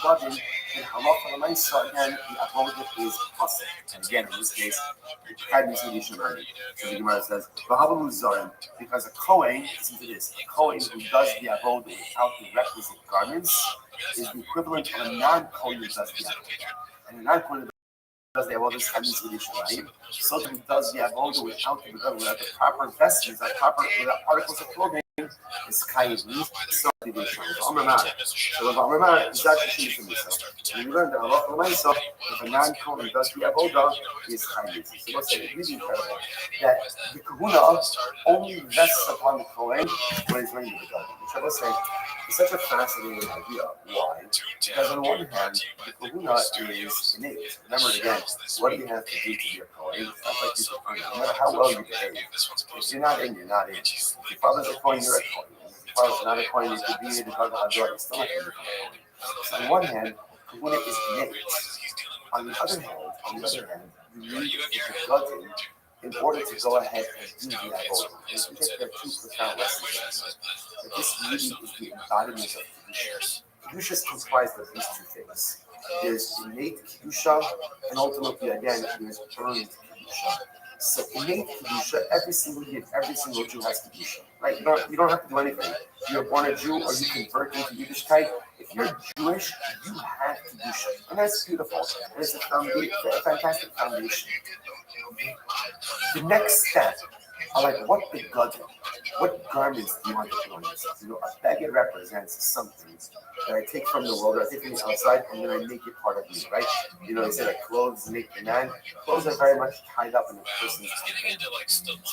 begotten in halacha l'maisa, again, the avoda is possible. And again, in this case, it had to be Shemani. So the Gemara says, "V'havalu zarim," because a kohen, listen to this, a kohen who does the avoda without the requisite garments is the equivalent of a non-kohen who does the avoda. And a non-kohen does the avoda is hadis Shemani. So who does the avoda without the proper vestments, without articles of clothing, is kayiv. So the Shemani. So Amar is actually from this. And we learned that halacha l'maisa, if a non-kohen does the avoda, is kayiv. So what's it? Really incredible that the kahuna only rests upon the kohen when he's ready to be done. Which I will say is such a fascinating idea. Why? Because on one hand, the kahuna is innate. Remember again, what do you have to do to be a kohen? It's not like you can, no matter how well you behave. If you're not in, you're not in. If your father's a kohen, you're a kohen. If your father's not a kohen, you could be in the Gadol HaDor, you're still not going to be a kohen. So on one hand, kahuna is innate. On the other hand, you need the begotten in order to go ahead and do the avodah. We think there are two profound lessons. That this really is the embodiment of kedusha. Kedusha is comprised of these two things. There's innate kedusha, and ultimately, again, there's earned kedusha. So innate kedusha, every single Jew has kedusha. Right? You don't have to do anything. You're born a Jew or you convert into Yiddishkeit. If you're Jewish, you have kedusha, and that's beautiful. And it's a fantastic foundation. The next step are like, what begotten? What garments do you want to put on yourself? You know, a beggar represents something that I take from the world, or I take from the outside, and then I make it part of me, right? You know, they say that clothes make the man. Clothes are very much tied up in a person's identity.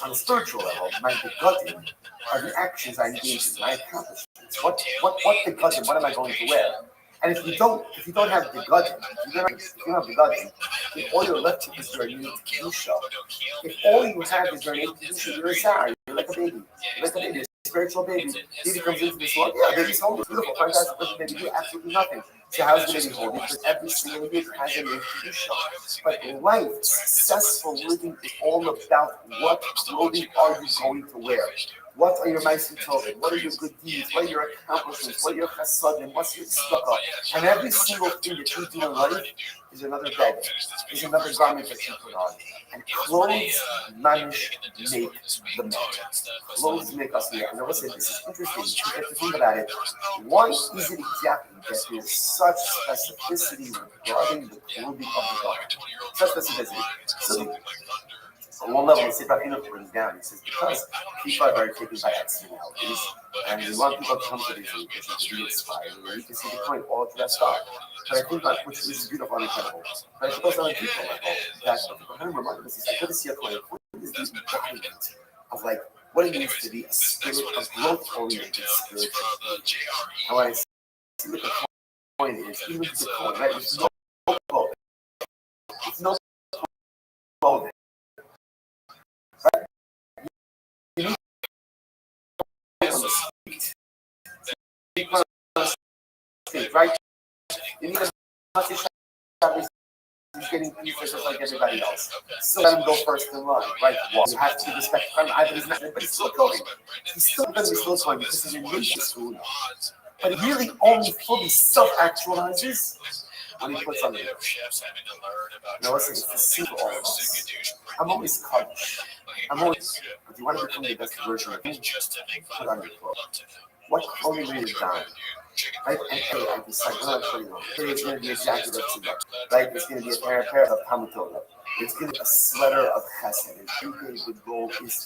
On a spiritual level, my begotten are the actions I engage in, my accomplishments. What begotten? What am I going to wear? And if you don't have begotten, if you don't have begotten, then all you're left with is your innate kedusha. If all you have is your innate kedusha, you're a zar. You're like a baby. You're like a baby, a spiritual baby. Baby comes into this world. Yeah, baby's home. It's beautiful. Fantastic. But the baby do absolutely nothing. So how's the baby holding? Because every single baby has an innate kedusha. But life, successful living, is all about what clothing are you going to wear. What are your ma'asim tovim? What are your good deeds? What are your accomplishments? What are your chasadim? What's your tzedakah? And every single thing that you do in life is another bed, is another garment that you put on. And clothes manage make the man. Clothes make us man. And I will say this is interesting. You have to think about it. Why is it exactly that there's such specificity regarding the clothing of the garment? Such specificity. So, on one level, the Sefer Chinuch brings down. He says because people are very taken by externalities, and we want people to come to these educations to be inspired. And you can see the point all dressed up. But I think that which is beautiful and incredible. But I suppose other people like that. I'm reminded this is I couldn't see a coin. What is the embodiment of like what it means to be a spirit of growth-oriented spiritual being? And when I see what the coin is, even the coin, right? It's no clothing. It's no clothing. Right? You need a he's getting pieces just like everybody else. So let him go first in line, right? Well, you have to be respectful. Either he's not, but he's still going. He's still going to be still going because he's in nature school. But he really only fully self-actualizes when he puts on the yoke. Now listen, it's the same for all of us. I'm always Kaddish. If you want to become the best version of you, put on your clothes. What clothing are you dying? Right? And I decide, what am I putting on? Today it's going to be a jacket of tzedakah. Right? It's going to be a pair of hamatola. It's going to be a sweater of chesed. And every the goal is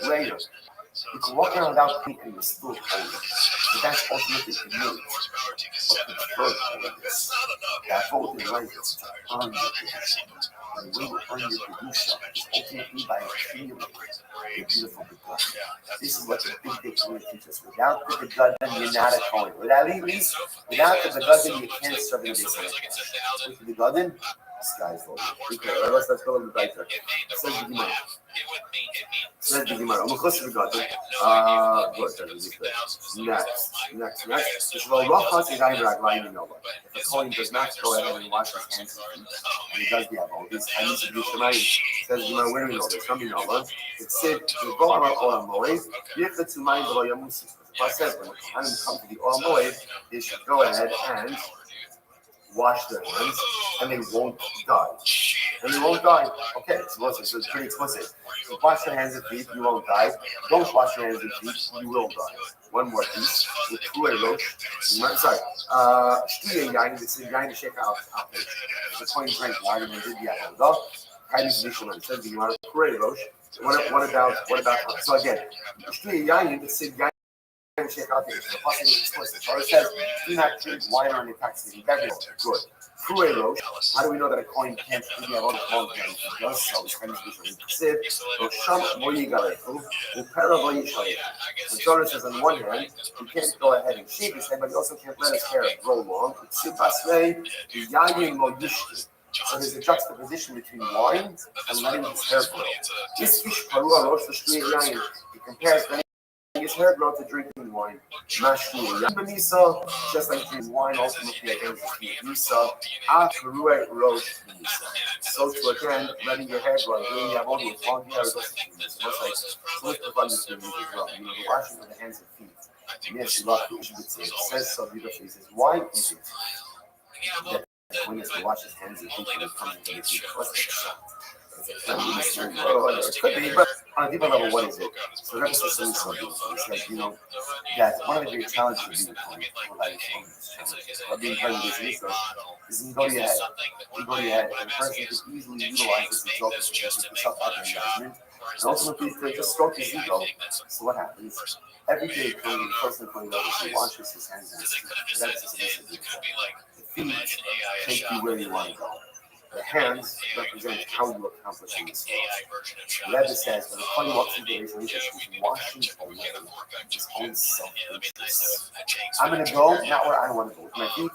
to layer. You can walk around without paint and you're still holy. But that's ultimately the image of the birth holiness. That whole thing right is to earn your kedusha. And the way you earn your kedusha is ultimately by accumulating a beautiful begotten. This is what the big community teaches us. Without the begotten, you're not a kohen. Without the begotten, you can't serve in this way. With the begotten, the sky's the limit. Okay, let's go to the right there. Says the Gemara. Says the Gemara. I'm going to go to the Next. If a Kohen does not go ahead and wash his hands and he does the avodah. This time to do Shemayim. Says, where do we know this? From the Noah. It said, to go on Olam Moed, Yifta to mind below Yamusi. The Pasuk says, when the Kohanim come to the Olam Moed, they should go ahead and wash their hands, and they won't die. And they won't die. Okay, so it's pretty explicit. So wash your hands and feet, you won't die. Don't wash your hands and feet, you will die. One more piece. The Kruay Rosh. Sorry. Shtuya Yain, it's a Yain Sheka out. The point is drank wine and they did the Avodah. Kaidis Vishaman says the Gemara Kruay Rosh. What about, so again, Shtuya Yain, it's a Yain. The Pasuk is explicit. So it says, do not drink wine or intoxicating beverage. Good. Kruay Rosh. How do we know that a coin can't do the other long hand? He does so. It's kind of different. The Torah says on one hand, you can't go ahead and shave his head, but you also can't let his hair grow long. So there's a juxtaposition between wine and letting his hair grow. This fish parua rosh l'shtuya yayin. He compares his hair grow to drinking wine. Mashtuya yayin just like drinking wine ultimately against Nisa. Kruay rosh b'nisa. So to again, letting your hair grow, doing the avodah with long hair is also just like so much abundance in music as well. The washing of the hands and feet. Yes, you love it says so beautifully. It says, why is it that when he wash his hands and feet when it comes to the feet? What's it could be, but on a deeper level, what is it? So that is something so beautiful. It's like, that one of the great challenges of being a Kohen, of being part of this research, is you go to your head. You go to your head, and the person can easily utilize this exalted position for self-aggrandizement, and ultimately to just stroke his ego. So what happens? Every day, the person going over, he washes his hands and his feet. That's just the feet take you where you want to go. The hands represent how you accomplish this goal. Rebbe says, when the Kohen walks into his relationship, he's washing away his own self-interest. I'm going to go not where I want to go. With my feet,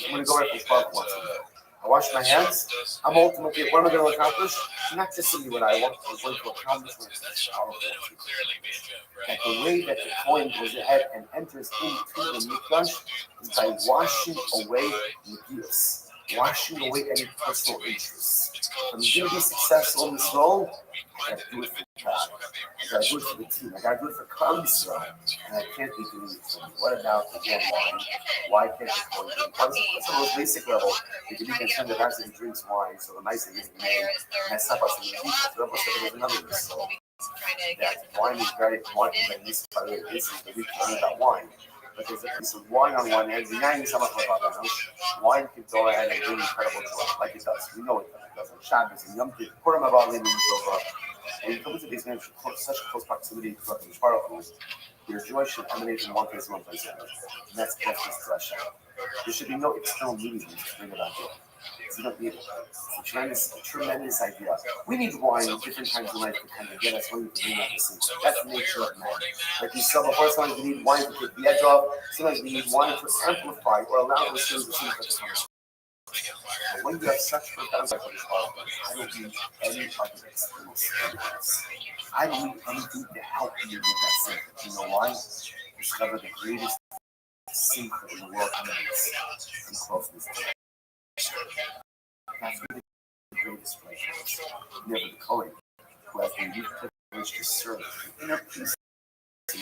I'm going to go where the Father wants to go. I wash my hands. I'm ultimately, what am I going to accomplish? Not just simply what I want, I'm going to accomplish what is powerful. That the way that the Kohen goes ahead and enters into the Mikdash is by washing away Megillus. Washing away any personal interests. If I'm going to be successful in this role, I got to do it for God. I got to do it for the team. I got to do it for Klal Yisrael. And I can't be doing it for me. What about the wine? Why can't the Kohen drink? At the most basic level, you can be concerned that actually he drinks wine, so the nice thing is mess up us in the future. So that must have been another result. That wine is very important, and this is the week about wine. But there's a piece of wine on one hand. Wine can go ahead and bring incredible joy, like it does. We know it does. On Shabbos and Yom Kippur, Purim Abba Levi Mitzvah. When you come into these names, such close proximity to the Shparach, your joy should emanate from one place to one place, and that's Kefir's threshold. There should be no external means to bring about joy. You don't need it. It's a tremendous idea. We need wine at different times in life to kind of get us where we can bring out the sin. That's the nature of man. Like you saw before, sometimes we need wine to take the edge off. Sometimes we need wine to amplify or allow the sin to come. But when you have such profound life, I don't need any other external stimulus. I don't need anything to help you with that sin. You know why? Discover the greatest secret in the world and closeness to it. That's really the greatest pleasure. Never the Kohen, who has been used privilege to serve the inner peace. He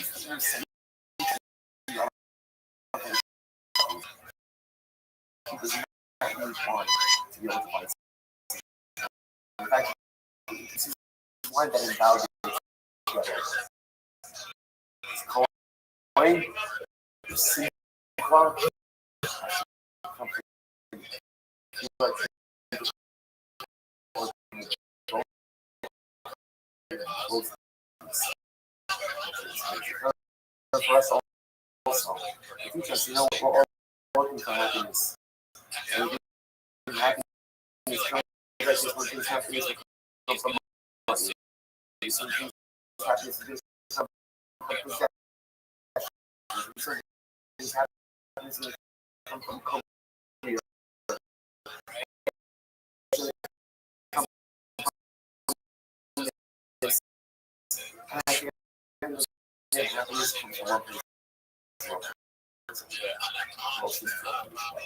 was not really fond to be able to find. In fact, this is one that endowed together. Kohen, the Simcha, for us also, I think just we're all working for happiness. And happiness comes from happiness comes from us. Sometimes happiness is some possession. Sometimes happiness comes from career. And I think happiness comes from one place. closest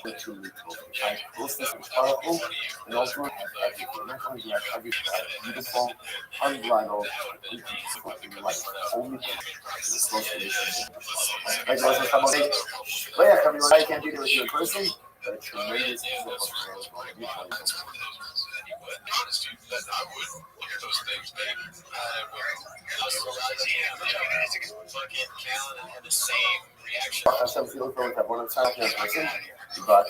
to truly closest and powerful, and also have everything. Not only do you have everything, you have beautiful, unbridled, uncontrolled life. Only the close relationship. Like I was just about saying, but yeah, everyone, I can't be there with you in person, but a tremendous physical experience for you. Some people don't have one time in person, but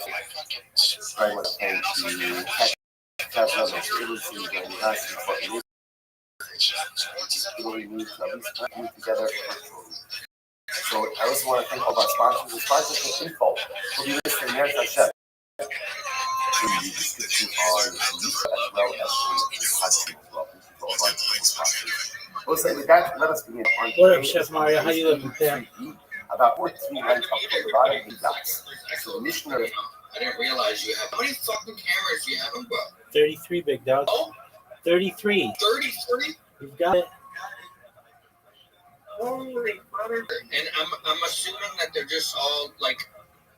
I was trying to catch up and able to get the answer for the people we need to at least be together virtually. So I also want to thank all of our sponsors. The sponsorship info will be listed there as chef in the description on YouTube as well as in the podcast as well. Thank you for all of our sponsors. Also, with that, let us begin. What up, Chef Mario? How you looking, Pam? About 14 lines up from the bottom of the dots. So the missionary. I didn't realize you have. How many fucking cameras do you have, bro? 33, big dog. Oh? 33. 33? You've got it. Holy butter. And I'm assuming that they're just all like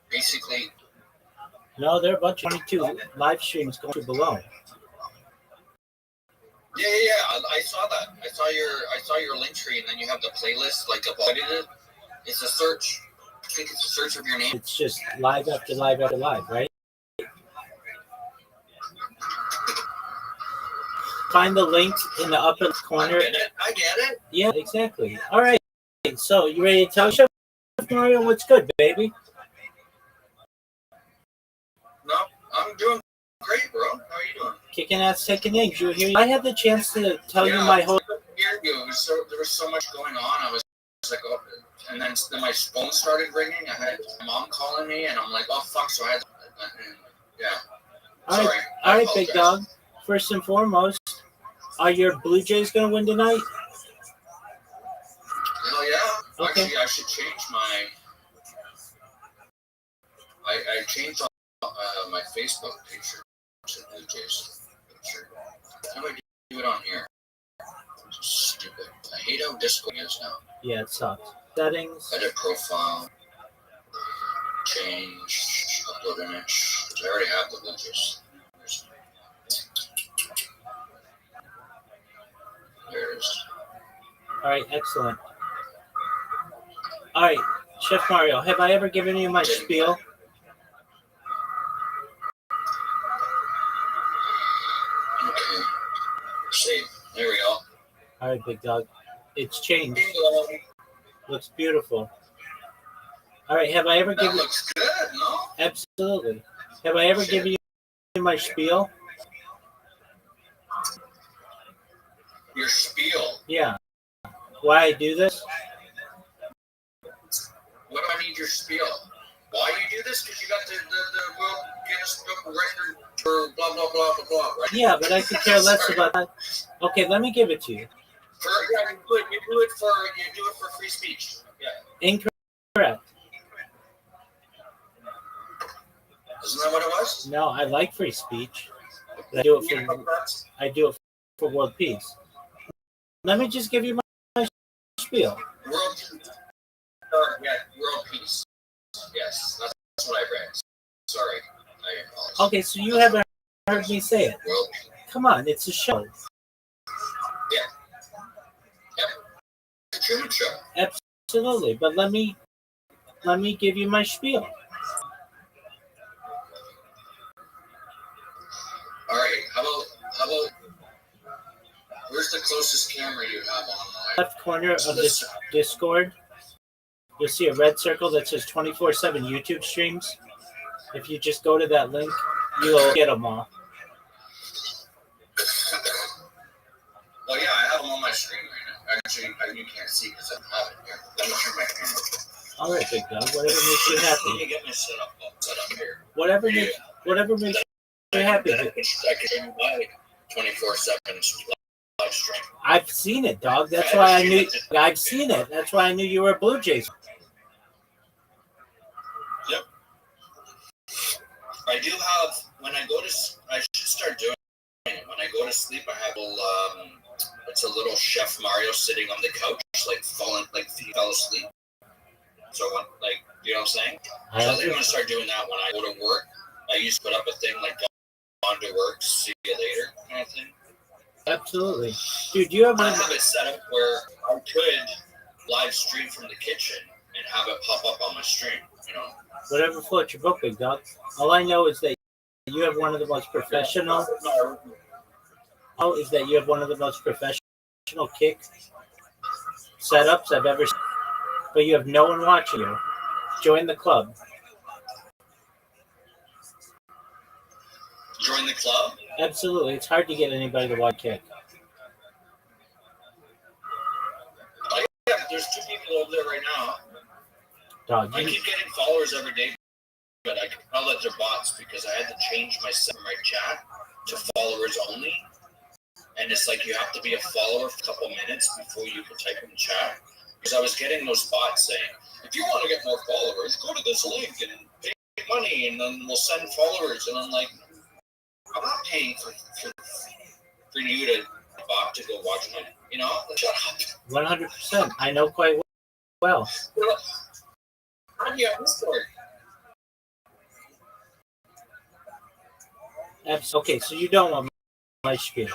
basically. No, there are a bunch of 22 live streams going to below. Yeah. I saw that. I saw your link tree, and then you have the playlist like above it. It's a search. I think it's a search of your name. It's just live after live after live, right? Find the link in the upper corner. I get it. Yeah, exactly. All right. So, you ready to tell Chef Mario what's good, baby? No, I'm doing great, bro. How are you doing? Kicking ass, taking names. You hear? I had the chance to tell you my whole. There was so much going on. I was like, oh, and then my phone started ringing. I had my mom calling me, and I'm like, oh fuck. So I had, yeah. All right, big dog. First and foremost, are your Blue Jays gonna win tonight? Hell yeah. Okay. Actually, I should change my. I changed my Facebook picture to Blue Jays picture. How do I do it on here? Stupid. I hate how Discord is now. Yeah, it sucks. Settings. Edit profile. Change. Upload image. I already have the Blue Jays. There it is. All right, excellent. All right, Chef Mario, have I ever given you my spiel? Okay. See, there we go. All right, big dog. It's changed. Looks beautiful. All right, have I ever given you... That looks good, no? Absolutely. Have I ever given you my spiel? Your spiel? Yeah. Why I do this? What do I need your spiel? Why you do this? Because you got the World Guinness Book record for blah, blah, blah, blah, blah, right? Yeah, but I could care less about that. Okay, let me give it to you. You do it for free speech. Yeah. Incorrect. Isn't that what it was? No, I like free speech. I do it for world peace. Let me just give you my spiel. World peace. Yes, that's what I read. Sorry, I apologize. Okay, so you haven't heard me say it. World peace. Come on, it's a show. Yeah. Yep. It's a Truman Show. Absolutely, but let me give you my spiel. All right. How about? Where's the closest camera you have on? Left corner of this Discord, you'll see a red circle that says 24/7 YouTube streams. If you just go to that link, you'll get them all. Well, yeah, I have them on my screen right now. Actually, you can't see because I don't have it here. Let me turn my camera. All right, big dog. Whatever makes you happy. Let me get my setup here. Whatever makes you happy. I can buy 24/7 live stream. I've seen it, dog. That's why I knew. I've seen it. That's why I knew you were a Blue Jays. Yep. I do have. When I go to, I should start doing it. When I go to sleep, I have a it's a little Chef Mario sitting on the couch, like he fell asleep. So when, like, you know what I'm saying? I So I think I'm agree. gonna start doing that when I go to work. I used to put up a thing like "Gone to work, see you later" kind of thing. Absolutely, dude. You have I one. have it set up where I could live stream from the kitchen and have it pop up on my stream. You know, Whatever floats your boat, big dog. All I know is that you have one of the most professional. All is that you have one of the most professional kick setups I've ever seen. But you have no one watching you. Join the club. join the club. Absolutely, it's hard to get anybody to watch kick. Yeah, there's 2 people over there right now. Dog, I keep getting followers every day, but I can tell that they're bots because I had to change my chat to followers only. And it's like you have to be a follower for a couple minutes before you can type in the chat. Because I was getting those bots saying, if you want to get more followers, go to this link and pay money and then we'll send followers. And I'm like, I'm not paying for you to bot to go watch my, you know, shut up. 100%. I know quite well. I'm here on Discord. Okay, so you don't want my spiel.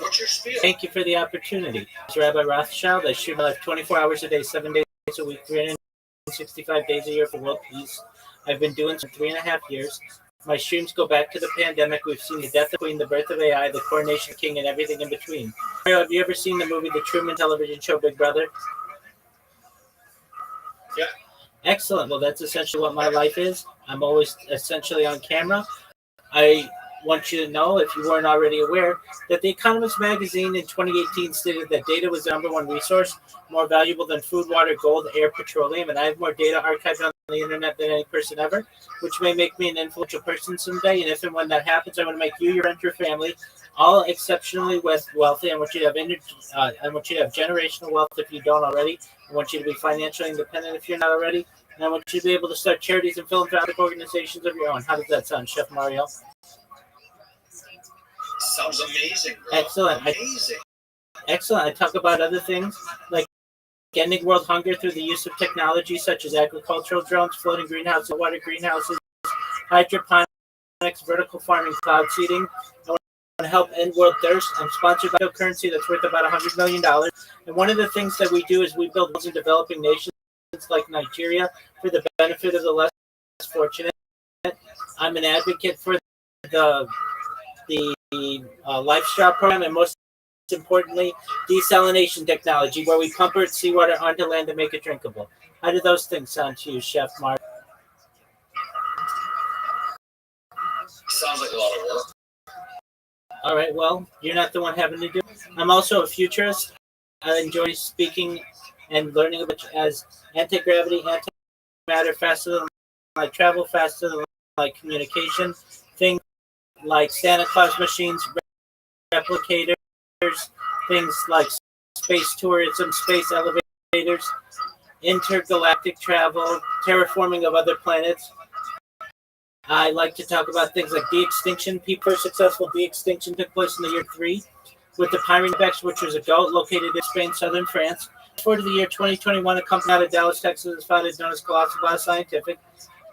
What's your spiel? Thank you for the opportunity. As Rabbi Rothschild, I shoot my life 24 hours a day, 7 days a week, 365 days a year for world peace. I've been doing this for 3.5 years. My streams go back to the pandemic. We've seen the death of Queen, the birth of AI, the coronation of King, and everything in between. Have you ever seen the movie The Truman television show Big Brother? Yeah. Excellent. Well, that's essentially what my life is. I'm always essentially on camera. I want you to know, if you weren't already aware, that The Economist magazine in 2018 stated that data was the number one resource, more valuable than food, water, gold, air, petroleum, and I have more data archived on the internet than any person ever, which may make me an influential person someday. And if and when that happens, I want to make you, your friend, your family, all exceptionally wealthy. I want you to have I want you to have generational wealth if you don't already. I want you to be financially independent if you're not already. And I want you to be able to start charities and philanthropic organizations of your own. How does that sound, Chef Mario? Sounds amazing, bro. Excellent. Excellent. I talk about other things like ending world hunger through the use of technology such as agricultural drones, floating greenhouses, water greenhouses, hydroponics, vertical farming, cloud seeding. I want to help end world thirst. I'm sponsored by cryptocurrency that's worth about $100 million. And one of the things that we do is we build in developing nations like Nigeria for the benefit of the less fortunate. I'm an advocate for the LifeStraw program, and most importantly, desalination technology, where we pump earth seawater onto land to make it drinkable. How do those things sound to you, Chef Mark? Sounds like a lot of work. All right, well, you're not the one having to do it. I'm also a futurist. I enjoy speaking and learning about as anti-gravity, antimatter, faster than light, travel faster than light, communication, things like Santa Claus machines, replicators, things like space tourism, space elevators, intergalactic travel, terraforming of other planets. I like to talk about things like de-extinction. First successful de-extinction took place in the year 3 with the Pyrenees, which was a goat located in Spain, southern France. Before the year 2021, a company out of Dallas, Texas, was founded known as Colossal Bioscientific.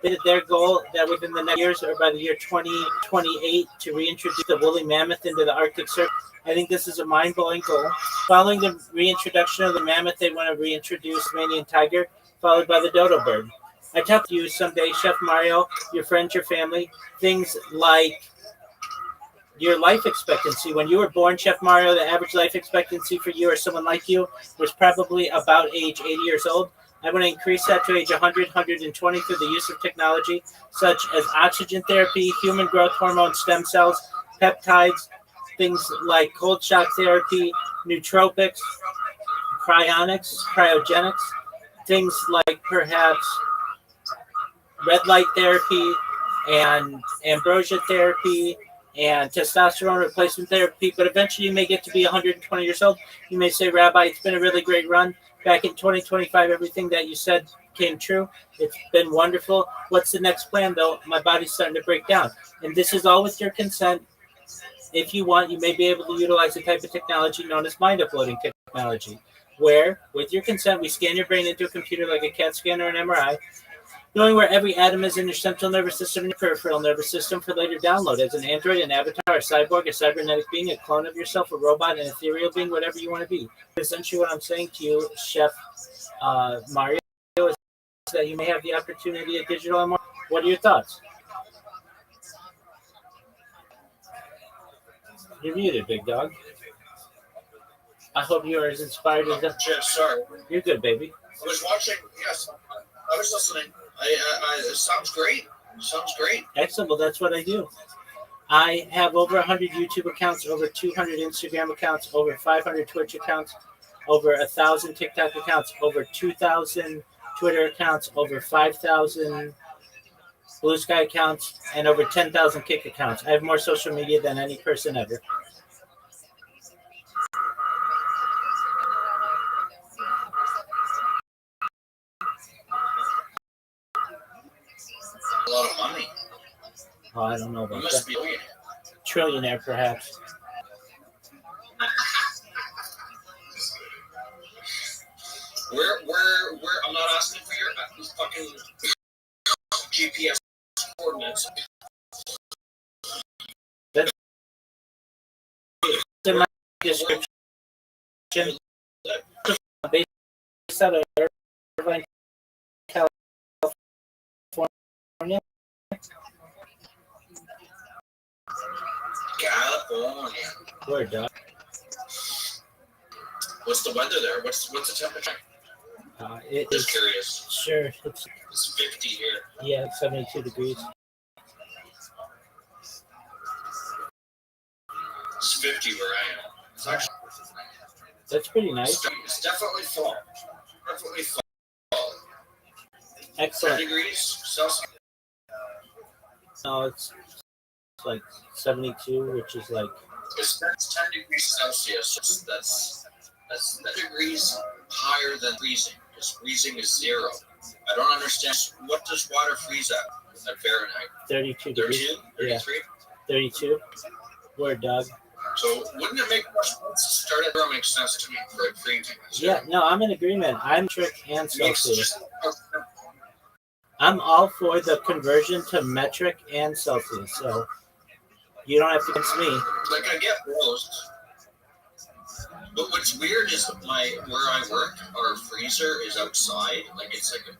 They did their goal that within the next years, or by the year 2028, to reintroduce the woolly mammoth into the Arctic Circle. I think this is a mind-blowing goal. Following the reintroduction of the mammoth, they want to reintroduce Tasmanian tiger, followed by the dodo bird. I talk to you someday, Chef Mario, your friends, your family, things like your life expectancy. When you were born, Chef Mario, the average life expectancy for you or someone like you was probably about age 80 years old. I want to increase that to age 100, 120 through the use of technology such as oxygen therapy, human growth hormone, stem cells, peptides, things like cold shock therapy, nootropics, cryogenics, things like perhaps red light therapy and ambrosia therapy and testosterone replacement therapy. But eventually you may get to be 120 years old. You may say, Rabbi, it's been a really great run. Back in 2025, everything that you said came true. It's been wonderful. What's the next plan, though? My body's starting to break down. And this is all with your consent. If you want, you may be able to utilize a type of technology known as mind uploading technology, where, with your consent, we scan your brain into a computer like a CAT scan or an MRI, knowing where every atom is in your central nervous system and your peripheral nervous system for later download as an android, an avatar, a cyborg, a cybernetic being, a clone of yourself, a robot, an ethereal being, whatever you want to be. Essentially, what I'm saying to you, Chef Mario, is that you may have the opportunity of digital immortality. What are your thoughts? You're muted, big dog. I hope you are as inspired as that. Jeff, sorry. You're good, baby. I was watching. Yes, I was listening. It sounds great. Sounds great. Excellent. Well, that's what I do. I have over 100 YouTube accounts, over 200 Instagram accounts, over 500 Twitch accounts, over 1,000 TikTok accounts, over 2,000 Twitter accounts, over 5,000 Blue Sky accounts, and over 10,000 Kick accounts. I have more social media than any person ever. A lot of money. Oh, I don't know You about must that. be a millionaire. Trillionaire, perhaps. Where? I'm not asking for your fucking GPS coordinates. That's in my description. Based out of Irvine, California. California. Word, dog. What's the weather there? What's the temperature? It Just is curious. sure. It's 50 here. Yeah, 72 degrees. It's 50 where I am. It's actually That's pretty nice. it's definitely fall. Definitely fall. 10 Excellent. degrees Celsius. No, it's like 72, which is like It's 10 degrees Celsius. That's degrees higher than freezing. Because freezing is 0. I don't understand. What does water freeze at Fahrenheit? 32 32? degrees. Yeah, 33? 32. Word, dog. So wouldn't it make more sense to start at 0 makes sense to me for freezing? Yeah, no, I'm in agreement. I'm metric and Makes Celsius. just I'm all for the conversion to metric and Celsius, so you don't have to convince me. like I get roast. But what's weird is where I work, our freezer is outside. Like it's like a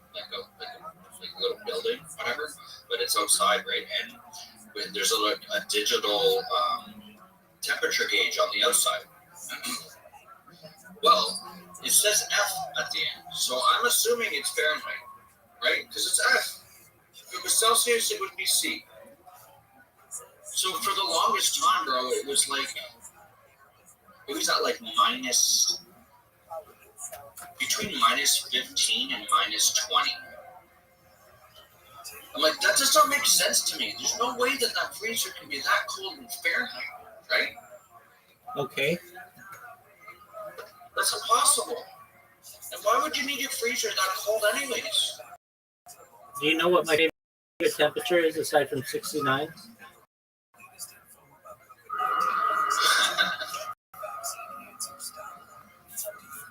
little building, whatever. But it's outside, right? And there's a digital temperature gauge on the outside. Well, it says F at the end, so I'm assuming it's Fahrenheit, right? Because it's F. If it was Celsius, it would be C. So for the longest time, bro, it was at like between minus 15 and minus 20. I'm like, that just don't make sense to me. There's no way that freezer can be that cold in Fahrenheit, right? Okay. That's impossible. And why would you need your freezer that cold anyways? Do you know what my favorite temperature is aside from 69?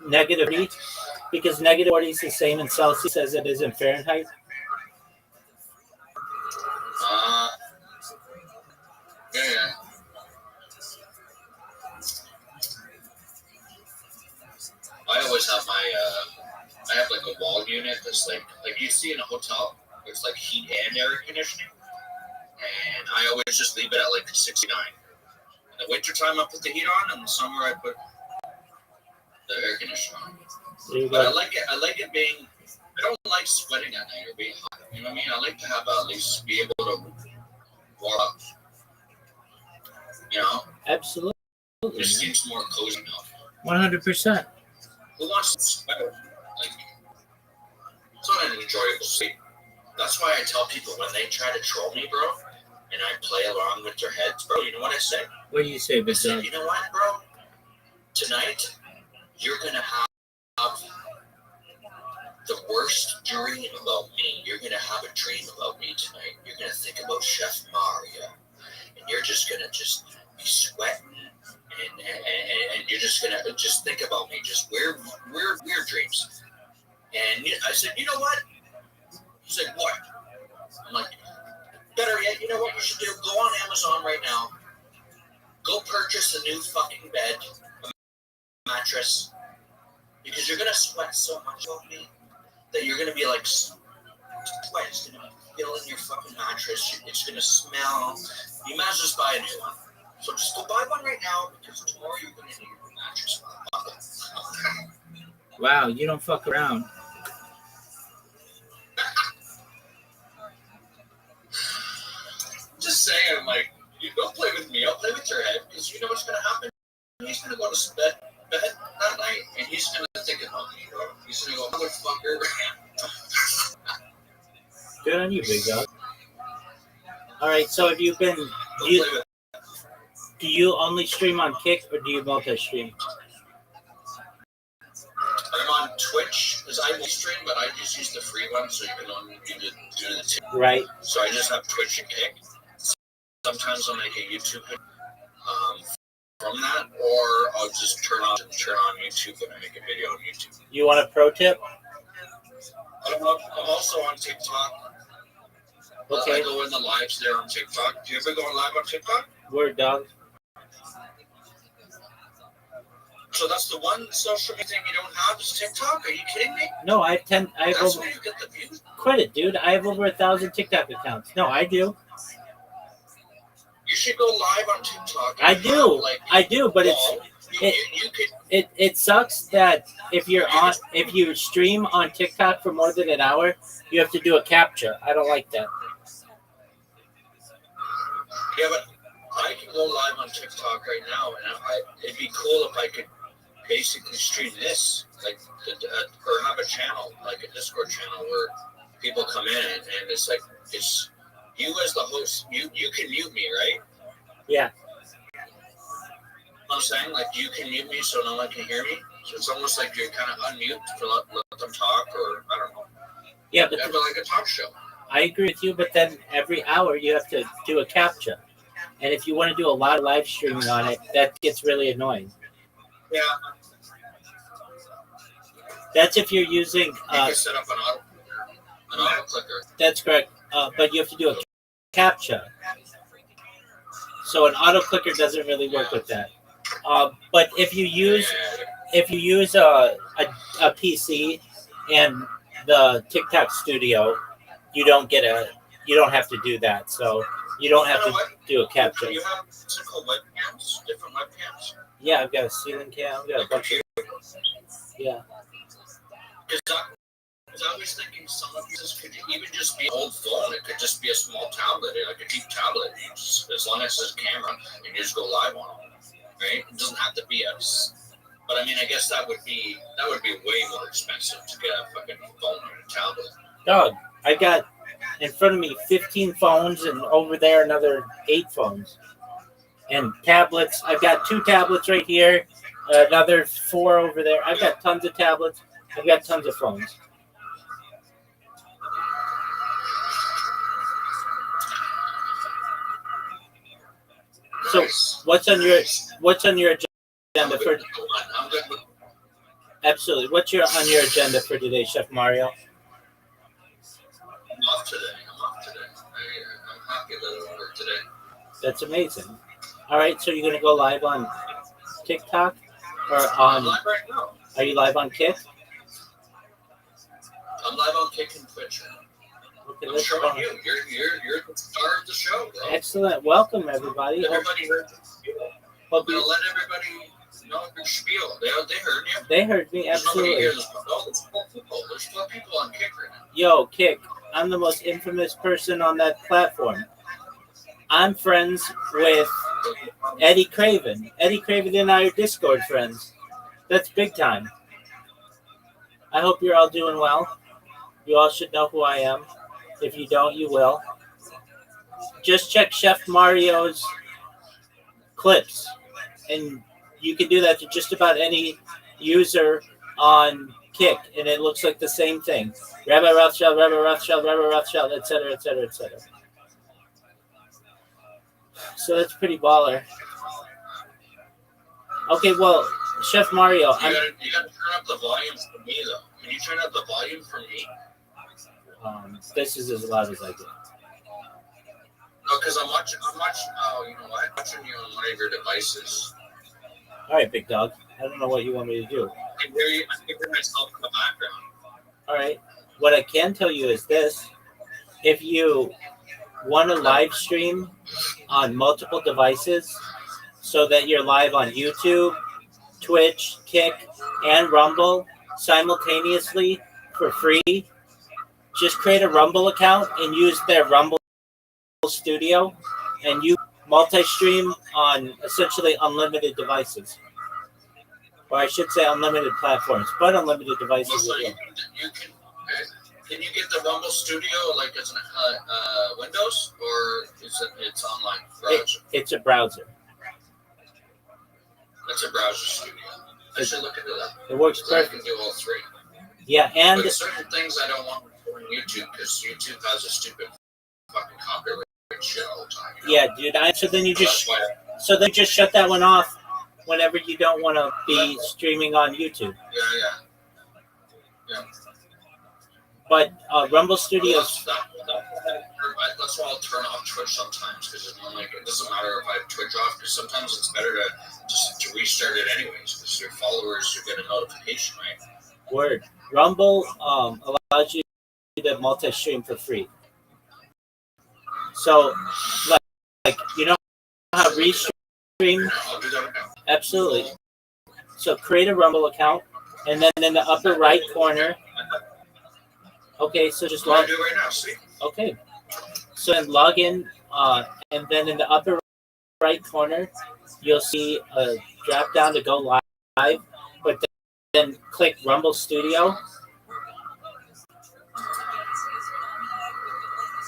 Negative 40, because negative 40 is the same in Celsius as it is in Fahrenheit. Yeah. I always have I have like a wall unit that's like you see in a hotel. It's like heat and air conditioning. And I always just leave it at like 69. In the wintertime, I put the heat on, and in the summer, I put the air conditioner on. But I like it being, I don't like sweating at night or being hot. You know what I mean? I like to have at least be able to warm up. You know? Absolutely. It just seems more cozy now. 100%. Who wants to sweat? Like, it's not an enjoyable sleep. That's why I tell people when they try to troll me, bro, and I play along with their heads, bro, you know what I say? What do you say, I say, Big you know what, bro? Tonight, you're going to have the worst dream about me. You're going to have a dream about me tonight. You're going to think about Chef Mario. And you're just going to be sweating, and you're just gonna just think about me, just wear drapes. And I said, you know what? He said, what? I'm like, better yet, you know what you should do? Go on Amazon right now. Go purchase a new fucking bed, a mattress, because you're gonna sweat so much on me that you're gonna be like, sweat is gonna be filling your fucking mattress. It's gonna smell. You might as well just buy a new one. So just go buy one right now, because tomorrow you're gonna need a new mattress. Wow, you don't fuck around. Just saying, like, you don't play with me. I'll play with your head, because you know what's gonna happen. He's gonna go to bed that night, and he's gonna think about me, bro. He's gonna go, motherfucker. Good on you, big dog. All right, so have you been? Do you only stream on Kick, or do you multi-stream? I'm on Twitch, because I will stream, but I just use the free one, so you can only do the two. Right. So I just have Twitch and Kick. Sometimes I'll make a YouTube from that, or I'll just turn on YouTube when I make a video on YouTube. You want a pro tip? I'm also on TikTok. Okay. I go in the lives there on TikTok. Do you ever go live on TikTok? Word, dog. So that's the one social media thing you don't have is TikTok? Are you kidding me? No, I have 10. I have That's over. where you get the views. Quit it, dude. I have over 1,000 TikTok accounts. No, I do. You should go live on TikTok. I do. I do, but it sucks that if you stream on TikTok for more than an hour, you have to do a captcha. I don't like that. Yeah, but I can go live on TikTok right now, and it'd be cool if I could basically stream this, like, or have a channel, like a Discord channel where people come in, and it's like, it's you as the host, you can mute me, right? Yeah. I'm saying, like, you can mute me so no one can hear me. So it's almost like you're kind of unmute to let them talk, or I don't know. Yeah, but like a talk show. I agree with you, but then every hour you have to do a captcha. And if you want to do a lot of live streaming on it, that gets really annoying. Yeah. That's if you're using... you can set up an auto clicker. That's correct. But you have to do a captcha. So an auto clicker doesn't really work with that. But if you use a PC and the TikTok studio, you don't have to do that. So you don't have to do a captcha. You have typical webcams, different webcams. Yeah, I've got a ceiling cam. I've got a bunch of... Yeah. Because I was thinking some of this could even just be an old phone. It could just be a small tablet, like a cheap tablet. As long as it says camera, and you just go live on it, right? It doesn't have to be But I mean, I guess that would be way more expensive to get a fucking phone or a tablet. Dog, I got in front of me 15 phones, and over there another 8 phones. And tablets, I've got 2 tablets right here, another 4 over there. I've got tons of tablets. I've got tons of phones. So what's on your agenda for? I'm good with. Absolutely. What's on your agenda for today, Chef Mario? I'm off today. I'm happy that I work today. That's amazing. All right, so you're gonna go live on TikTok or on? I'm live right now. Are you live on Kick? I'm live on Kick and Twitch. Okay, I'm showing you. You're the star of the show, bro. Excellent. Welcome, everybody. Everybody heard you. I'm gonna let everybody know your spiel. They heard you. They heard me, absolutely. There's 4 people. There's 4 people on Kick right now. Yo, Kick, I'm the most infamous person on that platform. I'm friends with Eddie Craven. Eddie Craven and I are Discord friends. That's big time. I hope you're all doing well. You all should know who I am. If you don't, you will. Just check Chef Mario's clips. And you can do that to just about any user on Kick. And it looks like the same thing. Rabbi Rothschild, etc., etc., etc. So that's pretty baller. Okay, well, Chef Mario, You gotta turn up the volume for me though. Can you turn up the volume for me? This is as loud as I get. No, because I'm watching. Oh, you know what? I'm watching you on one of your devices. All right, big dog. I don't know what you want me to do. I can hear you. I can hear myself in the background. All right. What I can tell you is this: if you want to live stream on multiple devices, so that you're live on YouTube, Twitch, Kick, and Rumble simultaneously for free, just create a Rumble account and use their Rumble Studio, and you multi-stream on essentially unlimited devices, or I should say unlimited platforms, but unlimited devices as So well. you can you get the Rumble Studio like as an Windows or is it's online browser? It's a browser. It's a browser studio. I should look into that. It works I perfect. can do all three. Yeah, and but certain things I don't want to do on YouTube because YouTube has a stupid fucking copyright shit all the time. You know? Yeah, dude. So then you just shut that one off whenever you don't want to be streaming on YouTube. Yeah. But Rumble Studios. That's why I'll turn off Twitch sometimes because it doesn't matter if I have Twitch off because sometimes it's better to restart it anyways because your followers will get a notification, right? Word. Rumble allows you to multi-stream for free. So, like you know how Restream? I'll do that right now. Absolutely. So create a Rumble account, and then in the upper right corner. Okay, so just log. Do it right now. See. Okay. So then log in, and then in the upper right corner, you'll see a drop down to go live, but then click Rumble Studio.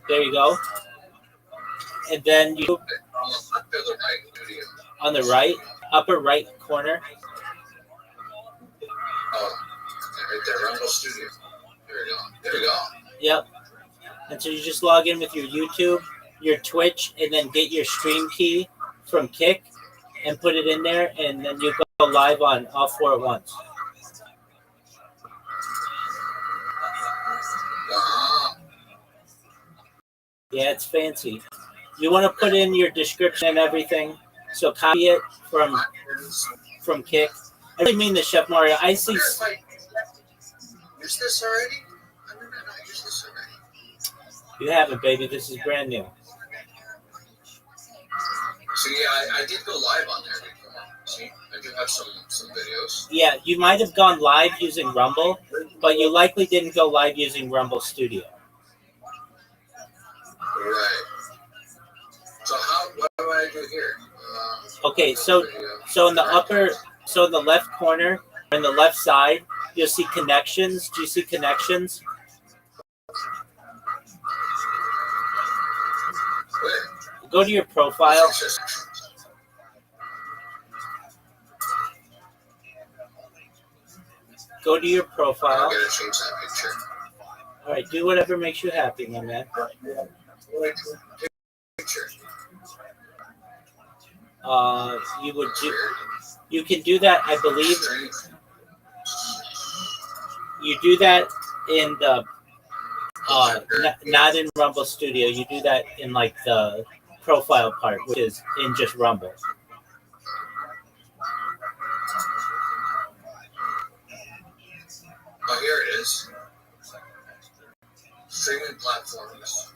There you go. And then you on the right, upper right corner. Oh, right there, Rumble Studio. There we go. Yep. And so you just log in with your YouTube, your Twitch, and then get your stream key from Kick and put it in there, and then you go live on all four at once. Yeah, it's fancy. You want to put in your description and everything, so copy it from Kick. I really mean the Chef Mario. I see. Use this already? I did not use this already. You haven't, baby. This is brand new. See, I did go live on there before. See, I do have some videos. Yeah, you might have gone live using Rumble, but you likely didn't go live using Rumble Studio. Right. So what do I do here? Okay, so in the left corner, in the left side, you'll see connections. Do you see connections? Where? Go to your profile. Go to your profile. I'm gonna change that picture. All right, do whatever makes you happy, my man. Picture. You can do that, I believe. You do that in the not in Rumble Studio. You do that in like the profile part, which is in just Rumble. Oh, here it is. Streaming platforms.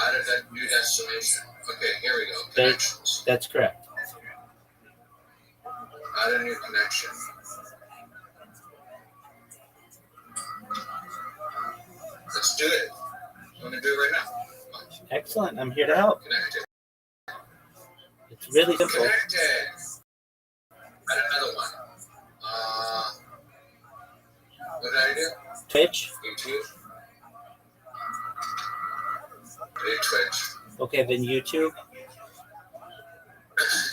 Added that new destination. Okay, here we go. Connections. That's correct. Add a new connection. Let's do it. I'm going to do it right now. Excellent. I'm here to help. Connected. It's really simple. Connected. Add another one. What did I do? Twitch. YouTube. Twitch. Okay, then YouTube.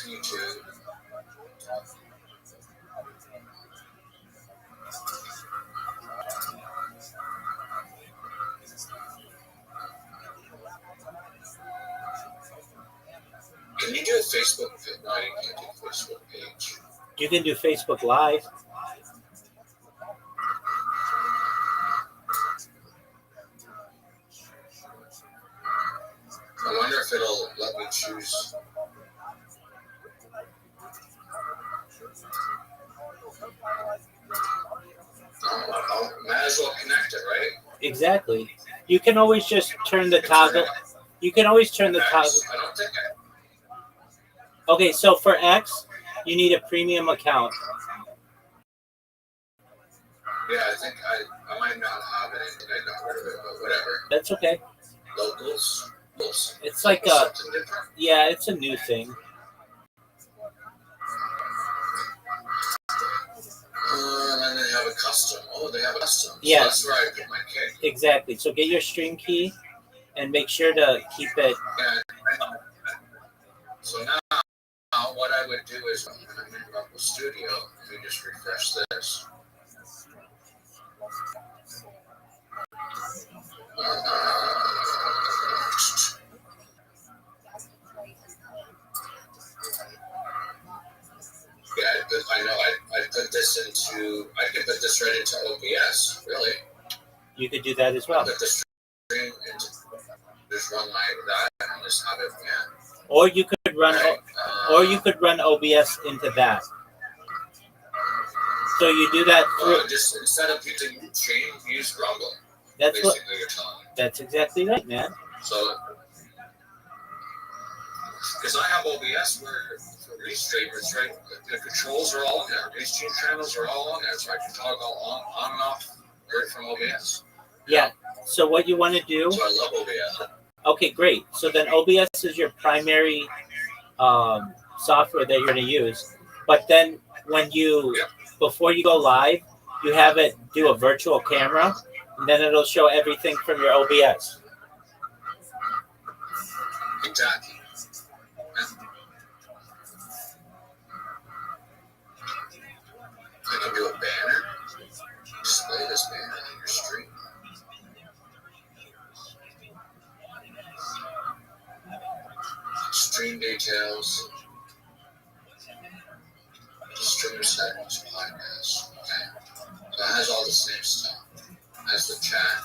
YouTube. Facebook page. No, you can't do Facebook page. You can do Facebook Live. I wonder if it'll let me choose. Might as well connect it, right? Exactly. You can always just turn the toggle. You can always turn the toggle. I don't think Okay, so for X, you need a premium account. Yeah, I think I might not have it. I got rid of it, but whatever. That's okay. Locals. It's like something different. Yeah, it's a new thing. And then they have a custom. Oh, they have a custom. Yeah. So that's where I put my kick. Exactly. So get your stream key and make sure to keep it. Yeah. So now what I would do is I'm in Rumble Studio. Let me just refresh this. Yeah, I know. I put this into. I could put this right into OBS. Really. You could do that as well. Put the stream into. Just run that and just have it. Yeah. Or you could run. Right. Or you could run OBS into that. So you do that through. Just instead of using Stream, use Rumble. That's basically what. you're telling me. That's exactly right, man. So, because I have OBS where for Restream, it's right. The controls are all in there. Restream channels are all on there, so I can toggle on and off right from OBS. Yeah. So what you want to do? So I love OBS. Okay, great. So then OBS is your primary software that you're going to use. But then when you, before you go live, you have it do a virtual camera, and then it'll show everything from your OBS. Exactly. I can do a banner. Display this banner on your stream. Stream details. Stream settings, podcast. Okay. So it has all the same stuff as the chat.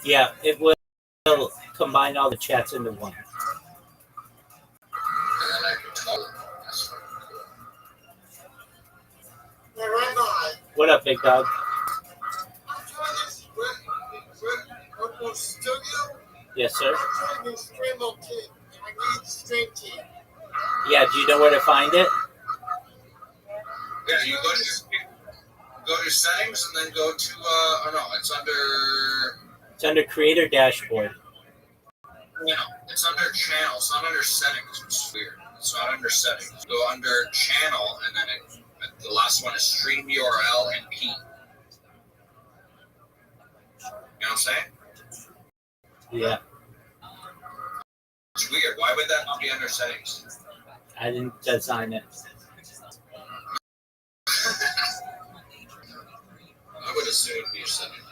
Yeah, it will combine all the chats into one. And then I can toggle them. That's fucking cool. Where am I? What up, big dog? Rumble Studio? Yes, sir. I'm trying to stream on key. I need stream key. Yeah, do you know where to find it? Yeah, you go to settings and then go to oh no, it's under. It's under Creator Dashboard. No, it's under channel. It's not under settings, which is weird. It's not under settings. Go under channel, and then the last one is stream URL and key. You know what I'm saying? Yeah, It's weird. Why would that not be under settings? I didn't design it. I would assume it'd be settings.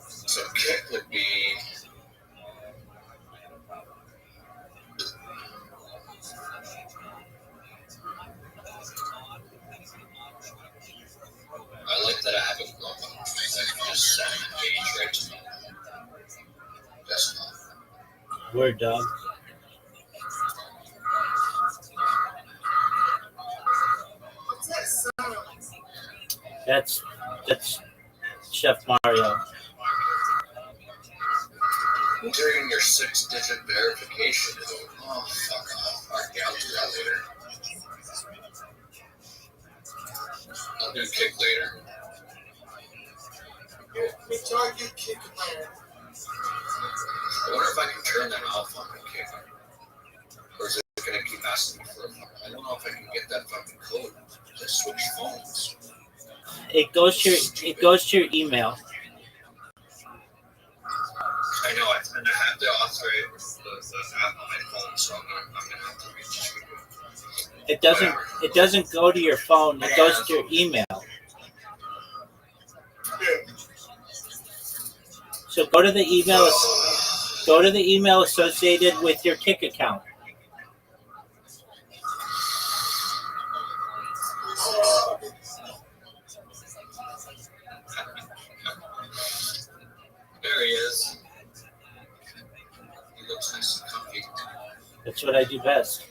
So kick would be. I like that I have a glove on. I can just send the page right to me. Desktop. Word, dog. What's that sound? That's Chef Mario. Entering your 6-digit verification code. Oh, fuck off. Okay, I'll do that later. I'll do kick later. Let me tell you kick later. I wonder if I can turn that off on my kick. Or is it going to keep asking me for a phone? I don't know if I can get that fucking code. I switch phones. It goes to your email. I know, and I have to authorize the app on my phone, so I'm gonna have to reach. It doesn't go to your phone. It goes to your email. So go to the email. Go to the email associated with your Kick account. There he is. He looks nice and comfy. That's what I do best.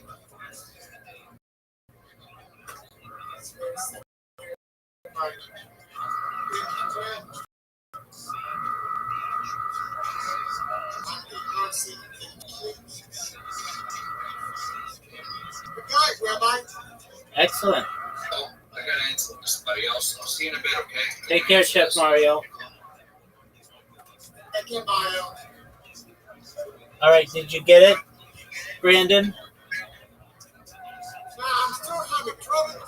Good night, Rabbi. Excellent. Oh, I gotta answer somebody else. I'll see you in a bit, okay? Take care, Chef Mario. Thank you, Mario. All right, did you get it, Brandon? No, I'm still having trouble.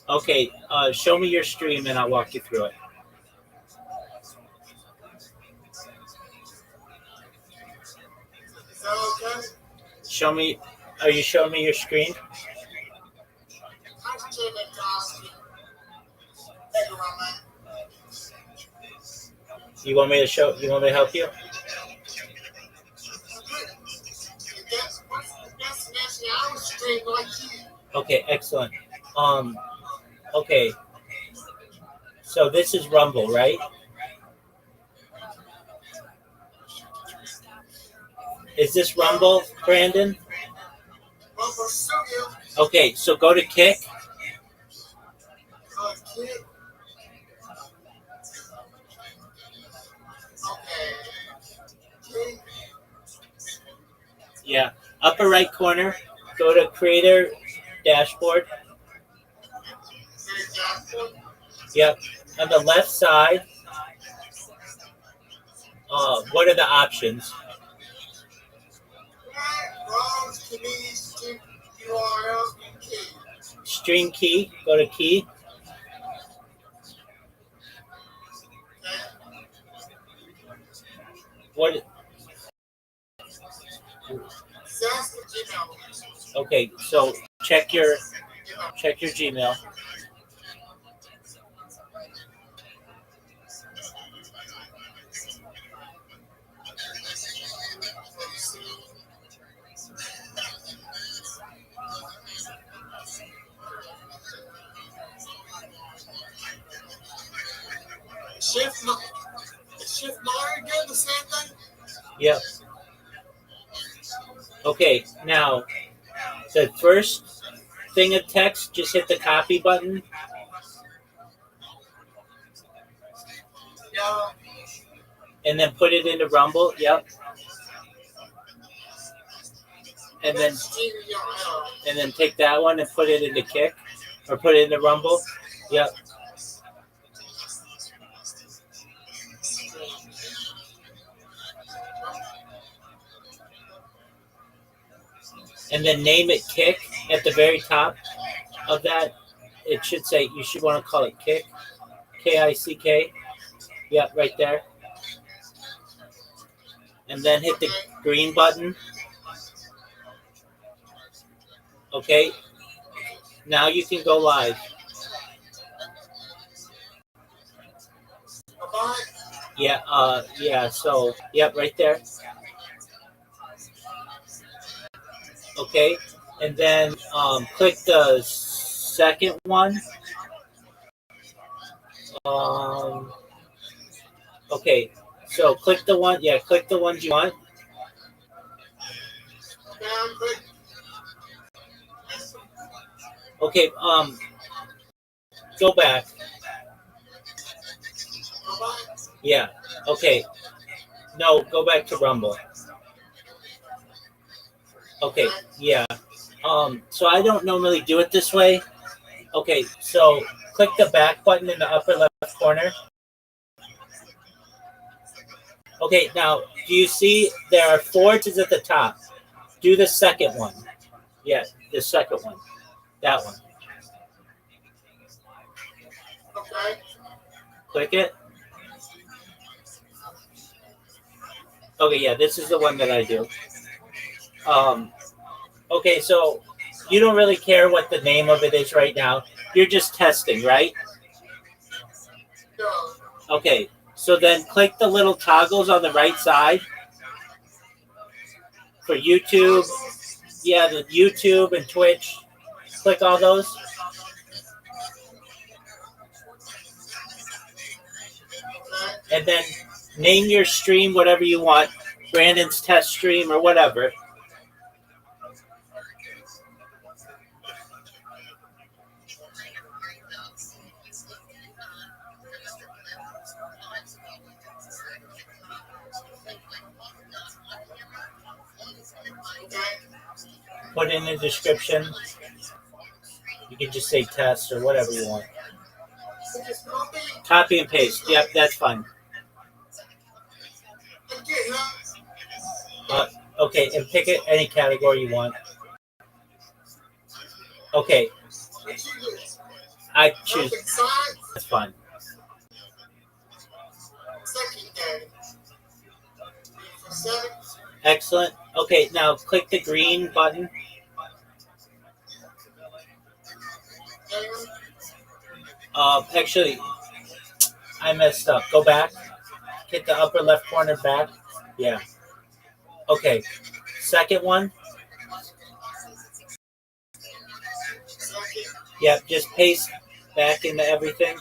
Okay, show me your stream and I'll walk you through it. Is that okay? Show me. Are you showing me your screen? I'm still in costume. Thank you, Rabbi. You want me to show? You want me to help you? What's the destination? I was straight like you. Okay, excellent. Okay. So this is Rumble, right? Is this Rumble, Brandon? Rumble Studio. Okay, so go to Kick. Kid. Okay. Kid. Yeah, upper right corner. Go to Creator Dashboard. Yep. On the left side, what are the options? Rose, Denise, URL, and key. Stream key. Go to key. What? That's the Gmail. Okay, so check your Gmail. Shift Mario doing the same thing? Yep. Okay, now the first thing of text, just hit the copy button. Yeah. And then put it into Rumble. Yep. And then take that one and put it into Kick, or put it into Rumble. Yep. And then name it Kick at the very top of that. It should say, you should want to call it Kick. Kick. Yep, right there. And then hit the green button. Okay. Now you can go live. Yeah, so, yep, right there. Okay. And then click the second one. Okay. So click the one, click the ones you want. Okay, go back. Yeah, okay. No, go back to Rumble. Okay, yeah. So I don't normally do it this way. Okay, so click the back button in the upper left corner. Okay, now, do you see there are 4 T's at the top? Do the second one. Yeah, the second one. That one. Okay. Click it. Okay, yeah, this is the one that I do. Okay, so you don't really care what the name of it is right now. You're just testing, right? No. Okay. So then click the little toggles on the right side for YouTube. Yeah, the YouTube and Twitch. Click all those. And then name your stream whatever you want. Brandon's test stream or whatever. Put in the description. You can just say test or whatever you want. Copy and paste. Yep, that's fine. Okay, and pick it any category you want. Okay. I choose. That's fine. Excellent. Okay, now click the green button. Actually, I messed up. Go back. Hit the upper left corner back. Yeah. Okay. Second one. Yep, just paste back into everything.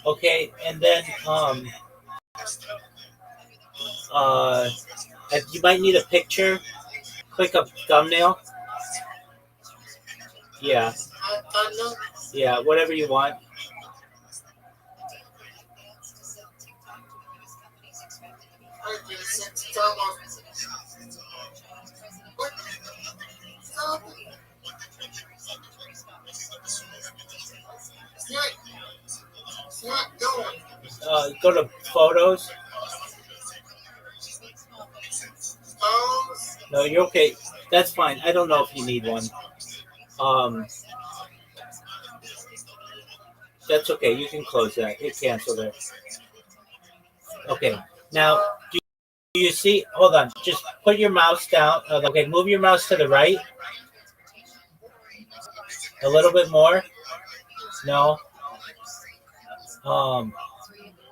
Okay, and then you might need a picture. Click a thumbnail. Yeah. Yeah, whatever you want. Go to photos. No, you're okay. That's fine. I don't know if you need one. That's okay. You can close that. Hit cancel there. Okay. Now, do you see? Hold on. Just put your mouse down. Okay, move your mouse to the right. A little bit more. No.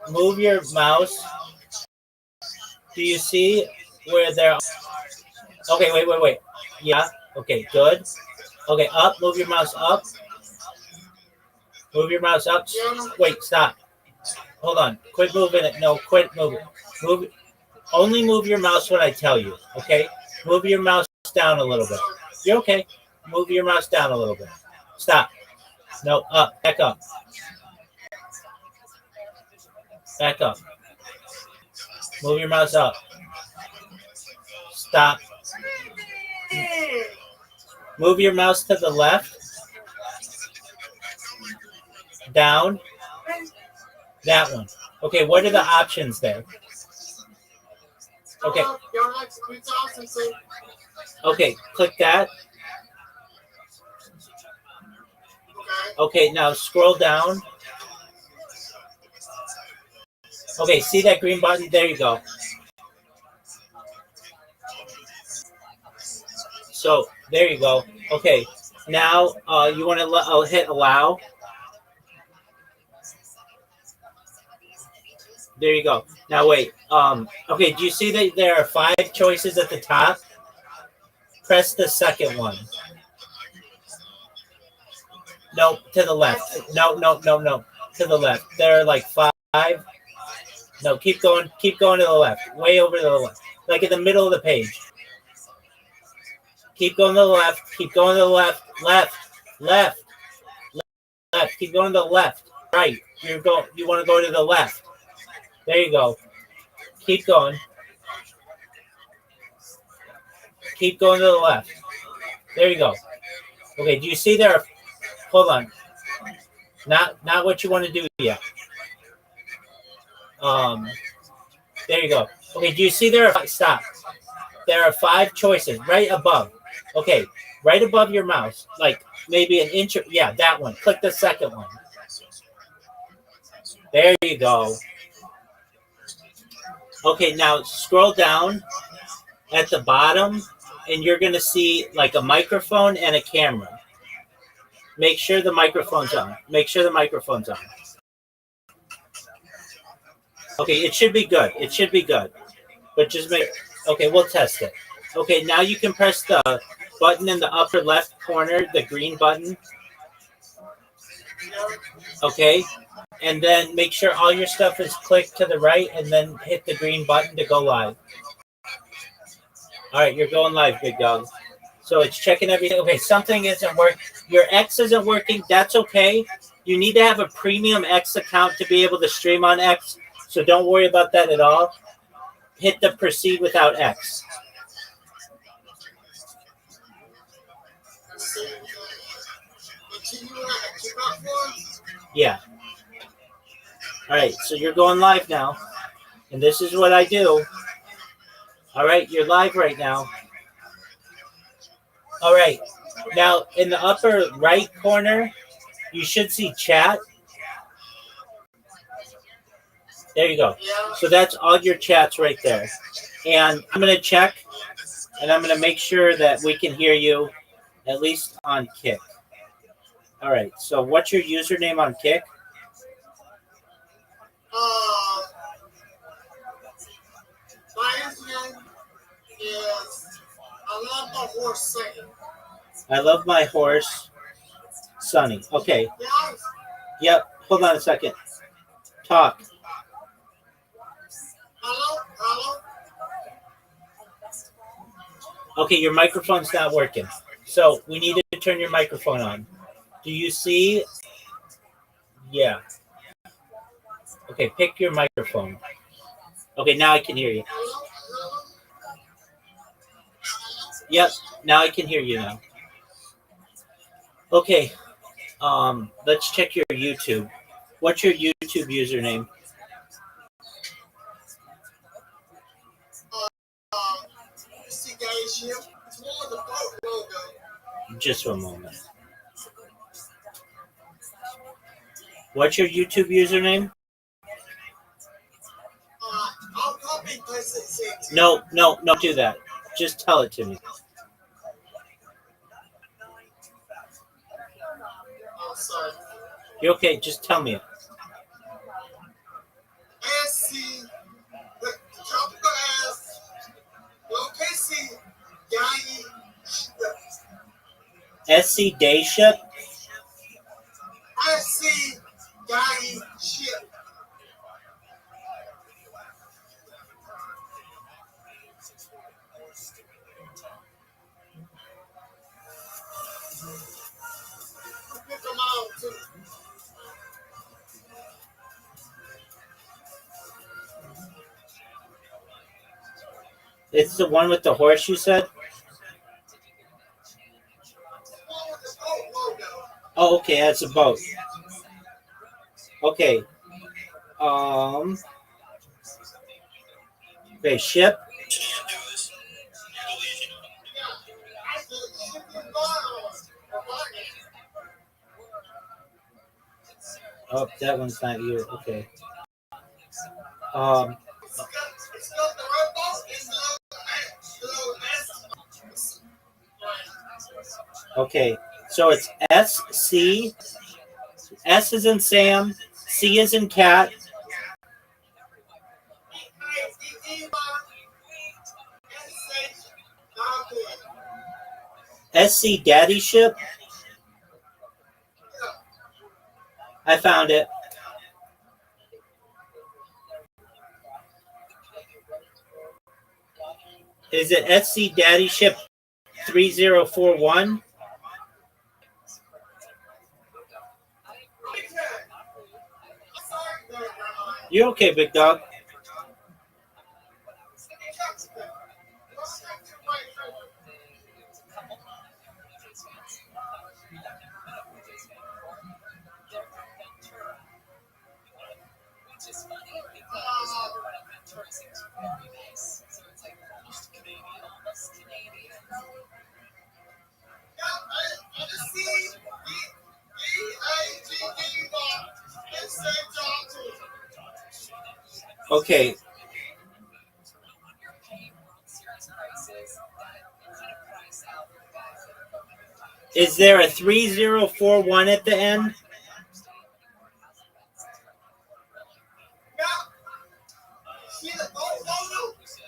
Move your mouse. Do you see where there? Okay, wait. Yeah. Okay, good. Okay, up. Move your mouse up. Move your mouse up. Wait, stop. Hold on. Quit moving it. No, quit moving. Move. Only move your mouse when I tell you. Okay. Move your mouse down a little bit. You're okay. Move your mouse down a little bit. Stop. No, up. Back up. Back up. Move your mouse up. Stop. Move your mouse to the left. Down. That one. Okay, what are the options there? Okay. Okay, click that. Okay, now scroll down. Okay, see that green button? There you go. So, there you go. Okay, now you want to hit allow. There you go. Now wait. Okay, do you see that there are 5 choices at the top? Press the second one. No, to the left. No. To the left. There are like 5. No, keep going to the left. Way over to the left. Like in the middle of the page. Keep going to the left. Keep going to the left. Left. Keep going to the left. Right. You want to go to the left. There you go. Keep going. Keep going to the left. There you go. Okay, do you see there? Hold on. Not what you want to do yet. There you go. Okay, do you see there? Stop. there are 5 choices right above. Okay, right above your mouse, like maybe an inch. Yeah, that one. Click the second one. There you go. Okay, now scroll down at the bottom, and you're going to see like a microphone and a camera. Make sure the microphone's on. Make sure the microphone's on. Okay, it should be good. It should be good. But just make... Okay, we'll test it. Okay, now you can press the button in the upper left corner, the green button. Okay, and then make sure all your stuff is clicked to the right, and then hit the green button to go live. All right, you're going live, big dog. So it's checking everything. Okay, something isn't working. Your X isn't working. That's okay. You need to have a premium X account to be able to stream on X. So don't worry about that at all. Hit the proceed without X. Yeah. All right, so you're going live now. And this is what I do. All right, you're live right now. All right. Now, in the upper right corner, you should see chat. There you go. So that's all your chats right there. And I'm going to check, and I'm going to make sure that we can hear you, at least on Kick. All right. So what's your username on Kick? My username is I love my horse Sunny. I love my horse, Sunny. Okay. Yep. Hold on a second. Talk. Hello? Okay, your microphone's not working. So we need to turn your microphone on. Do you see? Yeah. Okay, pick your microphone. Okay, now I can hear you. Yep, now I can hear you now. Okay, let's check your YouTube. What's your YouTube username? Just one moment. What's your YouTube username? No, don't do that. Just tell it to me. You're okay, just tell me it. SC, the capital S, lowercase c, SC Day Ship? SC, ship. Pick them out too. It's the one with the horse you said? Oh, okay, that's a boat. Okay. Okay, ship. Oh, that one's not you. Okay. Okay, so it's SC. S is in Sam. C is in cat. SC Daddy Ship. I found it. Is it SC Daddy Ship 3041? You're okay, big dog. Okay. Is there a 3041 at the end?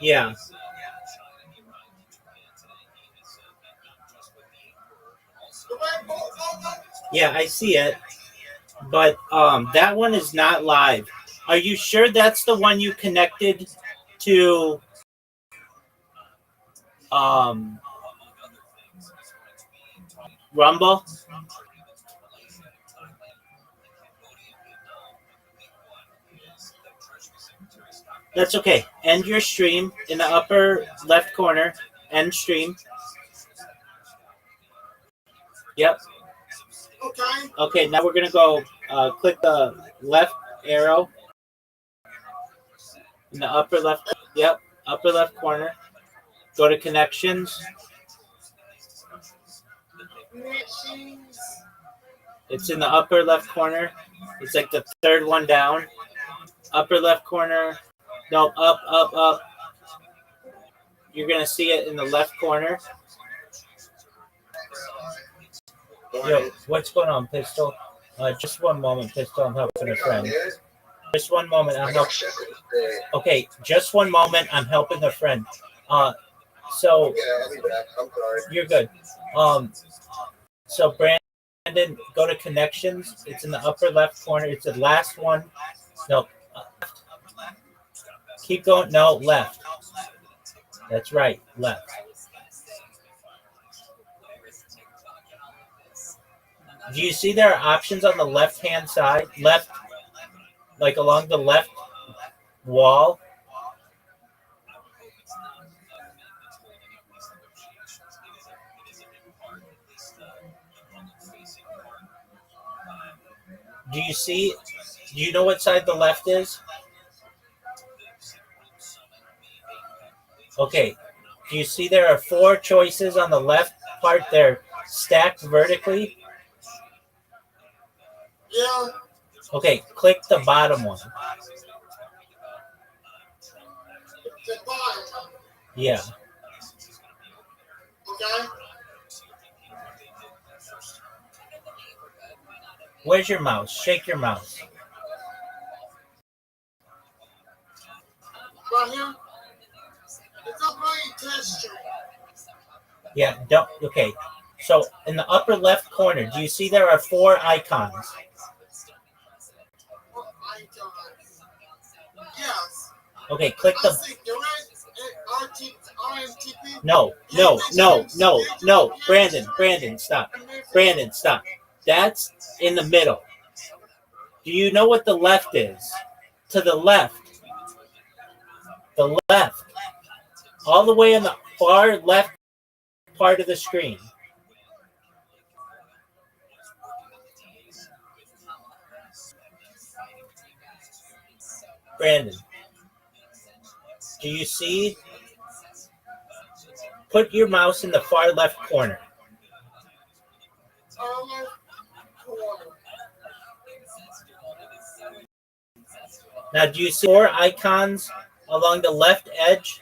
Yeah. Yeah, I see it. But that one is not live. Are you sure that's the one you connected to Rumble? That's okay. End your stream in the upper left corner. End stream. Yep. Okay. Okay, now we're going to go click the left arrow in the upper left. Yep, upper left corner. Go to connections. It's in the upper left corner. It's like the third one down. Upper left corner. No, up, up, up. You're going to see it in the left corner. Yo, what's going on, Pistol? Just one moment, Pistol. I'm helping a friend. Just one moment. Okay, just one moment. I'm helping a friend. So you're good. So Brandon, go to connections. It's in the upper left corner. It's the last one. No, keep going. No, left. That's right, left. Do you see there are options on the left-hand side? Left, like along the left wall? Do you see? Do you know what side the left is? Okay. Do you see there are 4 choices on the left part? They're stacked vertically. Yeah. Okay, click the bottom one. The bottom. Yeah. Okay. Where's your mouse? Shake your mouse. Right here. It's a brain test. Yeah, don't. Okay. So in the upper left corner, do you see there are 4 icons? Yes. Okay, click I the. see direct RMTP. No. Brandon, stop. Brandon, stop. That's in the middle. Do you know what the left is? To the left. The left. All the way on the far left part of the screen. Brandon, do you see? Put your mouse in the far left corner. Now, do you see 4 icons along the left edge?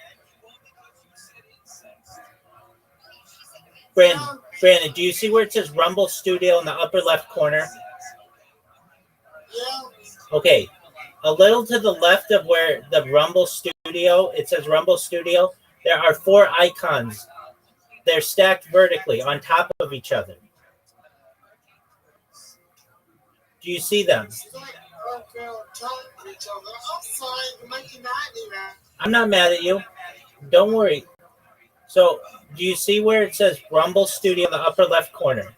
Brandon, do you see where it says Rumble Studio in the upper left corner? Yeah. Okay, a little to the left of where the Rumble Studio, it says Rumble Studio, there are 4 icons. They're stacked vertically on top of each other. Do you see them? I'm not mad at you. Don't worry. So, do you see where it says Rumble Studio in the upper left corner?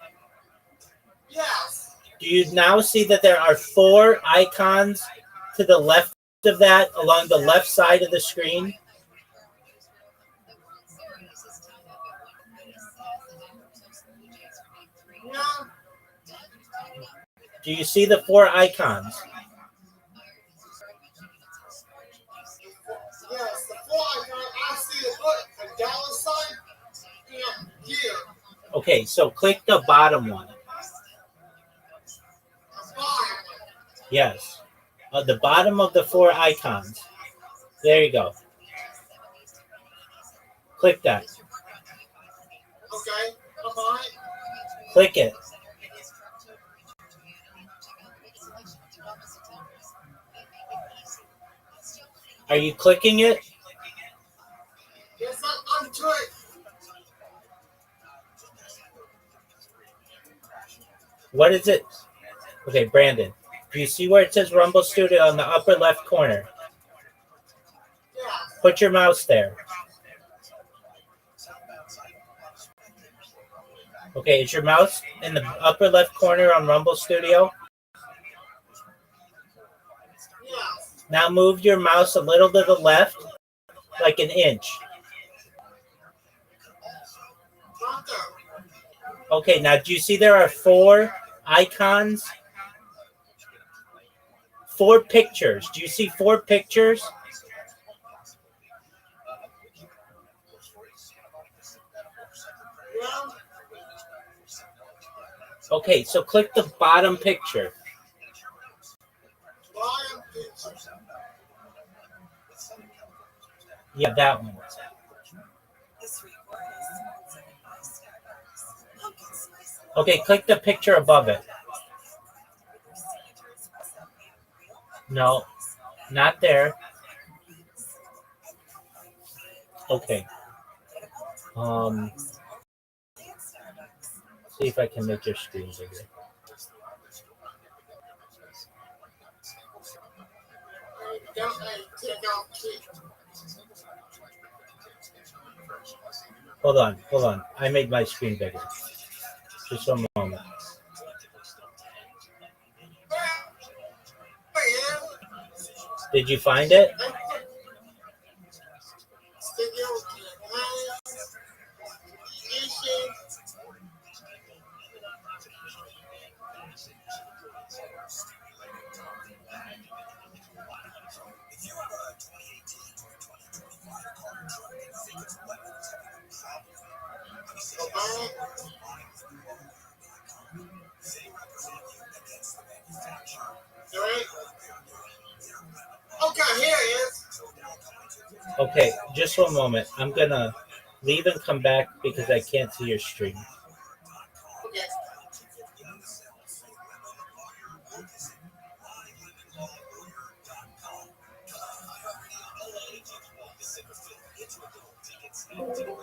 Yes. Do you now see that there are 4 icons to the left of that along the left side of the screen? No. Do you see the 4 icons? Yes, the 4 icon, I see a dollar sign. Yeah. Okay, so click the bottom one. Yes. The bottom of the 4 icons. There you go. Click that. Okay, I'm on it. Click it. Are you clicking it? Yes, I'm to it. What is it? Okay, Brandon. Do you see where it says Rumble Studio in the upper left corner? Yeah. Put your mouse there. Okay, is your mouse in the upper left corner on Rumble Studio? Yeah. Now move your mouse a little to the left, like an inch. Right there. Okay, now do you see there are 4 icons? 4 pictures. Do you see 4 pictures? Yeah. Okay, so click the bottom picture. Bottom picture. Yeah, that one. Okay, click the picture above it. No, not there. Okay. See if I can make your screen bigger. Don't let it take off key. Hold on. I made my screen bigger. Just a moment. Did you find it? Okay, here it is. Okay, just one moment. I'm gonna leave and come back because I can't see your stream. Okay.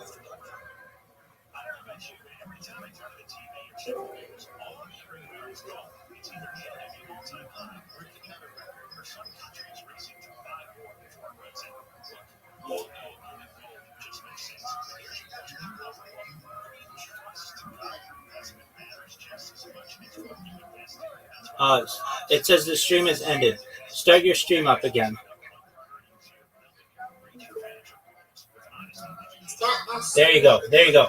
It says the stream has ended. Start your stream up again. There you go.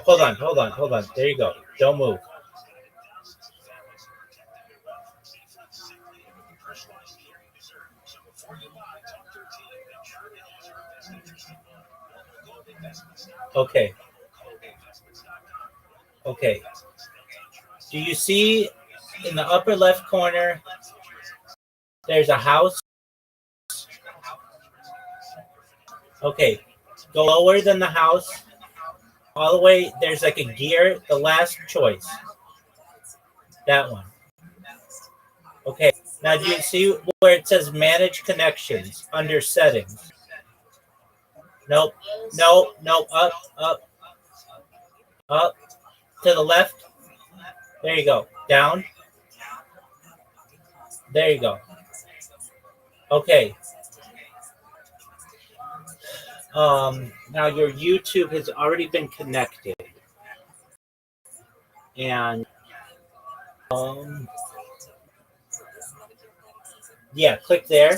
Hold on. There you go. Don't move. Okay. Do you see in the upper left corner, there's a house? Okay. Go lower than the house. All the way, there's like a gear, the last choice. That one. Okay. Now, do you see where it says Manage Connections under Settings? Nope. Up. To the left. There you go. Down. There you go. Okay. Now your YouTube has already been connected. And yeah, click there.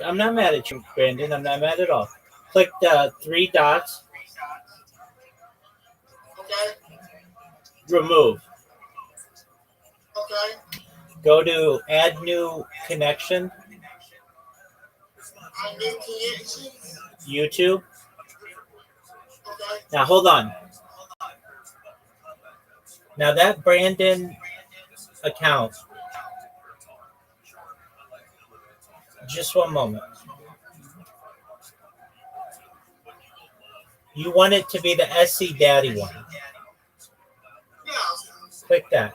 I'm not mad at you, Brandon. I'm not mad at all. Click the 3 dots. Okay. Remove. Okay. Go to Add New Connection. I need connection. YouTube. Okay. Now hold on. Now that Brandon account. Just one moment. You want it to be the SC Daddy one. Yeah. Click that.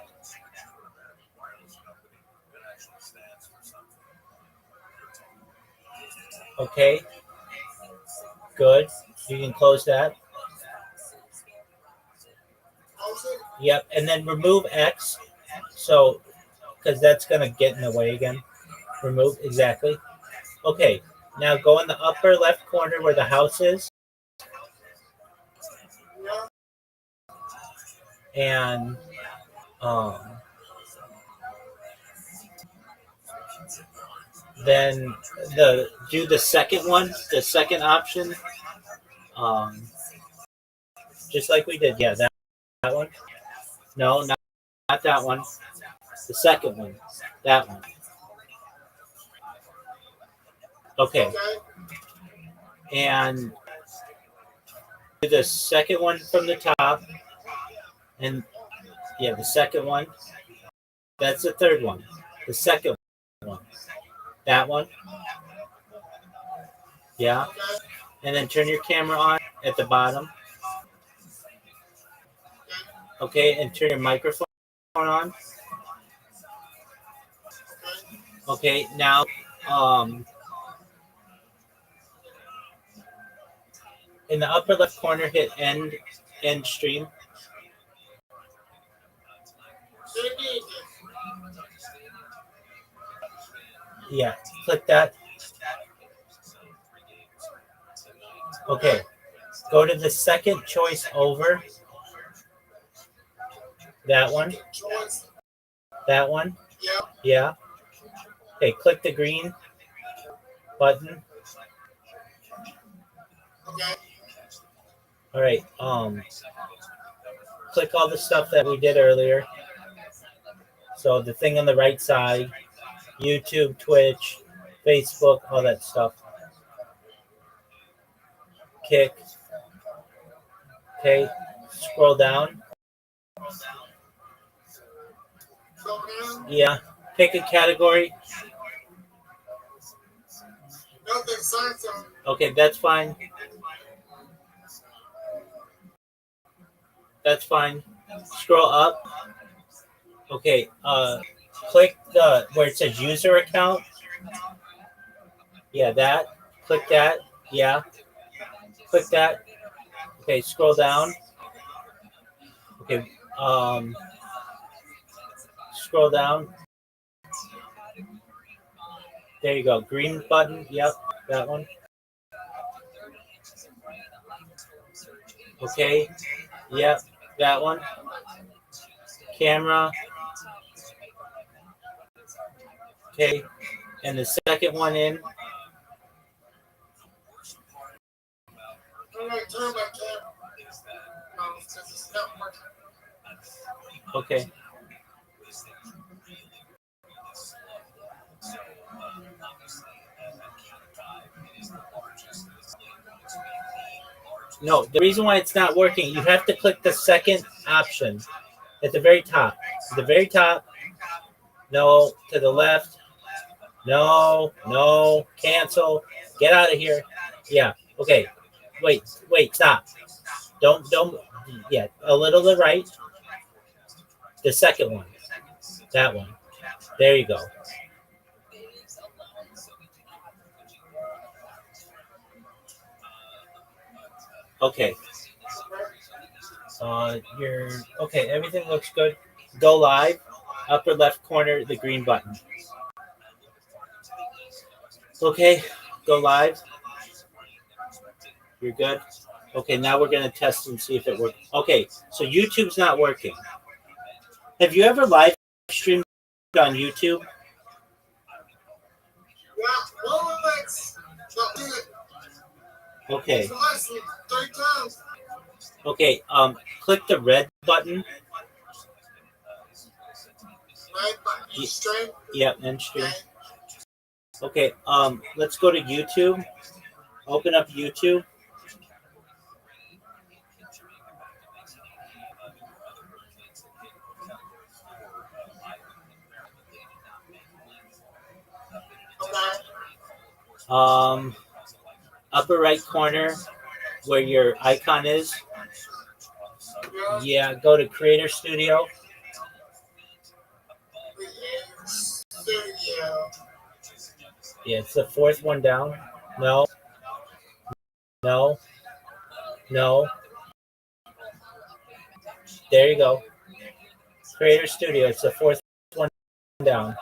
Okay. Good. You can close that. Yep. And then remove X. So, because that's going to get in the way again. Remove. Exactly. Okay. Now go in the upper left corner where the house is. And then do the second one, the second option. Just like we did. Yeah, that one. No, not that one. The second one. That one. Okay. And do the second one from the top. And yeah, the second one. That's the third one. The second one. That one. Yeah. And then turn your camera on at the bottom. Okay, and turn your microphone on. Okay, now in the upper left corner, hit end stream. Yeah, click that. Okay, go to the second choice over. That one. That one. Yeah. Okay, click the green button. All right. Click all the stuff that we did earlier. So the thing on the right side, YouTube, Twitch, Facebook, all that stuff. Kick. Okay, scroll down. Yeah, pick a category. Okay, that's fine. That's fine. Scroll up. Okay, click the where it says user account. Yeah, that. Click that. Yeah. Click that. Okay, scroll down. Okay, scroll down. There you go. Green button. Yep, that one. Okay. Yep, that one. Camera. Okay. And the second one in. Okay. No, the reason why it's not working, you have to click the second option at the very top. The very top. No, to the left. No, cancel. Get out of here. Yeah. Okay. Wait, stop. Don't. Yeah, a little to the right. The second one. That one. There you go. Okay. Okay. Everything looks good. Go live. Upper left corner, the green button. Okay. Go live. You're good. Okay. Now we're gonna test and see if it works. Okay. So YouTube's not working. Have you ever live streamed on YouTube? Okay. Okay. Click the red button. Yep, end stream. Okay. Let's go to YouTube. Open up YouTube. Upper right corner, where your icon is. Yeah, go to Creator Studio. Studio. Yeah, it's the fourth one down. No, no, no. There you go. Creator Studio. It's the fourth one down.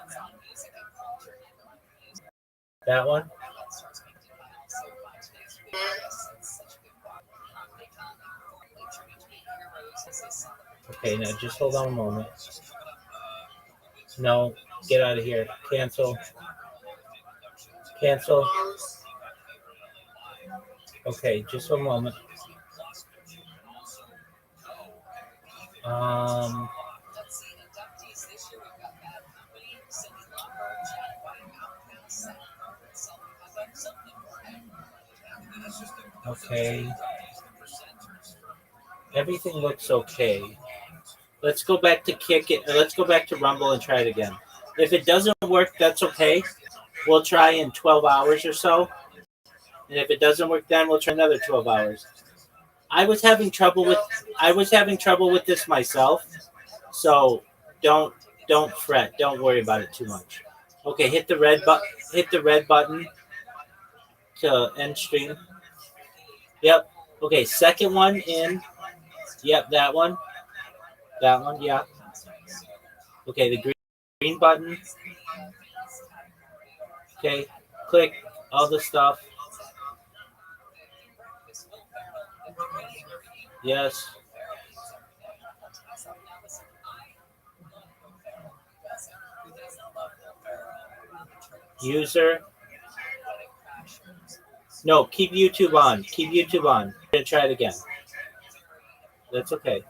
That one. Okay, now just hold on a moment. No, get out of here. Cancel. Cancel. Okay, just a moment. Um, okay. Everything looks okay. Let's go back to Kick it. Let's go back to Rumble and try it again. If it doesn't work, that's okay. We'll try in 12 hours or so. And if it doesn't work, then we'll try another 12 hours. I was having trouble with this myself. So don't fret. Don't worry about it too much. Okay, hit the red button to end stream. Yep. Okay, second one in. Yep, that one. That one, yeah. Okay, the green button. Okay, click all the stuff. Yes. User. No, keep YouTube on. Keep YouTube on. We're gonna try it again. That's okay.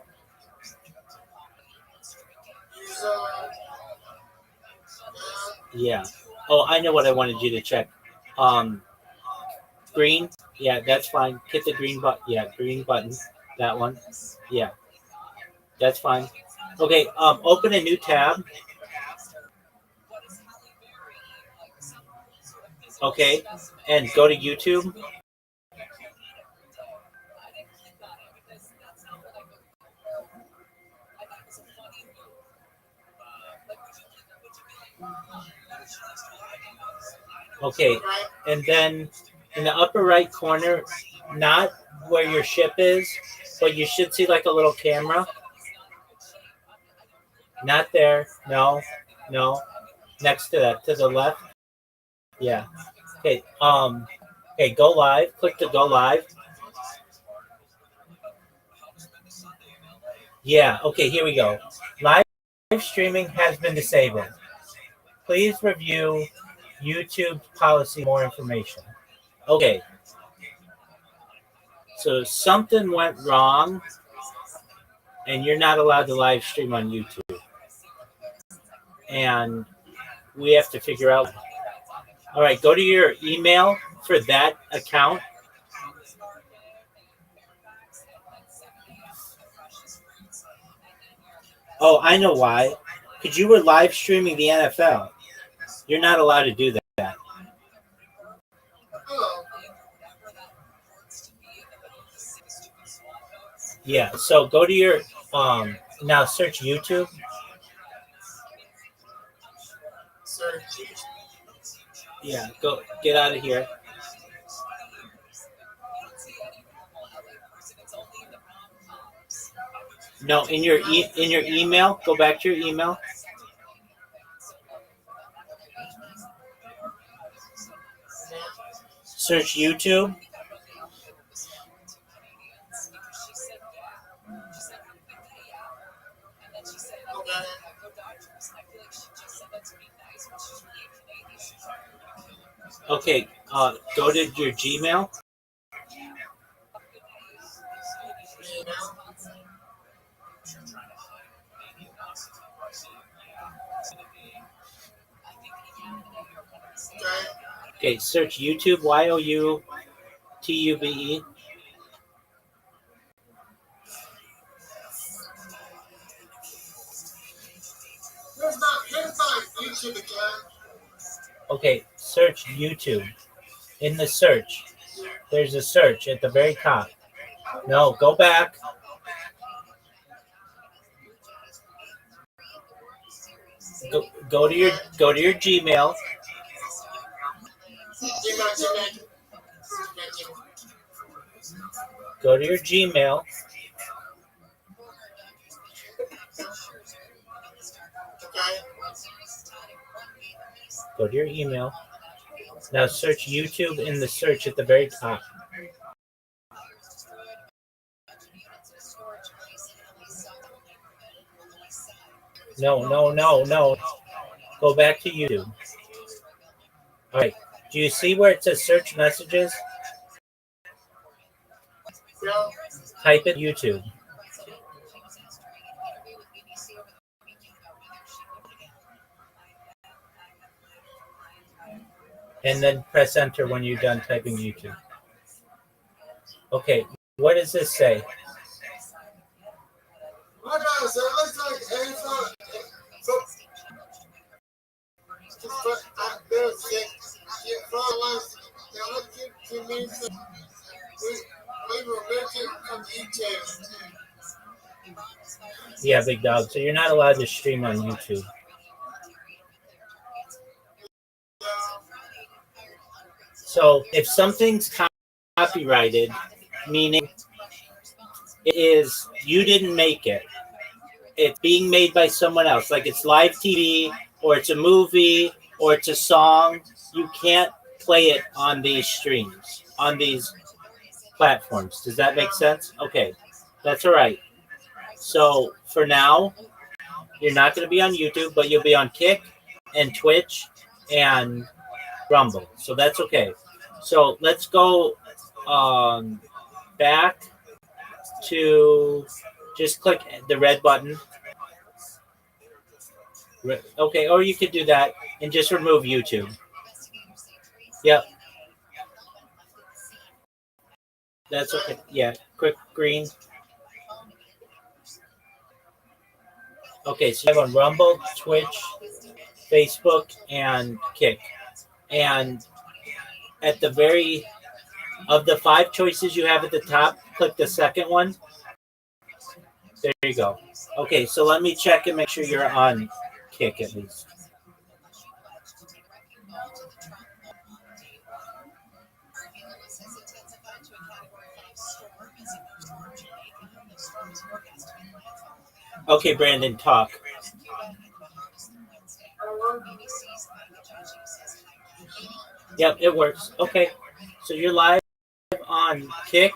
Yeah. Oh, I know what I wanted you to check. Green. Yeah, that's fine. Hit the green button. Yeah, green button. That one. Yeah, that's fine. Okay. Open a new tab. Okay, and go to YouTube. Okay, and then in the upper right corner, not where your ship is, but you should see like a little camera. Not there. No, no. Next to that, to the left. Yeah. Okay. Okay. Go live. Click to go live. Yeah. Okay. Here we go. Live streaming has been disabled. Please review YouTube policy for more information. Okay. So something went wrong, and you're not allowed to live stream on YouTube. And we have to figure out. All right, go to your email for that account. Oh, I know why. Because you were live streaming the NFL. You're not allowed to do that. Yeah, so go to your now search YouTube. Yeah, go get out of here. No, in your email, go back to your email. Search YouTube. Okay, go to your Gmail. Okay, search YouTube, YOUTUBE. Okay, search YouTube. In the search, there's a search at the very top. No, go back. Go to your Gmail. Go to your Gmail. Go to your email. Now search YouTube in the search at the very top. No. Go back to YouTube. All right. Do you see where it says search messages? Type in YouTube. And then press enter when you're done typing YouTube. Okay. What does this say? Yeah, big dog. So you're not allowed to stream on YouTube. So if something's copyrighted, meaning it is you didn't make it, it's being made by someone else, like it's live TV or it's a movie or it's a song, you can't play it on these streams, on these platforms. Does that make sense? Okay, that's all right. So for now, you're not going to be on YouTube, but you'll be on Kick and Twitch and Rumble. So that's okay. So let's go back to just click the red button. Okay, or you could do that and just remove YouTube. Yep. That's okay. Yeah, quick green. Okay, so you have on Rumble, Twitch, Facebook, and Kick. And at the very, of the 5 choices you have at the top, click the second one. There you go. Okay, so let me check and make sure you're on Kick at least. Okay, Brandon, talk. Yep, it works. Okay, so you're live on Kick.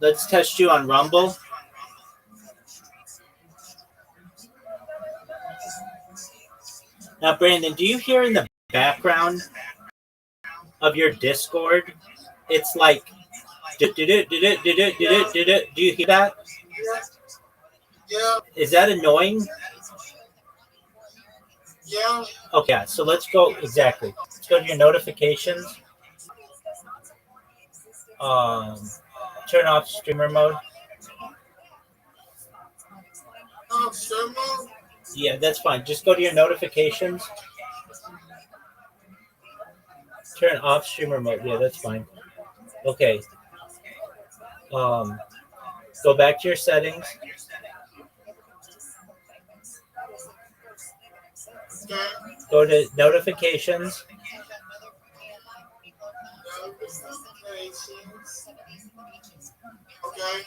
Let's test you on Rumble. Now, Brandon, do you hear in the background of your Discord? It's like, do you hear that? Yeah. Is that annoying? Yeah. Okay, so let's go, exactly. Let's go to your notifications. Turn off streamer mode. Streamer? Yeah, that's fine. Just go to your notifications. Turn off streamer mode. Yeah, that's fine. Okay. Go back to your settings. Okay. Go to notifications. Okay.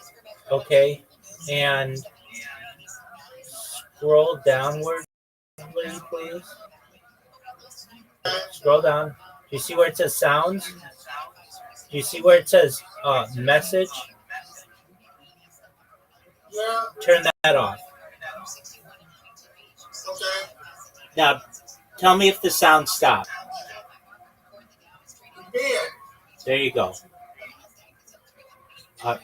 Okay. And scroll downward, please. Scroll down. Do you see where it says sounds? Do you see where it says message? Yeah. Turn that off. Okay. Now, tell me if the sound stopped. Yeah. There you go. I'm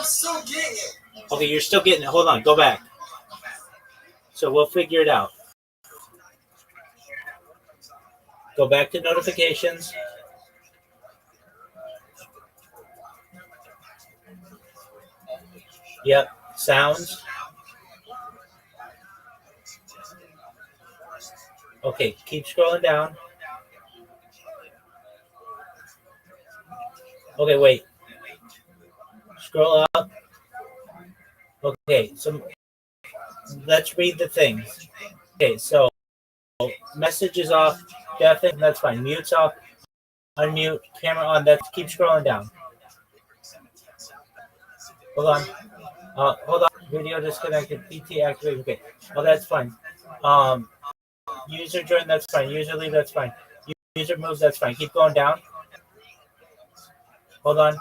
still getting it. Okay, you're still getting it. Hold on, go back. So we'll figure it out. Go back to notifications. Yep, sounds. Okay, keep scrolling down. Okay, wait. Scroll up. Okay, so let's read the things. Okay, so message is off. Deafening, that's fine. Mute's off. Unmute. Camera on. That's keep scrolling down. Hold on. Hold on. Video disconnected. PT activated. Okay. Oh, that's fine. Um, user join. That's fine. User leave. That's fine. User moves. That's fine. Keep going down. Hold on.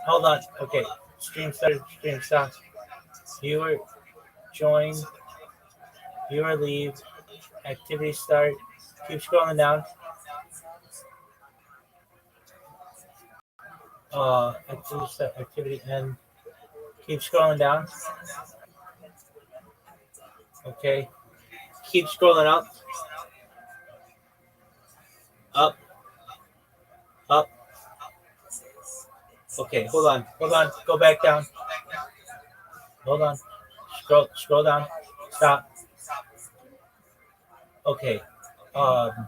Hold on. Okay. Stream started. Stream stopped. Viewer join. Viewer leave. Activity start. Keep scrolling down. Activity start. Activity end. Keep scrolling down. Okay. Keep scrolling up. Up. Up. Okay. Hold on. Hold on. Go back down. Hold on. Scroll down. Stop. Okay. Um,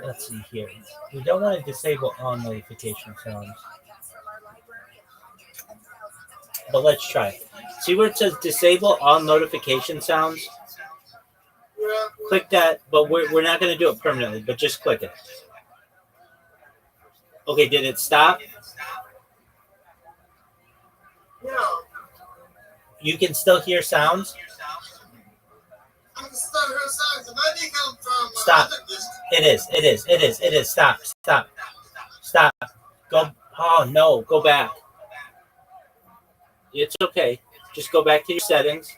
let's see here. We don't want to disable all notification sounds, but let's try. See where it says disable all notification sounds? Click that, but we're not going to do it permanently, but just click it. Okay, did it stop? No. You can still hear sounds? I can still hear sounds. It may come from Stop. another district. It is. Stop. Go. Oh, no. Go back. It's okay. Just go back to your settings.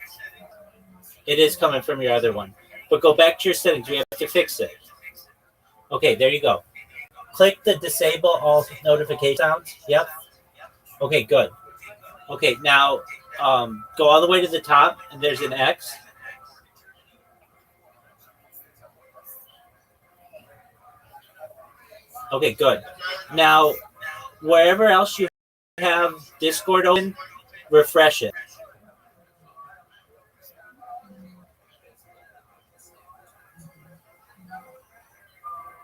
It is coming from your other one. But go back to your settings. We have to fix it. Okay, there you go. Click the disable all notification sounds. Yep. Okay, good. Okay, now go all the way to the top, and there's an X. Okay, good. Now, wherever else you have Discord open, refresh it.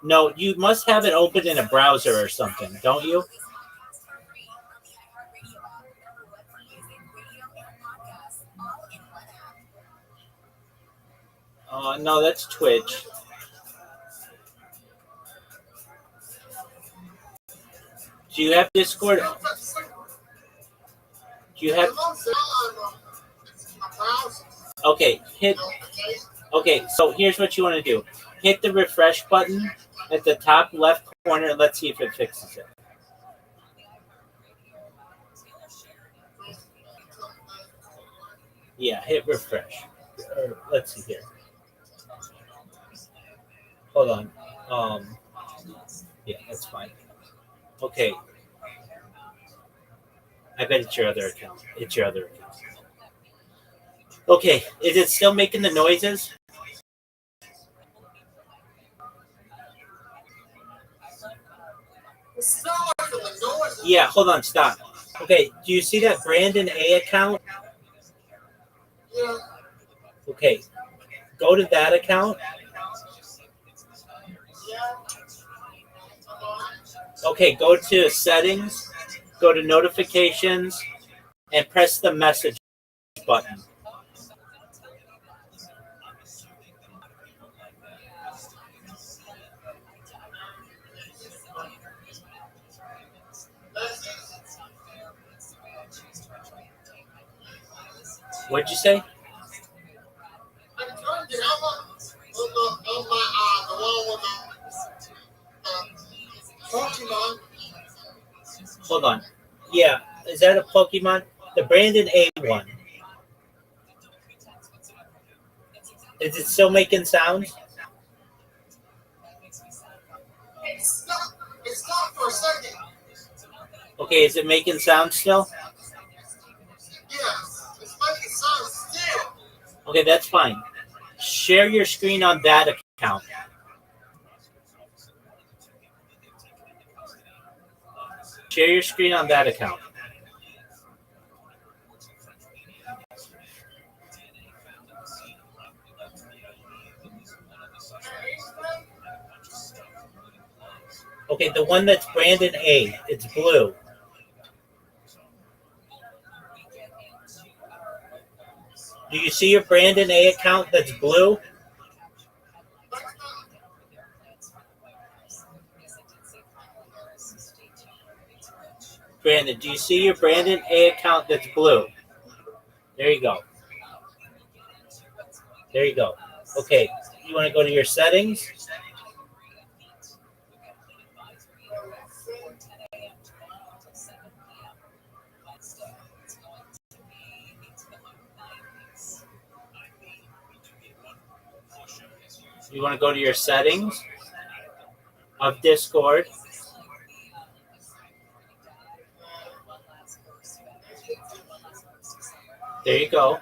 No, you must have it open in a browser or something, don't you? No, that's Twitch. Do you have Discord? Do you have? Okay, hit. Okay, so here's what you want to do. Hit the refresh button at the top left corner, and let's see if it fixes it. Yeah, hit refresh. Let's see here. Hold on. Yeah, that's fine. Okay. I bet it's your other account. It's your other account. Okay, is it still making the noises? Yeah, hold on, stop. Okay, do you see that Brandon A account? Yeah. Okay, go to that account. Okay, go to settings, go to notifications, and press the message button. What'd you say? I turned it on my the one with the Pokemon. Hold on. Yeah, is that a Pokemon? The Brandon A one. Is it still making sounds? It stopped for a second. Okay, is it making sounds still? Yes. It's making sounds still. Okay, that's fine. Share your screen on that account. Share your screen on that account. Okay, the one that's Brandon A. It's blue. Do you see your Brandon A account that's blue? Brandon, do you see your Brandon A account that's blue? There you go. There you go. Okay, you want to go to your settings? You want to go to your settings of Discord. There you go.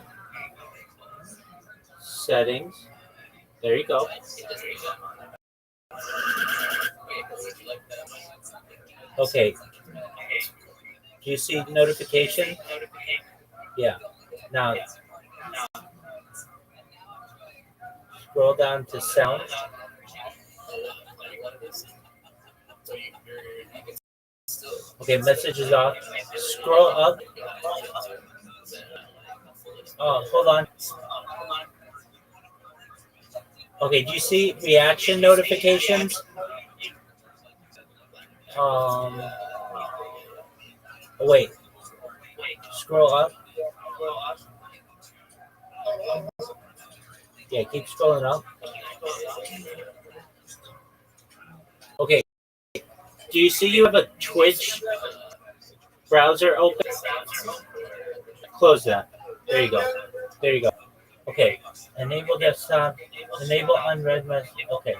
Settings. There you go. Okay. Do you see notification? Yeah. Now scroll down to sound. Okay, messages off. Scroll up. Oh, hold on. Okay, do you see reaction notifications? Wait. Scroll up. Yeah, keep scrolling up. Okay. Do you see you have a Twitch browser open? Close that. There you go. There you go. Okay. Enable desktop. Enable unread message. Okay.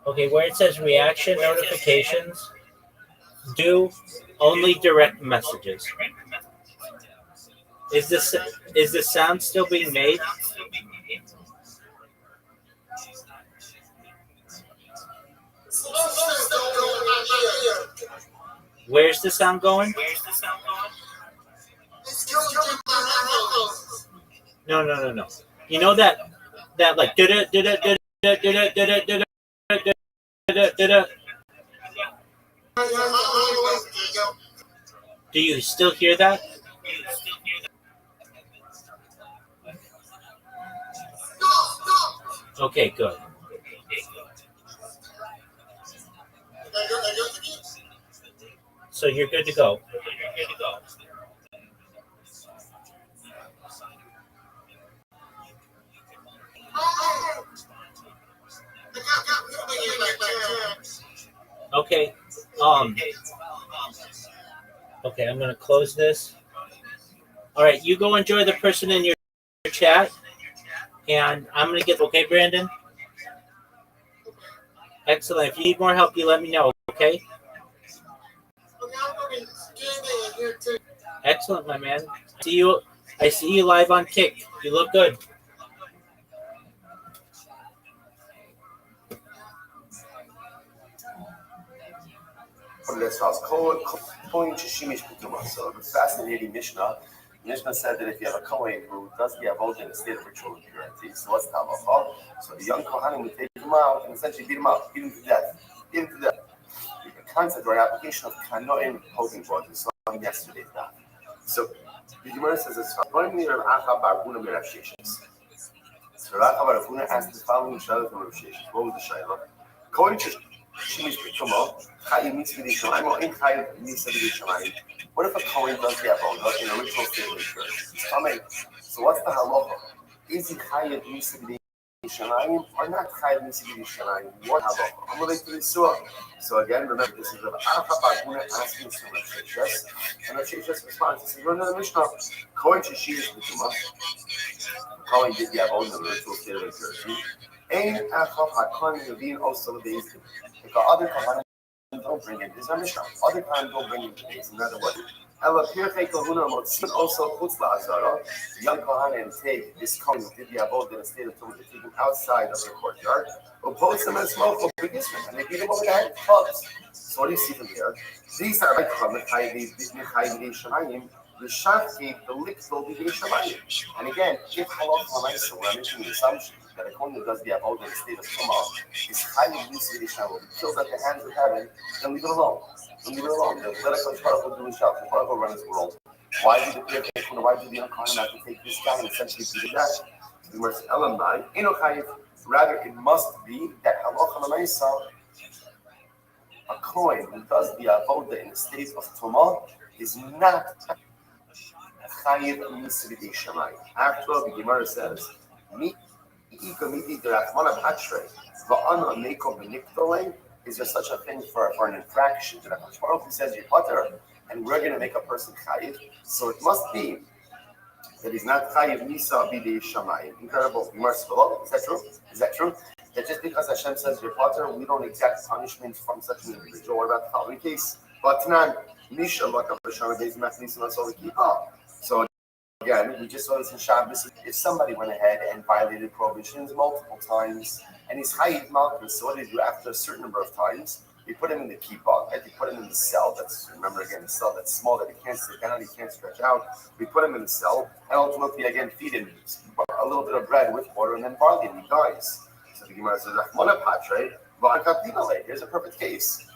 Okay, where it says reaction notifications, do only direct messages. Is the sound still being made? Where's the sound going? No. You know that like do you still hear that? Okay, good. So you're good to go. Okay. Okay, I'm gonna close this. All right, you go enjoy the person in your chat, and I'm gonna get. Okay, Brandon. Excellent. If you need more help, you let me know. Okay. Excellent, my man. I see you live on Kick. You look good. So the fascinating Mishnah. Mishnah said that if you have a Kohen who does the avodah in a state of ritual impurity, so what's the halacha? So the young Kohanim would take him out and essentially beat him up, beat him to death, beat him to death. The concept or application of kanoim poking board we saw yesterday's daf. So the Gemara says it's so Rav Huna asked the following shayla from Rav Sheshes. What was the shayla? Kohen shemish b'tumo chayiv mitzvah d'shamayim or in chayiv mitzvah d'shamayim. What if a Kohen does the avodah in a ritual state of impurity? So what's the halacha? Is he chayiv mitzvah d'shamayim or not chayiv mitzvah d'shamayim? What halacha? I'm related to the surah. So again, remember this is Rav Huna asking from Rav Sheshes, and Rav Sheshes responds. He says, "Run the Mishnah. Kohen sheshias b'tumo. Kohen did the avodah in a ritual state of impurity. Ein achav hakohen yavin also the other Kohanim don't bring it. There's no Mishnah. Other Kohanim don't bring it to this. In other words, Ela Pirchei Kahuna Motzin also Chutz LaAzara. The young Kohanim take this Kohen who did the avodah in a state of tumah, they take him outside of the courtyard, oppose him and smoke for Bigisman, and they beat him over the head with clubs. So what do you see from here? These are like Chayvi Shamayim. The Shach gave the lick will be Shamayim. And again, if halach l'maisa, we're making the assumption that a Kohen who does the avodah in the state of tumah is chayiv mitzvah yishavu. He kills at the hands of heaven, then leave it alone. Then leave it alone. Let HaKadosh Baruch Hu do his job. Let Baruch Hu run his world. Why did the Kohen, why did the Kohen have to take this guy and essentially do that? The Gemara says, Elamai, eno chayiv. Rather, it must be that halacha l'maisa, a Kohen who does the avodah in the state of tumah is not chayiv mitzvah yishavu. After all, the Gemara says, is there such a thing for an infraction that HaKadosh Baruch Hu says you're potter and we're going to make a person chayiv? So it must be that he's not chayiv misa b'dei shamayim. Incredible. Is that true? Is that true? That just because Hashem says you're potter, we don't exact punishment from such an individual. What about the following case? So again, we just saw this in Shabbos. If somebody went ahead and violated prohibitions multiple times, and he's chayiv malchus, so what do you do after a certain number of times? You put him in the kippah, right? You put him in the cell. That's, remember again, the cell that's small that he can't sit down, he can't stretch out. We put him in the cell, and ultimately again feed him a little bit of bread with water and then barley, and he dies. So the Gemara says, here's a perfect case.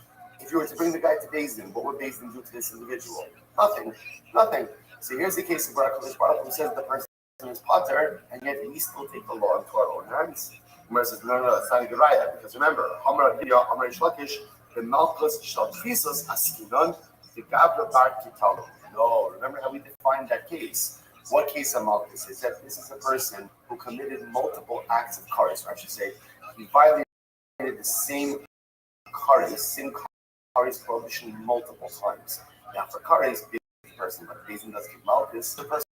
If you were to bring the guy to Beis Din, what would Beis Din do to this individual? Nothing. So here's the case of where HaKadosh Baruch Hu says the person is potter, and yet we still take the law into our own hands. Gemara says, no, that's not a good raya, because remember, Amar Shlakish, the Malchus shall Tfisos Askinon, the Gabra Bar Kitalo. No, remember how we defined that case? What case of Malchus is that this is a person who committed multiple acts of kares, or I should say, he violated the same kares prohibition multiple times. Now, for kares, person, but Beis Din does give Malchus, the person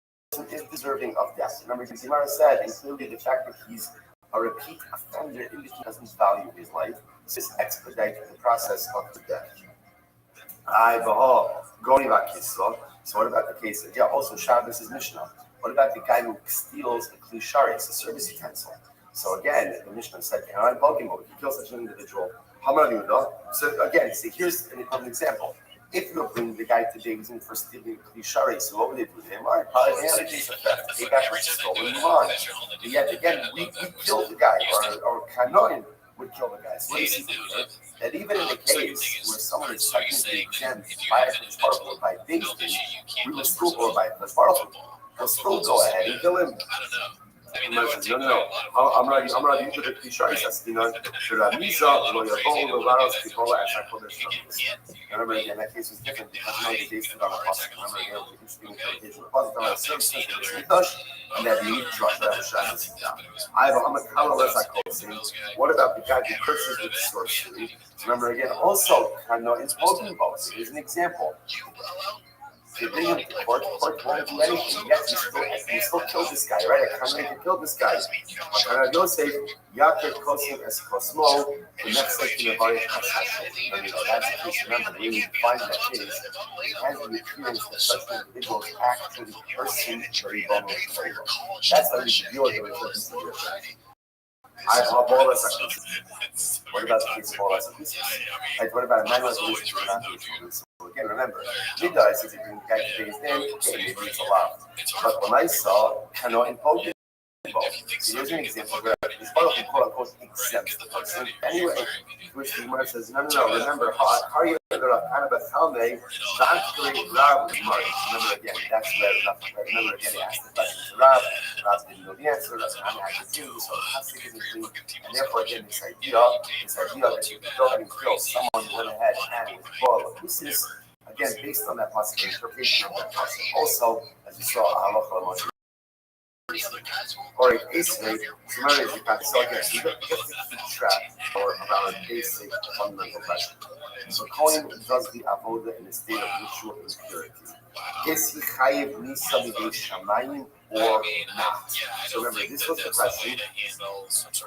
is deserving of death. Remember, Gemara said, and clearly the fact that he's a repeat offender indicates he doesn't value his life. So this expedites the process of the death. So what about the case? Yeah, also Shabbos is Mishnah. What about the guy who steals a kli sharis, a service utensil? So again, the Mishnah said, he kills such an individual. So again, see, here's an example. If you bring the guy to Beis Din for stealing kli sharis, so what would they do to him? All right, probably another case of theft. Take back what's stolen, move on. But yet again, we kill the guy, or Kanoin would kill the guy. So what does he do? That even in the case where someone is technically exempt by HaKadosh Baruch Hu or by Beis Din, we will still, or by HaKadosh Baruch Hu, we'll still go ahead and kill him. No. I'm ready to the Kisharis Askinon. Remember again, that case was different because now the days stood on a pasuk. Remember again, it was interesting interpretation. The pasuk on the same sense of the Mitosh, and that you need to trust that Hashem is down. What about the guy who curses with sorcery? Remember again, also, it's spoken about. Here's an example. They bring him to court won't do anything. Yes, he still killed this guy, right? I can't make him kill this guy. But Yosef, Yaakov Kosim as Kosmo, the next section of Varish Hashem. That's the case. Remember, when you find that case, it has the appearance that such individuals actually cursing very vulnerable. That's how we should view it with this situation. What about the case of all us? Like, what about a man who is again, remember, Midai says if you can get to Beis Din, okay, maybe it's a lot. But when I saw, in Poland, so here's an example where this Baruch Hu quote unquote exempts the person. Anyway, which the Gemara says, no, remember, how you kind of a Talmud, Rav. Remember again, that's where, remember again, he asked the question to Rav didn't know the answer, Rav had to do, so it has to give it, and therefore, again, this idea that you go ahead and kill someone who went ahead and with blood, this is, again, based on that possible interpretation of that person. Also, as you saw, halacha or a case rate, scenario is you can so again, you have to keep track or around basic fundamental question. So Kohen does the avodah in a state of ritual impurity. Is he chayiv nisa b'dei shamayim or not? So remember, this was the question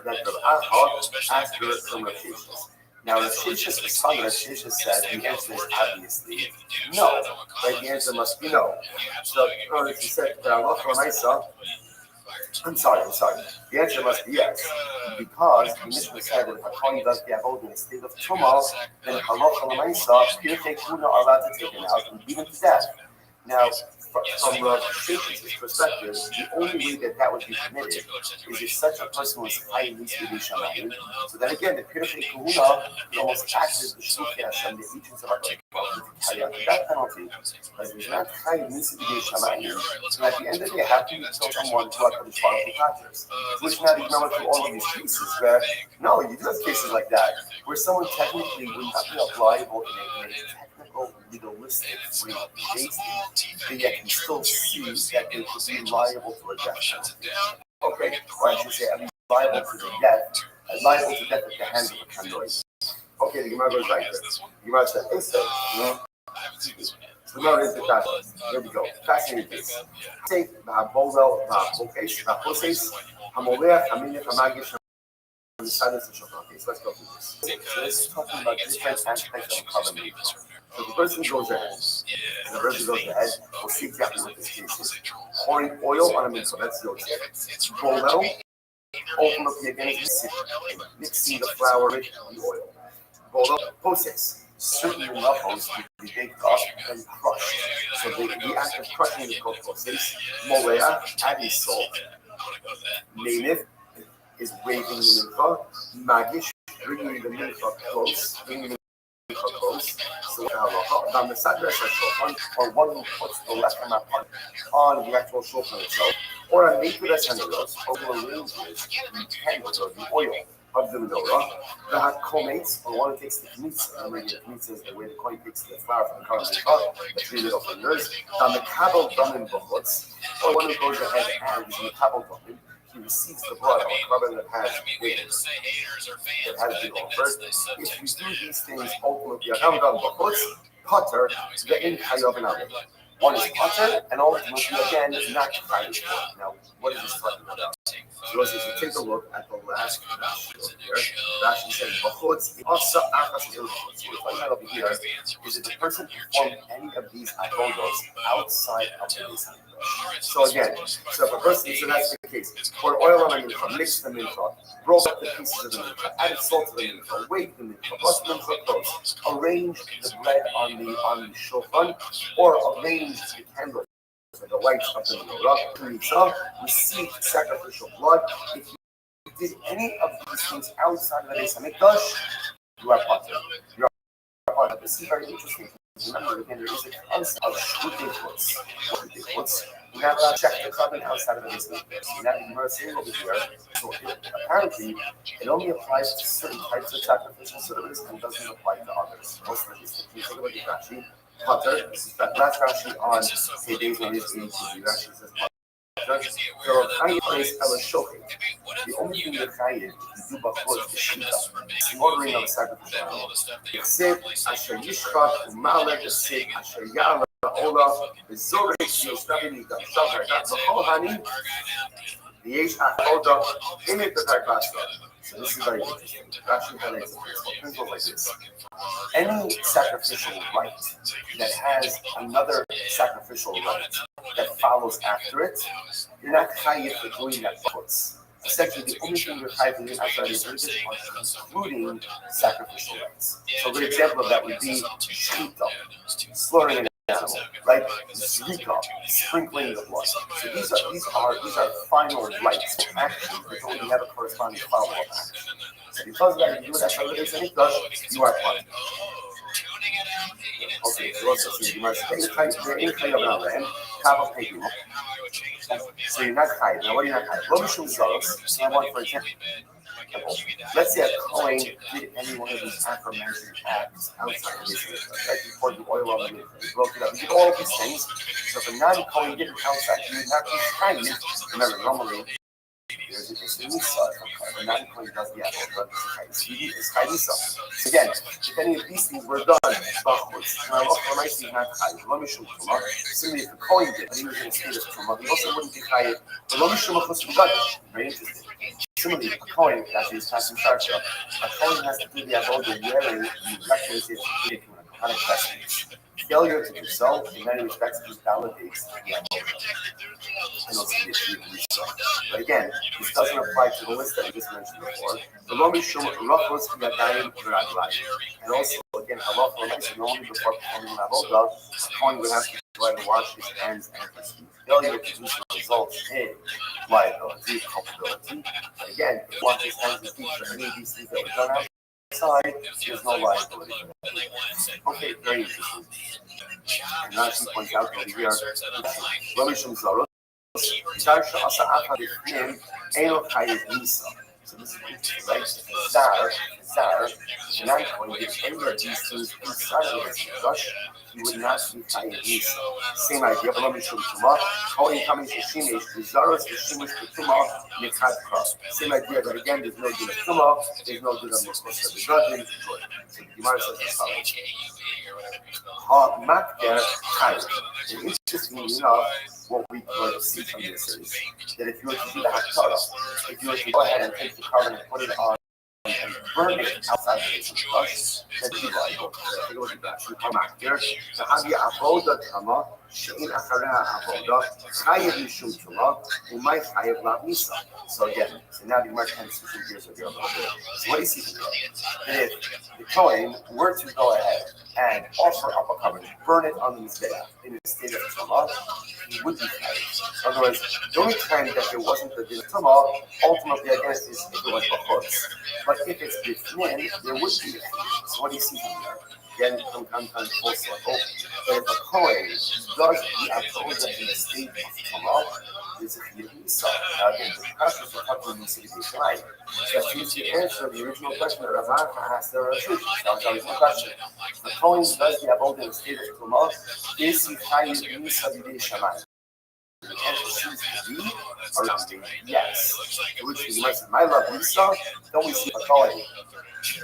that Rav Acha asked from Rav Sheshes. Now, Rav Sheshes responded. Rav Sheshes said the answer is obviously no. Right? The answer must be no. So, he said, I'm sorry. The answer must be yes. Because the Mishnah said that if a Kohen does the avodah in a state of tumah, then halacha l'maisa, Pirkei Kuna are allowed to take him out and beat him to death. Now, from Rav Shimshon's perspective, the only way that that would be permitted is if such a person was high in Yisrael Shamayim. So then again, the Pirkei Kahuna could almost act as the Shluchei Hashem, the agents of HaKadosh. That penalty, as he's not high in Yisrael Shamayim, so at the end of the day, how can you tell someone to HaKadosh Baruch Hu Paters? Which now ignore through all of these cases where, no, you do have cases like that, where someone technically would not be liable in a technical, legalistic free case, but yet can still see that they could be liable to a death penalty. Okay, or I should say, at least liable to the death, liable to death at the hands of a Kandoy. Okay, the Gemara goes like this. The Gemara said, the Gemara is the fashion. Here we go. Fascinating case. Take the Habolel, the Haposes, Hamoleach, Aminia, Hamagish, and the silence of Shofar. Okay, so let's go through this. So this is talking about different aspects of carbon neutral. So the person goes ahead, and the person goes ahead, we'll see exactly what this case is. Pouring oil on a mitzvah, that's the oil. Bolel, ultimately again, mixing the flour with the oil. Bolel, poses. Certain levels to be baked up and crushed. So the act of crushing is called poses. Molea, adding salt. Native is waving the mincha. Magish, bringing the mincha close. Close. So on the side or one who puts the left hand on the actual shofar itself, or a naked ascendant over arranges the candles or the oil of the menorah. The hakomates, or one who takes the kmitza, and the kmitza is the way the coin takes the flour from the carbon the three little fingers. On the kabel damin b'chutz, or one who goes ahead and in the kabel damin, he receives the blood of a carbon that has been offered. If you do these things, ultimately, Potter, the in Chayav and Abed. One is Potter, and ultimately, again, not Chayav. Now, what is this talking about? So, if you take a look at the last Rashi here, Rashi says, B'chutz, Asa Achas Il. So, what I over here is that the person performed any of these avodos outside of the Mizrach. So again, so if a person, so that's the case, pour oil on a mincha, mix the mincha, roll up the pieces of the mincha, add salt to the mincha, wake the mincha, bust the mincha close, arrange the bread on the shofar, or arrange the candles for the lights of the menorah, receive sacrificial blood. If you did any of these things outside of the Beis Hamikdash, you are potter. You are potter. This is very interesting. Remember, again, there is a concept of shutei chutz. We have to check the carbon outside of the business. We have the Gemara saying over here. So apparently, it only applies to certain types of sacrificial service and doesn't apply to others. Most of these things. Take a look at Rashi. Potter. This is that last Rashi on say days when it's going to be. Rashi says Potter. The only thing that Chayiv you do before is shita, slaughtering of a sacrificial animal. Except Asher Yishchak, Umalek, Except Asher Ya'ala, Ola, the Zorek, Yostavim, the Shachar, that's the whole honey. The Yesh Achoda, Imit the Tarkvasta. So this is very interesting. Rashi highlights principle like this. Any sacrificial rite that has another sacrificial rite that follows after it, you're not chayiv for doing that puts. Essentially, the only thing you're chayiv for doing after is including sacrificial rites. So a good example of that would be shchita, slaughtering an animal, right? Zrika, sprinkling the blood. So these are final rites, actions that only have a corresponding follow-up action. So because that you do that for the Beis Hamikdash, you are part. Okay, so let's see. You must take Chayav so you're not chayiv. Now, what are you not chayiv? Lo mishum zaros. I want, for example, let's say a Kohen did any one of these aforementioned acts outside of this mitzvah. Like he poured the oil on the mitzvah, he broke it up, he did all of these things. So if a non-Kohen did it outside, he would not be chayiv. Remember, normally, there's a mitzvah. If a non-Kohen does the act, it's chayiv. So again, if any of these things were done, similarly, if the Kohen did, but he was in a state of trauma, he also wouldn't be chayiv. Very interesting. Similarly, a Kohen, actually, is passing charge. A Kohen has to do the avodah wearing the requisite Kohanic vestments. Failure to do so, in many respects, just validates the avodah. And also the issue of research. But again, this doesn't apply to the list that we just mentioned before. The Lo Mishum Rachos Yadayim V'Raglayim. And also, again, halacha normally before performing an avodah, a Kohen would have to whoever wash his hands and his feet. Failure to do so results in liability, culpability. But again, if he washes his hands and feet for any of these things that were done outside, there's no liability. Okay, very interesting. And now she points out over here, Lamishum Zaros, Zar Shasa Acha Bifnim, Eno Chayiv Nisa. So this is interesting, right? Zar, not going to get any of these things inside of his gush, he would not be Chayiv Nisa. Same idea, but Lamishum Tuma, Holy Coming to Shimesh, Zaros to Shimesh to Tuma, Nikat Kra. Same idea that again, there's no good of Tuma, there's no good of Mukosa, the Gudin, so the Gemara says as follows. Ha Makder Chayiv. And interestingly enough, what we could see from this is that if you were to do the Hakara, if you were to go ahead and take the carbon and put it on and burn it outside the base of the bush, then you liable. Take a look at that. So Makder, the Hadi Avoda Tama, Shein Achareha Avoda, Chayiv Mishum Tuma, Umay Chayiv La Misa. So again, so now the Gemara kind of switching gears over here a little bit. So what do you see from here? That if the Kohen were to go ahead and offer up a covenant, burn it on the Mizbeach in a state of Tumah, he would be chayiv. In other words, the only time that there wasn't the din of Tumah, ultimately, I guess, is if it was Bachutz. But if it's Bifnin, there would be a chayiv. So what do you see from there? Again, come full circle. But if a Kohen does the Avodah in a state of Tumah, there's a chayiv Nisa. Now again, the questions are talking about Nisa B'Yisrael. So that seems to answer the original question that Rav asked the Rashid. That was the original question. The Kohen does the Avodah in a state of Tumah, is he chayiv Nisa B'Yisrael? The answer seems to be around yes. Which is my love Nisa, don't we see a Kohen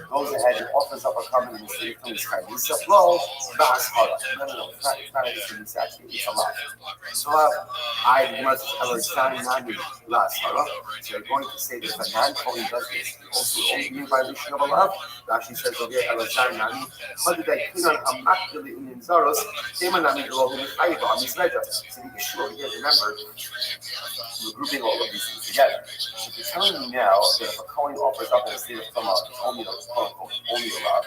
goes ahead and offers up a covenant in the state of Tumah, Nisa flow, not hara. No, it's not a Nisa, actually, it's a lot. So I must have a non last hara. So you're going to say that if a non-Kohen does this, also only in violation of Allah. Rashi says over here, Elazar Nami, how did I clean on Hamakdili in Zaros, Temanami Elohim Chayva, Misleja. So the issue over here, remember, we're grouping all of these things together. So if you're telling me now that if a Kohen offers up in a state of Tumah, it's only allowed,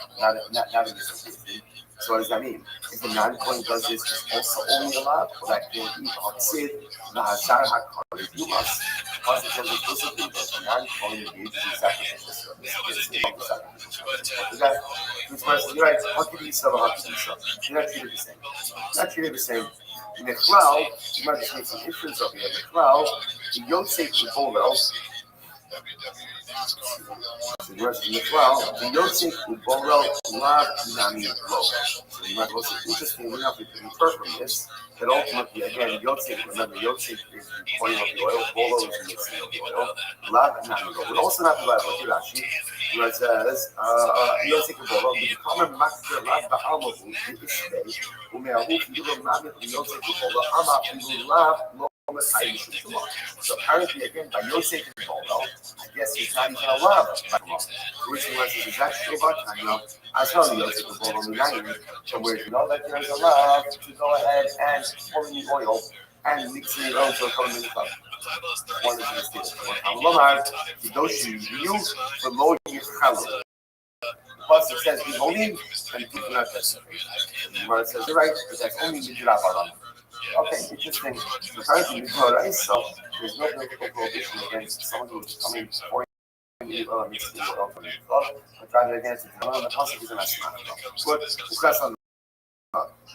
not in this case. So what does that mean? If the non-Kohen does this, it's also only allowed, or that can't be Hotsid, Nahazar HaKar, you must. Because it says explicitly that the non-Kohen engages in sacrificial service. This person, you're right, how can you sell a how can you sell? You're not treated the same. Not treated the same. In the cloud, you might just make some inference of it. In the cloud, the Yosef Kubolel, so the rest of the cloud, the Yosef Kubolel Lav Nami Lo. So you might also interestingly enough, we can infer from this that ultimately, again, Yosef, remember, Yosef is the coin of the oil, Bolo is the mixing of the oil, Lav Nami Lo. But also not the Bible, Rashi, where it says, Yosef Kubolel, the common master Lav Ba'almahu, the Ishbei, Umeahuf, Yulam Nami, Yosef Kubolel, Amah, Lav Lo. So apparently, again, by Yosef and Bolo, I guess he's not even allowed by law. Which was is exactly about Tanya. I saw the Yosef and Bolo Minayin, so where you know that there's allowed to go ahead and pour in the oil and mix it around to a common in the cup. One is in the state. Lamar, Hidoshi, you, the Lord Yichalu. Plus, it says, be holy and people not just. The Gemara says, you're right, because that's only Midrash Aram. Okay, interesting. Apparently, so there's no biblical prohibition against someone who's coming pouring mixing the oil from the club, but rather against it. One of the consequences of that smart. Good. Discuss on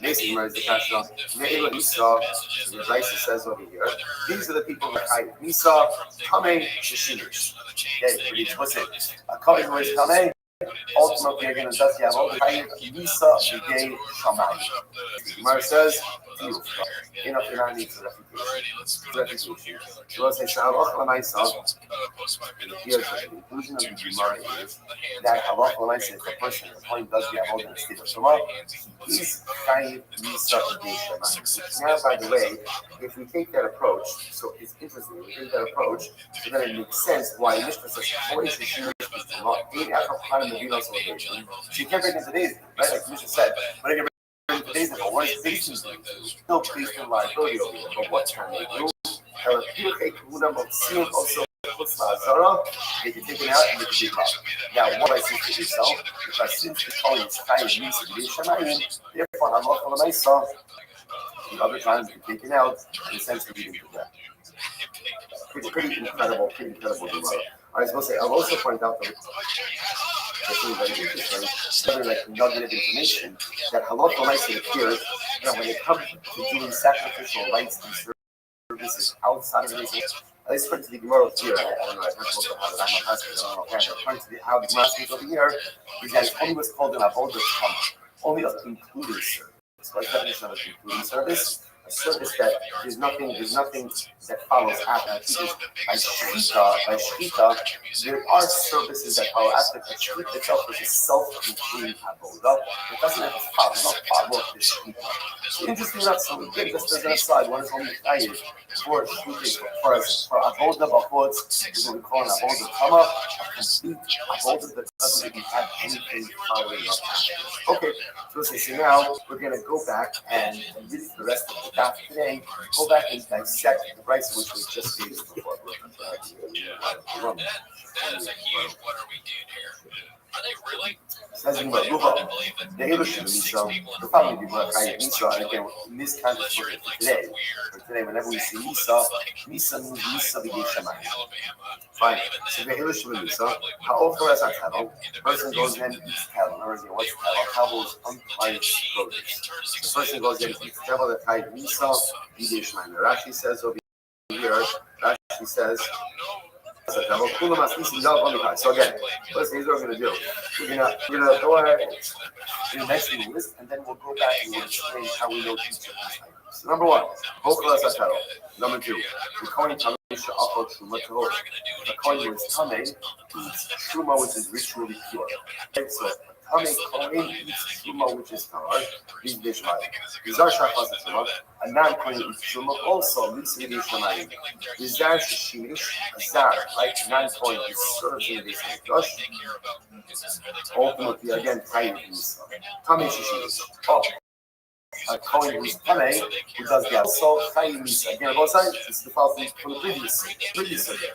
Mason writes the question. Ne'ela Esau, the Raisa says over here, these are the people that I Esau, Kameh, Shishinish. Okay, pretty explicit. Kameh who is Kameh. Ultimately, again, does he have all the time? Lisa, the gay Shammai. Gemara says, enough to not need refutation. She will say, Shalach Lamaisa. Here, the conclusion of the Gemara is that Halach Lamaisa is the person, the point does he have all the state of Shammai. He's Chayiv Lisa, the gay Shammai. Now, by the way, if we take that approach, so it's interesting, we take that approach, so then it makes sense why Mishnah says, she can't bring in today's, right? Like Misha said, but I can bring in today's info. What is based in still based in liability over here, but what term they do? Also puts Lazara, they can take it out and they can dig it up. Now, what I see for yourself, if I since the calling is high and means to be Shemayim, therefore, I'm not going to myself. The other times they're taken out in the sense of eating to death. Pretty incredible Gemara. I was supposed to say, I'll also point out that this is very interesting, something like nugget of information, that halacha rights it appears that when it comes to doing sacrificial rites and services outside of the nation, at least according to the Gemara here, I don't know, I've heard also how the Rambam has it, I don't know, but according to how the Gemara speaks over here, is that it's only what's called an avodah kama, only a concluding service. What's the definition of a concluding service? A service that there's nothing that follows after. By shkita, there are services that follow after. But shkita itself is a self-concluding avodah. It doesn't have a follow. It's not follow-up to shkita. Interesting enough, so we get just as an aside, one is only chayiv for shkita, for avodah b'chutz, is what we call an avodah kama, a complete avodah that doesn't even have anything following up. Okay, so now we're going to go back and read the rest of the daf today. Go back and dissect the rights which we just gave before. That is a huge what are we doing here? Are they really? Says in the the following people are kind of Nisa, and again, in this context, for today, whenever we see Nisa means Nisa b'gei Shamayim. Fine. So the Hilish of Nisa, ha'ofer as a person goes in and eats cattle. In other words, what's cattle? Cattle is unplied produce. The person goes in and eats cattle that tied Nisa b'gei Shamayim. Rashi says over here, Rashi says, so again, what's the we're going to do? We're going to go ahead and do the next list, and then we'll go back and we'll explain how we know each of these items. So number one, number two, the Kohen Tameh she'achol truma tahor. The Kohen who is Tameh eats truma which is ritually pure. Okay, so Tameh Kohen eats truma which is tahor. These bishmayim. Zar shachas truma. A non-Kohen eats truma also. Mitzvah bishmayim. Zar shishimish. A zar, right? Non-Kohen is served in this mikdash. Ultimately, again, Chayiv is Tameh shishimish. Oh. A Kohen who's Tameh, who does the also Chayiv Misa. Again, both sides, this is the following from the previous survey.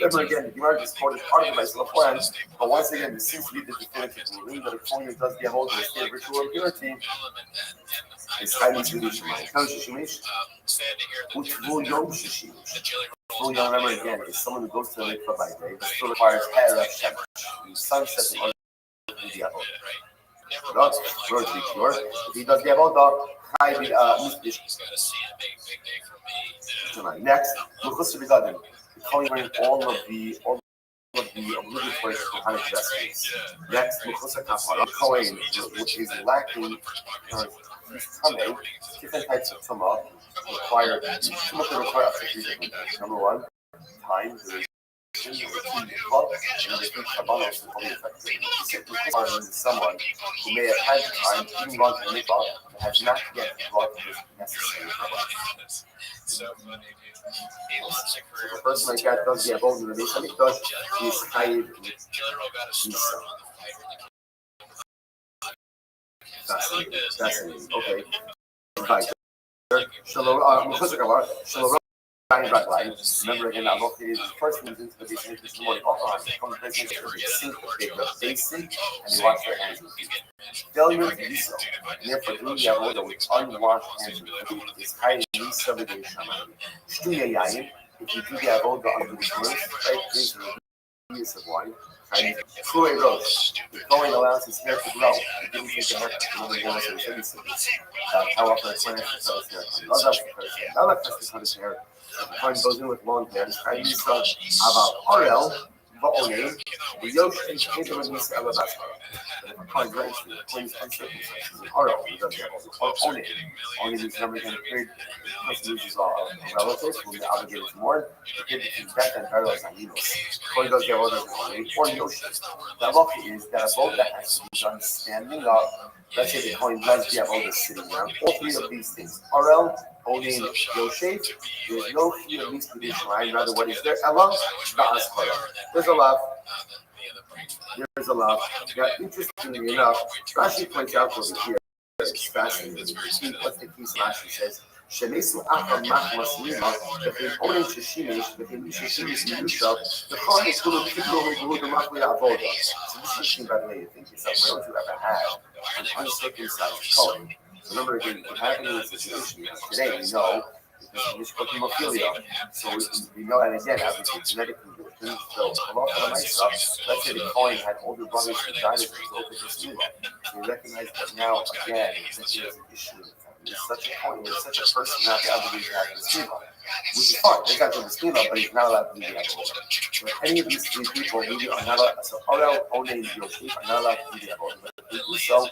Remember again, the Gemara just quoted part of the Bible beforehand, but once again, this seems to be the definitive ruling that a Kohen who does the whole of the state of ritual impurity is Chayiv Misa B'Shemai. Kohen Shishimish, Utvul Yom Shishimish. Utvul Yom, remember again, is someone who goes to the mikvah by day, but still requires Erev Shemesh, the sunset in order to do the avodah. If he does the avodah, next, the Kohen wearing all of the obligatory Kohanic vestments. Next, the Kohen, which is lacking, he's Tameh, different types of Tumah require up to 3 different things. Number one, time, duration. Someone who may have had time even gone to the mikvah but has not yet brought his necessary carbon. So a person like that does the avodah in the Beis Hamikdash, he is chayiv misa. Fascinating. Okay. Shalom. Remember again, the first moves into the basement this morning. Also, comes the business of the sink, the basin, and they wash their hands with feet. Failure to do so, and therefore doing the avodah with unwashed hands and feet is high Nisa b'gei Shamayim. Shtuya yayin, if you do the avodah under the words, right, drink the use of wine. True rose. The Kohen allows his hair to grow. He didn't take the haircut. Remember, there was a how often a plant has cut his hair. Another person cut his hair. The Kohen goes in with long hair. Chayiv Misa Aval Orel Va'onein V'Yoshim Kedem Misa Elabaskara. But if a Kohen grants the Kohen's uncircumcised, he's an Orel. He doesn't have all the Onein. Onein is never going to period. The person loses a relative whom they're obligated to mourn. The kid between death and burial is Aninos. Kohen does the avodah with Onein or Yoshim. The halacha is that avodah has to be done standing up. Let's say the Kohen does the avodah sitting down. All three of these things. Orel, Onein, Yoshev. There's no fear of mixed tradition, right? Rather, what is there? Elam, Ba'askara. There's a love. There's a love. Now, interestingly enough, Rashi points out over here, it's fascinating. What's the piece Rashi says? Shemesu Acham Machmas Nima, Bechem Onen Shishimish, Bechem Shishimish Yusha, the Kohen is going to keep going to the Machli Avodah. So this machine, by the way, you think is a where would you ever have an uncircumcised Kohen Remember, again, what happened in the situation today, we know, because of hemophilia. So we know, and again, obviously, genetic condition. So, a lot of my stuff, let's say the Cohen had older brothers who died as a result of this evil. So we recognize that now, again, that there's an issue. There's such a point, there's such a person not obligated to have this evil. Which is fine, they got to the evil, but he's not allowed to be the evil. So any of these three people really are not allowed, so Orel, One, and Yoshi are not allowed to be the evil. But if they do so,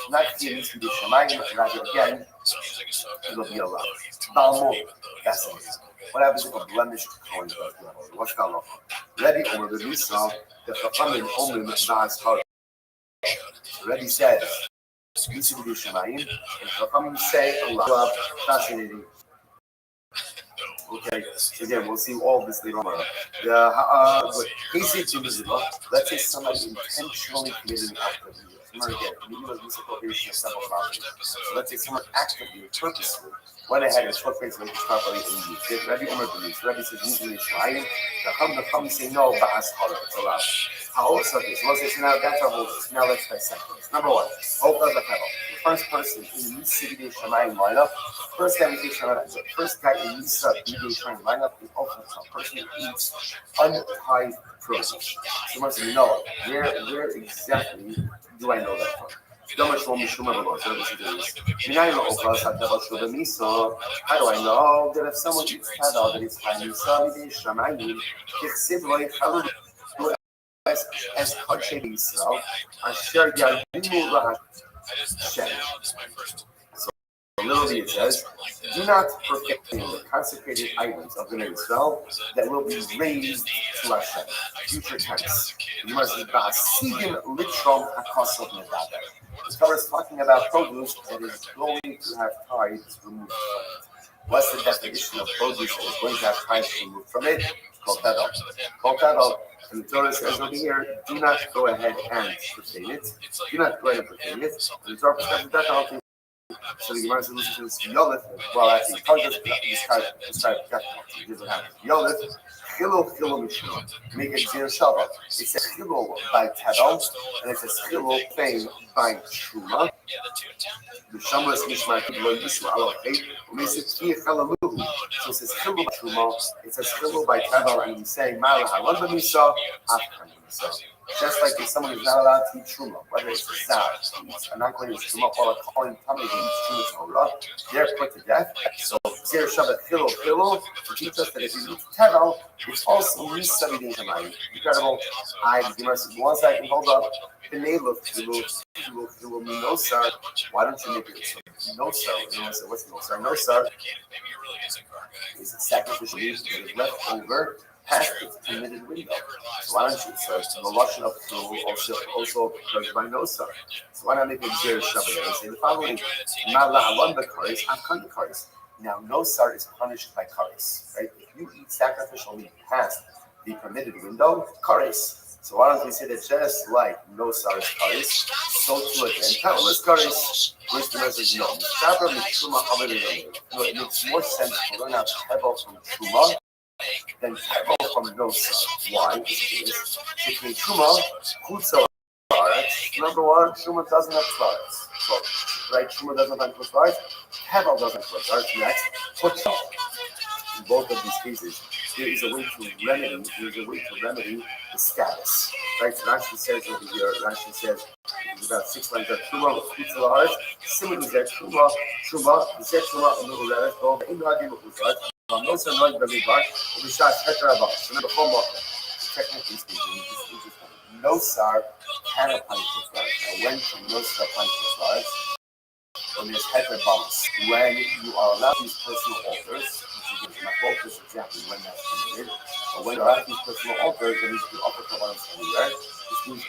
not here needs to be Shemayim, rather again, it'll be allowed. Balmo, that's it. What happens if a blemish Cohen does the evil? What's going on? Rebbe Omer, the Misal, the Chachamim Omer, Mishnas Hara. Rebbe says, this will be Shemayim, and Chachamim say Allah. Fascinating. Okay, so again, we'll see all of this later on. Let's say somebody intentionally committed an act of evil. Remember again, evil is misappropriation of several properties. So let's say someone actively, purposely, went ahead and took place of this property and used it. Rabbi Omer believes. Rabbi says, usually it's Shemayim. The Chum say, no, Ba'as Hara, it's allowed. How old is this? Well, so now that's our whole. Now let's dissect this. Number one, Oka Zakebo. The first person in the Yisrael Shemayim lineup, first guy in the Yisrael Shemayim lineup is Oka, a person who eats untied produce. So once you know it, where exactly do I know that from? How do I know that if someone eats Tadal that it's Shamayim, as Hadshem Yisrael, Asher Yadimu Hashem. So literally it says, do not profane the consecrated items of the Yisrael that will be raised to Hashem. Future tense. You must be Basigim Litrom Hakosov Nedaber. The Torah is talking about produce that is going to have tithes removed from it. What's the definition of produce that is going to have tithes removed from it? Called Tadal. And the Torah says over here, do not go ahead and profane it. Do not go ahead and profane it. And the Torah prescribes that. So the Gemara says, listen to this Yolith. Well, actually, the Torah describe definitely. Here's what happens. Yolith, Chilo Mishma. Make it Zir Shabbat. It says Chilo by Tadal, and it says Chilo Fame by Truma. The Shamas Mishma Lo Yisma Alochet. And it says Chalaluhu. So it says Chilo by Truma. It says Chilo by Tadal, and we say Mala Halon B'Misa, Afkan B'Misa. Just like if someone is not allowed to eat truma, whether it's a sow, I'm not going to eat truma, or calling somebody who eats truma Torah, they're put to death. So, Zir Shabbat Chilo to teach us that if you eat Tadal, it's also re-studied in Shemayim. Incredible. The Gemara says, one second, hold up. Nosar. Why don't you make it Nosar? And I said, what's Nosar? Nosar is a sacrificial meat that is left over past its permitted window. So why don't you? So the lotion of Chil also occurs by Nosar. So why not make it Zir Shabbat? And say the following: Mala Alon B'Karis, Afkan B'Karis. Now Nosar is punished by Karis, right? If you eat sacrificial meat past the permitted window, Karis. So why don't we say that just like Nosar is Karis, so too again, Tadal is Karis. Which the message no. No, it makes more sense to learn out Tadal from Truma than Tadal from Nosar. Why? Because between Truma, Chutza, number one, Truma doesn't have Tzaretz. So, right, Truma doesn't have Tzaretz, Tadal doesn't have Tzaretz. Next, Chutza. In both of these cases, there is a way to remedy the status. Right? So Rashi says over here, Rashi says it's about 6 lines of Truma with Chutza. Similarly, that Truma, Truma, and Little Letters, both in the Hagim of Chutza. Most of them are very bad. We shot Tetra. So number 4 more. Technically speaking, Nosar can apply to Chutza. Now, when can Nosar apply to Chutza? When there's heterobombs, when you are allowed these personal altars, which gives my focus exactly when that's permitted, but when you're allowed these personal altars, there needs to be upper Kabbalahs anywhere. This means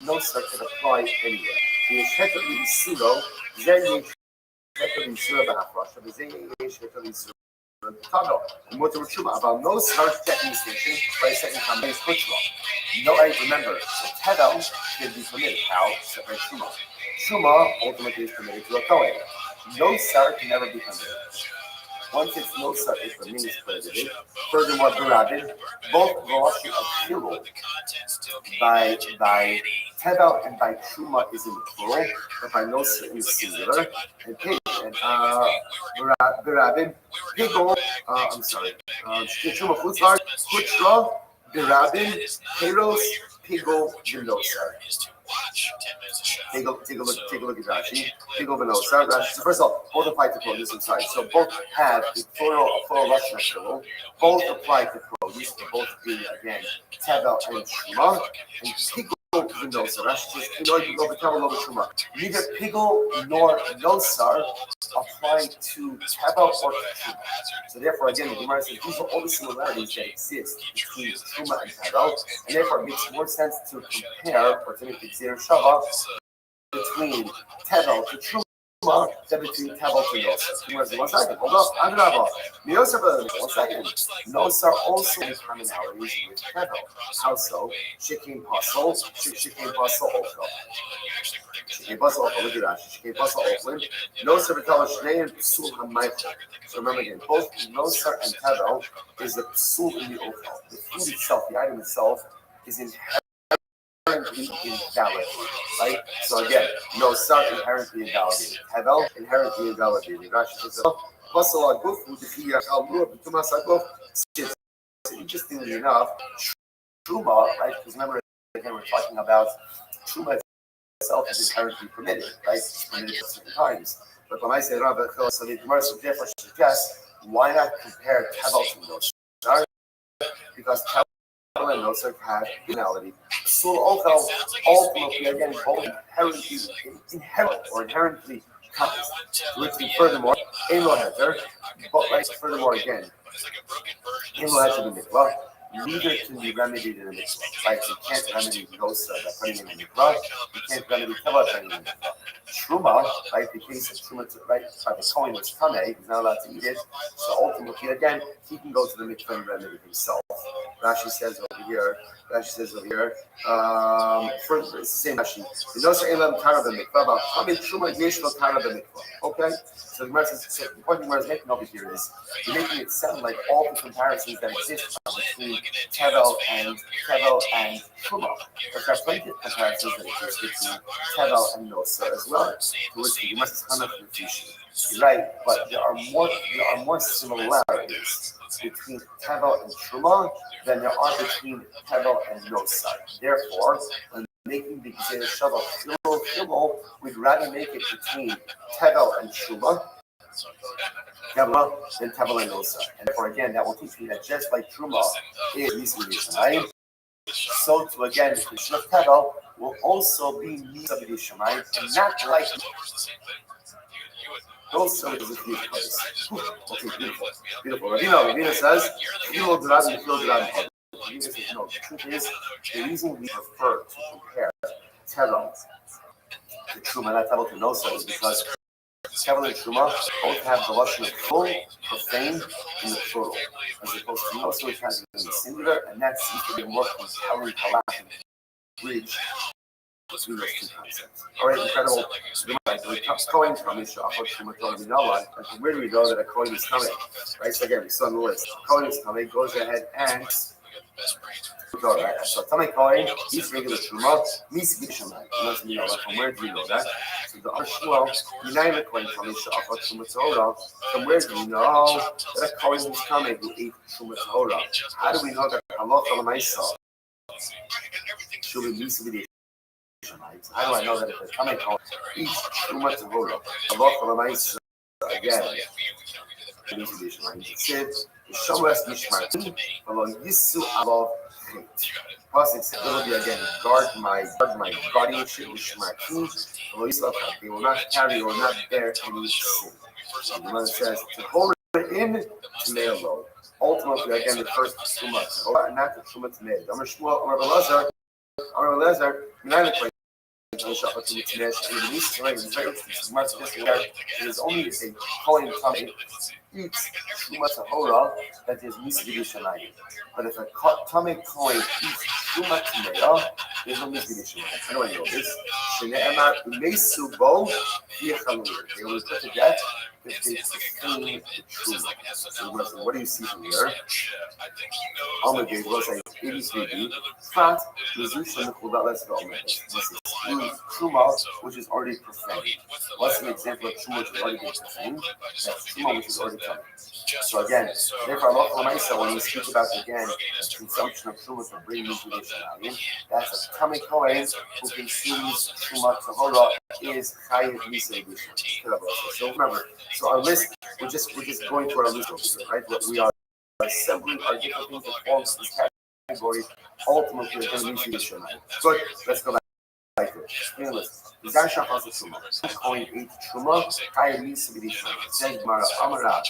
no such can apply anywhere. The Shetel Yisiro, then you Shetel Yisiro B'Hafrosh, but then you Shetel Yisiro B'Tadal. And what the Restream about no such checking station, by second time, is Kutzma. No, I remember, the Tadal can be permitted. How? Separate Shuma. Shuma ultimately is permitted to a Kohen. No Sar can never be permitted. Once it's no such, it remains prohibited. Furthermore, Barabin, both Rosh of Hillel by Tebel and by Truma is in the plural, but by Nosa in the singular. And Pig and Barabin, Pigol, I'm sorry, Truma Chutzlar, Kutra, Barabin, Peros, Pigol, Venosa. Take a look at Rashi. Pigol, Venosa. Rashi. So first of all, both apply to produce and size. So both have the plural Russian of plural. Both apply to produce. Both being again Tebel and Truma. And Pigol. Venosa. Rashi says, you go Tebel over Truma. Neither Pigol nor Nosar apply to Tebel or Truma. So therefore, again, the Gemara says these are all the similarities that exist between Truma and Tebel, and therefore it makes more sense to compare or to make the Gzer Shava between Tebel to Truma than between Tebel to Nosar. Gemara says, 1 second, hold up, Adrabah. Nosar, 1 second. Nosar also has commonalities with Tebel. How so? Shekin Pasol, Shekin Pasol Ocho. Shekin Pasol Ocho, look at that. Shekin Pasol Ocho. Nosar Betal Shnei and Psul HaMaichel. So remember again, both Nosar and Tebel is the Psul in the Ocho. The food itself, the item itself, is inherently invalid, right? So again, Nosar inherently invalidated. Tebel inherently invalidated. Rashi says, Pasal Agufu, the Kiyah Al-Lur, B'tumas Aguf. Interestingly enough, Truma, right? Because remember, again, we're talking about Truma itself is inherently permitted, right? It's permitted at certain times. But when I say Rav Echel, so the Gemara suggests, why not compare Tebel to Nosar? Because Tebel and Nosar have finality. So ultimately, again, both inherently comes. Which furthermore, Elo Heter, but right, furthermore again, Elo Heter the mikvah, neither can be remedied in a mikvah. Right? You can't remedy Nosar by putting in a mikvah. You can't remedy Tebel by putting in a mikvah. Truma, right? The case of Truma, right? By the Kohen was Kameh, he's not allowed to eat it. So ultimately, again, he can go to the mikvah and remedy himself. Rashi says over here. Further, it's the same Rashi. The Nosar Elam Tara the mikvah, but Kameh Truma Yesh Lo Tara the mikvah. Okay. So the Gemara says, so the point the Gemara is making over here is you're making it sound like all the comparisons that exist between Tebel and Truma. But there are plenty of comparisons that exist between Tebel and Nosar as well. To which the Gemara says, you're right, but there are more similarities between Tebel and Truma than there are between Tebel and Nosar. Therefore, when making the Gzer Shava we'd rather make it between Tebel and Truma than Tebel and Nosar. And therefore, again, that will teach me that just like Truma is Misa, right? So to again, the Shul of Tebel will also be Misa B'Yishamayim, and not like those are the place. Okay, beautiful. Ravina says, Filo Drabin, Filo Drabin. Ravina says, no, the truth is, the reason we prefer to compare Tebel to Truma, not Tebel to Nosar, is because Tebel and Truma both have the lashon of full, profane, in the plural, as opposed to Nosar, which has it in the singular, and that seems to be a more compelling halachic bridge between those two concepts. All right, incredible. Kohen coming, we know what, and from where do we know that a Kohen is coming? Right, so again, we saw on the list. Kohen is coming, goes ahead and go, right? So Tamei Kohen, he's regular Truma, he's Gishamai. You know that. From where do we know that? So the Arshwell, United Kohen coming, Sha'afat Truma Torah. From where do we know that a Kohen is coming who ate Truma Torah? How do we know that Allah Talamaisa should be Misa? How do I know that if they're coming home, each Truma Torah, Allah Talamaisa again? Said, Shomas Mishmarti, Allah Yisu Alav Chait. Plus, it will be again, guard my guardianship, Mishmarti, Allah Yisu Alav Chait. They will not carry or not bear any sin. So the Gemara says, to hold it in, to lay alone. Ultimately, again, the first Truma Torah, not the Truma Torah. Amar Shmuel, Amar Elazar, United Place. It is only a Kohen Tamei eats Truma Tahora that is Misa B'Yishamayim. But if a Tamei Kohen eats Truma Tamei, there's no Misa B'Yishamayim. How do I know this? Shene'emar Umesu Bo V'Yechalur. They will put to death if they sustain the truma. So what do you see from here? Omega was a 83B fat resolution that less of omega. This is truma, which is already profaned. What's an example of truma which is already being profaned? That's truma which is already coming. So again, therefore, when we speak about again the consumption of truma to bring nutrition value, that's a tummy kohen who consumes truma tahora is chayiv misa edusha. So remember, so our list we're just going through our list over here, right? What we are assembling our different things that forms this category. Ultimately, we're going to use Good. Let's go back. Zarsha has a truma. Coin 8 truma. Chayiv misa edusha. Says Mara Amara.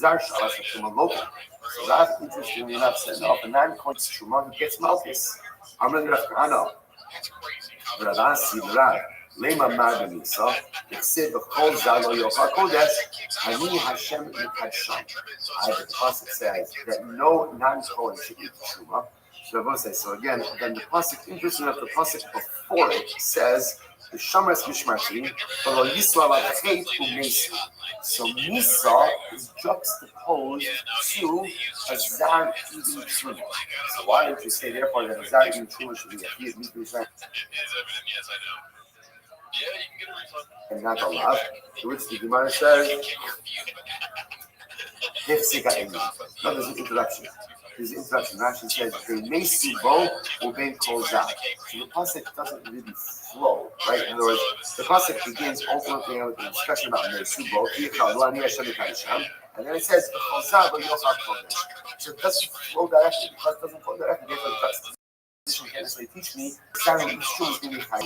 Zarsha has a truma local. So that's interestingly enough, setting off a 9 coins truma. He gets malchus. Amar Rav Kahana. Ravasi Rav. Lema Margamisa, Exid the Kol Zalo Yochar Kodesh, Ani Hashem Yikadsham. The Pasuk says that no non-Kohen should eat Truma. So again, then the Pasuk, interesting enough, the Pasuk before it says, the Shamras Mishmarti, but Yisrael Hate Umesa. So Misa is juxtaposed to a Zar eating Truma. So why don't you say therefore that a Zar eating Truma should be a Yid Misa? And not allowed, to which the Gemara says, no, there's an introduction. Rashi says, they may see both or being closed out. So the pasuk doesn't really flow, right? In other words, the pasuk begins ultimately with a discussion about Mesubo, and then it says, so it doesn't flow directly. Because it doesn't flow directly, therefore the juxtaposition can't necessarily teach me that each true is going to be high.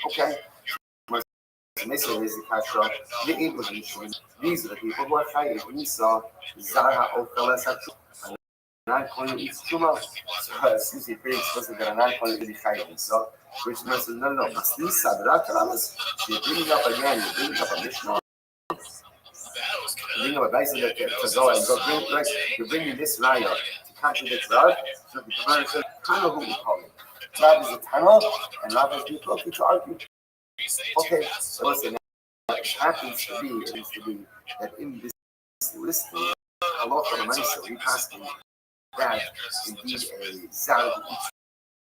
Okay? And they say is the kasha, the English. These are the people who are chayiv misa zara okeles hatruma. And non-kohen eats truma. So excuse me, pretty explicit that a non-kohen really chayiv misa. Which means no. Masli sadra kalamas. You're bringing up again. You're bringing up a mishnah. You're bringing up a bison that to go and go bring. Right? You're bringing this raya to contradict Rav. So the Gemara says, "Tana who we call it." Rav is a Tana, and Rav is people to argue. Okay, so listen, it happens to be that in this listing, halacha l'maisa, we passed that indeed a zara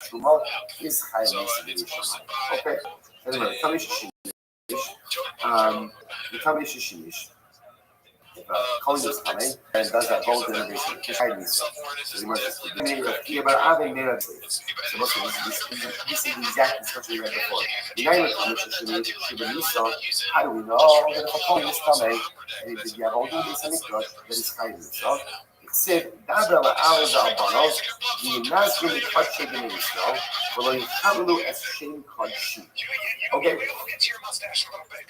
truma is chayav misa. Okay, anyway, the Tamish Shishimish. If a Kohen is coming and does that both in the basement, it's chayav misa. So you must be about having made a this is the exact discussion we had before. The name of the Shibamisa, how do we know that if a Kohen is coming and if you have all the basic mikdash, that is chayav misa? Said Dabra Alza Albanos, the Nazgul Kachi in Israel, will Hamalu as Shem Kachi. Okay,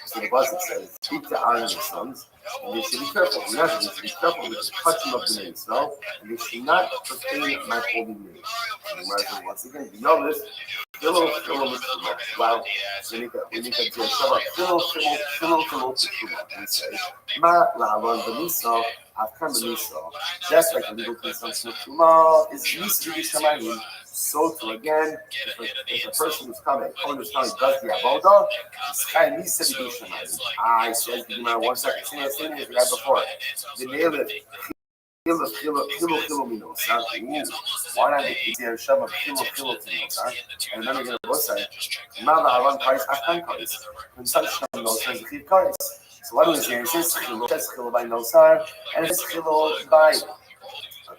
so the Pasuk says, speak to Aaron and his sons, and they should be careful. We have to be careful with the touching of the name Israel, and they should not profane my holy name. And once again, you know this. Philo, wow. We need to do a Shabbat. Philo, and say, Ma la'aron b'nisa, afkan b'nisa. Just like the legal consumption of Truma is Nisa b'Shamayim. So too again, if a person who's coming, does the avodah, it's chayav Nisa b'Shamayim. I said, give me 1 second. Say it right before. The nail it. Why not make the Shabbat Kilo and then again, both sides. Mala Alan Karis, Afghan Karis. Consumption of those kinds of Karis. So what do we say? It says Kilo by Nosar, and it says Kilo by a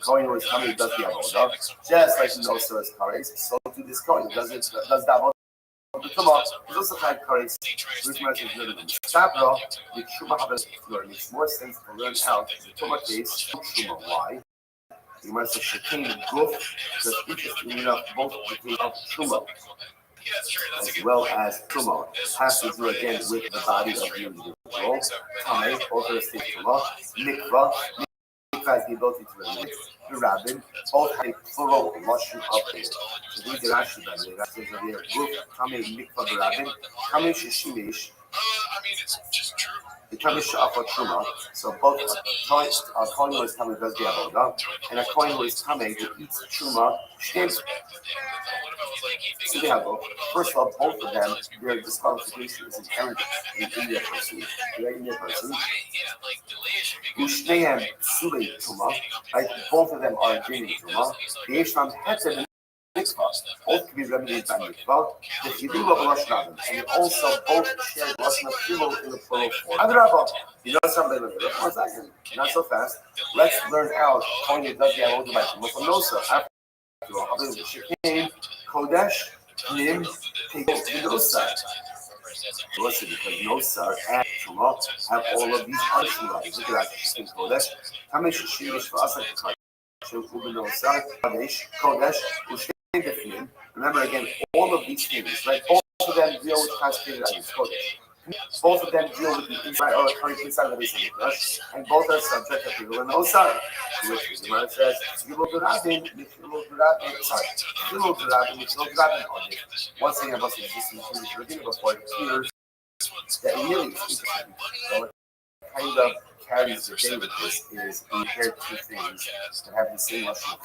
Kohen who is coming does the Avodah. Just like Nosar is Karis, so to this Kohen does the Avodah. The Tumah is also kind of Karis, which means it's literally Sabra, the Truma Habas Fleur makes more sense to learn out the Tumah case, Truma. Why? You must have Shekin Guf, because interestingly enough, both the case of Truma as well as Truma has to do again with the body of the individual. Tameh, also a state Truma, Mikvah has the ability to relate the rabbin, both have a plural Russian of it. So these are actually the group, Tameh Mikvah the rabbin, Tameh Shishimish, The Kamisha for Truma, so both a coin who is coming does the avoda, and a coin who is coming to eat Truma, so they have first of all, both of them, their disqualification is inherent in their person. Right, in their person. Ushnehem Sule Truma, right? Both of them are agreeing Truma. The Yeshlam Hetzed mitzvah, both can be remedied by mitzvah. The Chidul of Rosh Rabin, and also both share Lashon of Chidul in the plural form. Adrabah, you know something like that? 1 second, not so fast. Let's learn out how you does the avodah by Truma from Nosa. After all, Shekin, Kodesh, Nim, Nosa. Listen, because Nosa and Truma have all of these other Shulais. Look at that, Shekin, Kodesh. Kamish Shirish for us like Kodesh, remember again, all of these things, right? Both of them deal with consecrated items, Kodesh. Both of them deal with the inside or current inside of the base of the and both are subject to people and Osar. Which is the Gemara says, One thing about the existing before it appears that really is interesting. So it kind of carries the day with this is compared to things that have the same lashon.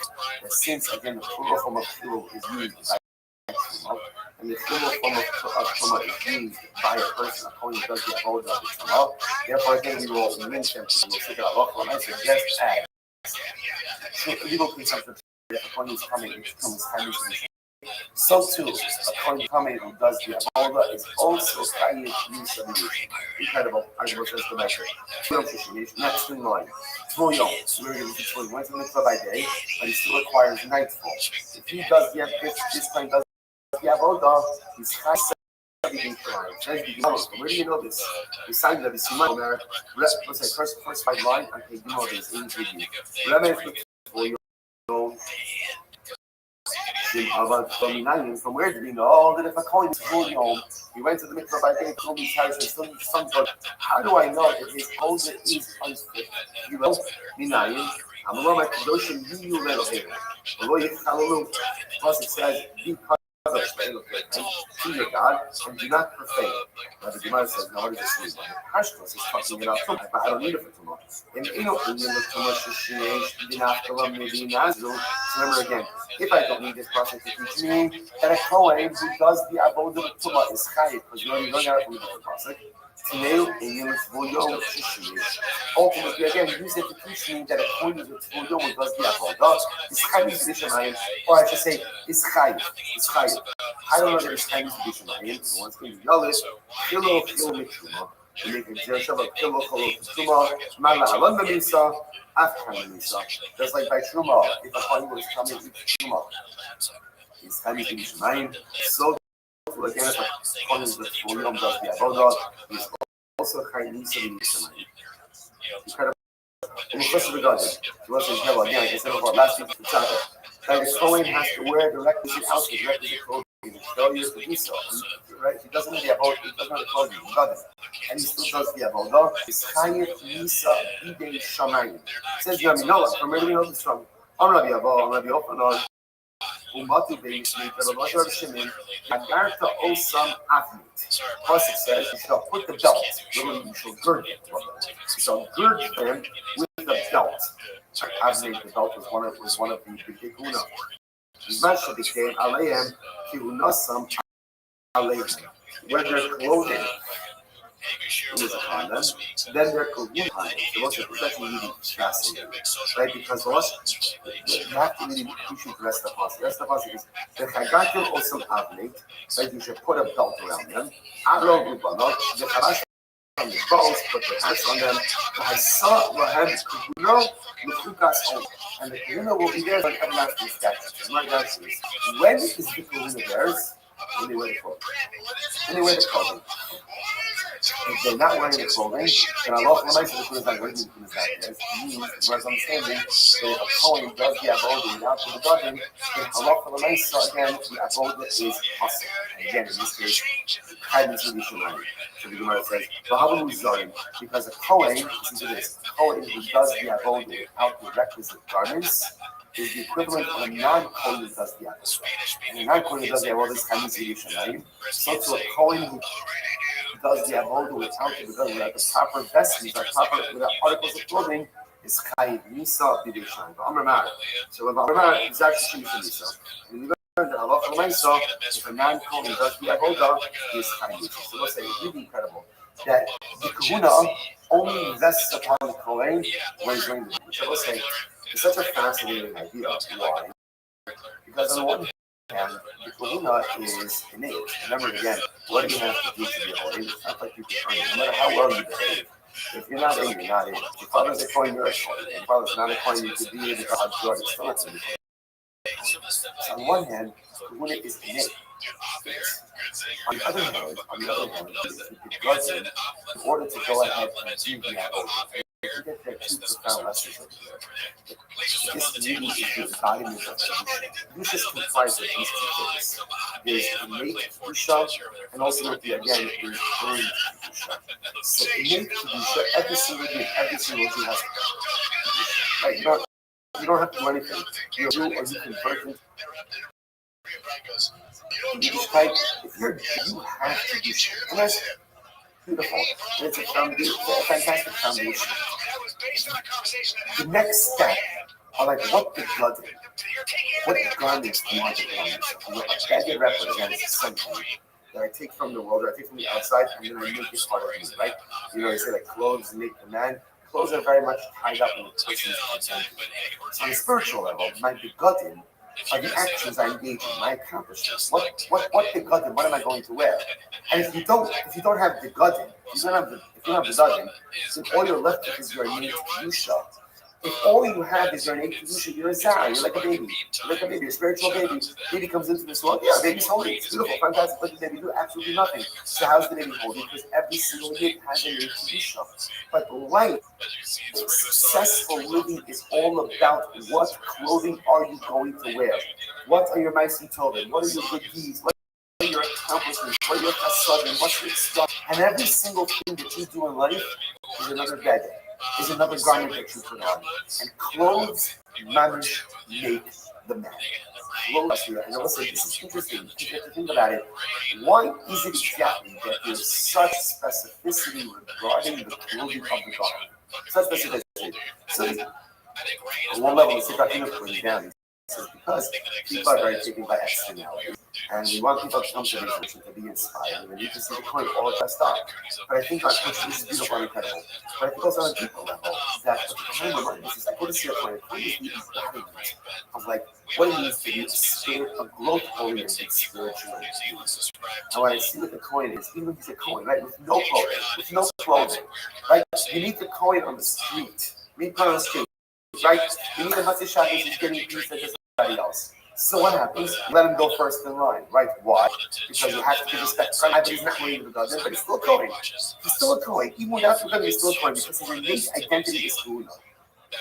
Since again the plural form of plural is used by Truma, and the plural form of Truma is used by a person according to the avodah of Truma, therefore again we will link them to the figure of Allah and suggest as legal consumption according to coming into Truma's timing position. So too, a coin coming who does the avodah is also trying to use submission. Incredible. I will just go back. Next in line. We're going to be 21 minutes by day, but he still requires nightfall. If he does the this coin does the avodah, he's high. Where do you know this? The sign that is human. Let's say first five line. Okay, you know this in video. From where did we know that if a coin is fully home, he went to the mikvah by day, told his house, and some thought, how do I know that his owner is unfit? You know, Minayin, I'm a Roman Kedoshim, you little here. Plus it says, be to your God and do not profane. Now the Gemara says, no, what is this mean? Hashtos is talking about Tumah, but I don't need it for Tumah. In opinion of Tumah Shishinesh, Dinaftalam Medinazu. Remember again, if I don't need this process to teach me that a Kohen who does the avodah of Tumah is chayiv, because you already know that from the process. Ultimately, again, use it to teach me that a Kohen is a Tvuyo who does the avodah is chayiv B'Shamayim, or I should say, is chayiv. Is chayiv. I don't know that it's chayiv B'Shamayim. So once again, Yalis, Kilo Mishuma. You make a Jershav of Kilo Truma, Mala Alon Misa, Afghan Misa. Just like by Truma, if a Kohen was coming with Truma, it's chayiv B'Shamayim. So again, if a Kohen is the Tvuyo does the avodah, is also chayiv B'Shamayim. Incredible. And it's supposed to be God. So let's say, again, like I said before, last week's chapter, that the Kohen has to wear the requisite outfit, the requisite clothing, the failures to do so. Right? He doesn't have the avodah, he doesn't have the clothing, he doesn't. And he still does the avodah. It's chayiv Nisa Bidei Shamayim. It says, you know, from where do we know this from? I'm Rabbi Abba, I'm Rabbi Ochanan. Umatu Beishmi, Rabbi Shimon, Agarta Osam Avnit. Plus it says, you shall put the belt, literally you shall gird it. You shall gird them with the belt. Avnit, the belt was one of the big Una. Masha became Aleim, Kiunasam Aleim. When their clothing is upon them, then their clothing upon them. The Rosh Hashanah really fascinating, right? Because the Rosh, you have to really appreciate the rest of us. The rest of us is the Chagatim Osam Avnit, right? You should put a belt around them. Alo Gubanot, the Chagatim on the bones, put the hats on them. I saw Rahem Kuno, Lukukas on. And the Kahuna will be there like everlasting statutes. My God says, when is the Kahuna theirs? When they wear the clothing. When they wear the clothing. If they're not wearing the clothing, then Allah for the Kahuna is not wearing the Kahuna. It means, whereas understanding, that if a Kohen does the avodah without the garden, then Allah for the again, the avodah is possible. And again, in this case, kindness will be shalom. So the Gemara says, because a Kohen, listen to this, a Kohen who does the avodah without the requisite garments is the equivalent of a non-Kohen who does the avodah. And a non-Kohen who does the avodah is kindness will be shalom. So to a Kohen who does the avoda without the begun, without the proper vestments, without articles of clothing, is chayiv misa b'deishan. But Amar Mar. So if Amar Mar is actually misa, and we learned that halacha l'maisa, if a non-kohen does the avoda, he is chayiv misa. So let's say it's really incredible that the kahuna only vests upon the kohen when he's doing the. So let's say it's such a fascinating idea. Why? Because on the one hand, the kahuna is innate. Remember again, what do you have to do to be holy? It's not like you can earn it. No matter how well you behave. If you're not in, you're not in. If your father's a coin, you're a coin. If your father's not a coin, you could be in God's blood. It's still not to be. So on one hand, kahuna is innate. On the other hand, it doesn't, in order to go ahead and do the avodah. You get there two profound lessons over there. This really is the embodiment of kedusha. Kedusha is comprised of these two things. There's innate kedusha, and ultimately, again, there's earned kedusha. So innate kedusha, every single thing has kedusha. Right? You don't have to do anything. You do, or you convert it. You just type, if you're, you have kedusha. And that's beautiful. It's a fantastic foundation. The next step are like what the garden, what garments do you want to put on yourself? That represents something that I take from the world, or I take from the outside, and then I make it part of me, right? You know, they say that clothes make the man. Clothes are very much tied up in the person's identity. So on a spiritual level, my begotten are the actions I engage in, my accomplishments. What begotten? What am I going to wear? And if you don't have begotten, if you don't have begotten, then all you're left with is your innate kedusha. If all you have is your innate kedusha, you're a zar. You're like a baby. You're like a baby, a spiritual baby. Baby comes into this world. Yeah, baby's holy. It's beautiful, fantastic. But the baby do absolutely nothing. So how's the baby holy? Because every single unit has an innate kedusha. But life, successful living is all about what clothing are you going to wear? What are your ma'asim tovim? What are your good deeds? What are your accomplishments? What are your chasadim? What's your stuff? And every single thing that you do in life is another bed, is another garment that you put on. And clothes, mamish, make the man. Clothes here. And listen, this is interesting. You have to think about it. Why is it exactly that there's such specificity regarding the clothing of the garment? Such specificity. So, on one level, it's about putting down. Because people are very taken by externality, and we want people to come to this mission to be inspired, and you can see the point all dressed up. But I think our country is beautiful and incredible. But I think also on a deeper level, that what the Kohen reminds us is like, what is your point? What is the embodiment of like what it means to be a spirit of growth oriented spiritual beings? And what I see with the Kohen is, even if he's a Kohen, right, with no clothing, right? You meet the Kohen on the street, on the street, right? You need a Hatzishat who's getting peace that just everybody else. So what happens? Let him go first in line, right? Why? Because you have to give respect to him. But he's not wearing the garden, but he's still a Kohen. He's still a Kohen. Even without the garden, he's still a Kohen because his innate identity is Kohen.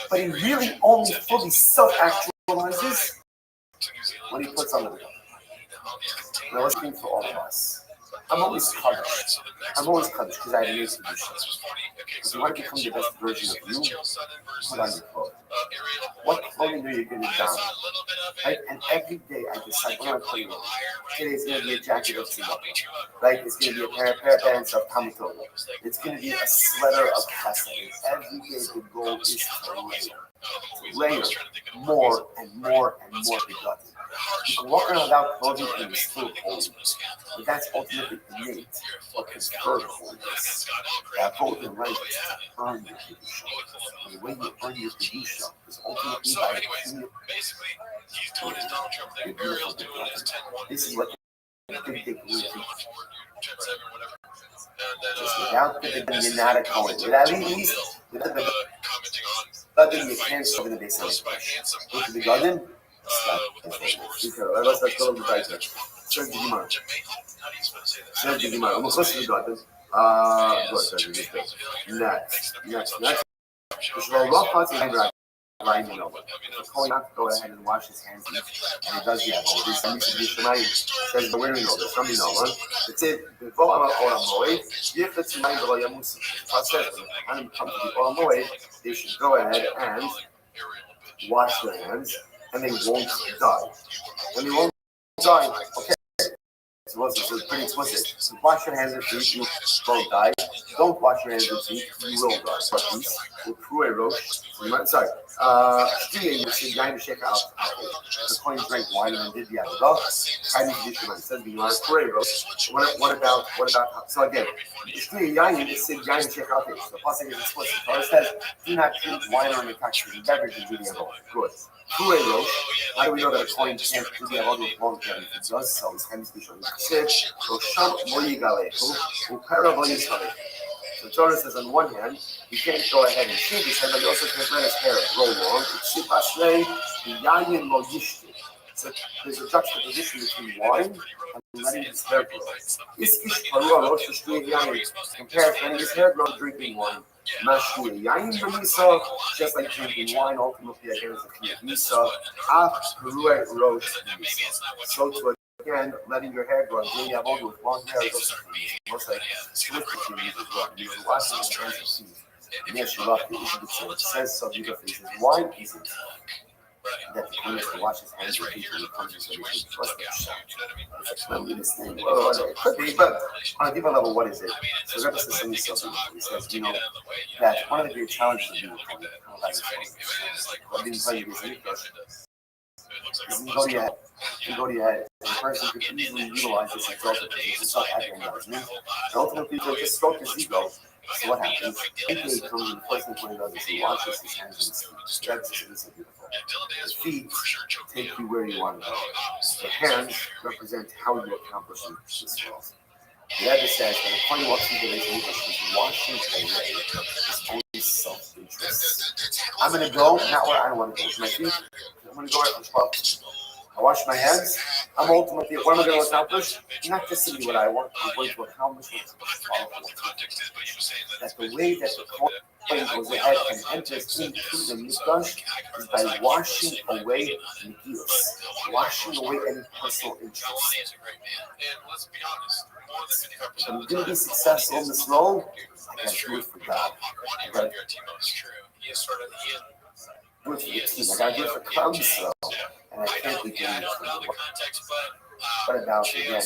But he really only fully self-actualizes when he puts on the garden. Now let's think for all of us. I'm always Kaddish because I have a tradition. If you want to become the best version of you, put on your clothes. What clothing are you going to don? Right? And every day I decide what I'm putting on. Today's going to be a jacket of tzibah. Right? It's going to be a pair of pants of Talmud Torah. It's going to be a sweater of chesed. Every day the goal is to layer more and more and more begotten. You can walk around without clothing and you're still holy. But that's ultimately innate or conferred holiness. That both in life is to earn your kedusha. And the way you earn your kedusha is ultimately by your beautiful begotten. This is what the big takeaway is. Just without the begotten, you're not a Kohen. Without least, without the begotten, you can't serve the base of the with the begotten. Let's go to the right there. Serve the Gemara. Serve the Gemara. Almost close to the garden. Good. Next. The Kohen has to go ahead and wash his hands, and he does the apple. This says the wearing of the Shami Nolan. It said, before I'm a Moed, if it's in mind, when it comes to the Olam Moed, they should go ahead and wash their hands, and they won't die. And they won't die. Okay. So it's pretty explicit. So wash your hands and feet, you will die. Don't wash your hands and feet, you will die. Sorry. Shtiye Yosef Yain Sheka out. The coin drank wine and did the other. Hiding tradition like says the Gemara Torah. What about so again? Shtiye Yain is said Yain Sheka out. The pasuk is explicit. Torah says, do not drink wine or intoxicating beverage and do the other. Good. How do we know that a coin can't do the other with long term? If it does so, it's kind of special. So Torah says on one hand, you can't go ahead and shave his head, but you also can't let his hair grow long. So there's a juxtaposition between wine and letting his hair grow. Compared to letting his hair grow drinking wine. Just like drinking wine, ultimately again is a misa. So to again, letting your hair grow, doing avodah with long hair is also most like swift to use as well. You can wash your hands and feet. It says so beautifully. It says wine isn't that the king has to wash his hands and feet when he comes into the it could be, but on a deeper level, what is it? So Rebbe says something so beautiful. He says, that one of the great challenges of being a Kohen, I didn't tell you this because you can go to your head. And the person could easily utilize this exalted position. It's not aggrandizement. And ultimately, they just stroke his ego. So what happens? He comes and the first thing he does is he washes his hands and his feet. That's so beautiful. The feet take you where you want to go. The hands represent how you accomplish this world. The Rebbe says that the point walks into this English is washing away his own self-interest. I'm going to go not where I want to go with my feet. I'm going to go right for 12. I wash my hands. I'm ultimately, what am I going to accomplish? Not just to be what I want, I'm going to accomplish what's powerful. That the way that the coin goes ahead and enters into the mikdash is by washing away negilas, washing away any personal interest. If I'm going to be successful in this role, I got to do it for God. I got to do it for the team. I got to do it for council. And I can't be doing this for the work. What about, again,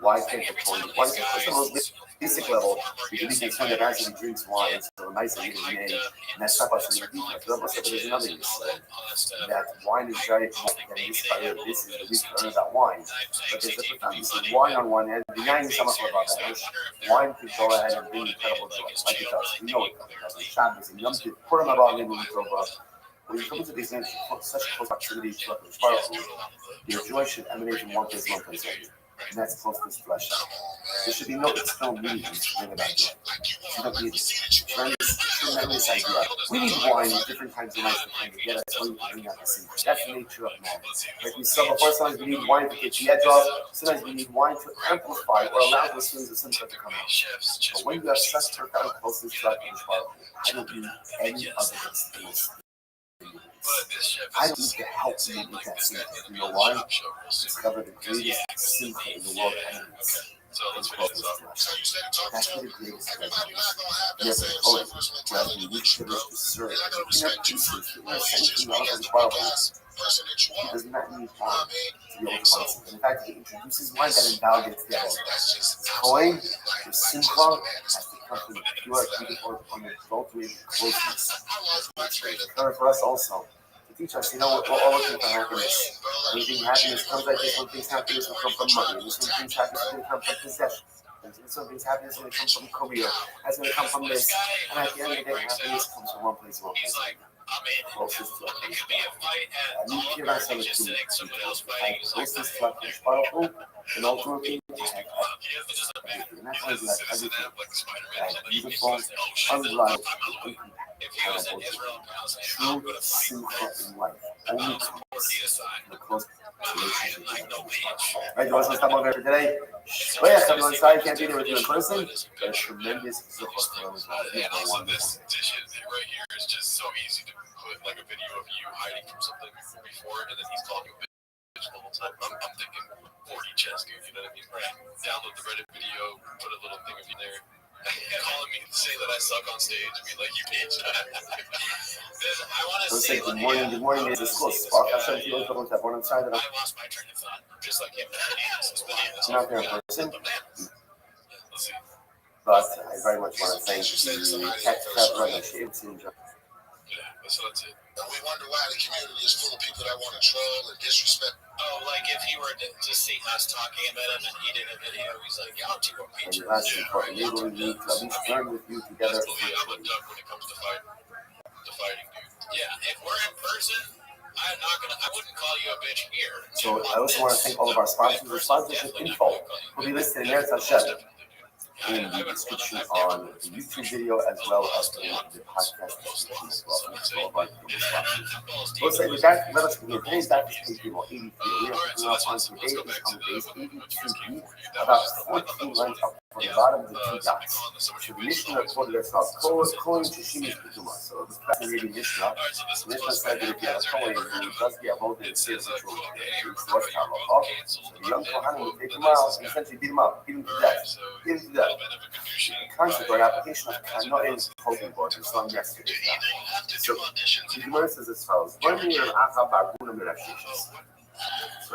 why can't the coin? Why is it the most basic level? You can be concerned that actually drinks wine, so nice and easy made, and that's not us in the details. But also, there's another use that wine is very important. And this is the weak learn about wine. But there's a profound use of wine on one hand. The yang is somewhat about that. Wine can go ahead and bring incredible joy, like it does. We know it does. Like Shabbos and Yom Tov, Purim Abba, Limud Tova. When you come into these things, such close proximity to what is powerful, your joy should emanate from one place only. And that's close to this flesh. There should be no external meaning to bring about joy. You don't need tremendous idea. We need wine at different times of life to kind of get us where we can bring out the sin. That's the nature of man. Like we saw before, sometimes we need wine to get the edge off. Sometimes we need wine to amplify or allow those things of sin to come out. But when you have such profound closeness to God, I don't need any other things. I don't need to help you with that sin. You know why? Discover the greatest sin in the world enemies. That's what the greatest thing is. Yes, a poet, rather than reach the rest to serve. Inner pieces, inner sanctity of the Bible. He does not need wine to be able to find something. In fact, he introduces wine that invalidates the other. Coin, the simcha, has to come from the pure, beautiful, unadulterated closeness. It's for us also. Teach us, we're all looking for happiness. When you think happiness comes like this, when things happiness will come from money. When things happiness will come from possession. And some things happiness will come from career. That's going to come from this. And at the end of the day, happiness comes from one place. Closest to a place. You hear us on the two. Closest to a place. Powerful. And ultimately, and that's why you have everything. Beautiful, unrivaled, true simcha in life only comes from the close relationship with God. Right, the Muslims come over here today. Shleach, everyone, sorry I can't be there with you in person. A tremendous zuchos to as well. This dish right here is just so easy to put like a video of you hiding from something before, and then he's calling you a bitch the whole time. I'm thinking 40 chess, dude. You know what I mean? Download the Reddit video, put a little thing of you there. calling me, saying that I suck on stage and be like, you bitch. I want to say, good morning, this is close. Spark, I said, you don't have one inside that I lost my train of thought, just like him. I'm not there in person, Let's see. but I very much want to thank the tech traveler and she able to enjoy. Yeah, that's it. And we wonder why the community is full of people that want to troll and disrespect. Oh, like if he were to see us talking about him and he did a video, he's like, y'all two are And peaches. that's important. We will need to at least learn with you together. I'm a duck when it comes to fighting, dude. Yeah, if we're in person, I wouldn't call you a bitch here. So I also want to thank all of our sponsors. The sponsorship info will be listed in there. In the description on the YouTube video as well as in the podcast description as well. Thanks to all of our sponsors. So say with that, let us begin. Today's back is page 83. We are picking up on today is on base 82B, about 14 lines up from the bottom of the two dots. So the Mishnah quoted us about Kohen Shishimi's Ketuma. So this fascinating Mishnah. The Mishnah said that if you have a Kohen who does the Avodah and says ritual, it's what's Halacha. So the young Kohanim would take him out and essentially beat him up, beat him to death. Beat him to death. The concept or application of Kanoim coding board we saw yesterday. So the Gemara says as follows: So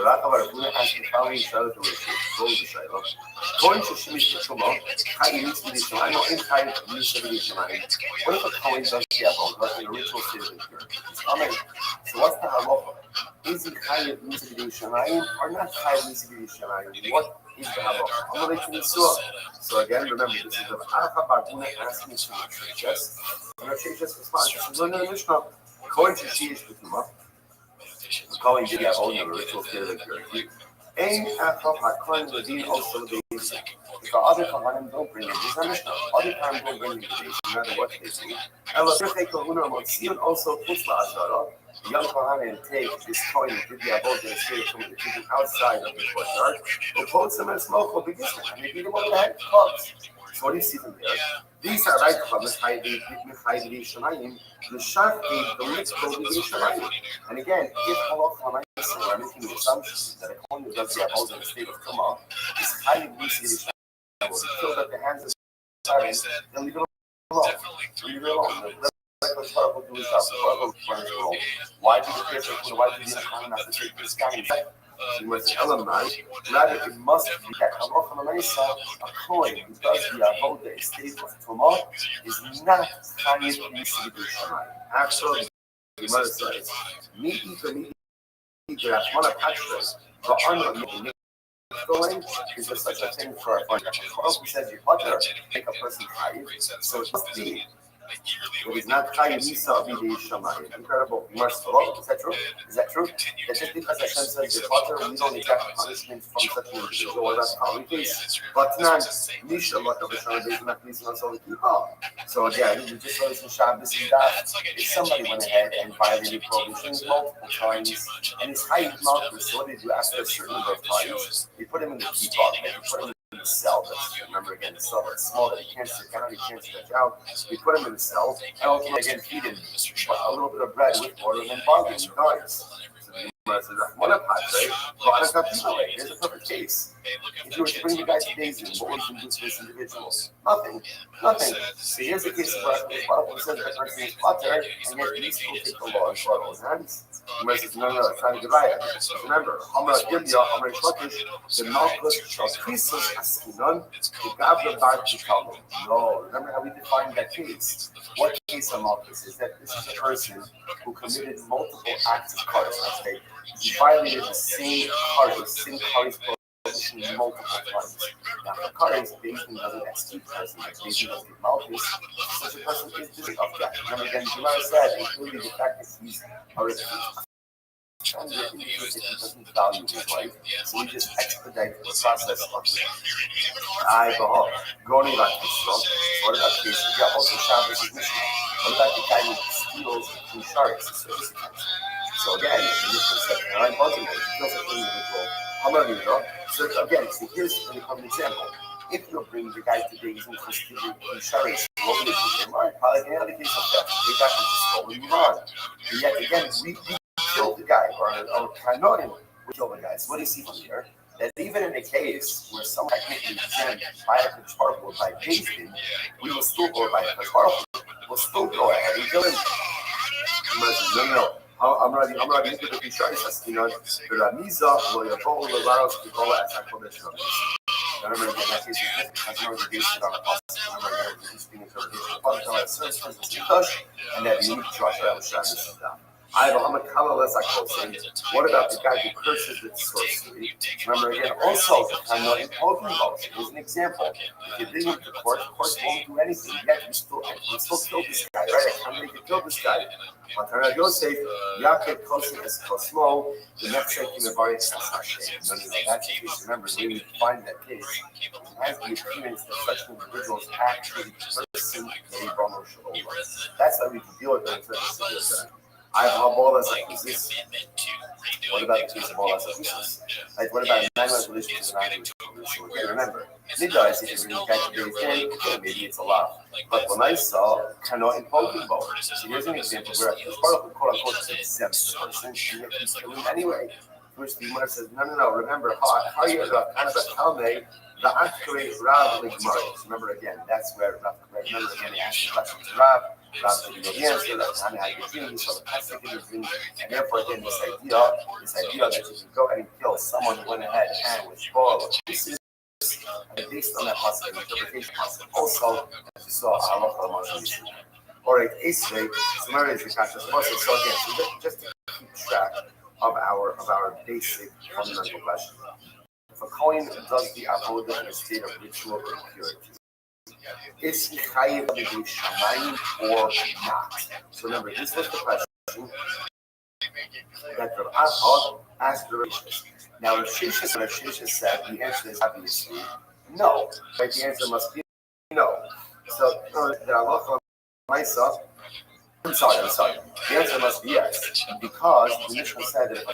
Racha Baraguna asked the following Shaila to Restream. Going to Shemish Ketuma, Chayi needs to be Shemayim, or in Chayi needs to be Shemayim. What if a Kohen does the Avon, like in a ritual ceremony here? It's coming. So what's the halacha? Is he Chayi needs to be Shemayim, or not Chayi needs to be Shemayim? What is the halacha? I'm going to make you So again, remember, this is the Racha Baraguna asking to Restream. And Restream responds, she says, no, Mishnah, Kohen to Shemish Ketuma. Calling the Avon in a ritual ceremony. Aim at Kohen Ladin also the other Kohanim don't bring in this Mishnah. Other Kohanim don't bring in this, no matter what they do. And Lasirchei Kohuna Motzion also puts the Azara. The young Kohanim take this coin and did the Avodah and say from the chicken outside of the courtyard, or post them and smoke or begin and they beat them on the head, clubs. So what do you see from there? These are right from Mechaydi Shemayim, the Shach gave the Mitzvah Shemayim. And again, if Halacha so we're making the assumption that a Kohen who does the Avodah in the state of Tumah is highly Shemayim. Fill up the hands of the Sarah and leave it alone. Leave it alone. Why do the Christian, why do the Kohen have to take this guy? He was an element. Rather, it must be that Halacha L'Maisa, a Kohen who does the Avodah in the state of Tumah is not highly Shemayim. Actually, the Gemara says, Miti for Miti. Is there such a thing for a fund? Who says you butter make a person high? So it must be. It is not high Nisa Bidi Shamayim. Incredible. Merciful. Is that true? Is that true? That just because Hashem says you butter, we don't expect punishment from such an individual, or that's how we face. But not Nisha, what of the Shabbos, not Nisha, not so people. So again, we just noticed in Shabbos and that if somebody went ahead and violated prohibitions multiple times, and his height mounted, so what did you after a certain number of times? They put him in the teapot, they put him in the cell. Remember again, the cell that's small that he can't sit down, he can't stretch out. We put him in the cell, and ultimately again feed him a little bit of bread with water and then barley and guards. Here's a perfect case. If you were to bring the guy to Daisy, what would you do to this individual? Nothing. So here's the case of us. Who says the person is butter, and yet these people take the law into our own hands. The says, no, it's not a good riot. Remember, the Malchus shall Christos Askinon, the Gabra Bar Chikalo. No, remember how we defined that case? What case of Malchus is that this is a person who committed multiple acts of charis. He violated the same charis prohibition multiple times. Now, the charis basically doesn't execute person, basically doesn't get Malchus. Such a person is deserving of death. Remember again, Gemara said, including the fact that he's a refuge. And yet, he doesn't value his life, so we just expedite the process of going back to strong. What about the case? Yeah, also Shabbos is Mishnah. What about the guy who steals from sharks? So again, the Mishnah said, I'm buzzing it. He kills an individual. So again, so here's an example. If you bring the guy today, he's going to steal from sharks. What would you do? Right, probably in the case of theft. They got him stolen, move on. And yet again, we kill the guy, or Kanoim, we kill the guy. So what do you see from here? that even in a case where someone technically exempt by a Kachar or by Bezdin, we will still go by a Kachar, we'll still go ahead and kill him. No. I'm ready to the Kisharis, you know, the Ramiza, Loya Bowl, the Laos, the Bola, as I call it. I remember again, that case has no negation on the possible. I remember this being a interrogation of the and that unique charge that I was trying to sit down. I'm a colorless, I call saying, what about the guy who curses with sorcery? Remember again, also, I'm not imposing motion. Here's an example. If you bring him to court, the court won't do anything. Yet you still kill this guy, right? I can't make you kill this guy. Matana Yosef, Yaakov Kosin as Kosmo, the next second of Baris Hashem. That's the case. Remember, when we find that case, it has the appearance that such individuals actually person a Bono Shalom. That's how we can deal with it. I have all as a thesis. What about the case of all as a thesis? Like, what about a man-like relationship with an active? So again, remember, Nidda, if you bring back to the maybe it's a lot. But when I saw cannot impose the vote, so here's an example where it's part of the quote unquote exempts the person, and yet he's killing anyway. Which the Gemara says, no, remember, how you kind of a Talmud, the Atkari Rav Ligmar. Remember again, that's where Rav, remember again, he asked the question to Rav didn't know the answer, Rav Tani had your dream, so the Pesach in your dream, and therefore again, this idea that you can go ahead and kill someone who went ahead and was spoiled. This is based on that possible interpretation, also, as you saw, all right, Esrei, so Mary is the conscious process. So again, so just to keep track of our basic fundamental question. If a Kohen does the avodah in a state of ritual impurity, is he chayiv to do shamayim or not? So remember, this was the question that Rav Ahad asked the Rishis. Now, Rav Sheshes said the answer is obviously no. Right? The answer must be no. So the halacha myself. I'm sorry. The answer must be yes, because the Mishnah said that if a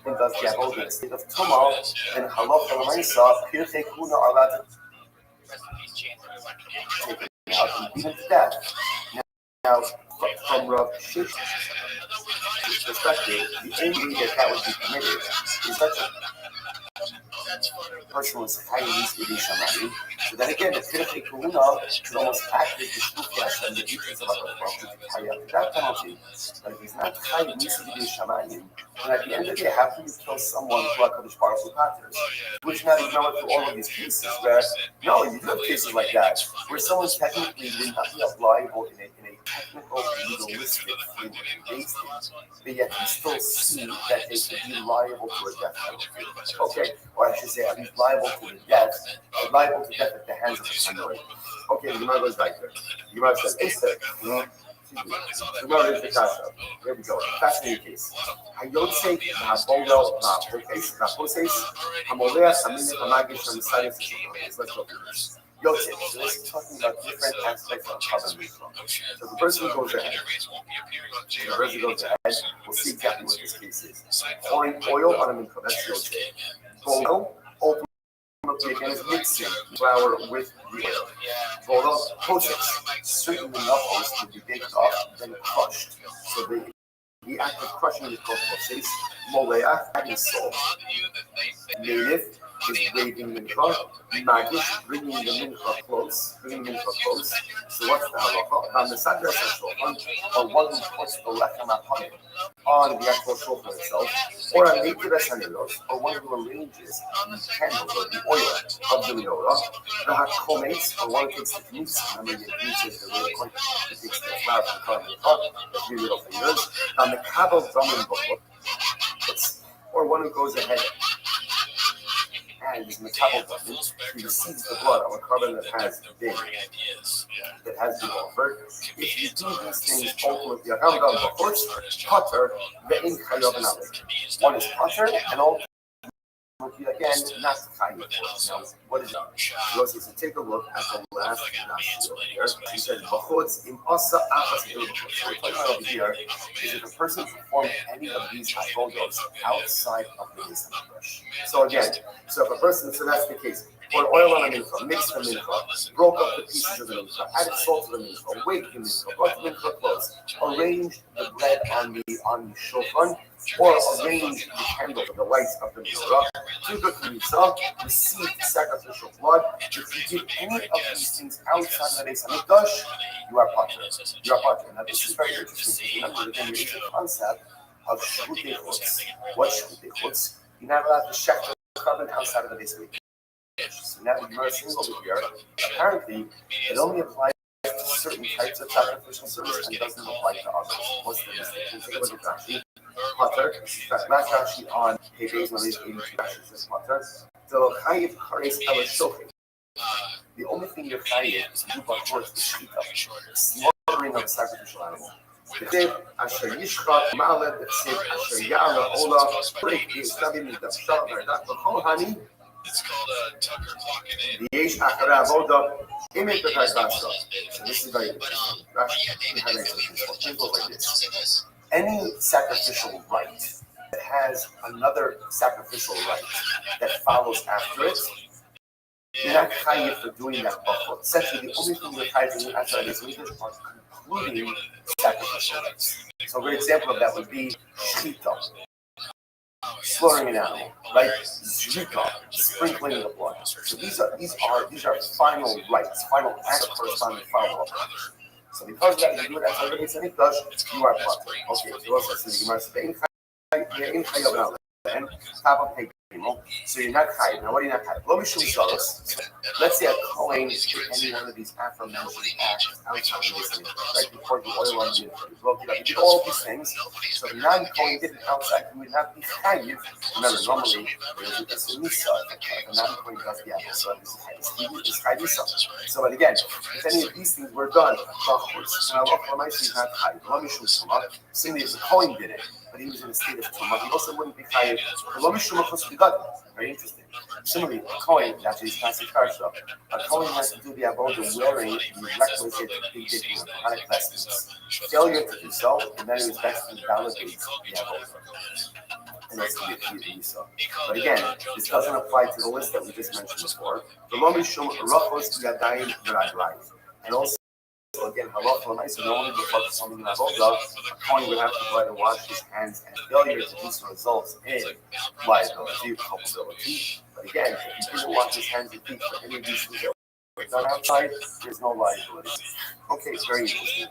Kohen does the avodah in a state of tumult, then halacha l'maisa pirchei kuna are allowed to take him out and beat him to death. Now, from Rav Shish's perspective, the only way that would be permitted is that the person was highly misleading shamayim. So then again, the Pirchei Kahuna should almost act as the Shluch and the details about the problem that penalty. But if he's not highly misleading shamayim, then at the end of the day, how can you kill someone who HaKadosh Baruch Hu paters? Which now is known through all of these cases where, no, you do have cases like that, where someone's technically would not be liable in a technical, legalistic basis, but yet you still see that they could be liable to a death penalty. Okay? Or I should say, at least liable to death at the hands of the Tanoi. Okay, the Gemara goes back there. The Gemara says, the Gemara is the Kasha. There we go. Fascinating case. Hayotse, Nabolel, Naposes, Hamoleas, Aminit, Hamagish, and Sinus. Let's go through this. Yotze. So this is talking about different aspects of covenant. So the person who goes ahead, we'll see exactly what this case is. Pouring oil on a mikvah, that's Yotze. Boil, ultimately again is mixing flour with the oil. Boil, poches, certain enough to be baked off, then crushed. So the act of crushing is called poches. Moleach, adding salt. Native is waving mincha. Magish, bringing the mincha close. So what's the halacha? Now the sadra shulchan, or one who puts the lechem upon it, on the actual shulchan itself, or a native esanilos, or one who arranges the candles or the oil of the menorah. The hakomates, or one who takes the knis. Remember the knis is the real point. It takes the flour from the carbon, the 3 little fingers. And the kabel drumming book, or one who goes ahead and is metabolized, he receives the blood of a carbon that has been offered. If you do these things ultimately, Potter, one is Potter, and ultimately again, not chayiv. Now, what is it? So take a look at the last here. He says, "B'chutz im asa achas." What we're talking about over here is if a person performed any of these avodos outside of the Beis Hamikdash. So again, so if a person, so that's the case. poured oil on a mincha, mixed the mincha, broke up the pieces of the mincha, added salt to the mincha, waked the mincha, brought the mincha close, arranged the bread on the shulchan, or arranged the candles of the lights of the menorah, took the mitzvah, received sacrificial blood. If you did any of these things outside of the Beis Hamikdash, you are potter. You are potter. Now this is very interesting. Remember that there is a concept of shvutei chutz. What's shvutei chutz? You're not allowed to shecht the carbon outside of the Beis Hamikdash. So now the Gemara is saying over here, apparently it only applies to certain types of sacrificial service and doesn't apply to others. What's the mistake? Take a look at Rashi. Potter. Last Rashi on page 82, Rashi says potter. So chayiv chares ela shochet. The only thing you're chayiv is to do before the shechita, slaughtering of a sacrificial animal. The asher yishchat maled the asher yara ola break the estadim in the shah v'adat b'chol hani. It's called Tucker clocking in. The yesh achara avoda imit b'karbasa. So this is very interesting. Rashi highlights this. Think like this. Any sacrificial rite that has another sacrificial rite that follows after it, you're not chayiv for doing that before. Essentially, the only thing you're chayiv for doing outside of this are concluding sacrificial rites. So a great example of that would be shechita, slaughtering an animal, right? Zrika, sprinkling of the blood. So these are final rites, final acts corresponding follow-up. So because of that, you do it outside of the Beis Hamikdash, you are potter. Okay, so also says the Gemara says, and top of page. So you're not chayiv. Now what are you not chayiv? Lo mishum zaros. Let's say a kohen did any one of these aforementioned acts outside of the Beis Hamikdash, right before the oil on the you broke it up. You did all these things. So if non-kohen did it outside, you would not be chayiv. Remember, normally it's a misa. If a non-kohen does the apple, so it's chayiv. So but again, if any of these things were done, and I love for my is not chayiv. Lo mishum tumah. Simply if the kohen did it, but he was in a state of tumah, he also wouldn't be chayiv. Lo mishum chutz v'gadol. Very interesting. Similarly, a kohen, actually, is classic karsha. A kohen has to do the avodah wearing the requisite big dipping of Hanukkah vestments. Failure to do so, and then it was best to validate the avodah. And that's going to be a misa. But again, this doesn't apply to the list that we just mentioned before. The lo mishum rachos yadayim v'raglayim. And also, again, halacha l'maisa, no one would focus on the avodah. A kohen would have to go ahead and wash his hands, and failure to do so results in liability, culpability. But again, if he didn't wash his hands and feet for any of these things that were done outside, there's no liability. Okay, it's very interesting.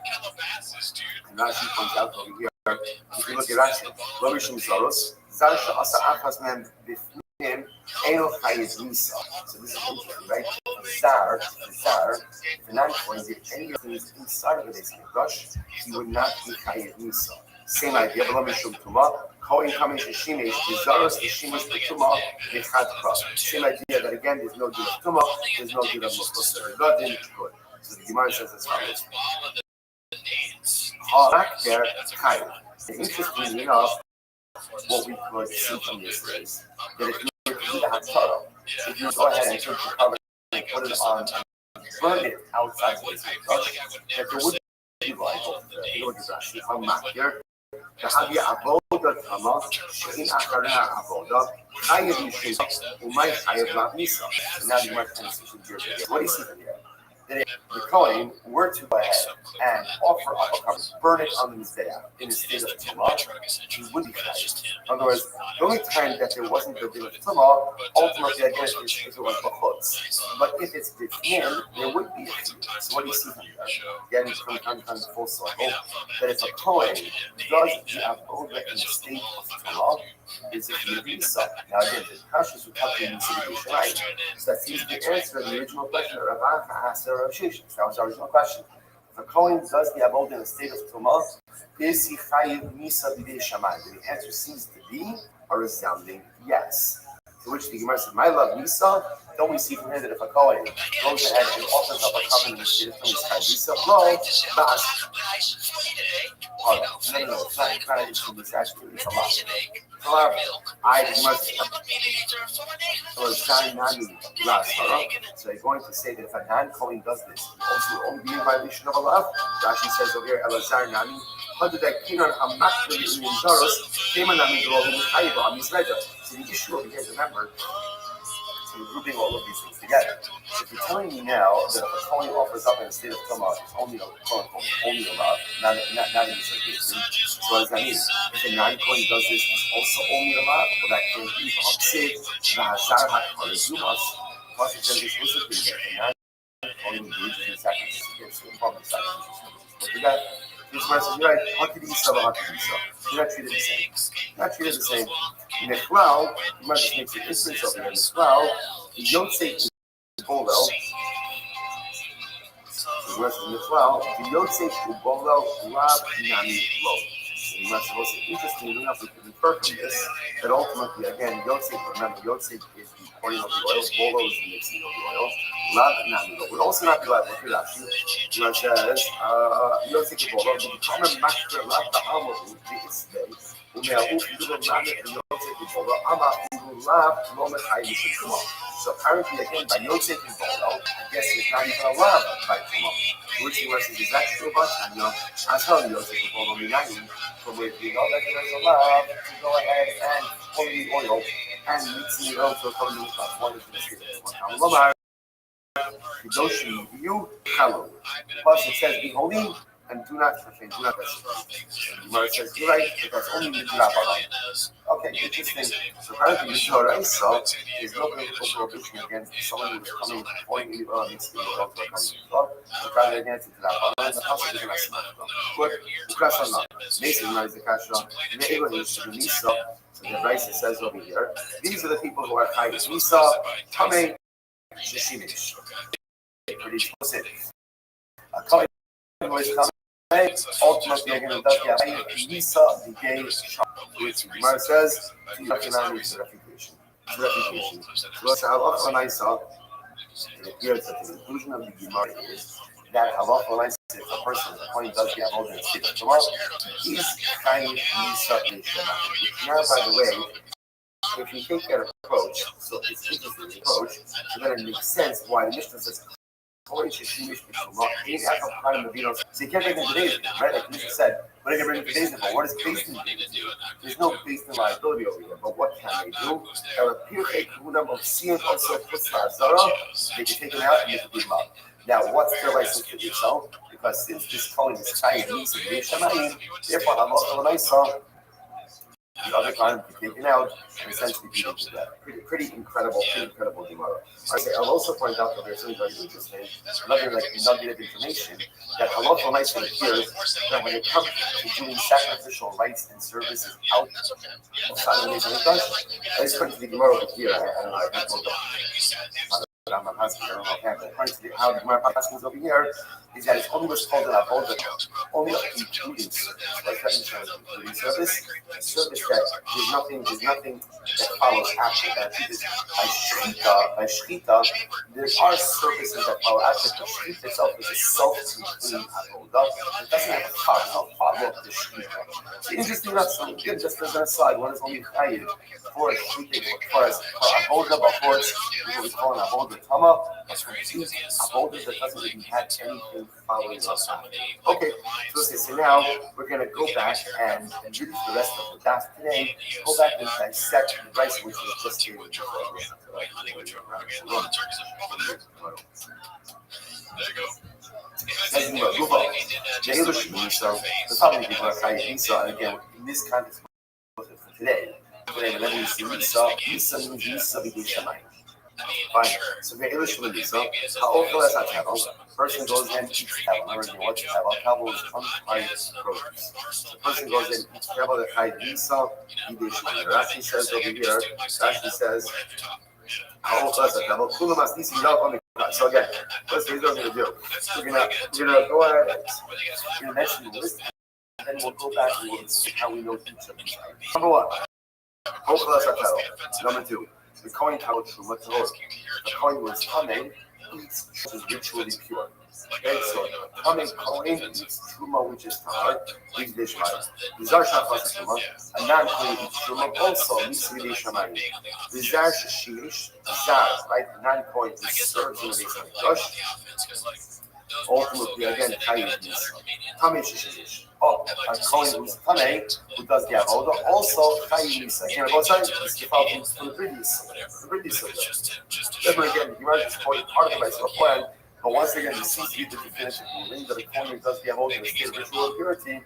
And Rashi points out over here, if you look at Rashi, lo mishum zaros, zar she'asa achas mem b'fnim, eino chayiv misa. So this is interesting, right? Zar, the non-kohen did any of things inside of the Beis Hamikdash, he would not be chayiv misa. Same idea, but lo mishum tumah. Kohen coming to Shemesh, the zaros the Shemesh the tumah mechad kra. Same idea that again, there's no good of tumah, there's no good of mechusar gadin. Good. So the Gemara says as follows. Halak there chayiv. Interestingly enough, what we could see from this is that if you were to do the hatzara, if you go ahead and take the cover and put it on and burn it outside the Beis Hamikdash, that there would be liable. Look at Rashi, I'm not here. What do you see here? That if the kohen were to go ahead and offer up a cover, burn it on the mizbeach in a state of tumah, he would be chayiv. In other words, the only time that there wasn't the din of tumah, ultimately, I guess, is if it was b'chutz. But if it's within, there would be a chiyuv. So what do you see from here? Again, from kind of full circle, that if a kohen does the avodah in a state of tumah, it's a chiyuv. Now again, the kashas would have to be considered right. So that seems to answer the original question that Rav asked Rav Shish. That was our original question. If a kohen does the avodah in a state of tumah, is he chayiv misa b'dei shamayim? The answer seems to be a resounding yes. To which the Gemara said, "My love misa." Don't we see from here that if a kohen goes ahead and offers up a covenant in a state of tumah, is chayiv misa? No, no, it's not. It's actually it's a lot. However, so they're going to say that if a non-kohen does this, also only be in violation of Allah. Rashi says over here, Elazar Nami, so the issue over here, remember, So we're grouping all of these things together. So if you're telling me now that if a Kohen offers up in a state of Tumah, it's only a quote unquote only a love, not in the circumcision. So what does that mean? If a non-Kohen does this, it's also only a love, but that can't be Hapsid, Vahazar HaKorezumas. Plus it says explicitly that a non-Kohen engages in sacrifices against certain public sacrifices. What you got? This verse says, you're right, Hakidisa, Hakidisa. You're not treated the same. You're not treated the same. In the cloud, you might just make some inference over here. In the cloud, you don't say Bolel. The verse in the cloud, you don't say Bolel, Lab, Nami, Lo. You must also interesting, we have to infer from this that ultimately, again, Yosef, remember, Yosef is the pouring of the oils, Bolo is the mixing of the oils, Love and Nami. Would also not be like, look at that. You says, Yosef and Bolo, the common master, Love the Amo, who is today, who may have moved to the Nami and Yosef and Bolo, Ama, who love, moment, I used to come up. So apparently, again, by Yosef and Bolo, I guess it's not even a love by come up. Which verses is that true about Tanya? As hell, Yosef and Bolo, Minayim. So if you know that there's a lab, to go ahead and pour the oil and mixing it out to a common class one is the same. Kedoshim, you hallow. Plus it says, be holy and do not profane, do not vegetable. Gemara says, you're right, but that's only the Rabbanon. Okay, interesting. So apparently the Torah so is no political prohibition against someone who is coming pouring the oil and mixing it out to a common class. The guy against it to Rabbanon, the Pasuk is going to smack them. But Ukras not. Mason is the Kasha. Ne'ego is the Nisa. So the Raisa says over here, these are the people who are Chai Nisa, Tamei, Shishimish. Pretty explicit. A Kohen who is coming, ultimately again, does the Nisa, the gay shop, which Gemara says, to recognize the refutation. So halacha l'maisa, it appears that the conclusion of the Gemara is that halacha l'maisa, if a person, the Kohen does the avodah in state of Torah, he's kind of Nisa Nishama. Now, by the way, if you take that approach, so it's interesting approach, so then it makes sense why the Mishnah says, so you can't make it today's right? Like Mishnah said, what are they bring today's but what is based in do? There's no based in liability over here, but what can they do? They can take it out and make it up. Now, what's their license to do so? Because since this calling is Chayin means to be Shamayim, therefore, the other kind be taken out and essentially be to that. Pretty incredible Gemara. I'll also point out that there's something very interesting, another like nugget of information, that halacha l'maisa appears that when it comes to doing sacrificial rites and services outside of the Mikdash, I just put to the Gemara over here. I don't know. I can't look up. I'm asking, I don't know according to how the Gemara passes over here, is that it's only what's called an avodah, only a including service. Like that means including service, a service that there's nothing that follows after that. By shchita, there are services that follow after. The shchita itself is a self-contained avodah. It doesn't have a follow-up to shchita. So interesting enough, so again, just as an aside, one is only chayiv for shchita, for avodah, before it's what we call an avodah tama, but complete avodah that doesn't even have anything following us. Okay, so now we're going to go back and read the rest of the daf today. Go back and dissect the rice which was just here. As you know, the English means so the following people are saying Isa, and again, in this context for today, whenever you see Isa means Isa b'gei Shamayim. Fine. So the English will be so. Ha'ochel es ha'tevel. Person goes in, eats tevel. Remember, what's tevel? Tevel is unfried produce. The person goes in, eats tevel that chayv Isa b'gei Shamayim. Rashi says over here. Rashi says, ha'ochel es ha'tevel. Kulam asnisi yav on the. So again, what's the going to do? We're gonna go ahead. We're gonna mention the list, and then we'll go back and we'll see how we know each of these. Number one, ha'ochel es ha'tevel. Number two. The Kohen Talmud Truma Tahor. The Kohen was coming, eats which is ritually pure. Okay, so coming Kohen eats Truma which is Tahor, eats Bishmayim. Vizar Shachas Truma, a non-Kohen eats Truma also meets Videi Shamayim. Vizar Shishirish, Zar, right? Non-Kohen serves in the Videi Shamayim. Ultimately, again, Chayiv means Tamei Shishirish. Oh, a Kohen who's Tamei, who does the avoda, also Chayi Misa. Again, both sides, it's the problem from the previous. Remember again, you are just quoting part of the Raisa plan, but once again, it seems to be the definitive ruling that a Kohen who does the avoda in a state of ritual impurity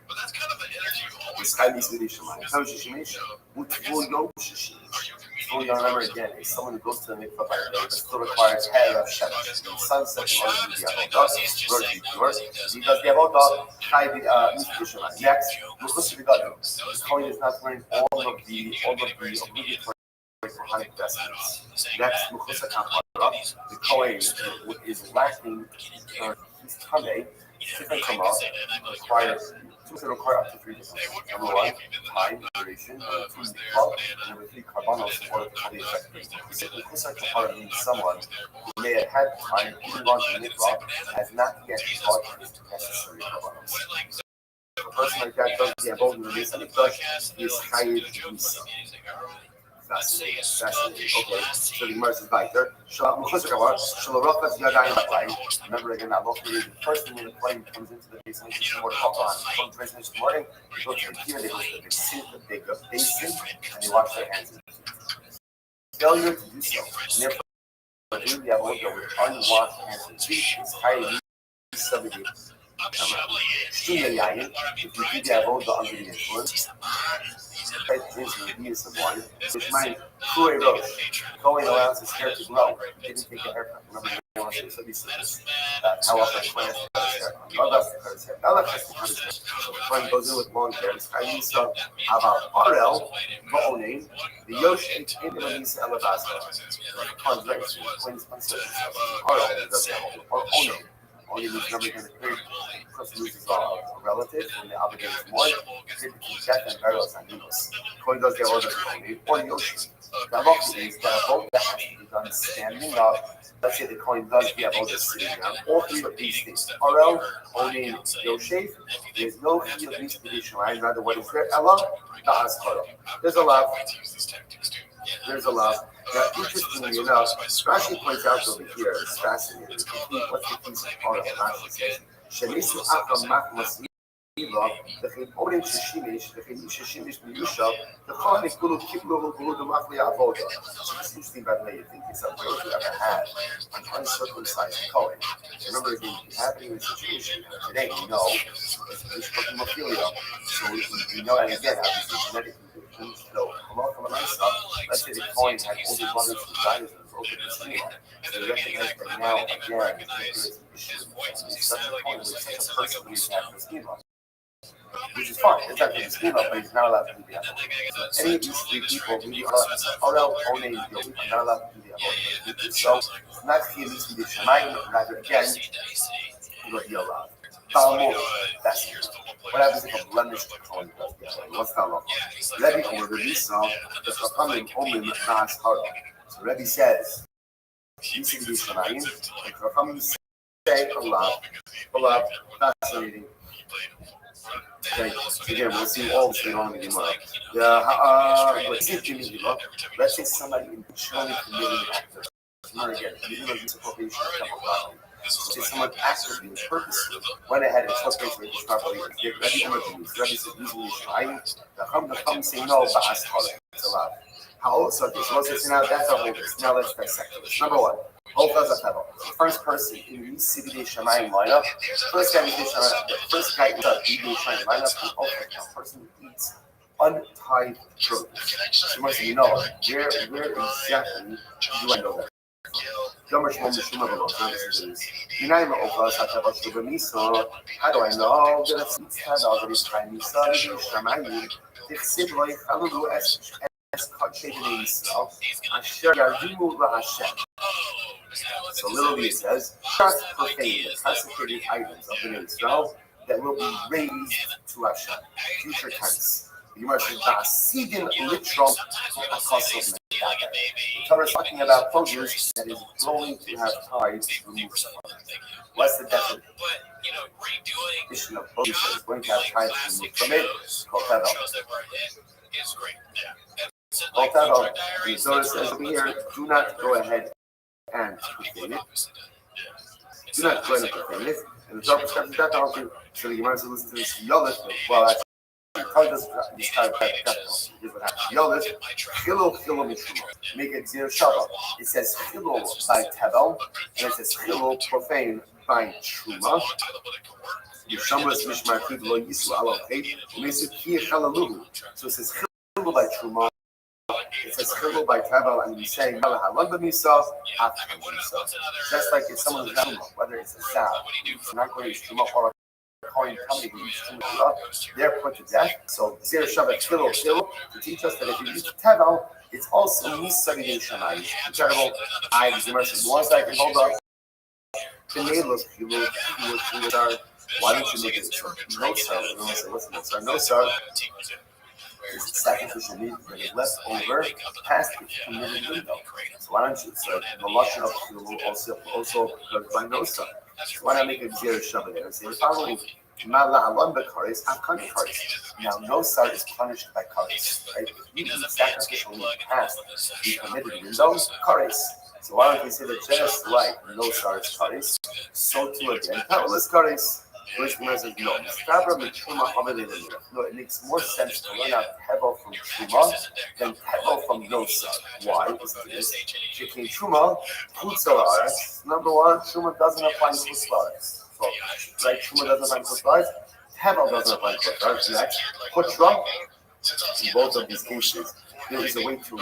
is Chayi Misa Rishonai. How Shishimish? Utvul Yom Shishimish. Fully remember again, is someone who goes to the mikvah by day, but still requires hair of shemesh. The sunset in order to do the avodah, or to be pure. He does the avodah, chai the Rishonai. Next, Mechusar Gadol. The Kohen is not wearing all of the obligatory Kohanic vestments. Next, Mechusar Kapara. The Kohen is lacking, he's tamei. Different kama require up to 3 different things. Number one, time, duration. Number two, mikvah. Number three, karbanos in order to fully effective. Mechusar Kapara means someone who may have had time, even gone to mikvah, has not yet taught his necessary karbanos. A person like that does the abode in the Mesa Mikdash is Chayiv Misa. Fascinating. Okay, so the Gemara says weiter. Remember again, that the first thing when the flame comes into the basin, it's more to help on. From the basin this morning, they go to the here, they go to the big basin, and they wash their hands. Failure to do so, and therefore, doing the avodah with unwashed hands and feet is Chayiv Misa. If you do the avodah under the influence, drinks the use of wine, which might Kure Rosh, Kohen allows his hair to grow. He didn't take a haircut. Remember, he wants to how often a Kohen has to cut his hair. God has to cut his hair. God has to cut his hair. So the Kohen goes in with long hair. It's Chayiv Aval Arel, Ba'onim, the Yosh in the Manisa Elabazah. The Kohen's very sweet. The Kohen's uncertain. Arel, does that or Onim. Only means number in the period. The person loses a relative and they're obligated to one. Typically, death and burial is animals. Kohen does their order or Yoshi. The Avodah means that a vote that has to be done standing up. Let's say the Kohen does the Avodah sitting down. All three of these things. Arel, Onim, Yoshi. There's no key of these tradition, right? Rather, what is there? Ella, Da'as Kara. There's a lot. Now, interestingly enough, Rashi points out over here, it's fascinating. What's the piece of part of Rashi says? Shemisu Akam Makmas Miva, the Orim Shishimish, the Shishimish Miyusha, the Kohen Kulu Kiblu Kulu the Makli Avoda. So this is interesting, by the way, you think it's a way to ever have an uncircumcised Kohen. Remember, again, happening in the situation today, we know it's hemophilia. So we know, and again, obviously, genetically. So, let's say the Kohen had all these mothers who died as a result of this anyway. So we recognize that now, again, there is an issue with such a Kohen, with such a person who needs to have this schema. Which is fine. It's not the schema, but he's not allowed to do the avodah. So any of these three people, maybe Arel, Onen, are not allowed to do the avodah. So, not here needs to be Shemayim, rather again, he will be allowed. Talmud, that's it. What happens if a blemish Kohen does the avodah? What's that law? Rebbe or Rebbe saw the Chachamim Omim Nas Hara. So Rebbe says, "You see the Shemayim." The Chachamim say Allah, fascinating. Okay, again, we'll see all this later on in the Gemara. Let's say somebody intentionally committed an act of murder again, even though this appropriation of temple property. So someone actively and purposely went ahead and took place with this property and did Rebbe emergencies. Rebbe said, using the Shemayim, the Chum say no, Ba'as Hara. It's allowed. How so? So let's say now that's our holders. Now let's dissect this. Number one. First person in the CBD Shemayim lineup. First guy in the CBD Shemayim lineup is a person who eats untied produce. So much you know, where exactly do I know that? How do I know that it's already trying So literally it says, just profane the consecrated items of the Israel that will be raised to Hashem. Future tense. The Gemara says, "Ba'asidin litrom akosov." The Torah is talking about produce that is going to have ties removed. What's the definition of produce that is going to have ties removed from it? It's called tevel. The Torah says over here, do not go ahead and profane it. Do not go ahead and profane it. And the Torah prescribes the death penalty. So the Gemara says, listen to this Yolis. Well, actually, the Torah doesn't describe the death penalty. Here's what happens. Yolis, Chilul Mishuma. Make it zero Shabbat. It says Chilul by Tevel, and it says Chilul profane by Truma. Yishamras Mishmar Kid Lo Yisu Ala Chet. So it says Chilul by Truma. It says Chilul by Tevel, and you say Yala Halon B'Misa, After B'Misa. Just like if someone is Truma, whether it's a Sal, it's not going to use Truma or a Kohen company who uses Truma, they're put to death. So Zero Shabbat Chilul to teach us that if you use Tevel, it's also Misari Yishanai. Incredible. I was immersed in one second. Hold up. Why don't you make it no sir? What's no sir? No sir. It's a sacrificial meat that is left over past the committed window. So why don't you? So the lashon of Chilul also occurs by no sir. So why not make a zero Shabbat there and say the following? Now, no sar is punished by kares, right? You can sacrificial meat past the committed window, kares. So why don't we say that just like no sar is kares, so too again, Tevel is kares. Which means no. No, it makes more sense to learn out Tevel from Truma than Tevel from no sar. Why? Because Truma, Chutz. Number one, Truma doesn't apply to Chutz. So, right, Truma doesn't apply to Chutz. Tevel doesn't apply to Chutz. Next, Chutra. In both of these cases, there is a way to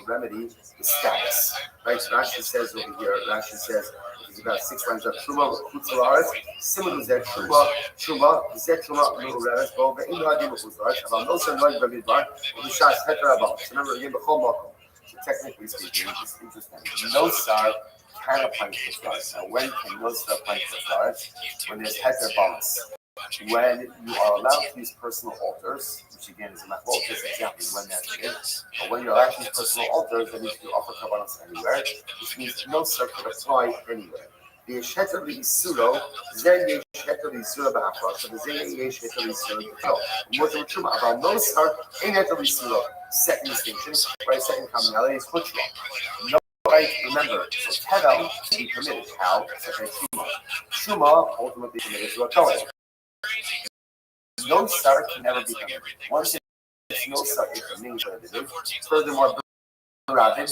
remedy the status. Right? So Rashi says over here. Rashi says it's about 6 lines of Truma Chutzalaris. Similar to that Truma, no rabbis, but in the idea of Chutzalaris, about no certain like Bamidbar, the Shas Heter Abal. So remember again, Bechol Makom. So technically speaking, it's interesting. No sar can apply to Chutzalaris. Now, when can no sar apply to Chutzalaris? When there's Heter balance. When you are allowed to use personal altars, which again is a machlokes exactly when that is, but when you're allowed to use personal altars, then you can offer kabbalas anywhere, which means no sar could apply anywhere. The Yesheter L'Isuro, Zen Yesheter L'Isuro B'Hafra, so the Zen Yesheter L'Isuro B'Hafra. More than Truma, about no sar, Ein Heter L'Isuro. Second distinction, right? Second commonality is Chutra. No, right? Remember, so Tevel can be permitted. How? Such as Truma. Truma ultimately committed to a Kohen. No sar can never be permitted. Once it's no sar, it remains what it is. Furthermore, Rabin,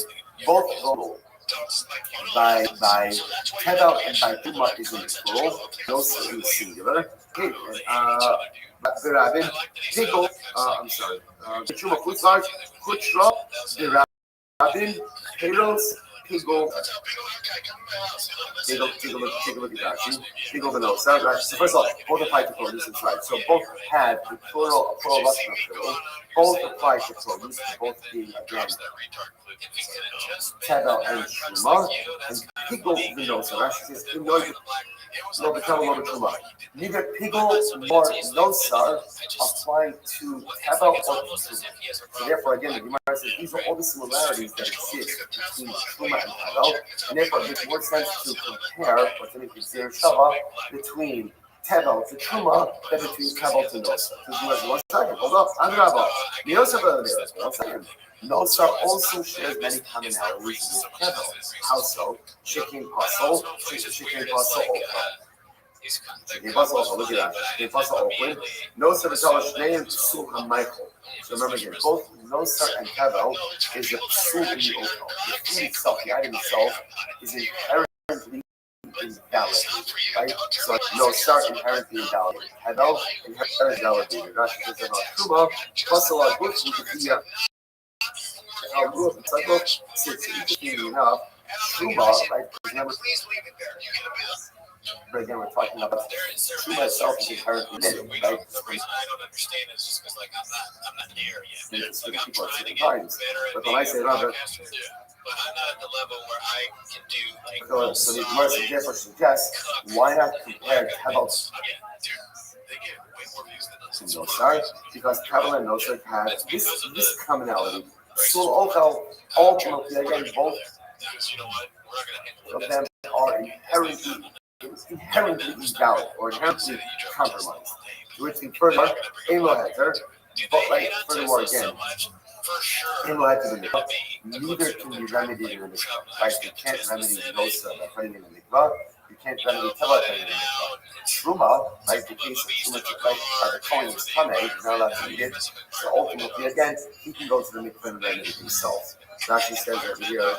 both total by Tevel and by Truma is in plural. No sar is singular. Okay, the Rabin, Pigel, I'm sorry, the Truma Chutzlar, Chutra, the Rabin, Peros, Pigel. Take a look at Rashi. Pigel the no sar. So first of all, both apply to produce and right. So both have the plural lashon of plural. Both apply to produce, both being again Tevel and Truma, and Pigel the no sar. Rashi says no, the Tevel Truma. Neither Pigel nor no sar apply to Tevel or Truma. So therefore, again, the Gemara says these are all the similarities that exist between Truma and Tevel, and therefore it makes more sense to compare or to make zero Shabbat between Tevel to Truma than between Tevel to no sar. Because one second, hold up, Andraba. One second. No sar also shares many commonalities with Tevel. How so? Chicken puzzle, chicken puzzle look at that. Chicken puzzle open. No sar is all Shnei Psul HaMichael. So remember again, both no sar and Tevel is a psul in the oil. The food itself, the item itself, is inherently invalid, right? So no sar inherently invalid. Tevel inherently invalidated. Rashi says about Truma, puzzle are good to be interestingly enough, Truma, right? Remember, but again, we're talking about Truma itself is inherently living, right? The reason I don't understand is just because, like, I'm not there yet. It's like I'm trying to get better. But when I say that, but I'm not at the level where I can do. So the Gemara suggests, why not compare Tevel to no sar? Because Tevel and no sar have this commonality. So ultimately, again, both of them are inherently invalid or inherently compromised. Which means further, Elo Heter, but like furthermore again, Elo Heter neither can be remedied in the mikvah. Right? You can't remedy no sar by putting in the mikvah. You can't remedy teva anymore. Truma, right? The case of truma, right? The coin is tamei, you're not allowed to eat it. So ultimately, again, he can go to the mikveh and remedy himself. Rashi says over here.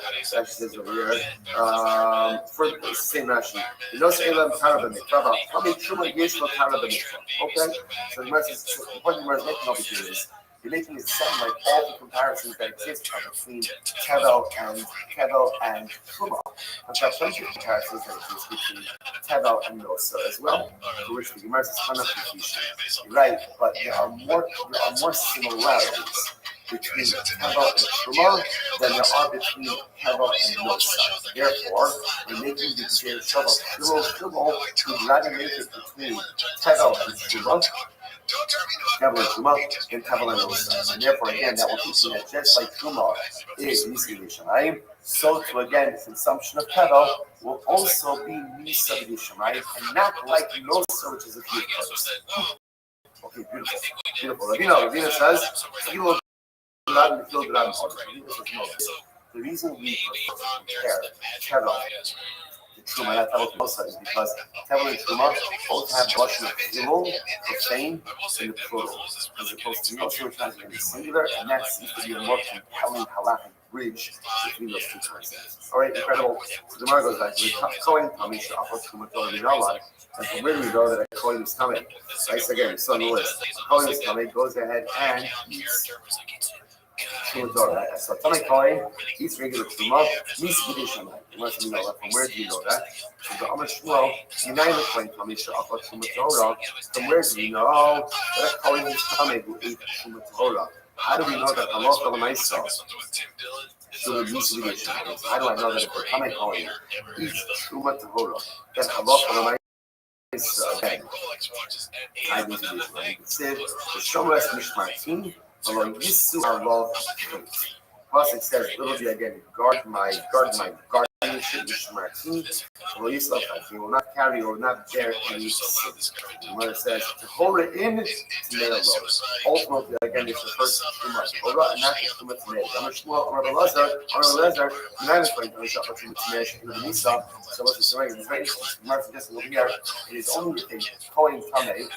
For the same Rashi, you know, say elam tarab mikvah. Tamei truma yesh lo tarab mikvah. Okay, so the point the Gemara is making over here is you're making it sound like all the comparisons that exist are between tevel and truma. In fact, plenty of comparisons that exist between tevel and nosa as well, for which the Gemara is confusion. Right, but there are more similarities between tevel and truma than there are between tevel and nosa. Therefore, when making the shuvah, we'd rather make it between tevel and truma. Tevel and truma and tevel and nosa. And therefore, again, that will teach you that just like truma is Nisa B'Yishamayim, so too again, consumption of tevel will also be Nisa B'Yishamayim, and not like nosa, which is a few first. Okay, beautiful. Ravina says, the reason we compare tevel to truma, not tevel to nosa, is because tevel and truma both have lashon of ilul, profane, in the plural, as opposed to nosa, which has been singular, and that seems to be a more compelling halachic bridge between those two concepts. All right, incredible. So the Gemara goes back to Kohen Tamei she'achal truma Torah minalad, and from where do we know that a Kohen is Tamei? Right, so again, it's on the list. Kohen is Tamei, goes ahead and eats truma Torah. So Tamei Kohen eats regular truma, means B'Yishamayim. Unless you know that. From where do you know that? So the Amar Shmuel, Yinai Kohen Tamei she'achal truma Torah. From where do we know that a Kohen is Tamei who ate truma Torah? How do we know that Allah for the Maisa should be B'Yishamayim? How do I know that if the Tamei Kohen eats truma Torah, that Allah for the Maisa again? I do B'Yishamayim. It said, the Shomer es Mishmartim, Allah Yisu Allah. Plus it says, literally again, guard my guardianship, Mishmartim. Allah Yisu Allah. He will not carry or not bear any sin. The Gemara says, to hold it in, to lay alone. Ultimately, again, it's the first Truma Torah, and not just Truma Tamei. Amar Shmuel, Amar Elazar, Yinai Kohen Tamei she'achal truma Tamei in the Nisa. So what's the story? It's very interesting. Gemara suggests over here, it is only if a Kohen Tamei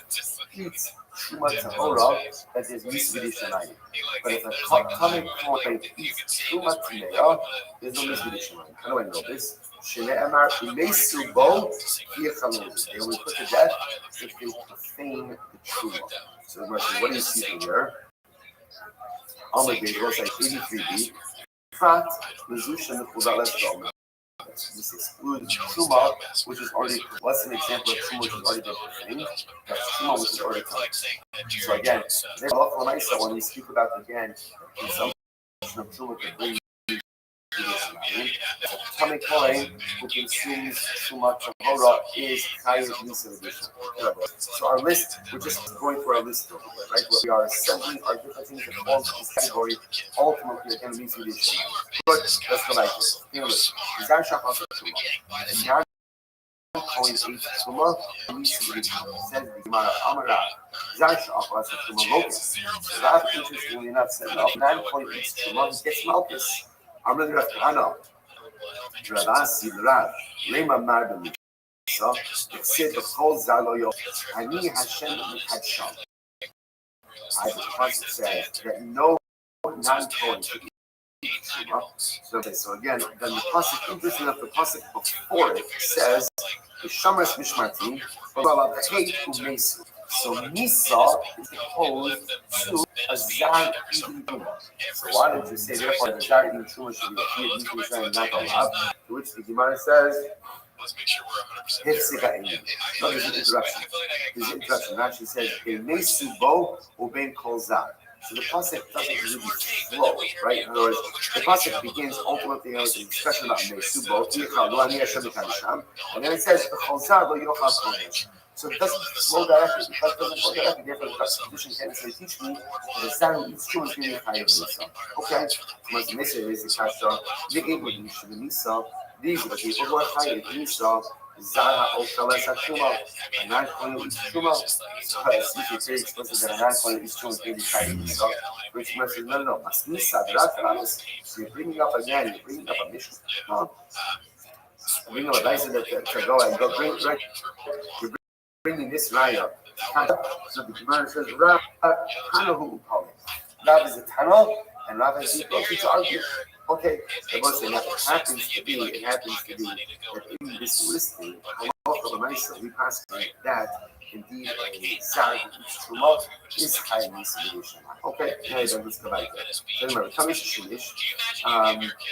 eats truma Torah that is Nisa B'Yishamayim. But if a Tamei Kohen eats truma Tamei, there's no Nisa B'Yishamayim. How do I know this? Shene'emar imesu bo v'yechalonu. They only put to death if they profane the truma. So the question, what do you see here? Amid Beis goes like 83b. Prat mezusha mechuzah lesdom. This excludes truma, which is already. What's an example of truma which has already been profaned? That's truma which is already come. So again, there's a lot of nice when we speak about again consumption of truma to bring. Tamei Kohen who consumes truma Torah is Chayav Nisa B'Yishamayim. So our list, we're just going through our list over here, right? Where we are assembling our different things that fall into this category, ultimately again Nisa B'Yishamayim. But let's go like this. Here it is. Zar Shachar Truma. And now Kohen eats truma, Nisa B'Yishamayim. Says the Gemara Amara. Zar Shachar Truma Lokus. Rav, interestingly enough, said no. Nan Kohen eats truma, he gets malchus. Amr Rav Kahana, Ravasi Rav, Lema Mardam, so it said the whole Zaloyo, Ani Hashem Mikadsham. The concept says that no non-Kohen should eat truma. So again, then the pasuk, interesting enough, the pasuk before it says the Shomer Mishmartim, Balav Hate Umesu. So Nisa is opposed to a Zar eating truma. So why don't you say therefore the Zar eating truma should be a Nisa B'Yishamayim not allowed? To which the Gemara says, let's make sure we're 100%. No, there's an interruption. There's an interruption. Rashi says, "Be'mesu bo u'bein kol zar." So the pasuk doesn't really flow, right? In other words, the pasuk begins ultimately with an expression about mesu bo, and then it says, "Kol zar lo yochal kodesh." So it doesn't flow directly. Because it doesn't flow directly, therefore the constitution can't say, teach me that the zar who eats truma is going to be Chayav Nisa. Okay? Once the Nisa is the kasha, the eight would be the Nisa. These are the people who are Chayav Nisa. Zara Okalas Truma, a non-Kohen eats truma. So it's very explicit that a non-Kohen eats truma is going to be Chayav Nisa. Which must say, no, Mas Nisa, so you're bringing up again, you're bringing up a mission. No. We know advice that to go and go bring right. You're bringing this right up. So the Gemara says, Rav Hanahu Pali. Rav is a Tana, and Rav has people to argue. Okay, the most thing that happens to be that in this listing, we pass that indeed a Zara Truma is highly solution. Okay, now let's go back there. So remember, Tamish Shinish,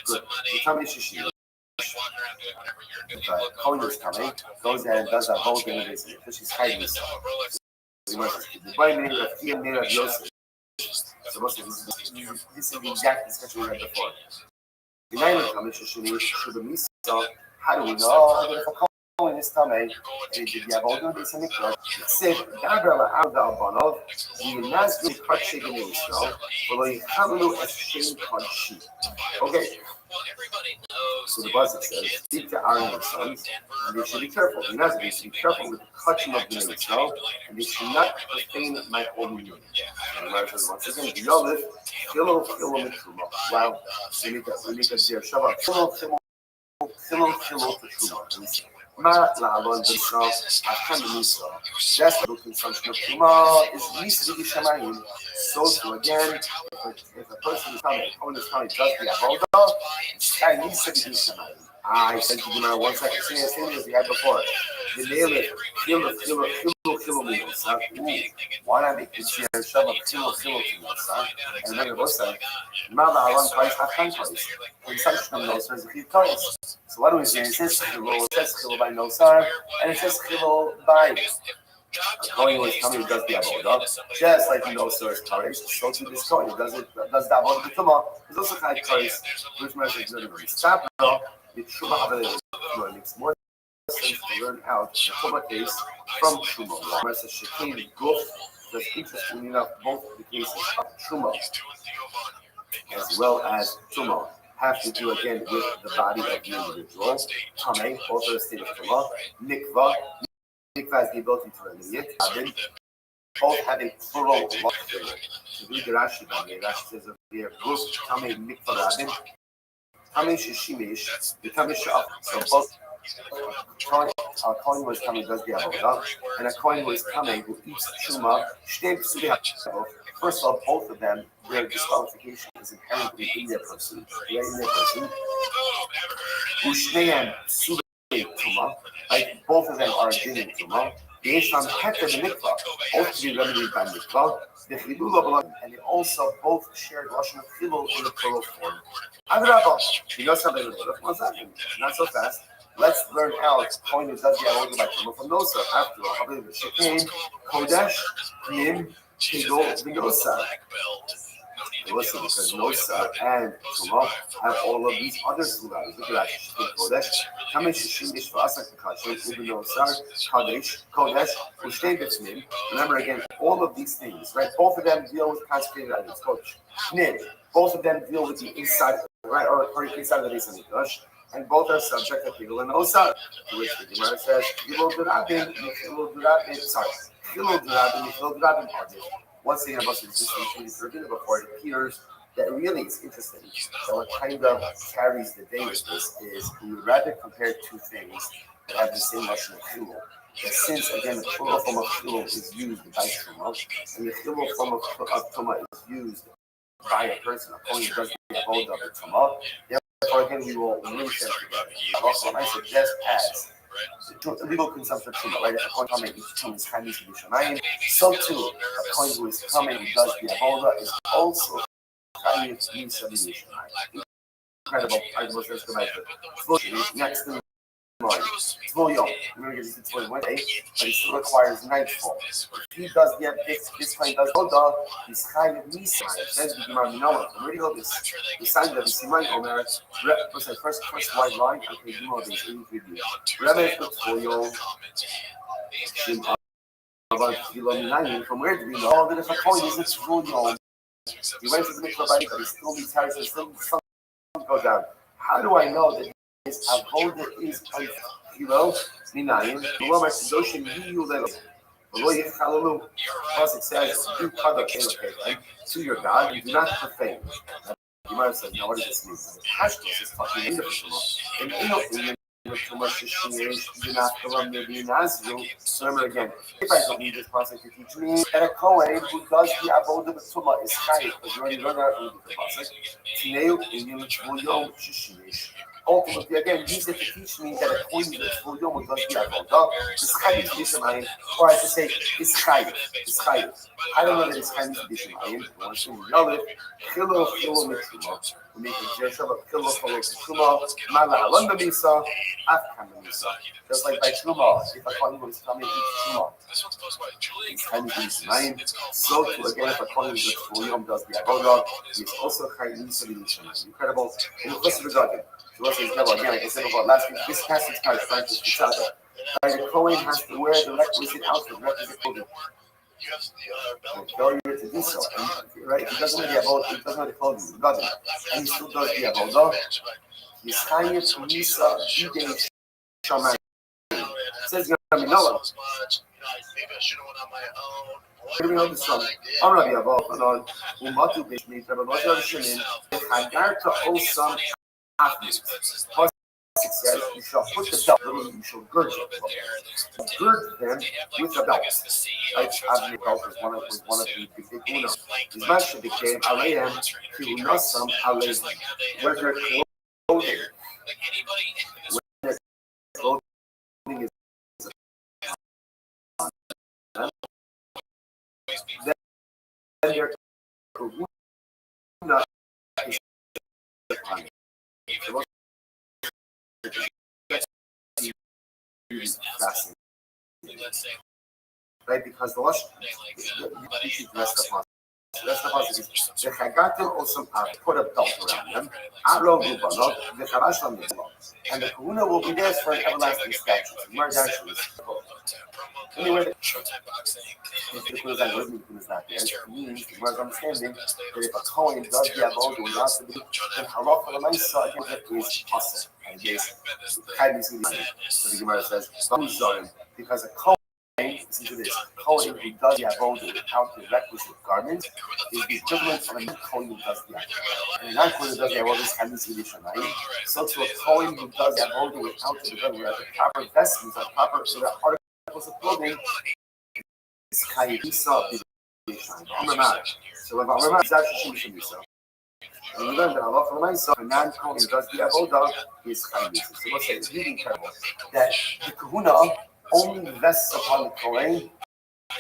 good. The Tamish Shinish. Cohen is coming, goes there and does that whole thing because she's hiding this. The boy made of Ian made of Yosef. So most of this is the exact discussion we had before. The name of Tamish Shinish should be Misa. How do we know that if a Cohen is coming, and you have all this in the club, said, Gabriel out the Abanov, you not do cut shaking in Israel, but you have a little exchange cut sheet. Okay. So the Pasuk says, speak to Aaron and his sons, and they should be careful. The Nazarene should be careful with the clutching of the Israel, and they should not profane my holy name. And the Gemara says once again, the Yolif, Philo Truma. Wow, we need to say Shabbat. Philo Truma. Ma la'alon b'Yisrael, Hashem b'Yisrael. That's the consumption of Truma is Yisri Shamayim. So again, if a person is coming, does the avodah, it's Yisri Shamayim. I said to Gemara 1 second, same as we had before. The nail it, feel Mimosa. Why not make this year Shabbat Mimosa? And then it was like, Ma la'alon price, Hashem price. Consumption of Nosar is a few times. So what do we say? It says Chilo by Nosar, and it says Chilo by Kohen was coming, does the avodah. Just like Nosar is courage, so to this Kohen does the avodah b'tumah. There's also kind of courage, which measures not really stop now. The Truma Havah makes more sense to learn out the Truma case from Truma. The Message Shekin Guf. That's interesting enough, both the cases of Truma as well as Tumah have to do again with the body of the individual. Tameh, also a state of Tumah. Mikvah has the ability to remediate. Both have a plural lot. To read the Rashi down here, Rashi says over here, Guf, Tameh, Mikvah, Rabin. Tameh Shishimish, the Tameh Sha'af. So both. A Kohen who is coming does the avodah, and a Kohen who is coming who eats truma. First of all, both of them, their disqualification is inherently in their person. They are in their person. Ushneim sudei truma, like both of them are doing truma. Based on heter the mikvah, both to be remedied by mikvah. The chilul and they also both shared lashon of chilul in the plural form. Adrabah, you know something? Not so fast. Let's learn out Kohen who does the avodah by Truma from Nosar. After all, probably the Shekin, Kodesh, Nim, Kegol, V'Nosar. Listen, because Nosar and Truma have all of these other sulas. Look at that, Shekin, Kodesh, Kamesh, Shishim, Ishvasak, Kachim, V'Nosar, Kodesh, Ushtem, B'Tzmim. Remember again, all of these things, right? Both of them deal with consecrated items. Coach, Nim. Both of them deal with the inside, right, or inside of the base of Mikdash. And both are subject to Chilul and Osar, to which the Gemara says, Chilul D'Rabin, Chilul D'Rabin, sorry, Chilul D'Rabin, Chilul D'Rabin Ardiv. Once again, about the existence of the before, it appears that really it's interesting. So what kind of carries the day with this is we would rather compare two things that have the same notion of Chilul. But since, again, the plural form of Chilul is used by Truma, and the Chilul form of Truma is used by a person, a Kohen who does the avodah of Truma, therefore, again, we will link them together. Also, I suggest as the legal consumption of Truma, right? If a Kohen coming each Truma is Chinese Yerushalayim, so too, a Kohen who is coming who does the avodah is also Chinese Yerushalayim. Incredible. I was just going to next to Tvul Yom. Remember, it's Tvul one day, but it still requires nightfall. If he does this kind does Oda, he's kind of Nisai. Says the Gemara Minama. Where do you go? This sign that we see my Omer. First white line. Okay, you know this 83 views. Remember, it's Tvul Yom. From where do we know that if a coin is Tvul Yom? He went to the mikvah, but he still needs Harris and still go down. How do I know that? Avodah is Hilo, Minayim, Lomar Kedoshim, Yulel, Loy Chalalu. Plus it says, do Kadosh to your God, you do not profane. You might have said, now what does this mean? Hashtos is fucking wonderful. And too much do not come maybe Nazru. So remember again, if I don't need this process to teach me that a Kohen who does the avodah b'tumah is chayiv, because you already learned that in the process. Tineu inim v'yom shishiyesh. Ultimately, again, use it to teach me that a Kohen who does the avodah is chayiv b'shamayim, or I should say, is chayiv. Is chayiv. I don't know that it's chayiv b'shamayim. I want to know it. Chilo mitzvah. We make a gesture of chilo mitzvah. Mala alon b'misa. Just like by Truma, if a Kohen was coming to Truma, he's kind of used nine. So too, again, if a Kohen is a Truma, does the Avodah, he's also kind of used to the incredible. And of course, the Godin. So let's say, again, like I said about last week, this passage kind of starts with Pesach. The Kohen has to wear the requisite outfit, requisite clothing. Failure to do so, and, right? He doesn't have the Avodah, he doesn't have the clothing, the Godin, and he still does the Avodah. He's kind of Misa, Judei, Shaman. It says you're Noah. What do we know this from? I'm Rabbi Abba, Anon, Umatu Bishmi, Rabbi Moshe Shemim, Hagarta Osam Achis. It says you shall put the belt, you shall gird them. Gird them with a belt. Right? Avni belt was one of the big uno. His master became Aleim, Kiunasam Aleim. Where their clothing. When their clothing is then their Karuna is fascinating. Right? Because the Lush, you should dress upon. That's the positive. The Chagatim also put a belt around them. And the Kahuna will be there for an everlasting statute. Anyway, the Kahuna is not there. It means, whereas understanding that if a Kohen does the Avodah and not to be, then Halacha L'Maisa is possible. And so the Gemara says, because a Kohen, listen to this, Kohen who does the Avodah without the requisite garment is the equivalent of a Kohen who does the Avodah. And a non-Kohen who does the Avodah is Hadis Yidishanayim. So to a Kohen who does the Avodah without the proper vestments, or proper articles of clothing, is Kayisa Yidishanayim. So if Amar is actually Shimshim Yisrael. And we learned that Allah for myself, a non-Kohen who does the Avodah is Kayisa. So we'll say it's really incredible that the Kahuna only vests upon the Kohen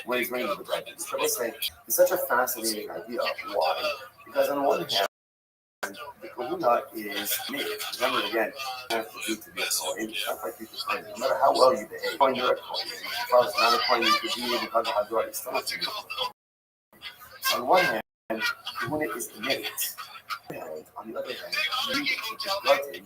when he's wearing the garment. So we'll say it's such a fascinating idea. Why? Because on one hand, the Kahuna is made. Remember again, you have to do to be a Kohen. It's not like you can find it. No matter how well you behave, when you're a Kohen, if I was not a Kohen, you could be because of how good it's still not to be. So on one hand, Kahuna is innate. On the other hand, you need to be gutted in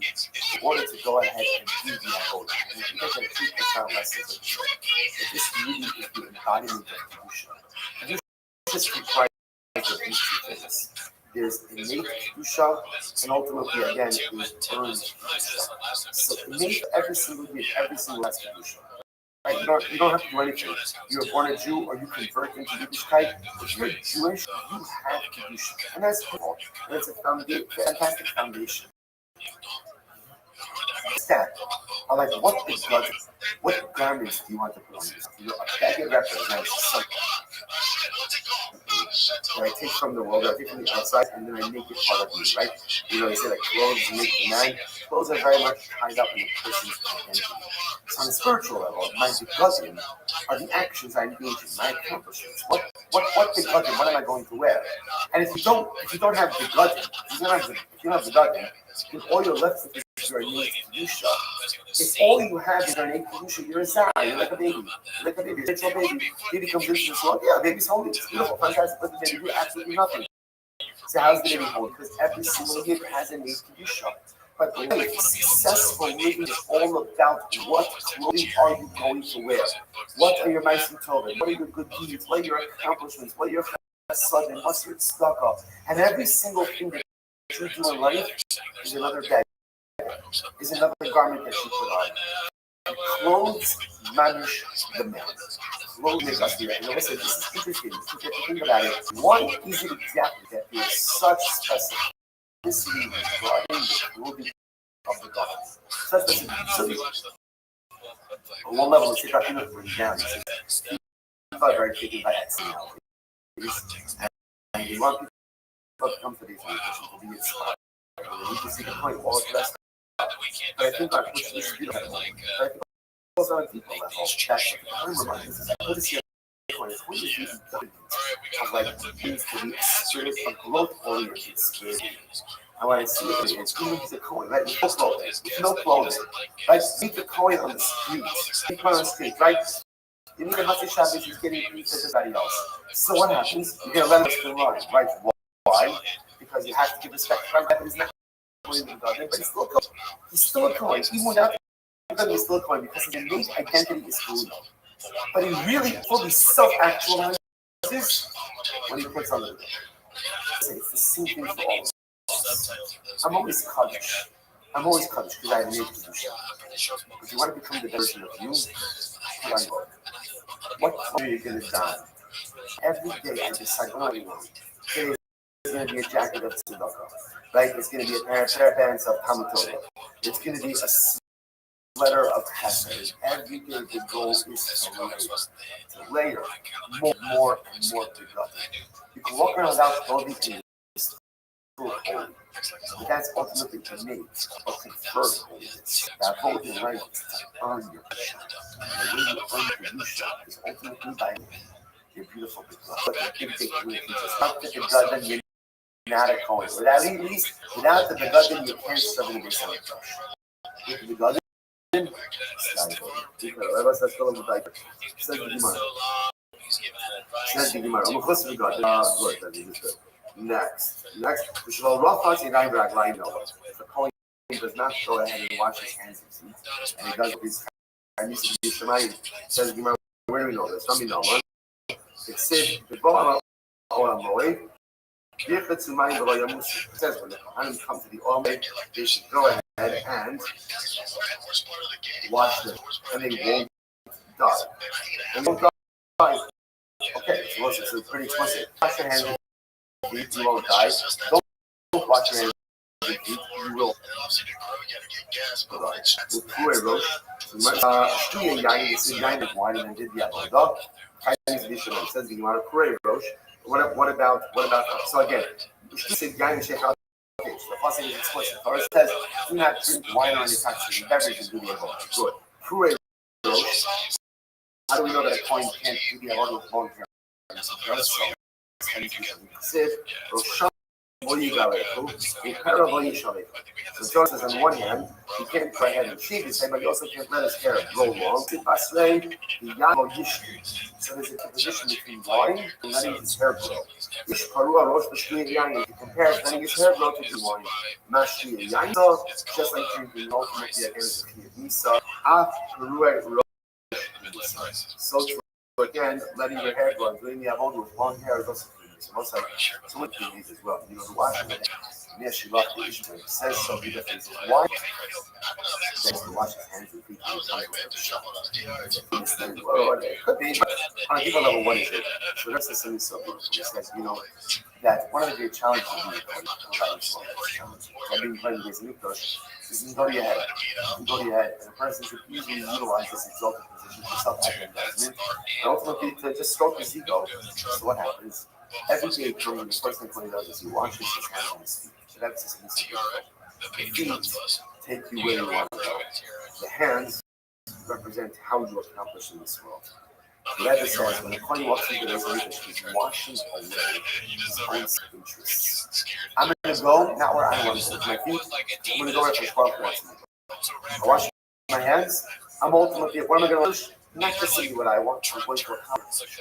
order to go ahead and do the Avodah. And if you get like 2 profound lessons of that this really is the embodiment of Kedusha. Kedusha is comprised of these 2 things. There's innate Kedusha, and ultimately, again, is earned Kedusha. So innate every single year, every single last Kedusha. Right? You don't have to do anything. You're born a Jew or you convert into Yiddishkeit. If you're Jewish, you have Kedusha. And that's cool. And it's a fantastic foundation. That are like, what garments do you want to put on yourself? A baguette represents something that I take from the world, I take from the outside, and then I make it part of me, right? You know, they say like clothes make the man. Clothes are very much tied up in a person's identity. So on a spiritual level, my begotten are the actions I engage in, my accomplishments. What begotten? What am I going to wear? And if you don't have begotten, if you don't have begotten, then all you're left with is your innate Kedusha. If all you have is your innate Kedusha, you're a Zah. You're like a baby. You're like a baby. It's your baby. Baby comes into this world. Yeah, baby's holy. It's beautiful, fantastic. But the baby do absolutely nothing. So how's the baby holy? Because every single kid has an innate Kedusha. But life, successful living is all about what clothing are you going to wear? What are your nice Tova? What are your good deeds? What are your accomplishments? What are your sudden? What's your tzedakah? And every single thing that you do in life is another bag, is another garment that you put on. And clothes manage the man. Clothes make us do that. And listen, this is interesting. If you think about it, one easy example that is such specificity regarding the clothing of the dollar. So that's on one level, it's about people bring down. It's people are very taken by accident. And you want people to come to these organizations to be inspired. We need to see the point, all of that stuff. But I think our push is beautiful. But I think also on people level, that's remember, this is what is your point? Who is the of like needs to be a spirit of growth oriented spirit. And when I see it, it's even the coin, right? With no clothing, right? Meet the coin on the street, meet on the street, right? You need a Hasid Shabbos, he's getting beat as everybody else. So what happens? You're going to let him still run, right? Why? Because you have to give respect to him, but he's not going to God, but he's still a coin. He's still a coin, even without he's still a coin, because his innate identity is food. But he really fully self-actualizes when he puts on the it's the same thing for all of us. I'm always Kaddish. Because I have an age position. If you want to become the version of you, put on board. What are you going to do? Every day I decide what I want. Today is going to be a jacket of tzedakah. Right? It's going to be a pair of pants of Talmud Torah. It's going to be a sweater of chesed. Every day the goal is to layer more and more together. You can walk around without clothing and holy. But that's ultimately to me what confers holiness. That holy right is to earn your Kedusha. And the way you earn Kedusha is ultimately by your beautiful Kedusha. But the big thing we teach us, not that the Begadim you're not a Kohen. Without the Begadim you can't serve in the Beis HaMikdash. With the Begadim, Next, we should all rough out in Iraq line over. If a Kohen does not go ahead and wash his hands and he does this, I need to be Shemayim. Says, where do we know this? Let me know. It says, the Bolam Olam Moed, it says when the Kohanim come to the Olam Moed, they should go ahead and wash them, and they won't die. And won't die. Okay, so listen, so it's pretty explicit. Wash your hands. You won't die. Don't watch your hands. You will. With Kure Rosh, Shtuya Yain, this is Yain of wine, and then did the Avodah. Chinese edition says the Gemara Kure Rosh. What about? So again, Shtuya said Yain and Sheikh. Okay, so the passage is explicit. Torah says, do not drink wine or intoxicating beverage and do the Avodah. Good. Kure Rosh. How do we know that a coin can't do the Avodah with long hair? So John says on one hand, he can't go ahead and shave his head, but he also can't let his hair grow long. So there's a position between wine and letting his hair grow. If you compare letting his hair grow to the wine, just like drinking ultimately against the Nisa, so again, letting your hair grow, doing the avodah with long hair is also so most like some of these as well. You know, the washing the yes, she loved the issue. It says so the difference is why next to wash his hands and feet and it could be, but on a deeper level, what is it? So that's the same so beautiful. It says, you know, that one of the great challenges of being playing against Mikdash is you can go to your head. You can go to your head, and a person should easily utilize this exalted position for self-aggrandizement and ultimately to just stroke his ego. So what happens? Every day during the first thing he does is he washes his hands and his feet. So that's just easy. The feet take you where you want to go. The hands represent how you accomplish in this world. The Rebbe says when the Kohen walks into the Beis, he's washing away his own interests. I'm going to go not where I want to go with my feet. I'm going to go where the Baruch wants me to go. I wash my hands. I'm ultimately, what am I going to do? Not to see what I want, but what to accomplish.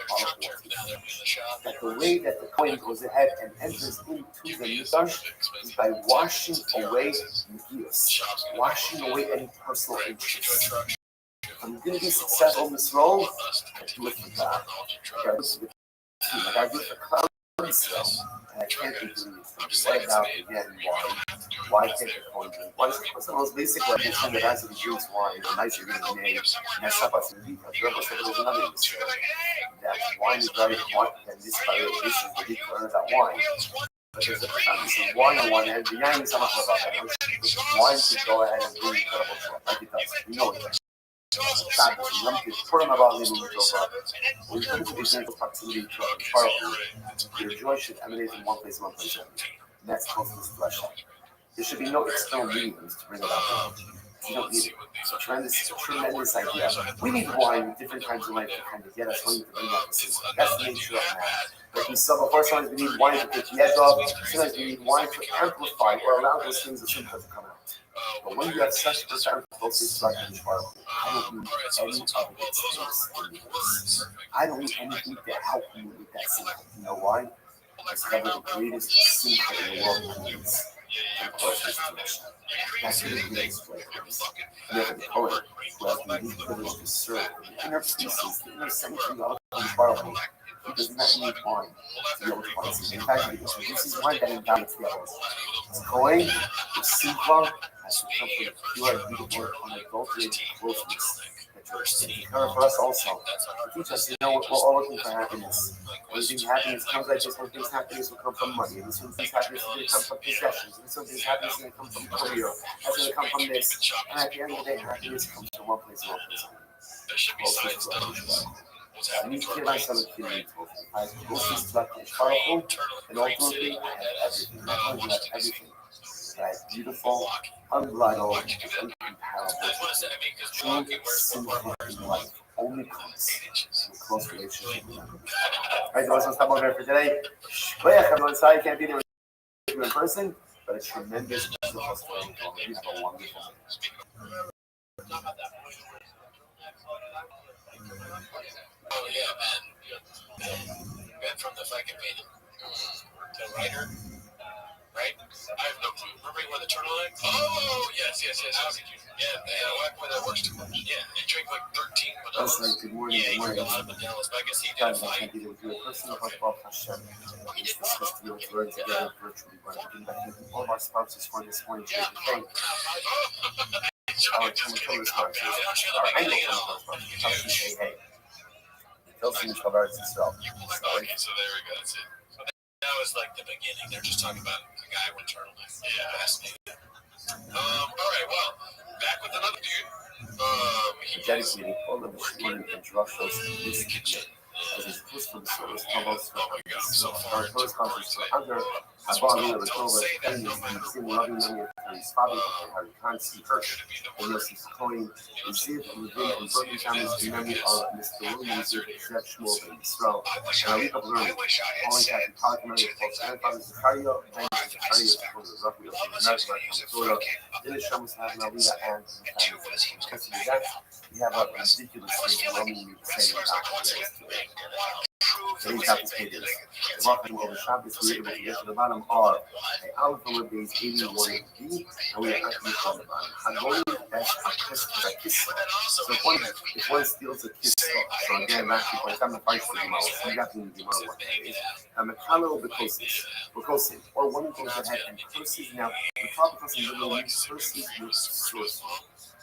That the way that the Kohen goes ahead and enters into the Mikdash is by washing away nevius, washing away any personal interests. If I'm going to be successful in this role, I do it for God. I got to do it for the team. I got to do it for cloud itself. And I can't be doing it for what about, again, wine? Why can't the Kohen drink? Why is it the most basic way? It's when the guys who drinks wine, the nights you're going to name, and that's not what's in the details. Remember, so there's another issue. That wine is very important, and this is the deep learn about wine. There's a wine on one hand, behind is how much about that. Wine should go ahead and bring incredible joy, like it does. We know it does. Sadness, numbness, put them about living with your brother. When it comes to this mental proximity to a powerful, your joy should emanate from one place only. And that's closest to threshold. There should be no external means to bring it out. You don't need it. So tremendous idea. We need wine, different kinds of wine to kind of get us home to bring out the system. That's the nature of man. Like we saw before, sometimes we need wine to take the edge off. Sometimes we need wine to amplify or allow those things of symptoms to come out. But when you have such profound focus throughout the entire I don't need any of it. I don't need anything to help me with that symptom. You know why? Discover the greatest symptom in the world needs. And closest to it. That's what it is. Never the poet who has the unique privilege to serve the inner species, the inner sanctuary of the powerful. He does not need wine to be able to find something. In fact, this is wine that invites the others. It's going, the simple, has to come from the pure, beautiful, unadulterated closeness that you're experiencing. For us also, to teach us, we're all looking for happiness. When things happiness comes like this, when things happiness will come from money, and some things happiness is going to come from possessions, and some things happiness is going to come from career, that's going to come from this. And at the end of the day, happiness comes from one place and one place only. Closest to us. I need to give myself a feeling I have closest to us, powerful, and ultimately I have everything. Not only do I have everything, but I have beautiful, unbridled, incomparable, true, simple in life. Only comes from a close relationship with them. Alright, so let's stop over there for today. I'm sorry I can't be there with you in person, but a tremendous beautiful story. You have a wonderful day. Oh yeah, Ben from the fucking painting. The writer, right? I have no clue. Remember you won the turtleneck? Oh yes. Why that works too much? Yeah, he drank like 13 Modelo's. Good morning. Yeah, he drank a lot of Modelo's, but I guess he did I can't be there with you in person, but Hashem. He's discussed the words together virtually, but I can thank all of our sponsors for this morning. Thank our total sponsors, our annual sponsors, hey. Pilsen Chavard itself. Okay, so there we go. That's it. So that was like the beginning. They're just talking about a guy with turtleneck. Yeah, fascinating. All right, well, back with another dude. Dedicated all of the short introductions to this kid. As his custom service covers so far. First conference for other Abali of the Clover, and he's in loving many of his father, Harry Kansi Hirsch, and Yossi Cohen, received within and broken families in memory of Mr. William Zip, Jeff Shmuel, and Israel, and a week of learning. Only Captain College Memory of both grandfathers, Zakaria, and Zakaria, from the Roughly of the American Florida, in the Shams have an Aliyah and families. Because of that, we have a ridiculously loving exciting document. Today's topic pages. The marketing of the shop is we able to get to the bottom are a alpha base 81B, and we are actually from the bottom. Hagoli, that's a kiss. So if one steals a kiss, so again, actually, by the time the price is the most, you got to do what that is. And Mikalo Bekosin, or one who goes ahead and curses. Now, the proper person literally curses with source.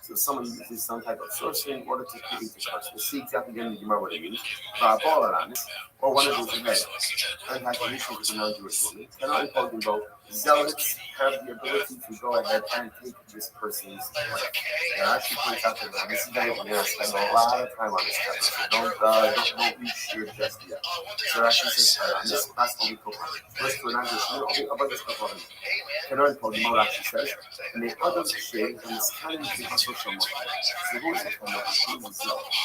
So someone uses some type of sorcery in order to create the curse. We'll see exactly again the Gemara what it means. Or one of those ahead. Anti-Commission is a non-Jewish woman. And I'm talking about zealots have the ability to go ahead and take this person's life. And I actually point out that this is going to spend a lot of time on this stuff. Don't be sure just yet. So actually says, on this class, I'll be focused. First, we're not just about this stuff. And I'm talking about actually says, and the other shade and this kind of hustle from so who is it?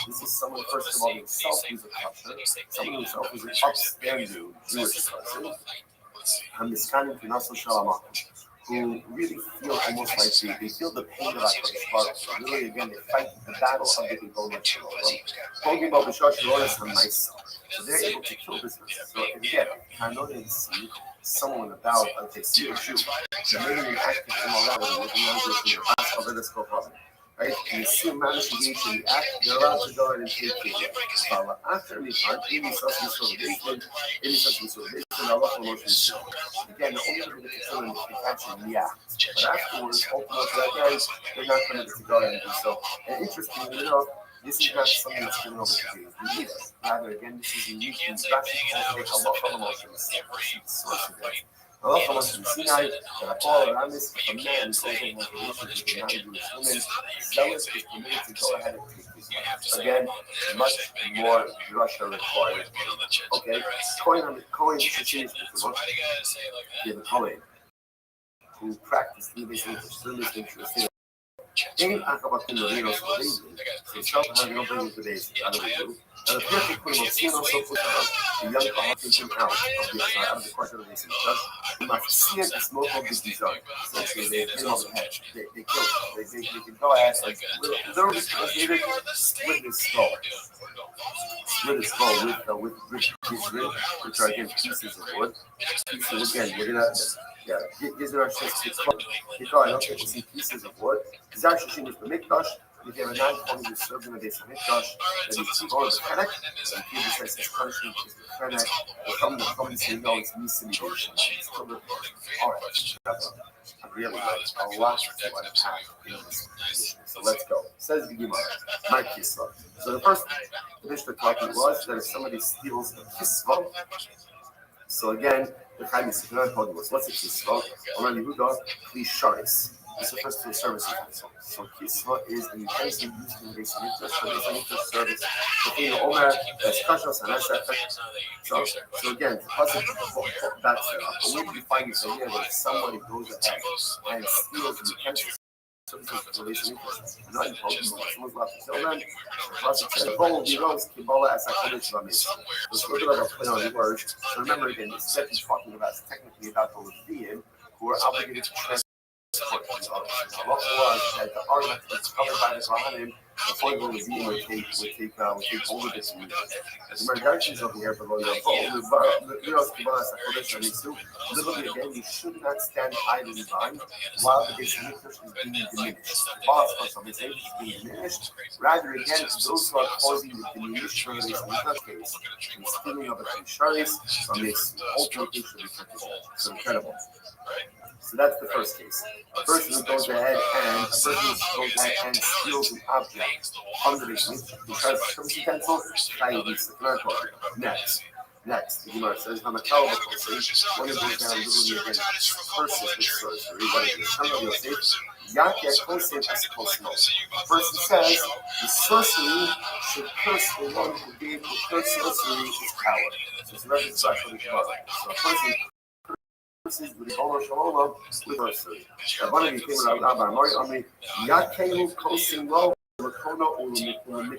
This is someone, first of all, himself who's a culture, someone himself who's an upstanding Jewish person, and this kind of Kinaso Shalama, who really feel almost like they feel the pain of HaKadosh. Really, again, they fight the battle of the Gilgonet Shalom. Talking about the Shosh Rodas and myself. So they're able to kill this person. So again, I know they see someone about, like they see a shoe, they're making an act of immorality with the members in the past of this problem. Right? And you see a man engaged in the act, they're allowed to go ahead and take it. But after any time, any such misrevelation, Allah promotion. Again, the only way to kill them is to catch them in the act. But afterwards, ultimately, they're not going to go ahead and do so. And interestingly enough, this is not something that's given over to Jews. We need it. Rather, again, this is unique in practice. Allah promotions. The source of it Allah comes from Sinai, that all around this, if a man goes in with a relationship with a non-Jewish woman, zealous is permitted to go ahead and take his wife. Again, much more Russia required. Okay, Cohen continues to look. Yeah, the Cohen who practiced English literature. Any Akabakin Marinos for David, so some have no bring to days out of the group. And the perfect queen was seen also put the young Kahakin out of the court of the nation. Thus, the Maxian is more of this design. Essentially, they hit him on the head. They kill him. They can go ahead and literally split his skull. Split his skull with his rib, which are again pieces of wood. So again, we're gonna. Yeah, these are just I don't think we see pieces of wood. These are actually with the mikdash. If you have a non-Kohen who's served in the base of mikdash, then you keep all the Fennec, and he says his punishment is the Fennec. Will come to come and say, no, it's misinformation. All right, I really like a lot to unpack in this position. So let's go. Says the Gemara, my kisva. So the first Mishnah talking was that if somebody steals a kisva, so again, the time is what's a kisva? Omer Yehuda, Klisharis. It's the first two services. So kisva is the utensil used in the basic interest, so it's an interest service. The Omer, that's kashos and that's so again, that's it up. But when you find this idea that somebody goes ahead and steals the utensil. So this is the relation interest. And not important, someone's allowed to kill them. Plus it said, Bo, Biros, Kibola, as I call it, Ramis. Let's look at a play on the words. So remember again, the set is talking about, technically about the Levian, who are obligated to transport the what was that the argument that's covered by the Kohanim before the Levian would take hold of this music. As the Margarchis over here below your phone, the Biros, Kibola, as I call it, Ramis. Literally again, you should not stand idly by while the basic interest is being diminished. The boss for some is being diminished. Rather, again, those who are causing the diminished for the basic interest case, and stealing of the Sharis from this ultimately should be protected. So incredible. So that's the first case. A person who goes ahead and steals an object from the basic because some utensil, Next, the Gemara says, when it goes down literally again, curses with sorcery, what is it? The person says, the sorcery should curse the one who gave the first sorcery his power. So it's very special in Gemara. So a person curses with the Bola Shalom with sorcery. One of you came with Rabbi Amari Amri, Yakelu Kosin Lo, Lakono Ulumikno.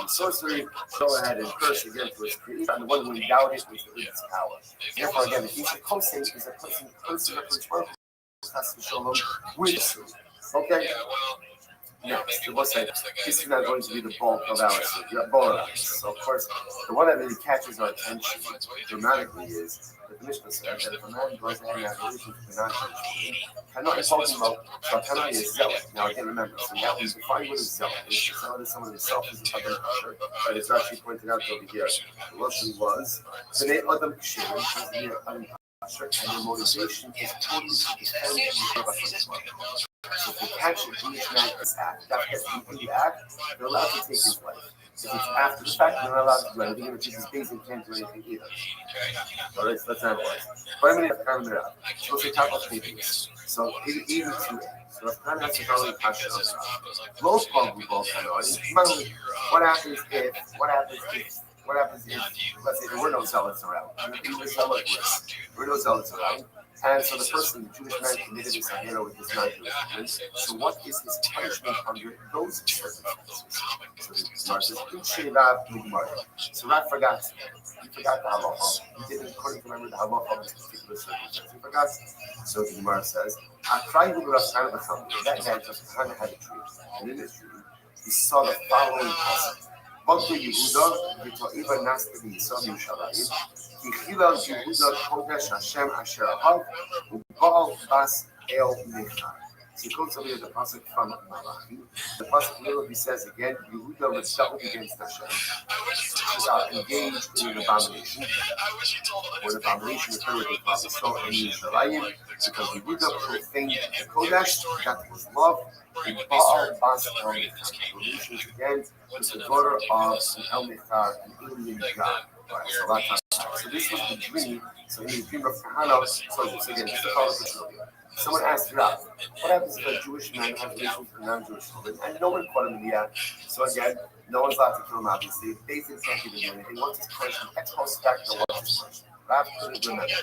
Sorcery, go ahead and curse again to his creator, and the one who endowed it with his power. Therefore, again, the case of Kosin is a person cursing a person has to show them with. Okay? Next, the boss said, this is not going to be the bulk of our So, of course, the one that really catches our attention dramatically is that the Mishnah says that if a man goes ahead and has a relationship with a non-Jewish woman, is talking about Shatana is zealot. Now, again, remember, so now we define what is zealot. Zealot is someone who self-is other usher, but it's actually pointed out over here. The Russian was, B'nai Adam Kshir, which is near Adam Usher, and the motivation is totally to defend the so if they catch a Jewish man in this act, that has in the act, they're allowed to take his life. If it's after the fact, they're not allowed to do anything. If it's his base and can't do anything either. All right, so that's not wise. But I'm going to count it out. So let's talk about papers. So 82. So if kind of has to probably catch it up. Low probably both what happens if, let's say there were no zealots around? There were no zealots around. And so the person, the Jewish man, committed this idea with his non-Jewish woman. So what is his punishment under those circumstances? So the Gemara says, so Rat forgot. He forgot the halacha. He didn't according to remember the halacha of this particular circumstance. He forgot. So the Gemara says, that guy just kind of had a dream. And in this dream, he saw the following passage. Bogda Yehuda, V'to'iva Nasta V'Yisrael Yerushalayim, Kichila Yehuda Kodesh Hashem Asher Ahav, U'Baal Bas El Nechar. So he quotes over here the pasuk from Malachi. The pasuk literally says again, Yehuda rebelled against Hashem, engaged in an abomination. When abomination occurred with the prophet Saul and Yerushalayim, because Yehuda profaned the Kodesh, that was love. Baal Bas El Nechar. Relations again with the daughter of El Nechar, an alien god. Right, so So this was the dream. So in the dream of Kahana, so again, just to follow this earlier. Someone asked Rav, what happens if a Jewish man has relations with a non-Jewish woman? And no one caught him in the act. So again, no one's allowed to kill him, obviously. Nathan can't give him anything. Once his punishment, ex post facto, what's his punishment? Rav couldn't remember.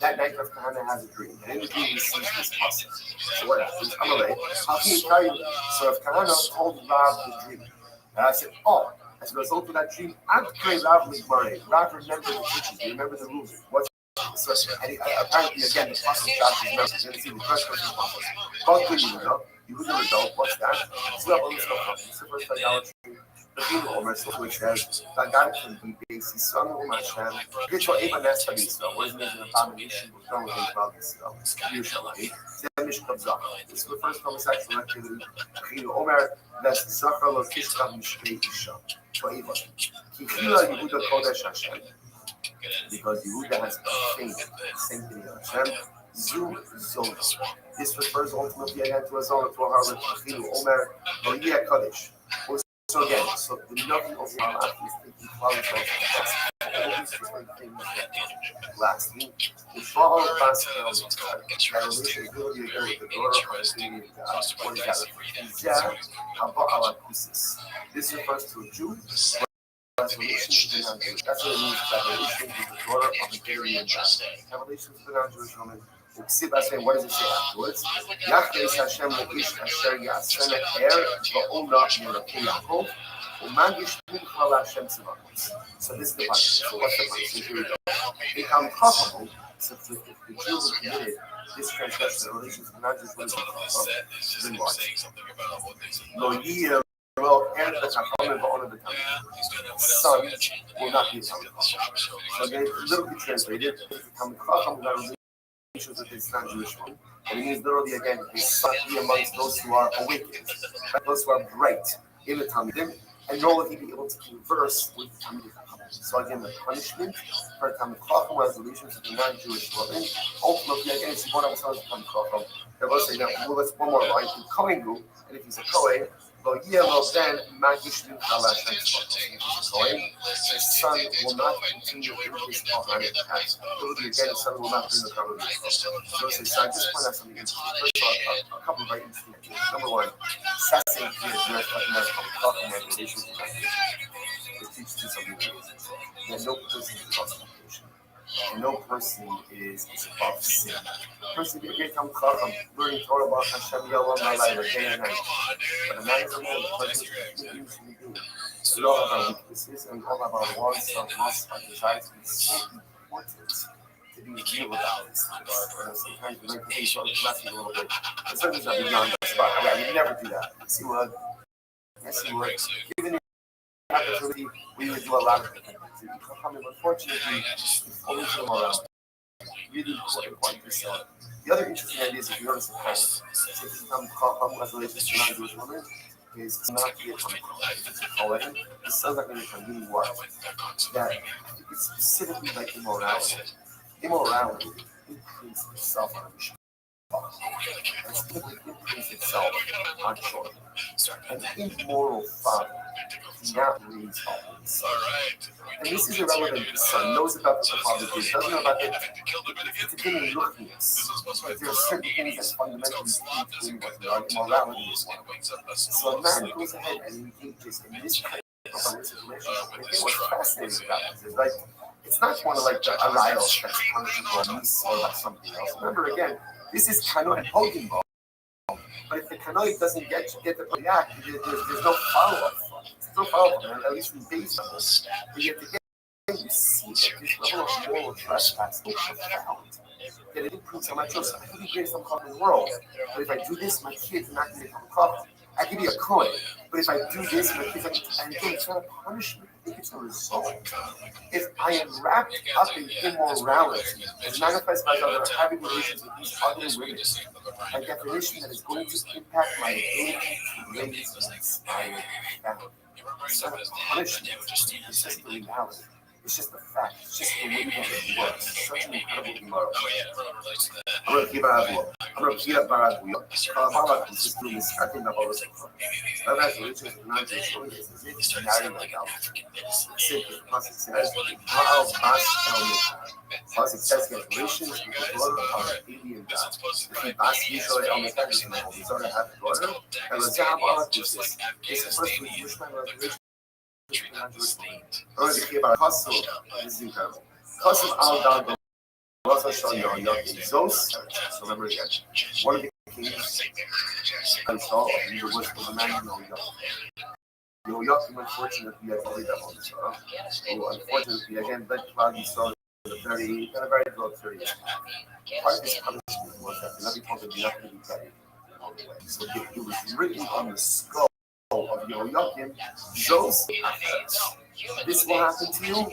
That night, Rav Kahana has a dream. And in the dream, he sees this puzzle. So what happens? I'm away. How can you tell you? So Rav Kahana told Rav the dream. And I said, oh, as a result of that dream, I'm praying Rav Migmare. Rav remembered the teachings. He remembered the rules. What's so, and apparently, again, the puzzle shot is numbers. You're going to see the first person puzzle. Both good, you would know what's that? It's not only so puzzle. It's the first idolatry. The people Omer, which says, that God can be based. He's strong with Hashem. Get your Eva Nesta Israel. What is it? An abomination with no one about Israel. Usually. This is the first homosexual activity. Omer, that's Zachar of Kishka Mishkei Isha. Toiva. Kihila Yehuda Kodesh Hashem. Because Yehuda has faith, sanctity of Hashem. Zu Zona. This refers ultimately again to a zona, to a harlot, Chilu, Omer, Loyia Kodesh. So again, so the nothing of your life is thinking quality of all these different things that lastly, the trial of Pascal, that relationship again with the daughter of the King of God, what is that? This refers to a Jew. That's relations with the non-Jewish. That's what it means that relations with the daughter of the King of God. That relations with the non-Jewish woman. What does it say afterwards? Yachdes Hashem le'ish asher yasena va'olah milakei Yaakov u'magish mincha Hashem tzivakos. So this is the punishment. So what's the punishment? Here we go. Become chacham. So if the Jew who committed this transgression in relation to not just what is chacham, then what? Lo yir lo er b'chachamim va'olah b'tamim. Son will not be a tamim. So they literally translated, become chacham without of his non-Jewish one. And it means literally again, his son be amongst those who are awakened, those who are bright in the Talmudim, and nor will he be able to converse with Talmud Chacham. So again, the punishment for Talmud Chacham has relations with the non-Jewish woman. Ultimately, again, if you want to tell Talmud Chacham, they're going to say, now, well, let's one more line, in Kohen, and if he's a Kohen, well, then Magish Mincha Hashem Tzivakos. His son will not continue in his Kohanim task. Again, his son will not be in the Talmud. So I just point out something interesting. First of all, a couple of very interesting things. Number one, Sassing here is not talking about Chacham and relations with it teaches you something that no person is above temptation. No person is above sin. A person can get come Chacham, learning Torah about Hashem Yalom Malay day and night. But a man is a man, the person is usually do. We all have our weaknesses and we all have our wants, our lusts, our desires. It's so important to be real about this. Sometimes we like to think about the lesson a little bit. And sometimes not beyond the spot. I mean, we never do that. See what? Yes, you would. Given the opportunity, we would do a lot of different things. Unfortunately, it's always been around. Really important to say. The other interesting idea is if you notice the pattern. So if you come as relations to non-Jewish women, is not to get from Kohen. The sons are going to become really what? That it's specifically like immorality. Immorality imprints itself on a mission. And specifically imprints itself on children. An immoral father cannot raise up his son. And this is irrelevant. The son knows about what the father did, doesn't know about it. It's a thing in lookingness. There are certain things that fundamentally speak to what immorality is one of them. So a man goes ahead and engages in this kind of a situation. And what's fascinating about this is like, it's not one of like a riot that's punishable or like something else. Remember again, this is Kano and Hogan ball. But if the Kano doesn't get the react, there's no follow-up from it. There's no follow-up from it, at least in base levels. But you have to get you see that this level of moral trespass is so profound that it improves how much I could be greatest uncle in the world. But if I do this, my kids are not going to become a couple. I could be a coin. But if I do this, my kids are, and again, it's not a punishment. I think it's a result. If I am wrapped up in immorality and manifest myself or having relations with these other women, a definition that is going to impact my ability to raise an inspired family. It's not a punishment, it's just the reality. It's just a fact. It's just the way that it works. It's such an incredible Gemara. Oh yeah, everyone relates to that. I'm going to keep Baraguyo. Kalabala is just doing this cutting of all this. Otherwise, the religion is not just showing this. It's narrating like out. It's simple. Plus, it says, Ma'al Bas El Plus, it says, generations of the daughter of an alien God. If he Bas Yisrael El Mekad is an old, he's already had a daughter. And let's have all of this. It's the first Jewish man revelation. I'm going to keep about Hustle. This is incredible. Hustle Al Dal. Also show you Zos. So remember again, one of the kings I saw of the was the man Yoakim, unfortunately, had only that on the Torah. So unfortunately, again, that cloud you saw in a very broad period. Part of his punishment was that the Nabi told him you're not going to be buried all the way. So it was written on the skull of Yoakim, Zos. This will happen to you,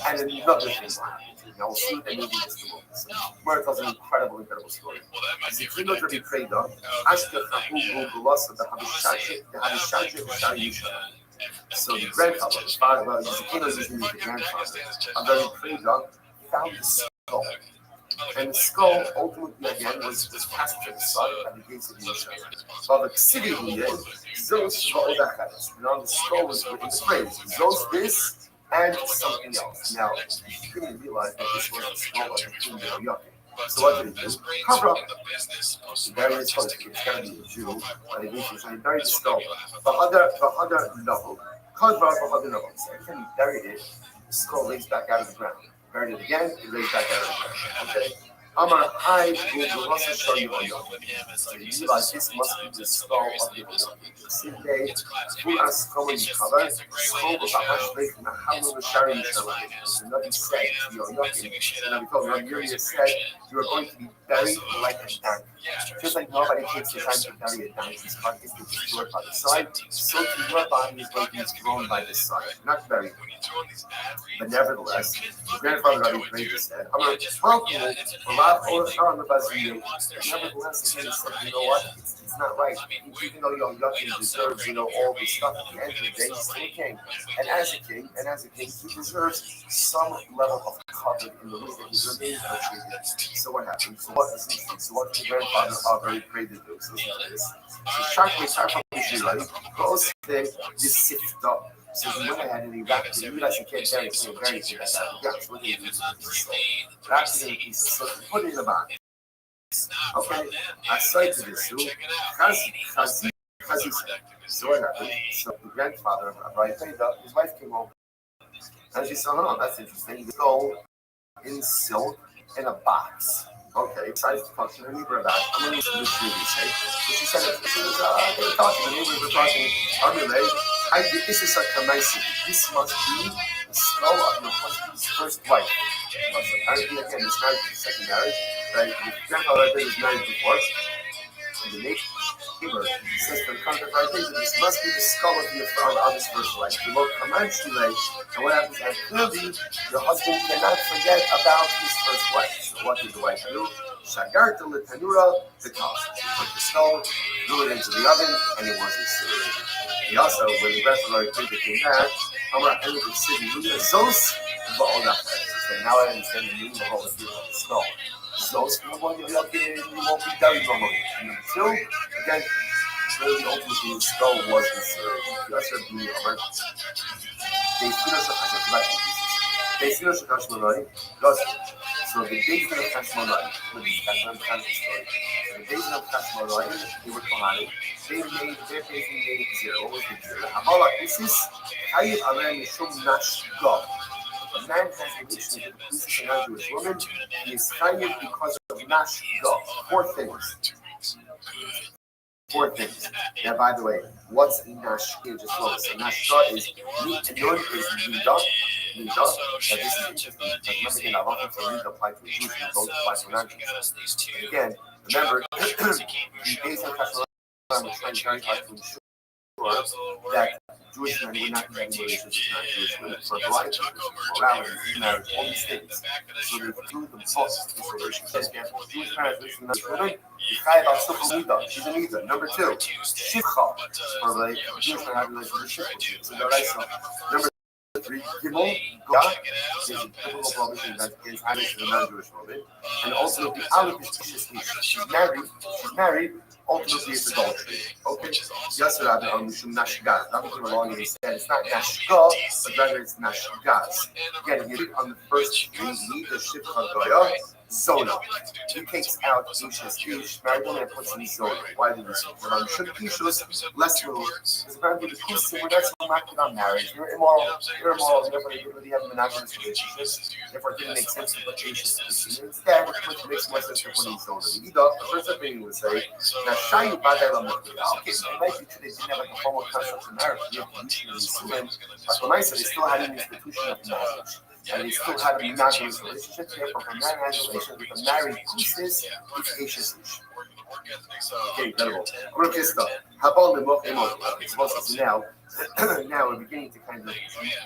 and another thing will happen to you. Now, we'll see what they mean in just a moment. So, Gemara tells an incredible story. Zikino to be prayed on. So the grandfather, his father, well, Zikino is usually the grandfather. And then he prayed on, found the skull. And the skull ultimately again was cast to the side at the gates of Yerushalayim. So the city here, Zos Va'odachas. And on the skull was written the phrase, Zos this and something else. Now, you didn't realize that this was the skull of the king Yoakim. So what did he do? Cover up. He buried his skull. It's got to be a Jew, but he buried the skull. V'hadar Novel. Called V'hadar Novel. So every time he buried it, the skull lays back out of the ground. Buried it again, it lays back out of the ground. Okay? Amar Hai will also show you on your. So you realize this must be the skull of the Yoakim. Today, who has common cover, skull of a hashbek and a hammer of Shari Yisrael. So nothing said to Yoakim. And because Rabbi said, you are going to be buried like a donkey. Just like nobody takes the time to bury a donkey's carcass to destroy by the side, so to your body is going to be thrown by the side, not buried. But nevertheless, the grandfather Rabbi Brady said, nevertheless, again, he said, you know what? It's not right. Even though Yoakim deserves, all the stuff at the end of the day, he's still a king. And as a king, he deserves some level of cover in the way that he remains treated. So what happens? So what the grandfather very prayed to do? So this. So Shakri goes there, this sift up. So he went ahead and he wrapped it. You realize you can't bury it, so he buried it like that. Yeah, so what did he do? Wrapped it in a piece of silk and put it in a box. Okay, I cited this too. Chazi. So what happened? So the grandfather of Abraham Peda, his wife came over. And she said, oh, that's interesting. Gold in silk in a box. Okay, besides talking to the neighbor about it, I'm going to use this really say. So she said, they were talking, the neighbors were talking, this is like a nice, this must be the skull of your husband's first wife. Apparently, again, this marriage is the second marriage. Right? The grandfather was married before. And the neighbor says to the contemporary, this must be the skull of your his first wife. You look Comanche, and what happens? And clearly, your husband cannot forget about his first wife. So what did the wife do? Shagarta Litanura, the cost. She took the skull, threw it into the oven, and it wasn't served. He also, when the grandfather came back, Amar Henry the city, Zos, so now I understand the meaning of all the skull. Zos, you won't be buried normally. And until, again, really ultimately the skull was considered. You also have to be alert. They feel us a Kashmonai, so the days of Kashmonai, the days of Kashmonai, they were Kohani, they made it zero. What was the zero? Hamala Isis, Hayib Aram Yishum Nash God. If a man has a relation with a priest and a Jewish woman, he is Hayib because of Nash God. Four things. Now, by the way, what's Nash? Just look. So Nash is Nun is Nida. Now, this is interesting because remember again, I want to read apply to Jews and don't apply to non-Jews. Again, remember, the days of Kashmir, I'm trying very hard to ensure that Jewish men would not be having relations with non-Jewish women for a variety of reasons, morality, marriage, all these things. So they threw the book of this relationship. Jewish marriage with non-Jewish women, she's a Nida. Number two, Shivcha, for the Jewish men having relations with Shivcha. So number 3, Gimel, God, is a typical prohibition that is Irish and non-Jewish woman. And ultimately, Aleph is Tisha's Ish. She's married, ultimately it's adultery. Okay? Yes, Rabbi, Mishum Nashgaz. Rabbi came along and he said it's not Nashga, but rather it's Nashgaz. Again, if you read on the first read, the Shif Chagoya, Zona. He takes out Isha's Ish, married woman, and puts in Zona. Why did he say that? Should Ishus less little? Because apparently the Kusim were not so marked on marriage. You're immoral, therefore you really have monogamous relationships. Therefore, it didn't make sense to put Ishus Ish. Instead, which makes more sense to put in Zona. The first opinion would say, now Shayu Badai Lamukila. Okay, so it might be true they didn't have like a formal construct of marriage. We have Yishin and Yisurim, but when I said they still had an institution of marriage. And they still had a monogamous relationship. Therefore, if a man has a relationship with a married priestess, it's Ishus Ish. Okay, incredible. I'm going to kiss stuff. How about the Mok Emot? Now, now we're beginning to kind of,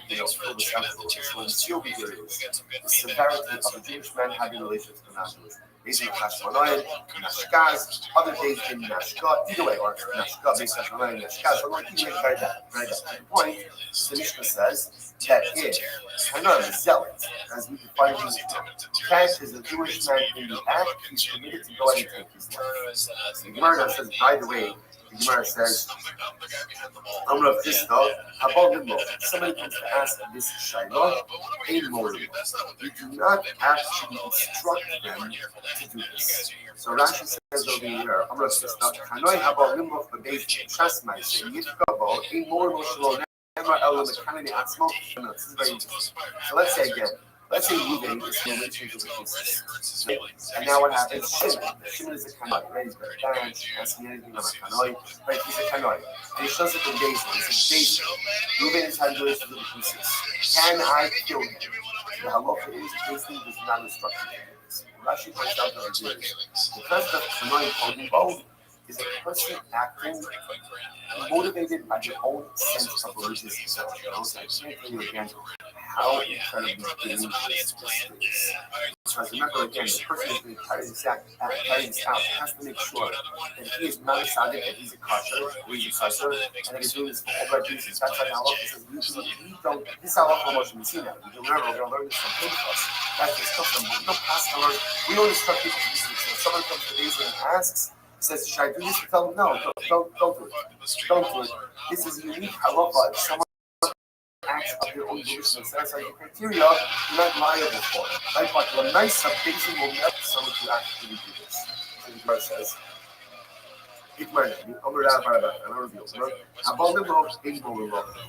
fill this out a little bit. So, in Seal here is the severity of a Jewish man having relations with a non-Jewish. Days in Hashmonaim, Nashkaz, other days in Nashka, either way, or Nashka, based on Hashmonaim, Nashkaz. So, we're going to keep it very down. The point, the Mishnah says that if Hanan, the zealot, as we define him, catches a Jewish man in the act, he's permitted to go ahead and take his life. The Gemara says, by the way, the Gemara says, I'm going to this though. How about the law? Somebody comes to ask this Shiloh, a moral. You do not actually instruct them to do this. So Rashi says over here, I'm going to say stuff. Hanoi haba limboch b'beis chas ma'aseh yitkabo a moral shelo ne'emar elo mekhanei atzmo. This is very interesting. So let's say again. Let's say Reuben is in a relationship with his right? And now what happens? Shimon is a kanoi, right? He's very bad, asking anything on a kanoi, right? He's a kanoi. And he shows up in Beis Din. He says, Beis Din, Reuben is having relations with the princess. Can I kill him? The halacha is Beis Din does not instruct him to do this. Rashi points out that the concept of kanoi holding both is a person acting motivated by their own sense of religious self. So I can't tell you again how incredibly dangerous this is. So remember again, the person who's going to carry this out has to make sure that he is not decided that he's a kosher, or he's a kosher, and that he's doing this for all right reasons. That's why Allah says we don't. This is Allah promotion we see now. We remember we're going to learn this from Pinchas. That's the stuff from we don't pass on. We don't instruct people to do this. So if someone comes to these and asks. Says, should I do this? Tell them, no, don't do it. Don't do it. This is unique halacha. If someone acts of their own volition and satisfies the criteria, you're not liable for it. Right? But the nice basic will never someone to actually do this. So the verse says,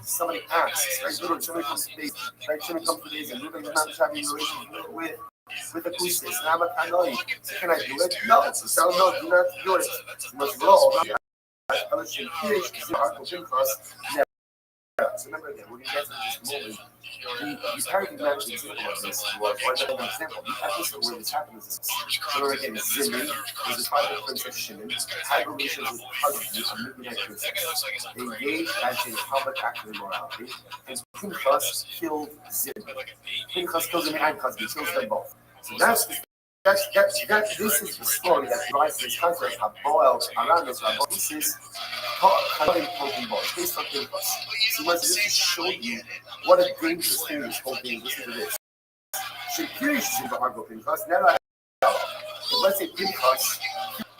somebody asks, right? Literally, somebody comes to these, right? Somebody comes to these, and Reuben is not having a relationship with the priestess, and I'm a kanoi. So can I do it? No. So no, do not do it. You must roll. So remember again, we're going to get to this moment. The paradigmatic example of this was, or another example, the episode where this happened is remember again, Zimri was the father of Princess Shimon, had relations with husband, a Midianite princess. They engaged in a public act of immorality, and Pinchas killed Zimri. Pinchas kills Zimri and Cosby, kills them both. So this is the story that drives this concept of Boel around this. This is based on Pinchas. So let's just show you what a dangerous thing this whole thing is. Listen to this. Shakirish is in the heart of Pinchas. Let's say Pinchas,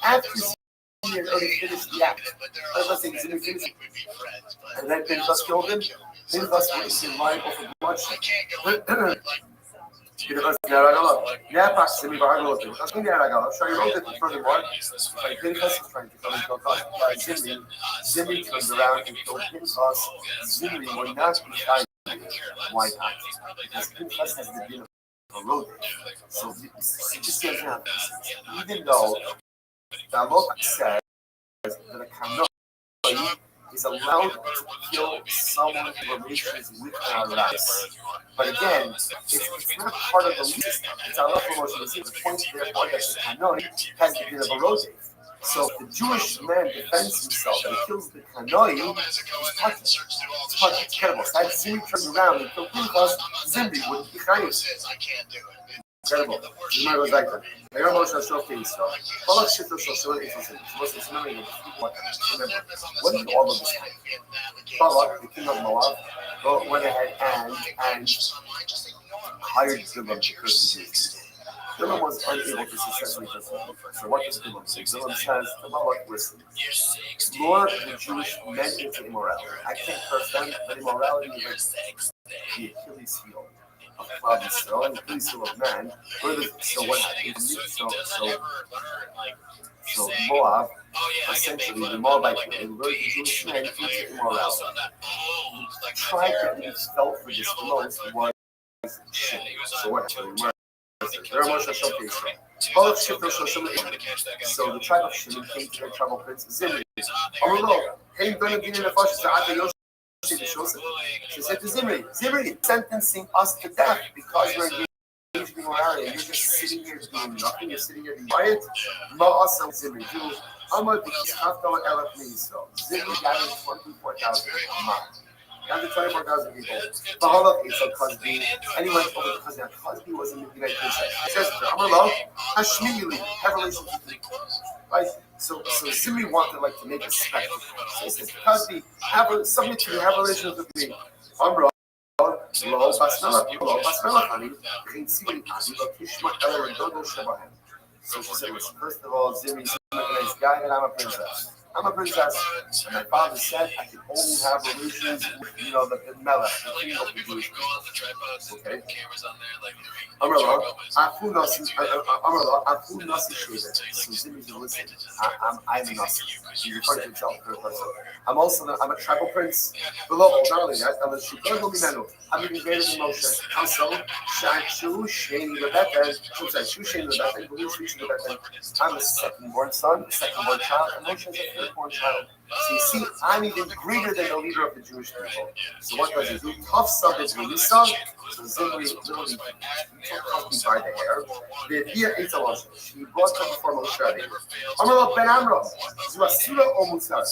after Zimri had already finished the act, let's say Zimri finished, and then Pinchas killed him. Pinchas was in liable for bloodshed. Because I'll show you wrote it furthermore. Pinchas is trying to come into a cause by Zimri. Zimri turns around and told Pinchas Zimri would not be died. Why not? Because Pinchas has the beautiful road. So just see what even though the law says that a kanoi is allowed to kill someone in relations with our rights. But again, it's not part of the legal system. It's our promotion. The point therefore that the kanoi has the bit of a rotate. So if the Jewish man defends himself and kills the kanoi, it's touching. It's terrible. So Zimri turns around and kills Pinchas, Zimri wouldn't be chayiv. Incredible. The Gemara goes like that. Remember Moshe Shov Keiso. Balak Shito Shosho Eifosim. Moshe remember what did all of this happen? Balak, the king of Moab, went ahead and hired Bilam to curse the Jews. Bilam was unable to successfully curse them. So what does Bilam say? Bilam says to Balak, listen, lure the Jewish men into immorality. I can't curse them, but immorality is the Achilles heel of Cloud Yisrael and the Achilles heel of man. So what happened? So Moab, essentially the Moabite men, lured the Jewish men into immorality. The tribe that we felt for this the most was Shimon. So what happened? So the tribe of Shimon came to their tribal prince Zimri. She said to Zimri, Zimri, sentencing us to death because we're engaged in immorality. You're just sitting here doing nothing. You're sitting here being quiet. Zimri, do Amar Zimri gathered 24,000 Down to 24,000 people. Bahala is a Cosby, and he went over to Cosby. Cosby was in the United States. It says, Amarlo, Hashmili, have relations with me. Right? So Zimri wanted to make a spectacle. So he says, Cosby, submit to me, have relations with me. Amro, Lo, Basmela, honey, so she said, listen, first of all, Zimri's a nice guy, and I'm a princess. I'm a princess, and my father said I can only have relations with, the Melech, the king of the Jewish people. Okay? Amarlo, Afu Nasi Sheva. So Zimri said, listen, I'm a Nasi. He's referring to himself in third person. I'm a tribal prince. Below, not only that, I'm even greater than Moshe. Also, I'm a second-born son, a second-born child, and Moshe is a third-born child. So you see, I'm even greater than the leader of the Jewish people. So what does he do? Tough subject when he saw. So Zimri literally took Cosby by the hair. The Via Eitzalosh. She brought him before Moshe Rabbeinu. Amar Ben Amram, Zuasura or Musar?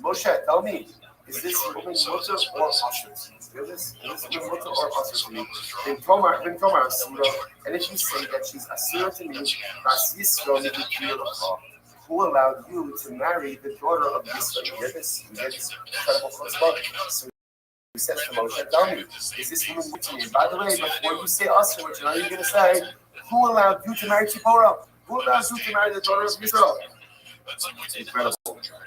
Moshe, tell me, is this woman mutter or asur? Is this woman mutter or asur to me? Ben Tomar Asura. And if you say that she's asura to me, Bas Yisrael Mikiyah. Who allowed you to marry the daughter of Yisrael? You get this incredible chutzpah. So he says to Moshe, tell me, is this woman with me? And by the way, before you say us, what are you going to say? Who allowed you to marry Tzipporah? Who allowed you to marry the daughter of Yisrael? Incredible.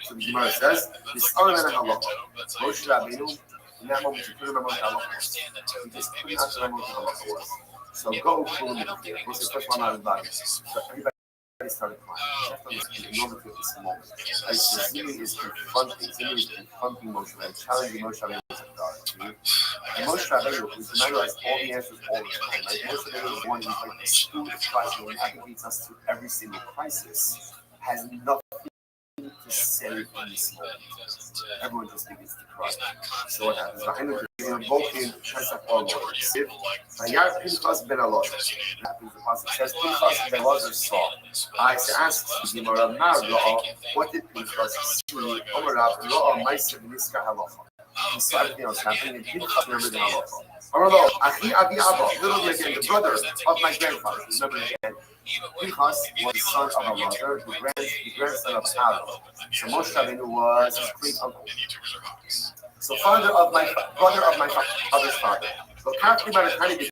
So the Gemara says, this other than a halacha. Moshe Rabbeinu, in that moment, he couldn't remember what halacha was. He just couldn't remember what halacha was. So go to the here. We'll say first one out of the body. So everybody started crying. You have to understand the enormity of this moment. Zimri is confronting Moshe Rabbeinu, challenging Moshe Rabbeinu as a God. And Moshe Rabbeinu, who's memorized all the answers all the time, Moshe Rabbeinu is one who's like the school of crisis who navigates us through every single crisis, has nothing to say in this moment. Everyone just begins to cry. So what happens? They're invoking Pesach or Lord. Vayar Pinchas ben Elazar. The passage says Pinchas ben Elazar saw. I asked the Gemara, what did Pinchas see? Omarav Lo'a Ma'aseh V'Niska Halacha. He saw everything else happening, and Pinchas remembered the Halacha. Amar Achi Abi Abba, literally again, the brother of my grandfather. Remember again. Pinchas was the son of Elazar, the grandson of Aaron. So Moshe Rabbeinu was his great uncle. So brother of my father's father. So Catholic by the time they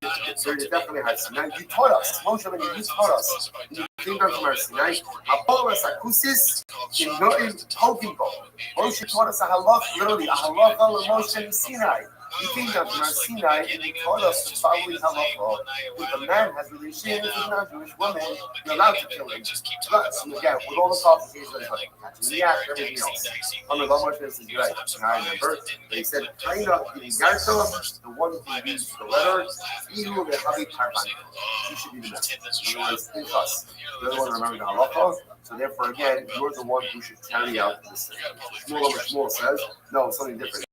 definitely had Sinai. You taught us, Moshe Rabbeinu, you taught us. You came down from our Sinai. Abolas akusis in noim hogibo. Moshe taught us a halach, literally a halacha of Moshe in Sinai. You came down from our Sinai and you taught us the following halacha. If a man has relations with a non-Jewish woman, you're allowed to kill him. So again, with all the complications, like catching the act, everything else. On the Moshe is right. And I remember they said, Kaina Garto, the one who used the letter, Ihu Rehavi Karban. You should be the best. In other words, think us. You're the one who remembered the halacha. So therefore, again, you're the one who should carry out this thing. Shmuel says, no, something different.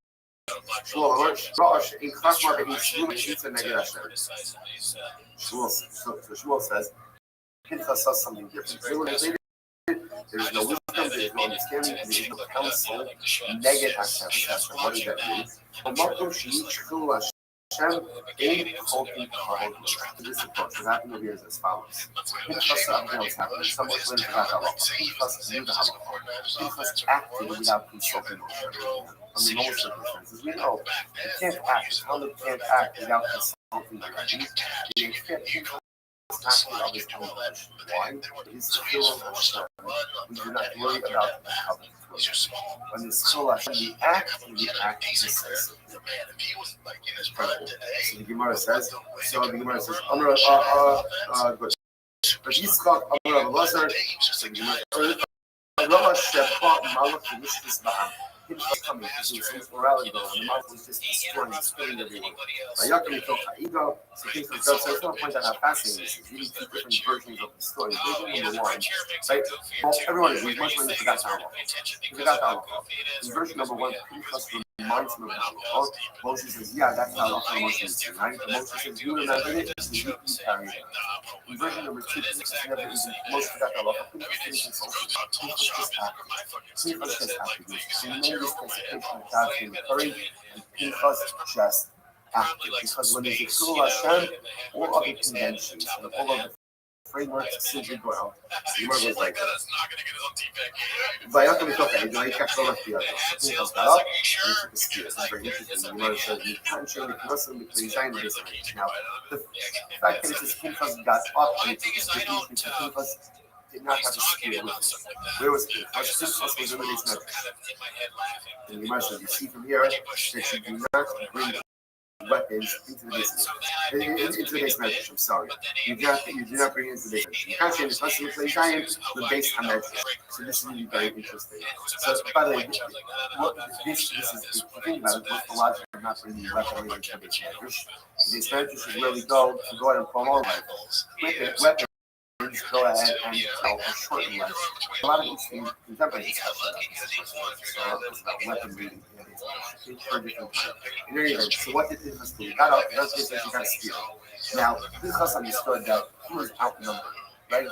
Shmuel says, Pinchas says something different. There is no wisdom, there is no understanding, there is no counsel. Neged Hashem. What does that mean? Hashem ain't coping to this approach. What happened over here is as follows. Pinchas, something else happened. Someone went to that halacha. Pinchas knew the halacha. Pinchas acted without consulting Moshe. Under normal circumstances, we know you can't act. How you can't act without consulting the Rebbe. You can't acting on his own volition. Why? He's still Hashem. We do not worry about the covenant. When the soul Hashem, we act decisively. Incredible. So the Gemara says, Amar good. But Yitzchak, Amar Elazar, so the Gemara, Rama Sheba Malach Mishkas Ba'am. Him coming, his morality going, the mouth was just destroying, spilling everywhere. Yaakov took Ha'iga, so things like that. So I just want to point out how fascinating this is. Really two different versions of the story. Version number one, right? Well, everyone agrees, much when they forgot Talmud. He forgot Talmud. In version number one, Pinchas reminds him of Talmud. Moses says, yeah, that's how Moshe is, right? Moses says, you remember it, so you carry it. In version number two, Pinchas never even, Moshe forgot Talmud. Pinchas didn't consult him. Pinchas just acted. Pinchas just acted. This participation of God in recurring, and Pinchas just acted. Because when there's a Chilul Hashem, all other conventions and all other frameworks simply go out. The Gemara goes like that. Vayakom Mitocha, the way kept on the other. Pinchas got up and he took a spear. This is very interesting. The Gemara says, you can't show the Knesset between Zion and this range. Now, the fact that it says Pinchas got up and he took a spear, Pinchas did not have a spear with him. Where was Pinchas? Pinchas was in the base medrash. And the Gemara says, you see from here that you do not bring weapons into the base medrash. I'm sorry. You do not bring it into the base medrash. You can't say this Knesset between Zion the base medrash. So this is really very interesting. So, by the way, this is the thing about it. What's the logic of not bringing weaponry into the base medrash? The base medrash is where we go to go ahead and prolong weapons. Go ahead and tell a short list. A lot of interesting contemporary discussion about weaponry in any event. So what did Pinchas do? He got up, he got a spear. Now, Pinchas understood that he was outnumbered, right?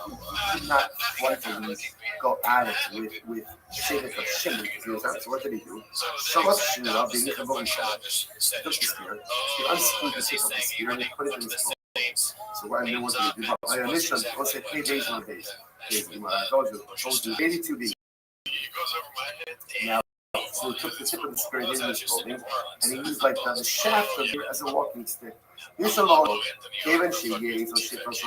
He did not want to go at it with shaded of Shimon. So what did he do? Shalach Shmuel, being a Bogan Shalach, took the spear, he unscrewed the tip of the spear, and he put it in his bow. So what I knew what to do. I initially, let's say 3 days, 1 day. I told you, 82 days. Now, so he took the tip of the spear in his clothing, and he used like the shaft of it as a walking stick. Yishalom gave and she gave, so she goes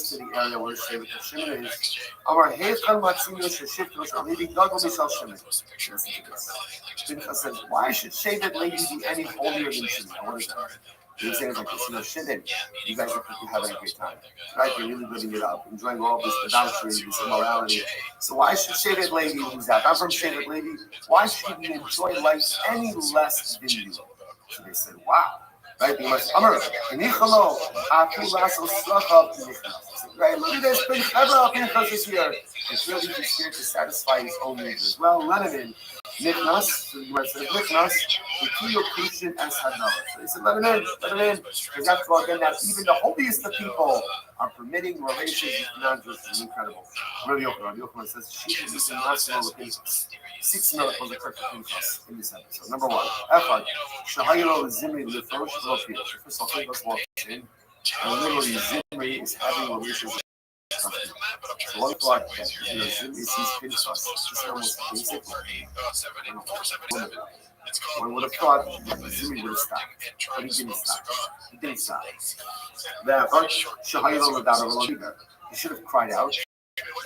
to the area where Shevet Shimon is. Our Heichal Matzino should shift to a leading dog will be Shal Shimon. Pinchas says, why should Shevet lady be any holier than Shimon? What is that? He's saying like this, Shimon, you guys are having a great time, right? You're really living it up, enjoying all this debauchery, this immorality. So why should Shevet lady who's out? I'm from Shevet lady. Why should we enjoy life any less than you? So they said, wow. Right? They must Amar, Nichalo, Aku Raso Slachav, right? Look at this, Pinchas is here. It's really just here to satisfy his own needs as well. Lenin, Nichnas, so you might say Nichnas, the key location as Hadar. So he said, let him in. Because after all, again, that even the holiest of people are permitting relations with non-Jews. It's incredible. Rabbi Yochanan says, she should be national with Pinchas. 6 miracles occur for Pinchas in this episode. Number 1, Echad, Shahayro Zimri Lefrosh Lopir. First of all, Pinchas walks in, and literally Zimri is having relations with something. So one thought that, Zimri sees Pinchas. This is almost basic. One would have thought that Zimri would have stopped, but he didn't stop. Echad, Shahayro without a Lopir. He should have cried out.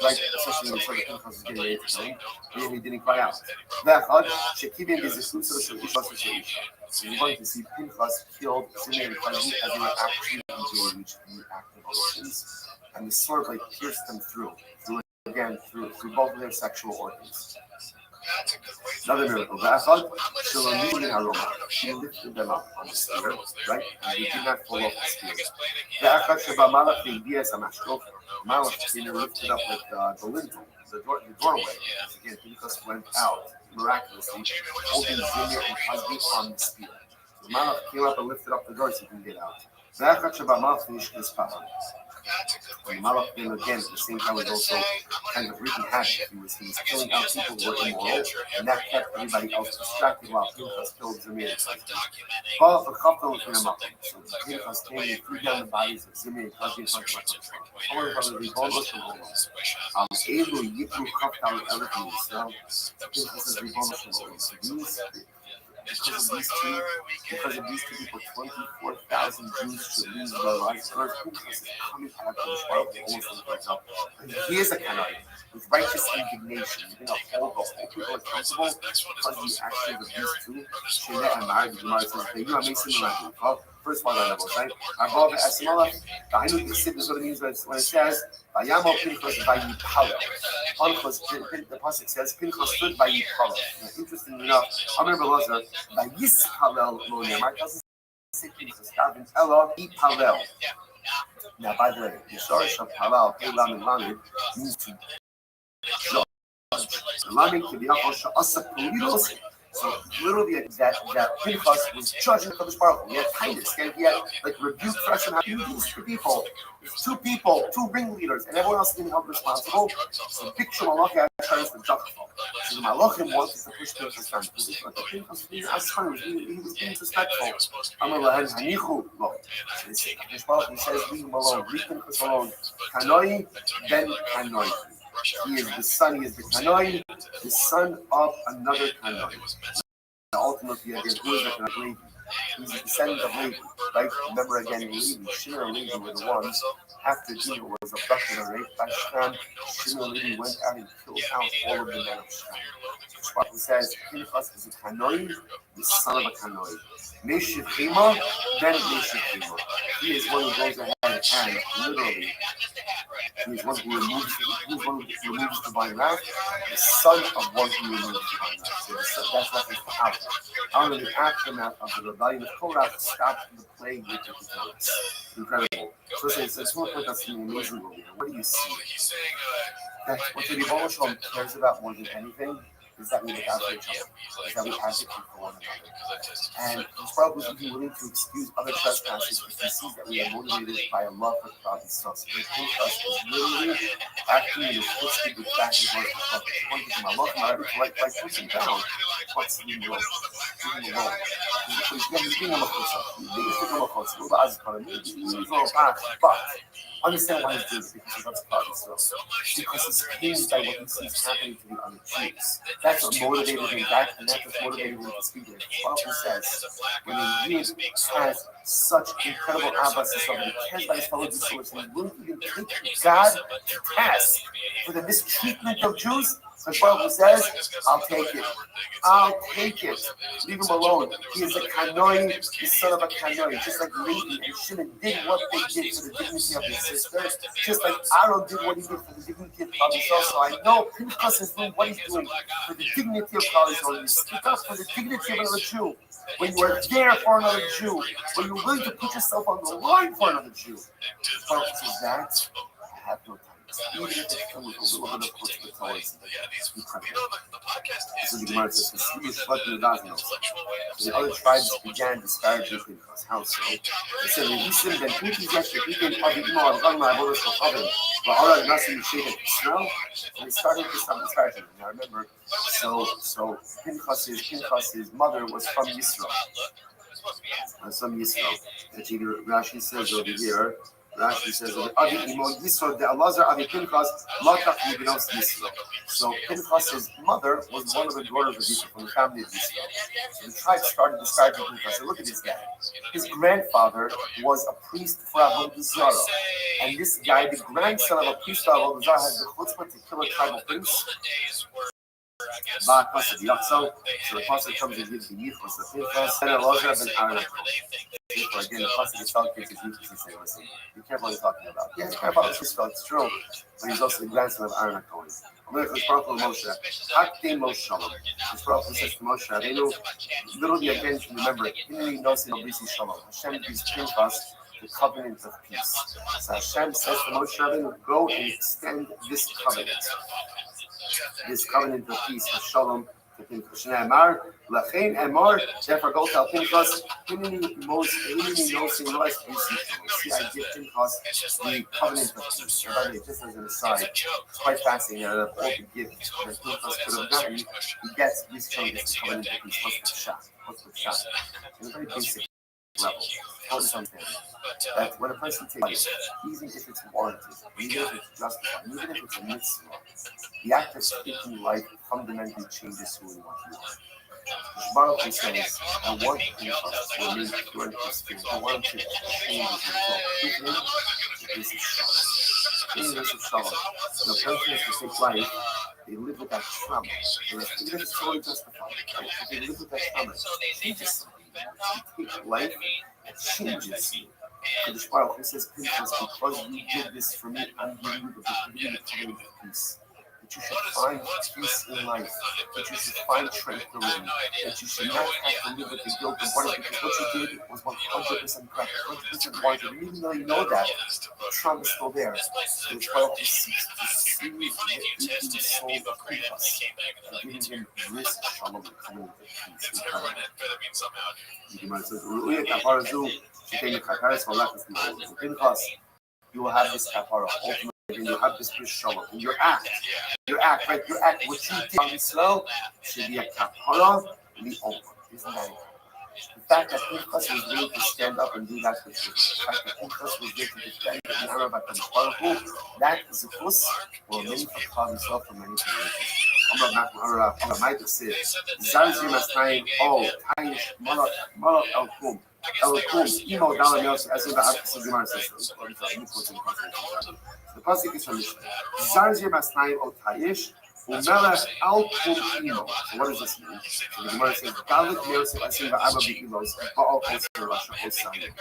Right, especially when Pinchas was getting ready to kill him, and he didn't cry out. So you're going to see Pinchas killed Zimri and Chazit as they were actually engaged in active relations, and the sword like pierced them through both of their sexual organs. Another miracle. She lifted them up on the spear, right? And they did not fall off the spear. Malach lifted up with the lintel, the doorway. Again, Pinchas went out miraculously, holding Zimri and Chazit on the spear. So Malach came up and lifted up the door so he can get out. And Malachim, again, at the same time, was also kind of wreaking havoc. He was killing out people who were immoral, and that kept everybody else distracted while Pinchas killed Zimri and Kozbi. So Pinchas came and threw down the bodies of Zimri and Kozbi in front of Elu Yipru Chaftal Elohim Yisrael. Pinchas says, because of these two people, 24,000 Jews should lose their lives. Pinchas is coming out of the world and he is a Canaanite with righteous indignation. You're going to hold the whole people accountable because of the actions of these two. Shemeh and Mari, the Gemara says, you are making the well, first one, right? Above Esmolach, the Hainu Yisib is what it means when it says, Vayamo Pinchas Vayipala. The pasuk says, Pinchas stood Vayipala. Interestingly enough, I remember Lazar, Vayispalel Lo Nemar, doesn't say Pinchas, Davin Elo Ipalel. Now, by the way, the Shorish of Palal, Pelam and Lamed, means to judge. Lamed Kibiyachol Sha'asa Pulidos. So literally, that Pinchas was judging the Kadosh Baruch Hu. He had kindness, and he had like rebuked fresh and happy these two people, two ringleaders, and everyone else being held responsible. So picture Malachim tries to justify. So the Malachim wanted to push Pinchas down. Pinchas was being disrespectful. Amalahan Hanichu. Look, Kadosh Baruch Hu says, leave him alone, leave Pinchas alone. Kanoi, then Kanoi. He is the son, he is the Kanoi, the son of another Kanoi. Ultimately, again, who is the Kanoi? He's a descendant of Levi, right? Remember again, Levi, Shimon and Levi were the ones, after Judah was abducted and raped by Shem, Shimon and Levi went out and killed out all of the men of Shem. Shmuel says, Pinchas is a Kanoi, the son of a Kanoi. Meshiv Chima, then Meshiv Chima. He is one who goes ahead and literally, he is one who removes divine wrath, the son of one who removes divine wrath. So that's what he's out. Out of the aftermath of the rebellion of Korach stopped the plague which it was. Incredible. So it's one point that's amazing over here. What do you see? That what the Rebbe Shalom cares about more than anything is that we look out for each other, is that we advocate for one another. And this Baruch was even willing to excuse other trespasses because he sees that we are motivated by a love for God and stuff. So he told us was literally acting in his footsteps with back and forth. One thing I love him, I like push him down. What's the alone? He's being a machutza. But understand why he's doing it, because that's God himself. Because he's pained by what he sees happening to the other Jews. That's what motivated him back, and that's what motivated him to speak to him. The Bible says, when a Jew has such incredible abbas and somebody cares about his fellow Jews, and he's willing to even take God to task for the mistreatment of Jews, the Bible says, I'll take it. I'll take it. Leave him alone. He is a Kanoi, the son of a Kanoi. Just like Levi and Shimon did what they did for the dignity of his sister. Just like Aaron did what he did for the dignity of Klal Yisrael. So I know Pinchas is doing what he's doing for the dignity of Klal Yisrael. You speak up for the dignity of another Jew. When you are there for another Jew. When you're willing to put yourself on the line for another Jew. The Bible says that I have no time. Even if it's come with a little bit of chutzpah, it's incredible. So the Gemara says, the other tribes began disparaging Pinchas' house. They said, "We listen, then Pinchas yesterday, we can have the Imam of my brothers for Chavim, but all that nothing shaded Israel." And they started to stop disparaging him. Now remember, so Pinchas' mother was from Yisrael. Rashi says over here. Rashi says, so Pinchas' mother was one of the daughters of Yisrael, from the family of Yisrael. So the tribe started disparaging Pinchas. So look at this guy. His grandfather was a priest for Avodah Zarah. And this guy, the grandson of a priest for Avodah Zarah, has the chutzpah to kill a tribal prince. So the pasuk comes and gives the yichus of Pinchas, and Elazar ben Aaron. Again, the pasuk itself gives his yichus and say, listen, be careful what he's talking about. Yes, careful about this, it's true, but he's also the grandson of Aaron Cohen. This Baruch Moshe, Haktim Moshe Shalom. This Baruch says to Moshe, they know, literally again, remember, Hinei Nosin Obrisi Shalom. Hashem gives Pinchas the covenant of peace. So Hashem says to Moshe, go and extend this covenant of peace, of shalom, to Pinchas. Shneimar, Lachain Emor, therefore go tell Pinchas, Hineni knows in Lois See, I give Pinchas the covenant of peace. By the way, just as an aside, it's quite fascinating that of all the gifts that Pinchas could have gotten, he gets this covenant of peace. What's the shot? What's the shot? It's a very basic level. How does something that when a person takes life, even if it's warranted, even if it's justified, even if it's a mitzvah, the act of taking life fundamentally changes who and what you are. Baruch says, I want Pinchas to remain pure and pristine. I want him to change his result. Give him the grace of shalom. In the grace of shalom, when a person has to take life, they live with that trauma. Even if it's totally justified, right? If they live with that trauma, it changes something. You take life, it changes you. So the Baruch says, Pinchas, because you did this for me, I'm giving you the covenant of peace. That you should find peace in life, that you should find tranquility, that you should not have to live with the guilt of what you did was 100% correct, 100% warranted. And even though you know that, the trauma is still there. So the Baruch seeks to soothe the aching soul of Pinchas, giving him bliss, shalom, and covenant of peace. The Gemara says, "Ru'ya kaparazu shekei mekaparis v'alachas l'olam." Pinchas, you will have this kapara ultimately. And you have this shalom. And your act, right? Your act, what you did on Israel, should be a kapara li'olam. Isn't that it? The fact that Pinchas was willing to stand up and do that for you, the fact that Pinchas was there to defend the honor of HaKadosh, that is a chus for many for Israel for many generations. I'm not to say, Zarzim as time, oh, Tayish, Malak El-Kum. El-Kum, Imo Dalamels, as in the Abkis Gemara says. The pasuk is from Mishnah. Zarzir Masnaim O Tayish, Umelech Al-Kum Imo. So what does this mean? So the Gemara says, Dalit Meos as in the Abba Bikilos, Baal Kosher Rasha Osayim.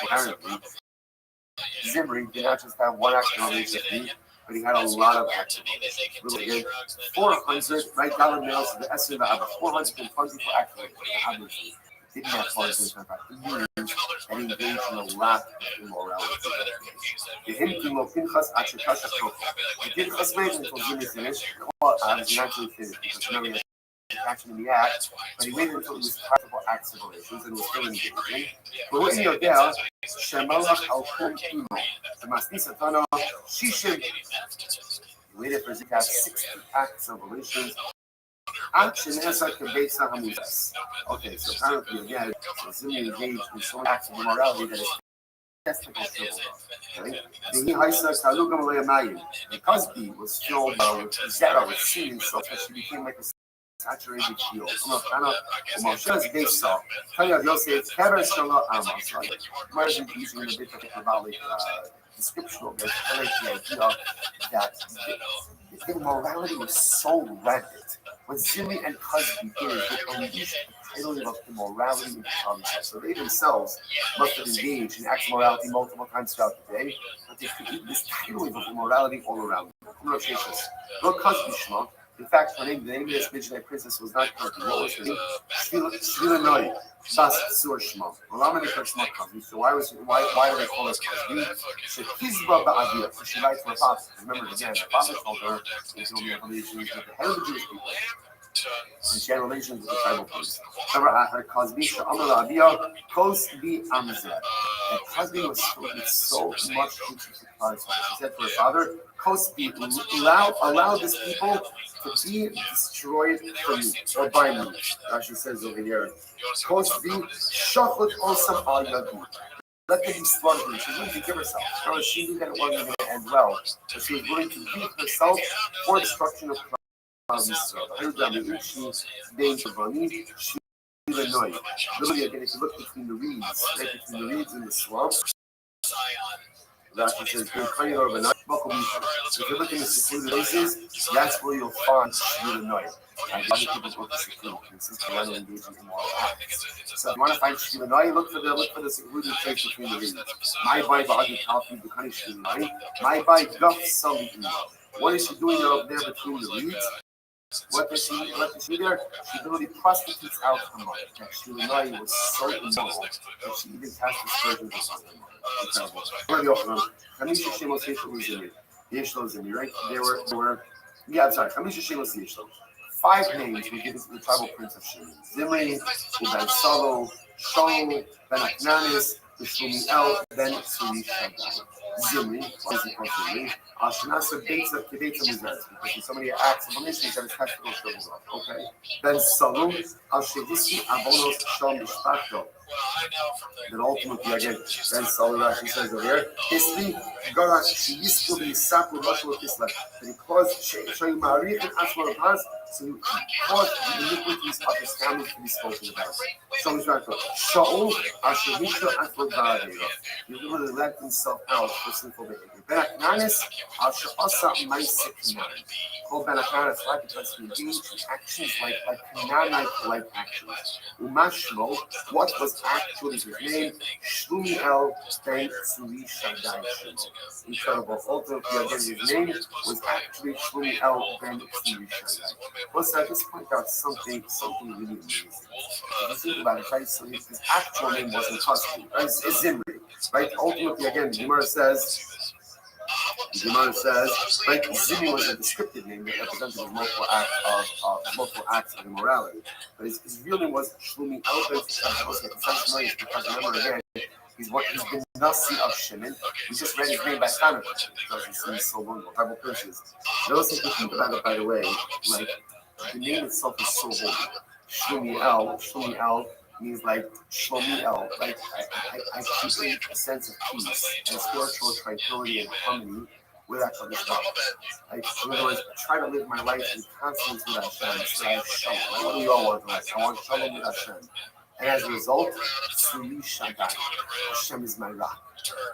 Apparently, Zimri did not just have one action on his feet, but he had a lot of action. Really good. 400, right? Dalit Meos, the Esser of the Abba, 424 action. Didn't have fun to and engaged in a lot of immorality. The him Pinchas Achikasha Kofa. The Pinchas waited until Jimmy finished. I was naturally finished because remember he had action in the act, but he waited until it was practical acts of relations and was still engaging. But when you're there, Shemalach Al Kum Imo, the Masnisa Tano, Shishim. He waited for Zikah 60 acts of relations. Okay, so apparently again, Zimri engaged in so many acts of immorality that it's testicle filled. The Cosby was filled with zera, with sin, so that she became like a saturated shield. Moshe's base saw. Tanya Yosef, Kever Shalom Amma. So imagine using a bit of symbolic description of it, the idea that the immorality was so rampant. What Zimri and Cosby did, they unleashed the title of immorality in concept. So they themselves must have engaged in acts of morality multiple times throughout the day, but they created this title of immorality all around them. No Cosby Shema. In fact, the name of this midnight princess was not Cosby. What was her name? Shvila Noi. Bas Sur Shema. Well, I'm going to Shema Cosby. So why do they call her Cosby? She Hizba Ba'avir. Because she lied to her father. Remember again, her father told her there's no relations with the head of the Jewish people. And she had relations with the tribal priests. However, her Cosby, Sha'amala Abiyah, Cosby Amzeh. And Cosby was filled with so much hatred for Christ. She said to her father, Cosby, allow these people to be destroyed for me, or by me. Rashi says over here, Cosby, Shachot Osam Al Yadu. Let them be slaughtered. She was willing to give herself. However, she knew that it wasn't going to end well. But she was willing to give herself for destruction of Christ. Literally, again, if you look between the reeds, right between the reeds and the swamps, Rashi says, if you look in the secluded places, that's where you'll find Shvila Noi. And a lot of people go to secluded places to learn engage in immoral acts. So if you want to find Shvila Noi, look for the secluded place between the reeds. My by Ba'adi Kalfi, the kind of Shvila Noi. My by Gaf Sali. What is she doing up there between the reeds? What does she do there? She literally prostitutes out her money. That Shulai was so immoral that she even cast aspersions on her money. Chamisha Shemos Yeshlo Zimri. Yeshlo Zimri, right? They were, yeah, I'm sorry, Chamisha Shemos Yeshlo. 5 names were given to the tribal prince of Shimon: Zimri, Ben Solo, Shaul, Ben Aknanis, Shlumiel, Ben Suri Shaddai. Zimri, why is he called Zimri? Ashenasa Beitza Kebeitza Mizaz, because in so many acts of omission that his testicle shrivels up. Okay. Ben Salum, Ashevisi Abonos Shom Mishpachto. Then ultimately, again, Ben Salum actually says over here, Hisli, Garak, Shiyisku, Bisaku, Roshua Kisla. And he caused Shayim Marich and Ashwar Paz, so he caused the iniquities of his family to be spoken about. Shom Mishpachto. Shaul, Ashevishka, Ashwar Baradeva. He literally let himself out for sinful behavior. Ben Aknanis, Ashasa Maisik. Called Ben Aknanis, right? Because he engaged in actions like Canaanite-like actions. Umashmo, what was actually his name? Shlumiel Ben Suri Shaddai. Incredible. Ultimately, again, his name was actually Shlumiel Ben Suri Shaddai. Plus, I just point out something really amazing. If you think about it, right? So his actual name wasn't Husky, right? It's Zimri, right? Ultimately, again, the Gemara says, right, Zimri was a descriptive name that represented multiple acts of immorality. But his real name was Shlumi Elbet. It sounds familiar because remember again, he's been Nasi of Shimon. We just read his name by Spanish because he seems so long ago. Bible princes. And also think about it, by the way, like the name itself is so holy. Shlumi El means like Shlomi El, like I create a sense of peace and spiritual tranquility and harmony with Hashem. Like, in other words, I try to live my life in consonance with Hashem. So I have shalom. Like, what do you all want? I want shalom with Hashem. And as a result, Suri Shaddai. Hashem is my rock.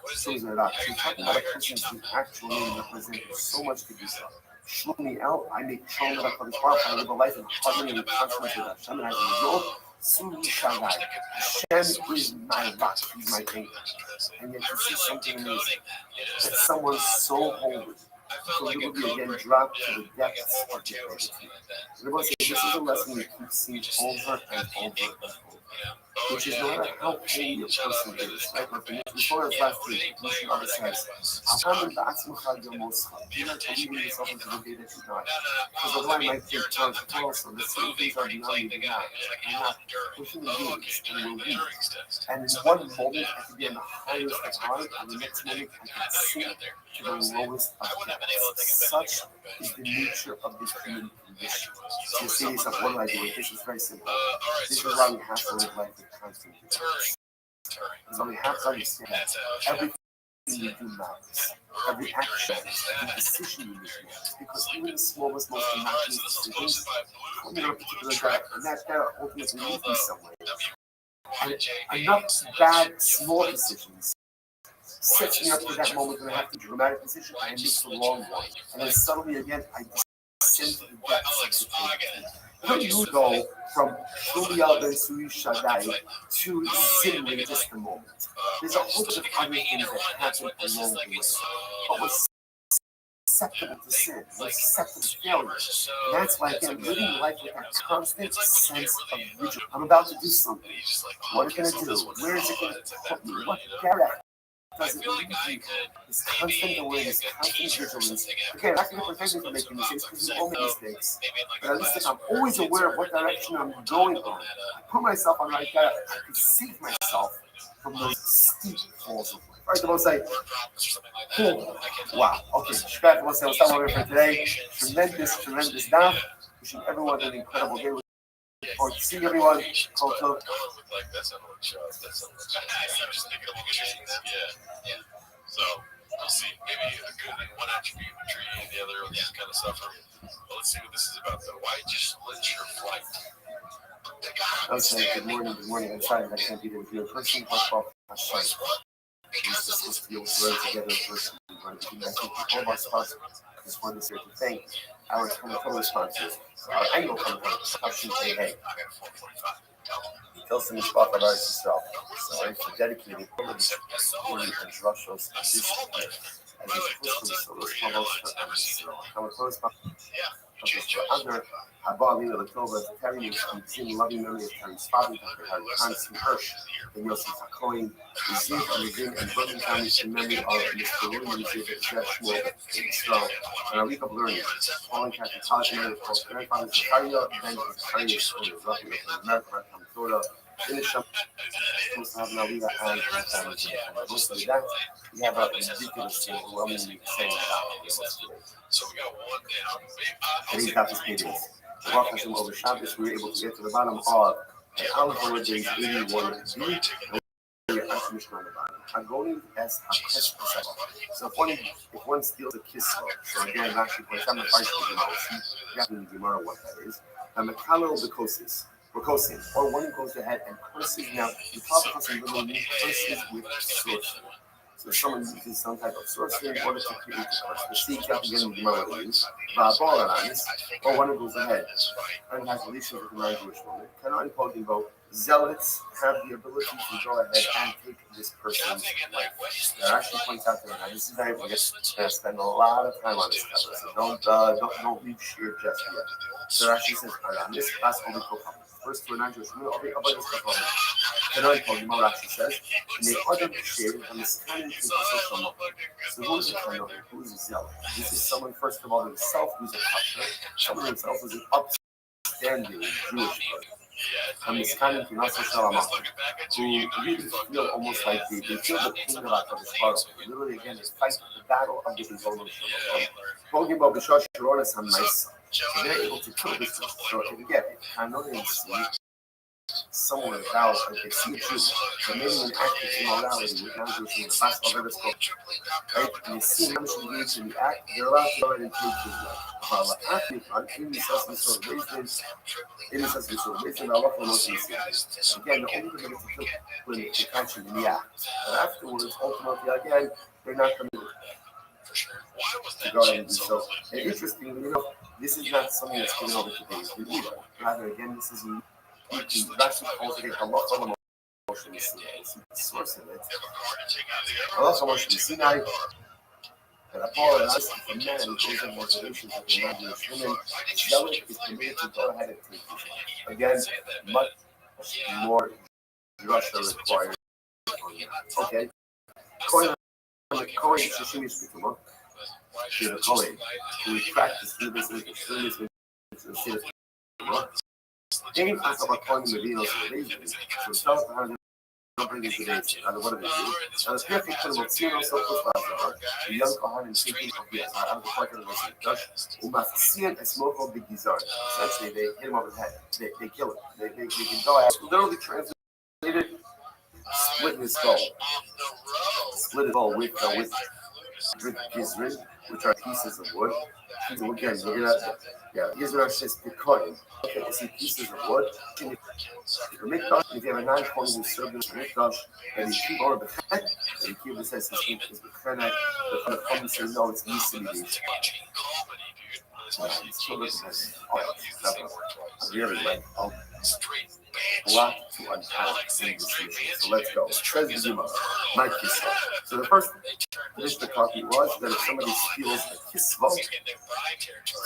Hashem is my rock. So you're talking about a person whose actual name represents so much to be so. Shlomi El, I make shalom with HaKadosh. I live a life in harmony and consonance with Hashem. And as a result, Suri Shaddai. Hashem is my rock. He's my anchor. And yet you see something amazing. That someone so holy so you will be again dropped to the depths of depravity. And I want to say this is a lesson we keep seeing over and over and over. Which is no matter how holy a person is, right? Like before us last week, Moshe Rabbeinu says, "Aharon ba'atzmacha yomoscha." Do not believe in yourself until the day that you die. Because although I might take time to tell us, the same things are beyond me, I'm not pushing the beings and will be. And in one moment, I can be on the highest of high, and the next moment, I can sink to the lowest of depths. Such is the nature of this human condition. So you say to yourself, what do I do with this? It's very simple. This is why we have to live life with constant deterrence. So we have to understand everything you do matters. Every action, every decision you make matters. Because even the smallest, most innocuous decisions come in a particular direction. And that ultimately leads me somewhere. And enough bad, small decisions sets me up to that moment when I have to do a dramatic decision and I make the wrong one. And then suddenly again, I descend to the depths of the how do you go from Shlumiel Ben Suri Shaddai to Zimri in just a moment? There's a whole bunch of other things that happen along the way. But we're susceptible to sin. We're susceptible to failure. And that's why, again, living life with that constant sense of vigilance. I'm about to do something. What is it going to do? Where is it going to put me? What direction does it lead you? This constant awareness, constant vigilance. Again, I can prevent me from making mistakes because we all make mistakes. But at least if I'm always aware of what direction I'm going on, I put myself on the right path, I can save myself from those steep falls of life. Right, the most like, wow. Okay, Shkrat, we'll stop over for today. Tremendous daf. Wishing everyone an incredible day. Or see everyone. Culture. Yeah. So we'll see. Maybe a good one attribute of a tree, and the other will just kind of suffer. But let's see what this is about, though. Why did you split your flight? Okay, good morning. I'm sorry I can't be there with you in person. I'm sorry. We're supposed to be able to learn together in person. I think all of our sponsors just wanted to thank our total sponsors. Our annual question today, hey. Tell some spot about yourself. Sorry for dedicating and Russia's as a custom solo troubles under Abali Latova, Terry Zim, loving memory of Terry's father, Dr. Harry Hansen Hirsch, and Yosef Cohen, Zim and Bergen families in memory of Mr. William Zim, Jeff Schmuel, and Israel, and a week of learning. Falling Catholic College memory of both grandfathers, Zakaria, Ben Zakaria, School of Lucky of America, from Florida, in the shop. Most have now we got and families. Most of that, we have a ridiculous overwhelmingly saying that. So we got one down. And he's got this meetings. Walking some over Shabbos, we were able to get to the bottom of the Aleph Days 81B. I'm going as a kiss. So if one steals a kiss, so again, actually, by the time the fight is definitely Gemara what that is. And the Kalo Bekosis, or one who goes ahead and curses. Now, the Prophet literally curses with sorcery. So someone uses some type of sorcery in order to create the curse. The seed can't get in the Gemara use, or one who goes ahead and has relations with a non-Jewish woman. Cannot impose both. Zealots have the ability to go ahead and take this person's life. That actually points out to me, now this is very important. We're going to spend a lot of time on this cover, so don't leave sheer just yet. So it actually says, on this class, only co-comments. First to a non-Jewish woman, I'll be about this cover. Cannot impose the Gemara actually says, and the other shade on the scanning to the social model. So who is a Kano? Who is a zealot? This is someone, first of all, himself who's a pastor, someone himself who's an upstanding Jewish person. And this kind of who really feel almost like they feel the pain about this battle. Literally, again, it's fight the battle of the Gizon. Talking about the Shosh Roras and myself. So they're able to kill this person. So again, if Canonians see someone without, like they see truth, so maybe an act of immorality with non-Jewish in the past of this book, right? And they see him engaged in the act, they're allowed to go ahead and take his life. But after in the assessment, so raising Allah for most of the again, the only thing to kill when they catch him in the act. But afterwards, ultimately, again, they're not committed to go ahead and do so. And interestingly, this is not something that's given over to David either. Rather, again, this is actually cultivate Allah for the motion to see the source of it. Allah for motion to see now. That Paul and us, the man who goes on motivations of the non-Jewish women, zealot is permitted to go ahead and take this. Again, much more Russia required. Okay. Coin Shishimi Spikuma, the Kohen, who practiced this Any fact about calling the videos of the babies, so self behind the bringing today's what do they do? And the perfect kind of zero self-responsible, the young Kohan and thinking of the out of the part of the Dutch, who must see it and smoke of the Gizar. Essentially, they hit him over the head, they kill him, they can go ahead. Literally translated, split his skull. Split his skull with Gizrin, which are pieces of wood. Again, look at that. Yeah, Gizrin says Bitcoin. Okay, you see pieces of wood. If you have a non-conforming servant in Mikdash, and you keep over the head, and you keep the sense of the Chenek, the common say, no, it's Nissi. Really, like, a lot to unpack in this issue. So let's go. So the first Mishnah copy was that if somebody steals a kisva,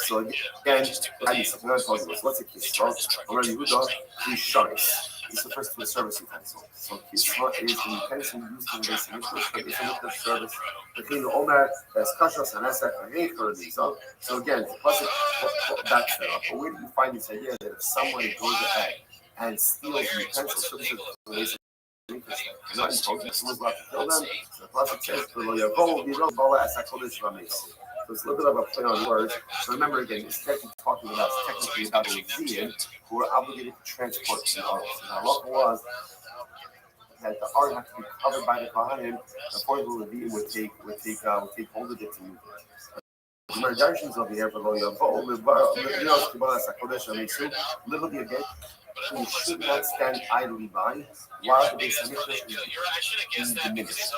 so again, what's a kisva? Already Huda, he's sharis. This is the first to a service utensil. So kisva is the utensil used in this initial service. Between the Omer, there's kashas and esak and for these. So again, plus that's set up. But where do you find this idea that if somebody goes ahead and steals the utensil, so this is not imposing someone's allowed to kill them. So the Prophet says, so it's a little bit of a play on words. So remember again, it's technically about the Levian who are obligated to transport the ark. So now what was that the ark had to be covered by the Kohanim before the Levian would take hold of it to move it. The Marjans of the air below literally again. We should not stand idly by while the base of is diminished.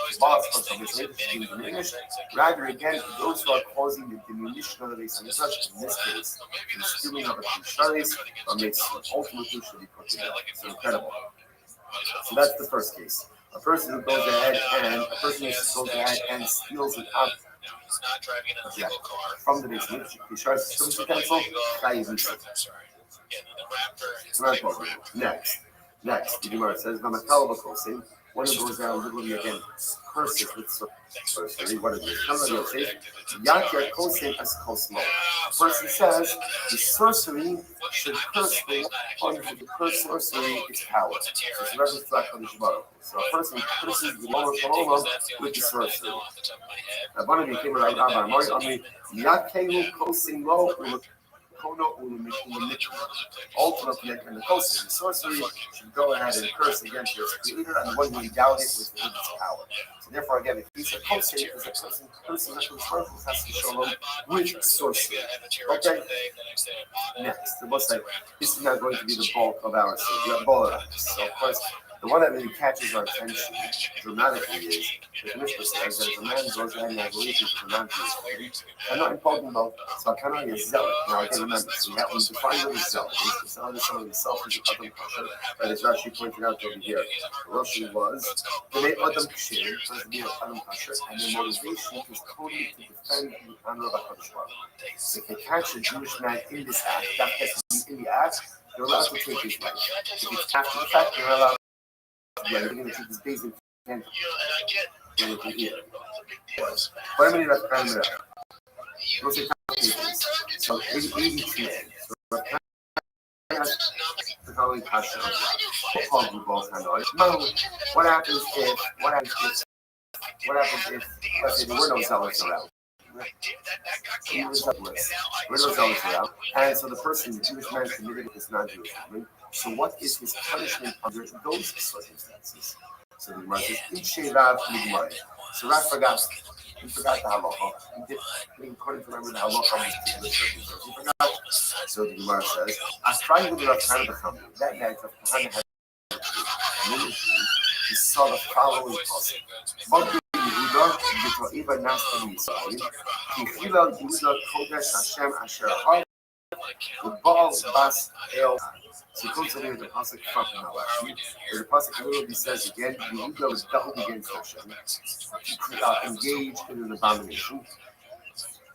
Rather, again, those who are causing the diminution of the base of in this case, the stealing of the Sharis, ultimately should be put to death. It's incredible. So that's the first case. A person who goes ahead and steals it up Now, he's not driving an illegal car. From the basement, he tries to cancel. I'm sorry. Yeah, the Raptor is like a Raptor. Next, the Gemara says, "V'matal b'kosim." One of those that literally again curses with sorcery. What is it? Somebody says, "Yakir kosim as kosmo." The person says the sorcery should curse the one who curse sorcery is power. So it's a reference to HaKadosh Baruch Hu. So a person curses the Lord with the sorcery. Now, one of you came around Abba Mari on me. Yakelu kosim lo ultimately, and the kosim, the sorcery should go ahead and curse against its creator and the one who endowed it with its power. So therefore, again, if he's a kosim, is a person cursing HaKadosh has to show him with sorcery. Okay. Next, the most like this is not going to be the bulk of our series. So of course, the one that really catches our attention dramatically is the Mishnah says that if a man goes ahead and has relations with a non-Jewish, I'm not important about so I cannot be a zealot. Now again, remember, so that we define what is zealot. It's the someone of selfish Adam Kasher that is actually pointed out over here. The Russian was the name Adam Kasher, supposed to be Adam Kasher, and their motivation is totally to defend the honor of HaKadosh Baruch Hu. If they catch a Jewish man in this act, that has to be in the act, they're allowed to take his life. If it's after the fact, they're allowed. Yeah, they're going to take his days in can't get it here. But I mean, that's kind of so 83. So the following question: what happens if let's say there were no zealots around? And so the person, the Jewish man, committed this non-Jewish woman. So what is his punishment under those circumstances? So the Gemara says, so Rav forgot. He forgot the halacha. He couldn't remember the halacha. He forgot. So the Gemara says, "As trying to do that night of Kahana had he saw the following passage. But Yehuda, B'to'iva Nastam Yisrael, Kichila Yehuda Kodesh Hashem Asher Har, Baal Bas El." So it comes to the pasuk from Malachi. The pasuk literally says again, Yehuda was doubled against Hashem, engaged in an abomination,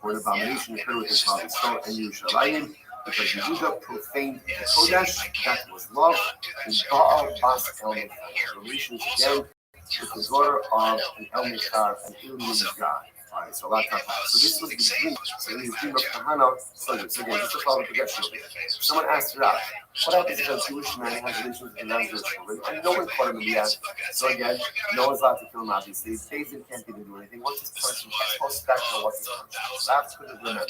or an abomination occurred with his father's son and Yerushalayim, because Yehuda profaned the Kodesh, that was love, and Baal Bas El relations again with the daughter of an El Mishar, an alien god. Alright, so this was the dream. So in the dream of Kahana, so again, just to follow the progression of it. Someone asked Rav, what happens if a Jewish man has relations with a non-Jewish woman? And no one caught him in the act. So again, no one's allowed to kill him, obviously. David can't even do anything. What's his punishment? He's supposed to back know what's his punishment. Rav couldn't remember.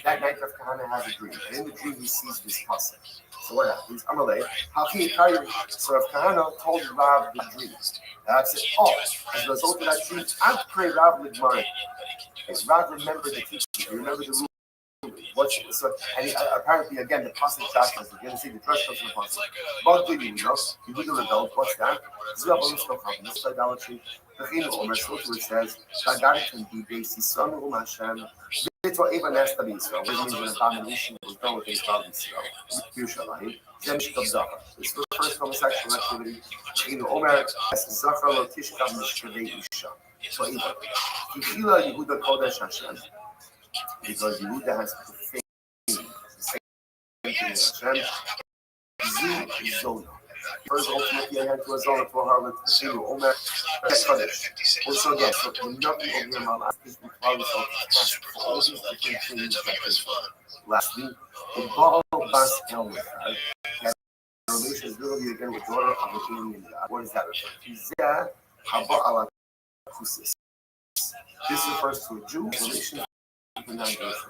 That night of Kahana has a dream. And in the dream, he sees this pasuk. So what happens? Amalei, how can you carry it? So if Kahana told Rav the dream, Rav said, as a result of that dream, I pray Rav Lidmar. It's Rav remember the teaching, you remember the rule. And apparently, again, the pasuk chapters, you're going to see the first person of the pasuk. But do you know? You do the adult, what's that? This is not idolatry. The Chino Omer, so it says, that can be based on Hashem. It's what even has to be so. Which means an abomination was done with his father Yerushalayim. This is the first homosexual activity. Chino Omer, Zachar lo tishkav mishkavei isha. So either Kichila Yehuda Kodesh Hashem, because Yehuda has profaned the same thing as Hashem. Zu Zona. First, ultimately, I had to a Zona for her with Kichila Omer Kodesh. Also again, so nothing over here in my life is regardless of task for all these different things that is lastly, the Baal Bas El Mechad has a relation is literally again with daughter of the alien God. What is that refer to? This refers to a Jew relation with a non-Jewish.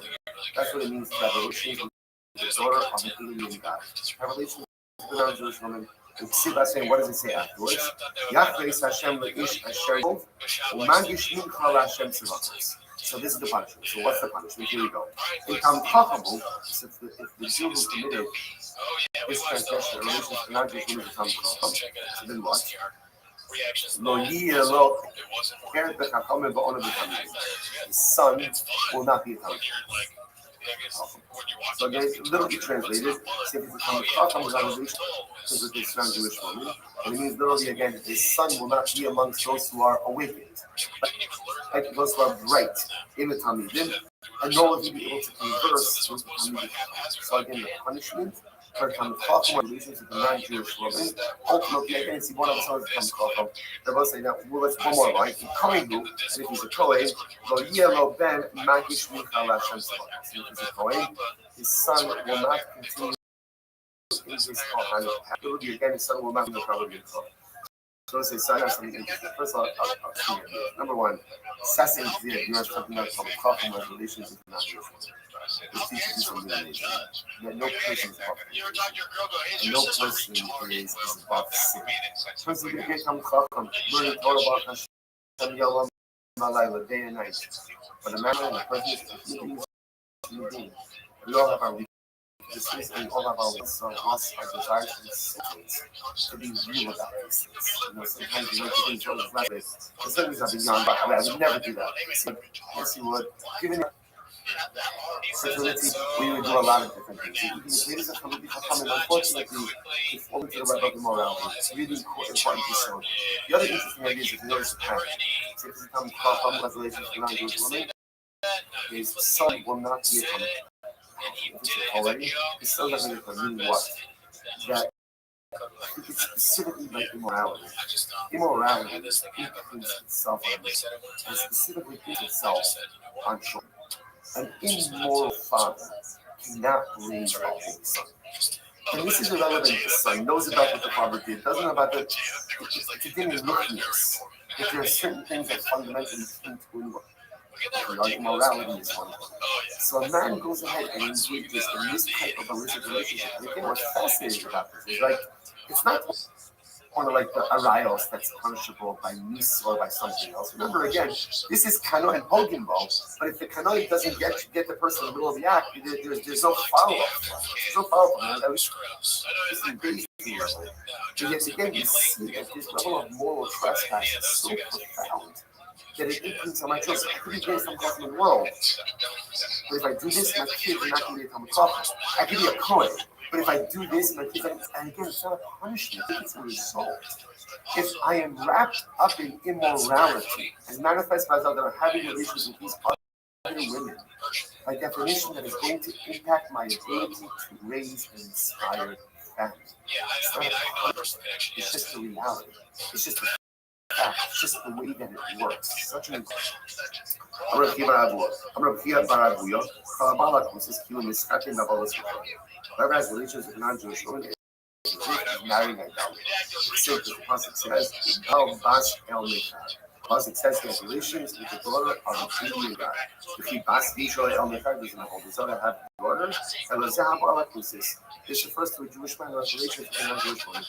That's what it means to have a relation with the daughter of an alien God. Have a relation with a non-Jewish woman. And see by saying, what does it say afterwards? Yachveis Hashem le'ish asher yov, u'mangish mincha la'Hashem tzivachos. So this is the punishment. So what's the punishment? Here we go. Incomparable, if the Jew who committed this transgression, a relation with a non-Jewish woman becomes so then what? Lo yiyeh lo keret b'chachamim ba'ono b'tamim. His son will not be a tamim. So again, literally translated, say if it's a chacham relation with this non-Jewish woman, and it means literally again, his son will not be amongst those who are awakened. like it goes well bright in the Talmidim, and nor will he be able to converse with the Talmidim. So again, the punishment for Talmid Chacham relations with the non-Jewish woman. Ultimately, again, see one of us always Talmid Chacham. They're both saying that. Well, let's one more line. In coming who, and if he's a Kohen, lo yelo ben magish michal Hashem tzvah. So if he's a Kohen, his son will not continue in his Kohen. It will be again, his son will not be the Kohen. So let's say, so I have something interesting. First of all, I'll see you. Number one, Sassin Zir, you are talking about Talmid Chacham and relations with the non-Jewish woman. This teaches you something amazing. That no person is above sin. No person is above sin. Person can get Talmid Chacham, learning Torah about Hashem Yom Malayla, day and night. But a man and a person is human being. We all have our weaknesses and we all have our wants, our desires, and situations. To be real about these things. You know, sometimes you want to things what is like this. There's certain things I've been young, but I would never do that. So, yes, you would. Given fertility, we would do a lot of different things. Ladies are coming, unfortunately, it's falling to the web of immorality. It's really important to show. The other interesting idea is if you notice a pattern. So if you come from revelations for non-Jewish women, his son will not be a Talmid. If it's already, his son doesn't mean what? That it's specifically like immorality. Immorality imprints itself on this, and specifically imprints itself on children. An immoral father cannot raise a holy son. And this is irrelevant to the son. Knows about what the father did. Doesn't know about the nittiness. If there are certain things that fundamentally came to inward. Immorality is one of them. So a man goes ahead and engages in this type of illicit relationship. And again, what's fascinating about this is like, it's not one of like the arayos that's punishable by mis or by something else. Remember, again, this is kano and poginbo, but if the kano doesn't get the person in the middle of the act, there's no follow-up. There's no follow-up. It's engaging level. And yet again, you see that this level of moral trespass is so profound that it imprints on my children. I could be based on in the world, but if I do this, my kids are not going to become a prophet. I could be a Kohen. But if I do this, my kids, and again, it's not a punishment, it's a result. If I am wrapped up in immorality and manifest myself that I'm having relations with these other women, by definition, that is going to impact my ability to raise an inspired family. It's not a punishment, it's just a reality. It's just a fact. It's just the way that it works. Such an I'm going to keep whoever has relations with non-Jewish women is marrying idolatry. So the Pasuk says, Pasuk says he has relations with the daughter of a true God. If he bas Israel El Mechar doesn't hold his other have a daughter, and this refers to a Jewish man who has relations with a non-Jewish woman.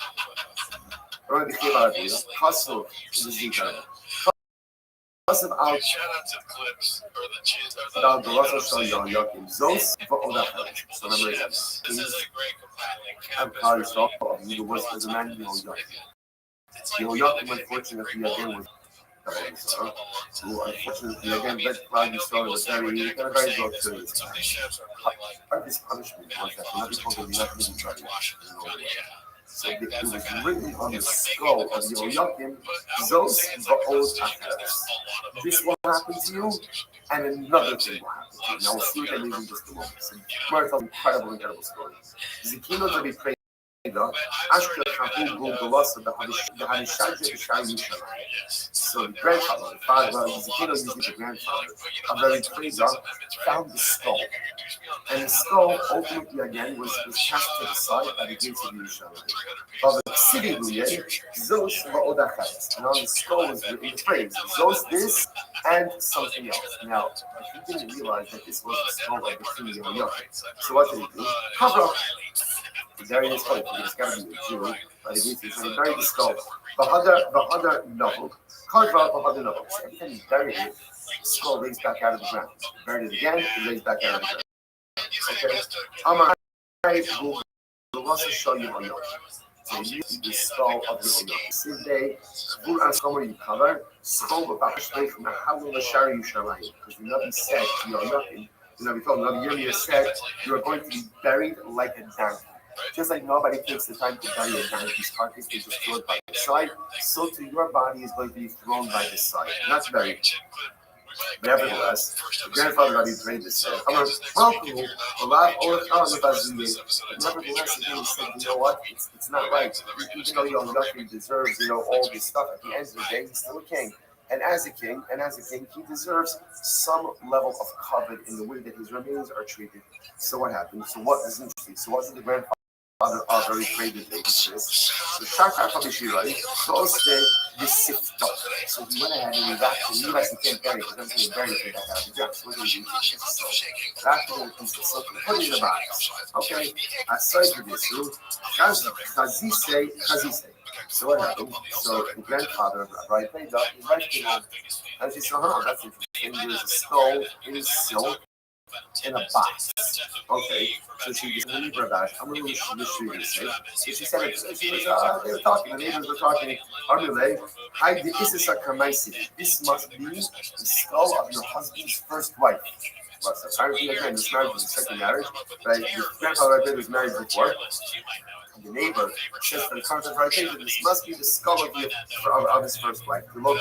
Kasov is the Zikar. Kasov out. About the Russell Shal Yakim Zos for Odachar. So remember that. I'm probably shocked of the worst as a man, Yakim, unfortunately, again, was. So unfortunately, again, that cloudy story was very well curious. Part of this punishment was that the Nabi told him not to be charged. So it was written on the skull of Yehoiakim, Zos va'od acheres. This will happen to you, and another thing will happen to you. Now we'll see what that means in just a moment. So Gemara tells an incredible story. Zekino to be prayed. So the grandfather, the father, Zekino usually the grandfather, of the Restream, found the skull. And the skull ultimately again was cast to the side by the gates of Yerushalayim. Of the city Zos va'od and on the skull was written the phrase, Zos this and something else. Now, he didn't realize that this was the skull of the king Yehoiakim. So what did he do? Cover up. Very nice point, because it's got to be a Jew, but it is very the skull. The other novel, carved out of other novels. Every time you bury it, the skull raised back out of the ground. Buried it again, it raised back out of the ground. Okay? The Russell show you on so you see the skull of the Yehoiakim. This day, Kabul and Somer you cover, skull about straight from the Hawil Shari Yushalayim. Because the Nabi said to Yehoiakim, the Nabi told Nabi Yirmiyah said, you are going to be buried like a donkey. Just like nobody takes the time to bury a donkey's carcass, they just throw it by the side, so too your body is going to be thrown by the side, not buried. Nevertheless, the grandfather got his brain to say, nevertheless, again, he said, you know what? It's not right. Even though Young Yucky deserves, all this stuff, at the end of the day, he's still a king. And as a king, he deserves some level of covet in the way that his remains are treated. So what happened? So what is interesting? So what did the grandfather of very creative this? The Shakar Kabishirai, so stay the sifto. So he went ahead and he got to the US and can't bury it, because he buried it out of the ground. So what did he do? So after the piece, so he put it in the box. Okay? Aside from this, Chazise. So what happened? So the grandfather of Rabbi Peda, he writes it on, and she said, that's interesting. There's a skull in silk in a box. Okay, so she was in the back. I'm going to read this. So she said, they were talking, the neighbors were talking. This must be the skull of your husband's first wife. Well, so apparently, again, this marriage was a second marriage. Right? Your grandfather right there was married before. The neighbor says for the concept right here, this must be the skull of his first wife. And what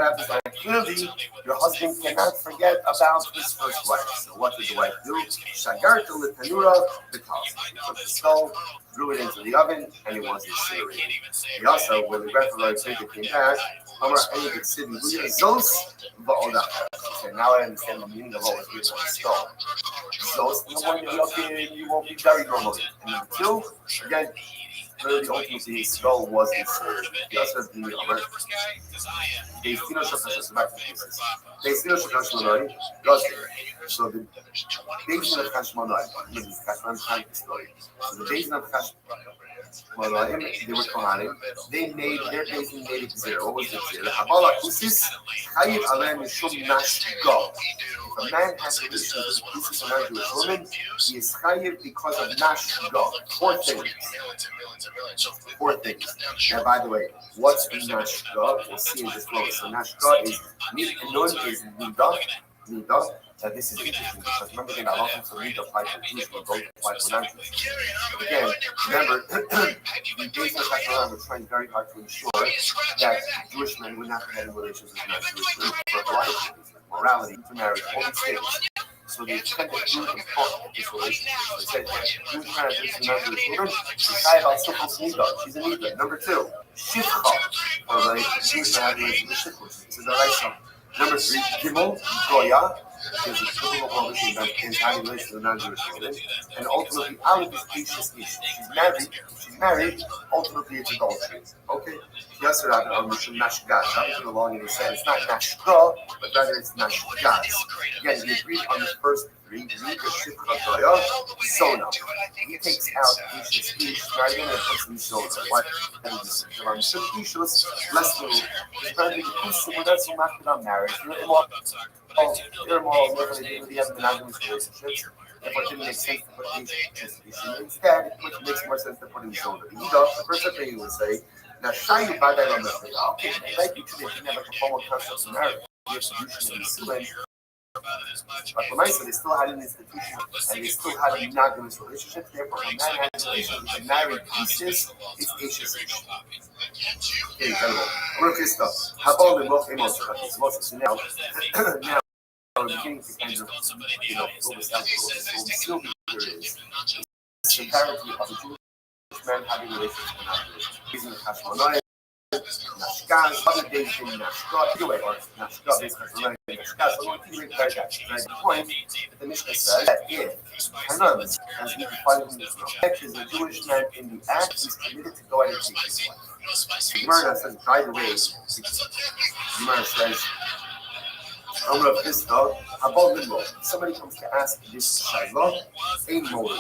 happens? Clearly, your husband cannot forget about his first wife. So what did the wife do? Shagarta litanura because he took the skull, threw it into the oven, and it was incinerated. He also, when the grandfather came back, okay, now I understand the meaning of what was written on the skull. Zos, you won't be very normally. And number two, again, clearly ultimately his skull was inserted. He also has the armor. So the Basin of Hashmonai, story. So the Basin of Hashmonai, they were Kohanim. They made their Basin made it zero. What was it zero? Habala Kusis, Chayiv Alem Mishum Nash Go. If a man has a relationship with a piece of marriage with a woman, he is chayiv because of nash go. Four things. Now, by the way, what's nash go? We'll see in this flow. So nash go is nun is nida. This is interesting because remember again, I often for nida apply for Jews, but both apply for non-Jews. Again, remember, the days of Hashemah were trying very hard to ensure that Jewish men would not have any relations with non-Jewish women for a variety of reasons. Morality, intermarriage, all these things. So they tend to do and fought this relationship. They said, Jewish marriage is not Jewish woman, she's a nida. Number two, shifcha, or like Jewish marriage is a shifcha. This is the right side. Number three, gimel, goya, is a typical publishing that can have relations with non-Jewish women. And ultimately, Aleph is Ish's ish. She's married, ultimately it's adultery. Okay? Yes, Rabbi, Mishum Nashgaz. Obviously, along in the sense, it's not Nashga, but rather it's Nashgaz. Again, we agreed on the first three. Read the Shifcha Goya, Zona. He takes out Ish's ish, not even a person Zona. What? Mishum Ishus, less than apparently the Kusim, that's what not on marriage. They're immoral, they have monogamous relationships. Therefore, it didn't make sense to put Ish's issue. Instead, it makes more sense to put in Zona. The first thing you would say, now, Shayu Badai on the thing. Okay, like you today can have a formal concept of marriage. The institution in the ceiling. But for myself, they still had an institution and they still had a monogamous relationship. Therefore, when man had a relationship with a married pieces, it's Ish's issue. Okay, incredible. I'm going to stuff. How about the most emotional? Okay, so now, we're beginning to kind of, overstand what we still be here is the severity of a Jewish man having relationships with non-Jewish. Using the Hashmonai, Nashgaz, other days in Nashgaz, either way, or Nashgaz, basically, Nashgaz. So we can make the point that the Mishnah says that if Hanan, as we define in this is a Jewish man in the act, he's committed to go ahead and take his wife. The Gemara says, by the way, the Gemara says, I'm going to this dog. About limbo. Somebody comes to ask this Shiloh, a motive.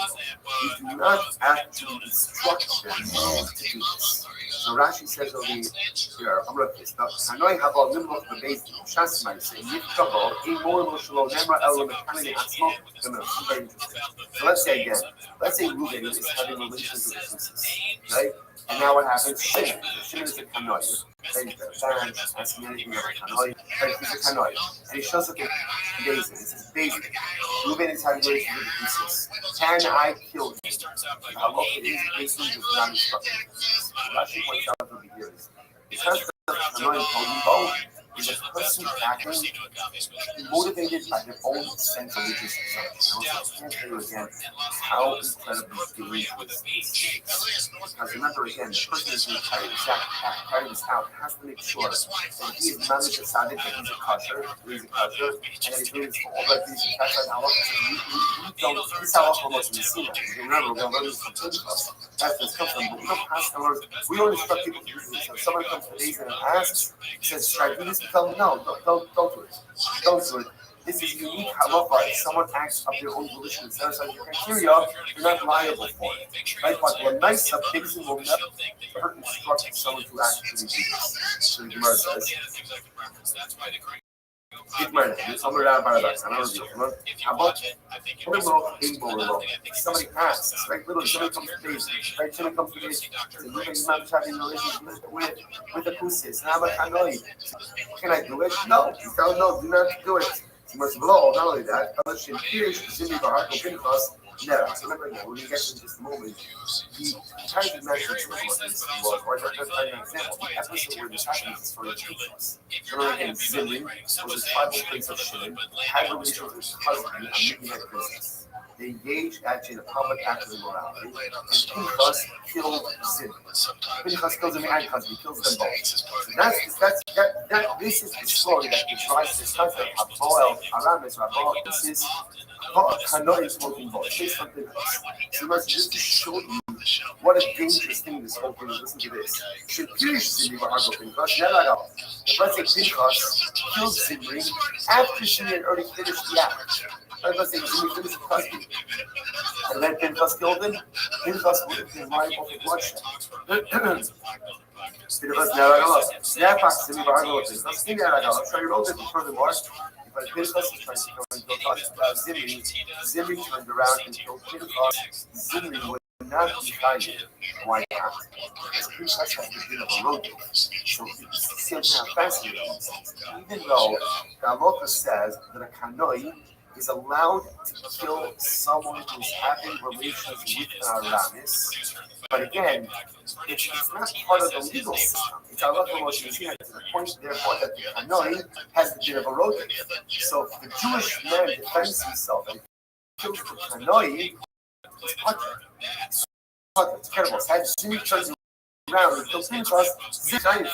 You do not actually instruct them to do this. So Rashi says over here, I'm going to this dog. I know I have about limbo for the base. Shas might say, Yitkabo, a motive shalo, Nemra El Mechanin Atzmo. Very interesting. So let's say again, Reuben is having relations with his sisters, right? And now what happens? Shimon is a kanoi. Asking anything about kanoi. He's a kanoi. And he shows up in Bezin. It says Bezin. Reuben is having relations with the sisters. Can I kill you? Halacha is Bezin does not instruct. Rashi points out over here is because the kanoi told him both. is a person acting motivated by their own sense of religious desire. I can't tell you again how incredibly dangerous this is. Because remember again, the person who's going to carry this out has to make sure that he is not decided that he's a kosher, and that he's doing this for all right reasons. That's why Allah says, we don't, this is how Allah promotes in the Sinai. Remember, we're going to learn this from Pentecost. That's where this comes from. But we don't pass the words, we don't instruct people to do this. So if someone comes to these and asks, says, should I do this? We tell them, no, don't do it. Don't do it. This is unique halacha. If someone acts of their own volition and satisfies your criteria, you're not liable for it. Right? But the nice subdivision will never instruct someone to actually do this. So the Gemara says, somebody asks, right? Literally, somebody comes to base, right? Somebody comes to base, and having a relationship with a kusis, and I'm a kanoi. Can I do it? No. You tell him, no, do not do it. Not only that, so remember now, when you get to this moment, he tries to mention what this was, or just like an example, the episode where this happens is for the Pinchas. Remember again, Zimri was a tribal prince of Shilin, had relations with his husband, and making it business. They engaged actually in a public act of immorality, and Pinchas killed Zimri. Pinchas kills Zimri and Cosby, kills them both. So this is the story that drives this concept of Boel, Aramis, or Boel, this is Hanoi smoking bowl. Say something else. So let's just to show you what a dangerous thing this whole thing is. Listen to this. Should Pirish Zimri Bahago Pinchas? Never at all. Let's say Pinchas killed Zimri after she had already finished the act. Let's say Zimri finished the custody. And then Pinchas killed him. Pinchas would have been liable for bloodshed. Pinchas never at all. Snap back Zimri Bahago Pinchas. Maybe I don't know. Try to roll it furthermore. But Pinchas was trying to go and touch Zimri. Zimri turned around and killed Pinchas. Zimri would not be guided. Why not? Because Pinchas has a bit of a road. So he's still kind of fascinating. Even though the halacha says that a kanoi is allowed to kill someone who's having relations with an aramis, but again, it's not part of the legal system. It's a lot of emotions here to the point, therefore, that the kanoi has a bit of a road. So if the Jewish man defends himself and kills the kanoi, it's putter. It's terrible. So Zimri turns around and kills Pinchas. Zimri.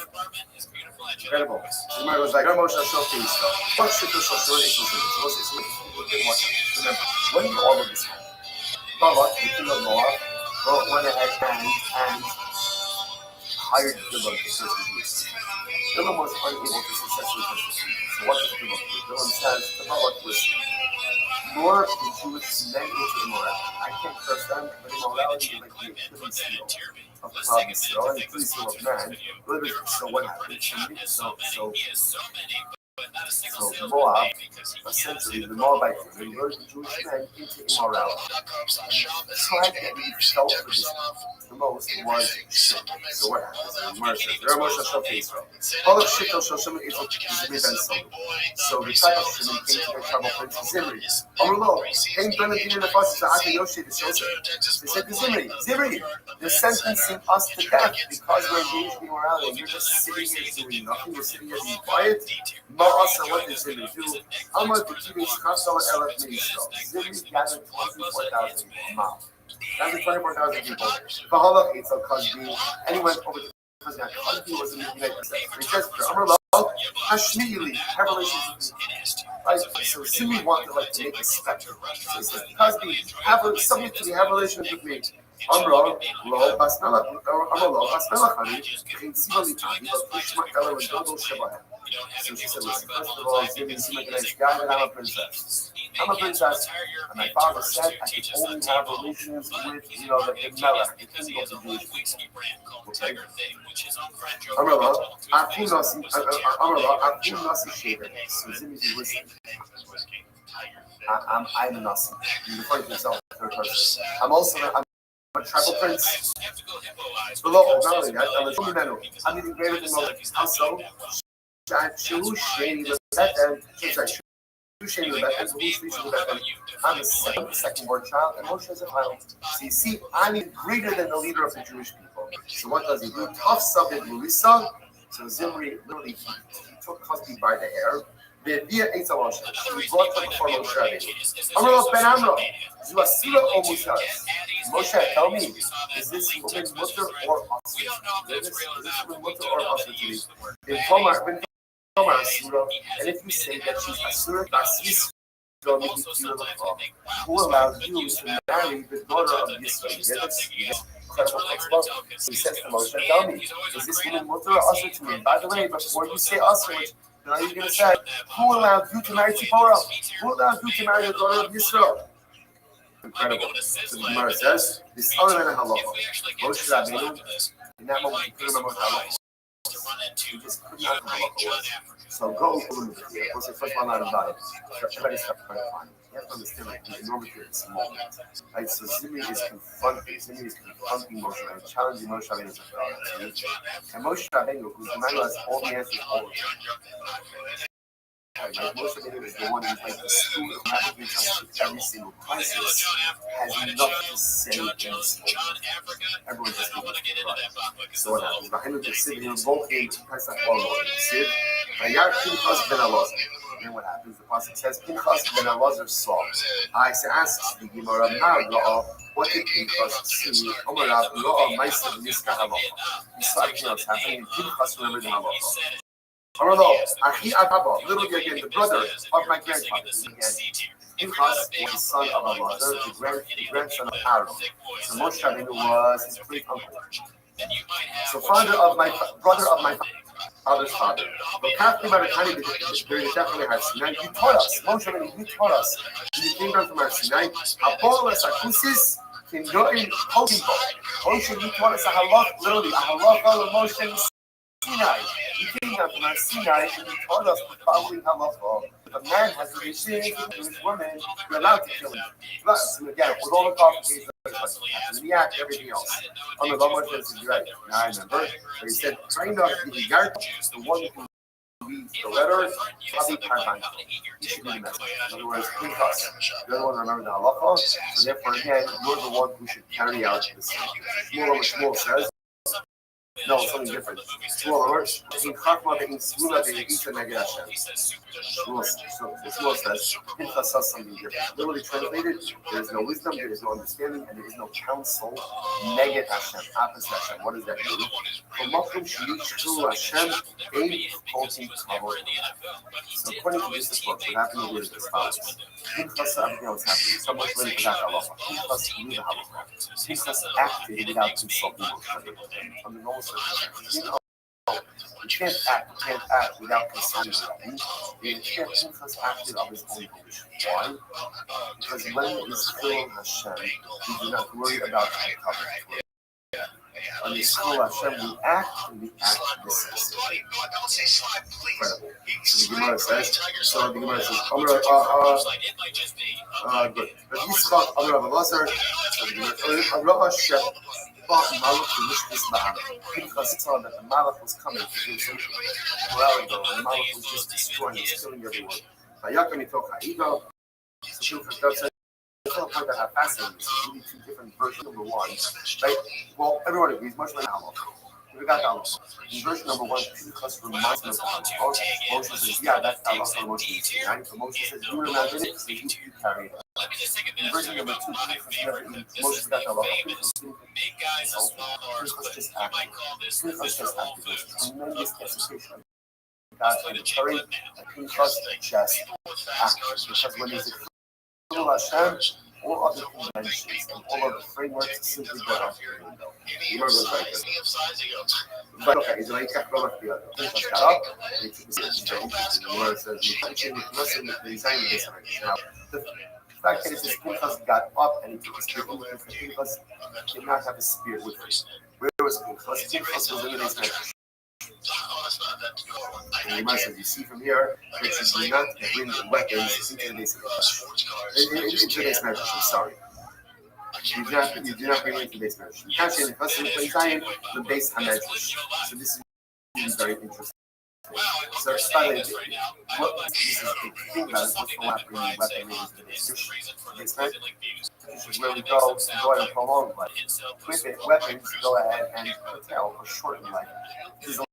Incredible. Zimri goes like, "Moshe Shel Peace." What should this show? Remember, when did all of this happen? Balak, the king of Moab, went ahead and hired Bilam to search the Jews. Bilam was unable to successfully search the Jews. So what does Bilam do? Bilam says to Balak, listen, lure the Jewish men into immorality. I can't curse them, but immorality is like the Achilles heel of the problem. So the Achilles heel of man. So what happened? So Moab, essentially the Moabite, they lured the Jewish men into immorality. The tribe that we felt for this the most was Shittim. So what happens? So the tribe of Shittim came to their tribal prince Zimri. They said to Zimri, they're sentencing us to death because we're engaged in immorality. And you're just sitting here doing nothing. You're sitting here being quiet. Also, what did Zimri do? Zimri gathered 24,000 people. Gathered 24,000 people. Bahalach ate on Cosby, and he went over to Cosby. Cosby was in the United States. He says, Hashmili, have relations with me. Right? So Zimri wanted to make a spectacle. So he said, Cosby, somebody to have relations with me. Amro, lo, basmela, honey, so she said, listen, first of all, Zimri seemed like a nice guy, but I'm a princess. I'm a princess, and my father said I could only have relations with, the Melech, the king of the Jewish people. Okay? Amrullah, Afu Nasi Shaver. So Zimri said, listen, I'm Nasi. He's referring to himself in the third person. I'm a tribal prince. Below, not only that, I'm even greater than Moses. How so? I'm the second-born child, and Moshe is a child. So you see, I'm even greater than the leader of the Jewish people. So what does he do? Tough subject, Lulisa, So Zimri literally he took Cosby by the hair. The via Eitz Moshe. He brought him before Moshe Rabbeinu. Amro ben Amro. Is you Asura or Mushar? Moshe, tell me, is this woman mutter or asur? Is this woman mutter or asur to me? In Tomar Asura, and if you say that she's Asura, Basis, who allowed you to marry the daughter of Yisrael? Yes, incredible chutzpah. So he says to Moshe, tell me, is this woman mutter or asur to me? And by the way, before you say asur, now you're going to say, who allowed you to marry Tzipora? Who allowed you to marry the daughter of Yisrael? Incredible. So the Gemara says, this other than a halacha. Moshe Rabbeinu, in that moment, he couldn't remember what halacha. He just couldn't have halacha was. So go over the video. What's the first one out about it? Everybody stop trying to find it. You have to understand, like, the enormity of this moment. Right? So Zimri is confronting Moshe Rabbeinu, challenging Moshe Rabbeinu to God. And Moshe Rabbeinu, who's the man who has all the answers all the time. Like Moshe Rabbeinu is the one who's like the school of navigation to every single crisis, has enough to say in this moment. Everyone just needs to right. So what happens? Behind the Sid, he both came to Pesach Lolo. Sid, Vayar Pinchas ben Elazar. And what happens? The pasuk says Pinchas ben Elazar saw. I asks the Gemara, what did Pinchas see? Omar Rav Lo'ah Ma'asav Niska Halacha. He saw everything else happening, and Pinchas remembered the Halacha. Little again, the brother of my grandfather. Pinchas was the son of Elazar, the grandson of Aaron. So Moshe Rabbeinu was his great uncle. So brother of my father's father. But Kafki Marakani, during the death of Har Sinai, you taught us, Moshe Rabbeinu, you taught us. When you came down from Har Sinai, Apollos Akusis, Kindoim Hodibo. Moshe, you taught us a halach, literally, a halach of Moshe Sinai. You came down from Har Sinai and you taught us the following halacha. If a man has a relationship with his woman, you're allowed to kill him. Plus, and again, with all the complications, the act, everything else. On the Lama says, you're right. Now I remember. But he said, trained up the one who reads the letter, probably Parvan. He should be the message. In other words, Pinchas. You're the one who remembers the halacha. So therefore, again, you're the one who should carry out this. Shmuel says, no, something different. Shmuel says, Pinchas says something different. Literally translated, there is no wisdom, there is no understanding, and there is no counsel. Neged Hashem, opposite Hashem. What does that mean? So according to this approach, what happened here is as follows. Pinchas saw everything that was happening. Someone later forgot the halacha. Pinchas knew the halacha. Pinchas acted without consulting Moshe. Under normal circumstances, you can't act without consulting Rabbi. Pinchas acted of his own volition. Why? Because when he's killing Hashem, he did not worry about the covenant. On the school Hashem, we act and we act decisively. Incredible. So the Gemara says, good. But he spoke Amar Rav Elazar, Rav Hashem, Pinchas saw that the Malach was coming to do something. Morale ago, and the Malach was just destroying, killing everyone. Vayakam Ito Cha'ido. So Pinchas said, I point out how fascinating this is. Really two different versions. Number one, right? Well, everyone agrees, much like Allah. We got Allah. In version number one, Pinchas reminds us of Allah. Moshe says, yeah, that's Allah. Moshe says, right? So Moshe says, you imagine it, so you carry it. In version number two, Moshe got Allah. Pinchas just acted. Pinchas just acted. There's tremendous hesitation. God and the courage, and Pinchas just acted. Because when there's a Hashem, all other conventions and all other frameworks simply go out the window. The Gemara goes like this. But okay, he's like, got up, and he took his attention. The Gemara says, now, the fact that it says Pinchas got up and he took his spear with him, Pinchas did not have his spear with him. Where was Pinchas? Pinchas was in the basement. And the Gemara says, you see from here, that you do not bring weapons into the base marriage. Sorry. You do not bring it into the base marriage. You can't say the custom of the base marriage. So this is very interesting. So this is the thing about it, what's the not bringing weapons into the base marriage? This is where we go ahead and prolong life. With it, weapons go ahead and curtail or shorten life. This is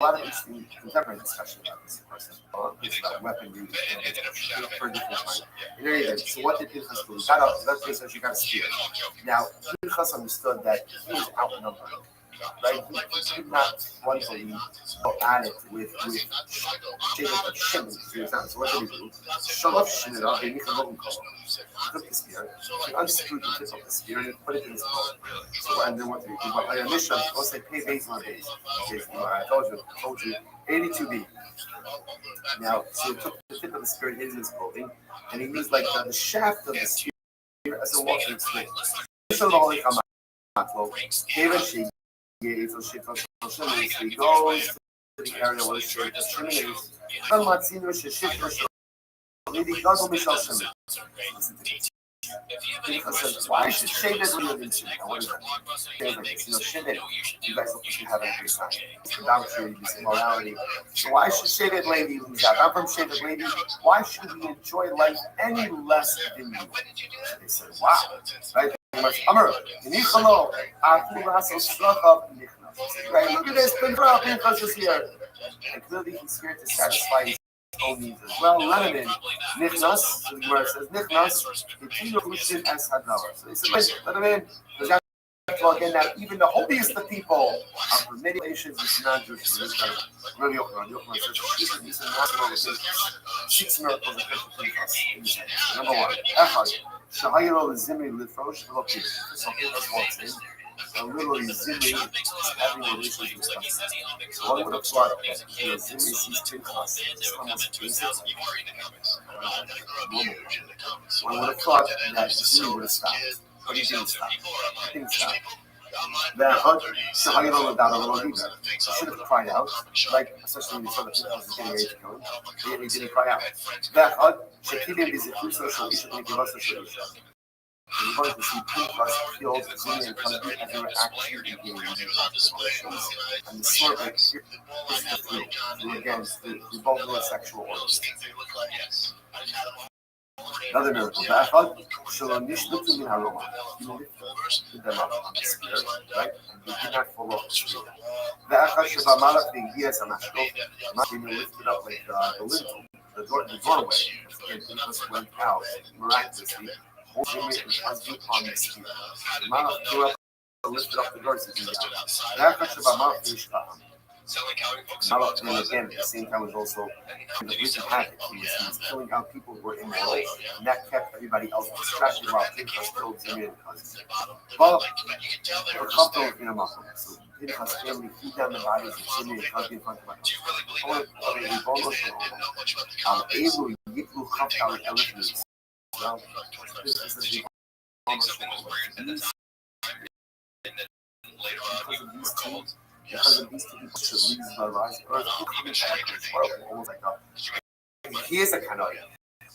lot of interesting contemporary discussion about this person. It's about weaponry for different times. In any event, so what did Pinchas do? He got up, that's Pinchas, you got a spear. Now, Pinchas understood that he was outnumbered. Right? He did not want to go at it with Shimon. So what did he do? Shalof Shimon, he took the spear, he unscrewed the tip of the spear and he put it in his bow. So and then what did he do? But I mission, go say pay base on base. I told you, 82B. Now, so he took the tip of the spear and hid in his clothing, and he used like the shaft of the spear as a walking stick. He goes to the area where the ship discriminates. Why should Shaded live in Chile? What is that? Shaded, you guys look like you have a great time. It's idolatry, this immorality. So why should Shaded lady lose out? I'm from Shaded lady. Why should we enjoy life any less than you? They said, wow. Right? Amr, Nichalo, right, look at this, Pinchas is here. And clearly he's here to satisfy his own needs as well. Lenin, Nichnas, the Gemara says, Nichnas, the Tino Mushin as Hadnavar. So he said, let him in. Well, again, that even the holiest of people are permitting nations which are not Jewish. Really, Yochanan says, he's a 6 miracles of Pinchas. Number 1, Echad. Shahayro Zimri Lifrosh Loki. So Pinchas walks in. So literally Zimri is having relations with something. So one would have thought that Zimri sees Pinchas. It's almost basic. One would have thought that Zimri would have stopped. But he didn't stop. He didn't stop. Should have cried out, like especially when he saw that Pinchas was getting ready to kill him. He didn't cry out. We're going to see Pinchas killed Zimri and Kalbi as they were actually engaged in relations. And the sword right here is the flute. So again, the vulgar sexual organs. Another miracle. Ba'achad, Shalom Nishlutu min haroma. He lifted them up on the spear, right? And they did not fall off the spear. Ba'achad Sheba Malach V'Yiyas HaMashkov. They were lifted up like the lintel, the doorway. And Pinchas went out miraculously, holding it and Hazut on the spear. The Malach came up and lifted up the doors and he got out. Ba'achad Sheba Malach V'Yishkaham. Malach then again at the same time was also the wreaking havoc. He was killing out people who were immoral, and that kept everybody else distracted while Pinchas killed Zimri and cousins. Well, the couple in a muscle. So Pinchas family threw down the bodies of Zimri and cousins in front of my house. Able Yitlu Chaftal elephants. Well, this is the almost because of these two people should leave the rise of earth, almost like he is a kanoi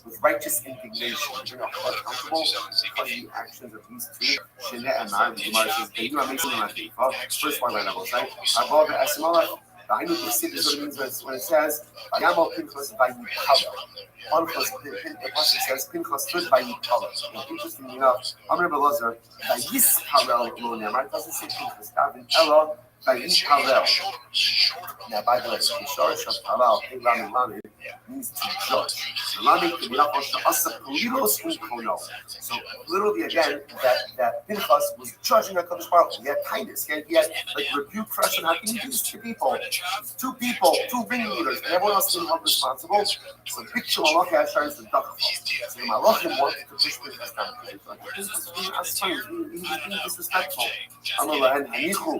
with righteous indignation. You're not uncomfortable because of the actions of these two. Shineh and Mar, the Gemara says, they do not make them like the first one line of right? Above the Asimalach, the Hainu Kisid is what it means when it says, Yamo Pinchas by Yipala. One plus it says Pinchas stood by Yipala. Interestingly enough, Amr Belazar, by Yispalel Lonem, right? It doesn't say Pinchas, Davin Ella. By Yishpalel. Now, by the way, Yishar Shapalal, Lami means to judge. Lami could be up on Asa Polilos Unkono. So, literally, again, that Pinchas was judging a Kadosh Baruch Hu. He had kindness. He had like rebuke, correction. How can you do this to people? Two ringleaders, and everyone else being held responsible. So, picture Malach Ashar is the duck. So, Malachim wanted to push Pinchas down. He was being disrespectful. Amalahan Hanichu.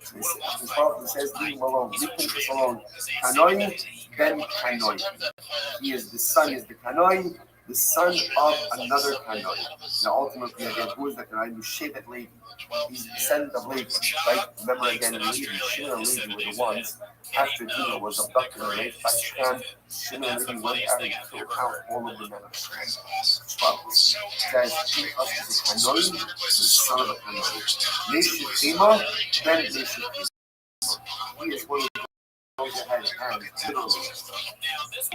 He says, leave him alone, leave Pinchas alone. Kanoi ben Kanoi. He is the Kanoi, the son of another Kanoi. Now, ultimately, again, who is the Kanoi? Shevet Levi. He's the descendant of Levi, right? Remember again, Levi, Shimon and Levi were the ones, after Dinah was abducted and raped by Shem, Shimon and Levi went out and killed out all of the men of Shem. Says, Pinchas is a Kanoi, the son of a Kanoi. Nation Ema, then Nation Ema. He is one of goes ahead and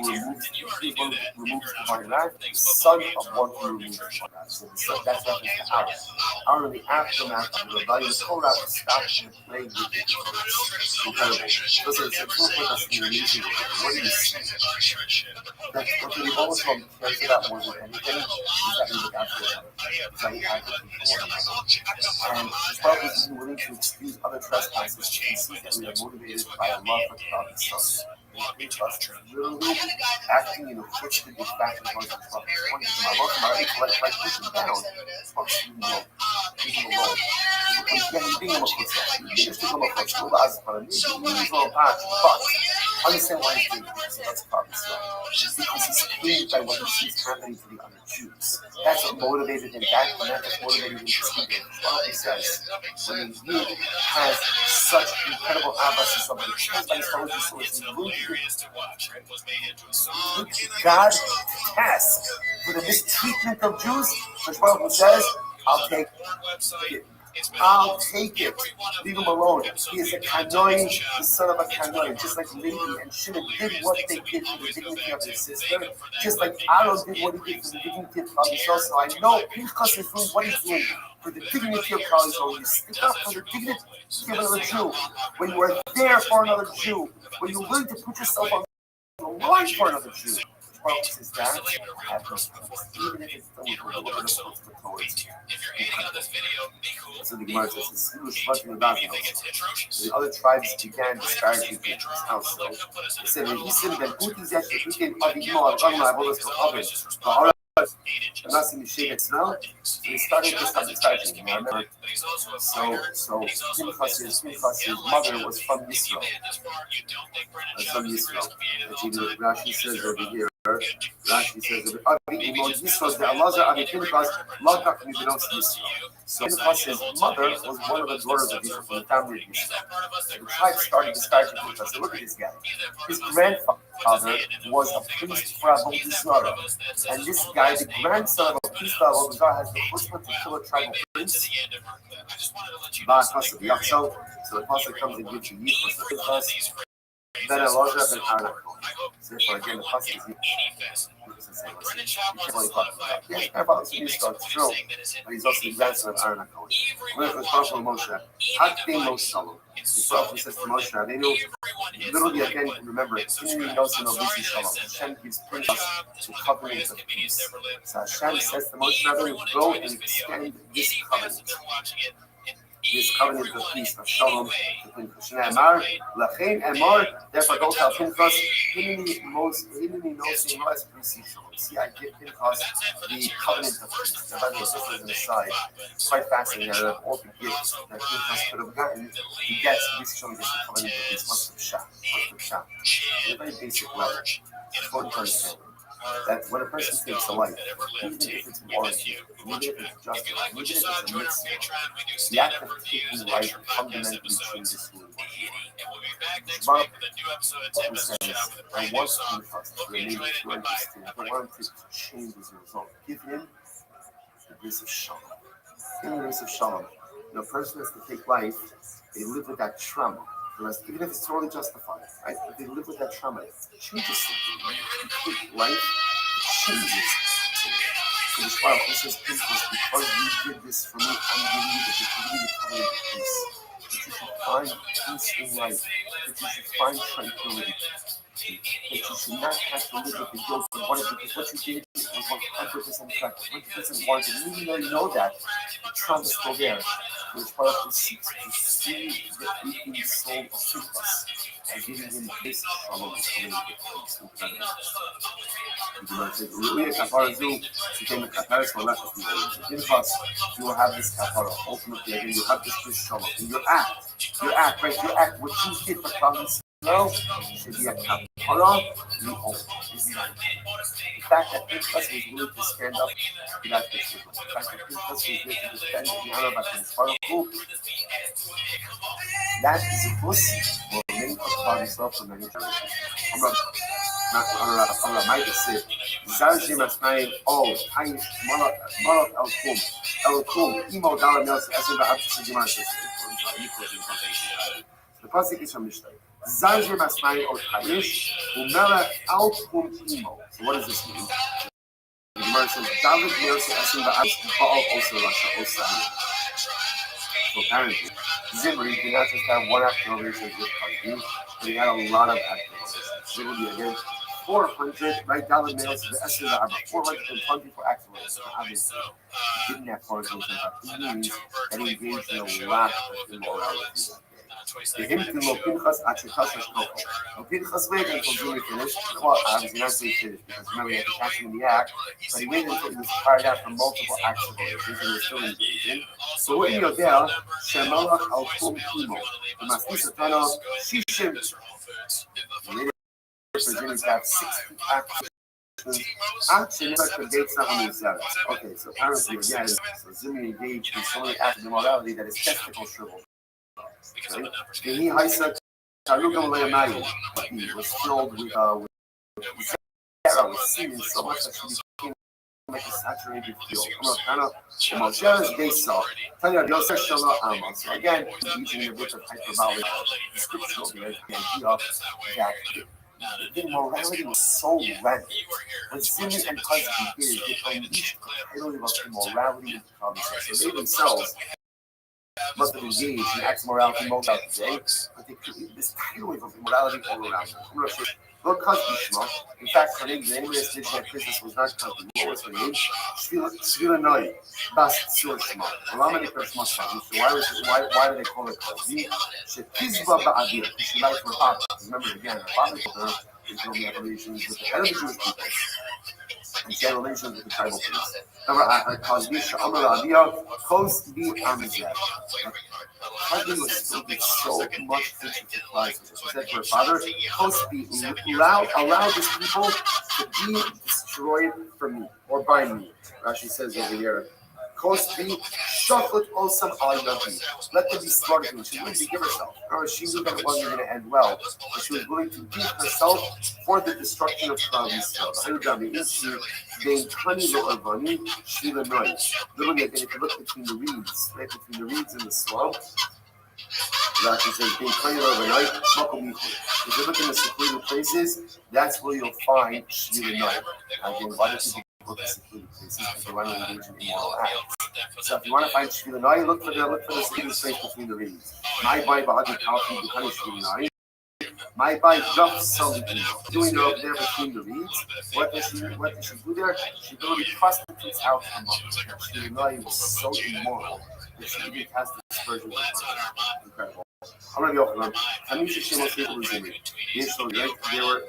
literally removes the body wrath, the son of one who removes the body wrath. So that's reference to Aaron. Aaron, in the aftermath of the rebellion, Korah stopped the plague with the Israelites. Incredible. Listen, it's a proof with us in the amazing. What do you see? That's what the Rebbe cares about more than anything is that we look after each other. Is that we advocate for one another. And despite us being willing to excuse other trespasses, you can see that we are motivated by a love for God and Son. We trust literally acting in a twisted fashion towards the Father. I love him, like push him down. Fuck him alone. Leave him alone. Understand why he's doing this. That's probably so. Because he's pained by what he sees happening to the other Jews. That's what motivated him back when that was motivated him to speak it. Well, he says, when a Jew has such incredible abbas and something, he has by his fellow Jews, so it's God to task for the mistreatment of Jews, which Bible says, I'll take it. I'll take it. Leave him alone. He is a Kanoi, the son of a Kanoi. Just like Levi and Shimon did what they did for the dignity of their sister. Just like Aaron did what he did for the dignity of Klal Yisrael. So I know Pinchas is doing what he's doing for the dignity of Klal Yisrael. You stick up for the dignity of another Jew. When you are there for another Jew. When you're willing to put yourself on the line for another Jew. Is that have no even if it's done with a little bit of towards. If you're hating on this video, be cool. So the Gemara says, the other tribes began disparaging his house. So they said, when he said that who is actually who came up in more on my brothers to others, but I'm not seeing the shade and smell. So they started to start disparaging him. Remember? So Pinchas' mother was from Israel. Rashi says over here. Rashi says, so Pinchas' mother was one of the daughters of Israel from the family of Israel. So the tribe started disparaging Pinchas. So look at this guy. His grandfather was a priest for Avodah Zarah. And this guy, the grandson of a priest for Avodah Zarah, has the chutzpah to kill a tribal prince. So the pastor comes and gives you yichus. Then Elijah ben Aaron. Therefore, again, the pastor is it's true, but he's also the grandson of Aaron HaKohen. When it was from Moshe, Hakdei Moshe Shalom. The prophet says to Moshe Rabbeinu, literally again, remember, Hineni Nosin Obisi Shalom. Hashem gives Pinchas to covenant of peace. So Hashem says to Moshe Rabbeinu, go and extend this covenant. This covenant of peace, of shalom, to Pinchas. Lachain Emor, therefore go tell Pinchas, Hineni Nosin Obisi Shalom. See, I give Pinchas the covenant of peace. Now, by the way, just as an aside, it's quite fascinating that of all the gifts that Pinchas could have gotten, he gets this covenant of peace. What's the pshat? In a very basic level, it's important to understand that when a person takes a life, even if it's warranted, even if it's justified, even if it's a mitzvah, the act of taking life fundamentally changes who we want. Who says, I want Pinchas to remain pure and distinct. I want him to change as a result. Give him the grace of shalom. Give him the grace of shalom. When a person has to take life, they live with that trauma. Even if it's totally justified, right? If they live with that trauma, it changes something. You take life, it changes. So the Shmuel says, Pinchas, because you did this for me, I'm giving you the covenant of peace. That you should find peace in life. That you should find tranquility. That you should not have to live with the guilt of what because what you did was 100% correct, 100% warranted. And even though you know that, the trauma is still there. The Shmuel seeks to see the aching soul of Pinchas and giving him this shalom and coming with peace. Pinchas, you will have this kapara. Ultimately, again, you have this shalom. In your act, what you did for Klal Yisrael should be a kapara you own. The fact that Pinchas was willing to stand up to that issue, the fact that Pinchas was willing to defend the honor of his Baruch, that is a pussy will remain for Klal Yisrael for many generations. I'm not say, Zarjim Asnaim, oh, Taish, Malak El Kum, Imo Galamels, as in the Absent Gemara. The Pasik is from Mishnah. Zanzir Basmai or Kaish, Umela Alpum Imo. So what does this mean? The Gemara says, David Mercy Asim Ba'as Baal also Rasha Osani. So apparently, Zimri did not just have one activation with Kaish, but he had a lot of activations. Zimri again, 400, right? David Mercy Asim Ba'as 424 activations. Obviously, didn't have correlation. It means that he engaged in a lot of immorality. فهمت لو Pinchas actually touched his coco. When Pinchas waited until Zimri finished, well, obviously not say finished because remember he had to catch him in the act, but he waited until he was fired out from multiple acts of violations and he was still engaging. So what you know there, Shemalach al Kum Kimo, the Mastis Atano, Shishim, later for Zimri to have 60 acts. Actually, the gates not only seven. Okay, so apparently again, so Zimri engaged in so many acts of immorality that his testicles shriveled. He was filled with semen so much that she became like a saturated field. So again, using a bit of hyperbolic description of the idea that the immorality was so rampant. What Zimri and Husband did, they unleashed the tidal of immorality into conversation. So they themselves must have engaged in acts of morality most of the day, but they created this tidal wave of immorality all around them. Lord Cosby Shema, in fact, her name, the name of this princess was not Cosby. What was her name? Shvila Noi, Bas Sur Shema. Why did they call it Cosby? She Tizba Ba'adir, because she liked her father. Remember again, her father told her there's no relations with the head of the Jewish people. And she had relations with the tribal priests. Remember, Cosby, Sha'amar Abiyah, Cosby Amizah. Husband was filled with so much food supplies. She said to her father, Cosby, allow these people to be destroyed for me, or by me. Rashi says over here, Cosby, Shachut Osam al Yavi. Let them be slaughtered. She wouldn't give herself. Remember, she knew that it wasn't going to end well, but she was willing to give herself for the destruction of Israel. Being honey lo'avani, shvila noise. Literally, again, if you look between the reeds, right between the reeds in the swamp, Rashi says, being honey lo'avani, makomichu. If you look in the secluded places, that's where you'll find shvila noise. Again, why do people look at secluded places? Because they want to engage in immoral acts. So if you want to find shvila noise, look for the secluded space between the reeds. My Bible, Adi Kalfi, the honey shvila noise. My bike just something doing her up there between the reeds. What does she do there? She literally prostitutes out a monk. She was so immoral that she even cast the dispersion. Incredible. I'm gonna be open on Hamisha Shemos Zimri.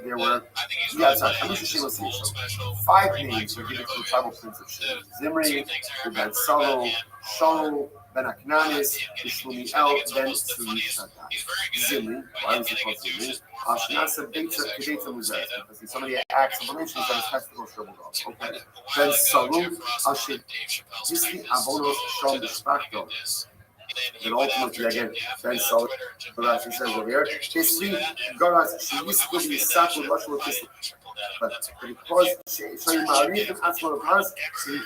There were Hamisha Shemos Yishol. 5 names were given to the tribal prince of Shem. Zimri, Ben Salo, Shaul, Ben Aknanis, Shmuel, Ben Surishadai. Zimri, why was he called Zimri? Ashnasa Beta Kedeta Muzet, because he's somebody acts of relations that his testicles shriveled off. Okay. Ben Salu, Ashid, Disney Abonos Shom Despacto. And ultimately, again, Ben Salu, she says over here, Disney, Garas, she used to be Saku, Rushmore Disney. But because she married and asked for a pass, she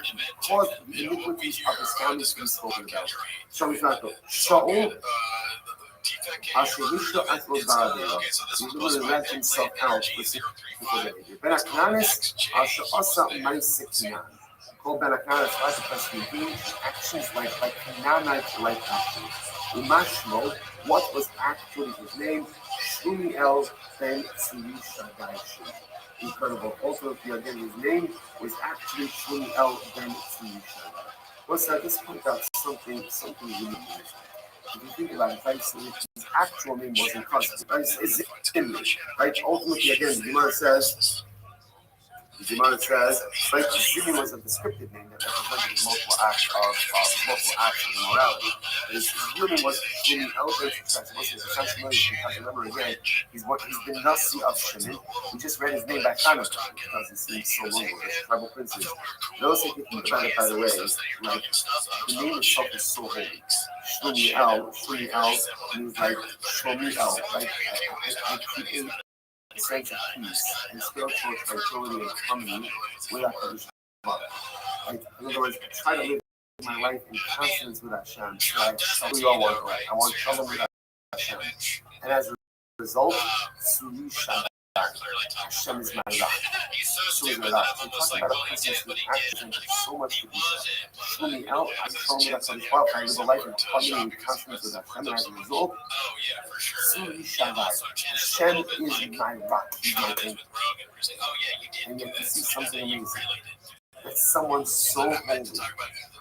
caused the iniquities of his family to be spoken about. Shaul, Asherisha Atlo Baradeva, he literally let himself out for behavior. Ben Aknanis, Asha Asa Maisikinan. Called Ben Aknanis, right? Because he engaged actions like Canaanite-like actions. Umashmo, what was actually his name? Shmuel Ben Tzirisha Daishin. Incredible. Also, again, his name was actually Shmuel Ben Tzirisha. What's that? Let's point out something really interesting. If you think about it, right, so his actual name wasn't Cosby, right? It's Zimri, right? Ultimately, again, the Gemara says, right, Zimri was a descriptive name that represented multiple acts of immorality. His real name was Shimon Elbert, because remember again, he's the Nasi of Shimon. We just read his name by Hanukkah because it seems so long ago. Tribal princes. Those who think about it, by the way, like the name itself is so holy. Shmuel means like Shmuel, right? I create a sense of peace and spiritual tranquility and harmony without Hashem. Like, in other words, try to live my life in consonance with Hashem. So I want, right? I want shalom with Hashem. And as a result, Suri Shaddai. Hashem is my rock. So is my rock. So talking about a person who actions so much to detail. Show me out, I'm showing that some well, I live a life of harmony and confidence with Hashem, and as a result, Suri Shaddai. Hashem is my rock. He's my anchor. And yet to see something amazing. That someone so holy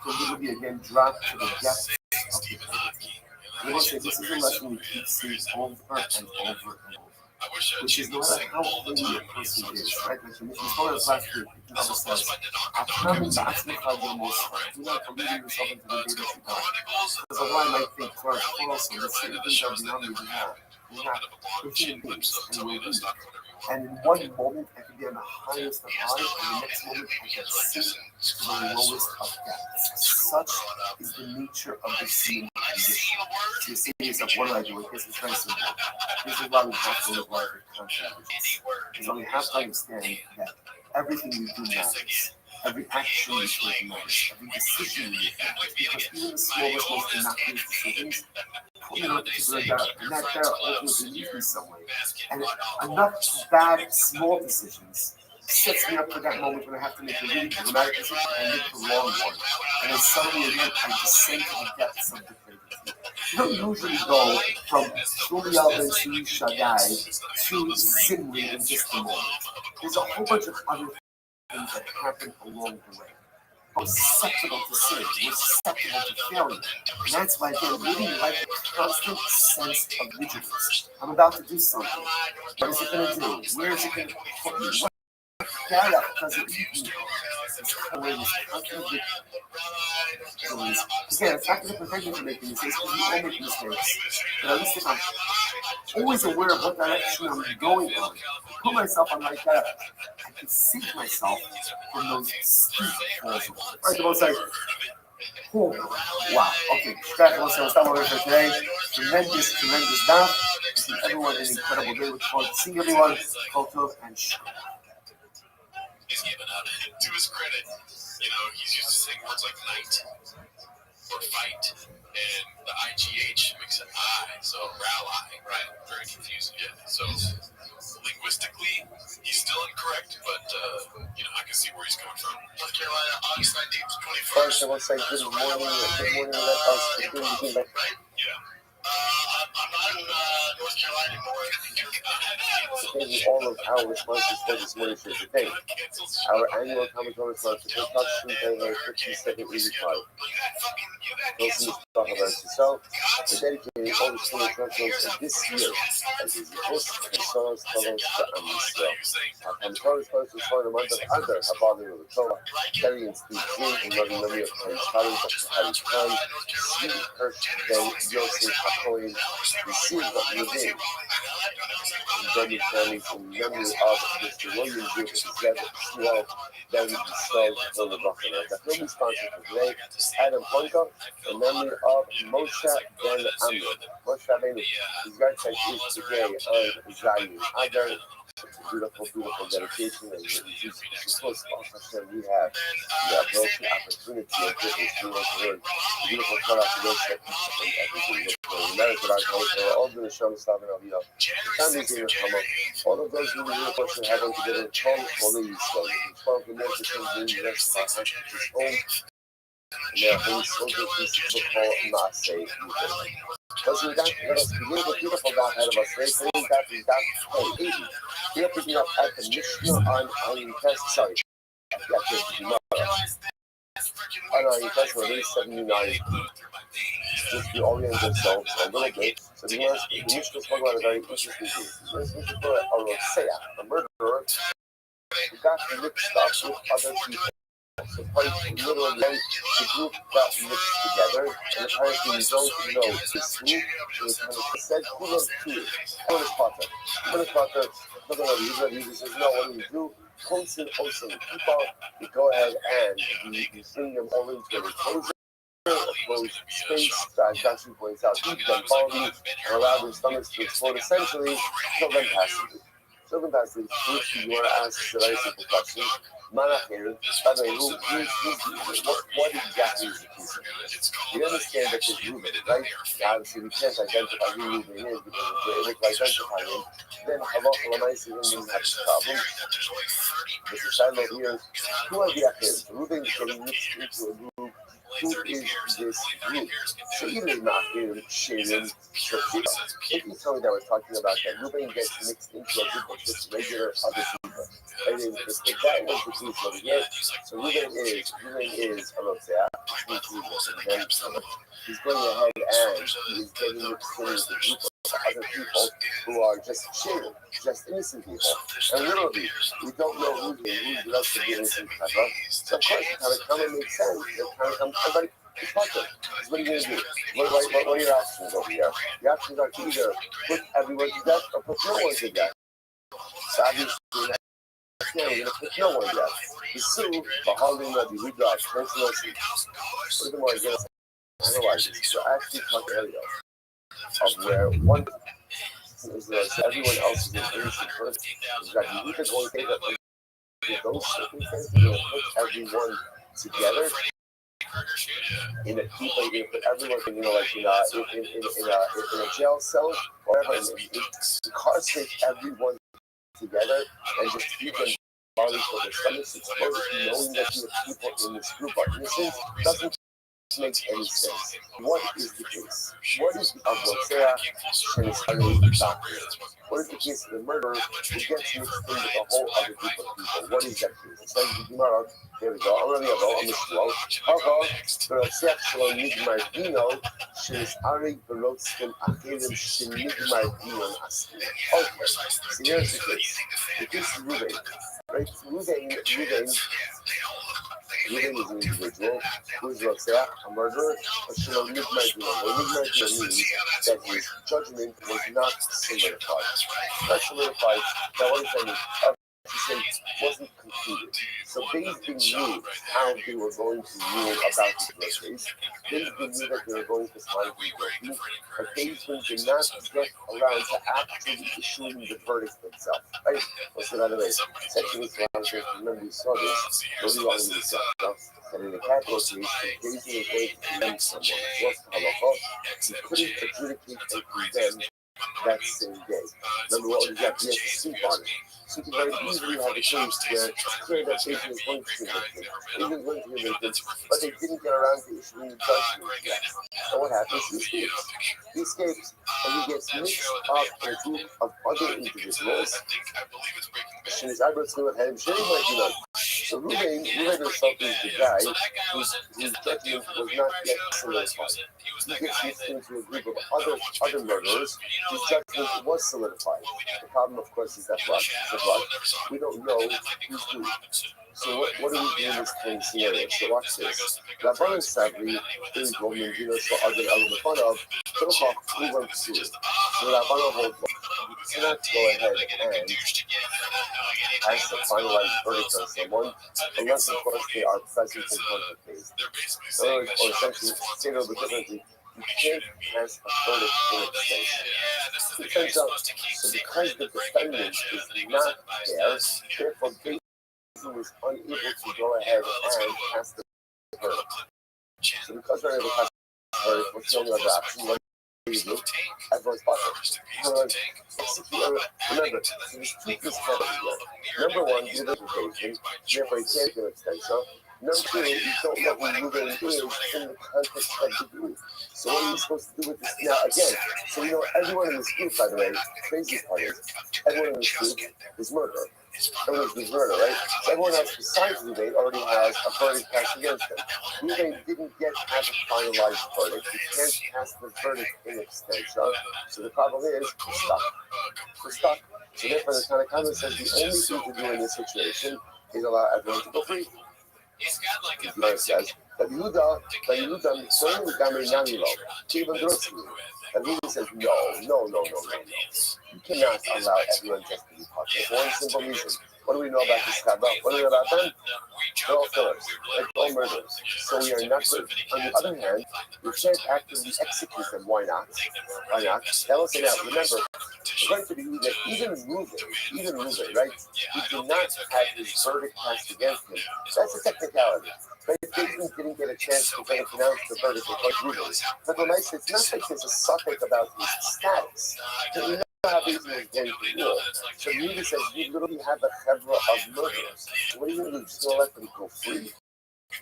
could literally again drop to the depths of the pit. I will say this is a lesson we keep seeing over and over and over. Which is no matter how holy a person is, right? Like we spoke about last week, it never says, "Atam ba'atzmecha yomoscha." Do not believe in yourself into the day that you die. Because a lie might think, for us also, that certain things are beyond me. We have human beings, and we're weak. And in one moment, I can be on the highest of high, and the next moment, I can sink to the lowest of depths. Such is the nature of the human condition. So you say to yourself, what do I do with this? It's very simple. This is why we have to live life with conscience. Because we have to understand that everything we do matters. Every action we take matters. Every decision we make matters. Because even the smallest, most innocuous decisions put me on a particular diet. And that diet ultimately leads me somewhere. And enough bad, small decisions sets me up for that moment when I have to make a really dramatic decision and make the wrong one. And then suddenly again, I descend to the depths of the faith. You don't usually go from Shuriel Ben Suri Shaddai to Zimri in just a moment. There's a whole bunch of other things that happen along the way. We're susceptible to sin. We're susceptible to failure. And that's why they're living like a constant sense of vigilance. I'm about to do something. What is it going to do? Where is it going to put me? What character does it eat me? It's constant vigilance. Again, it's not going to prevent me from making mistakes because we all make mistakes. But at least if I'm always aware of what direction I'm going on, put myself on my path, I can save myself from those steep falls. All right, the most like, wow, okay, scratch one second, stop over for today. Tremendous now. Wishing everyone an incredible day. Look forward to seeing everyone. Koto and Shah. He's given up. To his credit, he's used to saying words like night or fight, and the IGH makes an I, so rally, right? Very confusing. Yeah. So linguistically, he's still incorrect, but I can see where he's coming from. North Carolina, August 19th, 21st. First, I want to say good morning, let us begin. Right? Yeah. I'm not in North Carolina anymore. Taking all of our responses for this morning show today. Our annual comic book response to Touch Tuesday, 5785. Those who talk about yourself, we're dedicating all the school instructions of this year as his host and songs follows the Amisrael. Our comic book response is for the month of Adar, Habali of the Torah, Terry and Steve June, and loving memory of Terry's father, Dr. Harry Khan, Steve Hirsch, Ben Yosef Hakoin, received what you did. And then your families in memory of Mr. William Duke, Zeb Shmuel, Ben Yisrael, Hilda Buchanan. The film sponsor for today, Adam Ponka, in memory of Moshe Ben Amir. Moshe Ben, his birthday is today on Zayin Adar. Beautiful dedication, and it's close to we have the ability, opportunity to witness the beautiful product of those that American art, all the show stuff and the families in the come up. All of those who really push to have them together, come for the East. From the American the rest of our home. And their holy soldiers who call Maaseh. Because we got the beautiful God ahead of us, right? So we got 80. We are picking up at the Mishnah on test, sorry. On test release 79. Just to orient themselves a little bit. So the Mishnah spoke about a very interesting thing. This Mishnah spoke about a Roseah, a murderer, who got mixed up with other people. So quite literally, the group got mixed together, and apparently we don't know this group. So it kind of said, who knows two? One is Potter. Nothing like Israel. He says, no, what do we do? Constant, awesome people. We go ahead and we bring them all into an enclosure. Closed space that Joshua points out, keep them quality, and allow their stomachs to explode. Essentially, kill them passively. Which you want to ask a very simple question. Malachir, by the way, what exactly is the case? We understand that there's Reuben, right? Obviously, we can't identify who Reuben is because if we identify him, then Halacha L'maaseh wouldn't have this problem. But the Shiloh here, who are the Achirim? Reuben is getting mixed into a group. Who is this group? So even Achirim, Shimon, if you tell me that we're talking about that Reuben gets mixed into a group of just regular other people, and if that was the case over here, so Reuben is a Rotzea, and then he's going ahead and he's getting mixed in with a group of other people who are just children, just innocent people. And literally, we don't know who's the rest of the innocent people. So of course, the Tanakh makes sense. The Tanakh, everybody is talking. What are you going to do? What are your options over here? The options are to either put everyone to death or put no one to death. So obviously, we're going to put no one to death. The Sue, for holding the Yehuda, personally, furthermore, again, analyze this. So actually talk area of where one is that everyone else is an innocent person. Is that Yehuda going to say that under those circumstances, you're going to put everyone together in a keep, like you put everyone, like in a jail cell or whatever, and incarcerate everyone together and just keep them bodies with their stomachs exposed, knowing that the people in this group are innocent, doesn't make any sense. What is the case? What is the Rotzea Shenistari doctrine? What is the case of the murderer who gets mixed in with a whole other group of people? What is that case? It says the Gemara. Here we go. I'm going to go on the flow. Hava, Rotzea Shalom Nigmar Dino, Shenistari Verotzim Achirim Shenigmar Dino Askin. Okay, so here's the case. The case of Reuben. Right? Reuben is an individual who is Rotzea, a murderer, but Shalom Nigmar Dino. What Nigmar Dino means that his judgment was not solidified. Not solidified. Now what does that mean? Wasn't concluded. So Bezdin knew how they were going to rule about this case. Bezdin knew that they were going to find him guilty, but Bezdin did not get around to actually issuing the verdict itself. Right? Let's say by the way, section 8, remember we saw this, what do you want to say? And in the capital case, Bezdin was going to condemn someone. What's the halacha? He couldn't adjudicate and condemn that same day. Remember what was that? He has to sleep on it. So you can very easily have a case where it's clear that Bezdin is going to convict him. Bezdin is going to convict him, but they didn't get around to issuing the judgment yet. So what happens? He escapes. He escapes, and he gets mixed up in a group of other individuals. And his eyebrows go ahead and shave like you know. So Reuben himself is the guy whose judgment was not yet solidified. He gets mixed into a group of other murderers whose judgment was solidified. The problem, of course, is that we don't know who's who. So what do we do in this kind of scenario? So watch this. Rabbanan Savri is Roman Venus for other element of Philip who went to. So Rabbanan hold you cannot go ahead and ask the finalized verdict on someone unless of course they are present in front of the case. In other words, or essentially say it a little bit differently. You can't pass a verdict in abstention. It turns out, so because the defendant is not there, therefore Bezdin was unable to go ahead and pass the verdict. So because they're able to pass the verdict, what's the only other option? What do you do? Everyone's possible. Remember, so there's two pieces here. Number one, the interpretation, therefore you can't do extension. Number two, you don't know who Reuben is in the context of the group. So what are you supposed to do with this now? Again, so you know everyone in this group, by the way, the crazy part is, everyone in this group is murder. Everyone is murder, right? So everyone else besides Reuben already has a verdict passed against them. Reuben didn't get have a finalized verdict. He can't pass the verdict in extension. So the problem is, we're stuck. So therefore, the Tanakh says the only thing to do in this situation is allow everyone to go free. The Gemara says that Yehuda certainly Gamri Nanilo, even Drotzim. And Yehuda says no. You cannot allow everyone just to be punished. For one simple reason. What do we know about this Kabbah? What do we know about them? They're all killers. They're all murderers. So we are not good. On the other hand, we can't actively execute them. Why not? Why not? Now listen out. Remember, according to the Yehuda, even Reuben, right? He did not have his verdict passed against him. That's a technicality. But if David didn't get a chance to pronounce the verdict against Reuben, but the nice, it's not like there's a suffix about his status. So you know how David was going to rule. So Yehuda says, you literally have a chevra of murderers. So what are you going to do? Just going to let them go free?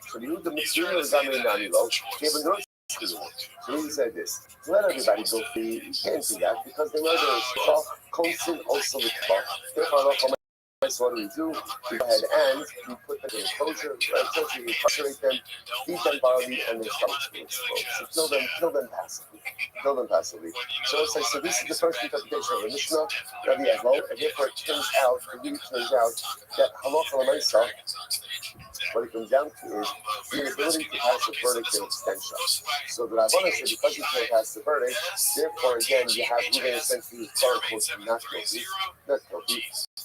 So the material is on the Nanilo. They have a nurse. So he said this: let everybody go free. You can't do that because the murderers are constant also with law. Therefore, so what do? We go ahead and we put them in enclosure, essentially we incarcerate them, feed them barley, and they start to explode. So kill them passively. Kill them passively. So it's like, so this is the first interpretation of the Mishnah, Rabbi Avo, and therefore it turns out that halacha l'maisa, what it comes down to is the inability to pass a verdict in extension. So the Rabbana said because you can't pass the verdict, therefore again you have even essentially historicals not guilty.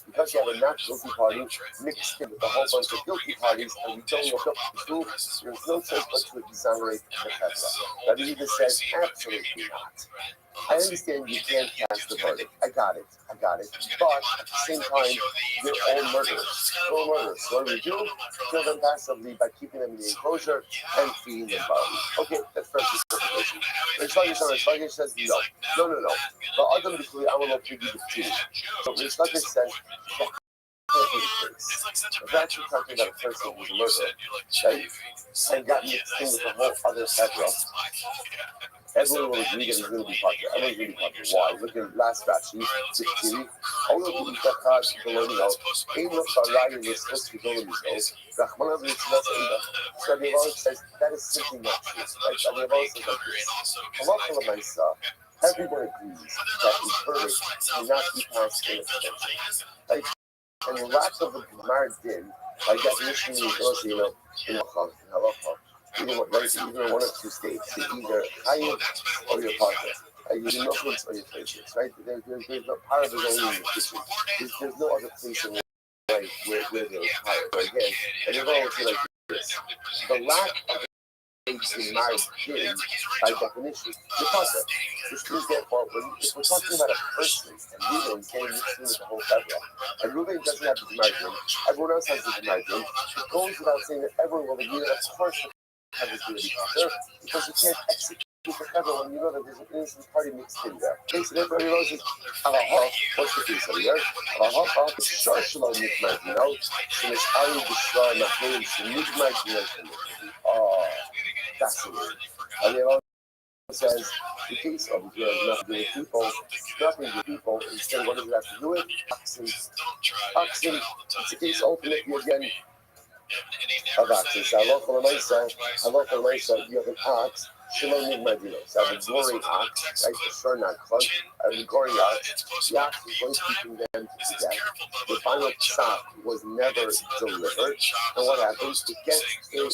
Because you have a not guilty party mixed in with a whole bunch of guilty parties, and we don't know what to do, there's no choice but to exonerate the Chesed. Rabbi Yehuda says absolutely not. I understand you can't pass the verdict. I got it. But at the same time, they're all murderers. So what do we do? Kill them passively by keeping them in the enclosure and feeding them barley. Okay, that's first interpretation. Rishtakish says no. But ultimately, I will not give you the two. So Rishtakish says that can't be the case. If actually talking about a person who's a murderer, right? And got mixed in with a whole other federal. Everyone will agree that he's going to be popular. Everyone's going to be popular. Why? Look at last batch. He's 16. All of the Itachad, Colonial, ain't no Saraya, you're supposed to be going to go. Rahman of the Tzvah, so the Lord says that is simply not true. Right? So the Lord says like this. Halacha l'maisa, everyone agrees that his verdict cannot be passed in extension. Right? And the lack of a Gemar din, by definition, means in halacha. Even one of two states, either Hayim or your partner. Your Muslims or your places, right? There's no part of the only in the kitchen. There's no other place in life where there's power. So again, and you're going to like this. The lack of in marriage is, by definition, your partner. Which means, therefore, if we're talking about a person, and Reuben getting mixed in with the whole family, and Reuben doesn't have the marriage, everyone else has the marriage, it goes without saying that everyone will agree that, of course, is going to be popular because you can't execute the cover when you know that there's an innocent party mixed in there. Okay, so therefore everyone says, what's the case over here? It's sure shalom nitmag, you know? So it's Ali Bishra Mahmoud, so nitmag, oh, fascinating. And everyone says, the case of it has nothing to do with people, instead what does it have to do with? Oxen, it's a case ultimately again, of oxen. So halacha l'maisa, you have an ox, shalom nidmadino. So I have a goring ox, right? The sure not club. I have a goring ox. The ox is going to be condemned to death. The final psak was never delivered. And what happens? It gets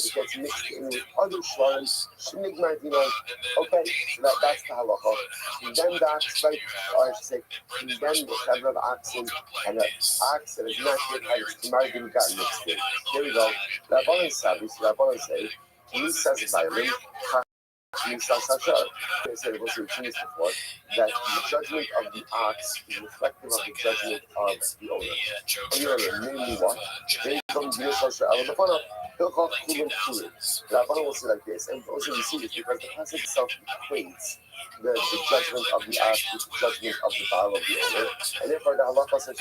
mixed in with other shvarim, shnigmadino. Okay, so that's the halacha. Condemned ox, right? Or I should say, condemned the chevra of oxen, and an ox that is not yet had its margin got mixed in. There we go. Rabbanan say, Misas Bailim, Misas Hashar. They said it was repeated before, that the judgment of the ox is reflective of the judgment of the owner. Namely what? They come to Misas Hashar. Rabbanan will say like this, and also we see this because the passage itself equates the judgment of the ox with the judgment of the Baal of the owner, and therefore the halacha says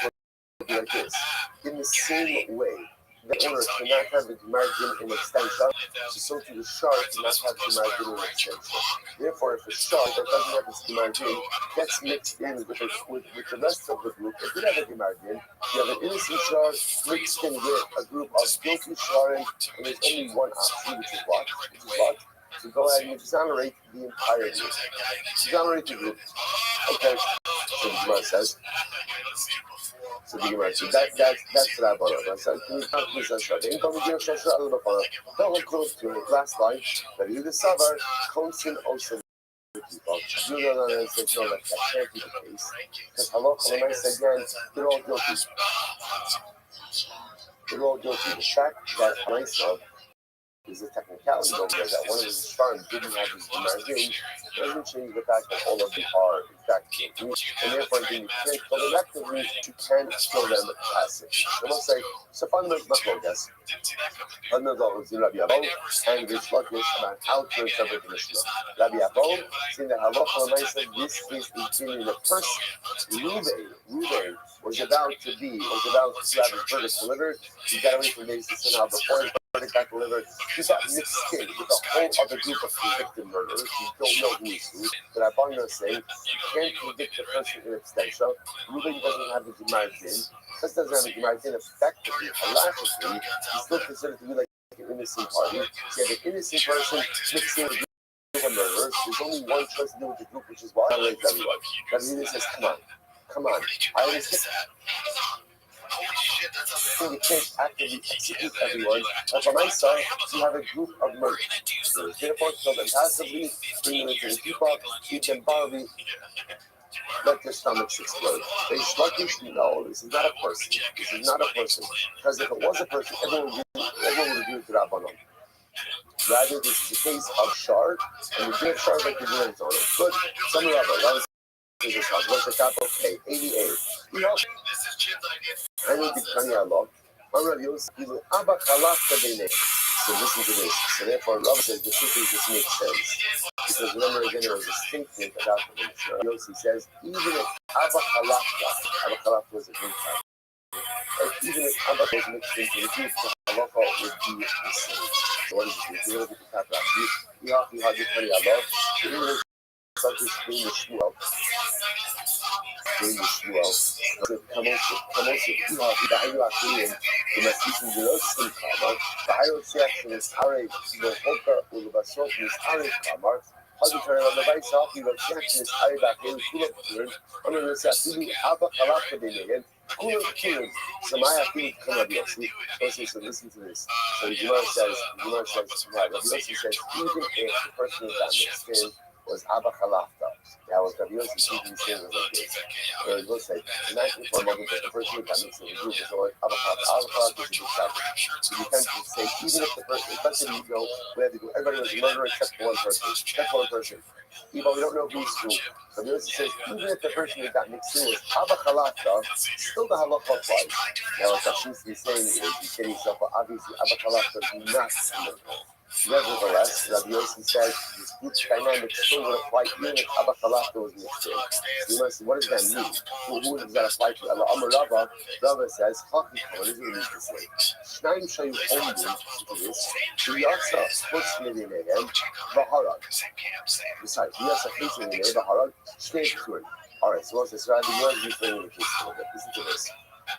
will be like this. In the same way, the owner cannot have the margin in extension, so to the shard cannot have the margin in extension. Therefore, if a shard that doesn't have its margin gets mixed in with the rest of the group, if you have a margin, you have an innocent shard mixed in with a group of guilty shards, and there's only one option, which is what? To go ahead and exonerate the entire group. Exonerate the group. Okay, so the Gemara says. So the Gemara says that's Rabbanan. So can you count this as Rabbanan? Income with your Shasha al Bafana. Don't close to it. Last line. That you the Savar, constant also people. You know that says no, that can't be the case. Because halacha l'maisa again, they're all guilty. They're all guilty. The fact that myself is a technicality over there that one of his farms didn't have his margin doesn't change the fact that all of them are in fact guilty, and therefore you can't kill them actively, you can't kill them passively. So let's say, so fundamental machlokas, fundamental is Rabbi Abon and Rish Lakish about how to interpret the Mishnah. Rabbi Abon saying that halacha l'maisa, this is the opinion of the person. Ruvain was about to have his verdict delivered. He got away from basis and now before his verdict got delivered, he got mixed in with a whole other group of convicted murderers who don't know who is who. But Abon is saying you can't convict the person in absentia. Ruvain doesn't have the Gemartin. This doesn't have a Gemartin effectively, halachically, he's still considered to be like an innocent party. So you have an innocent person mixed in with a group of murderers. There's only one choice to do with the group, which is why I raised everyone. Rabbi says, come on. I understand. So you can't actively execute everyone. And for my side, you have a group of murderers. Therefore, kill them passively, bring them into the people, keep them bodily, let their stomachs explode. They sluggish? No, this is not a person. This is not a person. Because if it was a person, everyone would agree with Rabbanon. Rather, this is a case of shard, and you give shard like you're doing it on it. Good. Some of that what's the capital K? 88. You know, I need to tell you a lot. So listen to this. So therefore, Rav says the two things just make sense. Because remember again, there was a distinction about the Mishnah. Yossi says, even if Abba Chalafta was a great time. Even if Abba was mixed into the group, the halacha would be the same. So what does it mean? You look at the capital. You have to tell you Allah. Even if such being the Shmuel. So listen to this. So the Gemara says, right, Rabbi Yossi says, even if the person who got mixed in was Abba Chalafta. That was Rabbi Yossi speaking saying was like this. Or it will say, imagine for a moment that the person who got mixed in the group is like Abba Chalafta. Abba Chalafta is a good shot. So you can say, even if the person, especially you know, we have to do, everybody was a murderer except for one person. Even we don't know who's who. So the Yossi says, even if the person who got mixed in was Abba Chalafta, still the halacha applies. Now what Tashinsky is saying is, he's kidding himself, but obviously Abba Chalafta is not murderer. Nevertheless, Rabbi Yossi says this group dynamic still would apply even if Abba Chalafta was mixed in. So you must say, what does that mean? Who does that apply to? Rava says, what does it mean to say? Shnayim shayu omdim to this, Yasa Chutz Medinehem V'harag. Besides, Yasa Chutz Medinehem V'harag, Shnei P'turim. Alright, so what's this? Rabbi Yossi is bringing the case a little bit. Listen to this.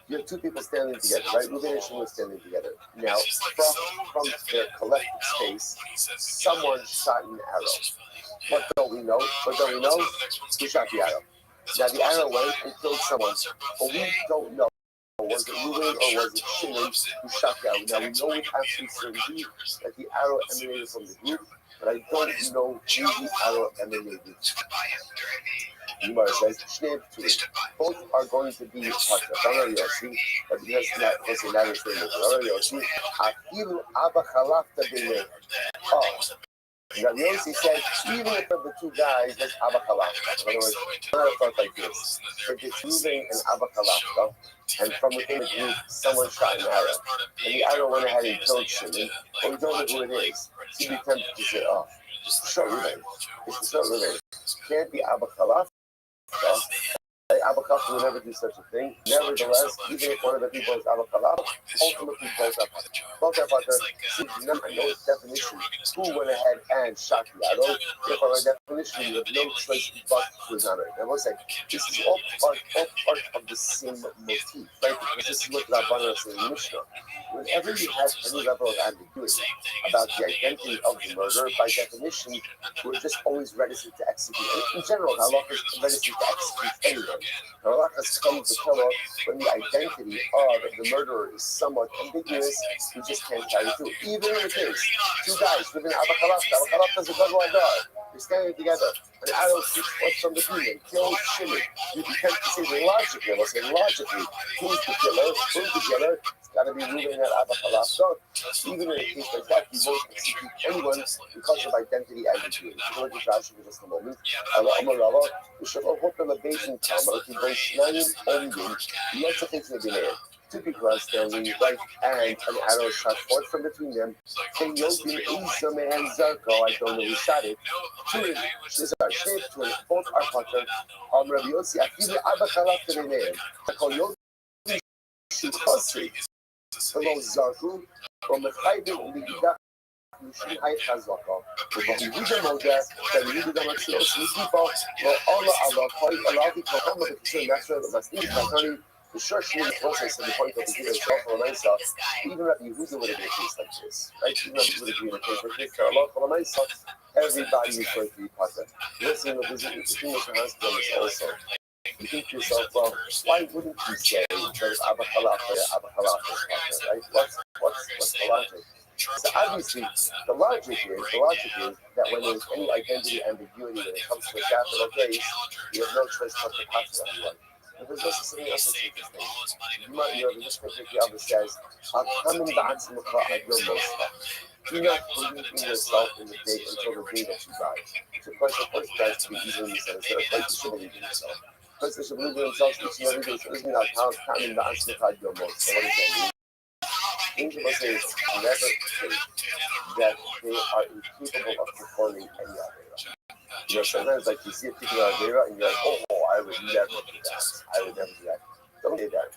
You have two people standing together, right? Reuben and Shimon standing together. Now, from their collective space, someone shot an arrow. What don't we know? Who shot the arrow? Now, the arrow went and killed someone, but we don't know. Was it Reuben or was it Shimon who shot the arrow? Now, we know with absolute certainty that the arrow emanated from the group, but I don't know who the arrow emanated from. Gemara says, both are going to be Pasha. Rabbi Yossi, but because that was another statement. Rabbi Yossi, Afilu Abba Chalafta b'nei. Rabbi Yossi said, even if the two guys is Abba Chalafta. In other words, another thought like this: if it's Reuben and Abba Chalafta, and from within the group, someone shot an arrow, and the arrow went ahead and killed Shimon, but we don't know who it is. So you'd be tempted to say, oh, it's shot Reuben. It's shot Reuben. Can't be Abba Chalafta. Abba Chalafta would never do such a thing. Nevertheless, even if one of the people is Abba Chalafta, ultimately both are Potter. I know its definition. Who went ahead and shot the arrow? Therefore, by definition, you have no choice but to examine it. I will say, this is all part of the same motif, right? This is what Rabbanan says in Mishnah. Whenever you have any level of ambiguity about the identity of the murderer, by definition, we're just always reticent to execute. And in general, halacha is reticent to execute anyone. Halacha comes to tell us when the identity of the murderer is somewhat ambiguous, we just can't carry through. Even in the case, two guys living in Abba Chalafta is a good one guy. They're standing together. An arrow shoots from the demon, kills Shimon. You can say logically, who's the killer? got to be moving that Abachalafta. Even in a case like that, you won't execute anyone because of identity ambiguity. We're going to Rashi for just a moment. Allah Amarava, Bishop Hotel of Beijing Tama, he goes Shnayim Omdim, Yetzachik Nebineh. Two people are standing right and an arrow shot forth from between them. King Yodim Isa and Zarko, I don't know who shot it. Two is our shape, two both are potter. Rabbi Yossi, Akiva Abachalafta Nebineh. Call Yodim Shukosri. Below Zarku, from the Chaibin Ligida. Machine High Chazaka. The Buddha Moja, that we did the Maxio Snipa, or Allah, quite allowed to come with the natural of Masni Katani, the short shooting process of the point of the Buddha itself or myself, even Rabbi Yehuda would have been a case like this, right? Even Rabbi Yehuda would have been a case like this, Allah for myself, everybody is going to be Pata. Listen, there's an interesting hospital also. You think to yourself, well, why wouldn't you say that Abachalafta, right? What's the logic? So obviously, the logic is that when there's any identity ambiguity when it comes to a capital case, you have no choice but to pass it on one. But there's also something else that's interesting. You might know that this particular other says, "I'll come in back to your most." Do not believe in yourself in the day until the day that you die. So, of course, dies to be easily said. Instead of you should believe in yourself. First, they should believe in themselves each and every day. So, it doesn't mean I'll come in back to your most. So, what does that mean? Angela says never say that they are incapable of performing any Avera. You know, sometimes like you see a particular Avera and you're like, oh, I would never do that. I would never do that. Don't say that.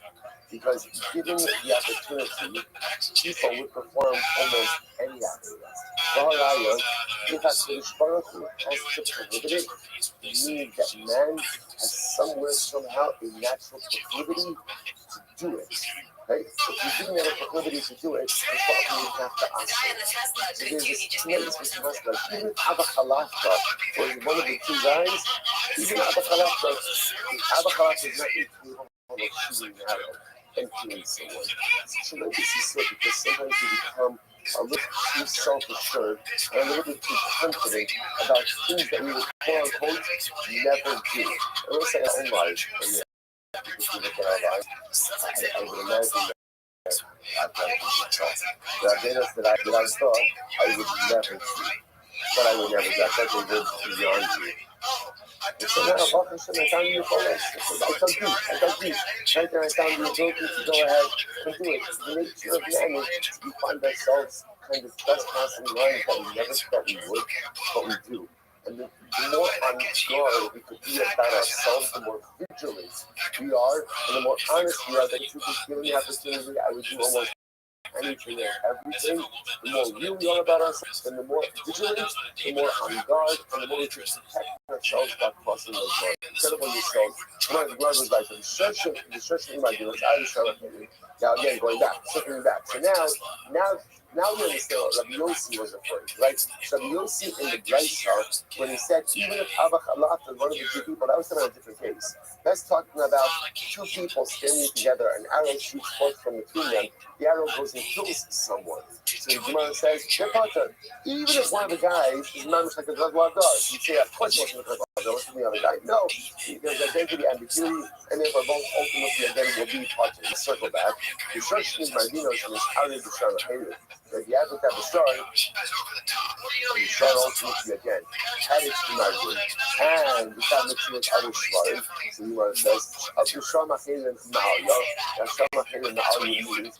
Because given the opportunity, people would perform almost any Avera. If HaKadosh Baruch Hu has to prohibit it, it means that man has somewhere, somehow, a natural proclivity to do it. Right? If you didn't have a proclivity to do it, you probably would have to ask it. So there's this tremendous response, like even Abachalafta was one of the two guys, even Abachalafta is not incapable of shooting an arrow and killing someone. It's tremendously so because sometimes you become a little too self-assured and a little bit too confident about things that we would quote-unquote never do. I will say our own lives. If you look at our lives, I would imagine that I've done myself. There are data that I thought I would never do, but I would never do. I thought they would beyond me. And so now, Baruch Hashem, I found you photos. I come through. Right there, I found the ability to go ahead and do it. The nature of man is we find ourselves kind of trespassing lines that we never thought we would, but we do. And the more on guard we could be about ourselves, the more vigilant we are, and the more honest we are that if was given the opportunity, I would do almost anything and everything. The more real we are about ourselves, and the more vigilant, the more on guard, and the more we can protect ourselves by crossing those lines. Incredible yourselves. One of the brothers like the church in my village, I was trying to now again going back, circling back. So now you understand what Rabbi Yossi was referring to, right? So Rabbi Yossi in the Brisa, when he said, even if Abachalaf is one of the two people, that was about a different case. That's talking about two people standing together, an arrow shoots forth from between them, the arrow goes and kills someone. So the Gemara says, even if one of the guys is not like a drug law does, you say, of course, it wasn't a drug law, it wasn't the other guy. No, there's identity ambiguity, and therefore both ultimately again will be part of the circle back. The church is Mardinos and is out of the Shara Hated. If you have to have a star, the star ultimately again had its margin, and the time that she was other shvarim. So the Gemara says, "Of the Shama Halim Ma'alya, the Shama Halim Ma'alya means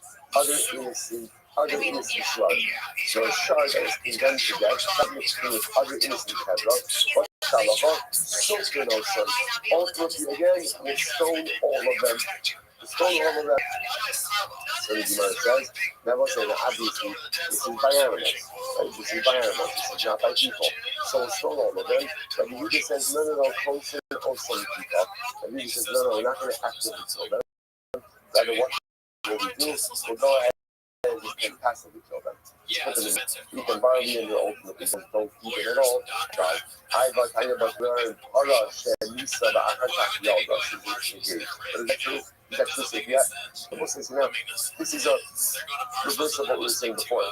other innocent shvarim. So a shar that is condemned to death, submitting with other innocent kedra, but Shalacha, soaking those sons. Ultimately again, we stone all of them. Stone all of them. So the Gemara says, never say that obviously this is by animals. Right? This is by animals. This is not by people. So we'll stone all of them. But the Yudah says, no, closer or some people. And the Yudah says, no, we're not going to actively kill them. Rather, what we do, we'll go ahead and we can passively kill them. You can borrow me in your ultimate because don't keep it at all. I but learn Arash and Lisa the Akashak Yalda. But is that true? Is that true? Yeah. The Muslims now, this is a reverse of what we were saying before. It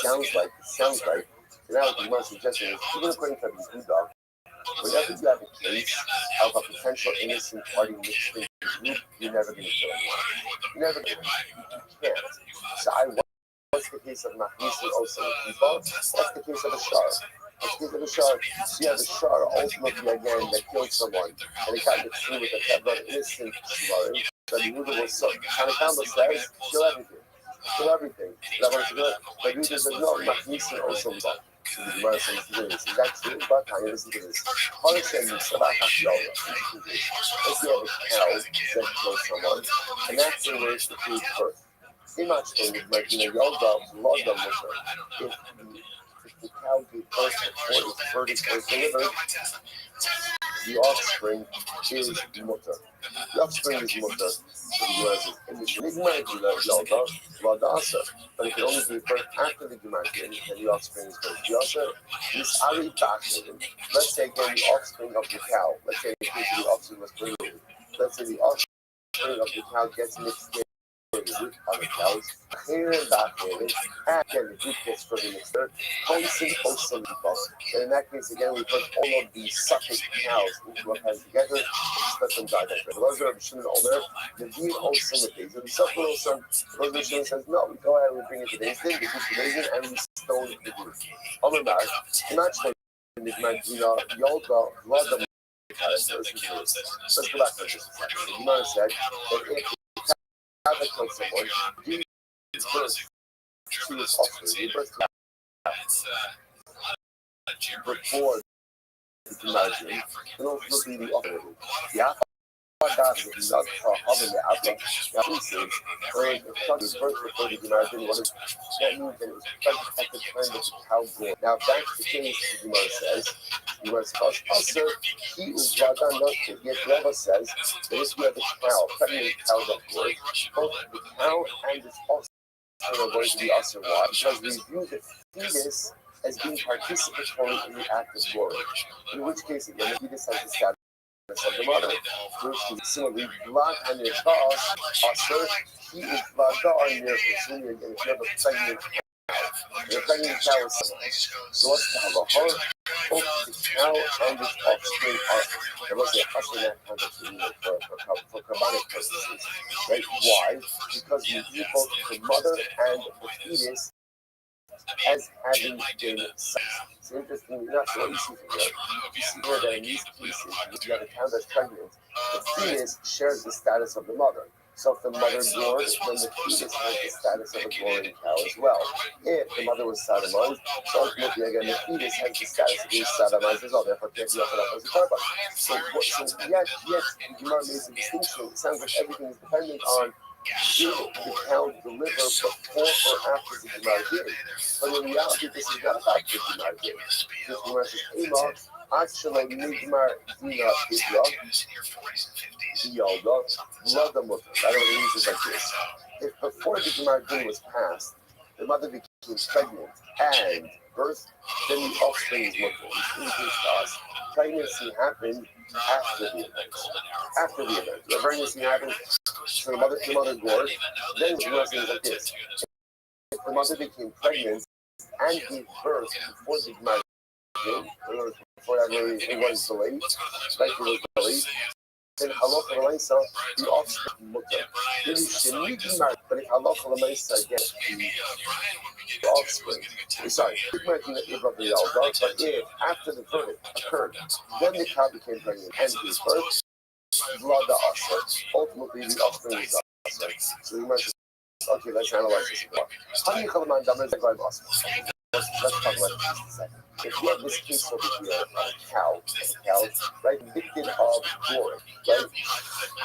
sounds like, now what the most suggestion is, even according to the Buddha, whenever you have a case of a potential innocent party mixed in group, you're never going to kill anyone. You're never going to. You can't. So what's the case of Machnisi also people? What's the case of a shar? What's the case of a shar? So you have a shar ultimately again that killed someone, and it got mixed in with a Hebron innocent shvarim. So the Yehuda was so Tanakama says, kill everything. Kill everything. But Yehuda says, no, Machnisi also involved. So the Gemara says, is that true? But I listen to this. Harashem Mitzvah HaShola. Let's say you have a cow that kills someone, and that's the way to prove birth. See much thing is like, Yoga, Loga Mutter. If the cow gave birth before its verdict was delivered, the offspring is Mutter. The offspring is Mutter. So the Gemara says, in the Gemara, Yoga, Loga Asa. But if it only gave birth after the Gemara, then the offspring is birth. The Asa, this Ari Bachman, let's say again the offspring of the cow. Let's say the offspring was created. Let's say the offspring of the cow gets mixed in with other cows. Here and back and again the group gets further mixed there. And in that case again we put all of these sucking cows into a pen together, let them die that way. The Lazar of Shimon Omer, the Dean also with these. And the Suffer also, the Lazar Shimon says, no, we go ahead and we bring it to Beis Din, we keep the Beis Din, and we stone the group. Omer Mar, not like the Magina, Yolga, Vlada. Let's go back to this. The Gemara said that if have a kill someone, give birth to his offspring, give birth to before the marriage, and ultimately the offspring. Yeah. That means that it was at the time that the cow born. Now that's the case the Gemara says. The Gemara says, he was Radan not yet Rava says that if you have a cow, pregnant cow that born, both the cow and its offspring are going to be also why? Because we view the fetus as being participatory in the act of glory. In which case again the fetus has the status of the mother. Similarly, blood on your cause, also, he is blood on your senior again. If you have a pregnant cow, the pregnant cow is so what's the halachah? Both the cow and its offspring are, there was a offspring that context for kabbalic purposes. Right? Why? Because we view both the mother and the fetus as having been sex. It's interesting, not so easy from here. You see here that in these cases, if you have a cow that's pregnant, the fetus shares the status of the mother. So if the mother glories, then the fetus has the status of a glorying cow as well. If the mother was sodomized, so ultimately again the fetus has the status of being sodomized as well. Therefore, can't be offered up as a carbon. So yet the Gemara makes a distinction. It sounds like everything is dependent on did the cow deliver before or after the Gemara did? But in reality, this is not about the Gemara did. The Gemara says, Ema, actually, Nigmar Dina Bidya, Yalda, Vladamut. I don't know what it like this. If before the Gemara did was passed, the mother became pregnant and birth, then the offspring is Muslim. Pregnancy happened after the event. After the event. The pregnancy happened, so the mother gored. Then the Gemara says like this. If the mother became pregnant and gave birth before the Gemara did, before that it was delayed, right? It was delayed. Then halacha l'maisa, the offspring mutter. Then you should need to marry, but if halacha l'maisa gets the offspring, sorry, it might be the Ibra B'Yalda, but if after the verdict occurred, then the cow became pregnant and gave birth, blood the asher, ultimately the offspring is asher. So you might just, okay, let's analyze this again. Let's talk about this in a second. If you have this case over here, a cow, right, victim of glory, right?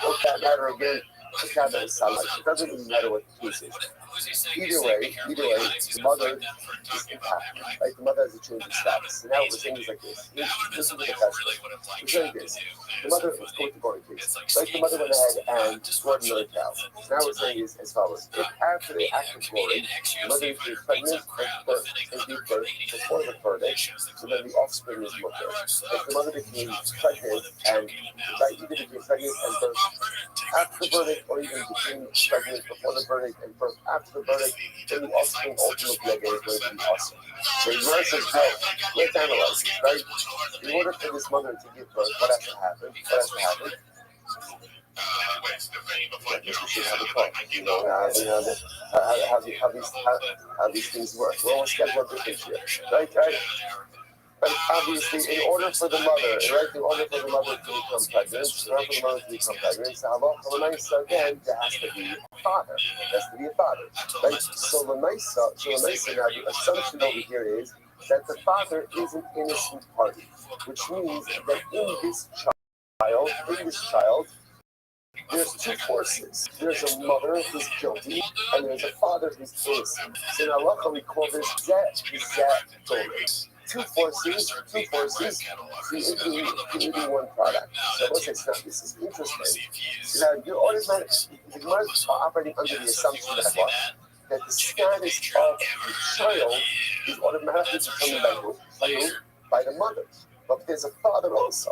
What that matter again, the cow that is sunlight. It doesn't even matter what the case is. Either way, the mother is impacted, right? The mother has a change of status. So now we're saying is like this. This is the best way. We're saying this. The mother, let's go with the glory case. Right? The mother went ahead and scored another cow. So now we're saying is as follows. If after the act of glory, the mother is pregnant and gave birth before the verdict, so then the offspring is mother. If the mother became pregnant and either became pregnant and birth after the verdict or even became pregnant before the verdict and birth after the verdict, then the offspring ultimately again is going to be awesome. So the Gemara says, no, let's analyze it, right? In order for this mother to give birth, what has to happen? Anyways, the vein of like, We should have a talk. How these things work. We're always scheduled different here. Right? But obviously, in order for the mother, right, in order for the mother to become pregnant, so again, there has to be a father. There has to be a father. Right? So Lamaisa, now the assumption over here is that the father is an innocent party, which means that in this child, there's two forces. There's a mother who's guilty, and there's a father who's innocent. So in halacha we call this zet doreh. Two forces, creating one product. So let's say this is interesting. So now you're automatically, the Gemara is operating under the assumption that what? That the status of the child is automatically determined by who? By the mother. But there's a father also.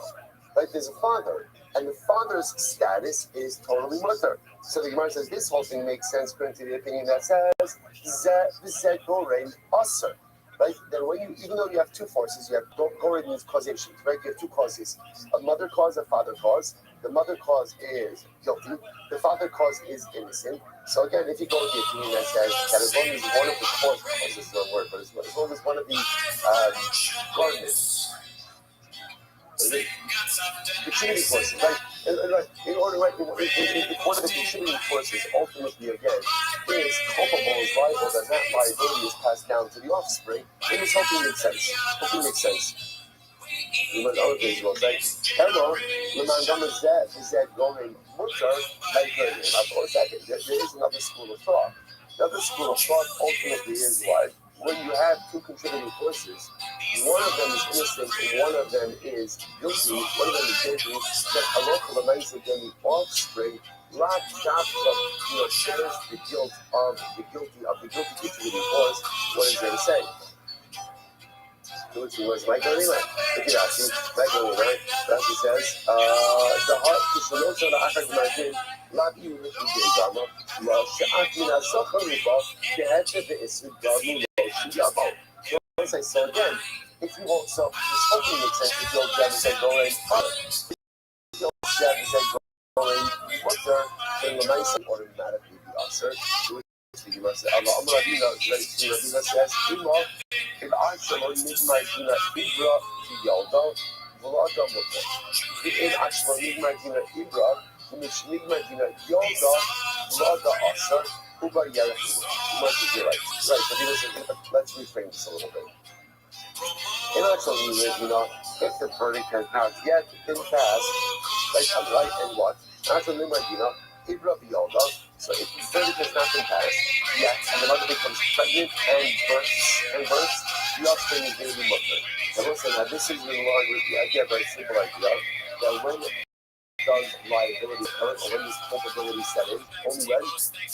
Right? There's a father. And the father's status is totally mutter. So the Gemara says this whole thing makes sense according to the opinion that says zed gorein aser. Right? Then even though you have two forces, you have gorein means causation. Right? You have two causes: a mother cause, a father cause. The mother cause is guilty. The father cause is innocent. So again, if you go with the opinion that says that as long as one of the causes, this is not a word, but as long as one of the garments. Contributing forces, right? One of the contributing forces ultimately, again, is culpable, is liable, that liability is passed down to the offspring. And this hopefully makes sense. Even other things will say, hello, going mutter, like there is another school of thought. Another school of thought ultimately is what? When you have two contributing forces, one of them is innocent and one of them is guilty, that halacha l'maisa, then the offspring, shares the guilt of the guilty contributing force. What is there to say? Guilty was my going anyway. If you ask me, my going right? Rashi says, the heart is the notes of the achad margin, not you with the gama, well, she'atina socharuba, she'etzeh ve'isud gamu lo shiyabo. Once I saw again, if you won't, so this hopefully makes sense if you'll jab and going, mutter, then the nice automatically be answered. The Gemara says, if I shall only make my Gina Ibra to Yalda, Vlada Mutter. If I shall only make my Gina Ibra, which make my Gina Yalda, Vlada Asar, Uba Yarahu. You must be right. Right, but let's reframe this a little bit. In actual meaning, if the verdict has not yet been passed, like and what? Actually, Ibra Yalda. So if the verdict has not been passed yet, and the mother becomes pregnant and births, the offspring is going to be mutter. Now listen, this is in line with the idea, very simple idea, that when does liability occur, or when does culpability set in? Only when?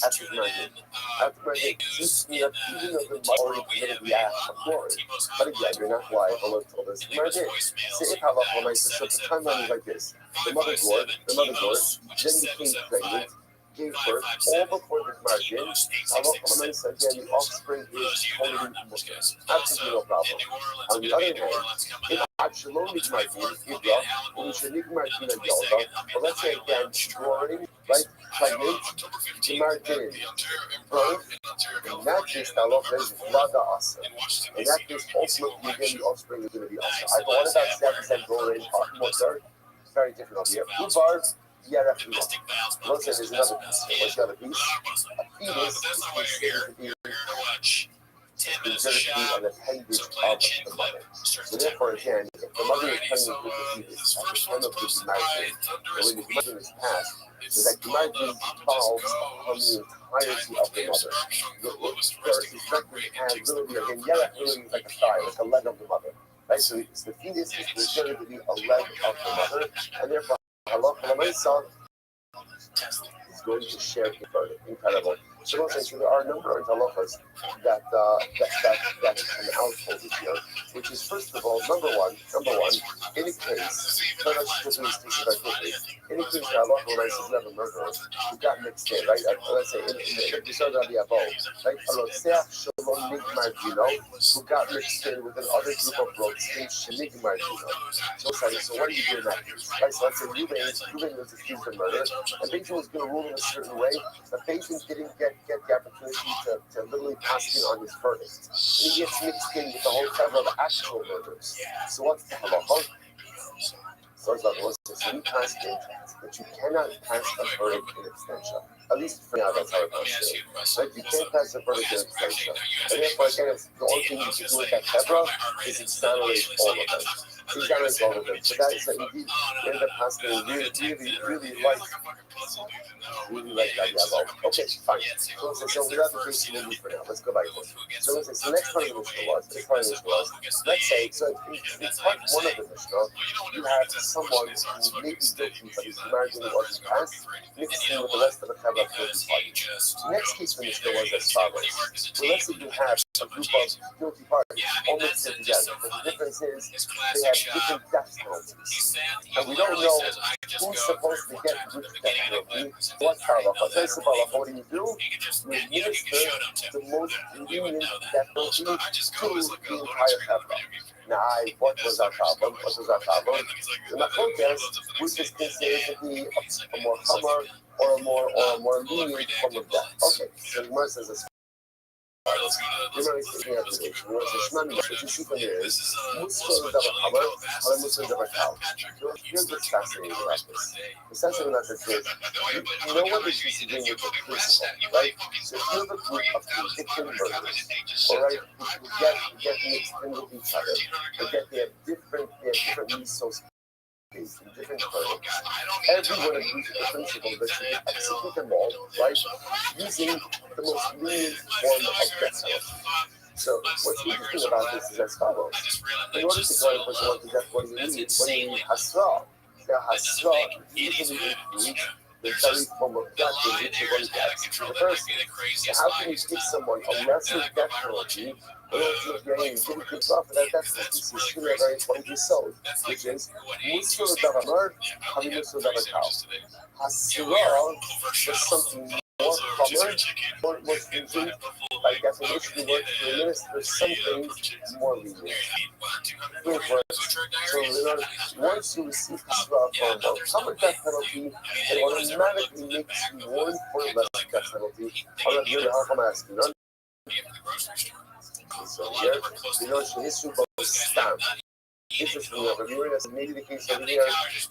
After marriage. After marriage, even though the mother already committed the act before it. But again, you're not liable until this marriage. Say if halacha l'maisa, so the timeline is like this. The mother gored, then became pregnant, gave birth, all before the margin. Halacha l'maisa, again, the offspring is totally mutter. Absolutely no problem. On the other hand, if Absalom is my Ibra, when we should nigmar Gina Yalda, but let's say again, goring, right, pregnant, the margin, birth, in that case, halacha is Vlada Asa. In that case, ultimately, again, the offspring is going to be Asa. What about Zeb goring, mutter? Very different over here. Ubar, Yarach, let's say there's another piece. What's the other piece? A fetus is considered to be an appendage of the mother. So therefore, again, if the mother is pregnant with the fetus at the time of the marriage, and when the marriage is passed, so that the marriage falls on the entirety of the mother. There is record as literally, again, literally is like a thigh, like a leg of the mother. Right? So the fetus is considered to be a leg of the mother, and therefore, halacha l'maisa is going to share the burden. Incredible. So there are a number of halachas that come out over here. which is first of all, number one, in a case, very quickly, in a case where Allah will have a murderer who got mixed in, right? Let's say in the episode of the above, right? Who got mixed in with another group of blokes in Shenigmar, So what do you do in that case? Right? So let's say Ruben was accused of murder, and Beijing was going to rule in a certain way, but Beijing didn't get the opportunity to literally pass in on his verdict. And he gets mixed in with the whole cover of actual murders. So what's the halacha? So it's like, you pass in that you cannot pass a verdict in absentia. At least for now, that's how it goes. Right? You can't pass a verdict in absentia. And therefore, again, the only thing you can do with that kebra is exonerate all of them. Exonerate all of them. So that is that indeed, we end up passing really like that. Yeah, okay, fine. So we have the case in for now. Let's go back to it. So let's say, so next part of the Mishnah was, let's say, so in part one of the Mishnah, you have someone who may be guilty, but his marriage wasn't passed, mixed in with the rest of the Kabbalah guilty parties. The next case for Mishnah was as follows. So let's say you have a group of guilty parties, all mixed in together, but the difference is they have different death penalties. And we don't know who's supposed to get which death penalty. What halacha? First of all, what do? You administer the most lenient death penalty to the entire Kabbalah. Now, what was our problem? The Machotes, which is considered to be a more hammer or a more lenient form of death. Okay, so the Gemara says this. Which you see from here is Muslims of a hammer or Muslims of a cow. Here's what's fascinating about this. The fascinating about this is no one is disagreeing with the principle, right? So if you have a group of convicted murderers, all right, who get mixed in with each other, but yet they have different misos in different verdicts. Everyone agrees with the principle that you can execute them all, right, using the most lenient form of death penalty. So what's interesting about this is as follows. In order to go and put someone to death, what do you need? Hasra. Now, Hasra usually includes the very form of death in which you're going to execute the person. So how can you give someone a lesser death penalty in order to make your aim give good for that death penalty? So it's really a very important result, which is Musur Davamar, having Musur Davakal. Hasra was something more common, or was usually, by definition, the word to administer something more lenient. So once you receive Hasra for a more common death penalty, it automatically makes you one for less death penalty. I'm not really how I'm asking. So here, the history of stamp. Interestingly enough, maybe the case over here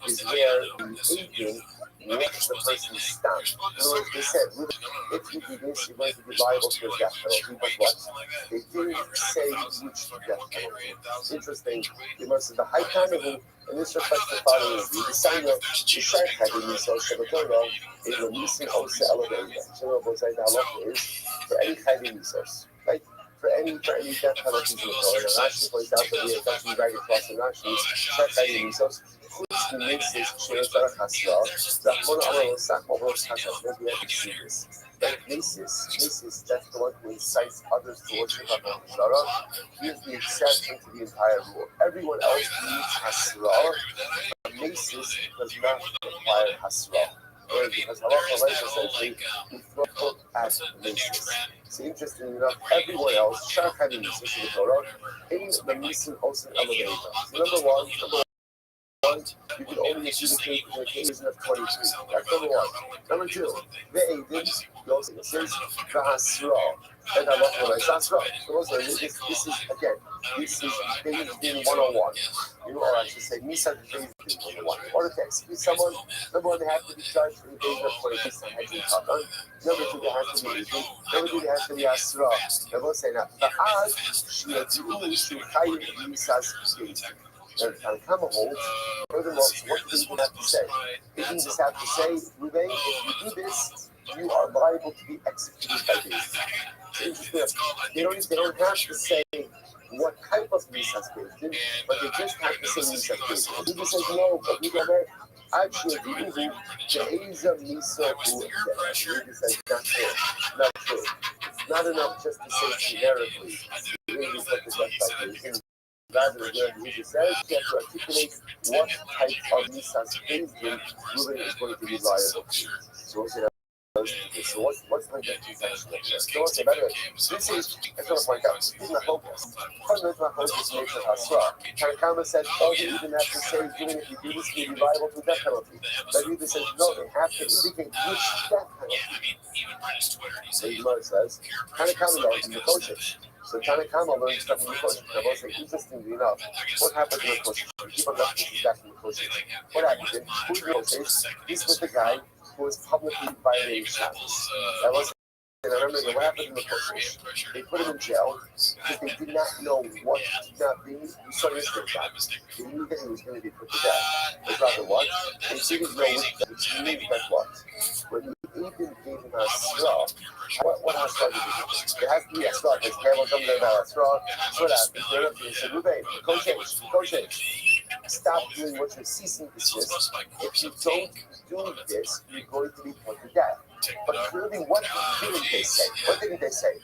is where the agent makes the person stamp. In other words, they said, if you do this, you're going to be liable to a death penalty. But what? They didn't say which death penalty. It's interesting. The high candidate, and this reflects the following: the design of the shark having these social material is releasing also elevated. So what the halacha is for any having resource, right? For any death penalties in the Torah, and Rashi points out that we have actually dragged across in Rashi, shark having resource. Who makes this shares that are hasra? That one our sack over hashas. We have to see this. That basis, that's the one who incites others to worship Hashem. He is the exception to the entire rule. Everyone else needs hasra. Basis does not require hasra. Because halacha essentially we throw hook at basis. So interestingly enough, everyone else, shark having basis in the Torah, in the Nisan also elevator. So number one, you can only adjudicate in the case of 23. That's number one. Number two, the Aidin, it says the Hasra. And I love what I said. So this is, again, this is being 101. Or I should say, Misa being 101. Or to execute someone, number one, they have to be charged for the days of 23. Number two, they have to be Aidin. Number three, they have to be Hasra. Number one, say now, the Az, she has to be Misa's state. And Tanakama holds, furthermore, what do they even have to say? They didn't just have to say, Ruvain, if you do this, you are liable to be executed by this. It's interesting. They don't have to say what type of Misa's based, but they just have to say Misa's based. He just says, no, but we got that. Actually, the Eza Misa who says, not true. Not true. It's not enough just to say generically, the Eza is left by rather than he says, you have to articulate what type of Nisas based in Ruben is going to be liable to. So we'll say that. So what's the exactly? So what's the better? This is, I just want to point out, this is not focus. Fundamental not focus makes it Hasra. Tanakama says, all you even have to say is, even if you do this, you'll be liable to death penalty. But Rita says, no, they have to indicate which death penalty. So Gemara says, Tanakama knows in the Kosher. So Tanakama learns stuff in the Kosher. Now, I'll say, interestingly enough, what happened in the Kosher? Keep on references back in the Kosher. What happened? Who's the Kosher? This was the guy who was publicly violating Shabbos. That was, and I remember what happened in the Kosher. They put him in jail because they did not know what did not be. You saw yesterday, they knew that he was going to be put to death. But rather what? They didn't know which means that what. When Ethan gave him a straw, what Hasra did he do? It has to be a straw because Campbell comes in about a straw. So that they said, Ruben, Kosher, stop doing what you're ceasing to desist. If you don't do this, you're going to be put to death. But clearly, what didn't they say? What didn't they say?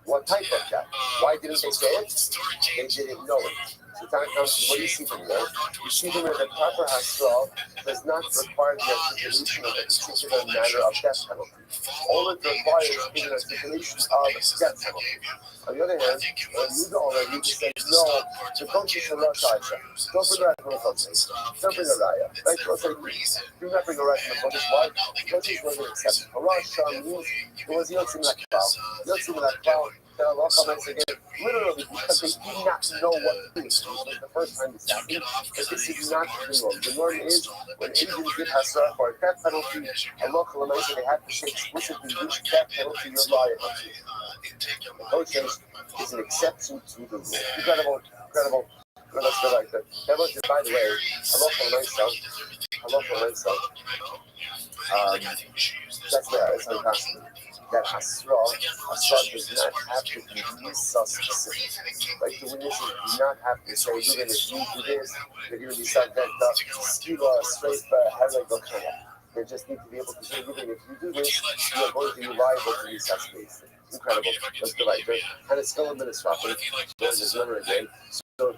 What type of death? Why didn't they say it? They didn't know it. So Tanakh says, what do you see from there? You see from there that proper Hasra does not require the articulation of a particular manner of death penalty. All it requires is an articulation of death penalty. On the other hand, when you go already, you just say, no, the country should not die. Don't bring a raya from the country. Don't bring a raya. Right? So say, do not bring a raya from the country. Why? The country wasn't accepted. Harasha means it was Yotzim Lakbal. Yotzim Lakbal. Allah comments again, literally because they did not know what to do. This was the first time this happened, but this is not the norm. The norm is when Indians did Hasra for a death penalty, Allah comments they have to say explicitly which death penalty you're liable to. The Kosher is an exception to the rule. Incredible. Let's go like that. That was, by the way, Allah comments that's there, it's unconstant. That Hasra does not have to be Nisa specific. Like the witnesses do not have to say, even if you do this, that you're going to be subject to Skiva, Straifa, Hereg, they just need to be able to say, even if you do this, you are going to be liable to Nisa space. Incredible. Let's go like that. And it's still administrative. There's this number again. So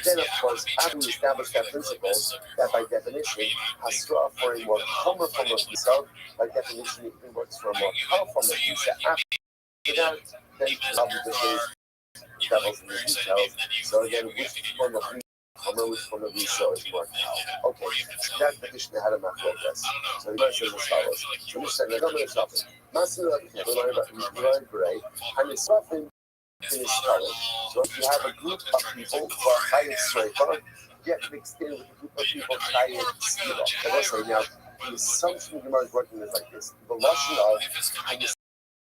then of course, after we establish that principle, that by definition, Hasra for a more common form of Nisa, by definition, it even works for a more powerful form of Nisa. After that, then obviously devils in the details. So again, which form of which form of Nisa is more powerful? Okay, that petition had a machlokes. So the answer is as follows. So we said, I'm going to stop it. We learn Bray, and it's often in his color. So if you have a group of people who are Chayet Sreifa, get mixed in with a group of people Chayet Skila. And also now, the assumption of Gemara is working is like this. The Lashon of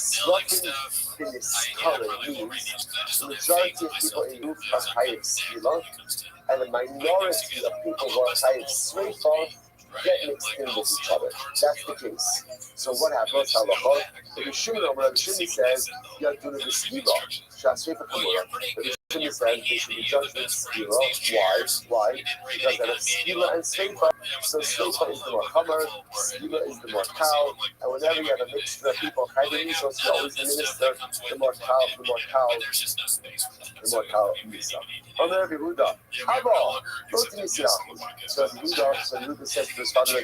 Sreifa in his color means the majority of people in a group are Chayet Skila, and the minority of people who are Chayet Sreifa get mixed in with each other. That's the case. So what happens? The Rishon says you have to do the Skiva. Shasrefa Kamura. The Rishon says they should be judged with Skiva. Why? Because out of Skiva and Sreifa, so Sreifa is the more Hammer, Skiva is the more cow, and whenever you have a mixture of people, so you always administer the more cow, Misa. Omer Yehuda, Abba, go to Misa. So Yehuda says to his father,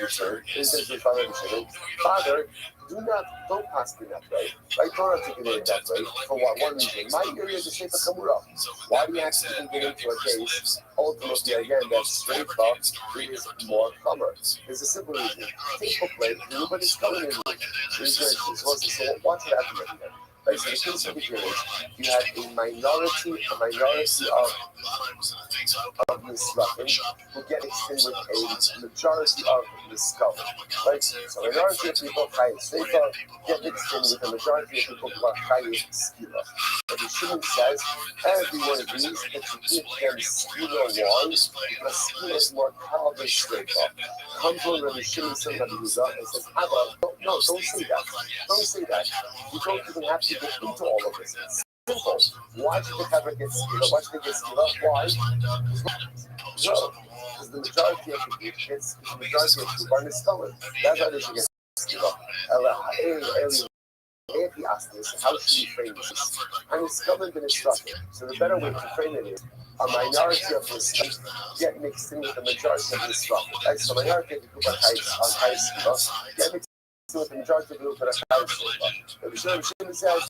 Father, don't pass me that way. Right? Don't articulate it that way. For what? One reason. My area is a Shefa Kamura. Why do you actually get into a case, ultimately, again, that Shreifa is more Chomer? There's a simple reason. Take a plate, nobody's coming in. So what's happening here? Right, so the case of the here is you have a minority of Nisrafim who get extended with a majority of the skull. Right? So a minority of people Chayet Sreifa get extended with a majority of people who are Chayet Skila. But the Shimon says everyone agrees that you give them Skila wine because Skila is more powerful than Sreifa. Comes on Rabbi Shimon son Rabbi Yehuda and says, don't say that. Don't say that. You don't even have to get into all of this. It's simple. Why should the Kabbal get Skila? Why should they get Skila? Why? Because the majority of the group gets the majority of the group are Niskalim. That's why they should get Skila. If he asked this, how should he frame this? And it's governed and instructed. So the better way to frame it is a minority of this get mixed in with the majority of this rock. Right? So minority of the group on high school get mixed in with the majority of the group on high school. The Rishon says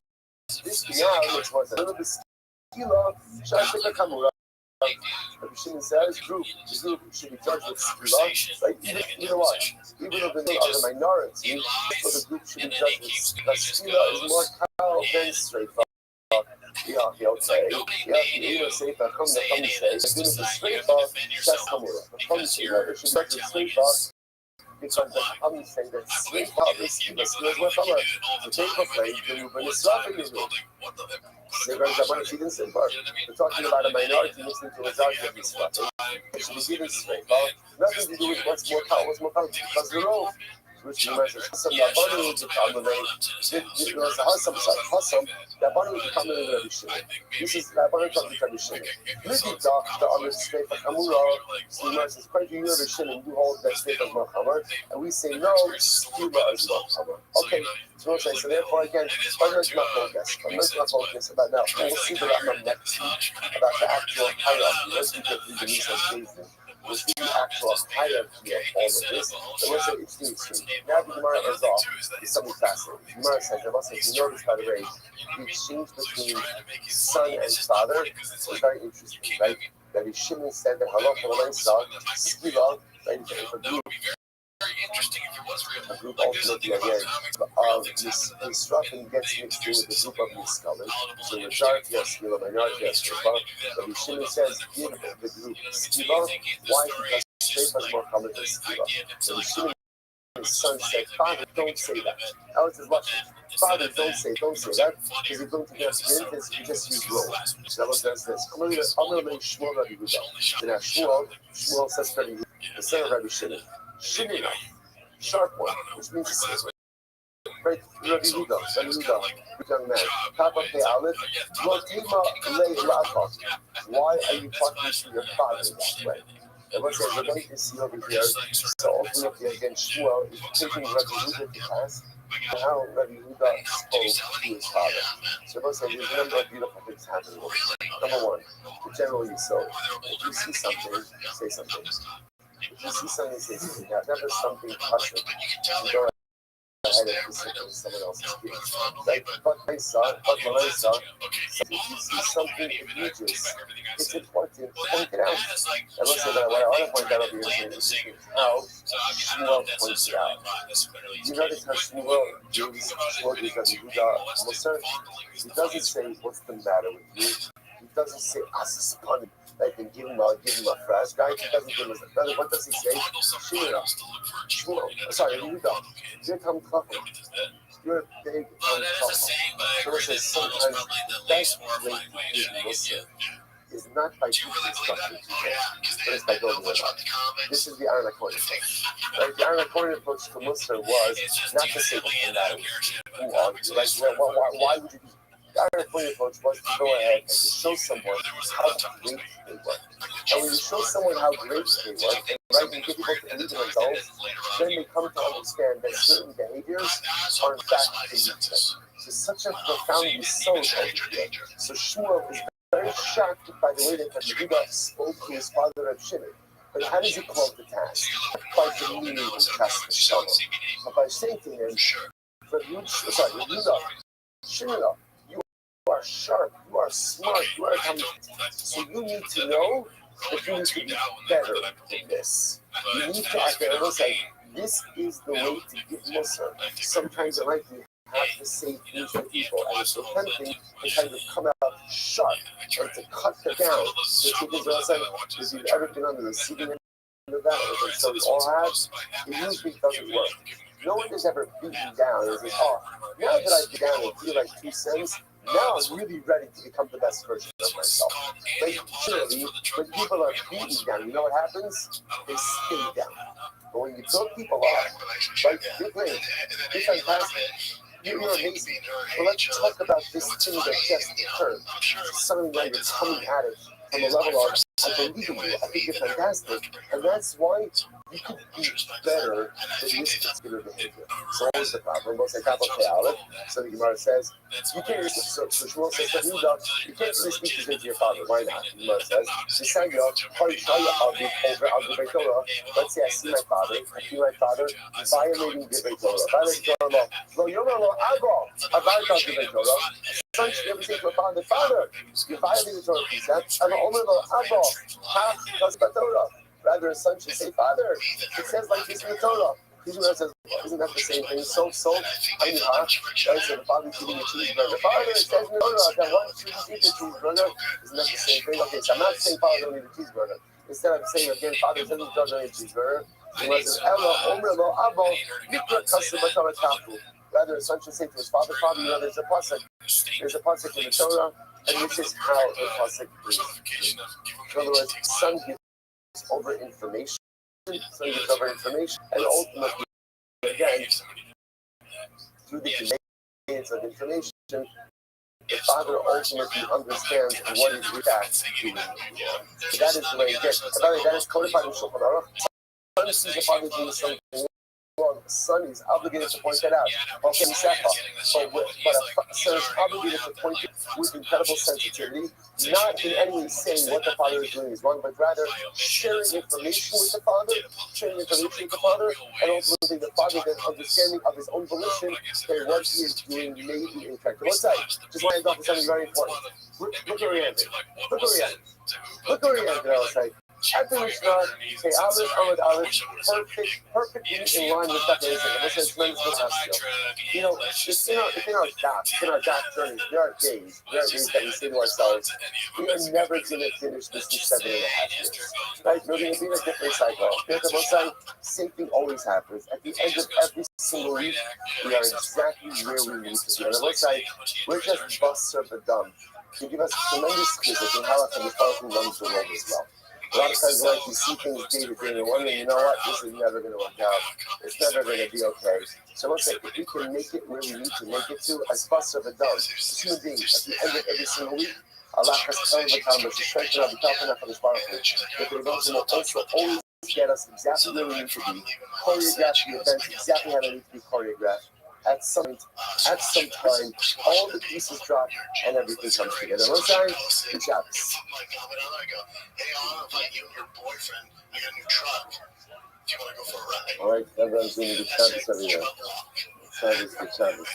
this beyond, which was a little bit skila, Shashika Kamura. The Rishon says the group should be judged with skila. Like either one. Even though the minority, so the group should be judged with skila is more cow than straightforward. Yeah, okay. Yeah, you know, say that come say, as soon as the straight bar, that's Kamura. The come say that it should be the straight bar, because the come say that straight bar is the skills with Kamura. To take a play, you bring a slap in your room. They run up on a chicken straight bar. We're talking about a minority listening to a majority of this flat. It should be given straight bar. Nothing to do with what's more power, because the role. Which measures some Rabbanim would become the Hassam, Rabbanim would become the Rabbi. This is Rabbanim comes to Rabbi Shimon. Really, the other state of Kamura, so he says, quite you Rabbi Shimon, you hold that state of Mahamar, and we say no, Skila is Mahamar. Okay, so we'll say, so therefore again, I'm not focused about now. We'll see the Rambam next week about the actual hierarchy. Let's get through the Nisa. We'll see the actual hierarchy of all of this. So let's say it's the extreme. Now the Gemara is off. It's something fascinating. The Gemara says, you notice, by the way, the exchange between son and father is very interesting, right? That if Shimon said that halacha l'maisa, skila, right? If a group ultimately again of Restream gets mixed in with the group of miscolored. So the majority of skila, minority of skila. But the Shimon says, give the group skila. Why? Because straight was more common than skila. So the Shimon, his son said, Father, don't say that. That was his lesson. Father, don't say that, because you're going to get into you just use roll. So that was this. I'm going to make Shmuel Rabbi Yehuda. Now Shmuel says Rabbi Yehuda, the son of Rabbi Shimon. Shimon, sharp one, which means right, Rabbi Yehuda, young man. Papa Pe Aleph, Lotima Le Lachot. Why are you talking to your father that way? And what we're going to see over here, so ultimately again, Shmuel is taking Rabbi Yehuda to task, and how Rabbi Yehuda spoke to his father. So let's say there's a number of beautiful things happening. Number one, generally so, if you see something, say something. If you see something, say something. Now, never something custom. You go ahead and listen to someone else's speech. Like, but when I saw, if you see something egregious, it's important to point it out. And let's say that what I want to point out over here is how Shmuel points it out. You notice how Shmuel gives Rabbi Yehuda Musar? He doesn't say, what's the matter with you? He doesn't say, Asispan. Like, and give him a phrase, guy. He doesn't give him a. What does he say? Shmuel. Sorry, Yehuda. You're Tom Cluffer. You're a big Cluffer. So it says sometimes the best way to give Musar is not by teaching instruction to people, but it's by building them up. This is the Aaron Accordion approach. Right? The Aaron Accordion approach to Musar was not to say what's the matter with you. Who are you? Like, why would you do? The Aaron Accordion approach was to go ahead and to show someone how great they were. And when you show someone how great they were, right, you get people to believe in themselves, then they come to understand that certain behaviors are in fact unique to them. So such a profound soul over here. So Shmuel is very shocked by the way that Yehuda spoke to his father of Shimon. But how does he call it the task? By demeaning and casting Shalom. But by saying to him, Yehuda, Shimon, you are sharp, you are smart, you are coming. So you need to know that you need to be better than this. You need to act and almost like, this is the way to give Musar. Sometimes I like to have to say things to people, and it's so tempting to kind of come out sharp and to cut them down. So because if you've ever been on the receiving end of that, or so we all have, it usually doesn't work. No one is ever beaten down and says, oh, now that I've been down and feel like 2 cents, now I'm really ready to become the best version of myself. Like, surely, when people are beaten down, you know what happens? They stay down. But when you build people up, like, you're great, you're fantastic, you're amazing. But let's talk about this thing that just occurred. Something that you're coming at it from a level of, I believe in you, I think you're fantastic. And that's why you could be better than this particular behavior. So what was the problem? We'll say Kappa Aleph. So the Gemara says, you can't really so Shmuel says to Yehuda, you can't really speak this way to your father. Why not? The Gemara says, let's say I see my father violating the Beit Torah. Violating Torah law. Lo Yoma Lo Abo, Avarta the Beit Torah. Son should never say to a father, Father, you're violating the Torah precept. And Omer Lo Abo, Ha, does the Torah. Rather, a son should say, Father, it says like this in the Torah. Israel says, isn't that the same thing? So, I mean, right? So the father's eating a cheeseburger. Father, it says in the Torah that one shouldn't eat a cheeseburger. Isn't that the same thing? Okay, so I'm not saying Father don't eat a cheeseburger. Instead, I'm saying again, Father says he doesn't eat a cheeseburger. Israel says, Ella, Omer, Lo, Abo, Mikra, Kassim, Torah, Tafu. Rather, a son should say to his father, Father, you know, there's a pasuk. There's a pasuk in the Torah, and this is how the pasuk is. In other words, son gives over information. So you discover information, and ultimately, again, through the conveyance of information, the father ultimately understands what is in fact doing. So that is the way it gets. By the way, that is codified in Shulchan Aruch. Son sees the father doing something wrong. The son is obligated to point that out. Okay, but a son is obligated to point it with incredible sensitivity, not in any way saying what the father is doing is wrong, but rather sharing information with the father, and ultimately the father then understanding of his own volition that what he is doing may be incorrect. What's that? Just want to talk about something very important. Look where he ended. I was like, at the Mishnah, say Aleph, perfectly in line with that basic. And this is tremendous potential. You know, it's in our doc journey, there are days that we say to ourselves, we are never going to finish this in 7.5 years. Right? We're going to be in a different cycle. Same thing always happens. At the end of every single week, we are exactly where we need to be. On the one side, we're just busts of the dumb. They give us tremendous skills in how the Father runs the world as well. A lot of times, like, you see things day to day, and you're wondering, you know what, this is never going to work out. It's never going to be okay. So let's say, if we can make it where we need to make it to, as Buster of it does, as human beings, at the end of every single week, Allah has come to come to strengthen our vitality for this powerful. But the results will also always get us exactly where we need to be, choreograph the events exactly how they need to be choreographed. At some time, all the pieces drop and everything comes together. One time, good job. Hey, I'll invite you and your boyfriend. I got a new truck. Do you want to go for a ride? All right, everyone's doing good Shabbos over here.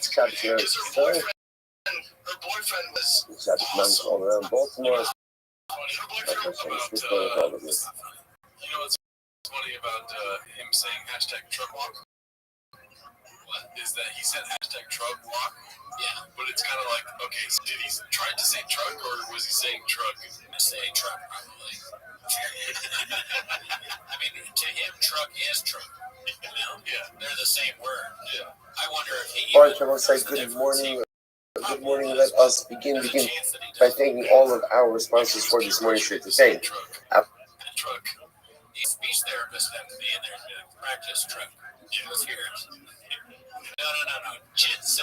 Shabbos. Her boyfriend was. Shabbos all around Baltimore. You know what's funny about him saying #truck walk? Is that he said #truck walk? Yeah, but it's kind of like, okay, so did he try to say truck or was he saying truck? Say truck, probably. I mean, to him, truck is truck. You know? Yeah, they're the same word. Yeah. I wonder if he. All right, everyone say good morning. Good morning. Let us begin by thanking all of our sponsors for this morning's show today. Truck. Speech therapist have to be in there to practice truck. Yeah, let's hear it. No. Jits.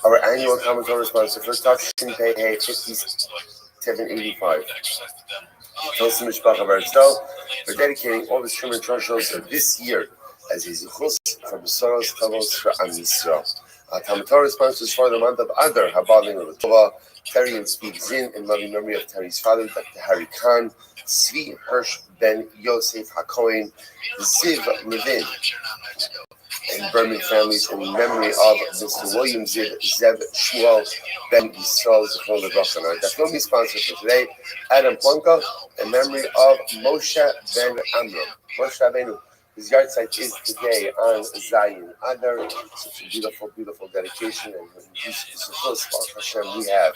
Our annual commentary sponsor for Touching Pay 5785. Tosim Mishpacha Barzdo. We're dedicating all the stream and shows this year as a zichus for Besoros Tavos for Am Yisrael. Our commentary sponsors for the month of Adar, Habalim of Tova, Terry and Speed Zin, in loving memory of Terry's father, Dr. Harry Khan, Zvi Hirsch Ben Yosef HaKohen, Ziv Levin, and Berman families in memory of Mr. William Ziv Zev Shmuel Ben Yisrael Zechron Levrach. Our Dafnomi sponsor for today, Adam Plonka, in memory of Moshe Ben Amram. Moshe Rabbeinu. His yard site is today on Zion Adar. Such a beautiful dedication, and Hashem, we have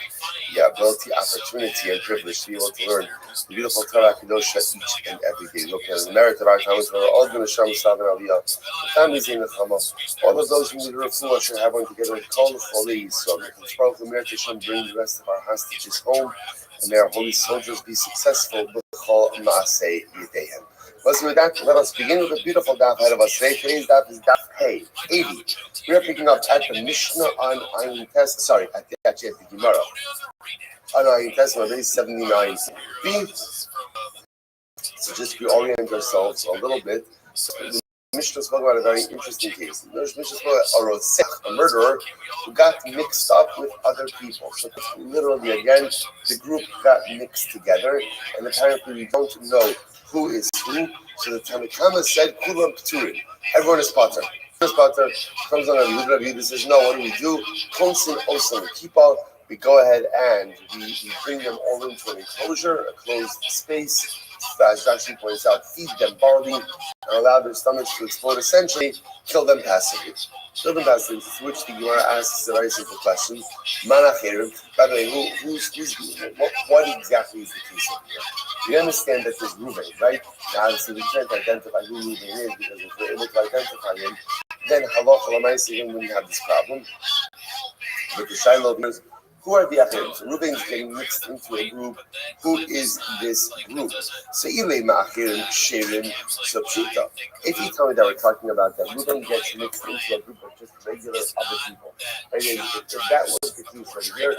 the ability, opportunity, and privilege to be able to learn the beautiful Torah Kedosha each and every day. Looking at the merit of our comments, we're all going to Shem Sav and Aliyah, the families in the Chama, all of those who need refuah should have one together with Kol Choli. So may the merit Hashem bring the rest of our hostages home, and may our holy soldiers be successful with Chol Maaseh Yedeihem. Listen with that, let us begin with a beautiful daf ahead of us today. Today's daf is daf Hey 80. We are picking up at the Mishnah on Ayin Tes, at the Gemara. On Ayin Tes, on base 79. So just reorient ourselves a little bit. The Mishnah spoke about a very interesting case. The Mishnah spoke about a murderer who got mixed up with other people. So literally, again, the group got mixed together, and apparently we don't know who is who. So the Tanakama said, "Kulam Pturim." Everyone is potter. Potter comes on a Rabbi Yehuda says, "No, what do? Konsin Osan Kippah." We go ahead and we bring them all into an enclosure, a closed space. As Rashi points out, feed them barley and allow their stomachs to explode. Essentially, kill them passively. Kill them passively. To which the Gemara asks a very simple question: Manacherim. By the way, what exactly is the case of here? We understand that there's Reuben, right? Now, obviously, we can't identify who Reuben is because if we're able to identify him, then halacha l'maaseh wouldn't have this problem. But the Shiloh is, who are the Achirim? So Reuben is getting mixed into a group. Who is this group? So Ilay Ma'achirim Sherim Subshita. If you tell me that we're talking about that Reuben gets mixed into a group of just regular other people, right? If that was the case right here,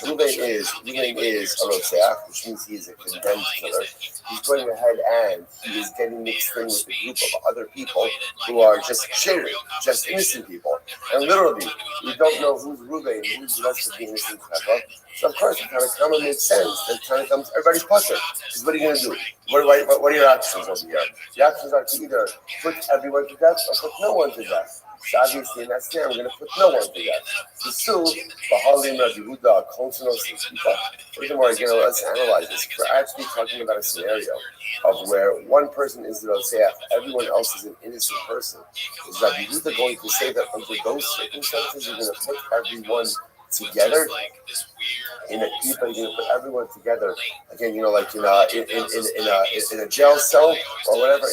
Reuben is a Rotzeach, which means he is a condemned killer. He's going ahead and he is getting mixed in with a group of other people who are just Sherim, just innocent people. And literally, we don't know who's Reuben, who's the rest of the innocent people. So of course, the Tanakama makes sense. The Tanakama, everybody's puzzled. Because what are you going to do? What are your actions over here? The actions are to either put everyone to death or put no one to death. So obviously, in that scenario, we're going to put no one to death. So still, Bahalim Rabbi Yehuda, Konsonos, furthermore, again, let's analyze this. We're actually talking about a scenario of where one person is the Roseach, everyone else is an innocent person. Is Rabbi Yehuda going to say that under those circumstances, you're going to put everyone together in a keep, and you put everyone together again, like in a jail cell or whatever,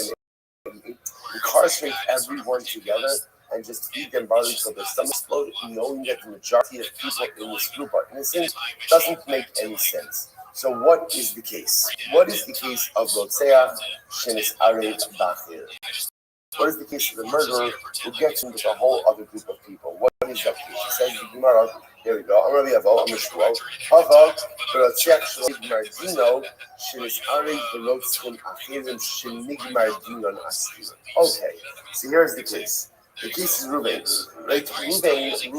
and incarcerate everyone together and just feed them barley till their stomachs explode, knowing that the majority of people in this group are innocent, doesn't make any sense. So what is the case? What is the case of Rotzeach Shenis Arev Bachir? What is the case of the murderer who gets into a whole other group of people? What is that case? It says the Gemara. Here we go. I'm Rabbi Avo. I'm Mishmuel. Hava Rotzeach Shenigmar Dino Shenis Arev Velotzim Achirim Shenigmar Dinon Askir. Okay, so here's the case. The case is Reuben, right? Reuben is an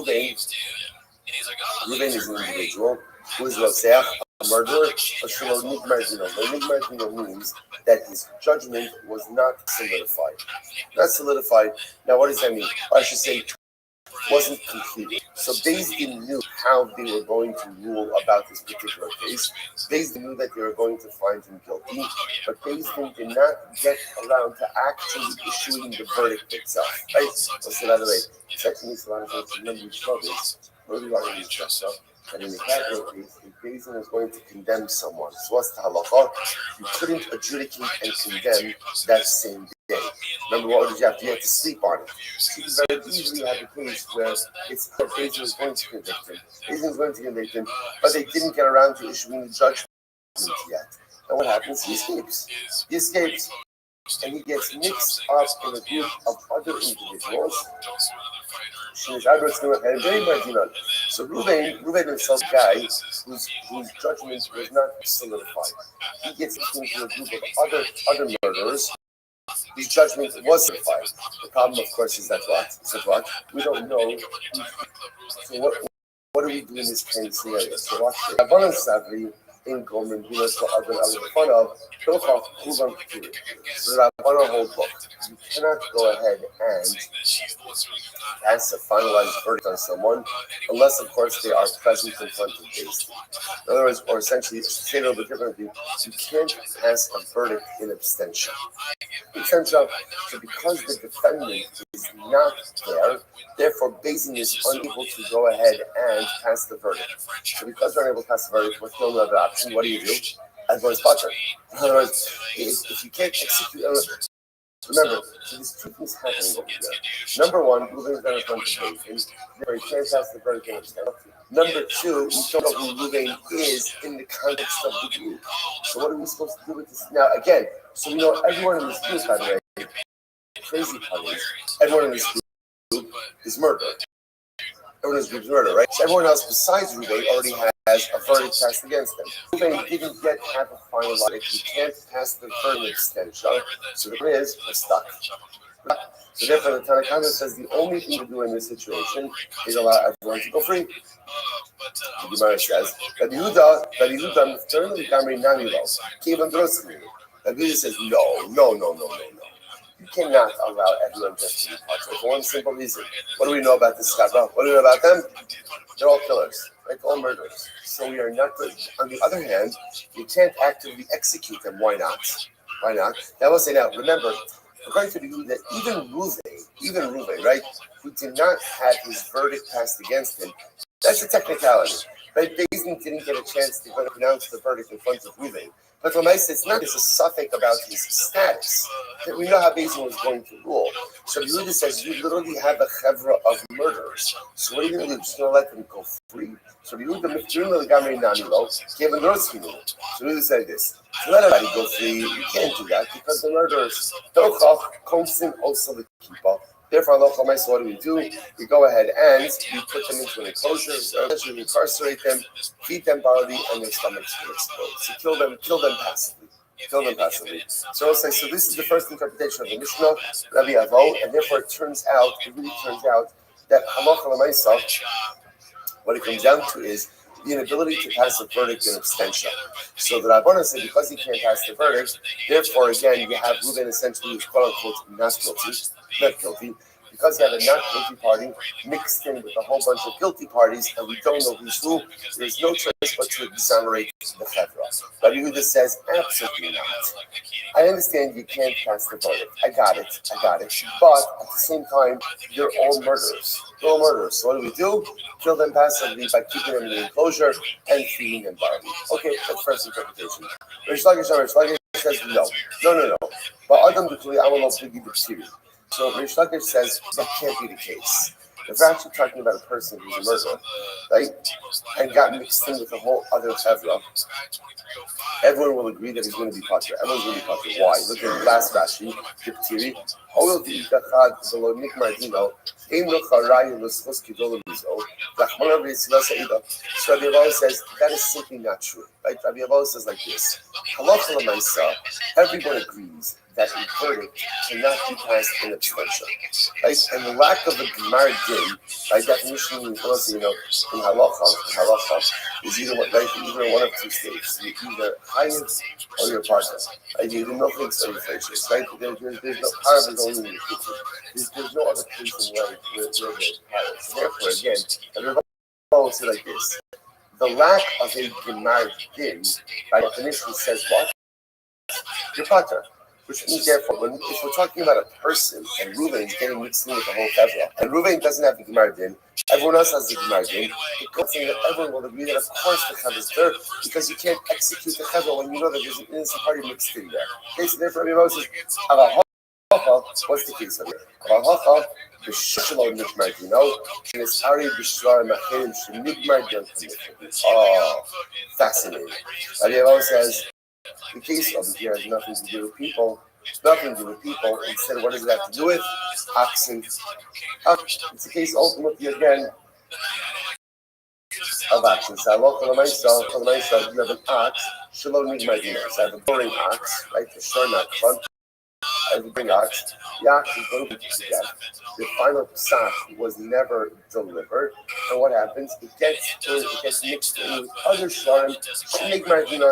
individual who is Rotzeach, a murderer, a Shelo Nigmar Dino. Nigmar Dino means that his judgment was not solidified. Not solidified. Now, what does that mean? I should say, wasn't completed. So Beis Din knew how they were going to rule about this particular case. Beis Din knew that they were going to find him guilty, but Beis Din did not get around to actually issuing the verdict itself. Right? So by the way, Section East Line is remember we saw this. And in the capital case, if Beis Din is going to condemn someone, so what's the halacha? You couldn't adjudicate and condemn that same day. Remember, what did you have to do? You have to sleep on it. So you very easily have a case where it's Beis Din is going to convict him. Beis Din is going to convict him, but they didn't get around to issuing the judgment yet. And what happens? He escapes. He escapes, and he gets mixed up in a group of other individuals. So Reuben himself, a guy whose judgment was not solidified. He gets into a group of other murderers. His judgment was solidified. The problem, of course, is that what? We don't know. So what do we do in this kind of scenario? So watch this. Income and do to other fun of Hilchot Kuvan Keturim. So that I want to hold book. You cannot go ahead and pass a finalized verdict on someone unless, of course, they are present in front of Beis Din. In other words, or essentially, to say it a little bit differently, you can't pass a verdict in abstention. It turns out that because the defendant is not there, therefore Beis Din is unable to go ahead and pass the verdict. So because we're unable to pass the verdict, what's no other option? What do? Adverse potter. In other words, if you can't execute, remember, so there's two things happening over here. Number one, Reuben is not in front of Beis Din. Therefore, he can't pass the verdict in abstention. Number two, we don't know who Reuben is in the context of the group. So what are we supposed to do with this? Now, again, so we know everyone in this group, by the way, crazy part is, everyone in this group is murdered. Everyone in this group is murdered, right? So everyone else besides Reuben already has a verdict passed against them. Reuven didn't yet have a final verdict. He can't pass the verdict extension. So the point is, we're stuck. So therefore, the Tanakh says the only thing to do in this situation is allow everyone to go free. The Gemara says that Yehuda literally Gamri Nanilo, Kevin Drosmi. That Yehuda says no. You cannot allow everyone just to be part for one simple reason. What do we know about this Chavra? What do we know about them? They're all killers, right? All murderers. So we are not good. On the other hand, you can't actively execute them. Why not? Now we'll say now, remember, according to the Yehuda, even Reuven, right, who did not have his verdict passed against him, that's a technicality. Right? Bezdin didn't get a chance to pronounce the verdict in front of Reuven. But for Maisa, it's not just a suffix about his status. That we know how Bezdin was going to rule. So Yehuda says, you literally have a chevra of murderers. So what are you going to do? Just going to let them go free? So Yehuda Mifturim Gamri Nanilo, Kevin Rotsky. So Yehuda said this. To let everybody go free, you can't do that because the murderers don't constant also the keeper. Therefore, local mice, what do? We go ahead and we put them into an enclosure, we incarcerate them, feed them barley, and their stomachs will explode. So kill them passively. So I'll say, so this is the first interpretation of the Mishnah, Rabbi Avo, and therefore it really turns out that halacha l'maisa, what it comes down to is the inability to pass a verdict in abstention. So the Rabbanan said because he can't pass the verdict, therefore again you have Reuven essentially who's quote unquote not guilty, because you have a not guilty party mixed in with a whole bunch of guilty parties, and we don't know who's who. There's no choice but to exonerate the chevra. Rabbi Yehuda says absolutely not. I understand you can't pass the verdict. I got it. But at the same time, they're all murderers. So what do? Kill them passively by keeping them in the enclosure and feeding them barley. Okay, that's first interpretation. Rish Lakish says no. But Adam Dukuli Amalov Bigi B'Psiri. So Rish Lakish says that can't be the case. If we're actually talking about a person who's a murderer, right, and got mixed in with a whole other chevra, everyone will agree that he's going to be potter. Everyone's going to be potter. Why? Look at the last Rashi, Diptiri. So Rabbi Avo says that is simply not true. Right? Rabbi Avo says like this: Halacha l'maisa, everyone agrees that a verdict cannot be passed in abstention. Right? And the lack of a gemar din, by definition, in halacha, is either one of two states. You're either chayiv or you're partner. Right? You do nothing or you're facious. Right? There's no power of going in the kitchen. There's no other place in life where there's power. So therefore, again, everybody will say like this: the lack of a gemar din, by definition, says what? You're partner. Which means, therefore, if we're talking about a person and Reuven is getting mixed in with the whole chevra, and Reuven doesn't have the gemar din, everyone else has the gemar din, it's saying that everyone will agree that of course the chevra is there because you can't execute the chevra when you know that there's an innocent party mixed in there. Okay, so therefore, Rabbi Moses, what's the case here? Avahacha, the Shalom Nigmar din, and it's Ari Bishra Machirim Shenigmar din. Oh, fascinating. Rabbi Moses says, the case of here has nothing to do with people. Instead, what does it have to do with? Oxen. It's a case ultimately again of action. So you have an ox. Shalom need my dinner. So I have a boring ox, right? The shore not fun. I have a big ox. The ox is going to be death. The final psak was never delivered. And what happens? It gets mixed in with other shorim. Shalom my dinner.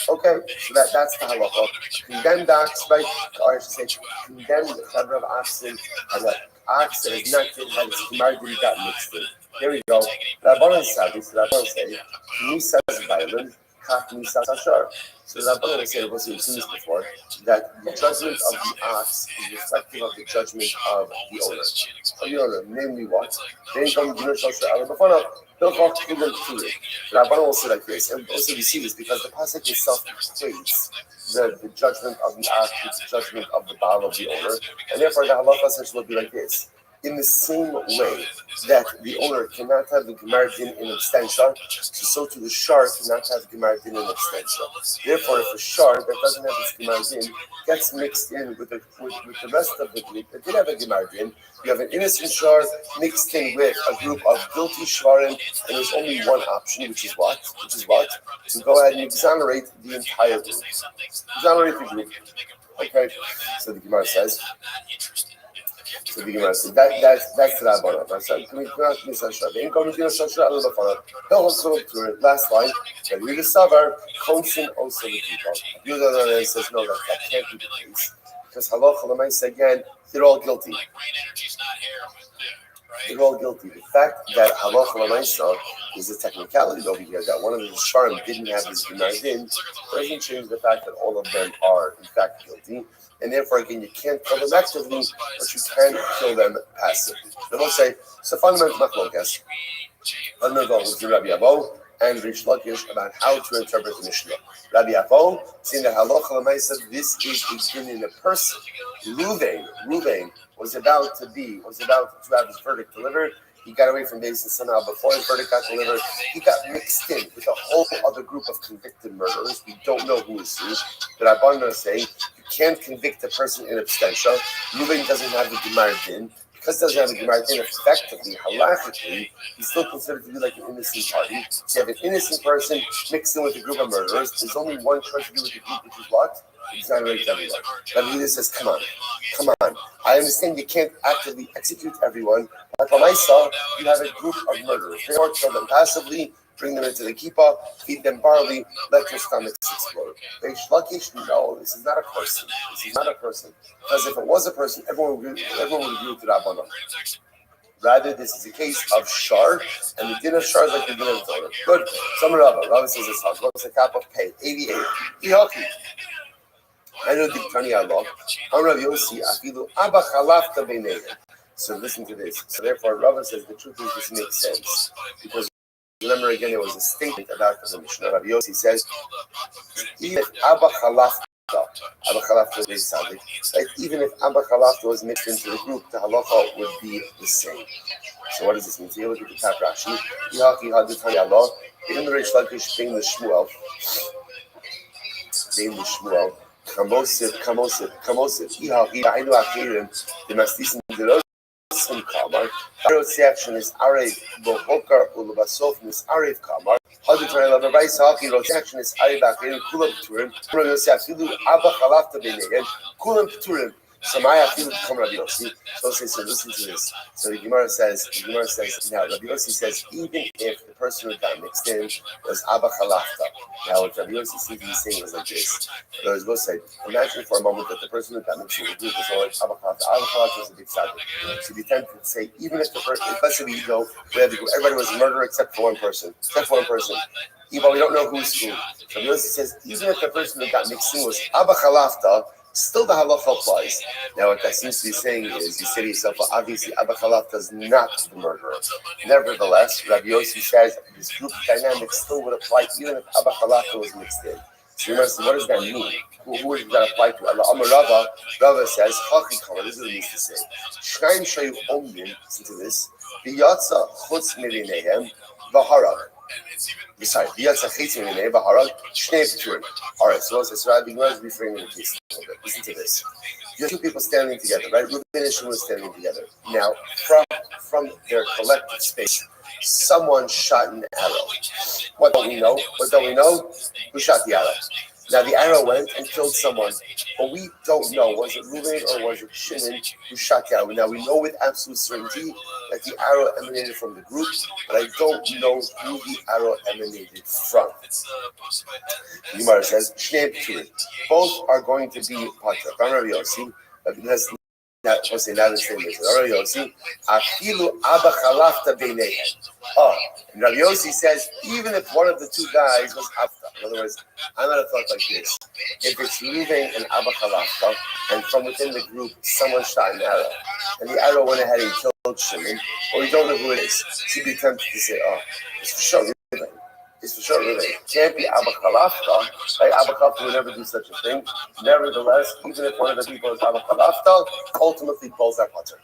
Okay, so that's the halacha. Condemned ox, right? Or I should say, condemned the chevra of oxen, and the ox that is not good had its gemar din got mixed in. Here we go. Rabbanan say, Nisa is violent, Kaf Nisa Sashar. So Rabbanan will say, we'll see this before, that the judgment of the ox is reflective of the judgment of the owner. Namely what? They come to Rabbanan will say like this, and also we see this because the pasuk itself equates the judgment of the ox with the judgment of the baal of the owner, and therefore the halacha essentially will be like this: In the same way that the owner cannot have the Gemar Din in abstention, so to the Shar cannot have Gemar Din in abstention. Therefore, if a Shar that doesn't have its Gemar Din gets mixed in with the rest of the group that did have a Gemar Din, you have an innocent Shar mixed in with a group of guilty Shvarim, and there's only one option, which is what? To go ahead and exonerate the entire group. Exonerate the group. Okay? So the Gemara says, that's the Rabbanah. Last line, and read the Savar, Konsin also the people. The other says, no, that can't be the case. Because Halacha L'maisa, again, they're all guilty. They're all guilty. The fact that Halacha L'maisa is a technicality over here, that one of the Sharim didn't have his Gemar Din, doesn't change the fact that all of them are, in fact, guilty. And therefore, again, you can't kill them actively, but you can kill them passively. They will say, so fundamental machlokas, fundamental with Rabbi Avo and Rish Lakish about how to interpret the Mishnah. Rabbi Avo, saying that Halacha L'maisa, this is a din in a person. Ruvain was about to have his verdict delivered. He got away from Beis Din somehow before his verdict got delivered. He got mixed in with a whole other group of convicted murderers. We don't know who is who. But Rabbanan say you can't convict a person in absentia. Ruvain doesn't have the Gemar Din. Because he doesn't have a Gemar Din, effectively, halachically, he's still considered to be like an innocent party. So you have an innocent person mixed in with a group of murderers. There's only one choice to do with the group, which is what? Exonerate everyone. Rabbi Yehuda says, come on. I understand you can't actively execute everyone, but from Isa, you have a group of murderers. Therefore, kill them passively, bring them into the kippah, feed them barley, let your stomachs explode. Reish Lakish, no, this is not a person. Because if it was a person, everyone would agree with the Rabbanah. Rather, this is a case of Shar, and the din of Shar is like the din of Torah. Good. Some Rabbi says this house. What's the cap of pay? 88. Ihaki. I know the Tani Allah. Rav Yossi, Afilu Abba Chalafta Beineihem. So listen to this. So therefore, Rava says the truth is this makes sense. Because remember again, it was a statement about the Mishnah. Rav Yossi says, even if Abba Chalafta was mixed into the group, the halacha would be the same. So what does this mean? So you look at the top Rashi. Ihaki had the Tani Allah. In the Reish Lakish, being the Shmuel. Kamosif. Ihahi Achirim, the Mastisim Derosim Kamar. Arot's action is Arev Bohokar Ulubasofnis Arev Kamar. Hadutran Labarais Haki, Rot's action is Arev Achirim Kulam Turim. Kulam Yosef Hilu Abba Chalafta Beineihem Kulam Turim. Samaya Hilu Kam Rabbi Yossi. So listen to this. So the Gemara says now Rabbi Yossi says even if the person who got mixed in was Abba Chalafta. Now what Rabbi Yossi seems to be saying was like this. So I was going to say, imagine for a moment that the person who got mixed in the group was always Abba Chalafta. Abba Chalafta was a big tzaddik. So the tempted to say even if the person, let's say we had the group, everybody was a murderer except for one person. But we don't know who's who. So Rabbi Yossi says even if the person who got mixed in was Abba Chalafta, still the halacha applies. Now, what that seems to be saying is, you say to yourself, well, obviously, Abba Chalafta is not the murderer. Nevertheless, Rabbi Yossi says this group dynamic still would apply even if Abba Chalafta was mixed in. So you must say, what does that mean? Who would that apply to? Rava says, Chaki Kama, this is what it means to say. Shnaim Shayu Omdim, listen to this, V'yatza Chutz Mirineihem, V'harag. Besides, all right, so Rabbi Gemara is reframing the case a little bit. Listen to this. You have two people standing together, right? Reuben and Shimon standing together. Now, from their collective space, someone shot an arrow. What don't we know? Who shot the arrow? Now, the arrow went and killed someone, but we don't know. Was it Reuben or was it Shimon who shot the arrow? Now, we know with absolute certainty that the arrow emanated from the group, but I don't know who the arrow emanated from. The Gemara says, both are going to be Patra. Rabbi Yossi, because now the same is Rabbi Yossi, Afilu Abba Chalafta Beineihem. And Rabbi Yossi says, even if one of the two guys was Abba, in other words, I'm going to thought like this. If it's Reuven and Abba Chalafta, and from within the group, someone shot an arrow, and the arrow went ahead and killed Shimon, or we don't know who it is, so you'd be tempted to say, it's for sure Reuven. is for sure related. It can't be Abba Khalafta. Right? Abba Khalafta would never do such a thing. Nevertheless, even if one of the people is Abba Khalafta, ultimately pulls that putter.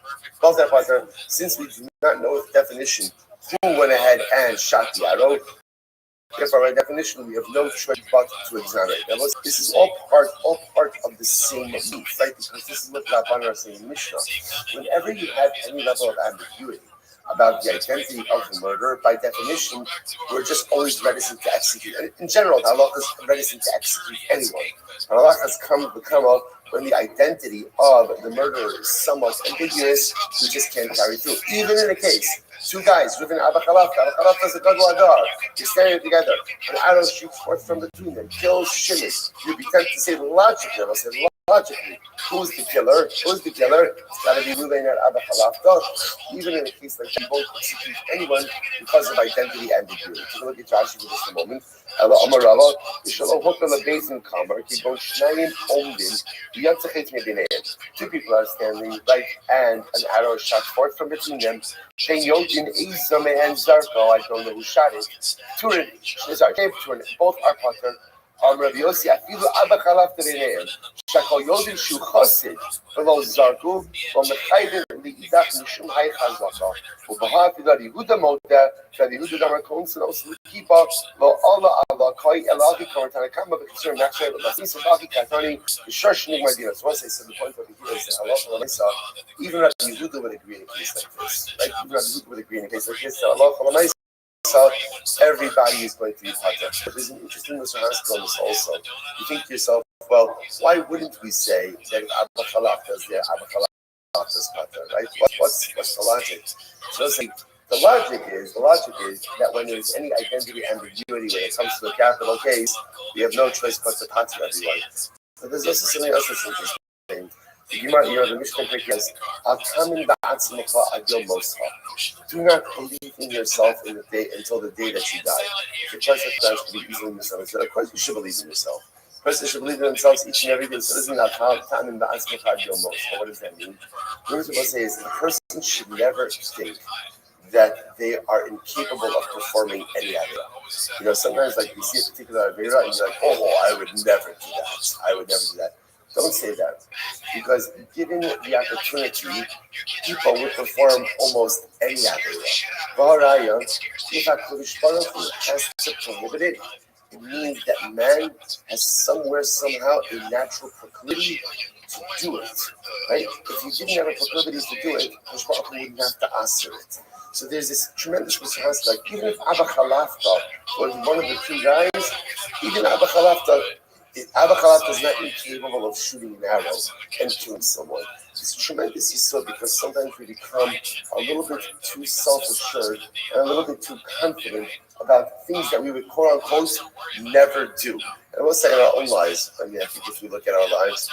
Since we do not know its definition, who went ahead and shot the arrow? Therefore, by definition, we have no choice but to examine it. This is all part of the same move, right? Because this is what Rabban are saying in Mishnah. Whenever you have any level of ambiguity about the identity of the murderer, by definition, we're just always reticent to execute. And in general, the halakha is reticent to execute anyone. The halakha has become up when the identity of the murderer is somewhat ambiguous, we just can't carry through. Even in a case, two guys driven Abba Khalafta is a Gadol Adar. They're standing together. An arrow shoots forth from between them, kills Shimon. You'd be tempted to say logically, who's the killer? It's got to be Ruvain and Abba Khalafta. Even in a case like that, both execute anyone because of identity ambiguity. Take a look at Rashi for just a moment. Two people are standing, right, and an arrow is shot forth from between them. I don't know who shot it. Both are pater. Rabbi Yossi, afilu Abba Khalafta b'neihem. Shakol Yodin shu chosid v'lo zargu v'mechayden li'idach mishum hay chazaka. U'baha afilu Yehuda moda shad Yehuda damar konsen osu l'kipa lo Allah Allah koi elagi kamartana kama b'kisur nachay v'lasis v'lagi katani v'shosh nig Medina. So once I said the point of the Yehuda is that even Rabbi Yehuda would agree in a case like this. Right? Even Rabbi Yehuda would agree in a case like this. So everybody is going to be pater. There's an interesting Mishahaskel on this also. You think to yourself, well, why wouldn't we say that Abba Khalafta is there, Abba Khalafta is pater, right? What's the logic? So the logic is that when there's any identity ambiguity when it comes to a capital case, we have no choice but to pater everyone. But there's also something else that's interesting. The Mishnah says, do not believe in yourself until the day that you die. The question can be easily misunderstood. Of course, you should believe in yourself. A person should believe in themselves each and every day. So this is not what does that mean? What we're supposed to say is that a person should never think that they are incapable of performing any avera. Sometimes like you see a particular avera and you're like, oh, I would never do that. Don't say that, because given the opportunity, people will perform almost any avera. If HaKadosh Baruch Hu has to prohibit it, it means that man has somehow a natural proclivity to do it. Right? If you didn't have a proclivity to do it, HaKadosh Baruch Hu wouldn't have to answer it. So there's this tremendous response, like even if Abba Khalafta was one of the two guys, even Abba Khalafta is not incapable of shooting an arrow and killing someone. It's tremendous yisod because sometimes we become a little bit too self-assured and a little bit too confident about things that we would quote unquote never do. And we'll say in our own lives. I think if we look at our lives,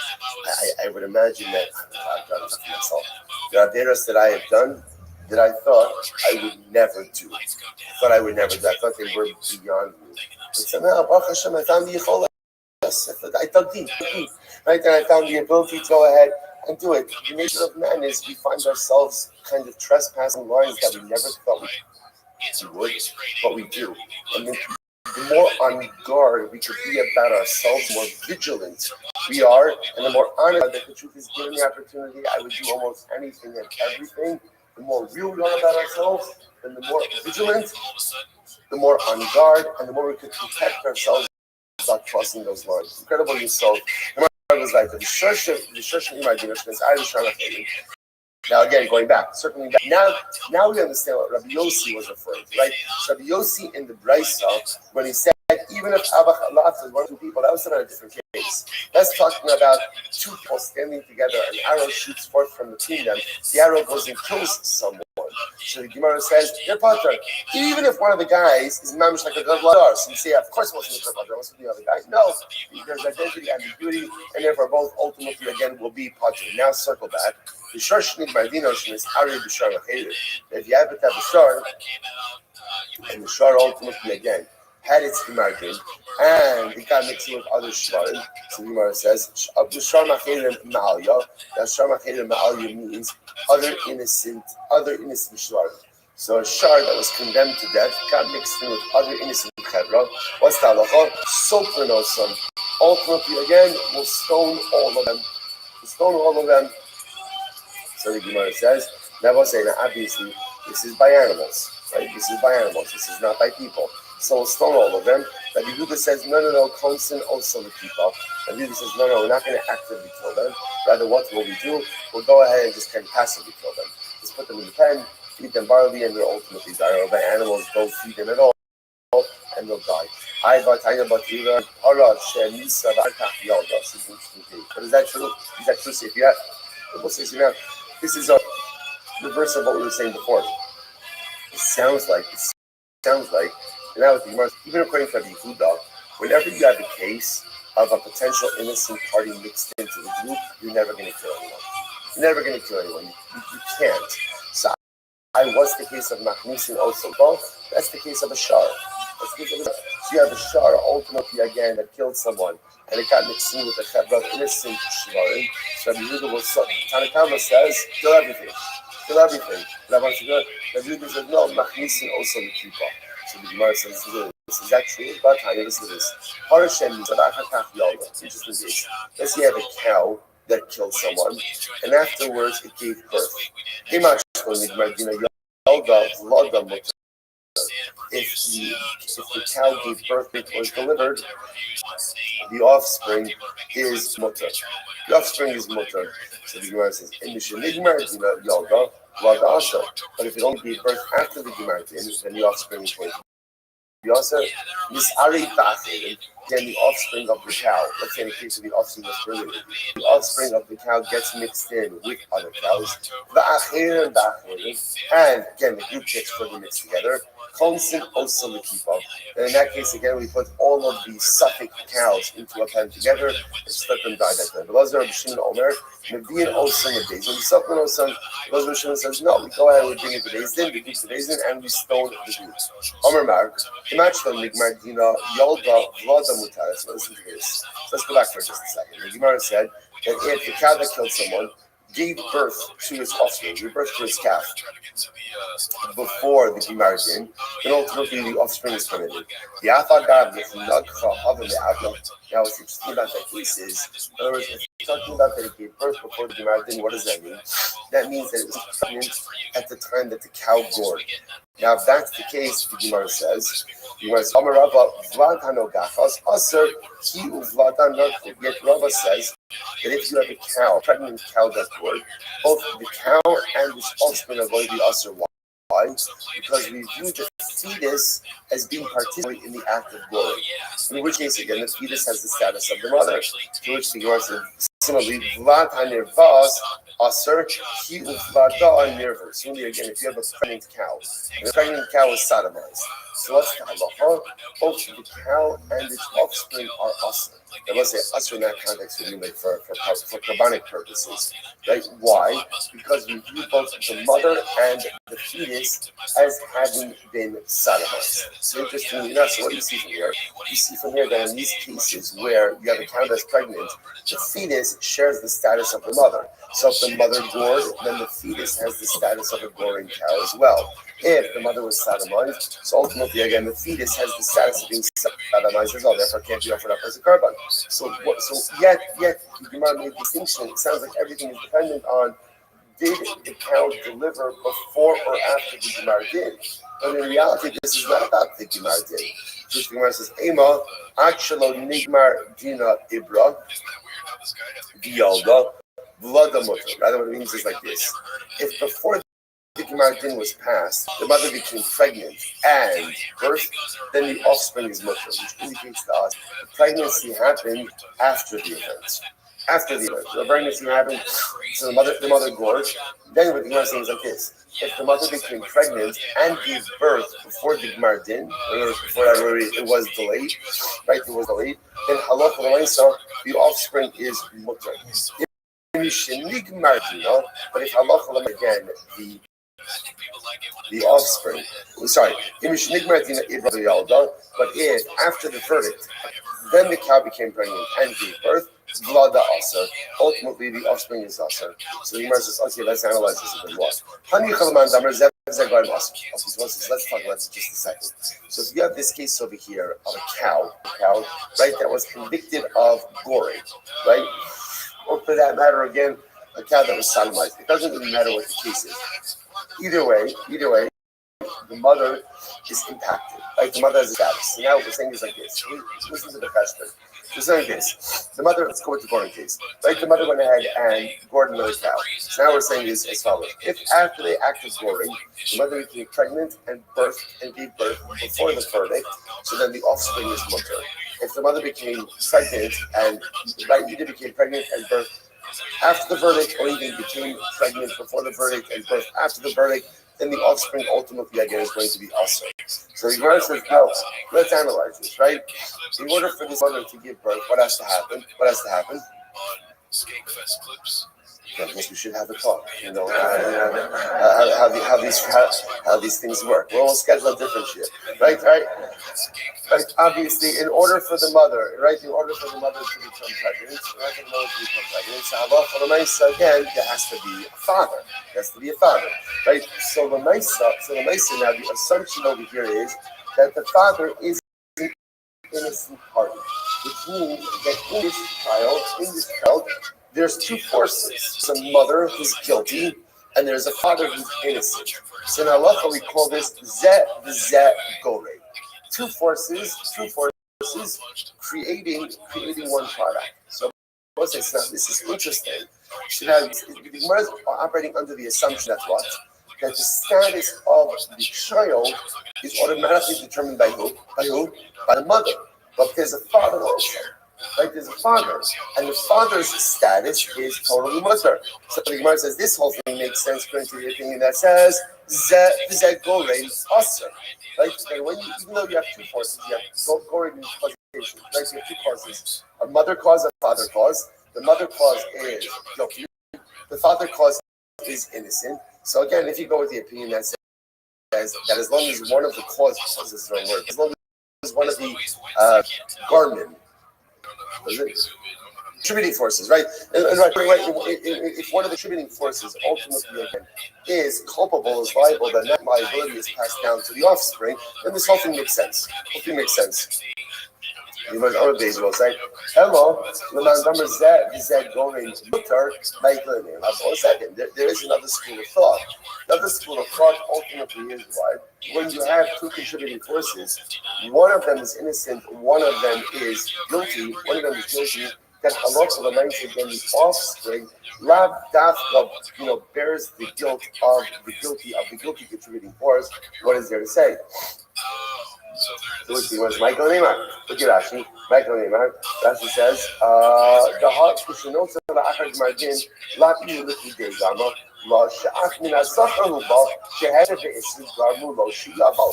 I would imagine that I've done it for myself. There are averos that I have done that I thought I would never do. I thought they were beyond me. But somehow, Baruch Hashem, I found the yicholah. I dug deep, right? And I found the ability to go ahead and do it. The nature of man is we find ourselves kind of trespassing lines that we never thought we would, but we do. And the more on guard we could be about ourselves, the more vigilant we are, and the more honored that the truth is given the opportunity, I would do almost anything and everything. The more real we are about ourselves, and the more vigilant, the more on guard, and the more we could protect ourselves. Start crossing those lines. Incredible yourself. It was like the Shushan Imagine. Now again, circling back. Now we understand what Rabbi Yossi was referring to, right? So Rabbi Yossi in the Brisa, when he said, even if Abba Khalafta is one or two people, that was about a different case. That's talking about two people standing together, an arrow shoots forth from between them, the arrow goes and kills someone. So the Gemara says, they're pater. Even if one of the guys is mamish like a Gadol Adar, so you say, of course it wasn't the pater, it wasn't the other guy. No, there's identity, ambiguity, and therefore both ultimately again will be pater. Now circle back. The Shoshnik Mardinosh is Ari Bishar Lachedir. If you have it at Bishar, and Bishar ultimately again had its margin, and it got mixed with other shvarim. So the Gemara says, Bishar Lachedir Ma'alya. That Bishar Lachedir Ma'alya means other innocent shvarim. So a shar that was condemned to death got mixed in with other innocent chevra. What's the halacha? Sopranosum. Ultimately, again, we'll stone all of them. We'll stone all of them. So the Gemara says, never say that obviously this is by animals, right? This is by animals. This is not by people. So we'll stone all of them. But Yehuda says, no, constant also the people. And Yehuda says, no, we're not going to actively kill them. Rather, what will we do? We'll go ahead and just kind of passively kill them. Just put them in the pen, feed them barley, and they'll ultimately die. Or by animals, don't feed them at all, and they'll die. But is that true? Is that true? So if you have, we'll say, this is a reverse of what we were saying before. It sounds like, and that was the Gemara, even according to the Yehuda, whenever you have a case of a potential innocent party mixed into the group, you're never going to kill anyone. You're never going to kill anyone. You can't. So what's the case of Machnisin also? That's the case of a shar. So you have a shar ultimately again that killed someone, and it got mixed in with a chevra of innocent shvarim. So Rabbi Yehuda was Tanakama says, kill everything. Kill everything. Rabbi Yehuda said, no, Machnisin also the kippah. So the Gemara says, is that true? But Tanya, listen to this. Interesting case. Let's say you have a cow that killed someone, and afterwards it gave birth. If the cow gave birth, it was delivered, the offspring is mutter. The offspring is mutter. So the Gemara says, but if it only gave birth after the Gemartin, then the offspring is going to be also then the offspring of the cow. Let's say in the case of the offspring of the offspring of the cow gets mixed in with other cows. And again, the group gets further mixed together. Constant also the keeper. And in that case, again, we put all of the suffix cows into a pen together and let them die that way. But those are Shimon Omer, Median also the days. When the supplement also, those Shimon says, no, we go ahead and we bring it to Beis Din, we keep the Beis Din, and we stone the group. Omer Mar, Imachton Migmar Dina, Yalda, Vlada Mutar. So listen to this. Let's go back for just a second. The Gemara said that if the cow that killed someone gave birth to his offspring, gave birth to his calf before the Gemartin, then ultimately the offspring is permitted. The Afagab, if now what's interesting about that case is, in other words, if you're talking about that it gave birth before the Gemartin, what does that mean? That means that it was pregnant at the time that the cow gored. Now, if that's the case, the Gemara says, yet Rava says that if you have a cow, pregnant cow that's gored, both the cow and its offspring are going to be usher. Why? Because we view the fetus as being participating in the act of goring. In which case, again, the fetus has the status of the mother. To which the Gemara says, similarly, Vlad HaNirvas, Aser, He Uvlada Nirvas. Similarly, again, if you have a pregnant cow, and the pregnant cow is sodomized. So what's the halacha? Both the cow and its offspring are Aser. Now, let's say Aser in that context would be like for carbonic purposes. Right? Why? Because we view both the mother and the fetus as having been sodomized. So interestingly enough, so what do you see from here? You see from here that in these cases where you have a cow that's pregnant, the fetus shares the status of the mother. So if the mother gored, then the fetus has the status of a goring cow as well. If the mother was sodomized, so ultimately, again, the fetus has the status of being sodomized as well, therefore can't be offered up as a carbon. So yet, the Gemara made a distinction. It sounds like everything is dependent on, did the cow deliver before or after the Gemara did? But in reality, this is not about the Gemara did. Just the Gemara says, Ema, Achalo Nigmar Dina Ibra, Dialda, Vladamoto. Rather, what it means is like this. If before the Gemartin was passed, the mother became pregnant and birth, then the offspring is mutter, which indicates to us the pregnancy happened after the event. After the event, the pregnancy happened, so the mother gorged. Then what the Gemara says is like this: if the mother became pregnant and gave birth before the Gemartin, before it was delayed, right? It was delayed. Then halacha l'maisa, the offspring is mutter. But if halacha again, the offspring, sorry, but if after the verdict, then the cow became pregnant and gave birth, Vlada Asa. Ultimately, the offspring is Asa. So the Gemara says, okay, let's analyze this a bit more. Gorim Asr. Okay, so let's talk about it just a second. So if you have this case over here of a cow, right, that was convicted of goring, right? Or for that matter, again, a cow that was sodomized. It doesn't really matter what the case is. Either way, the mother is impacted. Right? The mother has a status. So now we're saying is like this. Listen to the question. We're saying this. The mother, let's go with the goring case. Right? The mother went ahead and gored another cow. So now we're saying is as follows. If after the act of goring, the mother became pregnant and gave birth before the verdict, so then the offspring is mutter. If the mother became pregnant and either became pregnant and birthed after the verdict, or even became pregnant before the verdict and birth after the verdict, then the offspring ultimately again is going to be usher. So the Gemara says, no, let's analyze this, right? In order for this mother to give birth, what has to happen? On Skankfest clips. I guess we should have a talk, how these things work. We'll schedule a different shit, right? Right? Obviously, in order for the mother, to become pregnant, so halacha again, there has to be a father. Right? So the now the assumption over here is that the father is an innocent party, which means that in this child, there's two forces. There's a mother who's guilty, and there's a father who's innocent. So in halacha we call this zeh gore. Two forces creating one product. So this is interesting. So now the Gemara is operating under the assumption that the status of the child is automatically determined by who? By the mother. But there's a father also. Right, there's a father, and the father's status is totally mutter. So the Gemara says this whole thing makes sense according to the opinion that says zeh gorein aser. Right, and even though you have two forces, you have gorein causation. Right, you have two causes: a mother cause, a father cause. The mother cause is guilty. The father cause is innocent. So again, if you go with the opinion that says that as long as one of the causes is the wrong word, as long as one of the garment. Contributing forces, right? If one of the contributing forces ultimately again is culpable, is liable, then that liability is passed down to the offspring, then this whole thing makes sense. You must always will say, hello, there is another school of thought. Another school of thought ultimately is why when you have two contributing forces, one of them is innocent, one of them is guilty, that Allah again the offspring bears the guilt of the guilty contributing force. What is there to say? So let's see, what's Michael Neymar? Look at Rashi. Michael Neymar. Rashi says, the heart kushinosa la'achar gmardin la'pi l'chidei gama la'sha'ach min ha'zachar hubal she'hera ve'esri garmu lo shi'yabal.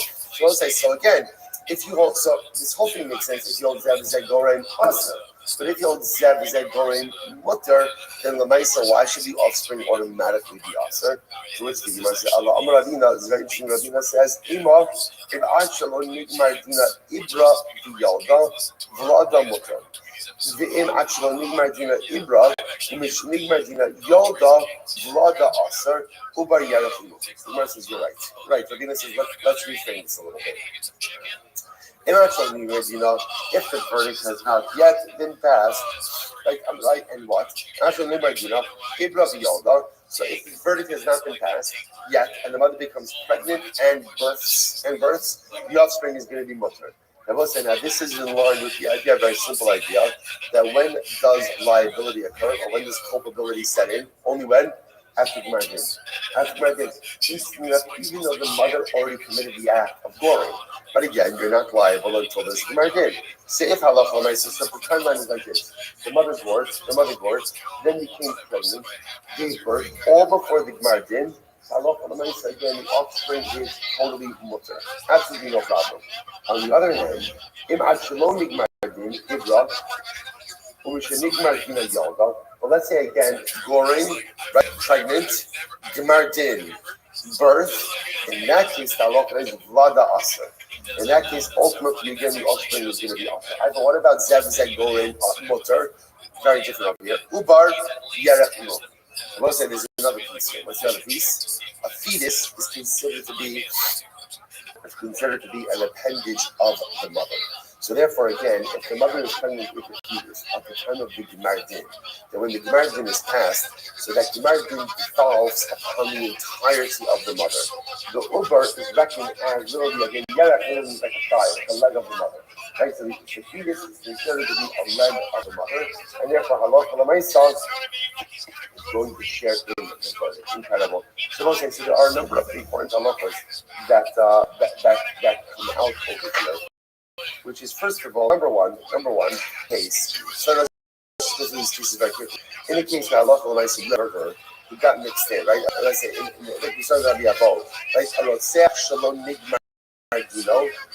So again, if you hold, so this whole thing makes sense if you hold zeh gorein asr. But if you hold zeh gorein mutter, then lemaisa, why should the offspring automatically be asr? To which the Gemara says, Allah Amar Ravina, is very interesting. Ravina says, Ima, if I shall nigmar dina ibra v'yalda v'lada mutter. V'im actual nigmar dina ibra, u'mish nigmar dina yalda v'lada asr, ubar yarach mutter. The Gemara says, you're right. Right, Ravina says, let's reframe this a little bit. In actual if the verdict has not yet been passed, and what? Actually, so if the verdict has not been passed yet, and the mother becomes pregnant and births, the offspring is going to be mutter. Now, this is in line with the idea, a very simple idea, that when does liability occur, or when does culpability set in? Only when? After Gmardin. Even though the mother already committed the act of goring. But again, you're not liable until there's Gmardin. Say if halacha, so the timeline is like this. The mother gored, then became pregnant, gave birth, all before the Gmardin. Halacha, again, the offspring is totally mutter. Absolutely no problem. On the other hand, im ad shalom Gmardin, ibra, well, let's say again, goring, right, pregnant, Gmardin, birth. In that case, the halacha is vlada aser. In that case, ultimately, again, the offspring is going to be aser. But what about zeh goring mutter? Very different over here. Ubar yarech. We'll say there's another piece here. What's the other piece? A fetus is considered to be an appendage of the mother. So therefore, again, if the mother is pregnant with a fetus at the time of the Gemar Din, then when the Gemar Din is passed, so that Gemar Din devolves upon the entirety of the mother. The Uber is reckoned as literally like a thigh, like a leg of the mother. Right? So the fetus is considered to be a leg of the mother, and therefore, halacha l'maisa is going to share in the mother. Incredible. So there are a number of important halachas that come out over here. Which is first of all number one case. So this is very quickly. In the case where Allah murder who got mixed in, right? Let's say like you saw that be a bow, right?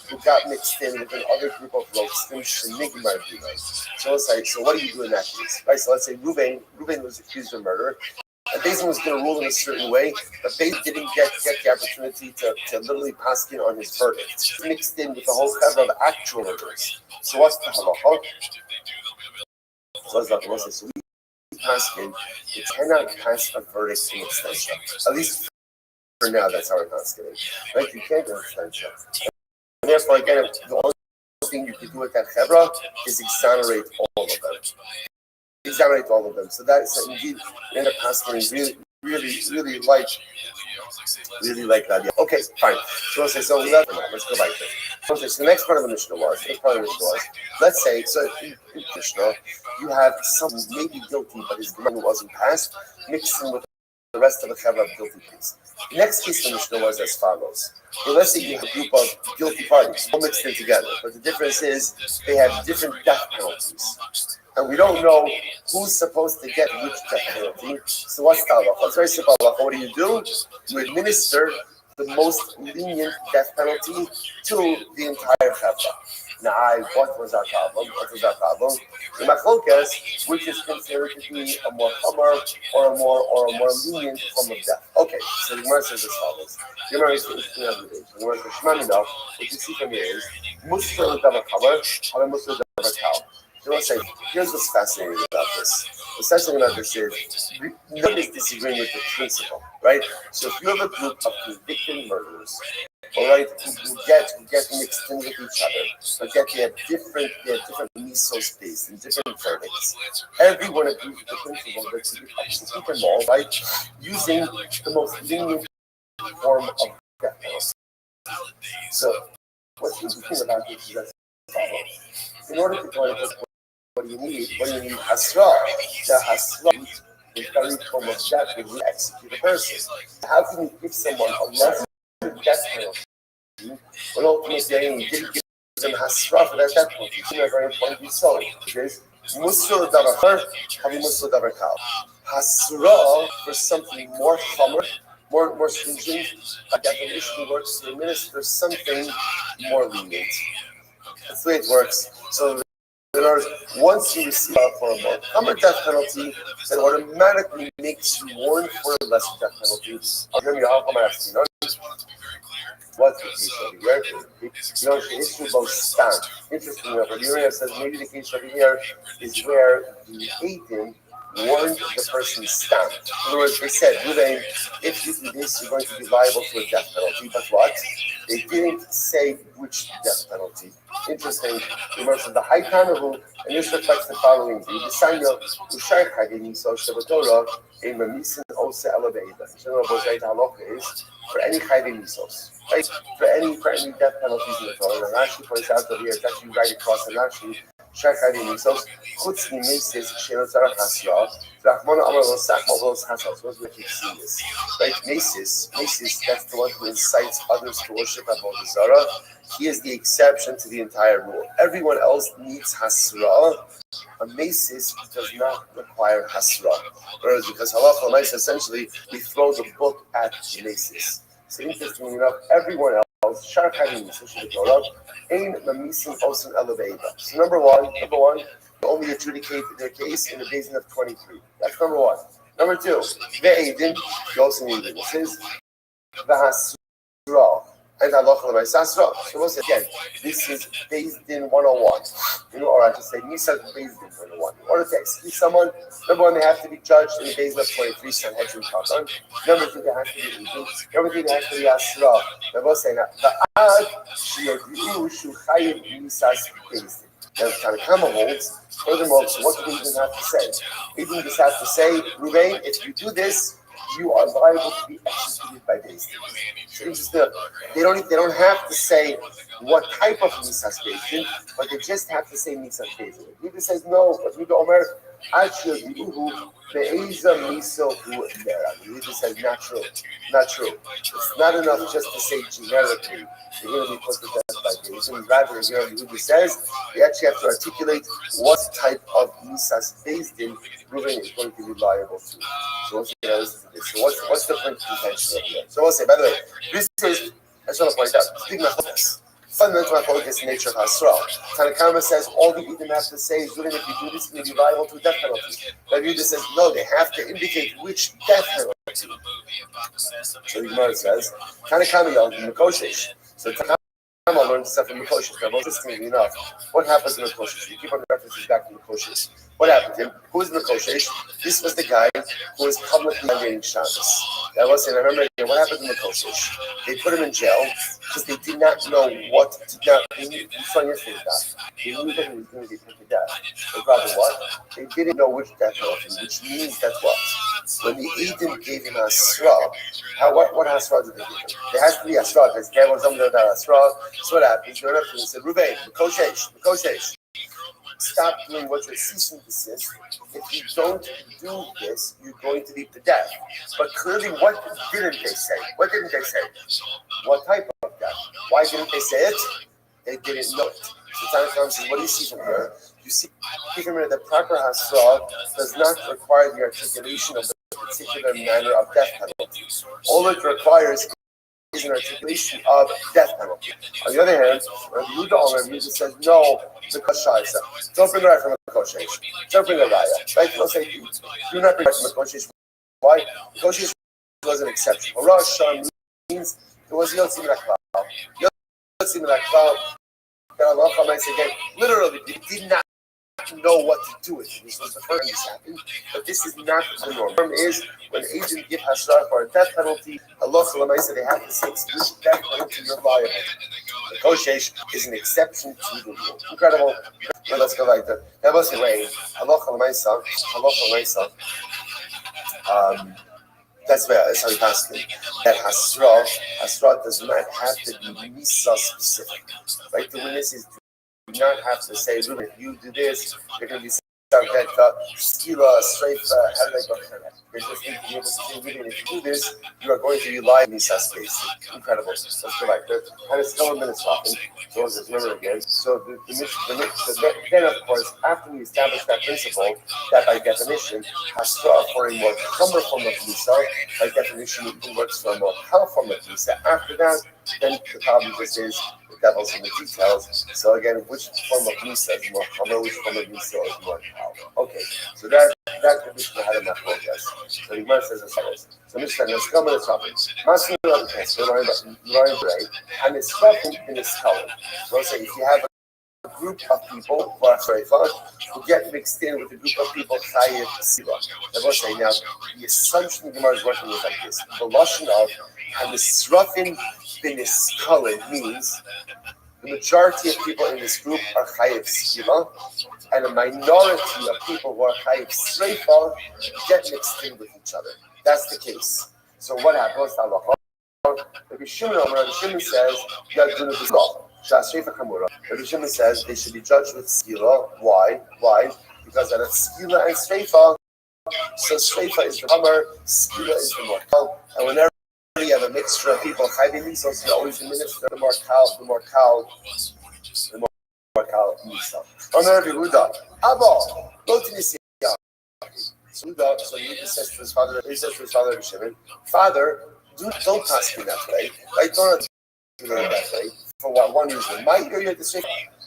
Who got mixed in with another group of Rotstim Shenigmar Dino. So let's say, so what do you do in that case? Right? So let's say Reuben was accused of murder. And Bezin was going to rule in a certain way, but Bezin didn't get the opportunity to literally pass in on his verdict. Mixed in with the whole cover of actual murders. So what's the halacha? So we pass in, you cannot pass a verdict in extension. At least for now, that's how we're passing it. Right? You can't do extension. And therefore, again, the only thing you can do with that chevra is exonerate all of them. Exonerate all of them. So that is indeed in the past really like that. Yeah. Okay, fine. So let's go back there. So the next part of the Mishnah was, let's say, so in Mishnah, you have someone maybe guilty, but his Gemara wasn't passed, mixed in with the rest of the Chevra of guilty pleas. The next case of the Mishnah was as follows. So let's say you have a group of guilty parties, all mixed in together, but the difference is they have different death penalties. And we don't know who's supposed to get which death penalty. So what's the halacha? It's very simple halacha. What do? You administer the most lenient death penalty to the entire chevra. Now, what was our problem? The machlokas, which is considered to be a more hamar or a more lenient form of death. Okay, so the Gemara says as follows. The Gemara is the Gemara is Shmanina. What you see from here is Musar Davar Hamar, Hamar Musar Davar Kal. So let's say, here's what's fascinating about this. What's fascinating about this is nobody's disagreeing with the principle, right? So if you have a group of convicted murderers, all right, who get mixed in with each other, but yet they have different misos based and different verdicts. Everyone agrees with the principle that you execute them all, right, using the most lenient form of death penalty. So what's interesting about this is that in order to join this, what do you need? Hasra. The Hasra is very form of death when you execute a person. How can you give someone a lesser death penalty when ultimately you didn't give them Hasra for that death penalty? It's a very important result. Because Musur Davar, having Musur Davar Kal. Hasra for something more chomer, more stringent. A definition works to administer something more lenient. That's the way it works. So in other words, once you receive for a more common death penalty, it automatically makes you warn for a lesser death penalty. I'll give you how I'm asking. What's the case over here? The issue about stand. Interesting enough, the Uriah says maybe the case over here is where the agent warned the person stand. In other words, they said, Ruvain, if you do this, you're going to be liable to a death penalty. But what? They didn't say which death penalty. Interesting. Remember the high Tanahu, and this reflects the following view. The Sanya, Ushai Chagini, so Shabatora, in Mamisin Ose Elevator. General Bozait Haloka is for any Chayde Misos. Right? For any death penalties in the Torah. And Rashi points out that here, it's actually right across the Rashi. Shachari Misos, Chutz Mimesis, Sheno Zarach Hasra, Rachmona Amalos Sakmalos Hasos. What's what you see this? Right? Mesis, that's the one who incites others to worship Avodah Zarah. He is the exception to the entire rule. Everyone else needs Hasra. A Mesis does not require Hasra. Whereas because Halacha L'Maisa, essentially, we throw the book at Mesis. So interestingly enough, everyone else, Shar Chadim, Ein Mamisim Osen Eleveda. So number one, they only adjudicate their case in the basin of 23. That's number one. Number two, Ve'edin, you also need witnesses. V'hasra. and halacha l'maisasra. So once again, this is Beis Din 101, or I should say Nissan Beis Din 101. In order to excuse someone, number one, they have to be judged in the Beis of 23 Sanhedrin Katan. Number two, they have to be Udu. Number three, they have to be Asra. Number saying that the Ad Shiyagu Shuchayiv Nisas Beis Din. Now, Tanakama holds, furthermore, so what do they even have to say? They even just have to say, Ruvain, if you do this, you are liable to be executed by Beis Din. So they don't have to say what type of Nisas Beis Din, but they just have to say Nisas Beis Din. If he says no, but we go Omer, actually, Be'eza Miso Hu Nera. He just says not true. Not true. It's not enough just to say generically, you're going to be put to death by Beis Din. Rather, Yehuda says, you actually have to articulate what type of Nisas Beis Din Reuven is going to be liable to. So what's the point of contention of here? So we'll say, by the way, this is, I just want to point out, big machokas. Fundamental machokas nature of Hasra. Tanakama says all the Edom have to say is, Reuven, if you do this, you're going to be liable to a death penalty. But Yehuda says, no, they have to indicate which death penalty. So the Gemara says, Tanakama yelled in Mekoshesh. So Tanakama learned stuff in Mekoshesh. Now, interestingly enough, what happens in Mekoshesh? You keep on references back to Mekoshesh. What happened to him? Who was Mekoshesh? This was the guy who was publicly mandating Shabbos. That was it. I remember what happened to Mekoshesh. They put him in jail because they did not know what to do. They knew that he was going to be put to death. But rather what? They didn't know which death penalty, which means that what? When the Edom gave him Asra, what Asra did they give him? There has to be Asra because there was something that Asra. So what happened? He said, Reuven, Mekoshesh. Stop doing what you're ceasing to desist. If you don't do this, you're going to be to death. But clearly, what didn't they say? What didn't they say? What type of death? Why didn't they say it? They didn't know it. So Tanakh says, what do you see from here? You see from here that proper hasra does not require the articulation of the particular manner of death penalty. All it requires is an articulation of death penalty. On the other hand, when Yehuda says no, because Shaisa, don't bring a raya from a Mekoshesh. Don't bring a raya. Right? They'll say, do not bring a raya from a Mekoshesh. Why? Mekoshesh was an exception. Rosh Hashanah means it was Yotzi Min HaKlal. Yotzi Min HaKlal, that Allah again, literally, they did not know what to do with it. This was the first thing that happened, but this is not the norm. The norm is when agents give hasra for a death penalty, Allah said they have to say explicit death penalty, you're liable. The koshesh is an exception to the rule. Incredible. Now let's go like that. That was the way. Allah that's how he passed it. That hasra does not have to be misa specific. Right? The witness is do not have to say, if you do this, you're going to be skila, streifa, you're just going to be able to say, if you do this, you are going to be lying in these space. Incredible. Let's go like that. And it's still a minute talking. So let's remember again. So then, of course, after we establish that principle, that by definition, hasra for a more common form of misa, by definition, it even works for a more powerful form of misa. After that, then the problem just is the devil's in the details. So again, which form of misa is more common, which form of misa is more powerful. Okay, so that the Mishnah had enough focus. So the Gemara says as follows. So Mishnah, let's come to the topic. Master of the test, learn bread, and it's spoken in its color. So let's say if you have a group of people who are who get mixed in with a group of people chayiv siva. Now, the assumption the Gemara is working with like this: the lashon of and the srafin bin iskalen means the majority of people in this group are chayiv siva, and a minority of people who are chayiv sreifa get mixed in with each other. That's the case. So what happens? Rabbi Shimon says, Rabbi Shimon says they should be judged with skila. Why? Because out of skila and streifa, so streifa is the hammer, skila is the mortal, and whenever you have a mixture of people, chayvim misos, you always administer the more kal misos. Rabbi Yehuda, Abba, go to Nisiya. So Yehuda says to his father, Rabbi Shimon, Father, don't pass me that way. Right? Don't do that way. For one reason. My area to say,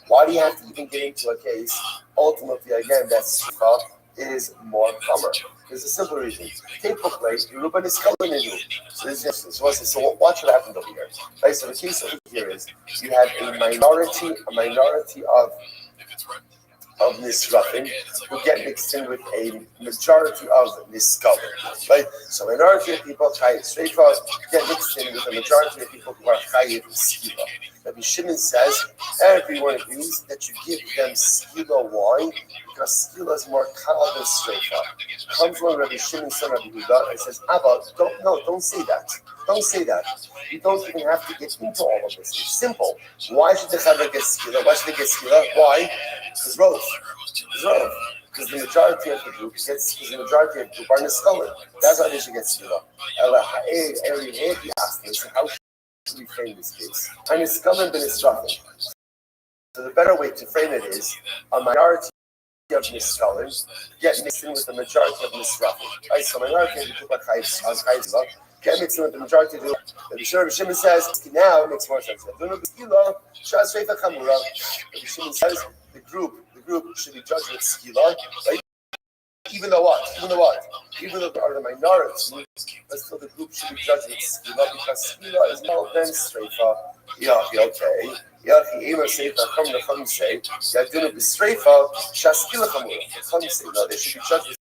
why do you have to even get into a case? Ultimately, again, that srifa is more common. There's a simple reason. Take book place, Ruben is coming in you. So this is so what should happen over here? Right, so the case over here is you have a minority of Nisrafim who get mixed in with a majority of Niskalim. Right? So a minority of people, Chayit Sreifa, get mixed in with a majority of people who are Chayit Skila. Rabbi Shimon says, everyone agrees that you give them Skila. Why? Because Skila is more Kal than Sreifa. Comes along Rabbi Shimon, son of Yehuda, and says, Abba, don't say that. Don't say that. You don't even have to get into all of this. It's simple. Why should the Chavra get Skila? Why should they get Skila? Why? Because Rov. Because the majority of the group are Niskalim. That's why they should get Skila. Eli asked us, how should we frame this case? And Niskalim ben Nisrafim. So the better way to frame it is a minority of Niskalim get mixed in with the majority of Nisrafim. Right? So minority of the group are Chayis, get mixed in with the majority of the group. The Shimon says, now it makes more sense. Rabbi Shimon says, the group should be judged with skila, right? Even though they are the minority, but still the group should be judged with skila because skila is more than streifa. Okay. Ema seifa come the Chum say that do not be streifa. Shaskila chamura. Chum say no, they should be judged with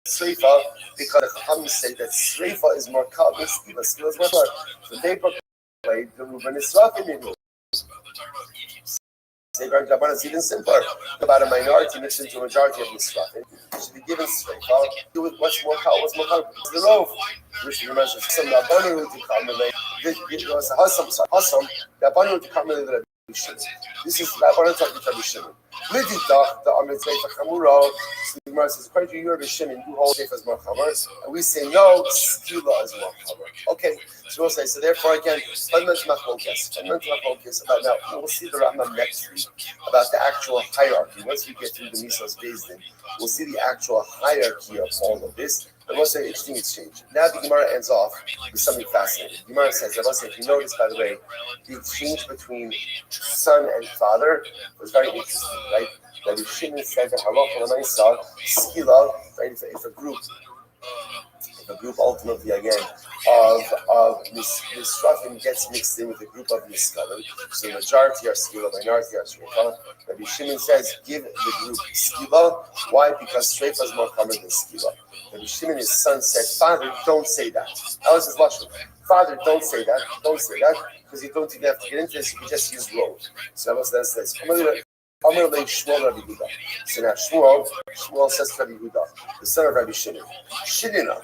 streifa because the Chum say that streifa is more kal than skila. Skila is more hard. So they proclaim the Reuben Israfim in it. It's even simpler. About a minority mixed into a majority of Nisrafim. It should be given straight. Do with what's more kal. The Rov. Which reminds us some Rabbanu to come and it was a Hassam. Rabbanu to come and this is Rabbanu talking to Rabbi Shimon. Liditach the Amrit Seifa Chamura. The Gemara says, according to you, Rabbi Shimon, you hold Seifa as more chamur, and we say no, Skila is more chamur. Okay, so we'll say so. Therefore, again, fundamental machlokas about now. We'll see the Rambam next week about the actual hierarchy. Once we get through the Misos Beis Din, we'll see the actual hierarchy of all of this. And we'll say an interesting exchange. Now the Gemara ends off with something fascinating. The Gemara says, if you notice, by the way, the exchange between son and father was very interesting, right? That the Shimon said that halacha l'maisa skila, right? If a group ultimately again of Nisrafim gets mixed in with a group of Niskalim, so the majority are skila, minority are shreifa. Rabbi Shimon says give the group skila. Why? Because shreifa is more common than skila. Rabbi Shimon, his son, said, "Father, don't say that." That was his lashon. Father, don't say that. Don't say that, because you don't even have to get into this. You can just use road. So that was this. Amar le Shmuel Rabbi Yehuda. So now Shmuel says to Rabbi Yehuda, the son of Rabbi Shimon, Shidina,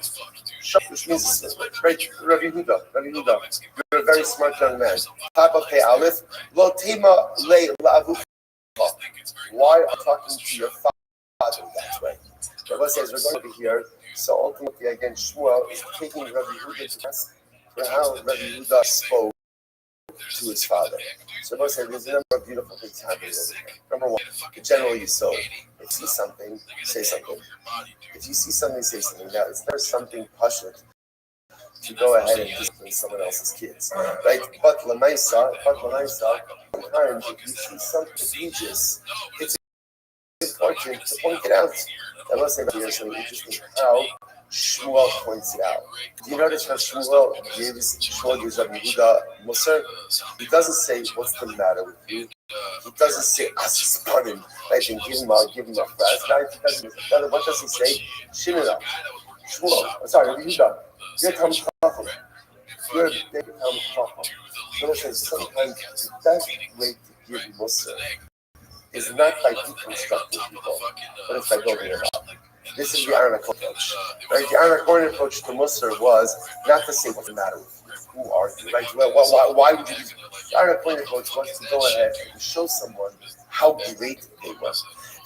which means right, Rabbi Yehuda, you're a very smart young man. Papa Pei Aleph, Lo Tema Le Lavu. Why are you talking to your father that way? Rabbi says we're going to be here. So ultimately, again, Shmuel is taking Rabbi Yehuda to ask for how Rabbi Yehuda spoke to his father. So Rabbi said there's a number of beautiful things happening over here. Number one, generally so if you see something, say something. If you see something, say something. Now, it's never something pashut to go ahead and discipline someone else's kids, right? But l'maisa, sometimes if you see something egregious, it's important to point it out. I must say here's something interesting how Shmuel points it out. Do you notice how Shmuel gives Rabbi Yehuda Musar? He doesn't say, "What's the matter with you?" He doesn't say, "Aspanim," right? And give him a fast. What does he say? Shimon, Shmuel. Sorry, Rabbi Yehuda. You're Talmid Chacham. You're a big Talmid Chacham. So says sometimes the best way to give Musar is not by deconstructing people, but it's by building them up. This is the Aaron approach, right? The Aaron approach to Musar was not to say what's the matter with you, who are you, right? Why would you do this? The Aaron approach was to go ahead and show someone how great they were.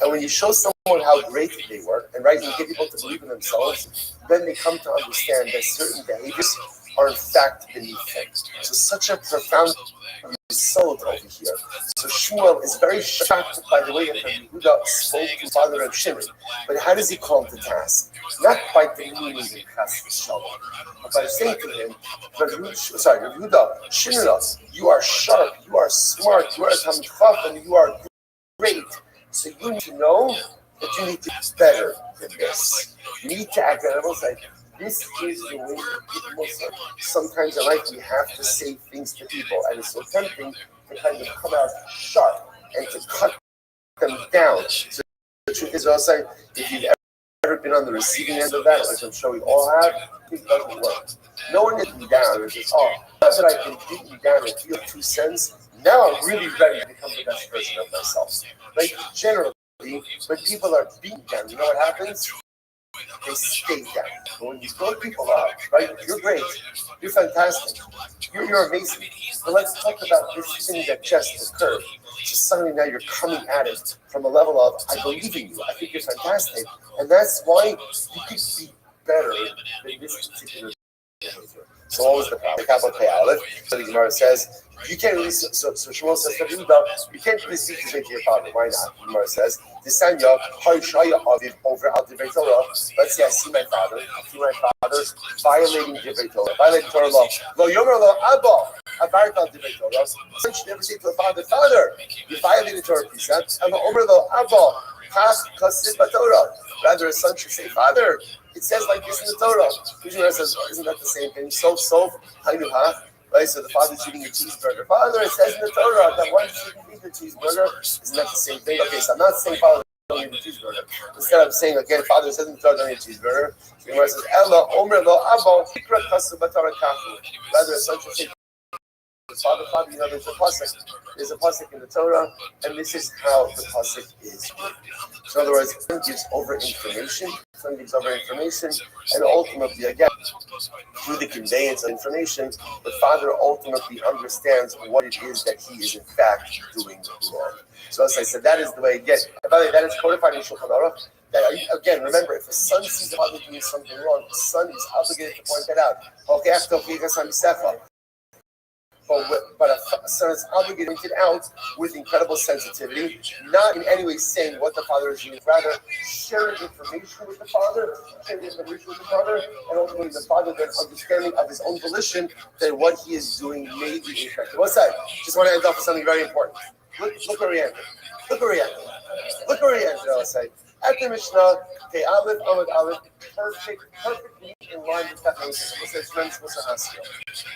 And when you show someone how great they were, and right, you get people to believe in themselves, then they come to understand that certain behaviors are in fact beneath them. So such a profound result over here. So Shmuel is very shocked by the way that Rabbi Yehuda spoke to father of Shimon. But how does he call him to task? Not by demeaning him, but by saying to him, Rabbi Yehuda, Shimon, you are sharp, you are smart, you are a Talmid Chacham, you are great. So you need to know that you need to be better than this. You need to act better. I was like, this is the way people are. Sometimes in life we have to say things to people, and it's so tempting to kind of come out sharp and to cut them down. So the truth is also, if you've ever been on the receiving end of that, which I'm sure we all have, it doesn't work. No one is me down. It's just, oh, now that I can beat you down and feel 2 cents, now I'm really ready to become the best version of myself. Like generally, when people are beaten down, you know what happens? They stay down. But when you build people up, right? You're great. You're fantastic. You're amazing. But let's talk about this thing that just occurred. Just suddenly now you're coming at it from a level of, I believe in you. I think you're fantastic. And that's why you could be better than this particular behavior. So what was the problem? The capital Pei Aleph. So the Gemara says, you can't really, so Shmuel says, you can't really speak his way to your father. Why not? The Gemara says, Desanya, Harishaya Aviv over Al Divrei Torah. Let's say I see my father violating Divrei Torah, violating Torah law. Lo Yomer Lo Abba, Avarit Al Divrei Torah. Son should never say to a father, Father, you violated Torah precepts. And Lo Omer Lo Abba, Pas Kasid Torah. Rather, a son should say, Father, it says like this in the Torah. Usually says, isn't that the same thing? So, Hainuha. Right, so the father's eating a cheeseburger. Father, it says in the Torah that one shouldn't eat the cheeseburger. Isn't that the same thing? Okay, so I'm not saying father don't eat the cheeseburger. Instead, I'm saying, okay, father says in the Torah don't eat a cheeseburger. So the says, Ella, Omer, Lo, Abo, Ikra, Kasu, Batara, Kafu. Rather, a son should say, Father, you know, there's a pasuk in the Torah, and this is how the pasuk is. So in other words, son gives over information, and ultimately, again, through the conveyance of information, the father ultimately understands what it is that he is in fact doing wrong. So as I said, that is the way, again, by the way, that is codified in Shulchan Aruch. Again, remember, if a son sees the father doing something wrong, the son is obligated to point that out. But a son is obligated to point it out with incredible sensitivity, not in any way saying what the father is doing, rather sharing information with the father, and ultimately the father then understanding of his own volition that what he is doing may be incorrect. What's that? Just want to end off with something very important. Look where he ended. I'll say. At the Mishnah, Pei Aleph, Amud Aleph, perfectly in line with that notion.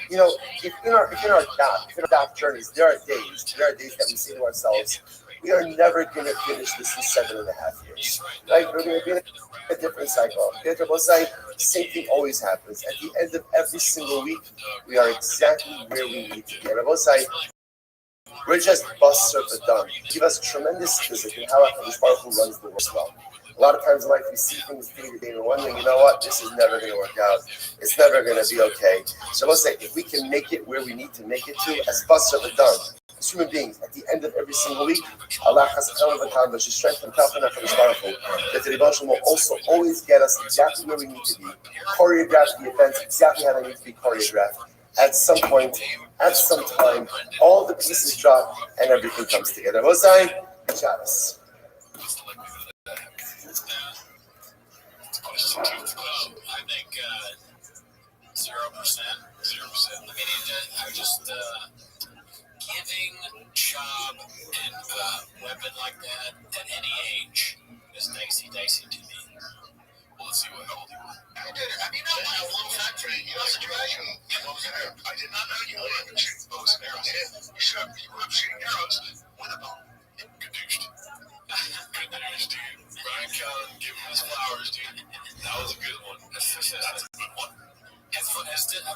You know, if in our daf journeys, there are days that we say to ourselves, we are never going to finish this in 7.5 years. Right? We're going to be in a different cycle. The same thing always happens. At the end of every single week, we are exactly where we need to be. We're just bust the done. Give us tremendous physics in how HaKadosh Baruch Hu runs the world well. A lot of times in life we see things day to day and we're wondering, you know what, this is never going to work out. It's never going to be okay. So let's say if we can make it where we need to make it to, as bust the done, as human beings, at the end of every single week, Allah has the strength and confidence of HaKadosh Baruch Hu, that the Rebbe will also always get us exactly where we need to be, choreograph the events exactly how they need to be choreographed. At some point, at some time, all the pieces drop and everything comes together. Mosai, Shabbos. I think 0%. I mean, I just giving job and weapon like that at any age is dicey to me. Well, let's see how old you are. I did it. I mean, I was a factory. You know, situation. I did not know you were shooting bows and arrows. You were up shooting arrows with a bow. Kadoosh. Kadoosh, dude. Brian Callen, give him his flowers, dude. That was a good one. That's a good one.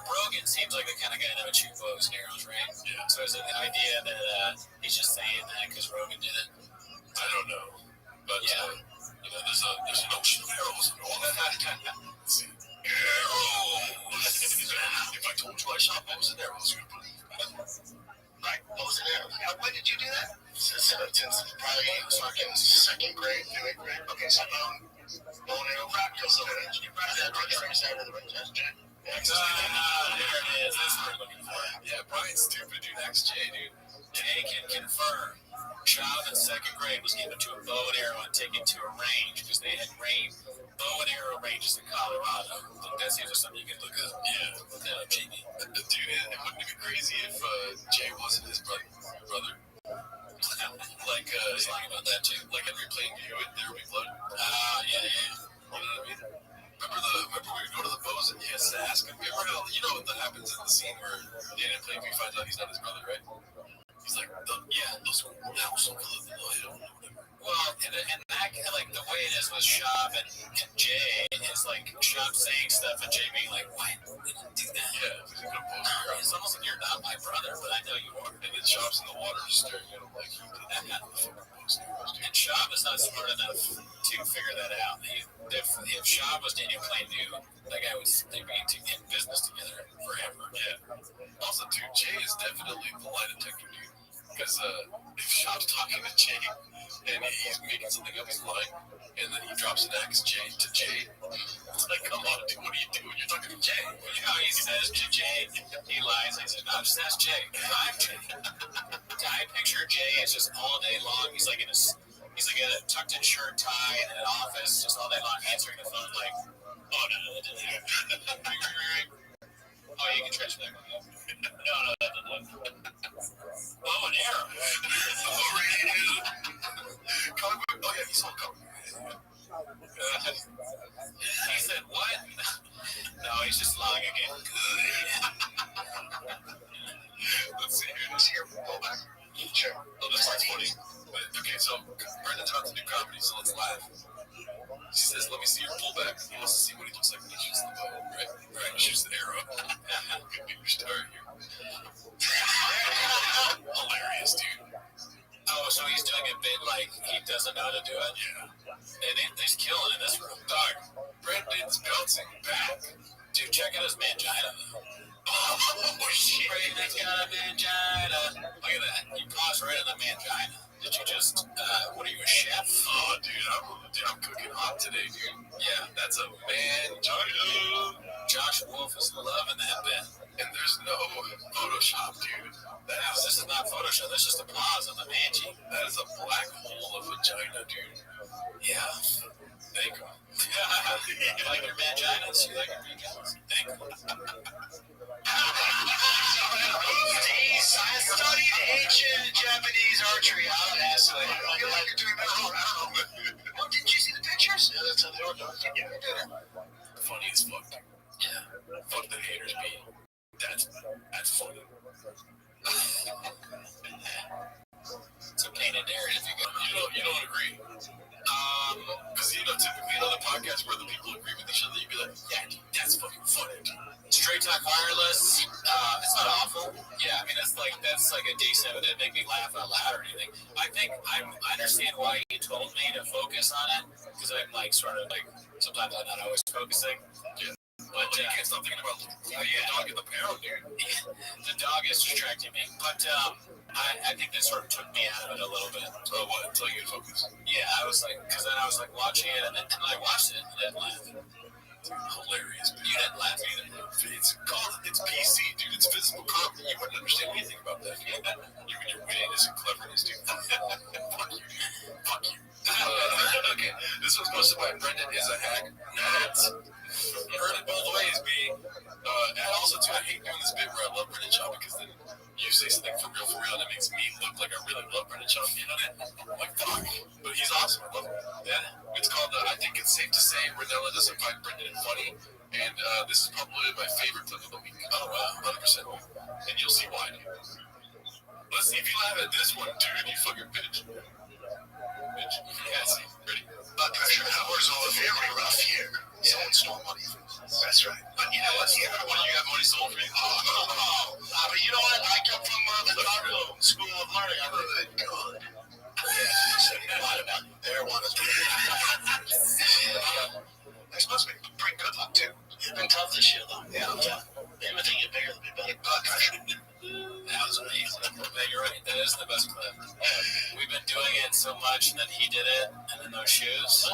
Brogan seems like the kind of guy that would shoot bows and arrows, right? Yeah. So is it the idea that he's just saying that because Rogan did it? I don't know. But, yeah. You know, there's an ocean of arrows and all that. Arrows! If I told you I shot bows and arrows, you'd believe me. Right, bows and arrows. When did you do that? Since probably fucking second grade, third grade. Okay, so bow and arrow practice. You practice that right side of the range, Jack. There it is. That's what we're looking for. Yeah, Brian's stupid, dude. XJ, dude. Jay can confirm. Child in second grade was given to a bow and arrow and taken to a range because they had bow and arrow ranges in Colorado. That seems like something you can look up. Yeah. Look that up, Jamie. Dude, it wouldn't be crazy if Jay wasn't his brother. Like, was lying about that too. Like every plane you would, there would be blood. Yeah. You know what I mean? Remember we would go to the bows and he has to ask him. You know what that happens in the scene where Daniel Plainview finds out he's not his brother, right? He's like, those house of the whatever. Well, and that like the way it is with Shab and Jay is like Shab saying stuff and Jay being like, why we didn't do that? Yeah, it's almost like you're not my brother, but I know you are. And then Shab's in the water just staring at him like, you did that. And Shab is not smart enough to figure that out. If Shab was Daniel Plainview, that guy they'd be in business together forever. Yeah. Also, dude, Jay is definitely the lie detector, dude. Because if Shab's talking to Jay and he's making something up, he's lying, and then he drops an axe to Jay, it's like, come on, dude, what are you doing? You're talking to Jay. You know, he says to Jay, he lies. I said, no, just ask Jay. I'm Jay. I picture Jay as just all day long. He's like in a tucked in shirt, tie, in an office, just all day long, answering the phone like, oh, no, that didn't happen. Oh, you can trash that one. No, that didn't happen. Oh, an arrow. Oh, really? Comic book? Oh, yeah, he saw a comic book. He said, what? No, he's just lying again. Good. Let's see here. Let's hear from back. Sure. Oh, this one's funny. Okay, so Brendan's about to do comedy, so let's laugh. She says, let me see your pullback. He wants to see what he looks like when he shoots the bow, right? Right, shoots the arrow. Good start here. Hilarious, dude. Oh, so he's doing a bit like he doesn't know how to do it? Yeah. And he's killing in this room. Dog, Brendan's bouncing back. Dude, check out his mangina. Oh, shit. Brendan's got a mangina. Look at that. You paused right on the mangina. Did you just, what are you, a chef? Oh, dude, I'm cooking hot today, dude. Yeah, that's a mangina. Josh Wolf is loving that bit. And there's no Photoshop, dude. This is not Photoshop. That's just a pause on the mangy. That is a black hole of vagina, dude. Yeah. Thank you. You like your manginas? You like your manginas? Thank you. I studied ancient Japanese archery, honestly. I feel like you're doing that all around. Oh, didn't you see the pictures? Yeah, that's how they were done. Yeah. Funny as fuck. Yeah. Fuck the haters, B. That's funny. It's a pain in the air if you don't agree. Because typically in other podcasts where the people agree with each other, you'd be like, yeah, dude, that's fucking funny, dude. Straight Talk Wireless, it's not awful. Yeah, I mean that's like a decent. It didn't make me laugh out loud or anything. I think I understand why you told me to focus on it because I'm like sort of like sometimes I'm not always focusing. Yeah. But you can't stop thinking about the dog in the pound, dude. The dog is distracting me, but I think that sort of took me out of it a little bit. Oh, what? Until you focus? Yeah, I was like, because then I was like watching it, and I watched it and didn't laugh. Hilarious. But you didn't laugh either. It's PC, dude. It's physical comedy. You wouldn't understand anything about that. You and your wittiness and cleverness, dude. Fuck you. Fuck you. Okay, this one's posted by Brendan is a hack. Heard it both ways, B. And also, too, I hate doing this bit where I love Brendan Shaw because then you say something for real, and it makes me look like I really love Brendan Shaw. You know that? I'm like, fuck. But he's awesome. I love him. Yeah. It's called, I think it's safe to say, Renella doesn't find Brendan funny. And this is probably my favorite clip of the week. Oh, wow. 100%. And you'll see why. Let's see if you laugh at this one, dude. You fucking bitch. Yeah, see. Ready? Blood pressure hours all very rough here. Someone stole money from us. That's right. But you know what? Yeah, what do you got money stolen from you? But you know what? I come from the Taco School of Learning. I'm really good. Yeah, so you know a lot about marijuana. They're supposed to be pretty good luck, too. You've been tough this year, though. Yeah, I'm tough. Everything you bigger, the better. Blood pressure. That was amazing. Yeah, you're right. That is the best clip. We've been doing it so much that he did it, and then those shoes.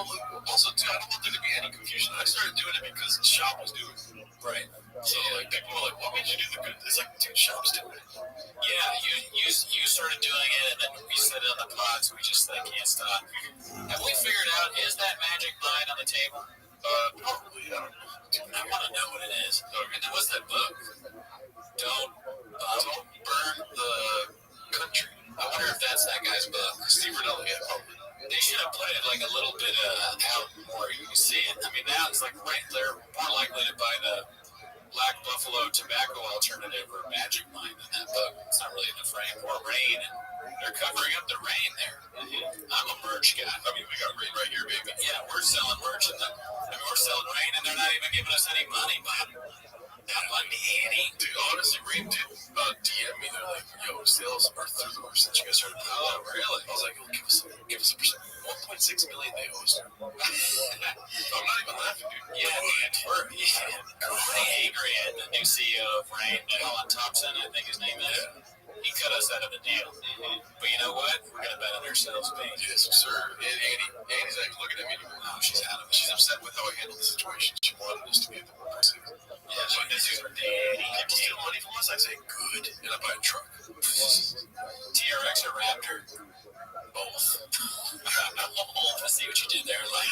Also, too, I don't want there to be any confusion. I started doing it because Shop was doing it. Right. So, like, people were like, what made you do the good? It's like, dude, Shop's doing it. Yeah, you started doing it, and then we said it on the pod, so we just like, can't stop. Have we figured out, is that magic line on the table? Probably, I don't know. Dude, I want to know what it is. And then what's that book? Don't burn the country. I wonder if that's that guy's book. Steve Renella, yeah. it out more, you can see it. I mean, now it's like they're more likely to buy the Black Buffalo tobacco alternative or Magic Mind than that book. It's not really in the frame. Or Rain. And they're covering up the Rain there. I'm a merch guy. I mean, we got Rain right here, baby. Yeah, we're selling merch. We're selling Rain, and they're not even giving us any money, Bob. Not money, any. Dude, honestly, Rain did DM me. They're like, yo, sales are through the roof since you guys started. Oh, really? I was like, well, give us a percent. 1.6 million they owe us. I'm not even laughing, dude. Yeah, man. Adrian, the new CEO of Rain, Alan Thompson, I think his name is. He cut us out of the deal. But you know what? We're going to bet on ourselves, baby. Yes, sir. And Andy's like looking at me. Oh, she's out of it. She's upset with how I handled the situation. She wanted us to be able to press it. Yeah, so this is her daddy. People steal money from us. I say, good. And I buy a truck. TRX or Raptor? Both. I see what you did there. Like,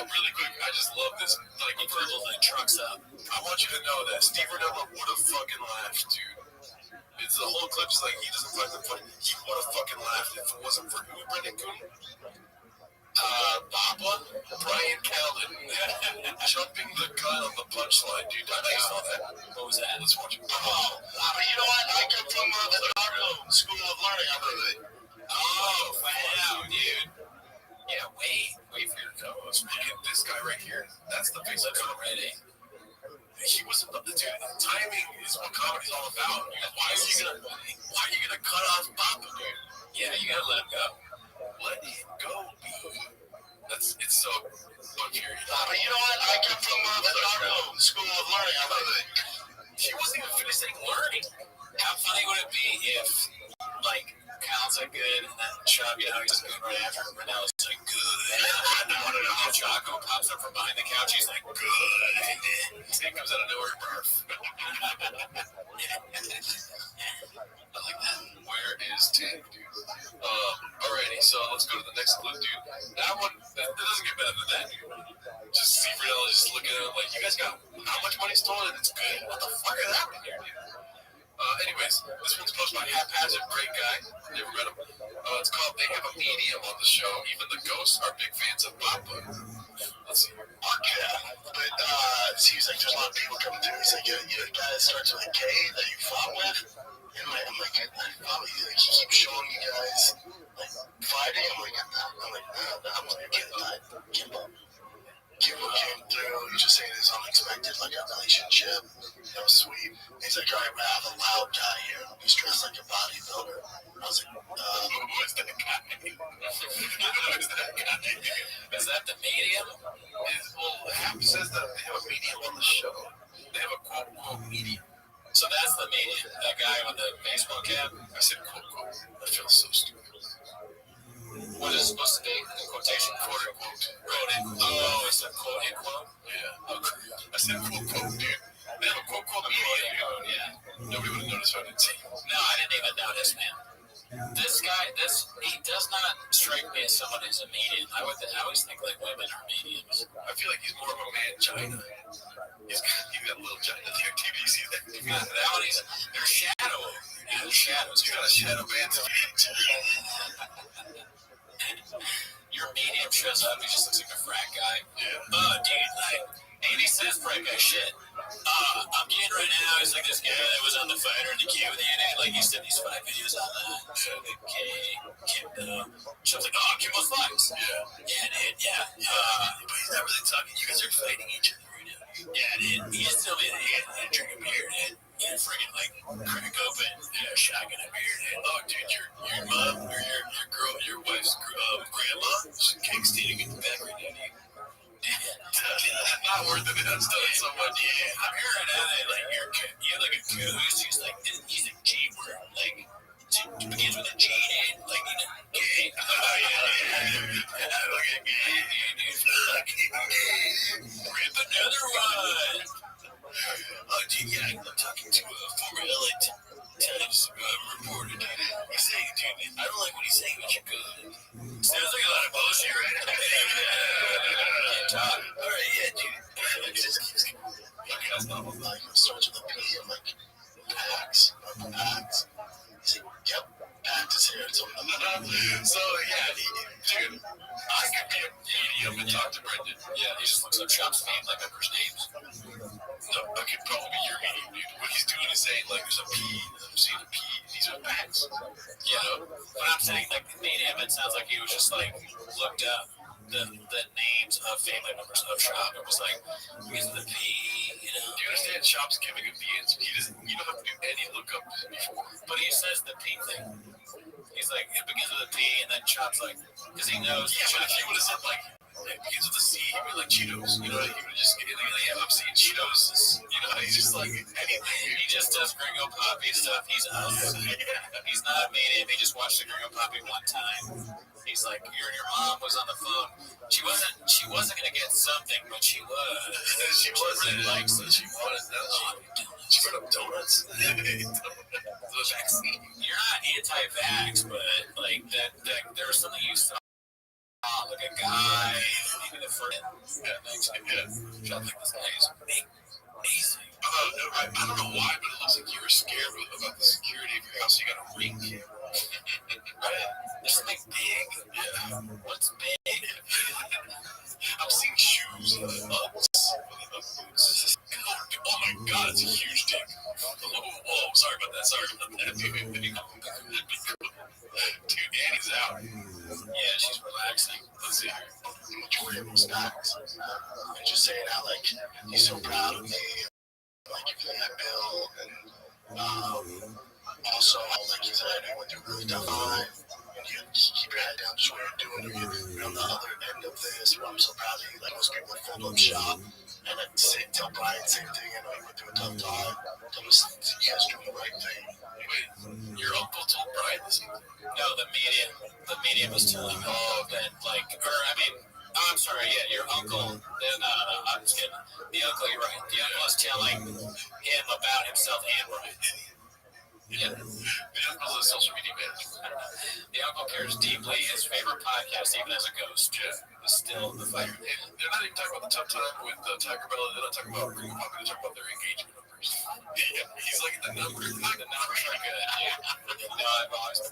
really quick, I just love this. Like, you dribble the trucks up. I want you to know that Steve Renella would have fucking laughed, dude. It's the whole clip is like he doesn't find the funny. He would have fucking laughed if it wasn't for who, Brendan Cooney? Papa? Brian Callen. Jumping the gun on the punchline, dude. I know you saw that. What was that? Let's watch it. Oh, you know what? I come from the Chicago School of Learning. I'm really. Oh, wow, dude. Yeah, wait for your co-host, man. Look at this guy right here. That's the big clip already. He wasn't the dude. Timing is what comedy's all about. Why are you gonna cut off Papa, dude? Yeah, you gotta let him go. Let him go, dude. It's so infuriating. You know what? I come from the Chicago School of Learning. I'm like, he wasn't even finished saying learning. How funny would it be if, like, Cal's like good, and then Chubb, you know, he's good right after him, and now it's like good. And Jocko pops up from behind the couch, he's like, good. Sam comes out of nowhere, barf. I like that. Where is Tank, dude? Alrighty, so let's go to the next clip, dude. That one, that doesn't get better than that, dude. Just see Fidel just looking at him like, you guys got how much money stolen? It's good. What the fuck is happening here, dude? Anyways, this one's posted by Haphazard, great guy. Never met him. It's called They Have a Medium on the show. Even the ghosts are big fans of Papa. Let's see. Yeah, but it seems like there's a lot of people coming through. He's like, you're a guy that starts with a K that you fought with. And I'm like, I follow you. Like, he keeps showing you guys, like, fighting. I'm like, I'm like, Kimbo came through. He's just saying it's unexpected, like a relationship. That was sweet. He's like, all right, we have a loud guy here. He's dressed like a bodybuilder. I was like, who is that guy? Is that the medium? Well, it says that they have a medium on the show. They have a quote medium. So that's the medium. That guy with the baseball cap? I said quote. That feels so stupid. What is it supposed to be? In quotation? Quote unquote. Oh, it's a quote unquote? Yeah. Okay. I said quote, dude. They have a quote medium. Yeah. Nobody would have noticed if I didn't see. No, I didn't even notice, man. This guy, he does not strike me as someone who's a medium. I always think like women are mediums. I feel like he's more of a man-gina. He's got a little gina there. Do you see that? That one, they're shadow. Yeah, they're shadows. You got a shadow band. Your medium shows up, he just looks like a frat guy. Yeah. Dude, like, Andy says frat guy shit. I'm getting right now, he's like this guy that was on the fighter in the queue with Andy. Like, he said these 5 videos on the Kimbo. Show's like, oh, Kimbo Slides. Yeah, dude, yeah. But he's not really talking. You guys are fighting each other right now. Yeah, dude. He just told me that he had to drink a beer, dude. Yeah, friggin' like crack open, shotgun a beer, dude. Oh, dude, your mom or your girl, your wife's grandma, she's cakes to you to get the back right now, dude. That's not worth it. I'm still in someone. Yeah, I'm hearing that. Like, you're like a goose. He's like, he's a G word. Like, it begins with a G, dude. Like, you know, gay. Oh, yeah. Look at gay, dude. Rip another one. Dude, yeah, I'm talking to a former LA Times reporter. He's saying, dude, I don't like what he's saying, but you're good. Sounds like a lot of bullshit, right? Can't talk. All right, yeah, dude. Podcast novel, like, it starts with a P. I'm like, Pax. He's like, yep, Pax is here. So, yeah, dude, I could be a medium. pee, another person seeing a pee. These are facts. You know, but I'm saying like medium. It sounds like he was just like looked up the names of family members of Shop. It was like begins with a P. You know, do you understand? Shop's giving a P. He doesn't. You don't have to do any lookup before. But he says the P thing. He's like, it begins with a P, and then Chop's like, because he knows. Yeah, but if he would have said like, it begins with a C, he'd be like Cheetos. You know, he would have just get like, yeah, I'm seeing Cheetos. You know, he's just like anything. He just does Gringo Poppy stuff. He's us. He's not medium. He just watched the Gringo Poppy one time. He's like, your mom was on the phone. She wasn't gonna get something, but she was. She really likes it. She wanted donuts. She brought up donuts. The vaccine. You're not anti-vax, but like that there was something you saw, like a guy, even the first. Yeah, like this guy is amazing. I don't know why, but it looks like you were scared about the security of your house. You got a ring camera. There's something big. Yeah. What's big? I'm seeing shoes, boots. Oh my god, it's a huge dick. Oh, sorry about that. Dude, Annie's out. Yeah, she's relaxing. Let's see her. The majority of them snacks. And just saying how, like, he's so proud of me. Like, you pay that bill. And, also, like you said, I went through a really tough time. And you keep your head down, just what you're doing. You're on the other end of this. I'm so proud of you. Like, most people would fold up shop. And then tell Brian same thing. I know you went through a tough time. Tell us you guys doing the right thing. Wait, your uncle told Brian this? No, the media was telling him that, like, I'm sorry, yeah, your uncle, then, I'm just kidding. The uncle, you're right. The uncle is telling him about himself and Brian. Yeah. The uncle's a social media manager. The uncle cares deeply. His favorite podcast, even as a ghost, is still the fighter. They're not even talking about the tough time with Tiger Bella. They're not talking about Ring Pop. They're talking about their engagement numbers. Yeah, he's like the numbers. The numbers are good. No, I've always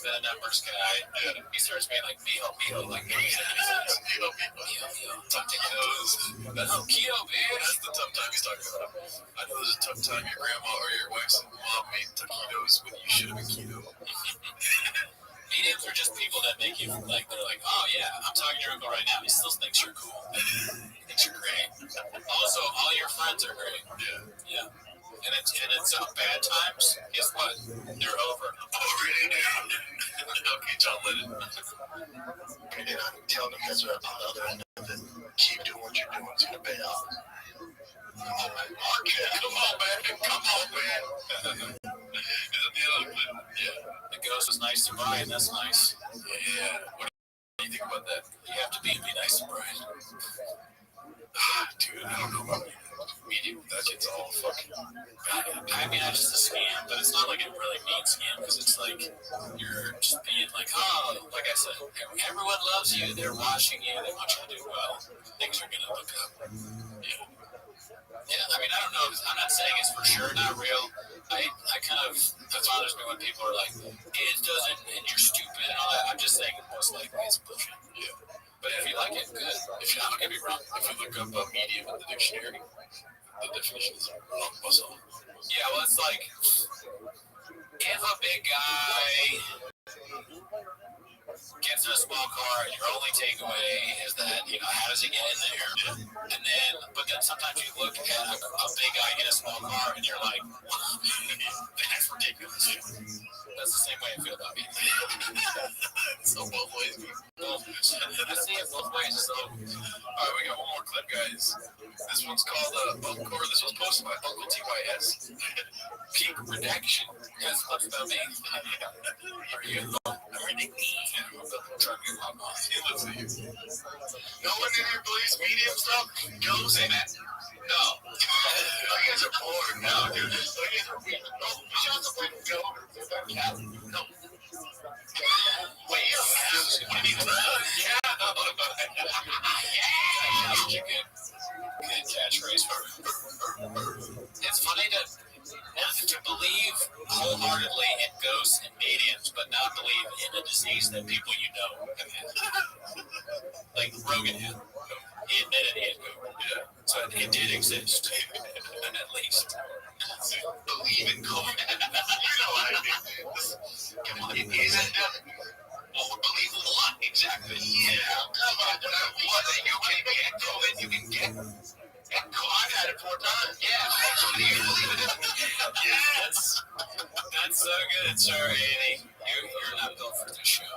been a numbers guy. Yeah. He starts being like Miho, like Miho. Tuck toes. That's keto, man. That's the tough time he's talking about. I know there's a tough time your grandma or your wife's mom made taquitos when you should have been keto. Mediums are just people that make you like, they're like, oh yeah, I'm talking to your uncle right now. He still thinks you're cool. He thinks you're great. Also, all your friends are great. Yeah. And it's bad times. Guess what? They're over. Oh, really? Okay, John Lennon. And I'm telling you guys are on the other end of it. Keep doing what you're doing. It's gonna pay off. Okay, come on, man. Yeah. The ghost was nice to Brian. That's nice. Yeah. What do you think about that? You have to be nice to Brian. Dude, I don't know about medium. That kid's all fucking. I mean, it's just a scam, but it's not like a really mean scam because it's like you're just being like, oh, like I said, everyone loves you. They're watching you. They want you to do well. Things are gonna look up. Yeah. Yeah, I mean, I don't know. I'm not saying it's for sure not real. I kind of, that bothers me when people are like, it doesn't, and you're stupid and all that. I'm just saying most likely it's bullshit. Yeah. But if you like it, good. If you're not, don't get me wrong. If you look up medium in the dictionary, the definition is wrong muscle. Yeah, well, it's like, if a big guy gets in a small car and your only takeaway is that, how does he get in there? And then, but then sometimes you look at a big guy in a small car and you're like, wow, that's ridiculous. That's the same way I feel about me. So both ways. I see it both ways. So, all right, we got one more clip, guys. This one's called this was posted by Uncle TYS. Peak Redaction. Has clips about me. Are you reading me? I'm trying to get my boss. He lives at you. No one in here believes medium stuff? Go say that. No. You guys are bored. No, dude. You guys are weird. No, shut the fuck up. Go. No. Wait, you don't have to. What do you mean? Yeah. Good catchphrase. It's funny to believe wholeheartedly in ghosts and mediums, but not believe in a disease that people you know have had. Like Rogan had. He admitted he had COVID. Yeah. So it did exist, at least. believe in COVID. You know what I mean? Come on, isn't that what would believe in what exactly? Yeah, come on. What? You can get COVID. You can get. I've had it 4 times. Yeah. So do you believe in it? Yes. That's so good. Sorry, Annie. You're not built for this show.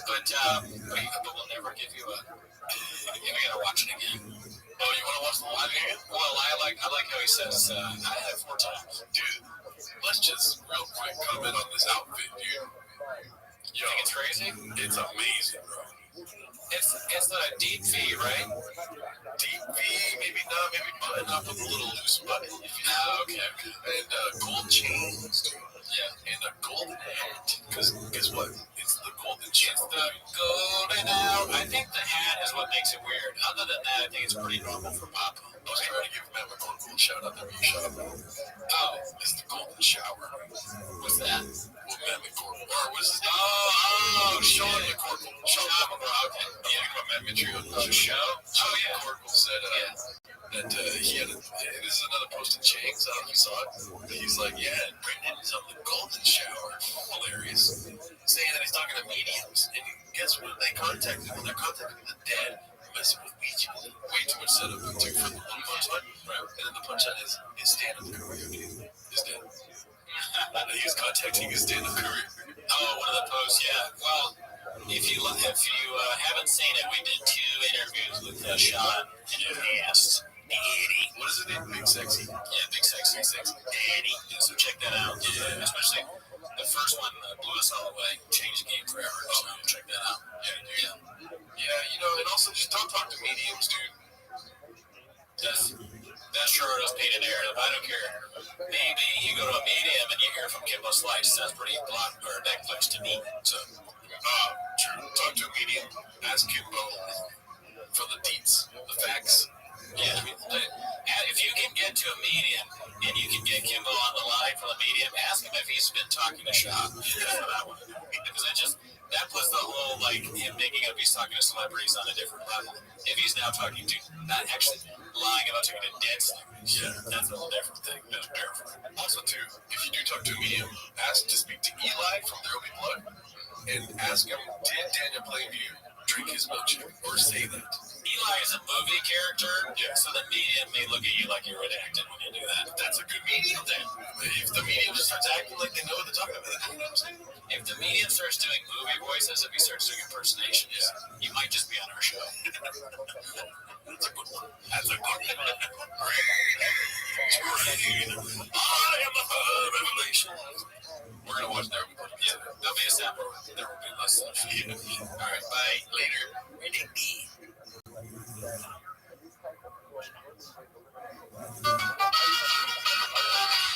But we'll never give you a. You gotta watch it again. Oh, you want to watch the live again? Well, I like how he says, I had it 4 times. Dude, let's just real quick comment on this outfit, dude. You think it's crazy? It's amazing, bro. It's a deep V, right? Deep V, maybe not, maybe button up with a little loose button. Oh, okay. And gold chains, dude. Yeah, and a golden hat. Because guess what? It's the golden chain. It's the golden out. I think the hat is what makes it weird. Other than that, I think it's pretty normal for Papa. I was trying to give Matt McCorkle a shout out there. Oh, it's the golden shower. What's that? Well, Matt McCorkle. Or what's his name? Sean McCorkle. Sean McCorkle. Okay. Yeah, about Matt Mitchell. The show? Oh, yeah. McCorkle said that he had this is another post in Chang's. I don't know if you saw it. But he's like, yeah, Brendan is on the golden shower. Hilarious. Saying that he's talking to mediums. And guess what? They contacted him. When they're contacting the dead, messing with Ouija. Way too much setup for the one punchline. Right. And then the punchline is his stand-up career, dude. His stand-up. He was contacting his stand-up career. Oh, one of the posts, yeah. Well, if you haven't seen it, we did 2 interviews with Sean in the past. Daddy. What is his name? Big Sexy. Yeah, Big Sexy. Daddy. Yeah, so check that out. Yeah. Especially the first one blew us all away. Changed the game forever. So check that out. Yeah. Yeah, you know, and also just don't talk to mediums, dude. That's sure is painted narrative. I don't care. Maybe you go to a medium and you hear from Kimbo Slice. That's pretty block or Netflix to me. So, true. Talk to a medium. Ask Kimbo for the deets, the facts. Yeah. If you can get to a medium and you can get Kimbo on the line from the medium, ask him if he's been talking to Shop. That's what I want to know. Because that puts the whole, him making up he's talking to celebrities on a different level. If he's now talking to, not actually lying about talking to dead celebrities. Yeah, that's a whole different thing. That's terrifying. Also, too, if you do talk to a medium, ask to speak to Eli from There Will Be Blood. And ask him, did Daniel Plainview drink his milkshake or say that? Eli is a movie character, so the medium may look at you like you're redacted when you do that. That's a good medium then. If the medium just starts acting like they know what they're talking about, you know what I'm saying? If the medium starts doing movie voices, if he starts doing impersonations, you might just be on our show. That's a good one. Great. I am the revelation. We're going to watch There Will Be Blood. Yeah, there'll be a sample. There will be less than a few. All right, bye. Later.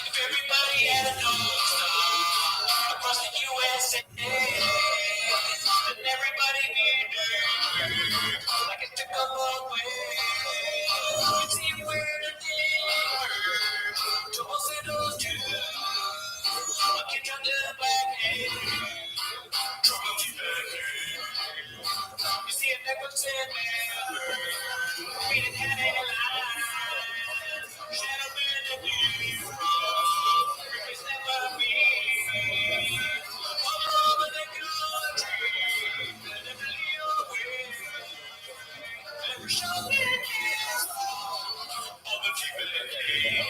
If everybody had a North Star across the USA, then everybody be there like it took a long way. It's anywhere to there, to Los Angeles too. I can turn the black hair, trouble to black hair. You see, it never said never. We didn't have any lines. Shadow in the new wrong. It's never me. All over the country. Never leave away. Never show their kids. All the people that came.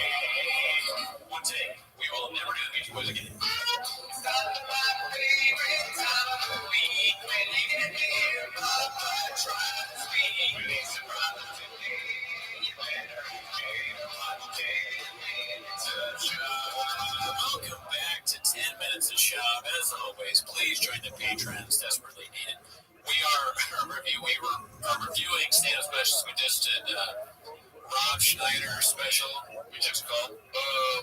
One day, we will never do the Beach Boys again. Stop my favorite time of the week when you get to hear Papa try to speak. It's a problem today. You better watch 10 minutes of Shop. Welcome back to 10 Minutes of Shop. As always, please join the patrons desperately needed. We are reviewing stand-up specials. We just did Rob Schneider special. We just called,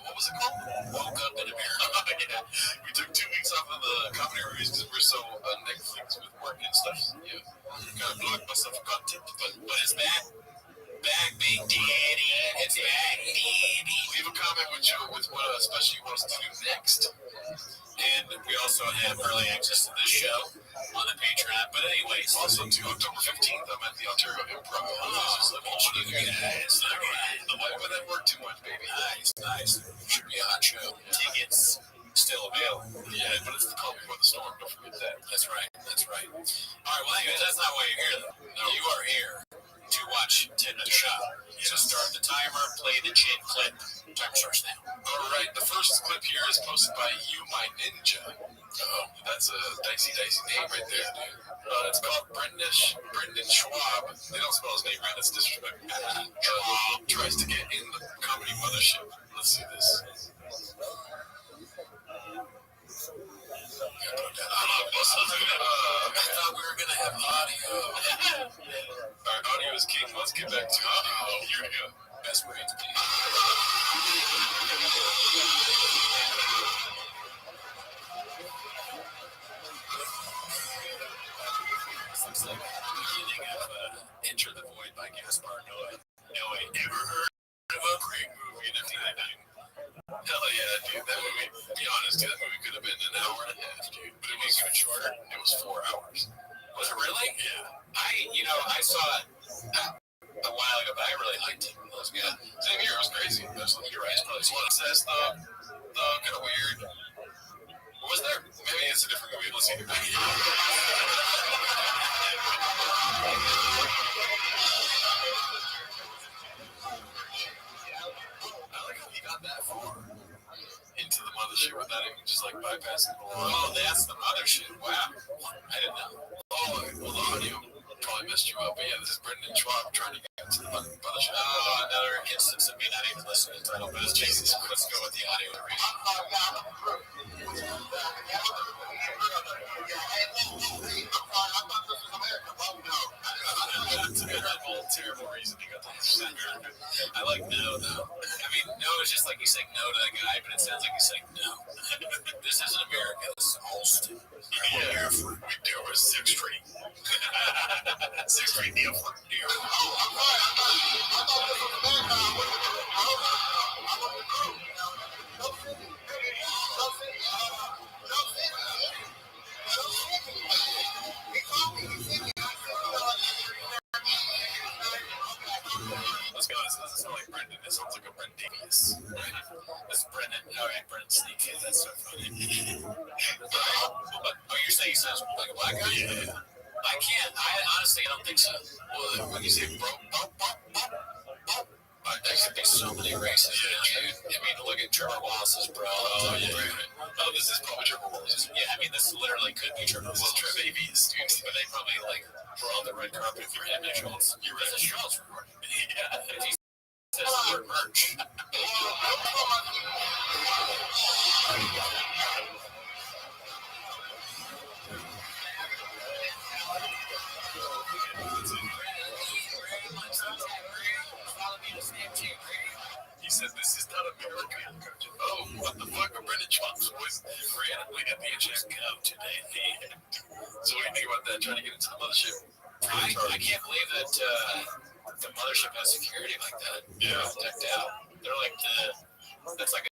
what was it called? Woke Up in America. Yeah. We took 2 weeks off of the comedy reviews because we're so on Netflix with work and stuff. Yeah. Kind of blocked myself for content, but it's back. Back, Big Daddy. It's back, Daddy. Leave a comment with what special you want us to do next. And we also have early access to this show on the Patreon. But anyways, also to October 15th, I'm at the Ontario Improv. Look at you guys. Why would that work too much, baby? Nice. Should be a hot show. Tickets still available. Yeah, but it's called Before the Storm. Don't forget that. That's right. All right, well, anyways, that's not why you're here, though. No, you are here to watch 10 Minute Shot. So start the timer, play the chin clip. Timer starts now. All right, the first clip here is posted by You My Ninja. Oh, that's a dicey name right there, dude. It's called Brendan Schwab. They don't spell his name right. That's disrespectful. Schwab tries to get in the comedy mothership. Let's see this. I thought we were gonna have audio. Our audio is king. Let's get back to audio. Here we go. Best brains, please. Looks like the beginning of Enter the Void by Gaspar Noé. Noé, ever heard of a great movie in 1999? Hell yeah, dude. That movie, to be honest, dude, that movie could have been an hour and a half, dude. But it was even shorter. It was 4 hours. Was it really? Yeah. I saw it a while ago, but I really liked it. It was good. Same here. It was crazy. You're right. It's probably one obsessed, though. Kind of weird. What was there? Maybe it's a different movie. Let's see. I like how he got that far into the mothership without even just like bypassing the line. Oh, that's the mothership. Wow. I didn't know. Oh, well, the audio probably messed you up. But yeah, this is Brendan Schwab trying to get into the mothership. Oh, another instance of me not even listening to the title. But it's Jesus. Let's go with the audio reading. That's a terrible reason you got to understand. I like no, though. I mean, no is just like you saying no to that guy, but it sounds like he's saying no. This isn't America. This is Holston. Yeah, we do a 6th Street. 6th Street deal for deal. Let's be honest, it doesn't sound like Brendan. It sounds like a Brendavius. Right? That's Brendan. All right, Brendan Sneaky. That's so funny. You're saying he sounds like a black guy? Yeah. I can't. Honestly, I don't think so. Well, when you say bro, there could be so many races. Yeah, dude. I mean, look at Trevor Wallace's bro. Oh, yeah. Oh, this is probably Trevor Wallace. Yeah, I mean, this literally could be Trevor Wallace. This is Trevavius, dude. But they probably, draw the red carpet for him and Schultz. You're right. This is Schultz recording. Yeah. If he says the word merch. He said, "This is not America." Oh, what the fuck? Brendan Schwab's voice randomly at the HS Go today. So what do you think about that? Trying to get into the mothership? I can't believe that the mothership has security like that. Yeah, decked out. They're like that's like a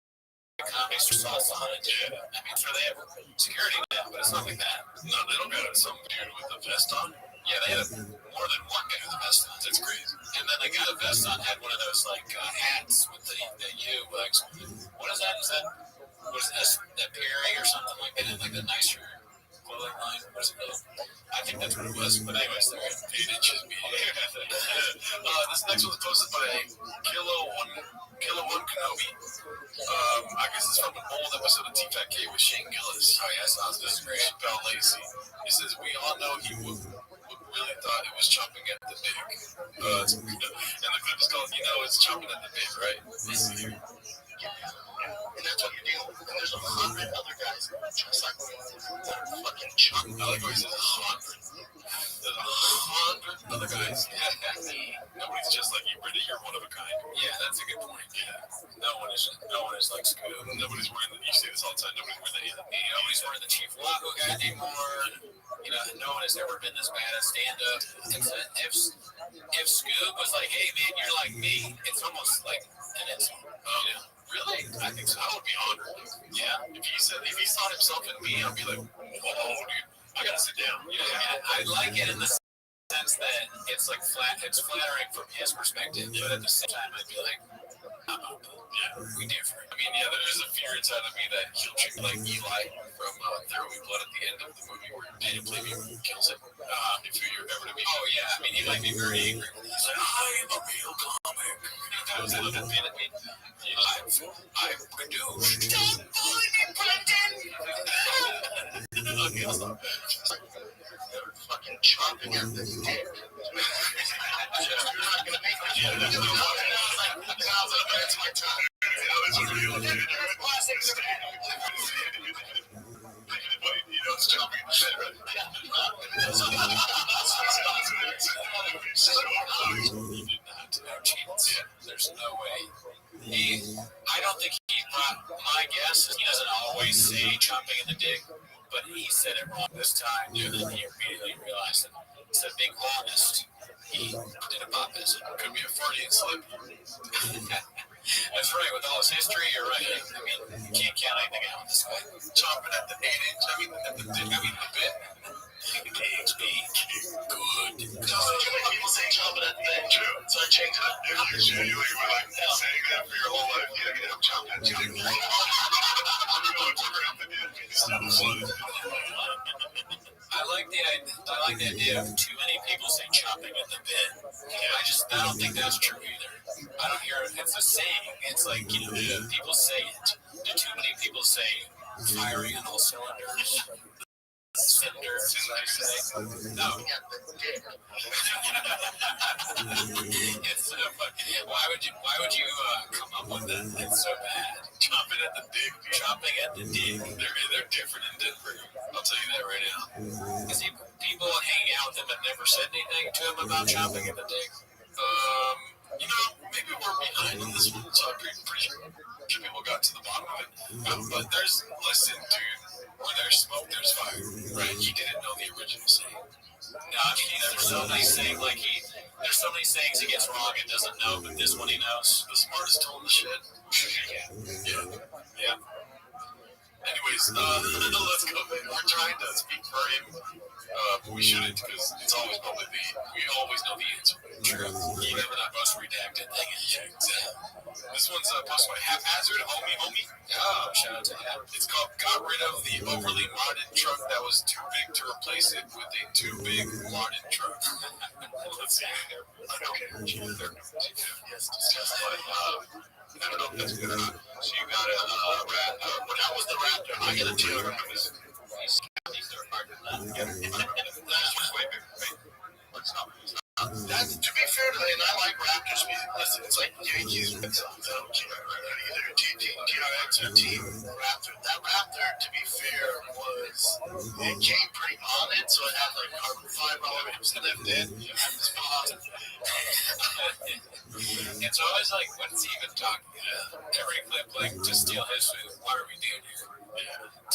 comedy sauce on it. Yeah, I mean, sure they have security now, but it's not like that. No, they don't got some dude with a vest on. Yeah, they had more than one guy with a vest on. That's crazy. And then the guy with the vest on had one of those hats with the U. What is that? What is this? That Perry or something like that? Like the nicer clothing line. What is it called? I think that's what it was. But anyways, there. Dude, it should be. This next one's posted by Kilo One Kenobi. I guess it's from an old episode of T-Fat K with Shane Gillis. Oh yeah, sounds this great. Bell Lacey. He says, "We all know he really thought it was chomping at the bit." And the clip is called, it's chomping at the bit, right? And that's what you're dealing with. And there's 100 other guys just like me that are fucking chomping. I like how he says 100. There's 100 other guys. Nobody's just like you, Brittany. You're one of a kind. Yeah, that's a good point. Yeah. No one is like Scoob. Nobody's wearing you say this all the time. Nobody's wearing nobody's wearing the Chief Wahoo guy anymore. No one has ever been this bad at stand-up. If Scoob was like, "Hey man, you're like me," it's almost like an insult. Really? I think so. I would be honored. Yeah. If he saw himself in me, I'd be like, whoa, dude, I gotta sit down. You know what I mean? I like it in the sense that it's like it's flattering from his perspective, but at the same time, I'd be like, yeah, we different. I mean, yeah, there's a fear inside of me that he'll treat like Eli from There Will Be Blood at the end of the movie where Daniel Plainview kills him. If you're ever to meet. Oh yeah, I mean, he might be very angry. He's like, I am a real comic. That was a little bit at me. I'm produced. Don't bully me, Brendan. They're fucking chomping at the dick. You're not gonna make it. That's my time. It's chomping the shit, right? There's no way. I don't think my guess is he doesn't always say chomping in the dick, but he said it wrong this time. And then he immediately realized it. Instead of being honest, he did a pop visit. Could be a Freudian slip. That's right. With all his history, you're right. I mean, you can't count anything out this way. Chomping at the 8-inch. I mean, at the dick. I mean, the bit. Pigs being good. Too many people say chomping at the thing. True. So I changed it. If you're genuinely like saying that for your whole life, you're gonna have chomping at the dick. I like the idea of too many people saying chopping at the bit. I don't think that's true either. I don't hear it. It's a saying. It's like, people say it. Do too many people say firing on all cylinders? Cinders, as I say. No. It's why would you come up with that? It's so bad. Chopping at the dick. Chopping at the dick. They're different in Denver. I'll tell you that right now. Because people hanging out with him have never said anything to him about chopping at the dick. Maybe we're behind on this one, so I'm pretty sure people got to the bottom of it. But listen, dude, where there's smoke, there's fire. Right? He didn't know the original saying. No, I mean, there's so many sayings there's so many sayings he gets wrong and doesn't know, but this one he knows. The smartest told him the shit. Yeah. Anyways, let's go. We're trying to speak for him, but we shouldn't because it's always publicly. We always know the answer. True. Even with that most redacted thing. Yeah, exactly. This one's posted by Haphazard Homie. Oh, shout out to him. It's called "Got Rid of the Overly Modded Truck That Was Too Big to Replace It with a Too Big Modded Truck." Let's see. Okay. Yes, discuss. I don't know if that's good or not. So you got a Raptor. When I was the Raptor, I got a tail from this. That's, to be fair to them, and I like Raptors music. Listen, it's like Yankees Red Sox. I don't care. Either TRX or Team Raptor. That Raptor, to be fair, it came pretty on it, so it had like carbon fiber all over it. It was lived in. It was positive. It's always like, what's he even talking about? Every clip, like, to steal his food. What are we doing here?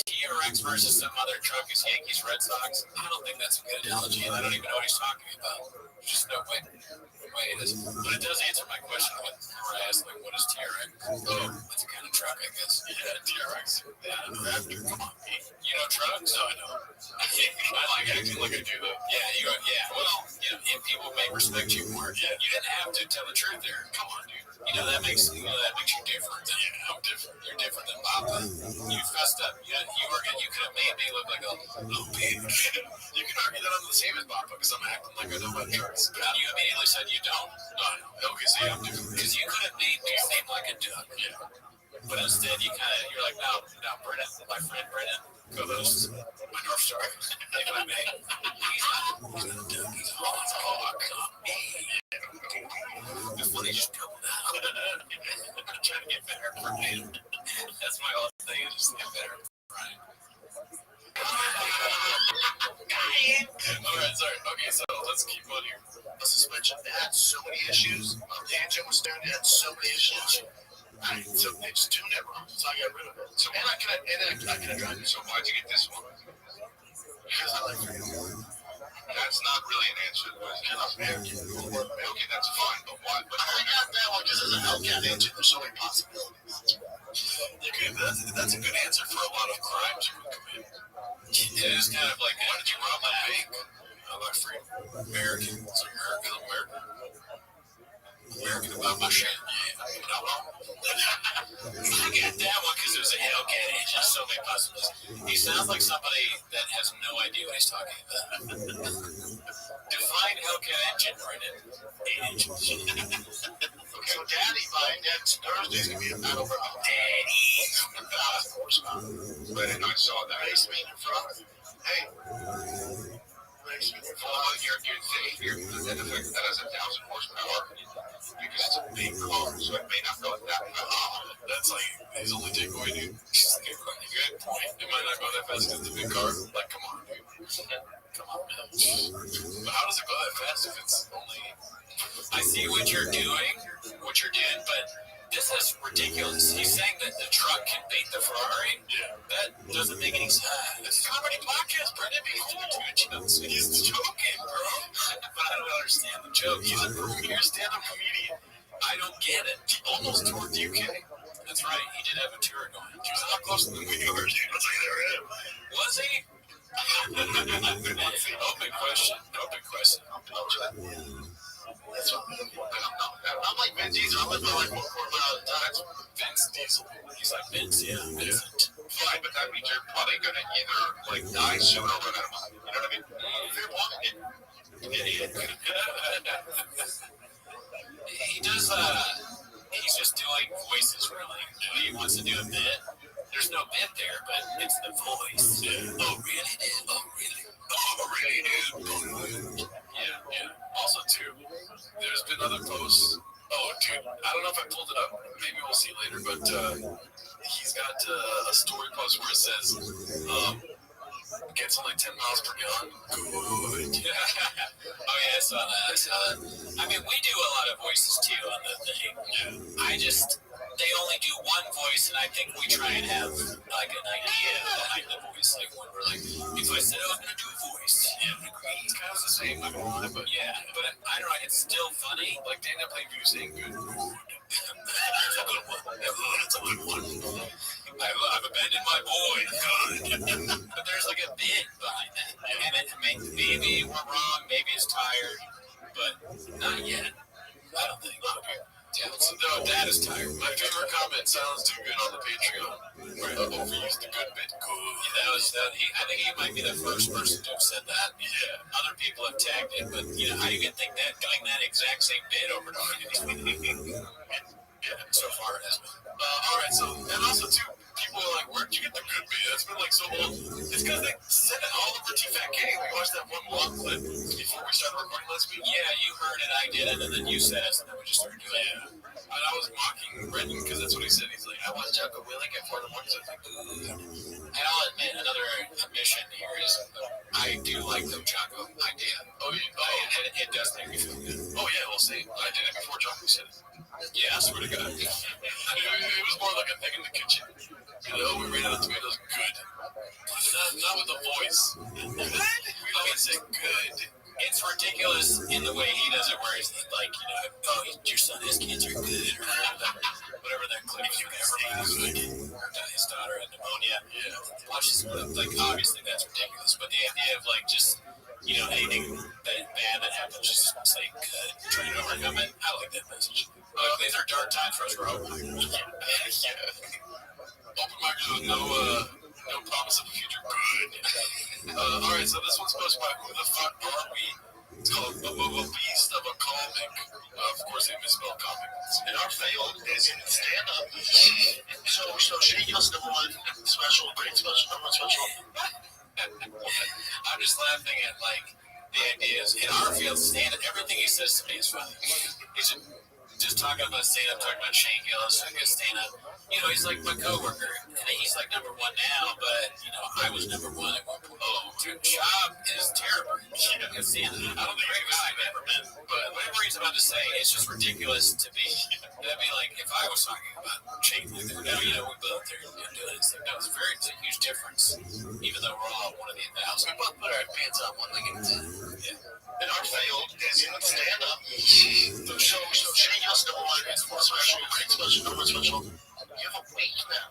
TRX versus some other truck is Yankees Red Sox. I don't think that's a good analogy, and I don't even know what he's talking about. There's just no way it is. But it does answer my question when I asked, like, what is TRX? Oh, that's a kind of truck, I guess. Yeah, TRX. Yeah, Raptor. Come on, you know trucks? No, I know. I like acting like I do, though. Yeah. Well, and people may respect you more. Yeah, you didn't have to tell the truth there. Come on, dude. That makes you different. Yeah, I'm different. You're different than Papa. You fessed up. You could have made me look like a little pig. You can argue that I'm the same as Papa because I'm acting like I know my trucks. But you immediately said you don't. No. Okay, so yeah, I'm different. Because you could have made me seem like a duck. Yeah. But instead, you're like, no, Brennan, my friend Brennan, co-host, my North Star. If I may. He's not a duck. He's a hawk. It's funny, just double down. I'm trying to get better for Brian. That's my whole thing, is just get better for Brian. Alright, sorry. Okay, so let's keep on here. The suspension had so many issues. The engine was starting to have so many issues. So they just tuned it wrong. So I got rid of it. So and I couldn't drive it. So why'd you get this one? Because I like it. That's not really an answer to the question. Okay, that's fine, but why? But I got that one because there's a Hellcat engine. There's so many possibilities. Okay, that's a good answer for a lot of crimes you would commit. It is kind of like, why did you rob my bank? I'm not free. American. It's American about my shit. Yeah, you know. I get that one because there's a Hellcat engine. So many possibilities. He sounds like somebody that has no idea what he's talking about. Define Hellcat engine, Brendan. Okay, so Daddy buying next Thursday's gonna be a battle for Daddy. 1,000 horsepower. But I saw that. Race me in front. Hey. Race me in front. You're that has 1,000 horsepower because it's a big car, so it may not go that fast. That's like his only takeaway, dude. Good point. It might not go that fast because it's a big car. Like, come on, dude. Come on, man. But how does it go that fast if it's only... I see what you're doing, but this is ridiculous. He's saying that the truck can beat the Ferrari? Yeah. That doesn't make any sense. It's a comedy podcast, Brendan. Be cool. He's joking, bro. But I don't understand the joke. He's a premier stand-up comedian. I don't get it. He almost toured the UK. That's right. He did have a tour going. He was a lot closer than we were. Was he? Open question. That's what I'm like Vin Diesel. I'm living like 1 quarter mile at a time. Vince Diesel. He's like Vince, yeah. Vincent. Fine, but that means you're probably gonna either like die soon or run out of money. You know what I mean? Fair point. Idiot. He does. He's just doing voices, really. He wants to do a bit. There's no bit there, but it's the voice. Yeah. Oh, really, dude? Oh, really? Oh, really, dude? Yeah. Also, too, there's been other posts. Oh, dude, I don't know if I pulled it up. Maybe we'll see later, but he's got a story post where it says, gets only 10 miles per gallon. Good. Oh, yeah, I saw that. I mean, we do a lot of voices, too, on the thing. Yeah. They only do one voice, and I think we try and have, like, an idea behind the voice. Like, when we're like, if I said I was going to do a voice, yeah, it's kind of the same, I'm not lying, but yeah, but I don't know, it's still funny. Like, Dana played you saying good. That's a good one. That's a good one. I've abandoned my boy. Good. But there's, like, a bit behind that. And maybe we're wrong, maybe it's tired, but not yet. I don't think. Okay. Yeah, no, Dad is tired. My favorite comment sounds too good on the Patreon. Where overused the good bit. Good. Yeah, I think he might be the first person to have said that. Yeah. Other people have tagged it, but you know, how you can think that doing that exact same bit over and over again. Yeah, so far it has been. All right, so and also too, people are like, where'd you get the good bit? It's been like so long. It's because they said it all over T-Fat K. We watched that one long clip before we started recording last week. Yeah, you heard it, I did it, and then you said it, and then we just started doing it. And I was mocking Brendan because that's what he said. He's like, I watched Jocko Willing at 4 in the morning. So I was like, and I'll admit, another admission here is I do like the Jocko idea. Oh, yeah. It does make me feel good. Oh, yeah, we'll see. I did it before Jocko said it. Yeah, I swear to God. It was more like a thing in the kitchen. You know, we ran out of tomatoes. Good. Not with the voice. We always say good. It's ridiculous in the way he does it, where he's like, you know, oh, your son has cancer, good, or whatever that clip is, good. His daughter had pneumonia. Yeah. Watch this clip. Like, obviously, that's ridiculous. But the idea of, like, just, you know, anything bad that happens, just say good, trying to overcome it. I like that message. These are dark times for us. We're open minded. Open minded with no promise of a future. Good. All right, so this one's posted by Who the Fuck Are We? It's called a Beast of a Comic. Of course, they misspelled comic. And our fail is in stand up. So Shane Gill's number one special, great special, number one special. I'm just laughing at, like, the ideas. In our field, stand up, everything he says to me is funny. He's just talking about stand up, talking about Shane Gillis, stand up. You know, he's like my coworker, and he's like number one now, but, you know, I was number one at one point. Oh, Dude, Shab is terrible. I can see that. I don't think he's a guy I've ever met. But whatever he's about to say, it's just ridiculous to me. That'd be like if I was talking about chain like that. Now, we both are doing this thing. No, it's a huge difference. Even though we're all one of the 1,000. We both put our pants up one leg at a time. Yeah. In our field, is in stand up. So Shane has no one special, great special, no one special. You have a week now.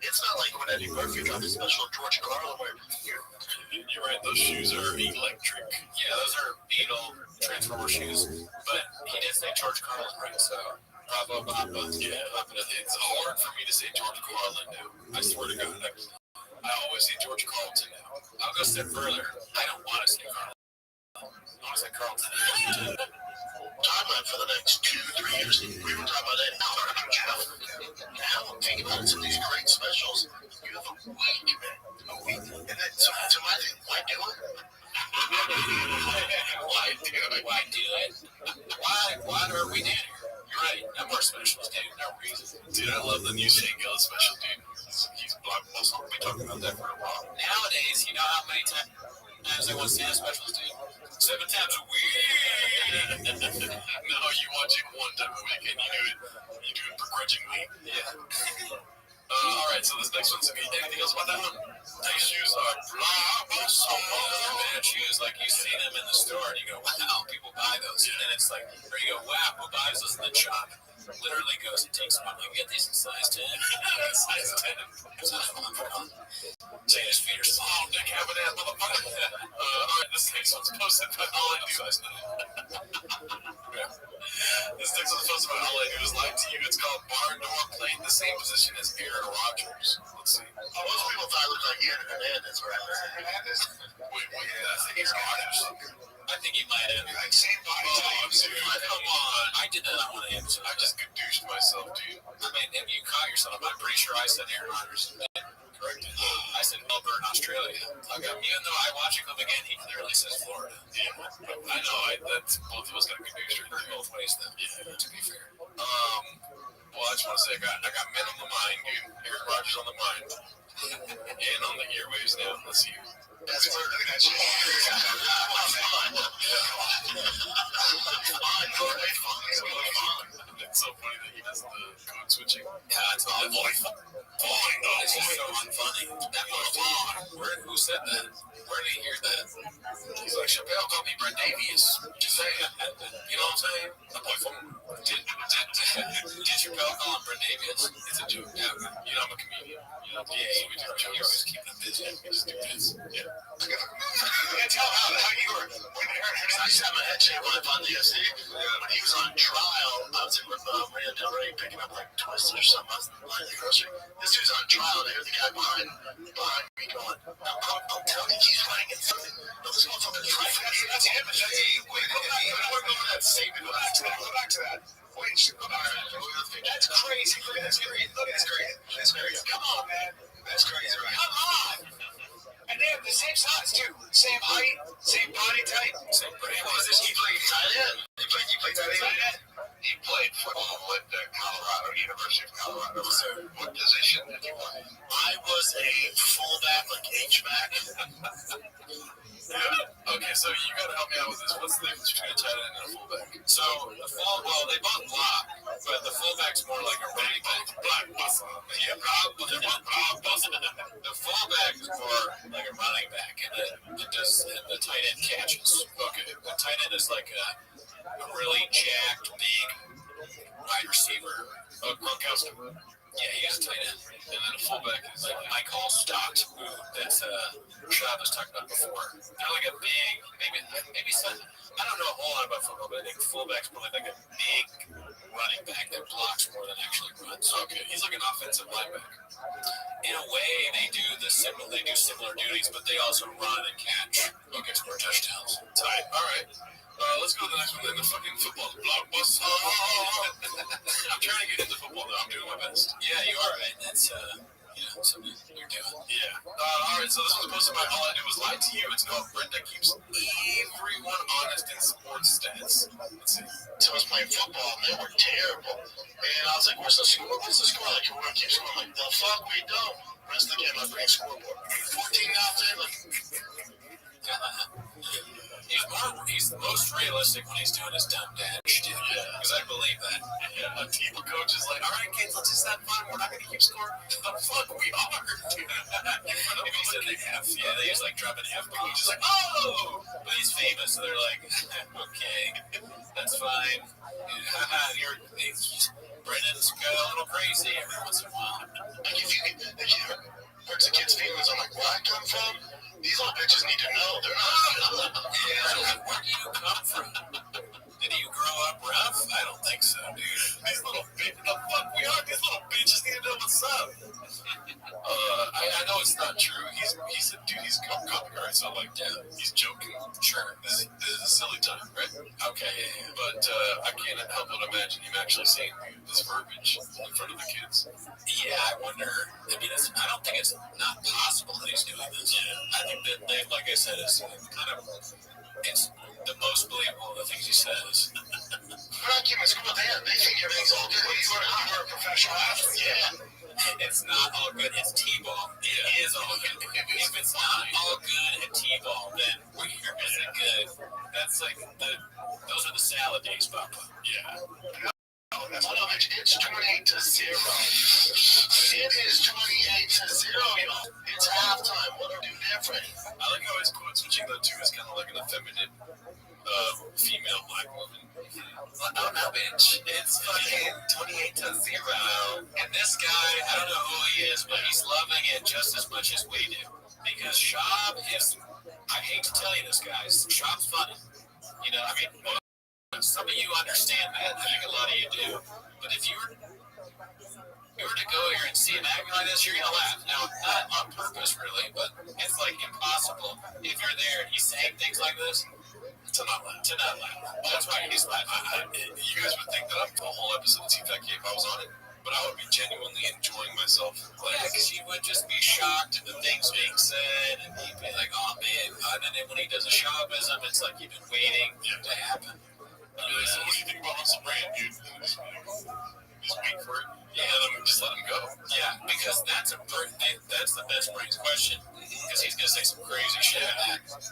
It's not like when Eddie Murphy got his special George Carlin where you're right, those shoes are electric. Yeah, those are Beetle Transformer shoes. But he did say George Carlin, right? So bravo, bravo. Yeah, it's hard for me to say George Carlin now. I swear to God. I always say George Carlton now. I'll go a step further. I don't want to say Carlton. I want to say Carlton. Timeline for the next 2-3 years. We were talking about that. Now, think about some of these great specials. You have a week, man. A week. And then, to my thing, why do it? Why do it? Why are we doing it? You're right. No more specials, dude. No reason. Dude, I love the new Shane Gillis special, dude. He's blockbuster. We've been talking about that for a while. Nowadays, you know how many times they want to see the specials, dude? 7 times a week. No, you watch it 1 time a week and you do it begrudgingly. Yeah. All right, so this next one's anything else about that one? These shoes are bad shoes. Like you see them in the store and you go, wow, people buy those. And then it's like, or you go, wow, who buys those in the shop? Literally goes and takes one. You get these in size 10. Size 10. Say his feet are small, dick having ass motherfucker. All right, this next one's posted by all I do. This next one's posted by all I do is Live to You. It's called Barn Door, playing the same position as Aaron Rodgers. Let's see. Most people thought it looked like Aaron Hernandez, right? Hernandez? Wait, I think he's Rodgers. I think he might have. Like, same body type. Come on. I did that on one episode. I just douched myself, dude. I mean, if you caught yourself, I'm pretty sure I said Aaron Rodgers. Correct. I said Melbourne, Australia. Okay. Even though I watch him again, he clearly says Florida. Yeah. I know. That's both of us got confused both ways, then. Yeah, to be fair. Well, I just want to say I got men on the mind, dude. Aaron Rodgers on the mind. And on the airwaves now. Let's see. That's where look at that shit. It's so funny that he does the code switching. Yeah, it's all voice. This is so unfunny. That was who said that? Where did he hear that? He's like, Chappelle called me Brent Davies. Just saying. You know what I'm saying? Did Chappelle call him Brent Davies? It's a joke. Yeah. You know, I'm a comedian. Yeah, so we do jokes. You're always keeping them busy. We just do this. Yeah. I can't tell how you were. I just had my head shaved when I found the UFC. When he was on trial, I was in Maria Del Rey picking up like Twister or something. I was buying the grocery. This dude's on trial, and I hear the guy behind me going, I'm telling you, he's lying in something. No, this motherfucker's right. That's him. Wait, go back. We're going to that statement. Go back to that. Wait, go back to that. That's crazy. Look at this. That's crazy. Come on, man. That's crazy, right? Come on. And they have the same size, too. Same height, same body type. Same brain. He played tight end. He played tight end? He played football at Colorado, University of Colorado. So what position did you play? I was a fullback, like H-back. Yeah. Okay, so you got to help me out with this. What's the difference between a tight end and a fullback? So they both block, but the fullback's more like a running back. Yeah, the fullback is more like a running back, and the tight end catches. Okay, the tight end is like a really jacked, big wide receiver. Gronkowski. Yeah, he's a tight end. And then a fullback is like Mike Allstott, who that's Shab was talking about before. They're like a big, maybe some, I don't know a whole lot about football, but I think fullback's probably like a big running back that blocks more than actually runs. Okay, he's like an offensive linebacker. In a way, they do similar duties, but they also run and catch. Okay, score touchdowns. Tight. All right. Let's go to the next one. Then the fucking football blockbuster. I'm trying to get into football, though. I'm doing my best. Yeah, you are, right? That's something you're doing. Yeah. All right. So this was posted by All I Do Was Lie to You. It's called Brenda Keeps Everyone Honest in Sports Stats. Let's see. So I was playing football, and they were terrible. And I was like, where's the score? Where's the score? Like, we're going to keep scoring. Like, the fuck we don't. Rest of the game, I bring scoreboard. 14-0. Like, realistic when he's doing his dumb dad shit. Because I believe that. A team of coaches like, all right, kids, let's just have fun. We're not going to keep score. The fuck we are. If he said they have, they just like dropping F bombs. Just like, oh, but he's famous, so they're like, okay, that's fine. Brennan's got a little crazy every once in a while. Like if you hurts a kid's feelings on like where I come from, these little bitches need to know they're not. Yeah, where do you come from? Did you grow up rough? I don't think so, dude. These little bitches, the fuck we are? These little bitches need to know what's up. I know it's not true. He's a dude. He's copyright, so like, yeah, he's joking. Sure, this is a silly time, right? Okay, but I can't help but imagine him actually saying this verbiage in front of the kids. Yeah, I wonder. I mean, I don't think it's not possible that he's doing this. Yeah, I think that they, like I said, is kind of it's the most believable of the things he says. We're not keeping school there. They think everything's all good. You're a professional athlete. Yeah. It's not all good at T-ball. It is all good. If it's not all good at T-ball, then where is it good? That's like those are the salad days, Papa. Yeah. It's 28-0. It is 28-0. It's halftime. What do we do different? I like how his quote switching though too is kind of like an effeminate female black woman. Oh no, bitch! It's fucking 28-0, and this guy, I don't know who he is, but he's loving it just as much as we do. Because Shab is, I hate to tell you this, guys, Shab's funny. You know, I mean, some of you understand that. I think a lot of you do. But if you were to go here and see him acting like this, you're gonna laugh. Now, not on purpose, really, but it's like impossible if you're there and he's saying things like this to not laugh. That's why he's laughing. You guys would think that I'm the whole episode of T-Fat K if I was on it, but I would be genuinely enjoying myself. Yeah, because you would just be shocked at the things being said, and you'd be like, oh man. And then when he does a Shabism, it's like you've been waiting to happen. So what do you think about Russell Brand, dude? Just wait for it. Yeah, just let him go. Yeah, because that's the best brains question. Because he's gonna say some crazy shit.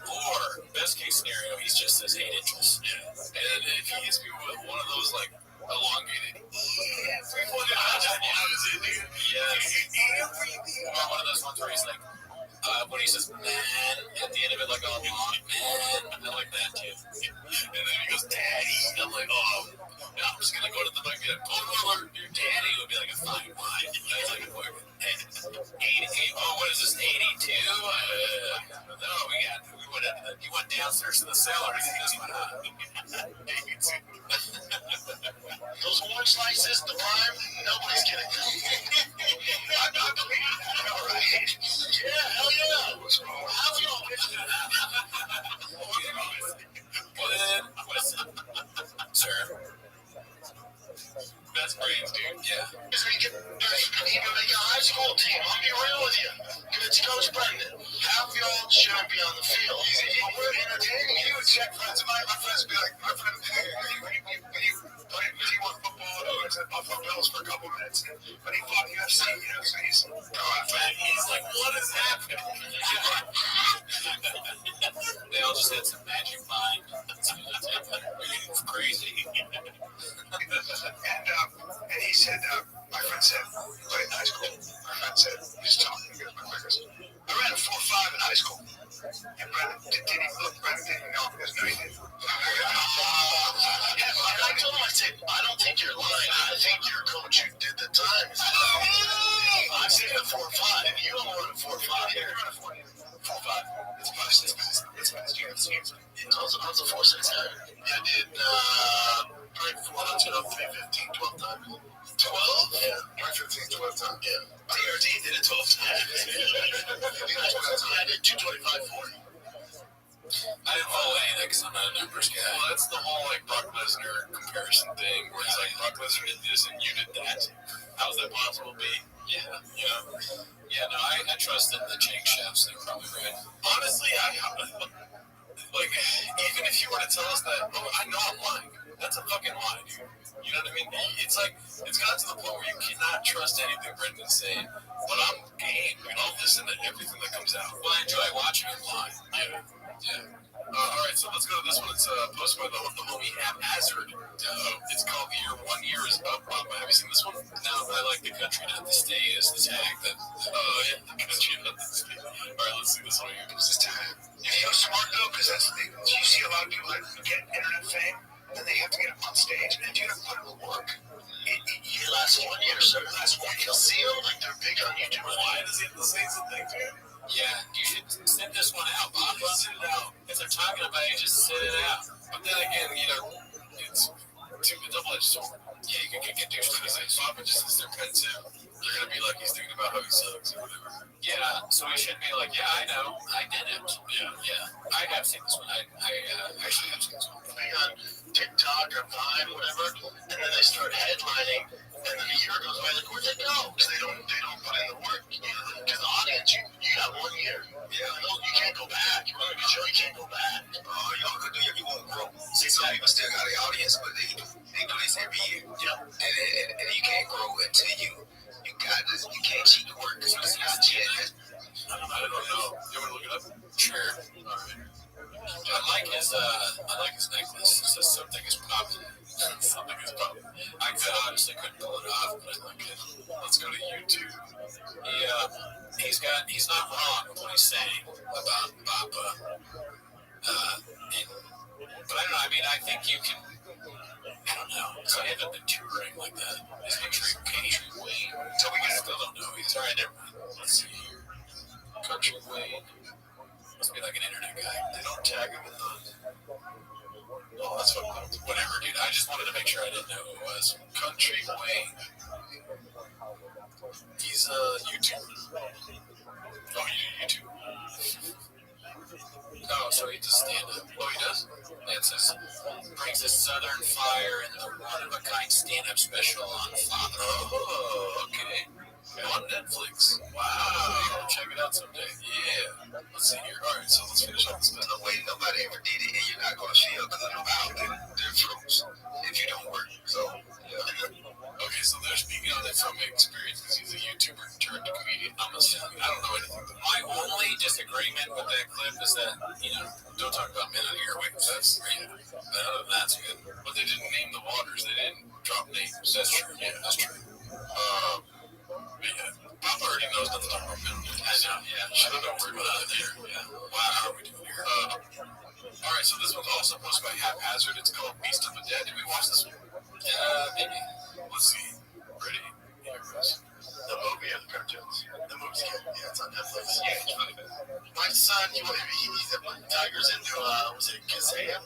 Or best case scenario, he's just says 8 inches. Yeah. And if he hits me with one of those like elongated, yes. Or one of those ones where he's like, when he says man at the end of it, like oh man, I like that too. And then he goes daddy. I'm like oh. Yeah, I'm just gonna go to the mic and your daddy would be like a fine wine. That's like a word. 88. Oh, what is this? 82? No, you went downstairs to the cellar and just went up. Those orange slices, the prime, nobody's getting them. I'm not believing that. All right. Yeah, hell yeah. What's wrong? How's it all? Sir. Best brains, dude. Yeah. We can even make a high school team. I'll be real with you. It's Coach Brendan. Half y'all shouldn't be on the field. But we're entertaining. He would check friends of mine. My friends would be like, my friend, when you play T1 football, I was at Buffalo Bills for a couple minutes. But he fought UFC, so he's like, what is happening? They all just had some magic mind. It's crazy. And he said, my friend said, played in high school. My friend said, he's talking to my fingers. I ran a 4.5 in high school. And Brendan didn't know because no, he didn't. I told him, I said, I don't think you're lying. I think your coach who did the time. I said a 4.5. You don't run a 4.5. You're running a 4.5. It's fast. It's fast. You have to see it. How's the 4.6? I did, right before I took 3:15, 12 times. 12? Yeah. 3:15, 12 times. Yeah. TRT did it 12 times. I did 225, 40. I didn't follow any of that because I'm not a numbers guy. Well, that's the whole like Brock Lesnar comparison thing where it's like Brock Lesnar did this and you did that. How's that possible, B? Yeah, you know. Yeah, no, I trust in the Jake Chefs. They're probably right. Honestly, like, even if you were to tell us that, I know I'm lying. That's a fucking lie, dude. You know what I mean? It's like, it's gotten to the point where you cannot trust anything Brendan's saying. But I'm game, dude. I'll listen to everything that comes out. Well, I enjoy watching him lie. Yeah. All right, so let's go to this one. It's posted by the homie Haphazard. It's called Your 1 Year is Up, Papa. Have you seen this one? No, I like the country, not the state is the tag. Yeah, the country, not the state. All right, let's see this one here. This is time. Yeah, you're smart though, because that's the thing. You see a lot of people that get internet fame, and then they have to get up on stage, and you have to put in the work. You last 1 year, sir. Last 1 year. You'll see them like they're big on YouTube. Why does he have to say something, dude? Yeah, you should send this one out, Bob. Send it out. If they're talking about it, just send it out. But then again, it's a double-edged sword. Yeah, you can get douchebags. Papa just is their pet too. They're gonna be like he's thinking about how he sucks or whatever. Yeah, so we should be like, yeah, I know, I did it. Yeah, I have seen this one. I actually have seen this one. They on TikTok or Vine, whatever, and then they start headlining, and then a year goes by, like, where'd they go? Because they don't put in the work. Because the audience, you got 1 year. Yeah, you can't go back. You want a good show, you can't go back. Y'all could do it, you won't grow. See, some people still got an audience, but they do this every year. Yeah. And you can't grow until you got this. You can't cheat the work because it's not yet. I don't know. You want to look it up? Sure. All right. I like his necklace. It says something is popping. Something is popping. I honestly couldn't pull it off, but I like it. Let's go to YouTube. He's not wrong with what he's saying about Papa. But I don't know. I mean, I think you can. I don't know. Because I haven't been touring like that. Is Country Wayne? Until we still don't know. He's alright. Never mind. Let's see here. Country Wayne. Must be like an internet guy. They don't tag him in the. Oh, that's whatever, dude. I just wanted to make sure I didn't know who it was. Country Wayne. He's a YouTuber. Oh, YouTube. Oh, so he does stand up. Oh, he does? It says, brings a southern fire in the one-of-a-kind stand-up special on Father. Oh, okay. On Netflix. Wow. Check it out someday. Yeah. Let's see here. All right, so let's finish up this. No way, nobody ever did it, and you're not going to feel good about their fruits if you don't work. So, yeah. Okay, so they're speaking on it from experience because he's a YouTuber turned comedian. I don't know anything. My only disagreement with that clip is that, don't talk about men on airwaves. That's great. That's good. But they didn't name the waters. They didn't drop names. That's true. Yeah, that's true. Papa already knows not to talk about men on airwaves. I know, yeah. Should have don't worry about that there. Yeah. Wow, how are we doing here? All right, so this one's also posted by Haphazard. It's called Beast of the Dead. Did we watch this one? Maybe. Let's see. Ready? Here it goes. The movie of the cartoons. The movie's good. Yeah, it's on Netflix. Yeah, it's really good. My son, he's Tiger's into, was it Kazam?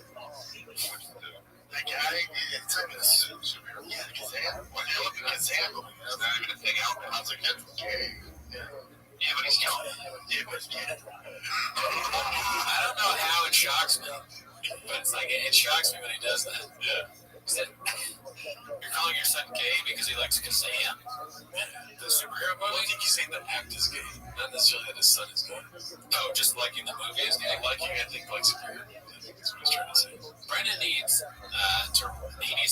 That guy, it's like in a suit. Yeah, Kazam. When you look at Kazam, it's not even a thing out there. I was like, that's gay. Yeah, but he's young. Yeah, but he's gay. I don't know how it shocks me, but it's like, it shocks me when he does that. Yeah. You're calling your son gay because he likes Kazam? The superhero movie? I think he's saying the act is gay, not necessarily that his son is gay. Oh, just liking the movie is gay? Liking, I think, like superhero. I think that's what he's trying to say. Brendan needs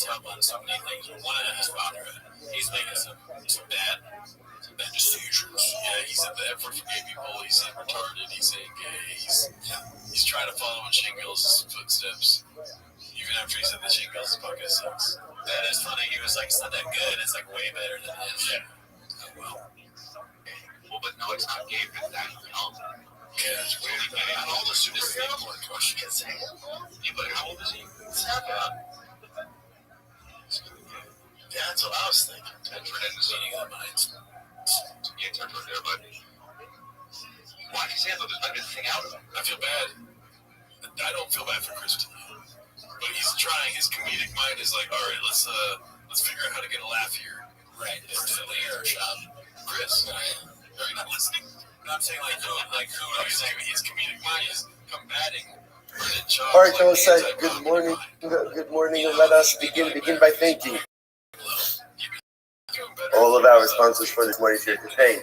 help on so many things. One of them is fatherhood. He's making some bad decisions. Yeah, he said the F word for gay people. He's saying retarded. He's saying gay. He's trying to follow in Shingles' footsteps. Even after he said that Shingles' podcast sucks. That is funny. He was like, it's not that good. It's like way better than his. Yeah. Oh, well. But no, it's not gay. It's that young. Yeah, it's really gay. How old is superhero? Question. Yeah, but how old is he? 7. Yeah, that's what I was thinking. Turn into meaning of the minds. Yeah, turn toward there, but why did he say that? There's not anything out of him. I feel bad. I don't feel bad for Chris. But he's trying. His comedic mind is like, all right, let's figure out how to get a laugh here. Right. It's the leader shop. Chris, are you not listening? But I'm saying who his comedic mind is combating. All right, fellas, good morning. Good morning, and let us begin by thanking all of our sponsors for this morning's here today.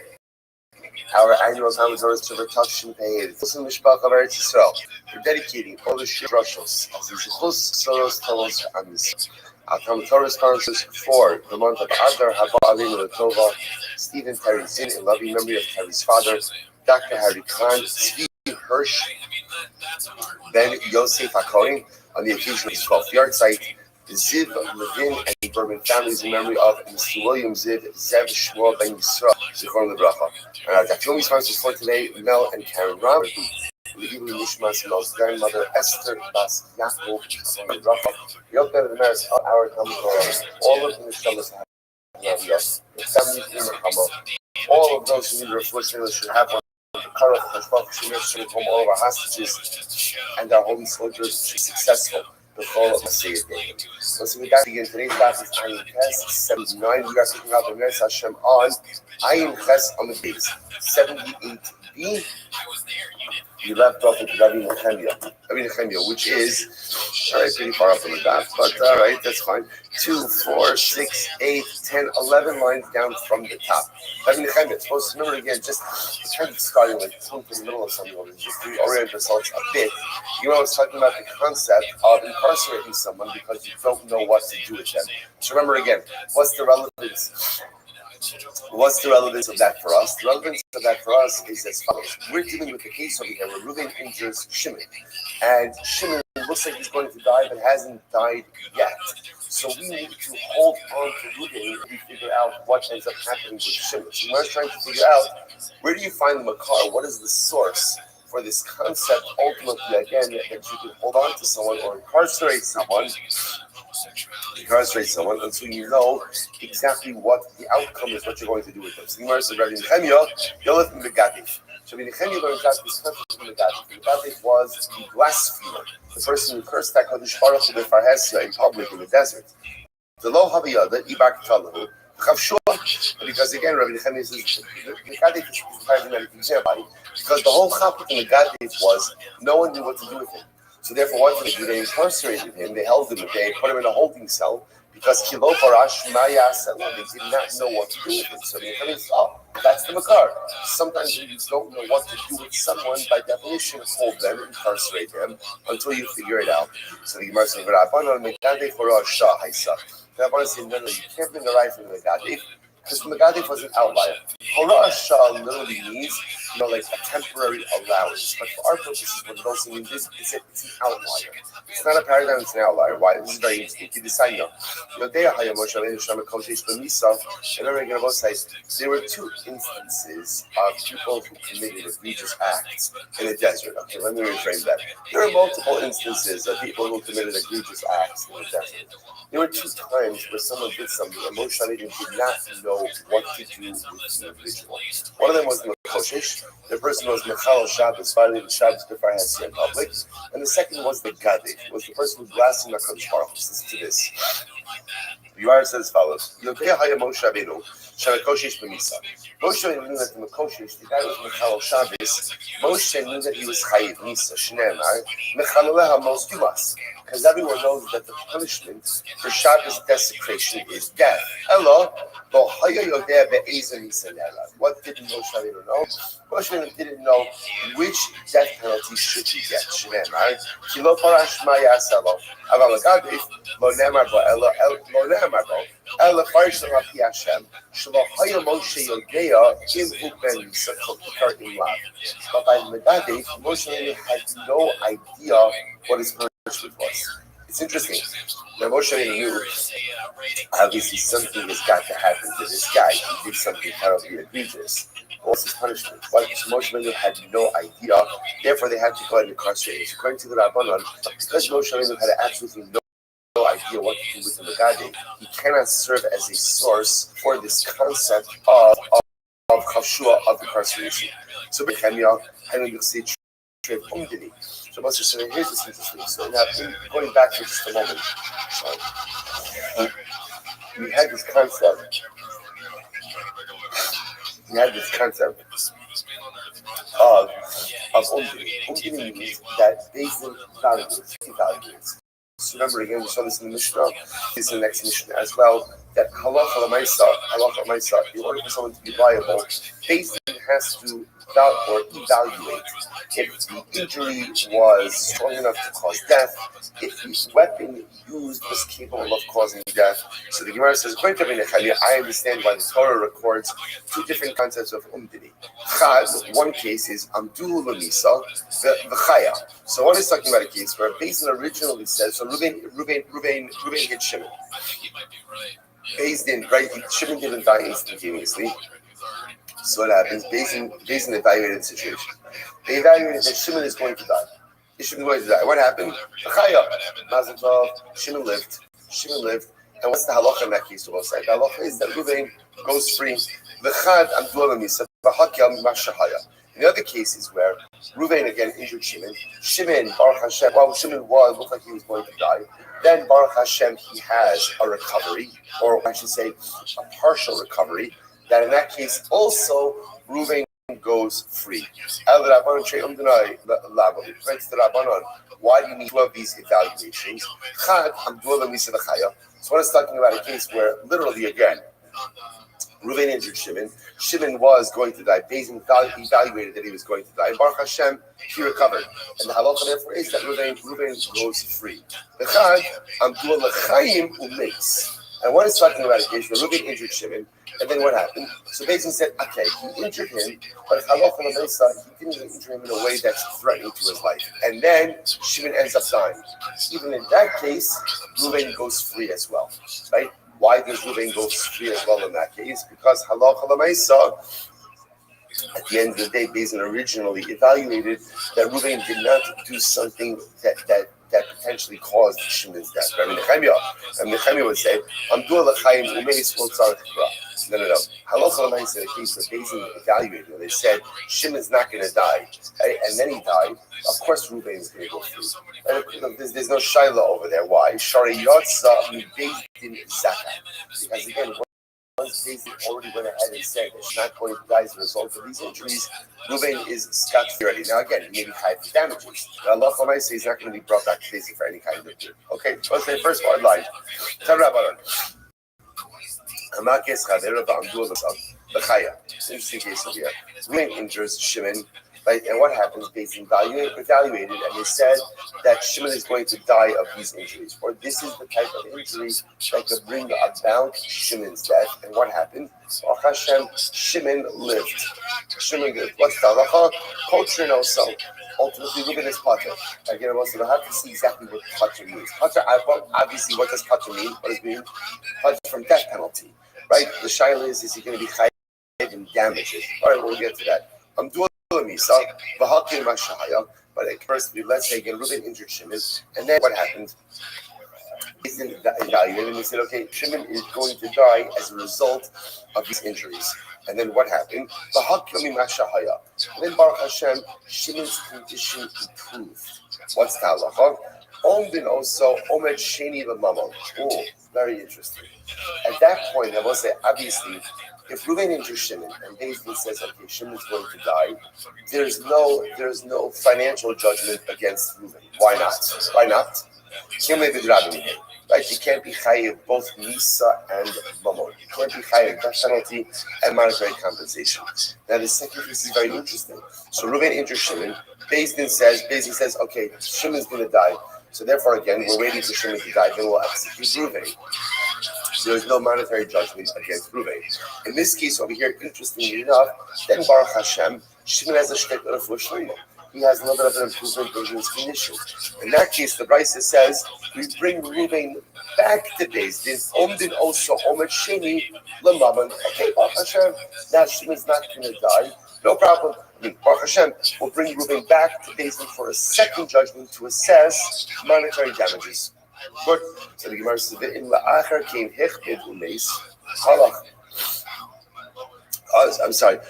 Our annual Commodores to reduction paid. Listen, Mishpach of Eretz Yisrael. We're dedicating all the Russians as the Shechus Soros Tavos on this. Our Commodore sponsors for the month of Adar Haba Alinu Latova, Stephen Terry Zinn in loving memory of Terry's father, Dr. Harry Khan, Steve Hirsch, Ben Yosef HaKohen on the occasion of his 12th yard site. The Ziv, Levin, and Berman families in memory of Mr. William Ziv, Zev Shmuel Ben Yisrael, Zichron Lebracha. And our Dafyomi sponsors for today, Mel and Karen Ram. Leaving Nishmas Mel's grandmother, Esther Bas Yaakov, Zichron Lebracha. Yot Ben Meres, our Kamikora, all of the Nishmas have Navios, the families in the Kamo. All of those who need reflection should have one. The Karach Hashbach should home all of our hostages and our holy soldiers should be successful. The fall of the Sayyid Day. So we got again today's class is Ayin Ches 79. We are picking up the Meres Hashem on Ayin Ches on the base 78b. We left off with Rabbi Nechemia, which is all right, pretty far up on the dot, but all right, that's fine. 2, 4, 6, 8, 10, 11 lines down from the top. Rabbi Nechemia, supposed to remember again, just kind of starting like from the middle of something, just to orient ourselves a bit. You know, I was talking about the concept of incarcerating someone because you don't know what to do with them. So remember again, what's the relevance? What's the relevance of that for us? The relevance of that for us is as follows. We're dealing with the case over here where Reuben injures Shimon. And Shimon looks like he's going to die, but hasn't died yet. So we need to hold on to Reuben and figure out what ends up happening with Shimon. So we're trying to figure out, where do you find the Makar? What is the source for this concept, ultimately, again, that you can hold on to someone or incarcerate someone until you know exactly what the outcome is, what you're going to do with them. So the Gemara says, Rabbi Nechemia, Yolef Megadif. So Rabbi Nechemia learned that this concept from Megadif. Megadif was the blasphemer, the person who cursed HaKadosh Baruch Hu b'farhesya in public in the desert. The lo haviyada ibak talahu. Because again, Rabbi Nechemia says the Megadif is describing that example because the whole chapter in Megadif was no one knew what to do with him. So therefore, what did they do? They incarcerated him. They held him. They put him in a holding cell because kilo parash maya selah. They did not know what to do with him. So they come and that's the makar. Sometimes when you don't know what to do with someone, by definition, hold them, incarcerate them until you figure it out. So the Gemara says, "Rabbanon megadef hora shah haisa." Rabbanon said, "No, you can't bring a right from the megadef because the megadef was an outlier. Hora shah literally means, like a temporary allowance. But for our purposes, what it also means is it's an outlier. It's not a paradigm, it's an outlier. Why? This is very interesting. There were two instances of people who committed egregious acts in the desert. Okay, let me reframe that. There are multiple instances of people who committed egregious acts in the desert. There were two times where someone did something and Moshe did not know what to do with the individual. One of them was the Koshish. The person was Mechal Shabbos, violated Shabbos before Hasi in public. And the second was the Gadif, was the person who blasphemed HaKadosh Baruch Hu. Listen to this. The Yar says as follows. Yodei Haya Moshe Rabbeinu, Shalakoshish B'misa. Moshe knew that the Mekoshish, the guy who was Mechal Shabbos, Moshe knew that he was Chayiv Misa, Shneimar, Mechaloleha Mos Dumas. Because everyone knows that the punishment for Shabbos desecration is death. Hello. What didn't Moshe Rabbeinu know? Moshe Rabbeinu didn't know which death penalty should he get. Shneimar, Kilo Parash Maya Selo, Aval Gadif, Lo Ne'emar Bo, Lo Ne'emar Bo, Ela Farish Rapi Hashem, Shlo Haya Moshe Yodea, Im Hu Ben Yisrael Kar Imlav. But by the Megadif, Moshe Rabbeinu had no idea what his punishment was. It's interesting. Now Moshe Rabbeinu knew obviously something has got to happen to this guy. He did something terribly egregious. What's his punishment? But Moshe Rabbeinu had no idea. Therefore, they had to go ahead and incarcerate him. According to the Rabbanon, because Moshe Rabbeinu had absolutely no idea what to do with the Megadif, he cannot serve as a source for this concept of Chavshua, of incarceration. So Bechemia, and you'll see Trev Umdini. So Moshe said, here's what's interesting. So now, going back for just a moment, we had this concept. We had this concept of Umdini. Umdini means that basic values. So remember again, we saw this in the Mishnah. This is the next Mishnah as well. That halacha l'maisa, in order for someone to be viable, based has to evaluate if the injury was strong enough to cause death, if the weapon used was capable of causing death. So the Gemara says, I understand why the Torah records two different concepts of umdini. Chad, one case is Amdul Lamisa, the Chaya. So one is talking about a case where Basin originally says, so Ruvain hit Shimon. Basin, right? Shimon didn't die instantaneously. So what happens? Basin evaluated the situation. They evaluated that Shimon is going to die. Shimon is going to die. What happened? The Chaya. Mazel tov. Shimon lived. And what's the halacha in that case to both sides? The halacha is that Ruvain goes free. The Chad Amdul Lamisa, the Hakyam Mashahaya. In the other cases where Ruvain again injured Shimon, Baruch Hashem, Shimon looked like he was going to die. Then Baruch Hashem, he has a recovery, or I should say, a partial recovery. That in that case also Ruvain goes free. Why do you need two of these evaluations? So one is talking about a case where literally again, Ruvain injured Shimon. Shimon was going to die. Bezin evaluated that he was going to die. Baruch Hashem, he recovered. And the halacha therefore is that Ruvain goes free. And one is talking about a case where Ruvain injured Shimon. And then what happened? So Bezin said, okay, he injured him, but halacha he didn't injure him in a way that's threatening to his life. And then Shimon ends up dying. Even in that case, Ruvain goes free as well. Right? Why does Ruvain go free as well in that case? Because halacha l'maisa, at the end of the day, Bezin originally evaluated that Ruvain did not do something that potentially caused Shimon's death. Rabbi Nechemia would say, "Amdu l'chaim umeis lo tzarich kra." No. Halacha l'maisa, in a case where Bezin evaluated, they said Shimon's not going to die, right? And then he died. Of course, Ruvain is going to go free. And there's no shaila over there. Why? Shari yotza mi Bezin zaka. Because again, once Bezin already went ahead and said that she's not going to die as a result of these injuries, Ruvain is scot-free already. Now again, he may be high for damages. But Allah Almighty is not going to be brought back to Bezin for any kind of injury. Okay, so let's say first hard line. Interesting case over here. Ruvain injures Shimon. Right? And what happens? Basically, evaluated, and they said that Shimon is going to die of these injuries, or this is the type of injury that could bring about Shimon's death. And what happened? Baruch Hashem, Shimon lived. What's the halacha? Culture also. Ultimately, look at this pater. Again, I have to see exactly what pater means. Pater, obviously, what does pater mean? What does it mean? Pater from death penalty, right? The shaila is he going to be chayav in damages? All right, we'll get to that. I'm doing. But first, let's say again, Ruvain injured Shimon, and then what happened? He's evaluated, and he said, okay, Shimon is going to die as a result of these injuries. And then what happened? And then Baruch Hashem, Shimon's condition improved. What's the halacha? Omdin also omed sheni l'mamon. Oh, very interesting. At that point, I will say, obviously, if Ruvain injures Shimon and Bezin says, okay, Shimon's going to die, there's no financial judgment against Ruvain. Why not? Right? You can't be chayiv both Misa and Mamon. You can't be chayiv death penalty and monetary compensation. Now the second piece is very interesting. So Ruvain injures Shimon. Bezin says, okay, Shimon's going to die. So therefore, again, we're waiting for Shimon to die, then we'll execute Ruvain. There is no monetary judgment against Ruvain. In this case over here, interestingly enough, then Baruch Hashem, Shimon has a shtek of Shlomo. He has a little bit of an improvement in his condition. In that case, the Brisa says, we bring Ruvain back to Bezdin, Omdin also Omed Sheni Lamaman. Okay, Baruch Hashem, now Shimon's not going to die. No problem. Baruch Hashem will bring Ruvain back to Bezdin for a second judgment to assess monetary damages. Good. So the Gemara says, "In la'achar came hechbed umeis halach." I'm sorry. In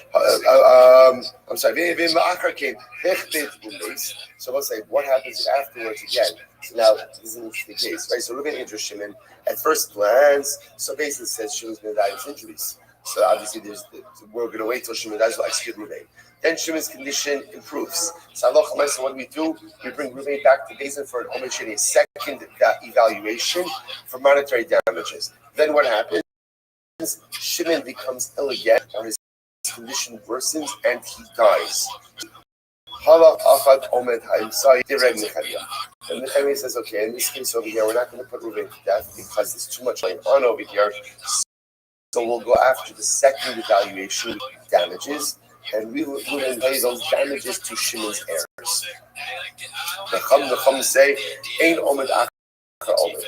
la'achar came hechbed umeis. So we'll say, what happens afterwards again? So now this is an interesting case, right? So Ruvain injures Shimon at first glance. So basically says Shimon's going to die of injuries. So obviously we're going to wait till Shimon dies to execute Ruvain. Then Shimon's condition improves. So what do? We bring Ruvain back to Bezin for an Omed Sheni, a second evaluation for monetary damages. Then what happens? Shimon becomes ill again, or his condition worsens and he dies. Halach Achad Omed Ha'imsai Direg Nechemia. And Nechemia says, okay, in this case over here, we're not going to put Reuven to death because there's too much going on over here. So we'll go after the second evaluation damages, and we will pay those damages to Shimon's heirs. The Chum say, Ein Omed Achad Omed.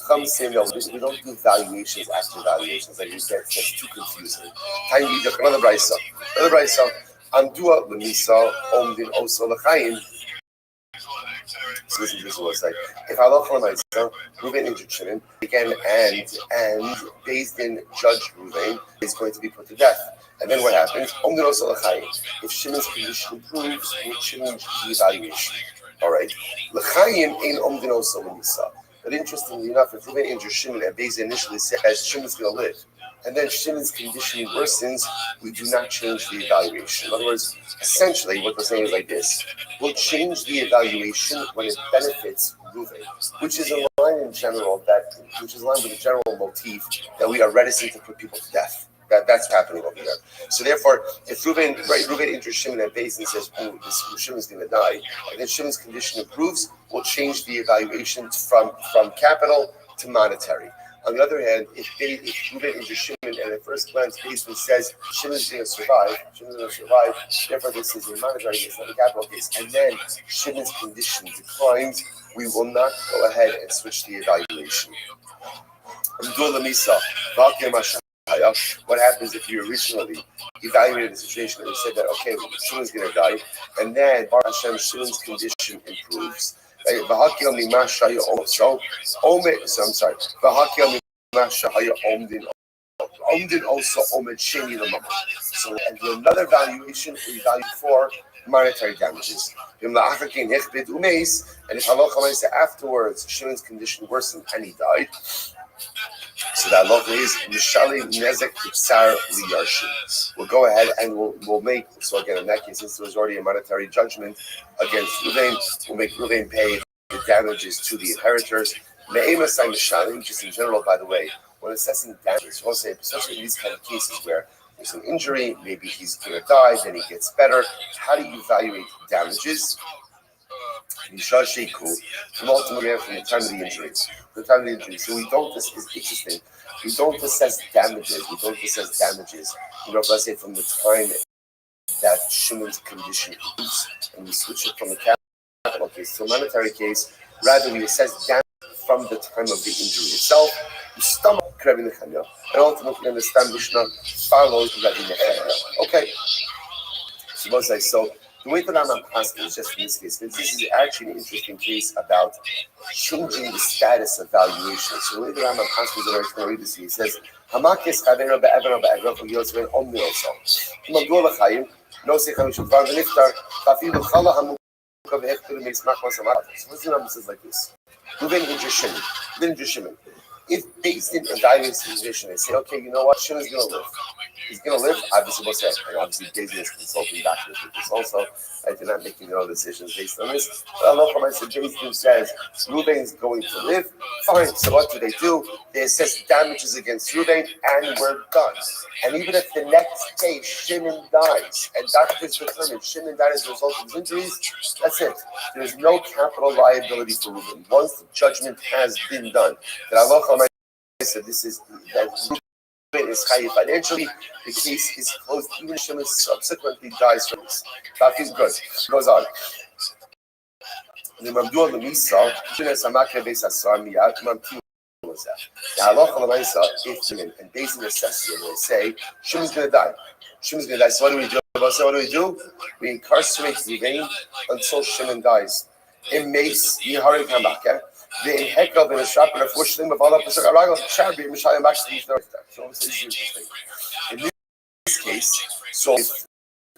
Chum say, no, we don't do valuations after valuations. Like that's too confusing. Time you look another brayso. Andua Lemisa Omdin Oso Lachayim. So listen to this was like if Allah Chalamaisa, Reuven injured Shimon again and based in Judge Reuven is going to be put to death. And then what happens? Omdin Oso Lachayim. If Shimon's condition improves, we'll change the evaluation. Alright. Lachayim ain't Omdin Oso Lemisa. But interestingly enough, if Reuven injured Shimon and Beis initially says Shimon's gonna live, and then Shimon's condition worsens, we do not change the evaluation. In other words, essentially what we're saying is like this. We'll change the evaluation when it benefits Reuven, which is in line with the general motif that we are reticent to put people to death. That's happening over here. So therefore, if Reuven enters Shimon and Beis and says, Shimon's going to die, and then Shimon's condition improves, we'll change the evaluation from capital to monetary. On the other hand, if Reuven enters Shimon and at first glance Beis says Shimon's going to survive, therefore this is a monetary case, not a capital case, and then Shimon's condition declines, we will not go ahead and switch the evaluation. What happens if you originally evaluated the situation and you said that, okay, Shimon's going to die, and then Baruch Hashem, Shimon's condition improves? So I'm sorry. So and another valuation we value for monetary damages. And if Allah afterwards Shimon's condition worsened and he died, so that law is Mishali Nezek Ipsar Liyarshin. We'll go ahead and we'll make, so again in that case, since there was already a monetary judgment against Reuven, we'll make Reuven pay the damages to the inheritors. Me'emasai Mishali, just in general, by the way, when assessing damages, we'll say, especially in these kind of cases where there's an injury, maybe he's going to die, then he gets better. How do you evaluate damages? From ultimately from the time of the injury. So we don't, this is interesting, we don't assess damages. Let's say from the time that Shimon's condition improves, and we switch it from the capital case to a monetary case, rather we assess damage from the time of the injury itself. And ultimately understand Mishnah follows Rabbi Nechemia. Okay. So the way that I'm asking is just in this case, this is actually an interesting case about changing the status of valuation. So the way that I'm asking is going to read this. He says, "Hamakis kaveira be'ever be'ever for yours when omni also. Imagdol lachayim no secham shulvan v'niftar kafilu chala hamuka ve'echter meismach masamat." So what's the number says like this? Reuven injured Shimon. If based in evaluating situation, they say, okay, you know what, Shimon's going to live. He's going to live, obviously, what's that? And obviously, Daisy is consulting doctors with this also. I did not make any other decisions based on this. But Allah says, Reuven is going to live. Fine, so what do? They assess damages against Reuven, and we're done. And even if the next day Shimon dies, and doctors determine Shimon died as a result of his injuries, that's it. There's no capital liability for Reuven. Once the judgment has been done, that Allah said this is that Reuven is high financially, the case is closed. Even Shimon subsequently dies from this. That is good. Goes on. Now, Allah if Shimon and based on necessity, they say Shimon's going to die. So what do we do? We incarcerate Reuven until Shimon dies. In Mace, Yiharik Hamaka. The heckle in a shop and a fushling of all of the Sharbi, Mishai Maxi. So this is interesting. In this case, so if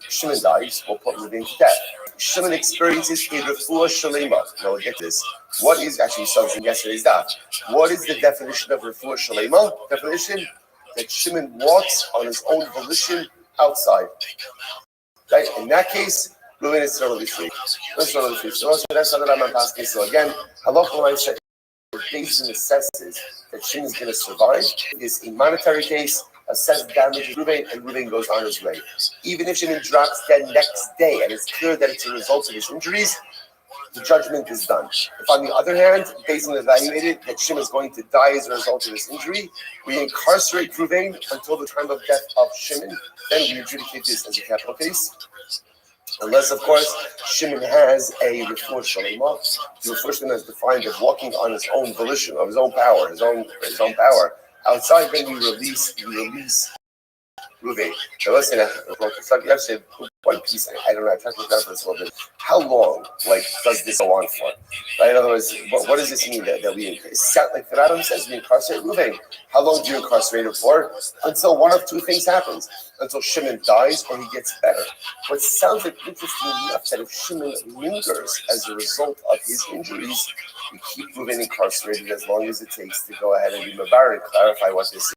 Shimon dies, we'll put Reuven to death. Shimon experiences a refuah shalema. Now we'll get this. What is actually something yesterday's daf? What is the definition of refuah shalema? Definition that Shimon walks on his own volition outside. Right? In that case, Reuven is totally free. So that's another I'm asking. So again, halacha said based on assesses that Shimon is going to survive is a monetary case. assess damage to Reuven, and Reuven goes on his way. Even if Shimon drops dead next day, and it's clear that it's a result of his injuries, the judgment is done. If, on the other hand, based on evaluated that Shimon is going to die as a result of his injury, we incarcerate Reuven until the time of death of Shimon. Then we adjudicate this as a capital case. Unless, of course, Shimon has a refuah shalema. The refuah shalema is defined as walking on his own volition, of his own power, his own power. Outside, then we release Reuven. Now listen, yesterday, one piece, I don't know, I tried to look down for this a little bit. How long, does this go on for? Right? In other words, what does this mean that we, like the Rambam says, we incarcerate Reuven. How long do you incarcerate him for? Until one of two things happens. Until Shimon dies or he gets better. But it sounds like interesting enough that if Shimon lingers as a result of his injuries, we keep Reuven incarcerated as long as it takes to go ahead and be Mabar and clarify what this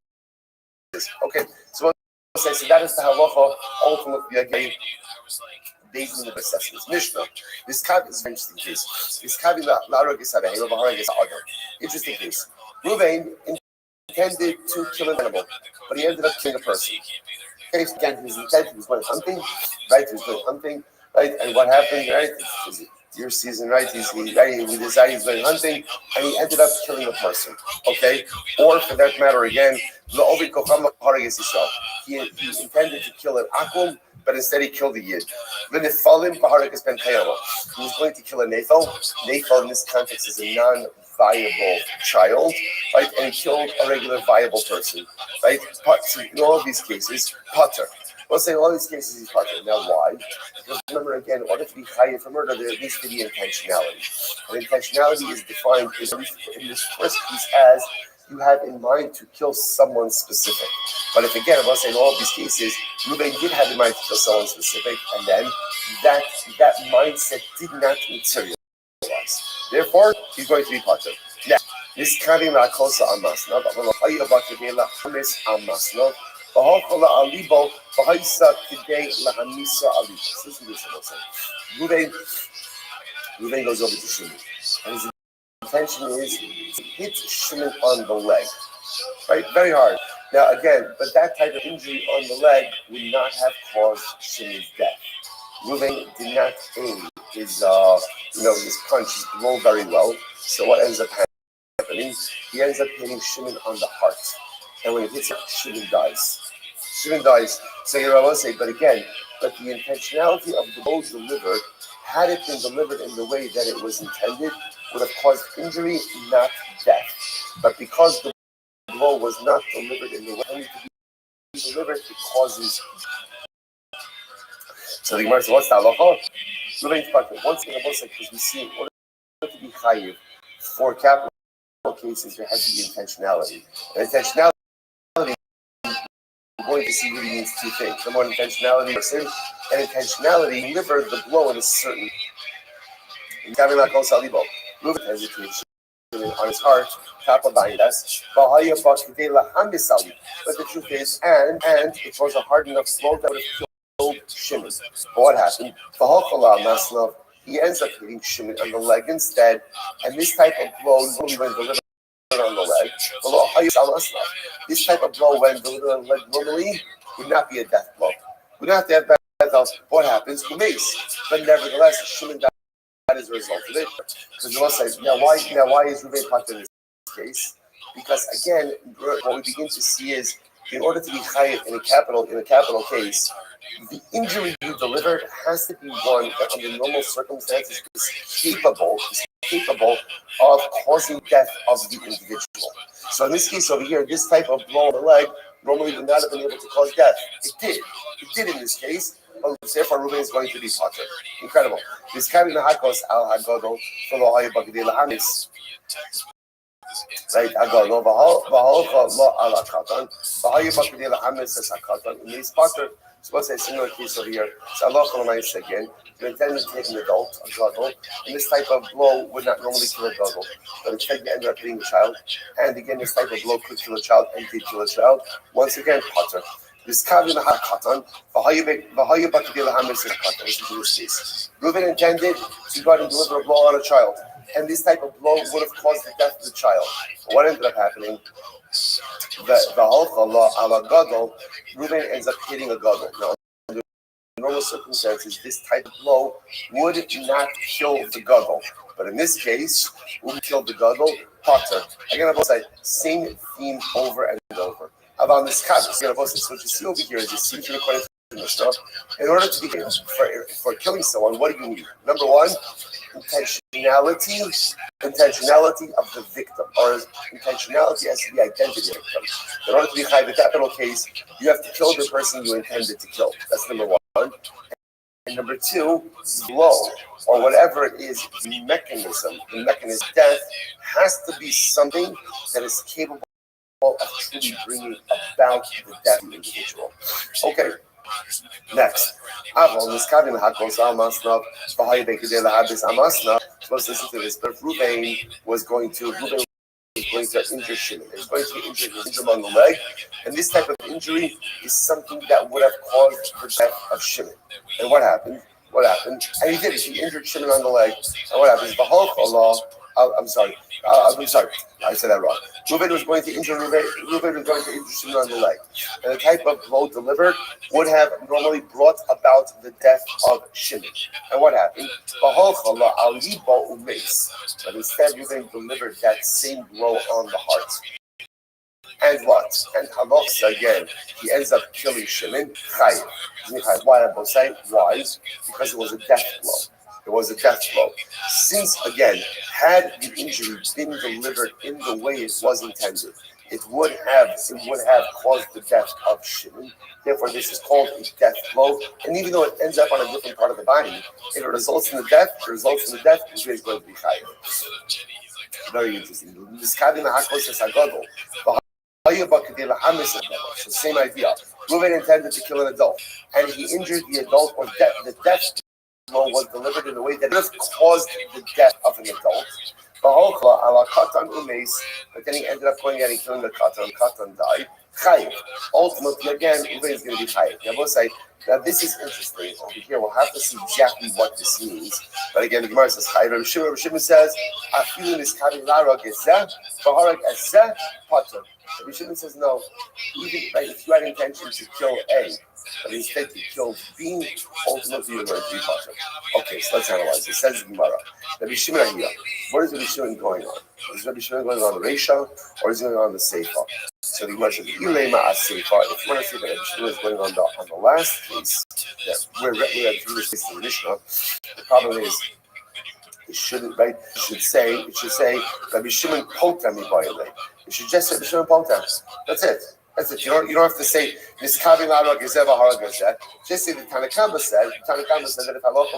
is. Okay, so that is the halacha ultimately again based on the assessments. Mishnah. This kav is an interesting case. This kav is interesting case. Reuven intended to kill an animal, but he ended up killing a person. Okay, so again, his intent was going hunting, right? He was going hunting, right? And what happened, right? It's deer season, right? We decided he's going hunting, and he ended up killing a person. Okay, or for that matter, again, he intended to kill an akum, but instead he killed a yid. He was going to kill a nefel. Nefel in this context is a non-viable child, right? And he killed a regular viable person, right? So in all of these cases, potter. We'll say in all these cases he's potter. Now why? Because remember again, in order to be chayav for murder, there needs to be intentionality. And intentionality is defined in this first piece as you have in mind to kill someone specific. But if again, I want to say in all of these cases, Reuven did have in mind to kill someone specific, and then that mindset did not materialize. Therefore, he's going to be potter. Now, this kavim la'kosa amasna, v'lo'chayi abakadei la'chamis amasna, v'hokola alibo, v'haisa kidei la'hamisa alibo. Listen to this, I will say. Reuven goes over to Shimon, and his intention is to hit Shimon on the leg, right? Very hard. Now again, but that type of injury on the leg would not have caused Shimon's death. Reuven did not aim his punch, his blow very well. So what ends up happening? He ends up hitting Shimon on the heart, and when he hits it, Shimon dies. Shimon dies. So here I will say, but the intentionality of the blow delivered, had it been delivered in the way that it was intended, would have caused injury, not death. But because the blow was not delivered in the way it to be delivered, it causes. So the Gemara says, what's the halacha? Once again, because we see in order to be chayiv for capital cases, there has to be intentionality. And intentionality, we're going to see really means two things. Number one, intentionality person, and intentionality deliver the blow in a certain. Reuven hesitates on his heart, kappa behind us. But the truth is, and it was a hard enough blow that would have killed Shimon. But what happened? He ends up hitting Shimon on the leg instead, and this type of blow normally when delivered on the leg. This type of blow when delivered on the leg normally would not be a death blow. Would not have death. What happens? Who makes? But nevertheless, Shimon died as a result of it. Because the Lord says, now why is Reuven potter in this case? Because again, what we begin to see is, in order to be chayav in a capital case, the injury you delivered has to be one that under normal circumstances is capable of causing death of the individual. So in this case over here, this type of blow on the leg normally would not have been able to cause death. It did in this case. Therefore, Reuven is going to be potter. Incredible. This carrying the hakos al hagodol for the higher bagdei lahamis. Right, hagodol v'halcha lo al hakatan. The higher bagdei lahamis says hakatan. In this potter, so let's say similar case over here. So Allah Cholamayis again. You intended to hit an adult, a gadol, and this type of blow would not normally kill a gadol, but instead you end up hitting a child. And again, this type of blow could kill a child and did kill a child. Once again, potter. This kavim hakatan, v'hayu bakadei lahamis is katan. Listen to this case. Reuven intended to go out and deliver a blow on a child. and this type of blow would have caused the death of the child. But what ended up happening? The halcha ala gadol, Reuben ends up hitting a gadol. Now, under normal circumstances, this type of blow would not kill the gadol. But in this case, who killed the gadol? Potter. Again, I both say same theme over and over. About this case, so what you see over here is you see here according to the Mishnah, in order to be for killing someone, what do you need? Number one, intentionality of the victim, or intentionality as to the identity of the victim. In order to be high the capital case, you have to kill the person you intended to kill. That's number one. And number two, blow, or whatever it is, the mechanism death has to be something that is capable of truly bringing about the death of the individual. Okay. Next, let's listen to this. But Reuben was going to injure Shimon. He was going to injure him on the leg, and this type of injury is something that would have caused the death of Shimon. And what happened? And he did it. He injured Shimon on the leg. And what happens? I'm sorry. I said that wrong. Reuben was going to injure Shimon on the leg. And the type of blow delivered would have normally brought about the death of Shimon. And what happened? But instead, Reuben delivered that same blow on the heart. And what? And Halachs again, he ends up killing Shimon. Chayiv. Why? Why? Because it was a death blow. It was a death blow. Since, again, had the injury been delivered in the way it was intended, it would have caused the death of Shimon. Therefore, this is called a death blow. And even though it ends up on a different part of the body, if it results in the death, the injury is going to be higher. Very interesting. So same idea. Reuben intended to kill an adult, and he injured the adult, or the death blow was delivered in a way that would have caused the death of an adult. But then he ended up going out and killing the katan. Katan died. Chayiv. Ultimately, again, Reuben is going to be chayiv. Now, this is interesting. Over here, we'll have to see exactly what this means. But again, the Gemara says chayiv. Rabbi Shimon says, "Afilin is kavin larag ezeh, v'harag ezeh patur." Rabbi Shimon says, no. Even if you had intention to kill A, but instead you killed B, ultimately you're going to be patur. Okay, so let's analyze. It says in Gemara, Rabbi Shimon here. What is Rabbi Shimon going on? Is Rabbi Shimon going on the Reisha, or is he going on the Seifa? So the Gemara says, if you want to say that Rabbi Shimon is going on the last case, that we're through this case in the Mishnah, the problem is, it shouldn't, right? It should say, Rabbi Shimon Potam Ibayale. It should just say Rabbi Shimon Potam. That's it. You don't have to say this Kavin Larag Gezeva Haragazet. Just say the Tanakama said that if Halacha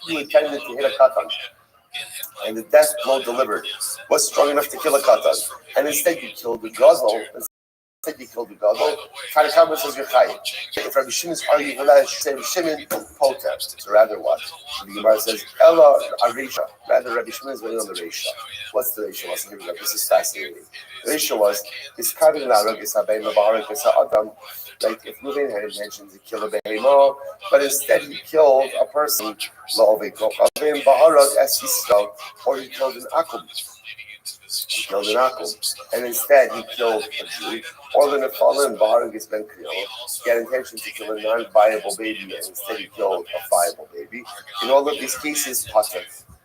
you intended to hit a katan, and the death blow delivered was strong enough to kill a katan, and instead you killed the gadol. Tanakama says you're chayiv. If Rabbi Shimon's arguing for that, it should say Rabbi Shimon Potem. So rather what? The Gemara says Ella Arisha. Rather, Rabbi Shimon is going on the Reisha. What's the Reisha? This is fascinating. The Reisha was this Kavin Larag is Habein Labaharik is Adam. Like if Reuben had intention to kill a behemah, but instead he killed a person, or he killed an akum. He killed an akum, and instead he killed a Jew, or the Nephalim, Baharag is Ben Kriel. He had intention to kill a non-viable baby, and instead he killed a viable baby. In all of these cases, patur.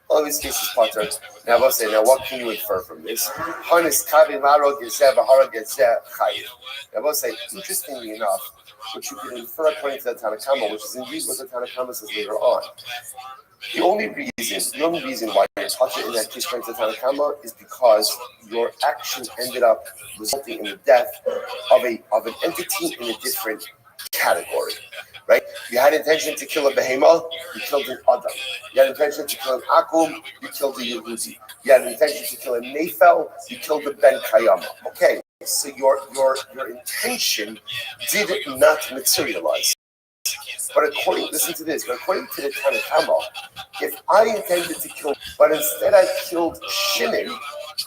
All of these cases, patur. Now, what can you infer from this? Hanis Kavin Larog Gezeh Baharag Gezeh Chayiv. Now, interestingly enough, which you can infer according to the Tanakama, which is indeed what the Tanakama says later on. The only reason why you're touching in that case according to the Tanakama is because your action ended up resulting in the death of an entity in a different category. Right? You had intention to kill a behemoth, you killed an Adam. You had intention to kill an Akum, you killed a Yehudi. You had intention to kill a Nephel, you killed a Ben Kayama. Okay, so your intention did not materialize. But according to the Tanakama, if I intended to kill, but instead I killed Shimon,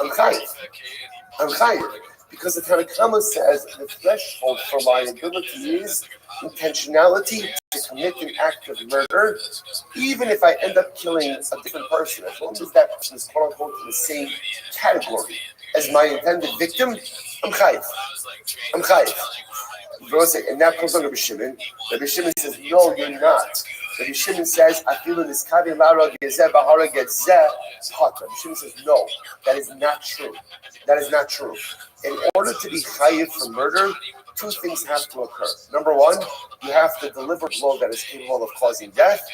I'm chayiv. Because the Tanakama says the threshold for liability is intentionality to commit an act of murder, even if I end up killing a different person, as long as that person is quote unquote in the same category as my intended victim, I'm chayiv. I'm chayiv. And that comes on Rabbi Shimon. Rabbi Shimon says, no, you're not. Rabbi Shimon says, I feel in this kavi lara gezeh bahara gezeh hata. Rabbi Shimon says, no, that is not true. That is not true. In order to be chayiv for murder, two things have to occur. Number one, you have to deliver a blow that is capable of causing death,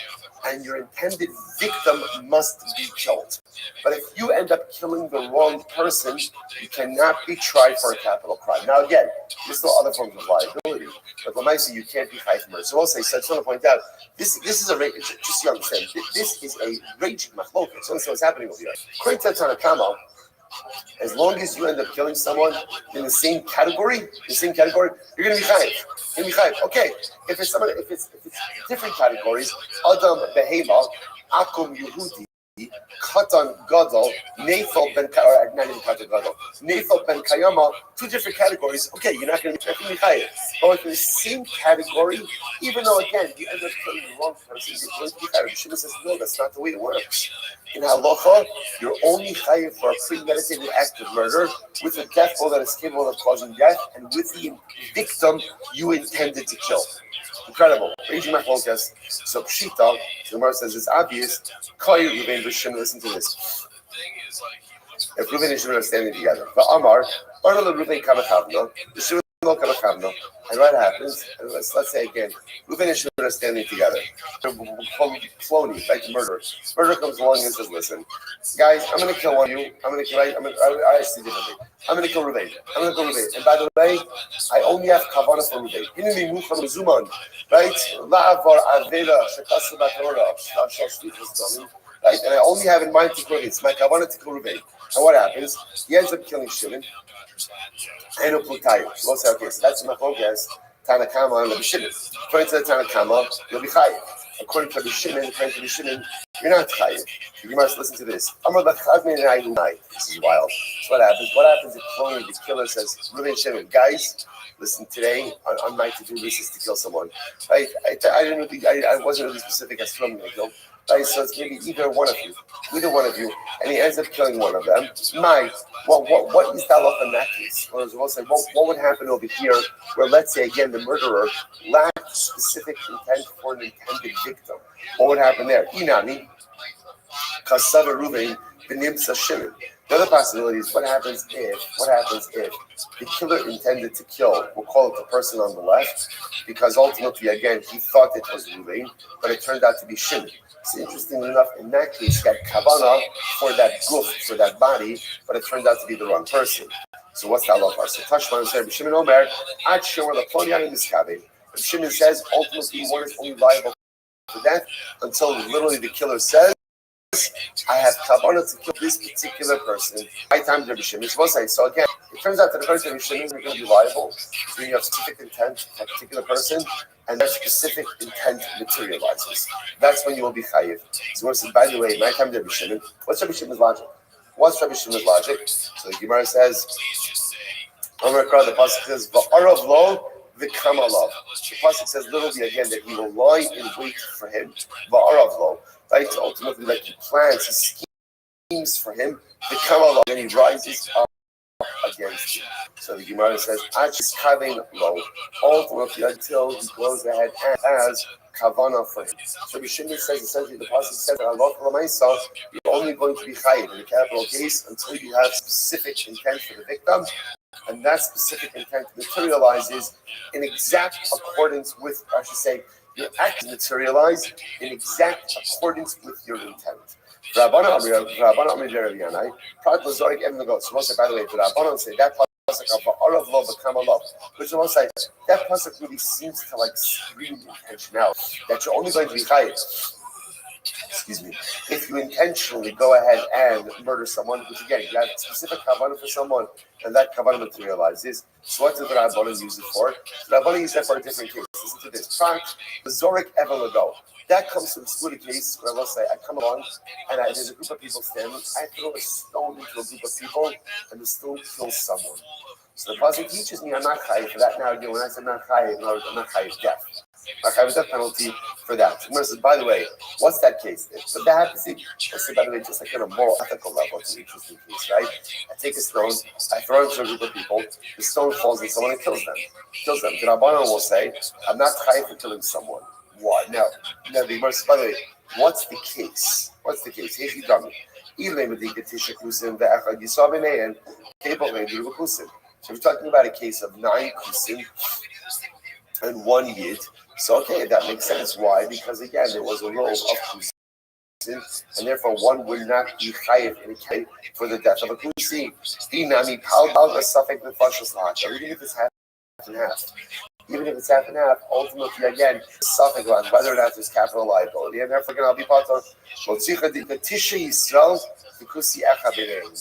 and your intended victim must be killed. But if you end up killing the wrong person, you cannot be tried for a capital crime. Now again, there's still other forms of liability, but Lamaisi, you can't be chayiv for murder. So also, I just want to point out, this is a just so you understand, this is a raging machloket. So what's happening over here. According to Tanakama, as long as you end up killing someone in the same category, you're going to be chayiv. You're going to be chayiv. Okay, if it's different categories, Adam behema, akum Yehudi, Katan Gadol, Nefel ben Nefel ben Kayama, two different categories. Okay, you're not going to be chayiv. But in the same category, even though again you end up killing the wrong person, you're going to be chayiv. Shimon says no, that's not the way it works. In halacha, you're only chayiv for a premeditated act of murder with a death blow that is capable of causing death, and with the victim you intended to kill. Incredible. Raging my focus. So Pshita, the Gemara says it's obvious. Koi Ruvain Rishon, listen to this. If Ruvain and Shimon are standing together, but Amar, Arla Ruvain Kamachavno, the Shimon Kamachavno, and what happens? And let's say again, Ruvain and Shimon are standing together. They're Plony, like the murderer. Murderer comes along and says, listen, guys, I'm going to kill one of you. I'm going to kill, I see differently. I'm going to kill Ruvain. And by the way, I only have kavanah for Ruvain. Hineni mucham zuman, right? La'avar avela shekasu b'torah, right? And I only have in mind to kill it. It's my kavanah to kill Ruvain. And what happens? He ends up killing Shimon. And Uputayu. So we'll say, okay, so that's my focus. Tanakama and Rabbi Shimon. According to the Tanakama, you'll be chayiv. According to Rabbi Shimon, you're not chayiv. You must listen to this. This is wild. So what happens? What happens if Chloe, the killer, says, Ruben Shimon, guys, listen, today on my to-do list is to kill someone. I wasn't really specific as to who I'm going to kill. Right, so it's maybe either one of you, and he ends up killing one of them. What is that law in that case? Or we'll say, what would happen over here, where let's say again the murderer lacked specific intent for an intended victim? What would happen there? Inani, kasava Ruvain, benimsa Shimon. The other possibility is what happens if the killer intended to kill, we'll call it the person on the left, because ultimately again he thought it was Ruvain, but it turned out to be Shimon. So interestingly enough, in that case, he had kavanah for that goof, for that body, but it turned out to be the wrong person. So what's the halacha? So Tashman said, Shimon Omer, Ad Shimon Laplonian Miskabe. Shimon says ultimately one is only liable for that until literally the killer says, I have kavanah to kill this particular person. My time to Rabbi Shimon. So again, it turns out that the person Rabbi Shimon is going to be liable when you have specific intent for a particular person, and that specific intent materializes. That's when you will be chayiv. So what says, by the way, my time to Rabbi Shimon. What's Rabbi Shimon's logic? So the Gemara says, the pasuk says, "Va'arav lo v'kamalav." The pasuk says literally again that he will lie in wait for him. Va'arav lo. Right? So ultimately, like he plans, he schemes for him, the Kamala, and he rises up against him. So the Gemara says, Kavin lo, ultimately until he goes ahead and has Kavana for him. So Shimon says essentially the pasuk says, you're only going to be chayiv in the capital case until you have specific intent for the victim, and that specific intent materializes in exact accordance with, I should say, your acts materialize in exact accordance with your intent. Rabbanan So once by the way, the Rabbanan say that pasuk of Arav Lo V'Kama Lo, which will say that pasuk really seems to like scream intentionality that you're only going to be chayiv. Excuse me. If you intentionally go ahead and murder someone, which again you have specific kavanah for someone, and that kavanah materializes. So what did the Rabbanan use it for? The Rabbanan used that for a different case. Listen to this. The Zorik Evelago. That comes to exclude a case where let's say I come along and there's a group of people standing. I throw a stone into a group of people, and the stone kills someone. So the pasuk teaches me I'm not chayiv for that. Now again, when I say I'm not chayiv, I'm not chayiv death. I'm not chayiv death penalty for that. So says, by the way, what's that case? But that happens. Let's say, by the way, just like on a moral, ethical level, it's an interesting case, right? I take a stone, I throw it to a group of people, the stone falls on someone and kills them. The Rabbanan will say, I'm not chayiv for killing someone. Why? Now the Gemara says, by the way, what's the case? What's the case? Here's the dummy. So we're talking about a case of 9 kusim and 1 yid. So okay, that makes sense. Why? Because again, there was a row of kusim, and therefore one would not be chayiv in a case for the death of a kusim. Even if it's half and half. Even if it's half and half, ultimately, again, suffix on whether or not there's capital liability, and therefore, I'll be part of.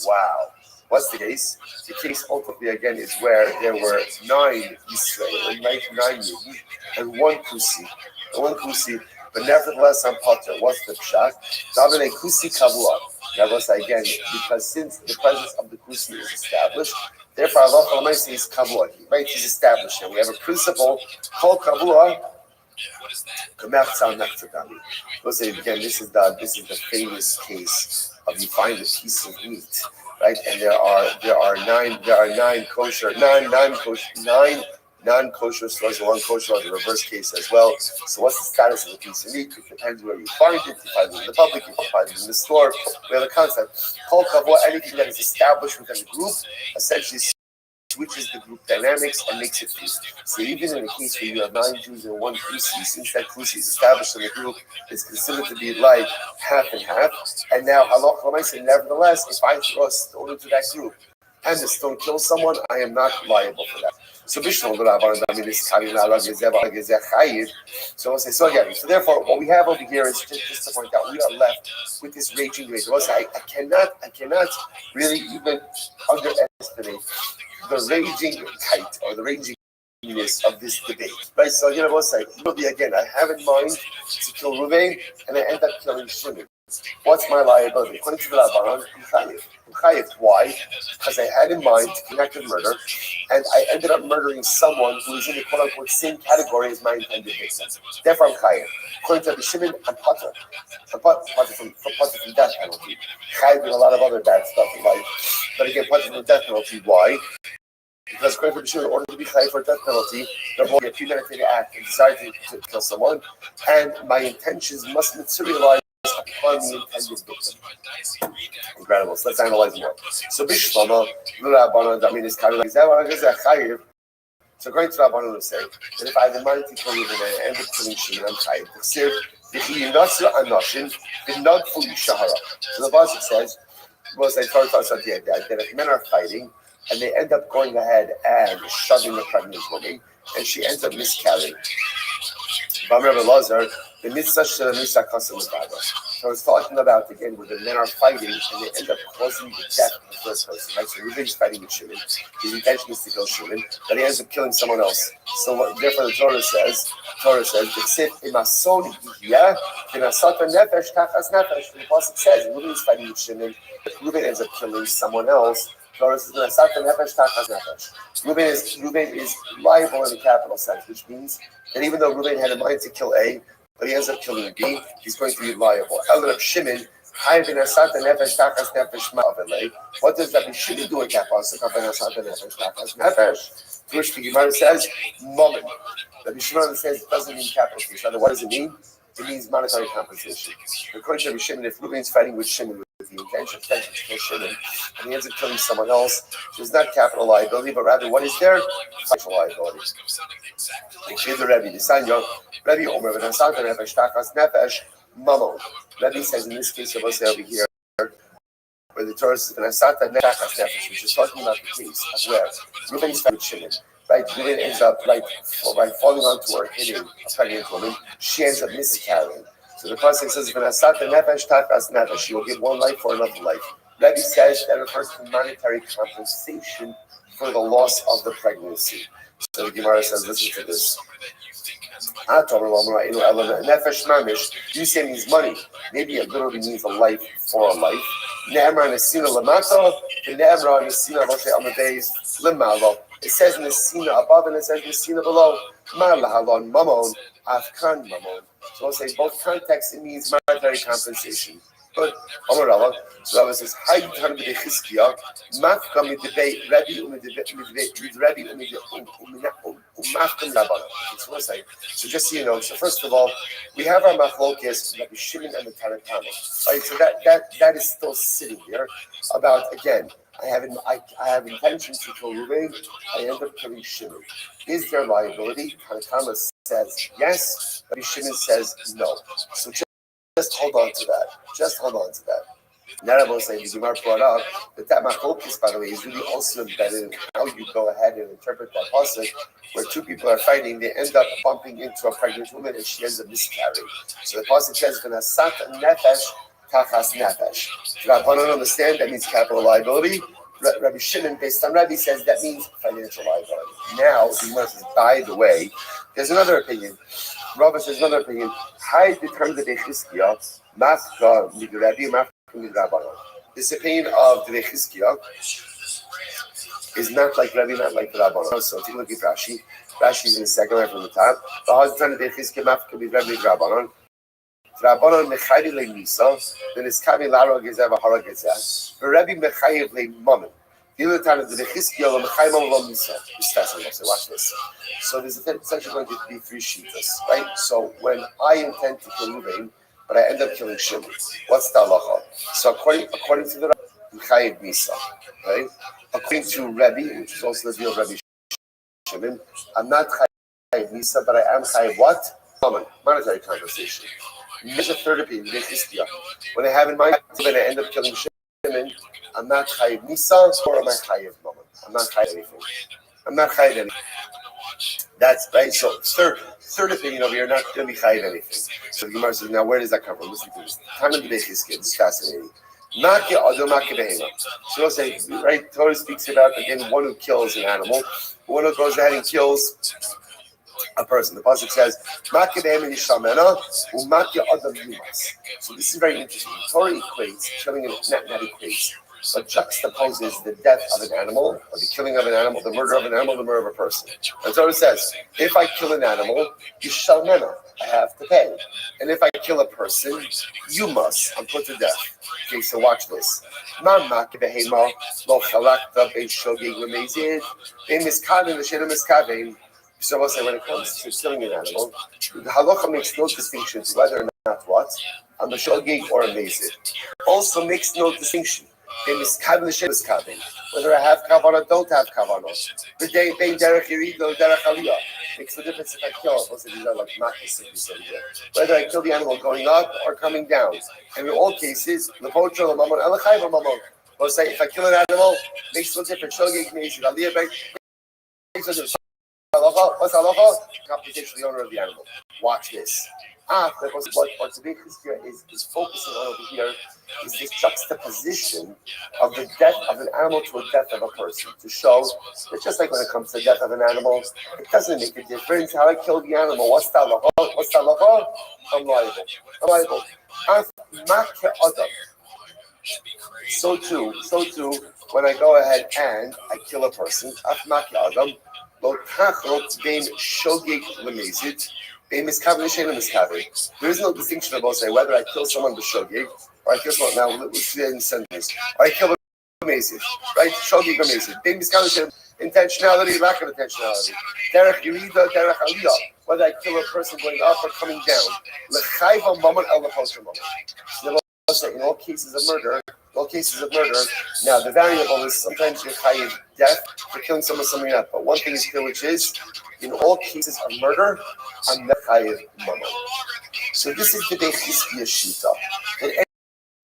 Wow. What's the case? The case ultimately, again, is where there were 9 Israel, 9 Yidden, and 1 Kusi. But nevertheless, I'm Potter. What's the pshat? Davine Kusi Kavua. That was again, because since the presence of the Kusi is established, therefore, Allah is Kavua. Right? He's established. And we have a principle called Kavua. Let's say again, this is the famous case of you find a piece of meat, right? And there are nine non-kosher stores, one kosher on the reverse case as well. So what's the status of the piece of meat? It depends where you find it. You find it in the public, you find it in the store. We have a concept called kavua. Anything that is established within a group essentially switches the group dynamics and makes it free. So even in a case where you have 9 Jews and 1 Kusi, since that Kusi is established in the group, it's considered to be like half and half. And now, nevertheless, if I throw a stone into that group and the stone kills someone, I am not liable for that. So therefore, what we have over here is just to point out, we are left with this raging rage. I cannot really even underestimate the raging height or the ragingness of this debate. Right? So again, I have in mind to kill Ruvain and I end up killing Shimon. What's my liability? According to the Rabbanan, I'm chayiv. Why? Because I had in mind to connect with murder, and I ended up murdering someone who is in the quote-unquote same category as my intended victim. Therefore, I'm chayiv. According to the Shimon, I'm potter. I'm potter from death penalty. Chayiv with a lot of other bad stuff in life. But again, potter from death penalty. Why? Because according to the Shimon, in order to be chayiv for death penalty, there will be a premeditated act and desire to kill someone, and my intentions must materialize upon the intended victim. Incredible. So let's analyze more. So Bishlama, Rabbanan, is kind of like chayiv. So according to Rabbanan, will say that if I have the mind to kill you and I end up killing Shimon, I'm chayiv. So the pasuk says, that if men are fighting and they end up going ahead and shoving the pregnant woman, and she ends up miscarrying. The mitzvah. So it's talking about again where the men are fighting and they end up causing the death of the first person. Right? So Reuben is fighting with Shimon. His intention is to kill Shimon, but he ends up killing someone else. So therefore the Torah says, the pasuk says Reuben is fighting with Shimon, but Reuben ends up killing someone else. Reuben is liable in the capital sense, which means that even though Reuben had in mind to kill A, but he ends up killing B, he's going to be liable. Shimon, what does that mean? Shimon do a pasuk? Which the Gemara says, moment. Rabbi Shimon says it doesn't mean capital case. What does it mean? It means monetary compensation. According to Rabbi Shimon, if Reuben's fighting with Shimon with the intention to kill Shimon, and he ends up killing someone else, there's not capital liability, but rather what is there? Financial liability. Here's the Rebbe, the Sanyo. Rebbe Omer, Rebbe says in this case, we'll say over here, where the Torah says, which is talking about the case of where Reuben is fighting with Shimon. Right, Reuben ends up falling onto her, hitting a pregnant woman. She ends up miscarrying. So the pasuk says, she will give one life for another life. Rebbe says that refers to monetary compensation for the loss of the pregnancy. So the Gemara says, listen to this. You say means money. Maybe it literally means a life for a life. It says in the Sina above and it says in the Sina below, Mar lahalon mamon, afkan mamon. So I'll say both contexts, it means monetary compensation. But Amarava, so Rabbi says, Hay Tan B'Chizkiya, Mafka Midbei Rabbi Umid Rabbi Umafka Rabbanan. It's one side. So just so you know, so first of all, we have our Machlokes, Rabbi Shimon and the Tanakama. Right, so that is still sitting here. About again, I have intention to kill Ruvain. I end up killing Shimon. Is there liability? Tanakama says yes. Rabbi Shimon says no. So just hold on to that. Just hold on to that. Now I will say, the Gemara brought up that machlokes, by the way, is really also embedded in how you go ahead and interpret that pasuk, where two people are fighting, they end up bumping into a pregnant woman and she ends up miscarrying. So the pasuk says, "V'nasat nefesh tachas nefesh." Rabbi don't understand that means capital liability. Rabbi Shimon, based on Rabbi, says that means financial liability. Now the Gemara says, by the way, there's another opinion. Rabbi says another opinion. High determined the Chizkiya, mafka midrabi, mafka midrabanan. This opinion of the Chizkiya is not like Rabbi, not like the Rabbanon. So take a look at Rashi. Rashi is in the second line from the top. The high determined the Chizkiya, mafka midrabi, midrabanan. Rabbanon mechayri le misa, then it's kavi laro gezev ahara gezeh. Rabbi mechayri le mammon. The other time of the Chizkiya lo mechayri mammon lo misa. So watch this. So there's essentially going to be three shitas, right? So when I intend to kill Ruvain, but I end up killing Shimon, what's the halacha? So according to the Rabbi, Chayiv Misa, right? According to Rabbi, which is also the view of Rabbi Shimon, I'm not Chayiv Misa, but I am Chayiv what? Monetary compensation. There's a third opinion, the Chizkiya. When I have in mind when I end up killing Shimon, I'm not Chayiv Misa, or am I Chayiv Mammon? I'm not Chayiv anything. I'm not Chayiv anything. That's right. So third opinion over here, not going to be chayiv anything. So the Gemara says, now where does that come from? Listen to this. Tana b'Chizkiya. This is fascinating. Maki adom maki behema. So we'll say, right? Torah speaks about again one who kills an animal, one who goes ahead and kills a person. The pasuk says, "Maki behema yishamena u'maki adam yumas." So this is very interesting. Torah equates killing an not equates, but juxtaposes the death of an animal, or the killing of an animal, the murder of an animal, the murder of a person. And so it says, if I kill an animal, you shall mena, I have to pay. And if I kill a person, you must, I'm put to death. Okay, so watch this. So I'll say when it comes to killing an animal, the halacha makes no distinctions whether or not what, a meshogeg or a mezid. Also makes no distinction. Whether I have kavanah, don't have kavanah. Makes no difference if I kill it. Whether I kill the animal going up or coming down. And in all cases, we'll say if I kill an animal, makes no difference. What's halacha? Compensation to the owner of the animal. Watch this. What the big Chizkiya is focusing on over here is this juxtaposition of the death of an animal to a death of a person, to show that just like when it comes to the death of an animal, it doesn't make a difference how I kill the animal. What's the halacha? What's the halacha? I'm liable. So too, when I go ahead and I kill a person, there is no distinction about say whether I kill someone b'shogig or I kill someone. Now let's do it in sentence. Or I kill b'mezid, right? Shogig b'mezid. Intentionality, lack of intentionality. Derech yirida, derech aliyah. Whether I kill a person going up or coming down. L'chayva mammon el l'posher mammon. In all cases of murder. Now the variable is sometimes you're chayiv death for killing someone, something else. But one thing is clear, which is in all cases of murder, I'm not chayiv mammon. So this is the Chizkiya shita. That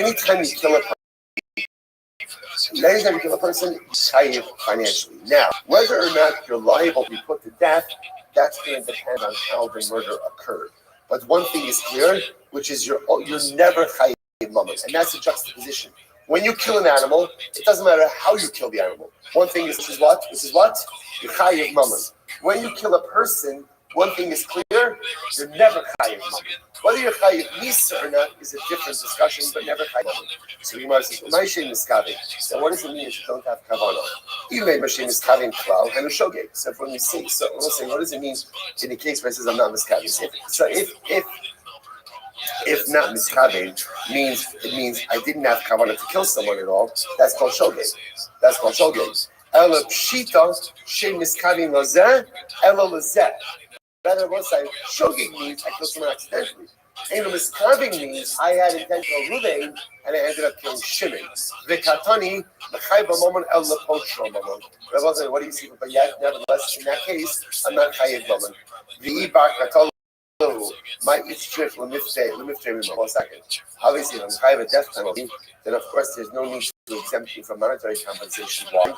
anytime you kill a person, you chayiv financially. Now, whether or not you're liable to be put to death, that's going to depend on how the murder occurred. But one thing is clear, which is you're never chayiv mammon, and that's the juxtaposition. When you kill an animal, it doesn't matter how you kill the animal. One thing is, which is what? You're chayiv mammon. When you kill a person, one thing is clear, here, you're never chayiv mamon. Whether you're chayiv misa or not is a different discussion, but never chayiv mamon. So Gemara says, "My shem is kavim." So what does it mean if you don't have kavanah? Even made my shem is kavim klal and a shogeg. So when we say, so we'll say, what does it mean in the case where it says I'm not miskavim? So if not miskavim means it means I didn't have kavanah to kill someone at all. That's called shogeg. That's called shogeg. Ela pshita shem miskavim lazeh ela lazeh. Rather, what I shogeg means I killed someone accidentally. And miskavim means I had intentional ruvain and I ended up killing Shimon. V'katani l'chayv b'mamon el l'pochro mamon. What do you see? But yet, nevertheless, in that case, I'm not chayiv mamon. V'ibar katol. My each trip l'miftei 1 second. Obviously, if I'm chayiv a death penalty, then of course there's no need to exempt me from monetary compensation. Why?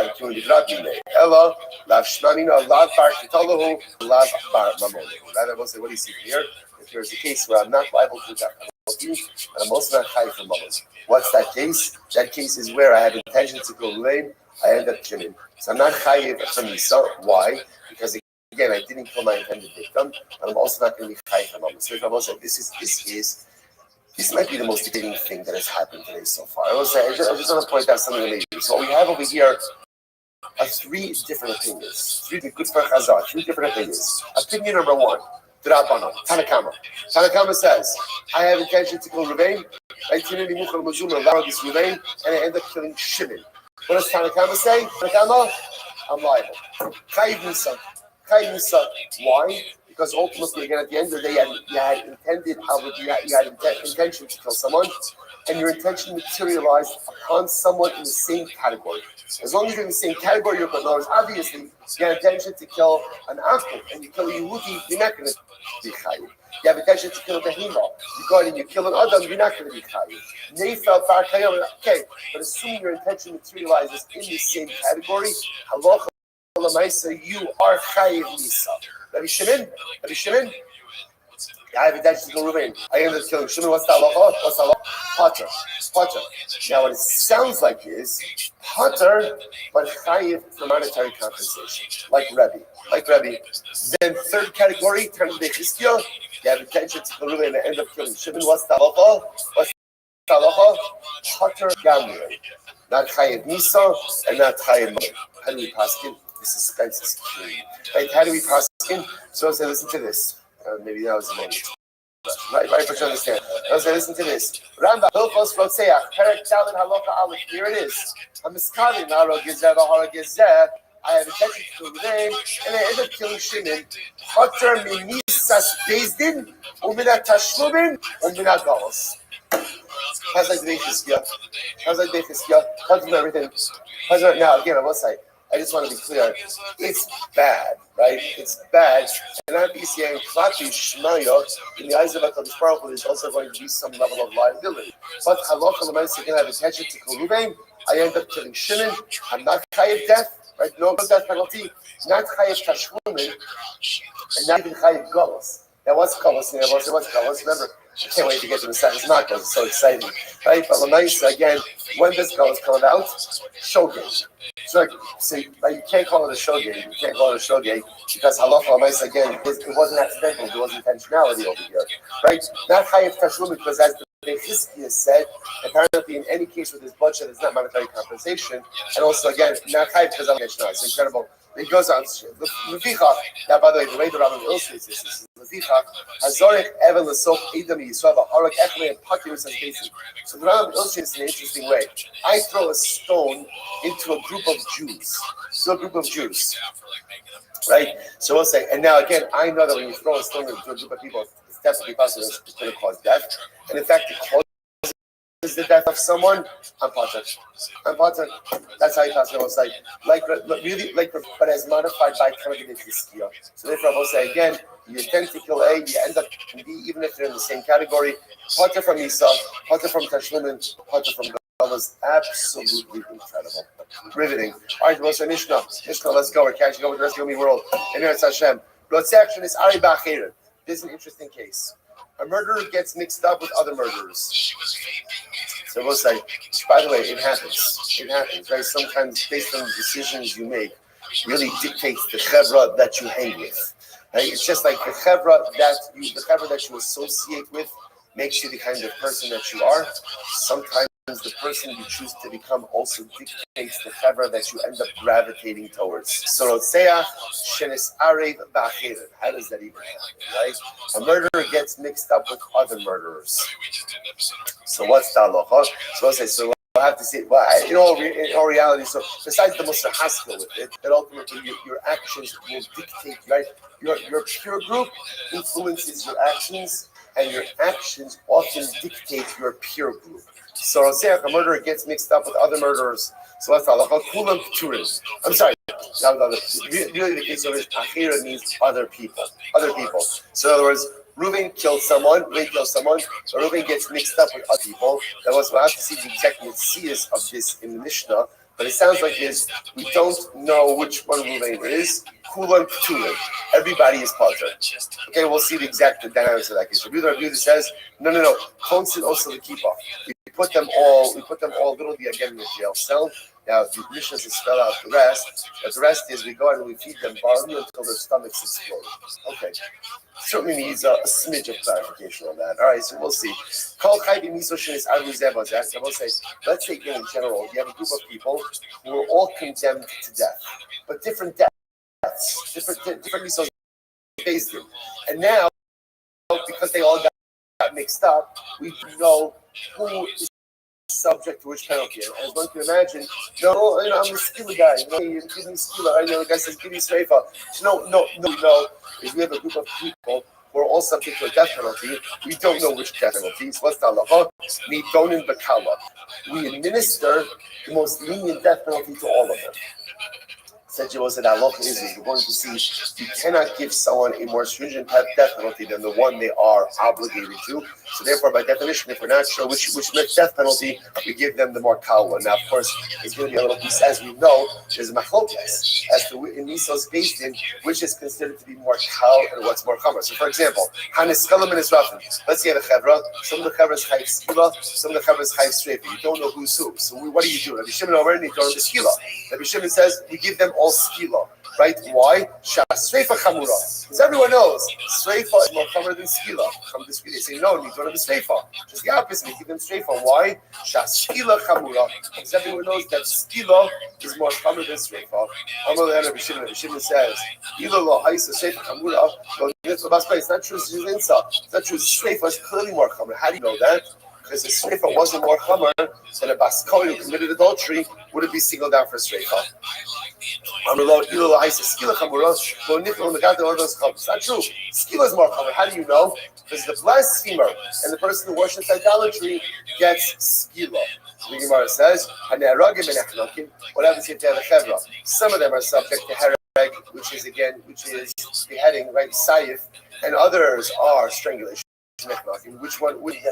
I'm doing the drug me. Ella lav shmanina lav bar katolahu lav bar mamon. Rather, we'll say, what do you see here? If there's a case where I'm not liable to death penalty, and I'm also not chayiv for mamon. What's that case? That case is where I have intention to kill lame, I end up killing. So I'm not chayiv from Yisa. Why? Because again, I didn't kill my intended victim, and I'm also not going to be chayiv for mamon. So if I will say, this might be the most debating thing that has happened today so far. I will say, I just want to point out something amazing. So what we have over here are 3 different opinions. 3 good for Chazal, 3 different opinions. Opinion number 1. Drabana, Tanakama. Tanakama says, I have intention to kill Ruvain, and I end up killing Shimon. What does Tanakama say? Tanakama, I'm liable. Chayiv Nisa. Chayiv Nisa. Why? Because ultimately, again, at the end of the day, you had intention to kill someone, and your intention materialized upon someone in the same category. As long as you're in the same category, you're going to notice, obviously, you have intention to kill an Akhir, and you kill a Yehudi, you're not going to be chayiv. You have intention to kill a Behima, you go and you kill an Adam, you're not going to be chayiv. Neifel, Bar Kayam, okay, but assuming your intention materializes in the same category, halacha l'maisa, you are chayiv Nisa. Rabbi Shimon, I have intention to kill Ruvain. I ended up killing Shimon. What's the halacha? What's the halacha? Potter. Now, what it sounds like is Potter, but chayiv for monetary compensation, like Rebbe. Then third category, turn to the Chizkiah. You have intention to kill Ruvain and end up killing Shimon. What's the halacha? Potter Gamliel. Not chayiv Nisa and not chayiv Mother. How do we paskin? The suspense is key. Right? How do we paskin? So I say, listen to this. Maybe that was the moment. Right, but you understand. I was listen to this. Ramba, Hilchos Rotzeach, Perek Dalin Halacha Aleph. Here it is. I'm miskavim Naro Gezer V'Hara Gezer. I have intention to kill Ruvain, and I end up killing Shimon. Hotter Minisas Bezdin, Umina Tashlumin, Umina Galos. How's like the Chizkiah? How's everything? Now again, I will say. I just want to be clear. It's bad, right? It's bad. And I'm saying, Shmaya, in the eyes of HaKadosh Baruch Hu, there's also going to be some level of liability. But halacha l'maaseh can have intention to kill Ruvain. I end up killing Shimon. I'm not chayiv death, right? No death penalty. Not chayiv tashlumin, and not even chayiv galus. Now, what's galus? What's galus? Remember, I can't wait to get to the second mark. It's so exciting, right? But l'maaseh, again, when does galus come about? Shogeg. So, you can't call it a shogeg. You can't call it a shogeg because halacha l'maaseh, again, it wasn't accidental. There was intentionality over here, right? Not chayiv tashlumin, because as the Chizkiah said, apparently in any case with this bloodshed, it's not monetary compensation, and also again, not chayiv because it's incredible. It goes on. Now, by the way, the way the Rambam illustrates this is Hazorich Evan L'Sof Edom Yisrael Harak Echle and Pakirus as basic. So the Rambam illustrates in an interesting way. I throw a stone into a group of Jews. Right? So we'll say, and now again, I know that when you throw a stone into a group of people, it's definitely possible it's going to cause death. And in fact, it causes the death of someone. I'm Potter. That's how you pass it. It's but as modified by kind of the Chizkiah. So therefore, I will say again, you intend to kill A, you end up B, even if they're in the same category. Potter from Esau, Potter from Tashlumin, Potter from God was absolutely incredible. Riveting. All right, we'll say Mishnah, let's go. We're catching up with the rest of the world. And here's Hashem. Section is Ari Bachir. This is an interesting case. A murderer gets mixed up with other murderers. So we'll say, by the way, it happens, right? Sometimes based on the decisions you make, really dictates the chevra that you hang with. Right? It's just like the chevra that you associate with makes you the kind of person that you are. Sometimes the person you choose to become also dictates the chevra that you end up gravitating towards. So Rotzeach shenis arev ba'achirim. How does that even happen? Right? A murderer gets mixed up with other murderers. So what's the halacha? So we'll have to see. Well, in all reality, so besides the Musar Haskell with it, that ultimately your actions will dictate, right? Your peer group influences your actions, and your actions often dictate your peer group. So a murderer gets mixed up with other murderers. So what's the halacha? Kulam Keturim. I'm sorry. Really, the case of it, Achira means other people. Other people. So in other words, Reuben kills someone, so Reuben gets mixed up with other people. We'll have to see the exact mitzvahs of this in the Mishnah, but it sounds like we don't know which one Reuben is. Kulan Keturim. Everybody is Potter. Okay, we'll see the exact dynamics of that case. Rabbi says, no. Konsin also the keeper. We put them all literally again in the jail cell. Now, the Mishnah is to spell out the rest, but the rest is we go and we feed them barley until their stomachs explode. Okay. Certainly needs a smidge of clarification on that. All right, so we'll see. Let's say in general, you have a group of people who are all condemned to death, but different deaths, different misos faced them. And now, because they all got mixed up, we know who is subject to which penalty. And as one can imagine, I'm the skilla guy. Give me skilla. I know the guy says, give me sreifa. No. If we have a group of people who are all subject to a death penalty, we don't know which death penalty. So what's the halacha? Nidonin b'kala. We administer the most lenient death penalty to all of them. Said you said halacha is we're going to see you cannot give someone a more stringent death penalty than the one they are obligated to. So therefore, by definition, if we're not sure which death penalty, we give them the more kal one. Now, of course, it's going to be a little piece, as we know, there's a machlokes as to in misos based in which is considered to be more kal and what's more chomer. So, for example, hanis chelam and israfim. Let's say the chevra. Some of the chevra is chayv skila, some of the chevra is chayv streifa. You don't know who's who. So, what do? Rabbi Shimon over and you throw the skila. Rabbi Shimon says we give them all skila. Right? Why? Sreifa chamura. Because everyone knows sreifa is more chamura than skila. They say no, you don't have the sreifa. Just the opposite. We give them sreifa. Why? Skila chamura. Because everyone knows that skila is more chamura than sreifa. Rabbi Shimon says, "Ilo lo haisa sreifa chamura." It's not true. It's not true. Sreifa is clearly more chamura. How do you know that? Because if sreifa wasn't more chamur, then a baskoi who committed adultery wouldn't be singled out for sreifa. It's not true. Skila is more chamur. How do you know? Because the blasphemer and the person who worships idolatry gets skila. The Gemara says, what happens if they have a chevra? Some of them are subject to hereg, which is beheading, right? Sayif, and others are strangulation. Which one? Which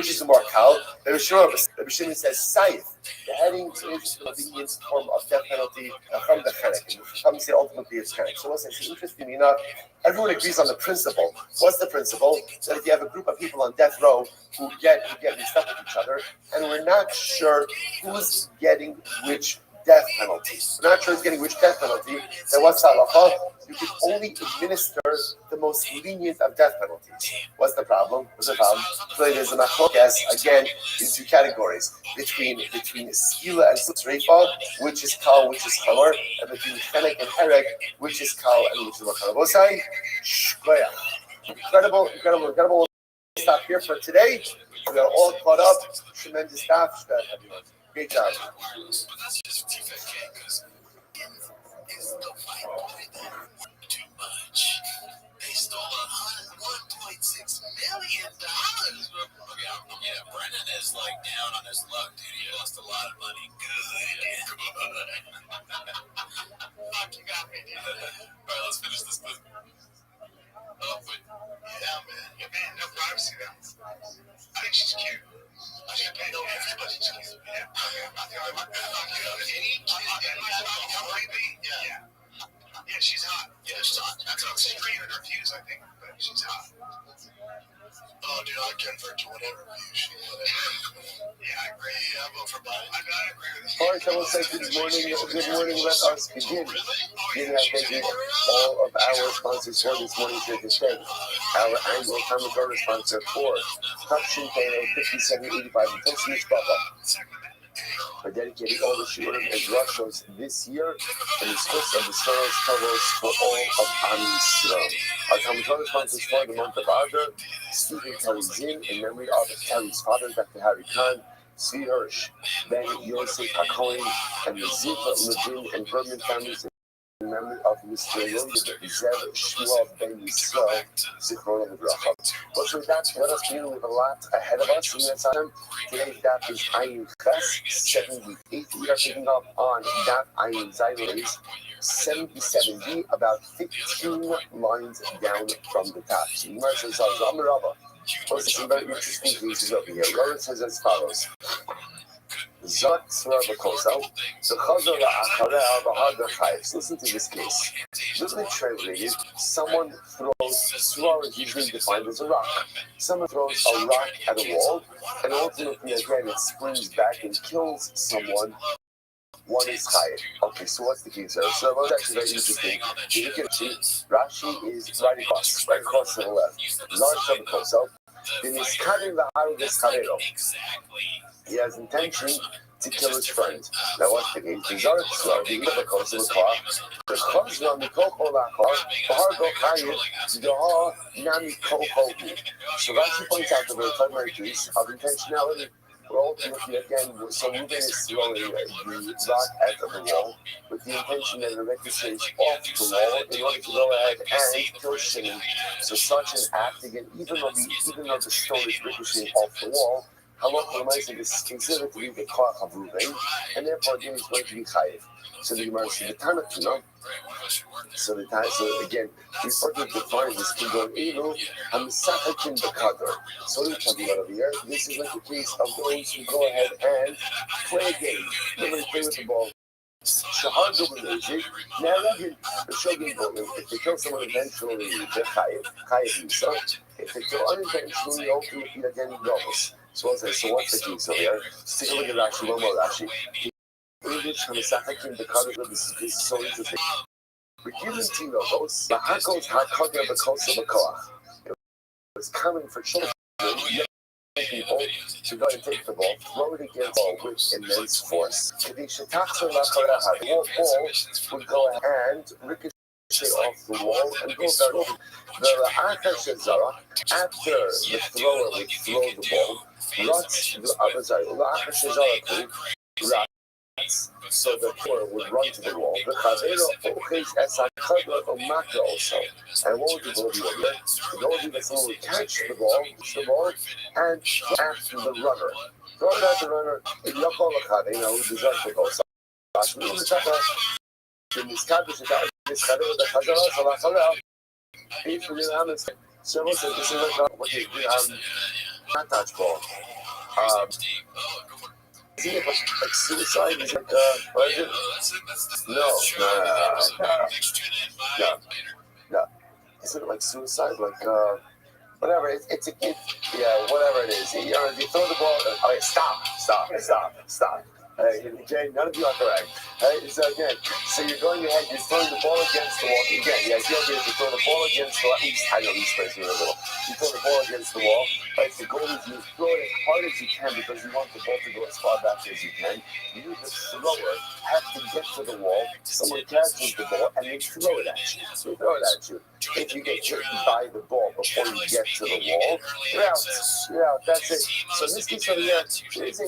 is the more kal? Rabbi Shimon says saif. The heading is the lenient form of death penalty from the chenek. Some say ultimately it's chenek. So what's actually interesting enough, everyone agrees on the principle. What's the principle? That if you have a group of people on death row who get mixed up with each other, and we're not sure who's getting which death penalty. We're not sure who's getting which death penalty. Then what's the halacha? You can only administer the most lenient of death penalties. What's the problem? So there's a machlokes again in two categories between skila and sreifa, which is kal, which is chamor, and between chenek and hereg, which is kal and which is machamor. Incredible. We'll stop here for today. We are all caught up. Tremendous stuff. Great job. Too much. They stole $1.6 million. Okay, yeah, Brennan is like down on his luck, dude. He lost a lot of money. Good. Fuck, you got me, dude. All right, let's finish this book. Oh, but yeah, man, no privacy though. I think she's cute. Everybody's cute. Yeah. Yeah, she's hot. Yeah, she's hot. That's what I'm saying. Straight in her views, I think, but she's hot. Oh, dude, I convert to whatever view she is. Yeah, I agree. Yeah, I vote for Biden. I agree with you. All right, I will say good morning. Let us begin. Really? Oh, Giving out thank you all of our sponsors for this morning's Restream. Our annual Talmud sponsor for Takshin Kano 5785 and Tosin Baba. We're dedicating all the Shurim and Drushos this year and the Schus of the Soros Tavos for all of Am Yisrael. Our Talmud sponsors for the month of Adar, Stephen Kelly Zinn in memory of Kelly's father, Dr. Harry Khan, Svi Hirsch, Ben Yosef HaKohen, and the Ziv Levin and Berman families in memory of Mr. William Zev Shmuel Ben Yisrael, Zichron Lebracha. But with that, let us begin with a lot ahead of us in this time. Today's daf is Ayin Ches 78. We are picking up on daf Ayin Zaylais 77b, about 15 lines down from the top. So the Gemara says, Zamarava. Well, some very interesting cases over here. Rava says as follows. Zot Srava Kosel, the Chazor La'achareh B'Had Chayiv. Listen to this case. Literally translated, someone throws, Srava is usually defined as a rock. Someone throws a rock at a wall, and ultimately, again, it springs back and kills someone. One is Chayiv. Okay, so what's the case there? So that's actually very interesting. You can see, Rashi is right across to the left. Zot Srava Kosel. Then he's cutting the heart of this Charero. He has intention to kill his friend. Now what's the case? The Zarek Slav, the Yiva Kos of the car, the Chazra Mikoko Lakar, the Hargo Chayiv, the Ha Nami Kokobi. So Rashi points out the very primary case of intentionality. We're ultimately, again, so Ruben is throwing the rock at the wall with the intention that the ricochet off the wall in order to go ahead and kill Shimon. So such an act, again, even though the stone is ricocheting off the wall, Halakha L'maaseh is considered to be the koach of Ruben, and therefore again is going to be chayiv. So the Gemara says the Tanakh, so again, we further define this Kidon Elu and the Sachakin B'Kadar. So we're talking about over here. This is like the case of those who go ahead and play a game. They're going to play with the ball. Shahar Gubernezi, now again, the Shogun Golan, if they kill someone eventually, they're chayiv Yisa. If they kill unintentionally, ultimately again, goes. So what's the case over here? Let's take a look at Rashi, one more Rashi. English and the Sachakim, the color of this is so interesting. We're given to Logos, the Hakos Hakaga the Kos of the Koach. It was common for children, people, to go and take the ball, throw it against the ball with immense force. The ball would go and ricochet off the wall and go back over. The Akash Zara, after the thrower would throw the ball, runs the other side. So the thrower would run to the wall. The Chavero Oches Esakadra Omaka also. And what would the goal be over there? The goal would be that someone would catch the ball, and after the runner. Throw it at the runner, if you call the Chavero, who deserves the goal. So, in this Kaddish, this Chavero, the Chazara, Salachara, if you didn't have this, so this is like, not dodgeball. Is it like suicide? Is it what is it? No. Is it like suicide? Like whatever. It's a kid. Yeah, whatever it is. You throw the ball. Okay, stop. Okay, none of you are correct. So again, so you're going ahead, you're throwing the ball against the wall. Again, the idea is to throw the ball against the wall. I know these places are a little. You throw the ball against the wall. Right? The goal is you throw it as hard as you can because you want the ball to go as far back as you can. You, the thrower, have to get to the wall. Someone catches the ball and they throw it at you. So throw it at you. If you get hit by the ball before you get to the wall, you're out. That's it. So in this case over here, there's a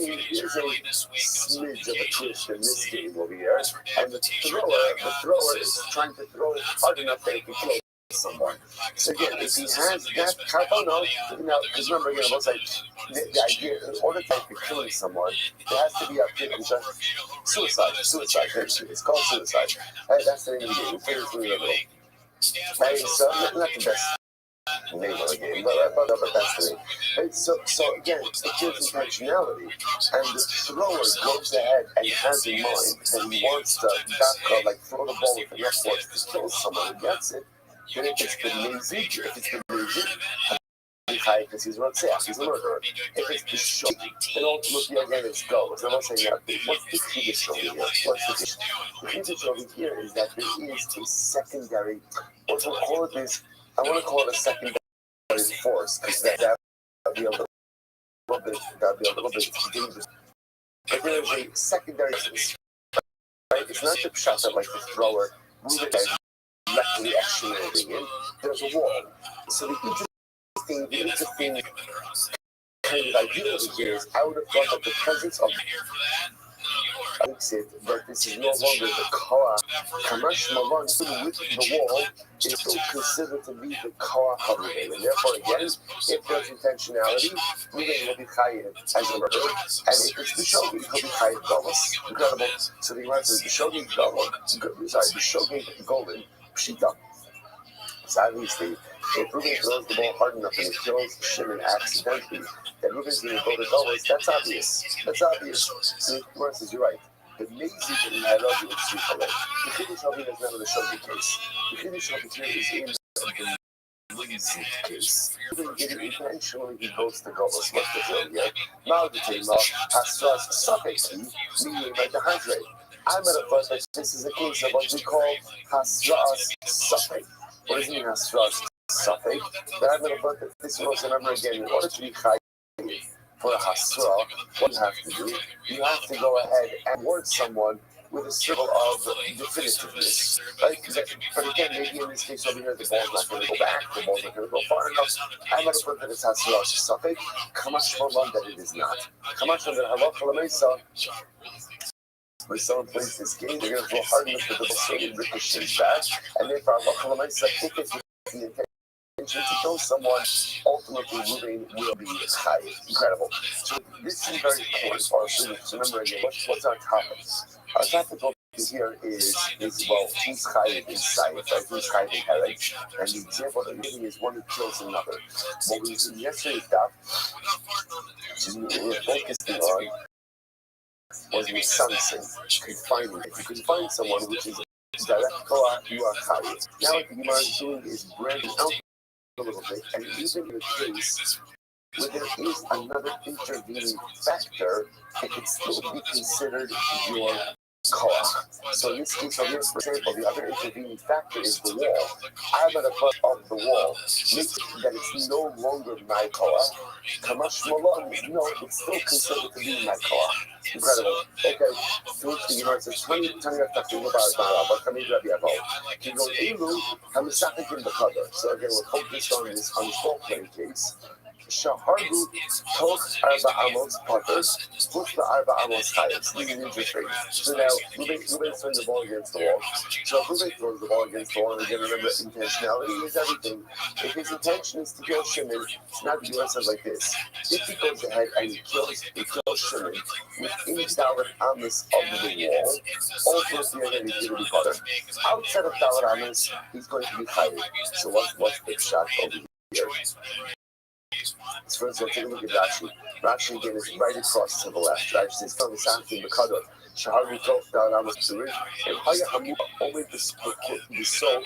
smidge of a twist in this game over here, and the thrower is trying to throw it hard enough that it can kill someone. So again, if he has that because remember again, it was like the idea in order to be killing someone, there has to be a bit of suicide. It's called suicide. That's the name of the game. So not the best name of the game, but that's the name. So again, it gives intentionality, and the thrower goes ahead and has in mind that he wants to throw the ball with enough force to kill someone who gets it. Then if it's been music, the Chai because he's Rotzeach, he's a murderer. If it's Bishogeg, then ultimately again it's go. So I'm not saying that. What's the Chiddush over here? What's the Chiddush? The Chiddush over here is that there is a secondary, what we'll call it is, I want to call it a secondary force, because that'd be a little bit dangerous. But there is a secondary force, right? It's not the shot that like the thrower moving and directly actually in. There's a wall. So the interesting kind of idea over here is I would have thought that the presence of makes it that this is no longer the Koah Kamash Malan with the wall is still considered to be the Koah Havim. And therefore again, if there's intentionality, Ruben will be chayiv as a murderer. And if it's Bishogeg, he'll be chayiv Golos. Incredible. So the Gemara says Bishogeg Golden Pshita. So obviously, if Ruben throws the ball hard enough and it kills Shimon accidentally, then Ruben's going to go to Golos. That's obvious. That's obvious. So the Gemara says, you're right. The Mezi that we had argued with Tzricha. The Chiddush over here is not in the Shogeg case. The Chiddush over here is in the Mezi case. Ruben did it intentionally, he goes to Golos. What's the deal here? Malgatima, Hasras, Safeki, meaning by the Hadre. I'm at a thought that this is a case of what we call Hasras, Safek. What does it mean, Hasras, Safek? But I'm at a thought that this was, remember again, in order to be chayiv for a hasra, what you have to do, you have to go ahead and ward someone with a symbol of definitiveness. Right? But again, maybe in this case over here, the ball's not going to go back, the ball's not going to go far enough. I'm going to put that it's hasra safek, kamash malan that it is not. Kamash malan that halacha l'meisa. When someone plays this game, they're going to throw hard enough that the ball sort of ricochets back, and therefore halacha l'meisa, if it's the intention to kill someone, ultimately Ruben will be chayiv. Incredible. So this is very important for our students. Remember again, what's our topic? Our topic over here is well, who's chayiv inside, right? Who's chayiv in Herod? And the example that we're giving is one who kills another. What we did yesterday's daf, we were focusing on was with something confinement. If you can find someone which is direct koah, you are chayiv. Now what the Gemara is doing is branching out a little bit, and even in a case where there is another intervening factor, it can still be considered your koah. So in this case, here, for example, the other intervening factor is the wall. I'm at a foot of the wall, makes it that it's no longer my koah. Kamash Malan, no, it's still considered to be my koah. Incredible. Okay, to which the Gemara says, 20 So again, we're focused on this ball-playing case. Shahargu Toch Arba Amos Potters, push the Arba Amos Hayes, leaving interest rate. So now, Ruben throwing the ball against the wall. So if Ruben throws the ball against the wall, and again, remember, intentionality is everything. If his intention is to kill Shimon, now the US says like this. If he goes ahead and he kills Shimon within Dalet Amos of the wall, also again, he's going to be Potter. Outside of Dalet Amos, he's going to be Hayes. So what's the shot over here? First of all, take a look at Rashi. Rashi again is right across to the left. Rashi says, "Tell me something." Because Shahari told down Amos to read, and Haya Hamu only the soul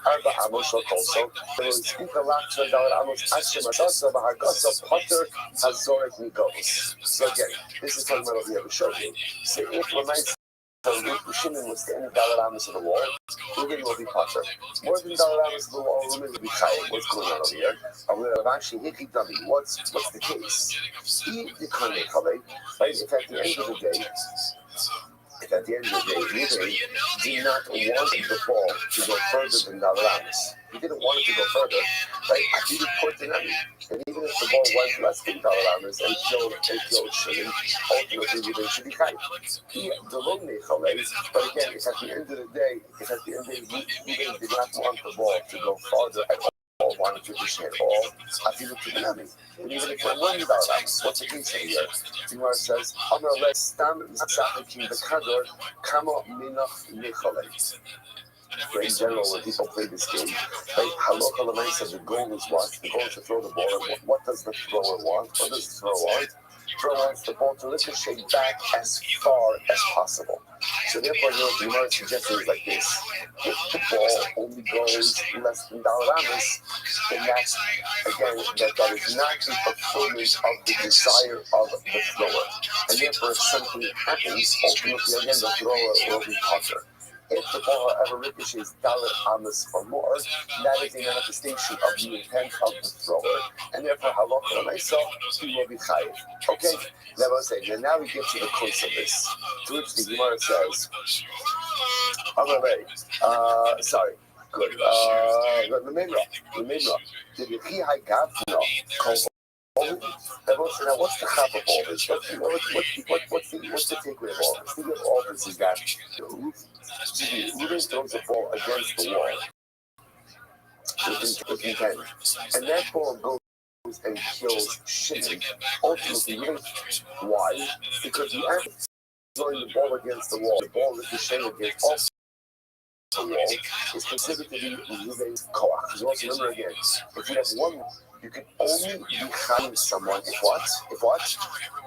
Arba Amos also. When we speak a lot to down Amos, Asher Masasa Bahagasa Potter Hazorek Nikos. So again, this is talking about what we have shown you. So if reminds. So if Shimon was standing Dalet Amos of the wall, Ruben will be Potter. More than Dalet Amos of the wall, Ruben will be chayiv. What's going on over here? Actually, what's the case? If at the end of the day, Ruben did not want the ball to go further than Dalet Amos. He didn't want it to go further, right? I think it's pointing at me. And even if the ball was less than Dalet Amos and killed Shimon, ultimately Ruben should be chayiv. But again, if at the end of the day, Ruben did not want the ball to go farther at all, wanted to push it all, I feel it to be enemy. And even if we're learning about Amos, what's the case here? The Gemara says, Amar le stam zachakim bekador kamo minach necholei. In general, when people play this game, right? Halacha l'maisa, the goal is what? The goal is to throw the ball. And what does the thrower want? What does the thrower want? wants the ball to ricochet back as far as possible. So therefore, the Gemara suggestion is like this: if the ball only goes less than Dalaramas, then that's again that is not the fulfillment of the desire of the thrower, and therefore, if something happens, ultimately again the thrower will be kosher. If the ball, however, ricochets Dalet Amas or more, that is a manifestation of the intent of the thrower, and therefore, halacha l'maisa, he will be chayiv. Okay, that was it. And now we get to the course of this, to which the Gemara says, sorry, good. Remember, did you hear how God now, what's the half of all this? What's the takeaway of all this? The takeaway of all this is that Reuben throws the ball against the wall with intent, and that ball goes and kills Shimon. Ultimately, why? Because you actually throwing the ball against the wall. The ball is the shame against also the wall. Is considered to be Reuben's koach. Because also remember again, if you have one, you can only be chayim someone if what?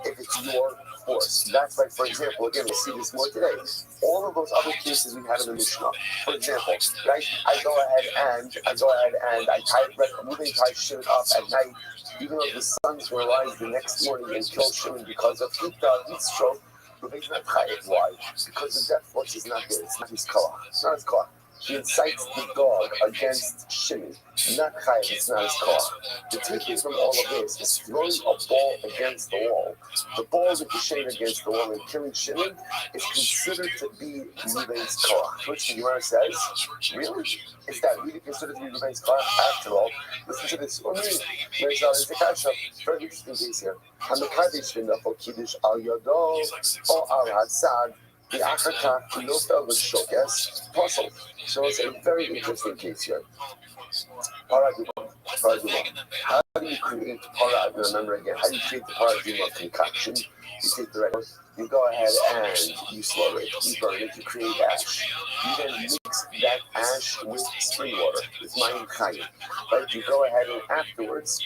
If it's your force. That's like, for example, again, we'll see this more today. All of those other cases we had in the Mishnah. For example, right? I go ahead and I tie Shimon up at night, even though the sons will rise the next morning and kill Shimon because of heat stroke. Reuben's not chayiv. Why? Because the death force is not there. It's not his koach. It's not his koach. He incites the dog against Shimon. Not chayiv. It's not his koach. The takeaway from all of this is throwing a ball against the wall. The ball ricocheting against the wall and killing Shimon is considered to be Reuben's koach. Which the Gemara says, really? Is that really considered to be Reuben's koach? After all, listen to this. There's a kasha. Very interesting case here. Hamikavish v'nafal kiddush al yado or al hatzad. The Achaka Kulota was showcase puzzle. So it's a very interesting case here. Paradigma. How do you create paradigma? Remember again, how do you create the paradigm of concoction? You take the right one, you go ahead and you slow it, you burn it, you create ash. You then mix that ash with spring water, with mayim chayim. Right? You go ahead and afterwards,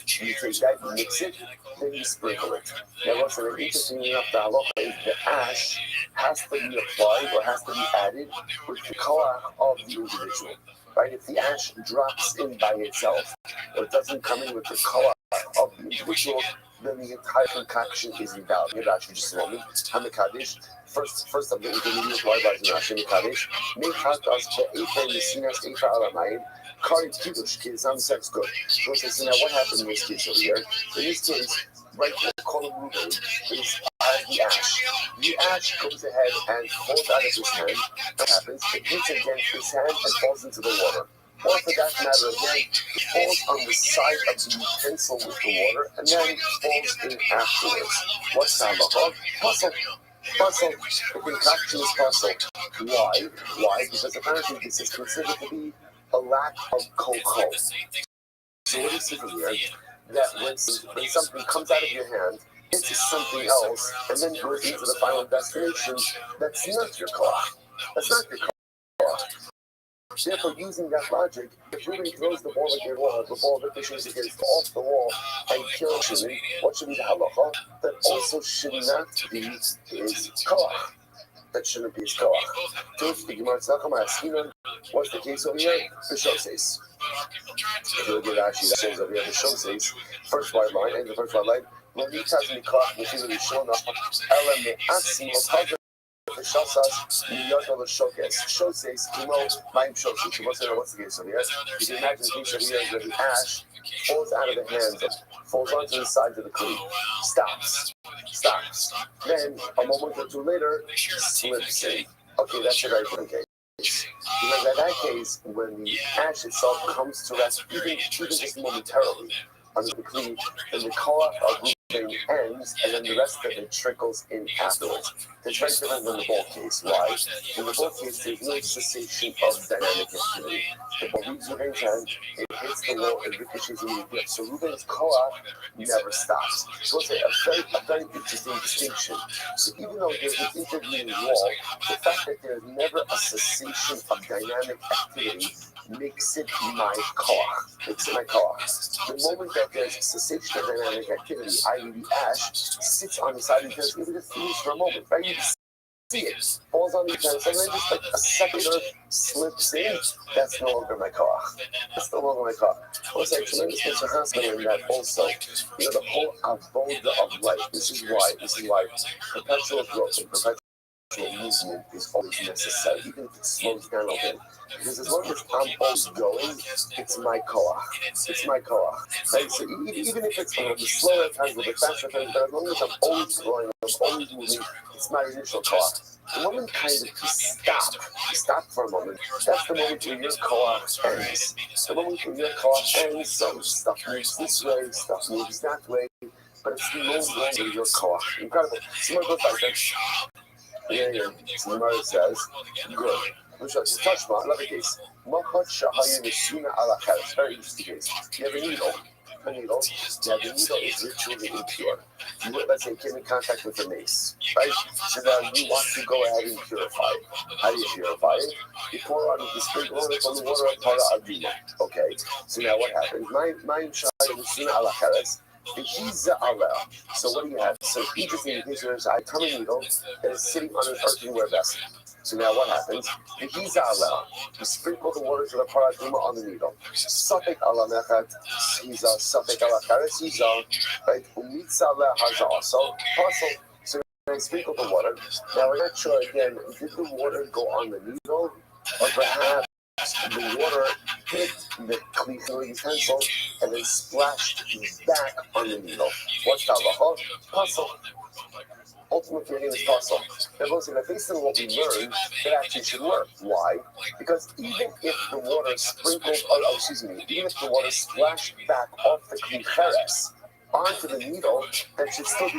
you take that, you mix it, then you sprinkle it. Now, what's interesting enough, the halacha is the ash has to be applied or has to be added with the koach of the individual. Right? If the ash drops in by itself, or it doesn't come in with the koach of the individual, then the entire concoction is invalid. Here, actually, just a moment. Hamikavish. First of the intermediate wide in Hashem Kadesh. Mechat as be'efer mesinas efer alamayim. Kari kiddush kizam sex good. So now what happened in this case over here? In this case, right, what call Reuben is the ash. The ash goes ahead and falls out of his hand. What happens? It hits against his hand and falls into the water. Or for that matter, again, it falls on the side of the utensil with the water and then falls in afterwards. What's the halacha? Puzzle. The concoction is puzzle. Why? Because apparently this is considered to be a lack of cocoa. So what is it here? That when something comes out of your hand, into something else, and then goes into the final destination, that's not your koach. That's not your koach. Therefore, using that logic, if Reuben throws the ball against the wall, the ball ricochets against off the wall and kills Shimon, what should be the halacha? That also should not be his koach. That shouldn't be his koach. To which the Gemara says, what's the case over here? The show says. If you look at Rashi, that says over here, the show says, first white line, and the first white line, when he tells me koach, which is really shown up, element asim of Shasas, Miyot Shokes, Shoses, Kimo, Maim Shoshi. What's the case over here? You can imagine the case over here where the ash falls out of the hands, falls onto the sides of the cleat, stops. Then, a moment or two later, slips in. Okay, that's a very different case. Because in that case, when the ash itself comes to rest, even just momentarily, under the cleat, then the koach of Reuben ends, and then the rest of it trickles in afterwards. It's very different than the ball case. Why? In the ball case, there's no cessation of dynamic activity. The ball leaves Reuben's hand, it hits the wall, and ricochets immediately. So Reuben's koach never stops. So it's a very interesting distinction. So even though there's an intervening wall, the fact that there's never a cessation of dynamic activity makes it my koach. Makes it my koach. The moment that there's cessation of dynamic activity, i.e. the ash sits on the side of the utensil, even if it's used for a moment, right? You see it, falls on the utensil, and then just like a second or slips in, that's no longer my koach. That's no longer my koach. Also, a tremendous hospital in that also, the whole avoda of life. This is why perpetual growth and perpetual movement is always necessary, even if it slows down a little bit. Because as long as I'm always going, it's my koach. It's my koach. Right? So even if it's a little bit slower at times, a little bit faster at times, but as long as I'm always growing, I'm always moving, it's my initial koach. The moment kind of you stop for a moment, that's the moment where your koach ends. The moment where your koach ends, so stuff moves this way, stuff moves that way, but it's no longer your koach. Incredible. Someone goes like this. Yeah. So the Gemara says, good. Which is Tashma, love a case. Machot Shahayu Neshina ala Cheres. Very interesting case. You have a needle. Now the needle is ritually impure. Let's say it came in contact with a mace, right? So now you want to go ahead and purify it. How do you purify it? You pour out the sprinkle it from the water of Para Adina. Okay. So now what happens? My Shahayu Neshina ala Cheres. So what do you have? So interesting because there's a tiny needle that is sitting on an earthenware vessel. So now what happens? You sprinkle the waters of the paraduma on the needle. Safek ala mechat, hiza, safek ala chares, hiza, right? Umitza ala haza also. So I sprinkle the water. Now we're not sure again, did the water go on the needle? Or perhaps the water hit the cleaner utensil and then splashed back on the needle. What's that? Puzzle. Ultimately, your name is puzzle. Now, based on what we learned, that actually should work. Why? Because even if the water even if the water splashed back off the klicheres onto the needle, that should still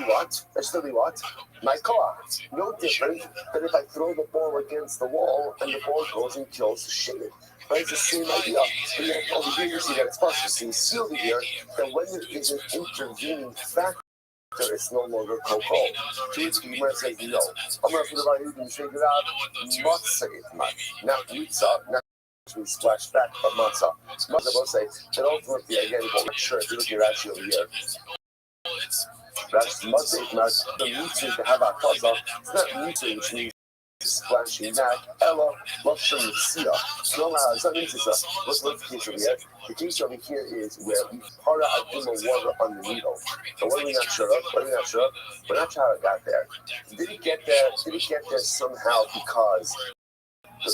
be what? My koach. No different than if I throw the ball against the wall and the ball goes and kills the shade. Right? It's the same idea. But yet, over here, you see that it's possible. So you see over here that when there is an intervening factor, it's no longer koko. To which the Gemara says no. Amar for the value you can figure out matzah itman, not mitzah, not to splash back, but matzah. Matzah both say that ultimately again, we're not sure if you look at Rashi over here. Rashi matzah itman, the mitzah is to have a kaza. It's not mitzah, which means splashing back. Ella, lashon mitzah. No, it's not mitzah. What's the case over here? The case over here is where we para aduma water on the needle. So what are we not sure of? We're not sure how it got there. Did it get there somehow because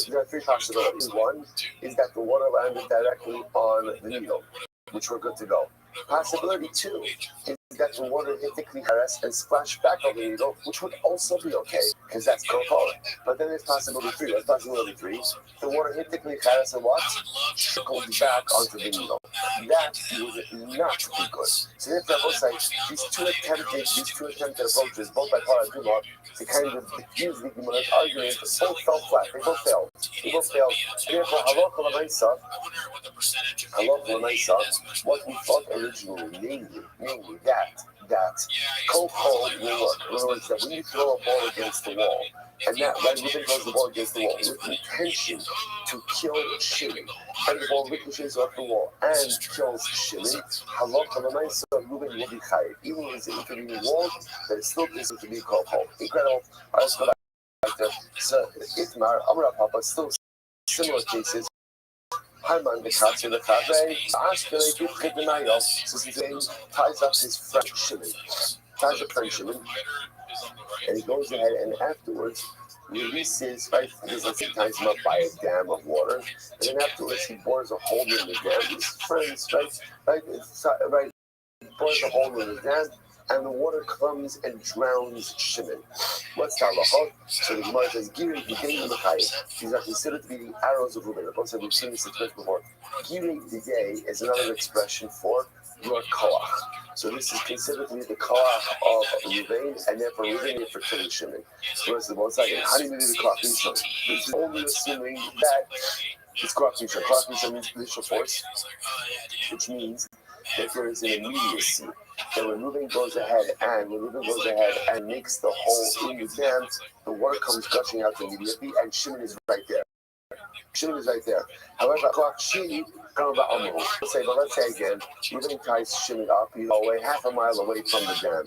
there are three possibilities. One is that the water landed directly on the needle, which we're good to go. Possibility two is that the water hit the klicheres and splashed back on the needle, which would also be okay, because that's koko. But then there's possibility three. The water hit the klicheres and what? Trickled back onto the needle. That would not be good. So therefore, both sides, these two attempted approaches, both by Paraduma, to kind of diffuse the Gemara's argument, both fell flat. They both failed. Therefore, halacha l'maisa, what we thought originally, namely that koko will work. In other words, that when you throw a ball against the wall, and that right Reuben throws the ball against the wall with the intention to kill Shimon, and the ball ricochets off the wall and kills Shimon, halacha l'maisa, Reuben will be chayiv. Even when it's an intervening wall, that is still considered to be koko. Incredible. Let's go back there. So Itmar, Amra Papa, still similar cases. Haman the Katsu the Kabe, Ashkele did Kidanayo, so he ties up his friend Shimon, and he goes ahead and afterwards releases, right, because he ties him up by a dam of water, and then afterwards he bores a hole in the dam. His friends, right, bores a hole in the dam, and the water comes and drowns Shimon. What's halacha? So the Gemara says, Giri B'dei L'Machayim. These are considered to be the arrows of Reuben. Of course, we've seen this expression before. Giri B'dei is another expression for your koach. So this is considered to be the koach of Reuben, and therefore Reuben is for killing Shimon. Whereas the one second, how do you do the koach rishon? This is only assuming that it's koach rishon. Koach rishon means initial force, which means that there is an immediacy. And when Reuben goes ahead and makes the hole in the dam, the water comes gushing out immediately, and Shimon is right there. Shimon is right there. However, Koach Shini, let's say again, Reuben ties Shimon up, he's away half a mile away from the dam.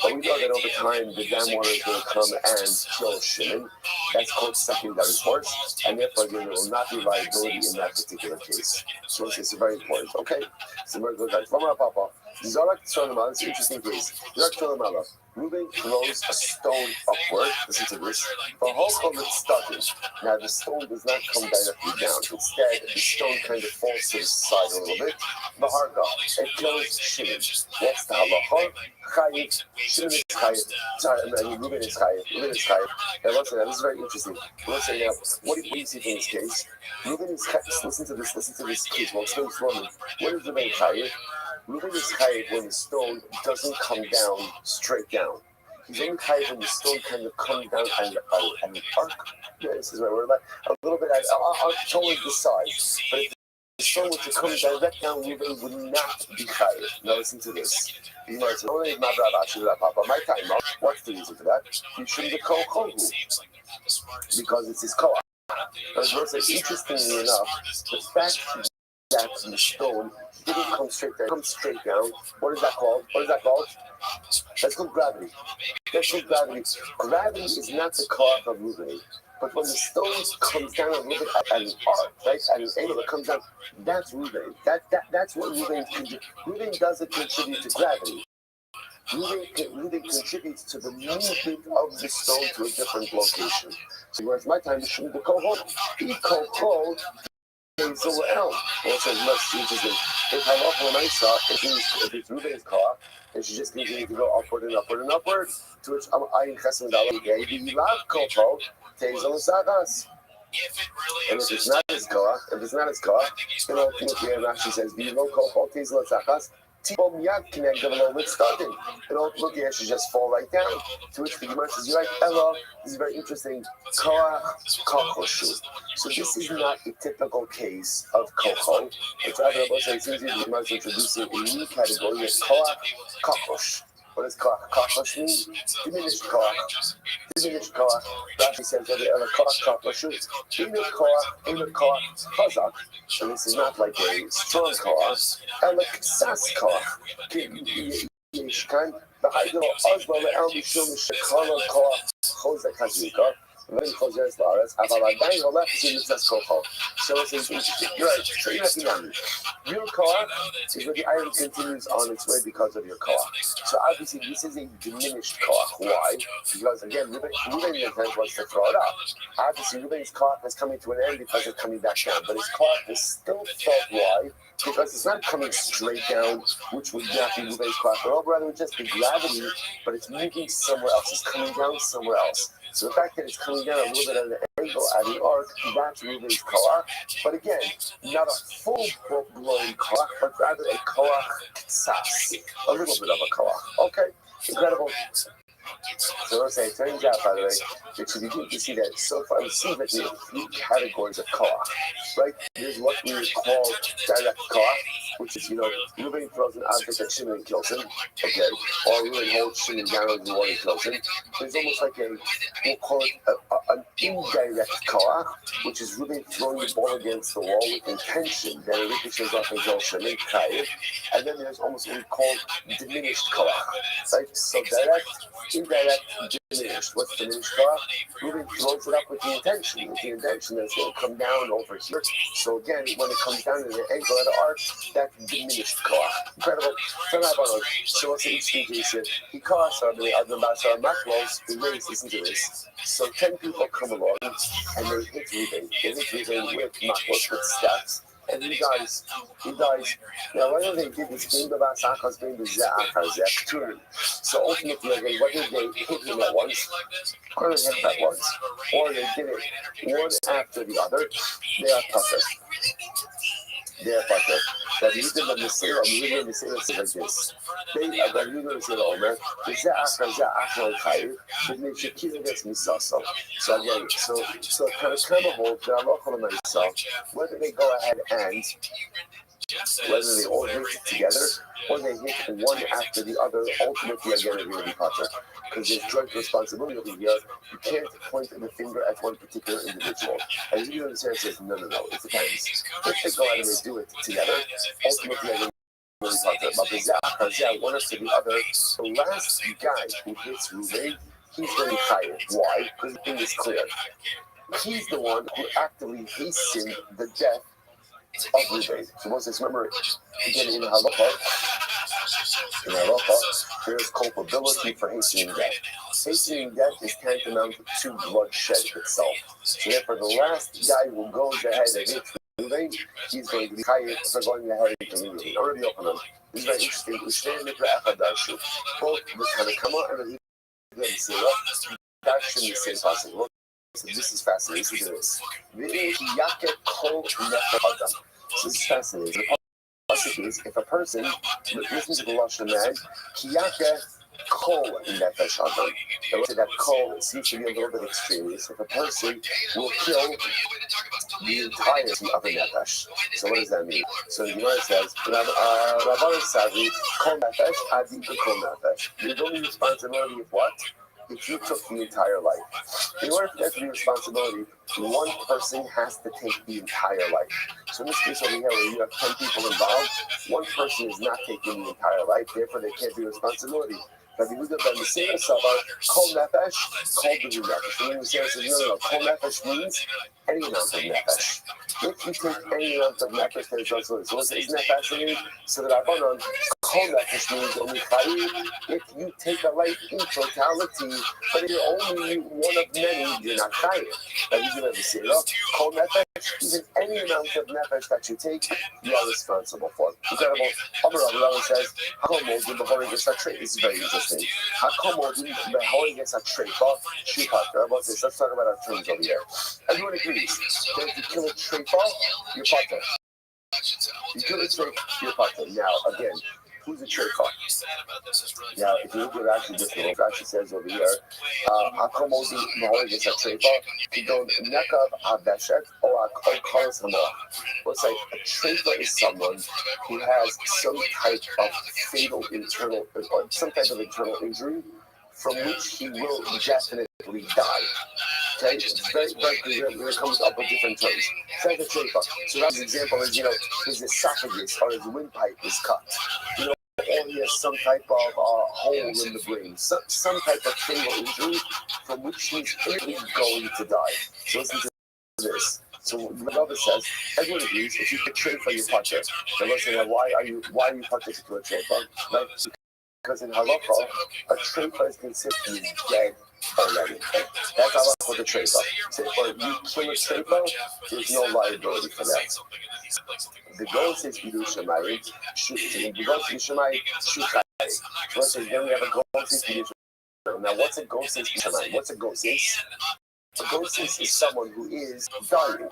But we know that over time the dam water is going to come and kill Shimon. That's called secondary force, and therefore there will not be liability in that particular case. So this is very important. Okay? So we're going to go Papa. Zorak Tzolamala, it's an interesting case. Zorak Tzolamala. Reuben throws a stone upward. Listen to this. The whole of it's starting. Now the stone does not come directly down. Instead, the stone kind of falls to the side a little bit. The harga. It kills Shimon. What's the halacha? Chayiv. Shimon is chayiv. Sorry, Reuben is chayiv. Reuben is chayiv. Now listen, this is very interesting. Let's say now, what do you see from this case? Reuben is chayiv. Listen to this case. Well, explain for me. What is Reuben chayiv? Reuben is chayiv when the stone doesn't come down straight down. He's only chayiv when the stone kind of comes down and an arc. Yeah, this is where we're like a little bit towards the side. But if the stone were to come direct down, Reuben would not be chayiv. Now listen to this. You might say, my time. What's the reason for that? You shouldn't be called kohu because it's his koach. As well as interestingly enough, the fact that the stone didn't come straight down. What is that called? That's called gravity. Gravity. Gravity is not the cause of Reuben. But when the stone comes down a little bit at an arc, right, at an angle that comes down, that's Reuben. That's what Reuben contributes. Reuben doesn't contribute to gravity. Reuben contributes to the movement of the stone to a different location. So whereas my time is the kohot, somewhere else. Also, much interesting. If I love when I saw if it's Reuben's car, and she just continues to go upward and upward and upward, to which I in Chesed Dalai you love Kopo, Tezel Sagas. And if it's not his car, then ultimately Rashi says, below Kopo, Tezel Sagas. Tibom Yad connect them a little bit starting. And ultimately it should just fall right down. To which the Gemara says, you're right, Ella, this is very interesting. Koach Kakoshu. So this is not a typical case of Koko. It's rather about saying, since the Gemara is introducing a new category of Koach Kakosh. What does Koach Kakosh mean? Diminished Koach. Rashi says that the Koach Kakoshu. In the Koach Chazak. And this is not like a strong Koach. Ksas Koach. Yeshkan. The Haidel Oslo El Mishum Shekala Koach Chozak Hazika. Very close to Laras. Avaladai Holef in the Koach. So it's interesting. You're right. So you have to know. Your Koach is where the iron continues on its way because of your Koach. So obviously this is a diminished Koach. Why? Because again, Reuben intent was to throw it up. Obviously Reuben's Koach is coming to an end because it's coming back down. But his Koach is still felt. Why? Because it's not coming straight down, which would not be Reuben's Koach. Or rather, it would just be gravity, but it's moving somewhere else. It's coming down somewhere else. So the fact that it's coming down a little bit at an angle at the arc, that's Reuben's Koach. But again, not a full-blown Koach, but rather a Koach Ksas. A little bit of a Koach. Okay, incredible. So let's say it turns out, by the way, that you begin to see that so far we see that there are three categories of koach, right? There's what we would call direct koach, which is, Reuben throws an object at Shimon and kills him, okay? Or Reuben holds Shimon down in the water and kills him. There's almost like we'll call it an indirect koach, which is Reuben throwing the ball against the wall with intention, then it ricochets off and kills Shimon, and then there's almost what we call diminished koach, right? So direct, indirect, diminished. What's diminished koach? Reuben throws it up with the intention that it's going to come down over here. So again, when it comes down in the angle of the arc, that's diminished koach. Incredible. So what's the interesting case here? He costs our macros, the race, listen to this. So 10 people come along and they hit Reuben. They hit Reuben with macros, with stats. And he dies. Now, whether they did this game of Asaka's game is so ultimately, again, whether they hit him at once, or they hit him at once, or they did it one after the other, they are putter. That you did the Messiah, you did the Messiah like this. They are going to do the Omer. So again, so kind of hold that I'm not going to myself, whether they go ahead and whether they all hit together or they hit one after the other, ultimately again they're going to be putter. because there's joint responsibility over here. You can't point the finger at one particular individual. And the Sarah says, no, it depends. If they go out and they do it together, ultimately, I one after the other, the last guy who hits Ruvain, he's going to be hired. Why? Because the thing is clear. He's the one who actively hastened the death of Ruvain. So once this, remember, again in halacha, there's culpability for hastening death. Hastening death is tantamount to bloodshed itself. So therefore, the last guy who goes ahead and hits Ruvain, he's going to be hired for going ahead and killing Ruvain. Already open them. This is very interesting. We stand in the Echadashu. Both the Tanakama and the Sira, that's in the same passage. So this is fascinating. Listen to this. This is fascinating. The passage is if a person listens to the Lashon man, kiyake kol nefesh adam. I would say that kol seems to be a little bit extraneous. If a person will kill the entirety of a nefesh. So what does that mean? So the Gemara says, Rabban Savi, kol nefesh, adi kol nefesh. The only responsibility of what? If you took the entire life. In order for that to be responsibility, one person has to take the entire life. So in this case over here, where you have 10 people involved, one person is not taking the entire life, therefore there can't be responsibility. But because of the same Saba, Kol Nefesh, Kol B'Zu Nefesh. And then the Sarah says, no, Kol Nefesh means any amount of Nefesh. If you take any amount of Nefesh, then it's also this. So isn't that fascinating? So that Rabbanon, Kol Nefesh means only Chayim. If you take a life in totality, but you're only one of many, you're not Chayim. That you have to say, Kol Nefesh, even any amount of Nefesh that you take, you are responsible for. Incredible. Rabbi says, this is very interesting. Let's talk about our terms over here. Everyone agrees that if you kill a treifa, you're potter. You kill a treifa, you're potter. Now, again, who's a treifa? Now, if you look at Rashi, this is what Rashi says over here. Hakomodi mahoriges a treifa, kidon nekav haveshet or kolas hamor. What's like a treifa is someone who has some type of fatal internal, or some type of internal injury from which he will definitely die. Okay, it's very clear when it comes up with different terms. So that's a treifa. So that's an example is, his esophagus or his windpipe is cut. Or he has some type of hole in the brain, some type of fatal injury from which he's really going to die. So listen to this. So the Rabbi says, everyone agrees, if you get treifa, you touch it. And let's say, why are you touching to a treifa? Right? Because in halacha, a treifa is considered to be dead already. That's halacha with the treifa. So if you kill a treifa, there's no liability for that. The goal says Bidu Shemayim, the goal says Shemayim, Shuchayim. So let's say then we have a goal says Bidu Shemayim. Now what's a goal says Shemayim? What's a goal says? A goal says is someone who is dying.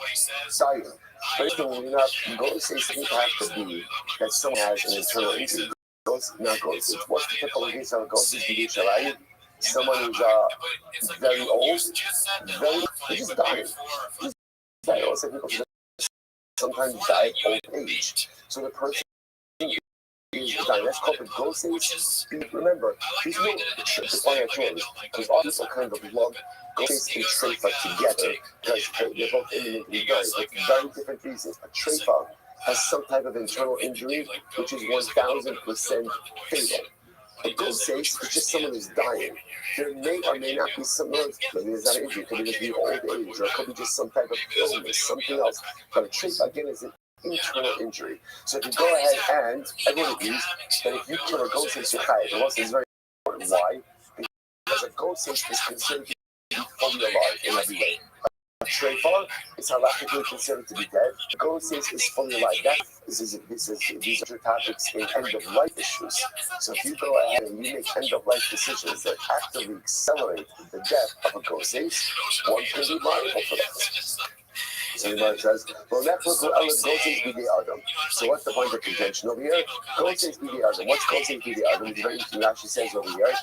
But if goal says doesn't have to be that someone has an internal injury. Not goal says. What's the typical case of a goal says Bidu Shemayim? Someone who's very old, he's just dying. People sometimes die of old age. So the person is dying. That's called the ghosts. Remember, there's no defining terms because all people kind of love ghosts and treifa together because they're both imminently dying, but for very different reasons. A treifa has some type of internal injury which is 1000% fatal. A ghost is just someone who's dying. There may or may not be some noise. Maybe there's not an injury. It could be just old age, or it could be just some type of illness, something else. But a treifa, again, is an internal injury. So if you go ahead and everyone agrees that if you kill a ghost in Shekhai, the most is very important. Why? Because a ghost is considered to be fully alive in every way. A treifa is halachically considered to be dead. A ghost is fully alive. These are topics in end-of-life issues. So if you go ahead and you make end-of-life decisions that actively accelerate the death of a ghost, one can be liable for that. So the Gemara says, well, so what's the point of contention over here? What's Gosei B'di Adam? It's very interesting. Rashi says over here,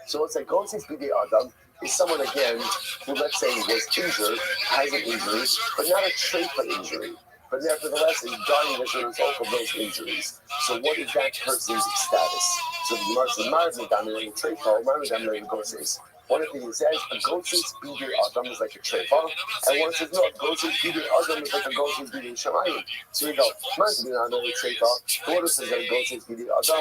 so it's like Gosei B'di Adam is someone again who, let's say, was injured, has an injury, but not a treifa injury, but nevertheless is dying as a result of those injuries. So what is that person's status? So the Gemara says, Marvin Treifa, Marvin Goses. One of the things it says, a Goses Bidei Adam is like a Treifa, and one says, no, a Goses Bidei Adam is like a Goses Bidei Shamayim. So you go, Marvin Treifa, the one who says that a Goses Bidei Adam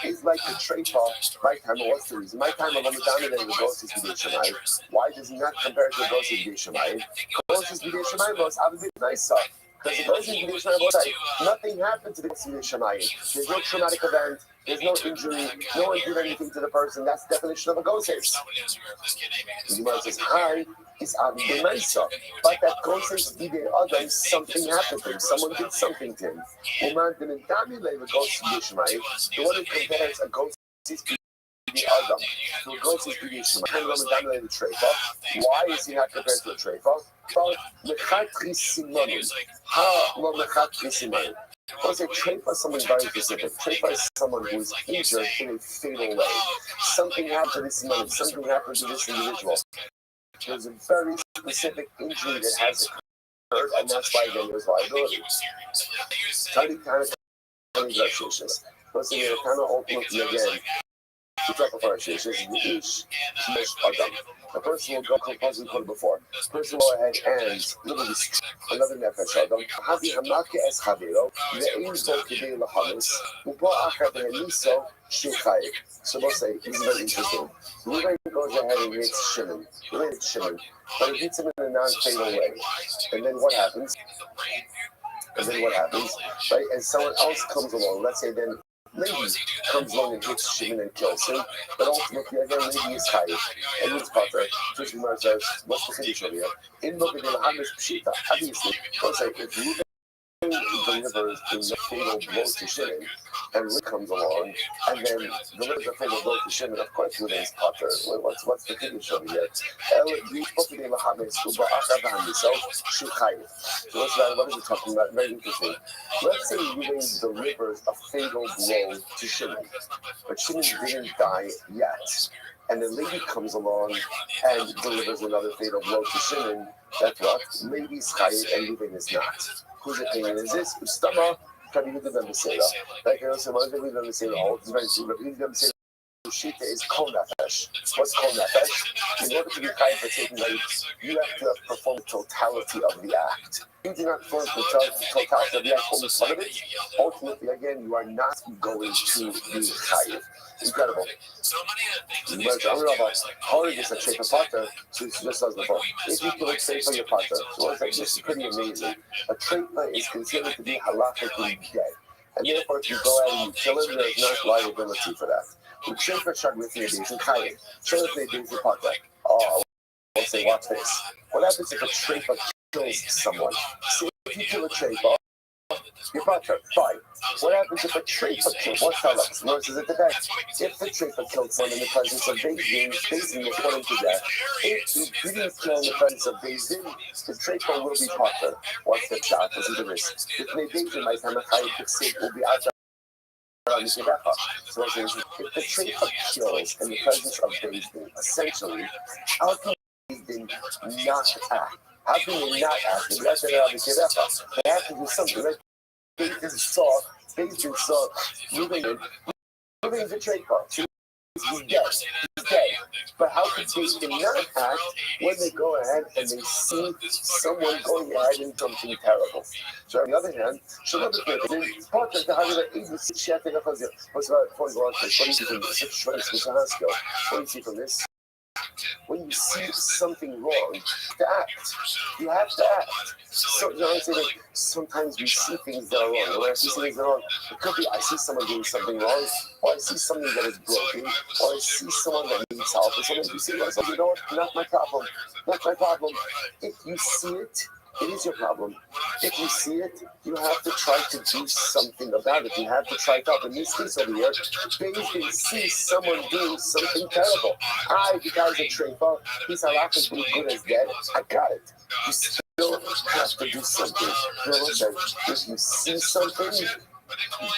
is like a Treifa. My time, what's the reason? My time, I'm dominating the Goses Bidei Shamayim. Why does he not compare to the Goses Bidei Shamayim? Goses Bidei Shamayim was obviously nicer. Because the Goses Bidei Shamayim was like, nothing happened to the Goses Bidei Shamayim. There's no traumatic event. There's no injury. No one did anything to the person. That's the definition of a Goses. The Gemara says, hi, is Abidei Maisa. But that Goses Bidei Adam, something happened to him. Someone did something to him. The one who compares a Goses Bidei Adam to a Goses Bidei Shamayim. Why is he not compared to a Treifa? Because a Treifa is something very specific. Treifa is someone who is injured in a fatal way. Something happened to this man, something happened to this individual. There's a very specific injury that has occurred, and that's why again there's liability. Tiny kind of negotiations. Let's say you're kind of ultimately again. The type of negotiations is Adam. The person will go as we put before. The person will go ahead and literally another nefesh Adam. Havi hamake es chaviro. Ve'im bo kidei lahamis. Upo achar ve'eniso shechayik. So we'll say, this is very interesting. Ruben goes ahead and hits Shimon. But he hits him in a non-fatal way. And then what happens? Right? And someone else comes along. Let's say then Levi comes along and hits Shimon and kills him, but ultimately again Levi is chayiv. And this Potter, Trish Gemara says, what's the finish over here? In Moked Lahamis Pshita, obviously, let's say if Ruben delivers the fatal blow to Shimon, and Rick comes along and then delivers the fatal blow to Shimon, of course Ruben is Potter. What's the finish over here? So what is it talking about? Very interesting. Let's say Ruben delivers a fatal blow to Shimon, but Shimon didn't die yet. And then Levi comes along and delivers another fatal blow to Shimon. That's what? Levi's chayiv and Ruben is not. Whose opinion is this? Ustama, Rabbi Yehuda ben Beseira. Like I also Rabbi Yehuda ben Beseira, it's very true. Rabbi Yehuda ben Beseira, Shita is kol nefesh. What's kol nefesh? In order to be chayiv for taking life, you have to perform the totality of the act. If you do not perform the totality of the act, only part of it, ultimately, again, you are not going to be chayiv. Incredible. But I'm about Hori is a Treifa Potter, so it's just as before. If you kill a Treifa, you're Potter. So it's like, this is pretty amazing. A Treifa is considered to be halachically dead. And therefore, if you go out and you kill him, there's not liability for that. The Treifa shot with me days in Chayyim. So if they do the Potter, oh, I'll say, watch this. What happens if a Treifa kills someone? See, if you kill a Treifa, you're Potter, fine. What happens if a Treifa kills? What's that like? Notice it today. If the Treifa killed someone in the presence of Bezdin, according to that, if he didn't kill in the presence of Bezdin, the Treifa will be Potter. What's the shot? Listen to this. If Bezdin, my time, will be out. So if the Treifa kills in the presence of Bezdin, essentially, how can Bezdin not act? How can they not act? They have to do something. Right? Bezdin saw moving the Treifa. He's dead. But how can Bezdin not act when they go ahead and they see someone going ahead and something terrible? So on the other hand, what do you see from this? When you see something wrong, you have to act. So, you know what I'm saying? Like, sometimes we see things that are wrong. And when I see things that are wrong, it could be I see someone doing something wrong, or I see something that is broken, or I see someone that needs help, or something you see myself, you know what? Not my problem. If you see it, it is your problem. If you see it, you have to try to do something about it. You have to try to help. In this case over here, Bezdin see someone doing something terrible. The guy's a Treifa. He's halachically good as dead. I got it. You still have to do something. You know what I'm saying? If you see something,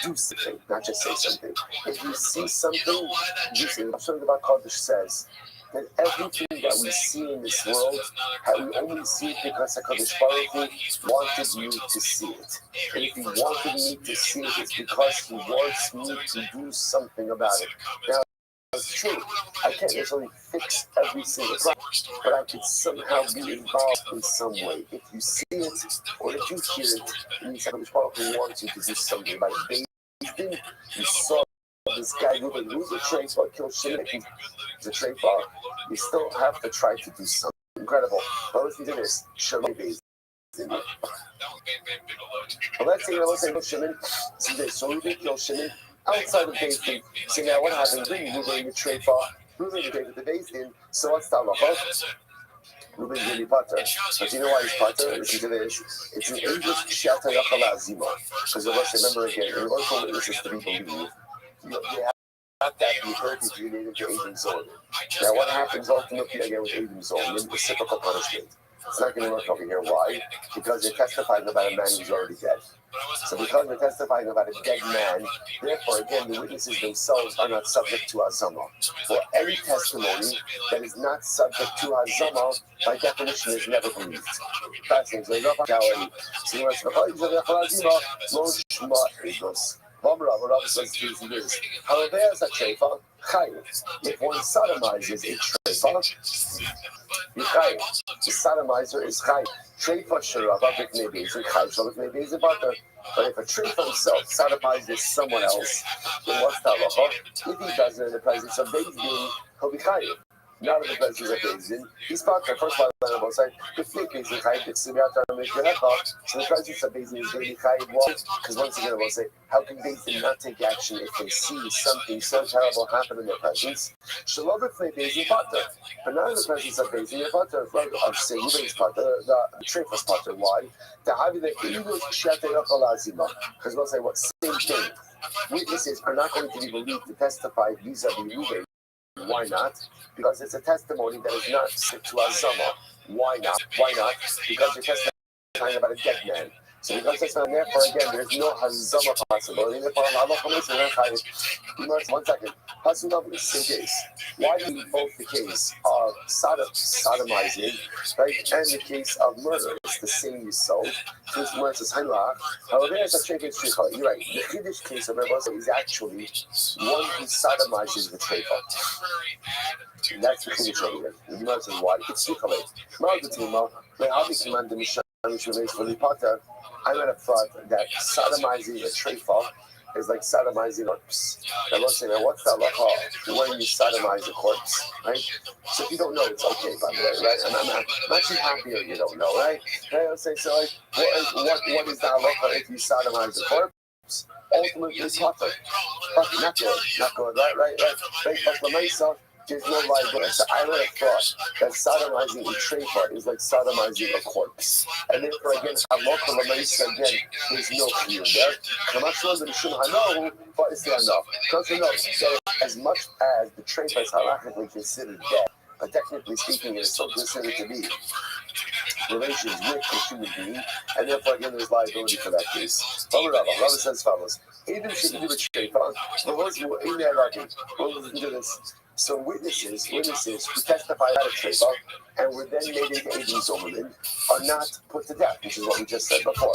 do something. Not just say something. If you see something, do something. Something about Kodesh says, that everything that we see in this world, we only see it because HaKadosh Baruch Hu wanted me to see it. And if He wanted me to see it, it's because He wants me to do something about it. Now, it's true, I can't necessarily fix every single problem, but I can somehow be involved in some way. If you see it, or if you hear it, it means HaKadosh Baruch Hu wants you to do something about it. You saw this guy who's a treifa, killed Shimon, he's a treifa. You still have to try to do something incredible. But listen to this. Shimon is let's say Shimon. So Reuben killed Shimon outside of Beis Din. So now what happens? Reuben the treifa. Reuben the David the Beis Din. So what's the halacha? Reuben really potter. But you know why he's potter? Listen to this. It's an English shata yachala azima. Because of us, remember again, in order for witnesses to be believed, you have to be heard if you native to Adam Zolman. Now, what happens ultimately again with Adam Zolman? Reciprocal punishment. It's not going to work over here. Why? Because they're testifying about a man who's already dead. So because they're testifying about a dead man, therefore, again, the witnesses themselves are not subject to Hazama. For any testimony that is not subject to Hazama, by definition, is never believed. Fascinating. So there's no says if one sodomizes a treifa, you're chayiv. The sodomizer is chayiv. Treifa sharava b'knei is chayiv. So b'knei is a butter. But if a treifa himself sodomizes someone else, then what's the halacha? If he does it in the presence of Beis Din, he'll be chayiv. Not in the presence of Beis Din. He's potter. First of all, I'm going to say, b'knei Beis Din chayiv. It's the matter of making a hecha. So the presence of Beis Din is going to be chayiv. Why? Because once again, I'm going to say, how can Beis Din not take action if they see something so terrible happen in their presence? Shalom b'knei Beis Din potter. But not in the presence of Beis Din, potter. Of say, Reuben's potter, the treifa's potter. Why? To have the English shata yachala azima. Because we'll say what? Same thing. Witnesses are not going to be believed to testify vis-a-vis Reuben. Why not? Because it's a testimony that is not set to Azama. Why not? Why not? Because you're testifying about a dead man. So because it's not there, for again, there's no Hazama possibility. One second. Hazama is the case. Why do we both the case of sodomizing, right, and the case of murder? It's the same result. This murder is Hainlach. However, there's a Shekhet Shricha. You're right. The Kiddush case of Rebbe is actually one who sodomizes the treifa. That's the Kiddush over here. The Gemara says why? It's Shricha. Ma'al Potter. I might have thought that sodomizing a treifa is like sodomizing a corpse. I'm not saying, what's the halacha when you sodomize a corpse, right? So if you don't know, it's okay, by the way, right? And I'm actually happy that you don't know, right? I'll say, so like, what is the halacha if you sodomize a corpse? Ultimately, it's potter. Not good, right? But there's no liability. So I would have thought that sodomizing a treifa is like sodomizing a corpse. And therefore, again, halacha l'maisa, again, there's no fear there. I'm not sure that it should know, but it's there enough. Because we know that as much as the treifa is halachically considered dead, but technically speaking, it's still considered to be relations with the human being, and therefore, again, there's liability for that case. Rabbi says as follows: even if you do a treifa, the ones who are in there arguing, we'll listen to this. So witnesses who testify at a treifa and were then made into Adam Zolman are not put to death, which is what we just said before.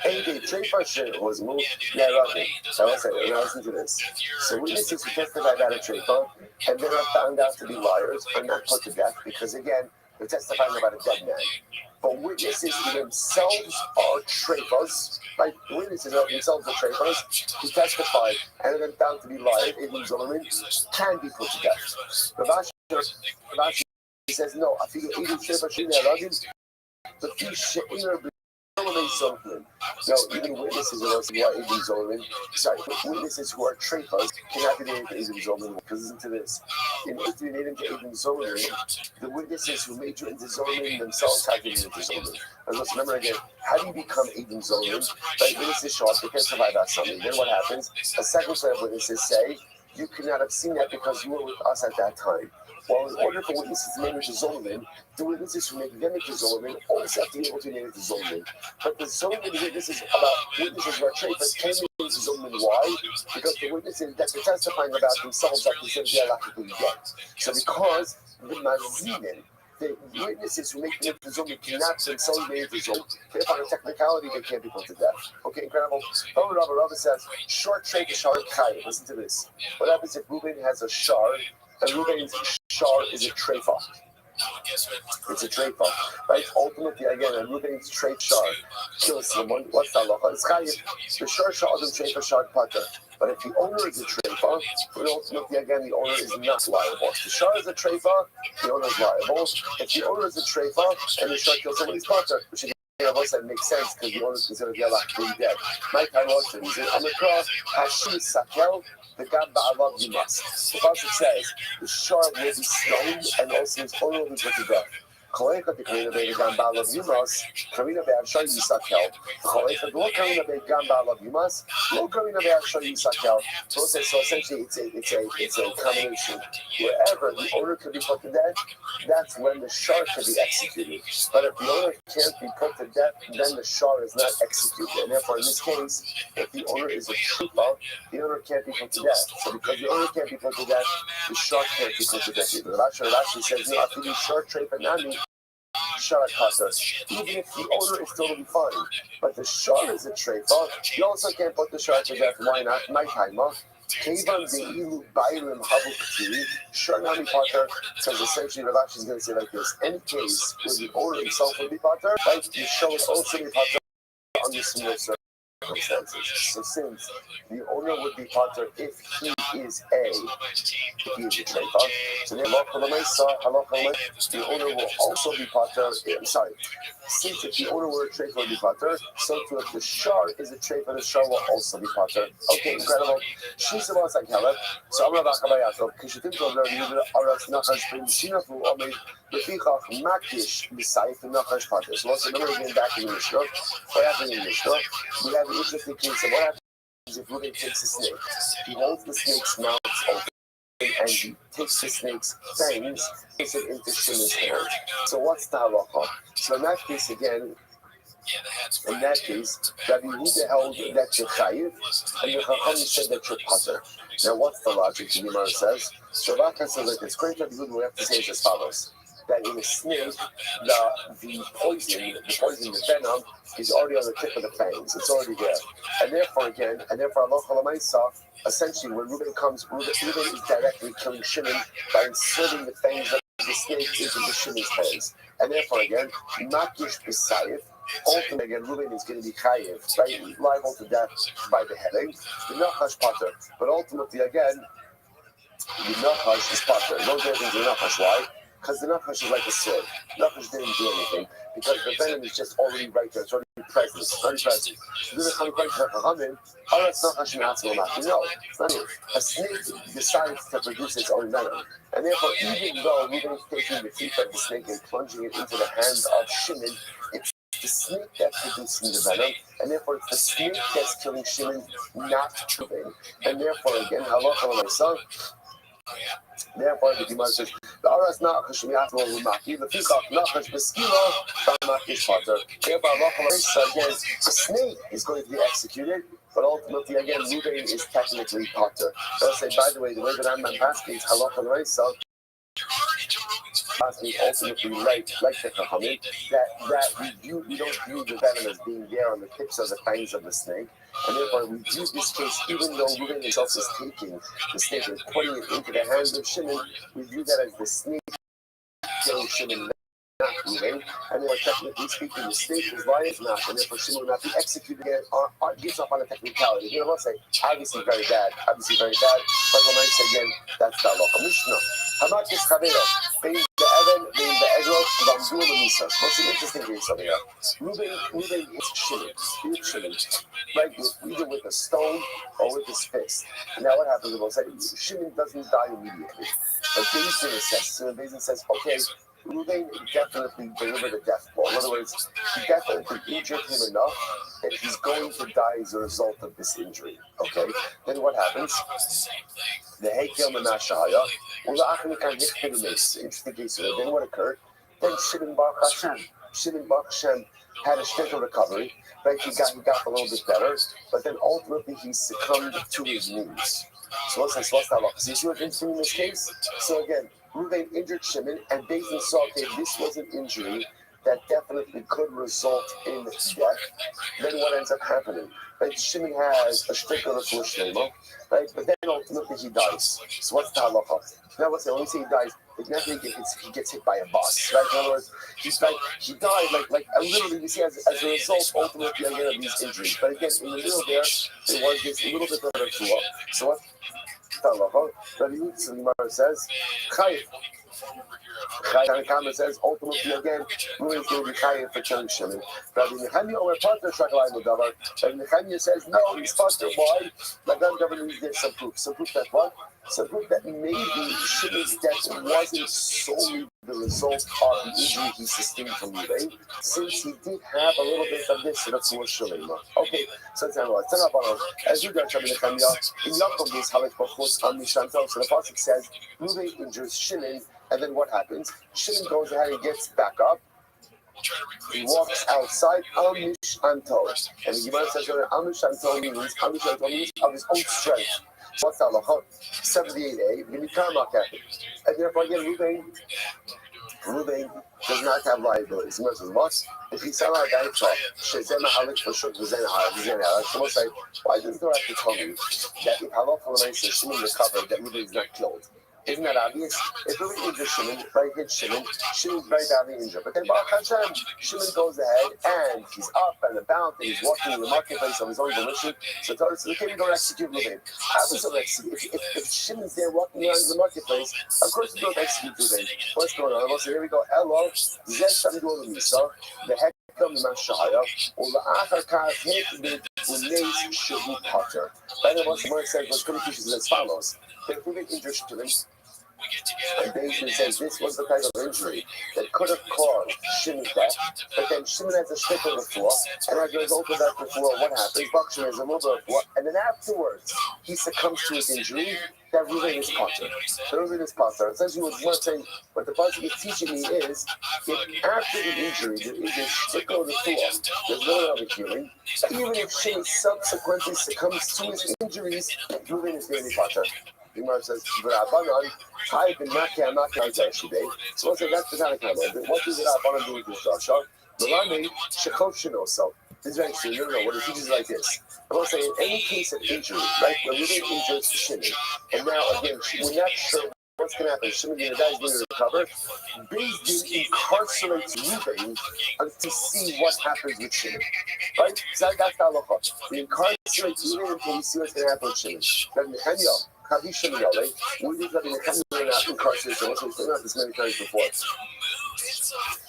And the treifa was moved. Yeah, right. Now listen to this. So witnesses who testified at a treifa and then are found out to be liars are not put to death because again they're testifying about a dead man. But witnesses who themselves are treifas, right? Witnesses of themselves are treifas who testify and are then found to be liars, Adam Zolman, can be put to death. Ravashi says no. I figure even treifa should be allowed. The fish something. No, even witnesses are also why Adam Zolman. Sorry, witnesses who are treifas cannot be named to Adam Zolman because listen to this. In order to be named to Adam Zolman, the witnesses who made you into Zolman themselves have to be into Zolman. And let's remember again, how do you become Adam Zolman? Right, witnesses show up, they testify about something. Then what happens? A second set of witnesses say, you could not have seen that because you were with us at that time. Well, in order for witnesses to name it to Zolman, the witnesses who make them into Zolman also have to be able to name it to Zolman. But the Zolman witnesses about witnesses who are treifas can be Ruben is Zuman. Why? Because the witnesses that they're testifying about themselves are considered halachically dead. So because the Mazinin, the witnesses who make the Zuman cannot themselves be the Zuman, therefore, on a technicality, they can't be put to death. Okay, incredible. Rabbi says, short trade shar chayiv. Listen to this. What happens if Ruben has a shar, and Ruben's shar is a treifa? It's a treifa, right? Ultimately, again, a Ruben's trait shar kills someone. What's the halacha? It's chayiv. The shar shar adam treifa shar pater. But if the owner is a treifa, then ultimately, again, the owner is not liable. If the shar is a treifa, the owner is liable. If the owner is a treifa and the shar kills someone, he's pater, which again, that makes sense because the owner is considered halachically dead. My time also is on the cross. Hashim sakel the God ba'alav you must. The pasuk says the shar will be stoned and also his owner will be put to death. Kolecha the karina be the God ba'alav you must. Karina be shar yisakel. Kolecha lo karina be God ba'alav you must. Lo karina be shar yisakel. So essentially it's a combination. Wherever the owner could be put to death, that's when the shar can be executed. But if the owner can't be put to death, then the shar is not executed. And therefore, in this case, if the owner is a shripa, the owner can't be put to death. So because the owner can't be put to death, the shar can't be put to death either. The Rashi says, no, if you do shar trepa nami, shar kasa. Even if the owner is totally fine. But the shar is a trepa, you also can't put the shar to death. Why not? My time off. Kevan Deilu Bailim Habu Katiri, Sharnami Potter says essentially the Rashi is going to say like this: any case where the owner himself will be Potter, right? The show would also be Potter under similar circumstances. So since the owner would be Potter if he is a treifa, so the owner will also be Potter. Since if the owner were a treifa will be Potter, so too if the shar is a treifa, the shar will also be Potter. Okay, incredible. She's about like Helen. So I'm about Kabayatov. Kishitim over there, you Aras Nachash Prim Shinafu Omid, the Fichach Makish, Misaif and Nachash Potter. So once another again back in the Mishnah, what happened in the Mishnah? We have an interesting case of what happens if Ruben takes a snake. He holds the snake's mouth open and he takes the snake's fangs, puts it into Shimon's hand. So what's the halacha? So in that case again, Rabbi Yehuda held that you're chayiv, and the Chacham said that you're pater. Now what's the logic? The Gemara says. So Raka says like this. According to Rabbi Yehuda, we have to say it as follows: that in a snake, the poison, the venom, is already on the tip of the fangs. It's already there. And therefore, Allah Lamaisa, essentially, when Reuben comes, Reuben is directly killing Shimon by inserting the fangs of the snake into the Shimon's fangs. And therefore, again, Makish B'Sayif, ultimately, again, Reuben is going to be chayiv, right? Liable to death by beheading. The Nachash Pater. But ultimately, again, the Nachash is Pater. No difference in the Nachash. Why? Because the Nachash is like a sword. Nachash didn't do anything because the venom is just already right there. It's already present. So then the Chachamim, oh, that's Nachash and Atzmo Machi. No, it's not it. A snake decides to produce its own venom. And therefore, even though Reuben is taking the teeth of the snake and plunging it into the hands of Shimon, it's the snake that's producing the venom, and therefore it's the snake that's killing Shimon, not Reuben. And therefore, again, halacha l'maisa. Therefore, the Gemara says, "The aras nachash mi'atmo v'maki, the fikach nachash b'skilo v'makish pater." Therefore, halacha l'maisa, again, the snake is going to be executed, but ultimately, again, Reuben is technically pater. I'll say, by the way, the way that I'm asking is halacha l'maisa. Ultimately, like the Chachamim, that we don't view the venom as being there on the tips of the fangs of the snake, and therefore we view this case, even though Reuben himself is taking the snake and putting it into the hands of Shimon, we view that as the snake killing Shimon, not Reuben, and therefore technically speaking, the snake is lying not, and therefore Shimon will not be executed again, or gives up on a technicality. You know what I'm saying? Obviously very bad, but when I say again, that's the halacha. Mishnah. Hamakis Chavero, being the Evan, being the Egrot, Bamdul, and Nisa. What's the interesting case over here? Reuben is Shimon, right? Either with a stone or with his fist. And now what happens? We'll say Shimon doesn't die immediately. But Bezin says, okay, Reuben definitely delivered a death blow. In other words, he definitely injured him enough that he's going to die as a result of this injury. Okay? Then what happens? The Heikel Menashaya. Well, the Achanikan Hichpid Mace. Interesting case. Then what occurred? Then Shimon Baruch Hashem. had a straighter recovery, right? He got a little bit better, but then ultimately he succumbed to his knees. So what's that look? So you see what's interesting in this case? So again, Ruvain injured Shimon, and Beis saw, okay, this was an injury that definitely could result in death. Then what ends up happening? Right? Shimon has a straighter refuah, right? But then ultimately he dies. So what's the halacha? Now let's say when we say he dies, it's not that he gets hit by a bus, right? In other words, he died like literally you see as a result ultimately again of these injuries. But again, in the middle there was this little bit of a refuah. So what? Rabbi Yudin says, Chayiv. Chayiv says, ultimately again, Ruvain is going to be Chayiv for killing Shimon. Rabbi Nechemia or Pater Shakalai Mudavar. Rabbi Nechemia says, no, he's Pater. Why? Like that government needs some proof. Some proof that what? Some proof that maybe Shimon's death wasn't solely the result of the injury he sustained from Ruvain, since he did have a little bit of this, that's what Shalema. Okay, so let's analyze. As you got Rabbi Nechemia, in Yaakov this Halak Bachos Am Mishantel, so the pasuk says Ruvain injures Shimon, and then what happens? Shimon goes ahead and gets back up. He walks outside Al Mishantel, and the Gemara says that Al Mishantel means of his own strength. What's that? 78a, and therefore again Ruvain does not have liabilities. If he said like that, Shazem Halik for sure, so we'll say, why does the have to tell me that if Halach says Shimon recovered, that Ruvain is not killed? Isn't that obvious? If Ruvain injures Shimon, right, hits Shimon's very badly injured. But then Baruch Hashem, Shimon goes ahead and he's up and about and he's walking in the marketplace of his own volition. So the king don't execute Ruvain. How does he execute? If Shimon's there walking around in the marketplace, of course he don't execute Ruvain. What's going on? Well, so here we go. Elo, Zesh Shamdu Misa, the heck of the Mashaya, or the Achar hit the Unays Shabu Potter. Right now, what the word says, what's going to teach is as follows. If Ruvain injures Shimon, and Beis says this was the type of injury that could have caused Shimon's death, but then Shimon has a strip of the floor, and as a result of that before, what happens? Bakshim has a little bit of floor, and then afterwards, he succumbs to his injury. That Ruvain is Potter. The Ruvain is Potter. Essentially, what one saying, what the Pasuk is teaching me is, if after the injury there is a strip of the floor, there's no other healing, even if Shimon subsequently succumbs to his injuries, Ruvain is going to be Potter. The Gemara says, I've been knocking on today. So what's that's the kind of comment. What does the Rabbanan do with this Joshua? Milani Shekoshin. This is very interesting. No, what it teaches is like this. I want to say, in any case of injury, right, where Ruvain injures Shimon, and now again, we're not sure what's going to happen. Shimon, the guy's going to recover. Beis Din incarcerates Ruvain to see what happens with Shimon. Right? So that's the halacha. We incarcerate Ruvain until we see what's going to happen with Shimon. Then Nehemiah. He shouldn't know, right? We did that in the Canadian incarceration. We've done that this many times before.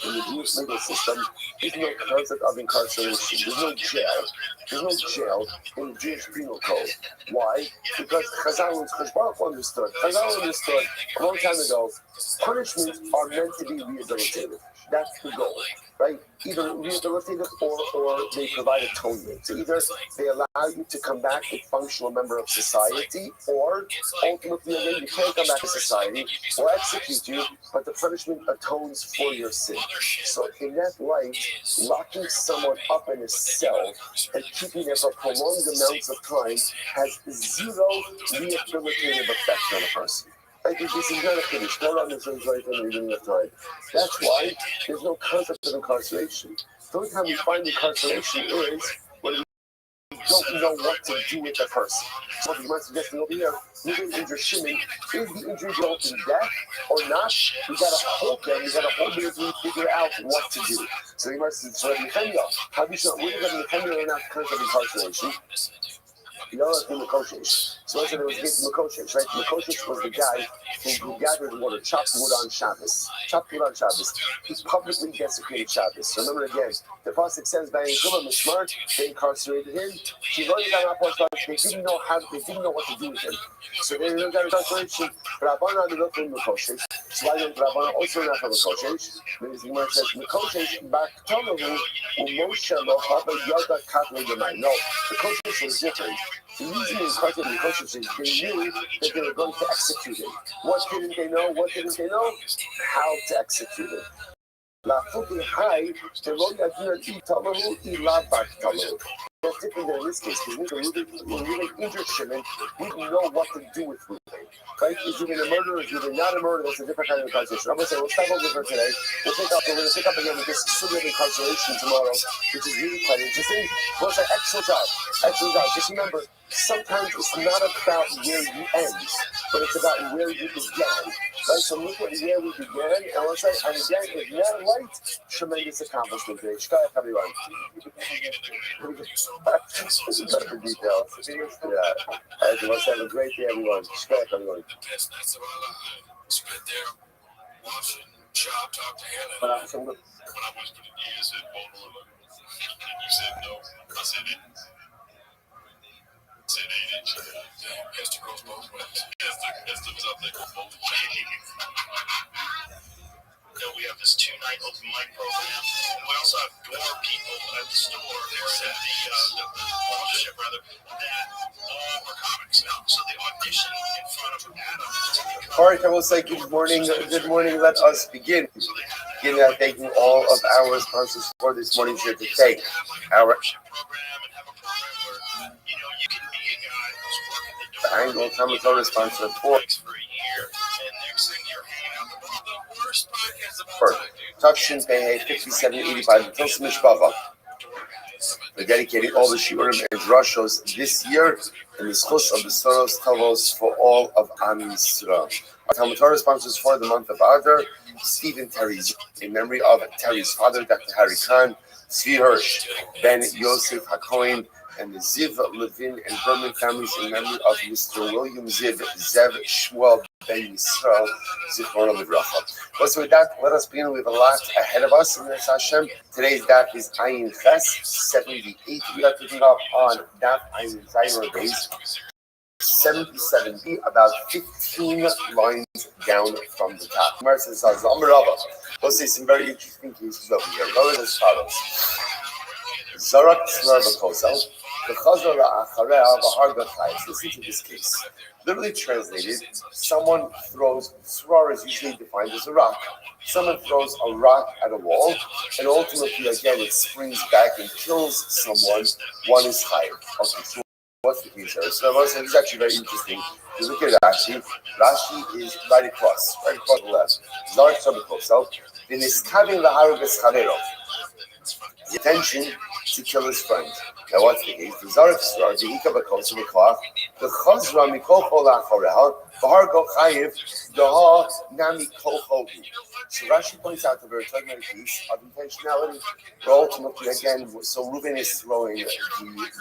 In the Jewish legal system, there's no concept of incarceration. There's no jail. There's no jail in the Jewish penal code. Why? Because Baruch understood a long time ago, punishments are meant to be rehabilitative. That's the goal, right? Either rehabilitative or they provide atonement. So either they allow you to come back a functional member of society, or ultimately again, you can't come back to society or execute you, but the punishment atones for your sin. So in that light, locking someone up in a cell and keeping them for prolonged amounts of time has zero rehabilitative effect on a person. I think this is not a finish. Hold on, this is right from the beginning of time. That's why there's no concept of incarceration. The only time we find incarceration is when we don't know what to do with the person. So what you might suggesting over here, Ruvain injured Shimon, is the injury result in death or not? We gotta hold them, we gotta hold them until we figure out what to do. So you might say, so how do you know, we're going to not concept of incarceration? You know, that's Makoshish. So I said it was against Makoshish, right? Makoshish was the guy who gathered water, chopped wood on Shabbos. He publicly desecrated Shabbos. So remember again, the Pasuk says, they incarcerated him. They didn't know what to do with him. So they got incarceration. Rabbanan did not from Makoshish. So why didn't Rabbanan also not from Makoshish? Because the Gemara says, Makoshish, Bartolomew, Moshe Lohaba Yada Katla Yamai. No, Makoshish was different. The reason they incarcerated Makoshish is they knew that they were going to execute him. What didn't they know? How to execute him. Lachuti high, the road that you are Tamaru, Ilabak Tamaru. That's different than in this case, because when Ruben injured Shimon, we didn't know what to do with Ruben. Right? Is Ruben a murderer? Is Ruben not a murderer? That's a different kind of conversation. I'm going to say, we'll stop over for today. We're going to pick up again with this sort of incarceration tomorrow, which is really quite interesting. We'll say, excellent job. Excellent job. Just remember, sometimes it's not about where you end, but it's about where you began. Right? So look at where we began, and we'll say, and again, if you're right, tremendous accomplishment today. Shkaya, everyone. This is better details. Yeah. All right, let's have a great day, everyone. Shkaya, everyone. Best nights of our lives. Spent there watching Shop talk to Hannah. But When I whispered in your ear, said, Motorola. And you said no. I said it. Said 8 inch. Damn, Hester goes both ways. Hester was up there goes both ways. We have this 2-night open mic program. We also have door people at the store or at the audition rather that are comics now. So they audition in front of Adam. all right, I will say good morning. Good morning. Let us begin. Begin thanking all of our sponsors for this morning's here to take our annual Torah sponsor for Takshin Pei 5785 until Mishpava. We're dedicating all the Shiurim and Drashos this year in the schus of the Soros Tavos for all of Am Yisrael. Our Talmud Torah sponsors for the month of Adar, Stephen Terry's in memory of Terry's father, Dr. Harry Khan, Zvi Hirsch, Ben Yosef HaKohen, and the Ziv, Levin, and Berman families in memory of Mr. William Ziv, Zev Shmuel Ben Yisrael, Zichron Livracha. So with that, let us begin. We have a lot ahead of us in this Hashem. Today's daf is Ayin Ches 78. We are picking up on daf Ayin Zayin base 77b, about 15 lines down from the top. Gemara says, we'll say some very interesting cases over here. Notice as follows. Zarak Tzrar B'Kosel, V'Chazor La'achareh V'Harga Chayes. Listen to this case. Literally translated, someone throws, Tzrar is usually defined as a rock. Someone throws a rock at a wall, and ultimately, again, it springs back and kills someone. One is higher. Okay, so what's the case here? So this is actually very interesting. If you look at Rashi, Rashi is right across the left. Zarak Tzrar B'Kosel, V'Niskavin L'Hargas Chavero. The intention to kill his friend. Now what's the case? The Zarak Tzrar, the Ika B'Kosel B'Koach, the Chazra Mikol Chol Achoreha, V'Har Go Chayiv, Daha Nami Kol Chogu. So Rashi points out that we're talking about a case of intentionality, but ultimately, again, so Reuben is throwing the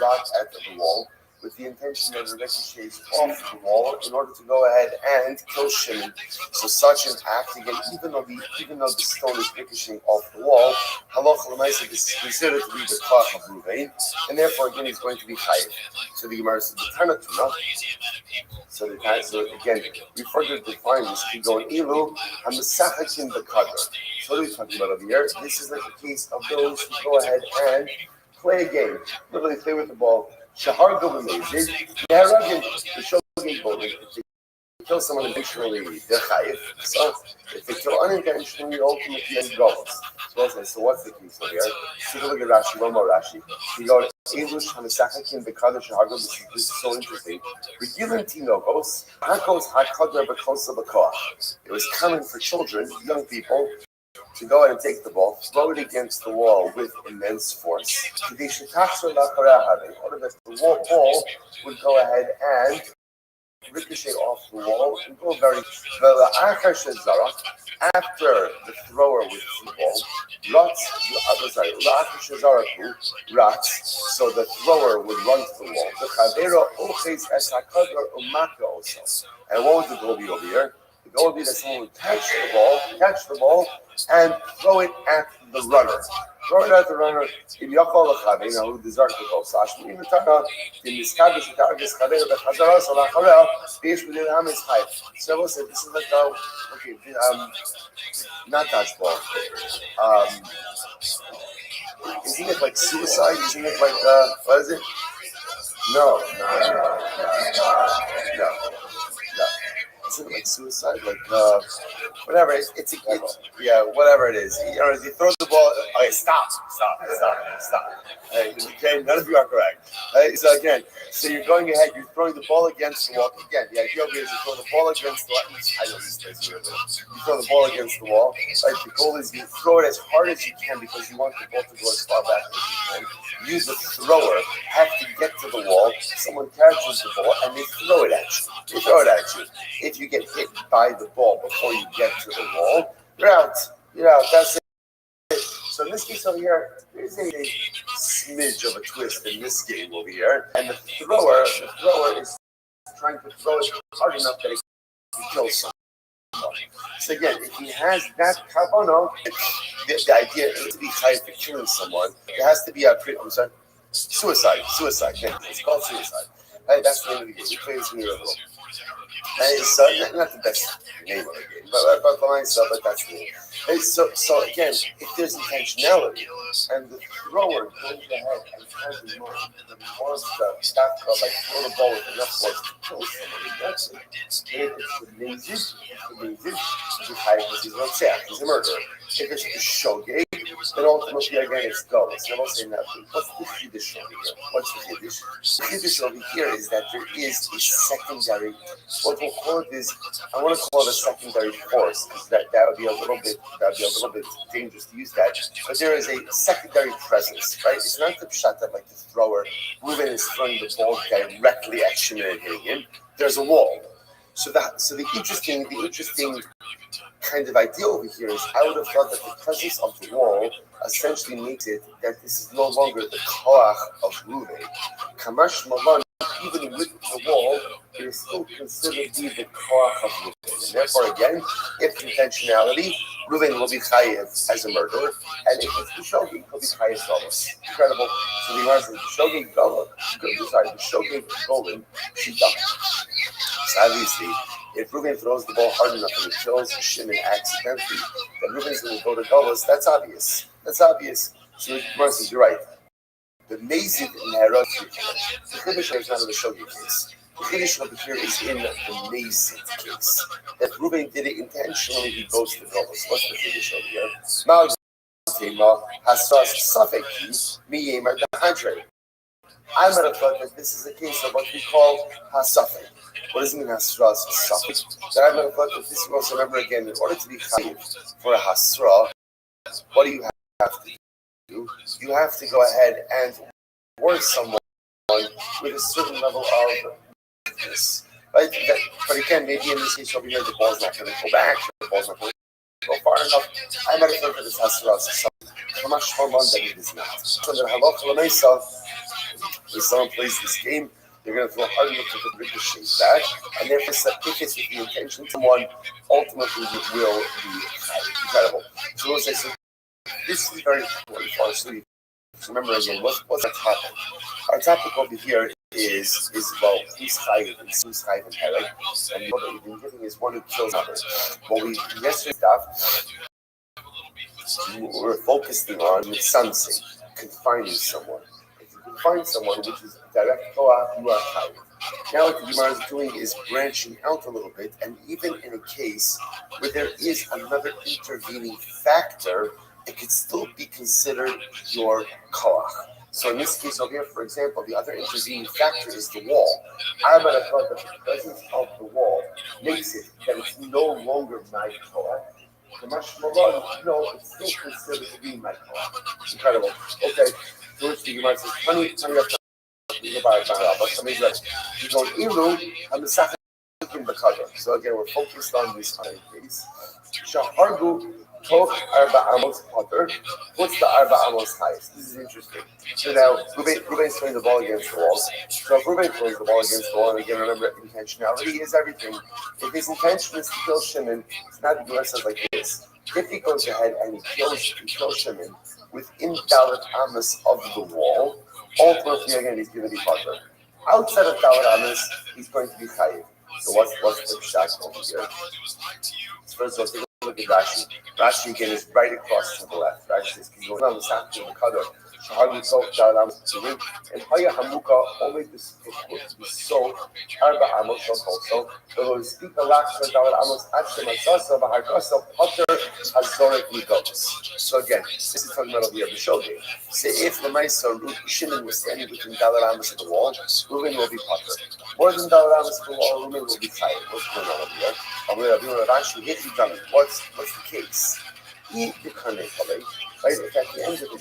rock at the wall with the intention that it ricochets off the wall in order to go ahead and kill Shimon. So such an act, again, even though the stone is ricocheting off the wall, halacha l'maaseh is considered to be the koach of Reuven, and therefore again he's going to be chayiv. So the Gemara says the Tanatuna. So again, we further define this. We go in Ilu hamasachakim b'kadar. So what are we talking about over here? This is like a case of those who go ahead and play a game, literally play with the ball. Shahar go amazing. Neharagim, the shogeg bowling. If they kill someone intentionally, they're chayiv. So if they kill unintentionally, ultimately they go. So what's the case over here? Take a look at Rashi. One more Rashi. We go English hamisachakim b'kadar shahar go. This is so interesting. Regilan tinogos hakos hakadar b'kosa b'koach. It was common for children, young people, to go ahead and take the ball, throw it against the wall with immense force. In order that the ball would go ahead and ricochet off the wall and go very. After the thrower would the ball, so the thrower would run to the wall. And what would the goal be over here? The goal would be that someone would catch the ball, and throw it at the runner. Throw it at the runner. In Yakol Lachavin, who deserves to go. Sashmi in the Tana, in this Kaddish, the Targis Chaver, the Chazara, so Lachavel, Pish within Hamis Chai. So I will say, this is like not dodgeball. Isn't it like suicide? Isn't it like, what is it? No. Isn't it like suicide? Like, whatever. Yeah, whatever it is. You know, as you throw the ball, okay, stop. Okay, none of you are correct. So again, so you're going ahead, you're throwing the ball against the wall. Again, the idea here is you throw the ball against the wall. I know this plays here, you throw the ball against the wall. Right, the goal is you throw it as hard as you can because you want the ball to go as far back as you can. Use the thrower, have to get to the wall. Someone catches the ball and they throw it at you. If you get hit by the ball before you get to the wall, you're out. That's it. So in this case over here, there's a smidge of a twist in this game over here, and the thrower is trying to throw it hard enough that it can kill someone. So again, if he has that kavana, the idea is to be tied to killing someone. There has to be suicide. Yeah, it's called suicide. Hey, that's the name of the game. We play this in the world. Hey, so not the best name of the game, but that's the name. Hey, so again, if there's intentionality and the thrower goes ahead and has in mind and wants to throw the ball with enough force to kill somebody, that's it. If it's the Nazis, he's a murderer. If it's the shogeg, then ultimately again it's go. It's never saying that. What's the chiddush over here? What's the chiddush? The chiddush over here is that there is a secondary. What we'll call it is, I want to call it a secondary force because that would be a little bit dangerous to use that. But there is a secondary presence, right? It's not the shot that like the thrower. Ruben is throwing the ball directly at Shimon and hitting him. There's a wall. So the interesting kind of idea over here is I would have thought that the presence of the wall essentially makes it that this is no longer the koach of Ruben. Kamash Malan, even with the wall, it is still considered to be the koach of Ruben. And therefore, again, if intentionality, Ruben will be chayiv as a murderer, and if it's the shogeg, he'll be chayiv dollars. Incredible. So the Gemara says the shogeg golem, she died. So obviously, if Reuben throws the ball hard enough and it kills Shimon accidentally, then Reuben's going to go to Golos. That's obvious. So the Gemara says, you're right. The Mazid in Herod, the Chiddush is not in the Shogeg case. The Chiddush over here is in the Mazid case. If Reuben did it intentionally, he goes to Golos. What's the Chiddush over here? Mal Tema Hasras Safeki Miyemar Dahadre. I might have thought that this is a case of what we call Hasafek. What does it mean, Hasra? That I might have thought that this is also, remember again, in order to be chayiv for a Hasra, what do you have to do? You have to go ahead and work someone with a certain level of weakness. Right? But again, maybe in this case over here, the ball's not going to go back, the ball's not going to go far enough. I might have thought that this Hasra. How much fun that it is not. So the halacha l'meisa, when someone plays this game, they're going to throw hard enough to the ricochet back, and therefore, if it's with the intention, someone ultimately will be incredible. So we'll say, so this is very important for us. So remember again, what's our topic? Our topic over here is about who's chayiv and who's chayiv and herod, and what we've been giving is one who kills others. What we yesterday we're focusing on with sunset, confining someone. Find someone which is direct koach, you are chayiv. Now what the Gemara is doing is branching out a little bit, and even in a case where there is another intervening factor, it could still be considered your koach. So in this case over here, for example, the other intervening factor is the wall. I might have thought that the presence of the wall makes it that it's no longer my koach. Kamash Malan, no, it's still considered to be my koach. Incredible. Okay. First, the Gemara says, "Honey, so again, we're focused on this case. Shahargu Toch Arba Amos Potter. What's the Arba Amos highest? This is interesting. So now, Ruben's throwing the ball against the wall. So if Ruben throws the ball against the wall, and again, remember, intentionality is everything. If his intention is to kill Shimon, it's not the Gemara says like this. If he goes ahead and he kills Shimon within Dalit Amos of the wall, ultimately again he's going to be Potter. Outside of Dalit Amos, he's going to be Chayiv. So what's the shot over here? First of all, take a look at Rashi. Rashi again is right across to the left. Rashi says, "Can you go on the side of the Kador? Shahagu Sof Dalam Tzivim, and Haya Hamuka only this so Arba Amos also. But when we speak the last of Dalar Amos Akshem Asasa, Bahagasa, Potter, Hazorek Ligos. So again, this is talking about the Shogi. Say if the Maisa Shimon was standing between Dalar Amos and the wall, Reuben will be Potter. More than Dalar Amos and the wall, Reuben will be Chayiv. What's going on over here? What's the case? Right? If at the end of the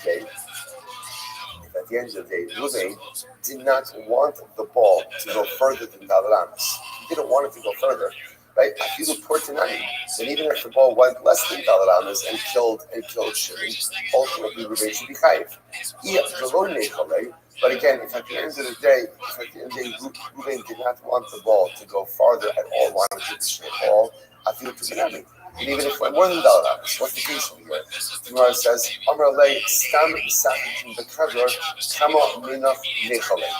day, Reuben did not want the ball to go further than Dalar Amos. He didn't want it to go further. Right? I feel important and even if the ball went less than Dalar Amos and killed Shimon, ultimately Reuben should be chayiv. But again, if at the end of the day, Reuben did not want the ball to go farther at all, wanted to Shimon at all, I feel to be happy. And even if it went more than Dalar Amos, what's the case over here? Gemara says, Amar Lei Stam Isakim Bekadar Kama Minach Nechalei.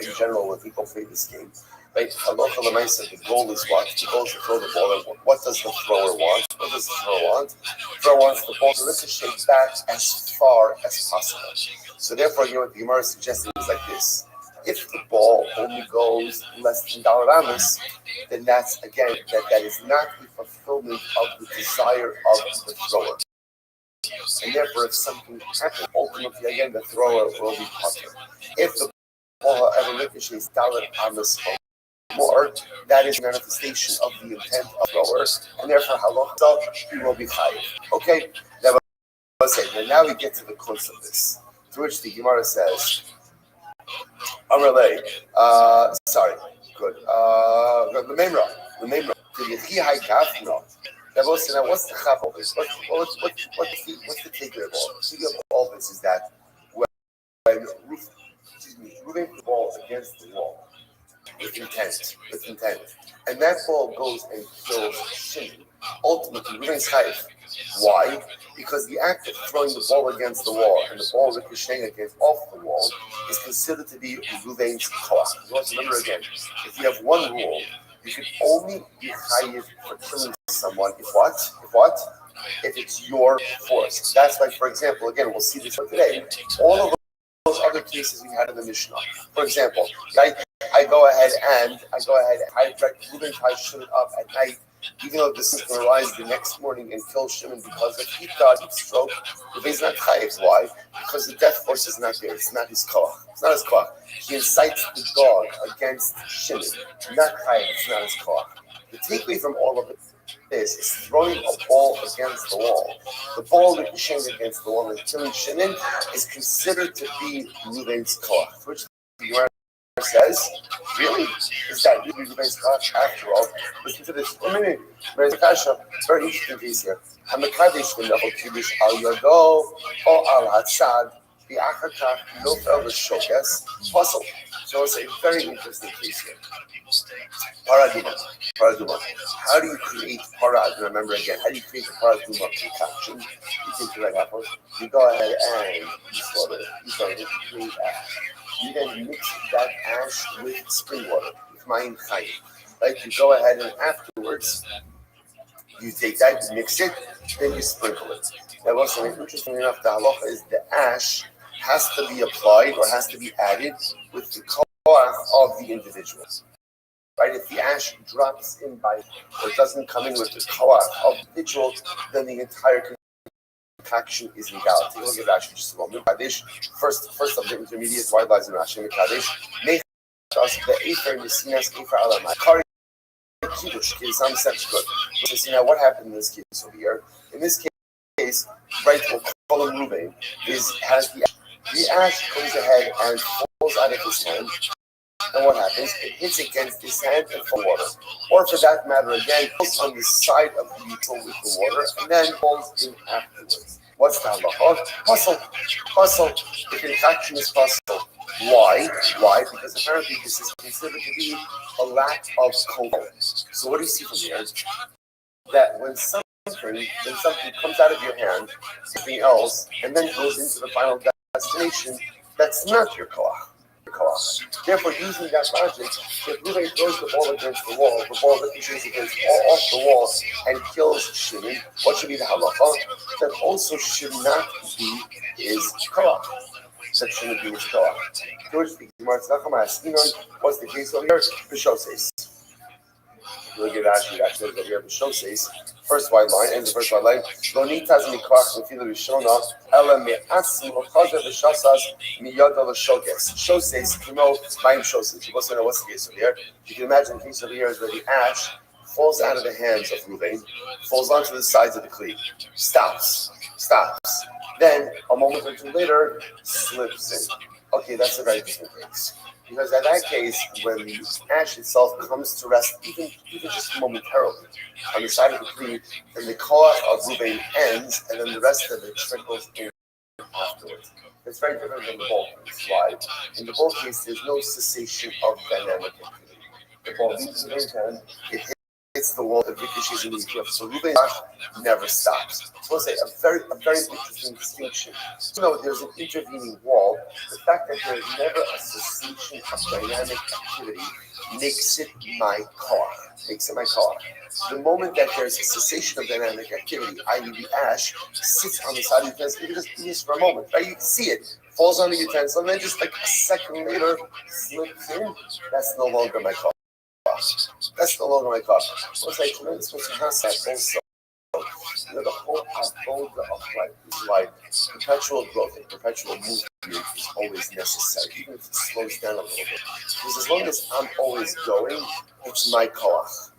In general, when people play this game, right? Halacha l'maisa, the goal is what? The goal is to throw the ball. And what does the thrower want? What does the thrower want? The thrower wants the ball to ricochet back as far as possible. So therefore, what the Gemara is suggesting is like this. If the ball only goes less than Dalar Amos, then that's, again, that is not the fulfillment of the desire of the thrower. And therefore, if something happens, ultimately, again, the thrower will be putter. If the ball ever ricochets Dalar Amos more, that is a manifestation of the intent of the thrower, and therefore, halacha, he will be chayiv. Okay, that was it. And now we get to the close of this, to which the Gemara says, Amalei, the memra, the yechi hai kafno. That was now. What's the chap of this? What's the takeaway of all this? The takeaway of all this is that when Reuben the ball against the wall with intent, and that ball goes and kills Shimon, ultimately Reuben's chayiv. Why? Because the act of throwing the ball against the wall and the ball ricocheting against off the wall is considered to be Reuben's koach. You want to remember again, if you have one rule, you can only be chayiv for killing someone if what? If it's your force. That's why, for example, again, we'll see this today. All of those other cases we had in the Mishnah. For example, I go ahead and Reuben ties Shimon up at night, even though the sun will rise the next morning and kill Shimon because of heat stroke. Reuben's not chayiv. Why? Because the death force is not there. It's not his koach. It's not his koach. He incites the dog against Shimon. Not chayiv. It's not his koach. The takeaway from all of it is throwing a ball against the wall. The ball ricocheting against the wall and killing Shimon is considered to be Reuben's koach, which the Gemara says, really? Is that really Reuben's koach? After all, listen to this. Very interesting case here. Hamakadesh v'nachol kiddush al yado o al hatzad v'achakach nofel v'shokes puzzle. So it's a very interesting case here. Paraduma. How do you create parad? Remember again, how do you create the paraduma concoction? You think the right happens. You go ahead and you slaughter it. You create ash. You then mix that ash with spring water, with mayim chayim. Right? You go ahead and afterwards, you take that, you mix it, then you sprinkle it. Now, what's interesting enough, the halacha is the ash has to be applied or has to be added with the koach of the individual. Right? If the ash drops in by or doesn't come in with the koach of the individual, then the entire concoction is legality. We'll give Rashi just a moment. First of the intermediate, why lies in Rashi? Mekadesh. The Efer Mesinas Efer Alamai. Kari Kiddush. Some sense good. So see now what happened in this case over here. In this case, right, we'll call him Reuben, has the ash comes ahead and falls out of his hand. And what happens? It hits against his hand and falls water. Or for that matter, again, falls on the side of the utensil with the water and then falls in afterwards. What's the halacha? Puzzle. The concoction is puzzle. Why? Because apparently this is considered to be a lack of control. So what do you see from here? That when something comes out of your hand, something else, and then goes into the final destination, that's not your koach. Therefore, using that logic, if Reuben throws the ball against the wall, the ball ricochets against off the wall and kills Shimon, what should be the halacha? That also should not be is koach. That shouldn't be with koach. George speaks. What's the case over here? Bishop says. Look at Rashi. Rashi over here. Bishop says. First white line, and the first white line. Lo nitas mikoach lefila rishona ela me'atzim lochazer v'shasas miyada l'shokes. Show says, kimo ma'im show says. You must know what's the case over here. You can imagine the case over here is where the ash falls out of the hands of Ruvain, falls onto the sides of the cleat, stops. Then, a moment or two later, slips in. Okay, that's a very different case. Because in that case, when the ash itself comes to rest, even just momentarily, on the side of the cleat, then the koach of Ruvain ends, and then the rest of it trickles in afterwards. It's very different than the ball case. Why? In the ball case, there's no cessation of dynamic activity. The ball leaves the hand, it hits the wall, it ricochets into the cliff. So Ruvain never stops. So I'll say a very interesting distinction. You know, there's an intervening wall. The fact that there's never a cessation of dynamic activity makes it my koach. The moment that there's a cessation of dynamic activity, i.e. the ash sits on the side of the utensil, even just for a moment, right? You can see it, falls on the utensil, and then just like a second later slips in. That's no longer my koach. What's like tremendous also. You know, the whole avoda of life is like perpetual growth and perpetual movement is always necessary, even if it slows down a little bit. Because as long as I'm always going, it's my koach.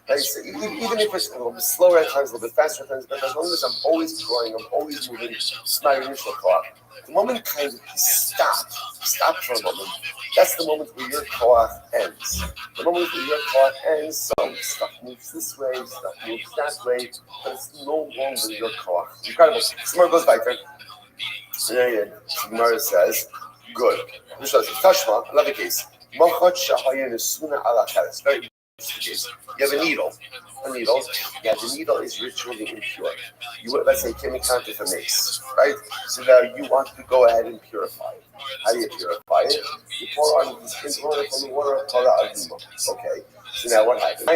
Right? So even if it's a little bit slower at times, a little bit faster at times, but as long as I'm always growing, I'm always moving, it's my initial koach. The moment kind of you stop for a moment, that's the moment where your koach ends. The moment where your koach ends, so stuff moves this way, stuff moves that way, but it's no longer your koach. Incredible. Gemara goes back there. Gemara says, good. This is Tashma, another case. Very case. You have a needle. Yeah, the needle is ritually impure. Let's say, chemicant if a mace, right? So now you want to go ahead and purify it. How do you purify it? You pour on the sprinkle it from the water of Kala Aguma. Okay. So now what happens?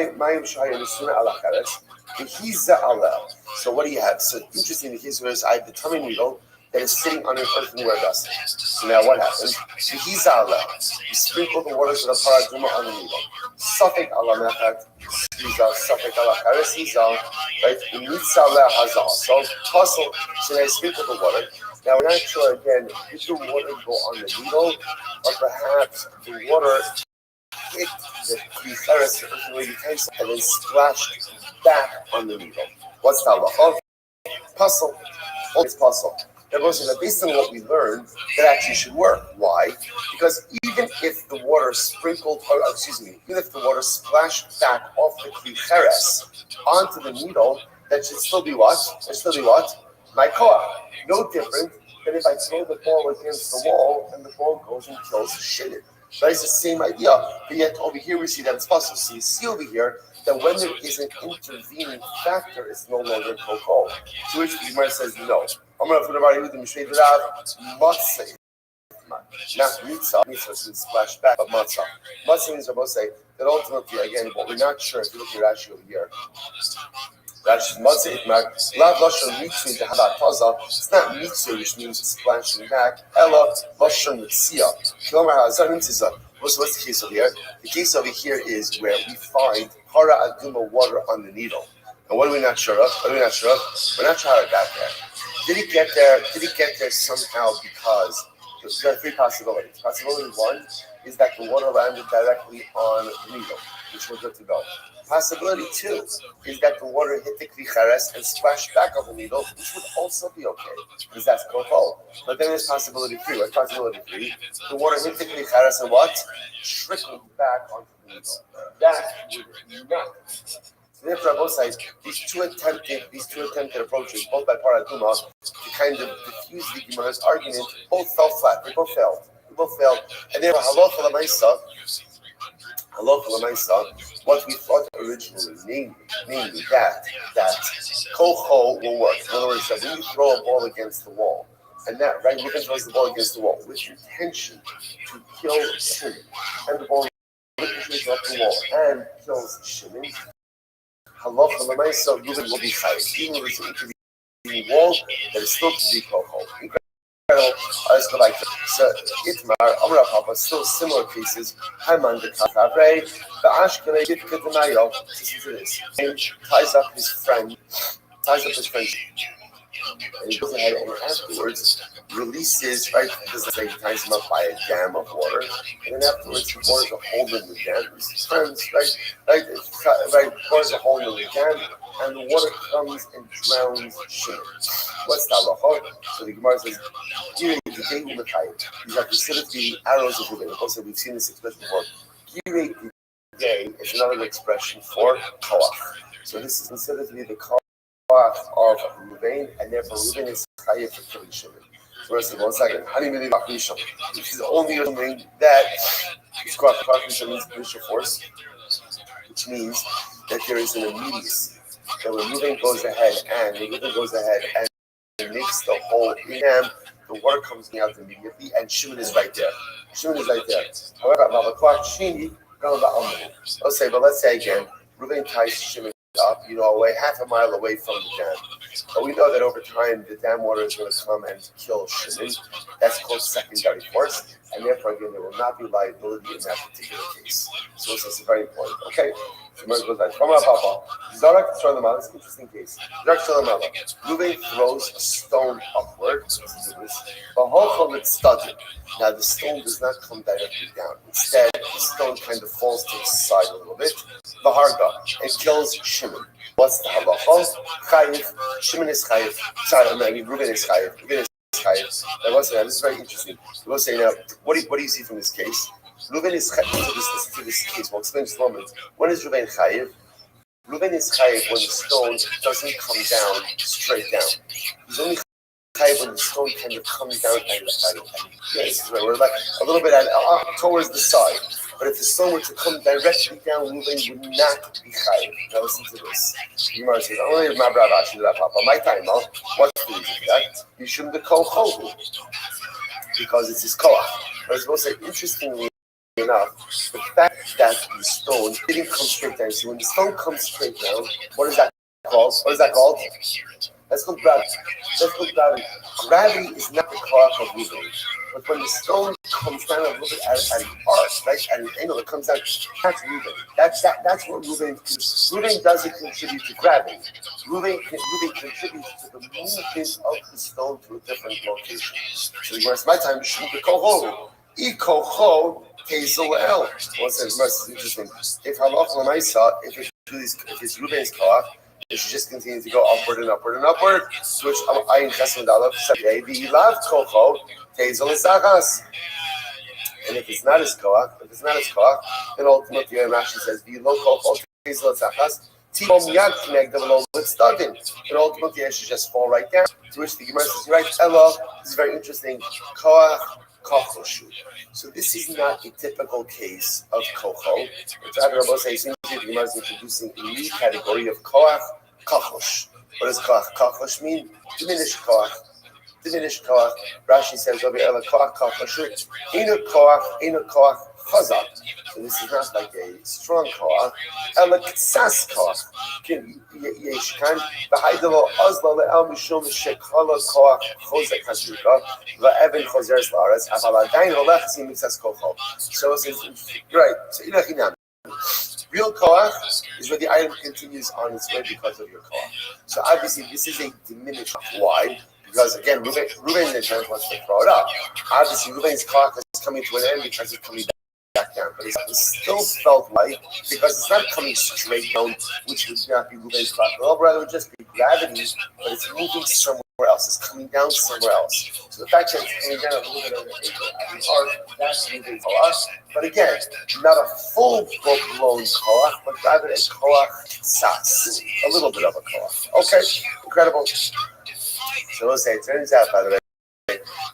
So what do you have? So interesting, the case where I have the tummy needle that is sitting on an earthenware vessel. So now what happens? You sprinkle the waters of the paraduma on the needle. Safek ala mechat, safek ala kares, right? So tussle. So now you sprinkle the water. Now we're not sure again, did the water go on the needle, or perhaps the water hit the klicheres, the utensil, and then splashed back on the needle. What's the halacha? Puzzle. Always puzzle. Based on what we learned, that actually should work. Why? Because even if the water even if the water splashed back off the klicheres onto the needle, that should still be what? My koach. No different than if I throw the ball against the wall and the ball goes and kills the shit. But it's the same idea. But yet over here we see that it's possible. So you see over here that when there is an intervening factor, it's no longer kol. To which the Gemara says no. I'm going to put about with the Mishneh Rav matzah, not mitzvah. Mitzvah is splashed back, but matzah. Matzah means both say that ultimately, again, what we're not sure if you look at Rashi over here. Rashi's matzah itmar lav lashon mitzvah dehabat taza. It's not mitzvah, which means splashing back. Ella lashon mitzvah. Kilomar hazar mitzvah. What's the case over here? The case over here is where we find hara aduma water on the needle. And what are we not sure of? We're not sure how it got there. Did it get there somehow because there are three possibilities. Possibility one is that the water landed directly on the needle, which we're good to go. Possibility two is that the water hit the klicheres and splashed back on the needle, which would also be okay, because that's kohol. But then there's possibility three. What's possibility three? The water hit the klicheres and what? Trickled back onto the needle. That would not. So therefore, on both sides, these two attempted approaches, both by Paraduma, to kind of diffuse the Gemara's argument, both fell flat. They both failed. And therefore, halacha l'maisa, what we thought originally, namely that kocho will work. In other words, that when you throw a ball against the wall, and that, right, Nikan throws the ball against the wall with intention to kill Shimon, and the ball ricochets off the wall and kills Shimon, halacha l'maisa, Reuben will be chayav. Even if it's an wall that is still to be Kochol. Let's go back to so Itmar, Amra Papa, still similar cases. Haman the Kafre, the Ashkelon did Kitanayo. Listen to this. Ties up his friend, and he goes ahead and afterwards releases, right, because they ties him up by a dam of water, and then afterwards he bores a hole in the dam. His friends, right, bores a hole in the dam, and the water comes and drowns Shimon. What's the halacha? So the Gemara says, these are considered to be arrows of Reuben. Also, we've seen this expression before. Girei is another expression for koach. So this is considered to be the koach of Reuben, and therefore Reuben is chayiv for killing Shimon. So let's see, 1 second. Which is only assuming that this koach means initial force, which means that there is an immediacy. That when Reuben goes ahead and makes the hole in him, the water comes out immediately, and Shimon is right there. However, let's say again, Reuben ties Shimon up, away half a mile away from the dam. But we know that over time, the dam water is going to come and kill Shimon. That's called secondary force, and therefore, again, there will not be liability in that particular case. So this is very important. Okay. Zarak Trolamala, it's an interesting case. Zarak Trolamala, Reuben throws a stone upward. Now the stone does not come directly down. Instead, the stone kind of falls to the side a little bit. Baharga, and kills Shimon. What's the halacha? Chayiv. Shimon is chayiv. Reuben is chayiv. This is very interesting. We'll say now, what do you see from this case? Reuben is chayiv. To this case, we'll explain in just a moment. When is Reuben chayiv? Reuben is chayiv when the stone doesn't come down straight down. He's only chayiv when the stone kind of comes down we're like a little bit towards the side. But if the stone were to come directly down, Reuben would not be chayiv. Now listen to this. Gemara says, "Only my brother should have papa. My time, no. What's the reason for that? You shouldn't be called chovu because it's his koach." I was going to say, interestingly enough, the fact that the stone didn't come straight down. So when the stone comes straight down, what is that called? That's called gravity. Gravity is not the koach of Reuben. But when the stone comes down a little bit at an arc, right, at an angle, it comes down, that's Reuben. That's what Reuben does. Reuben doesn't contribute to gravity. Reuben contributes to the movement of the stone to a different location. So the rest of my time, shoot the koho. Koho tezel el. What's this? This is interesting. If halach l'maisa, if it's Reuben's koach, it should just continue to go upward and upward and upward. Switch ayin chesed aleph say v'ilav koho tezel esachas. And if it's not his koach, then ultimately Rashi says v'lo koho tezel esachas. Tom yad connected below with studding. And ultimately it should just fall right down. To which the Gemara says, right, Ella, this is very interesting. Koach kochoshu. So this is not a typical case of kocho. It's rather about saying the Gemara is introducing a new category of koach kochosh. What does koach kochosh mean? Diminished koach. Rashi says over here, koach kochoshu. Inu koach chazak. So this is not like a strong koach. Ela ktsas koach. Yeshkan v'haydelo ozla le'el mishum shekhala koach chozek hazrika va'even chozeres la'aretz aval adayin holech zim ktsas kocho. So it's right. So inachinam. Real koach is where the item continues on its way because of your koach. So obviously this is a diminished. Why? Because again, Reuben in the church wants to throw it up. Obviously, Reuben's koach is coming to an end because it's coming back down. But it's still felt right because it's not coming straight down, which would not be Reuben's koach. Well, rather, it would just be gravity, but it's moving somewhere else. It's coming down somewhere else. So the fact that it's coming down a little bit of the arc, that's Reuben's koach. But again, not a full-blown koach, but rather a koach sas, a little bit of a koach. Okay, incredible. So let's say it turns out, by the way,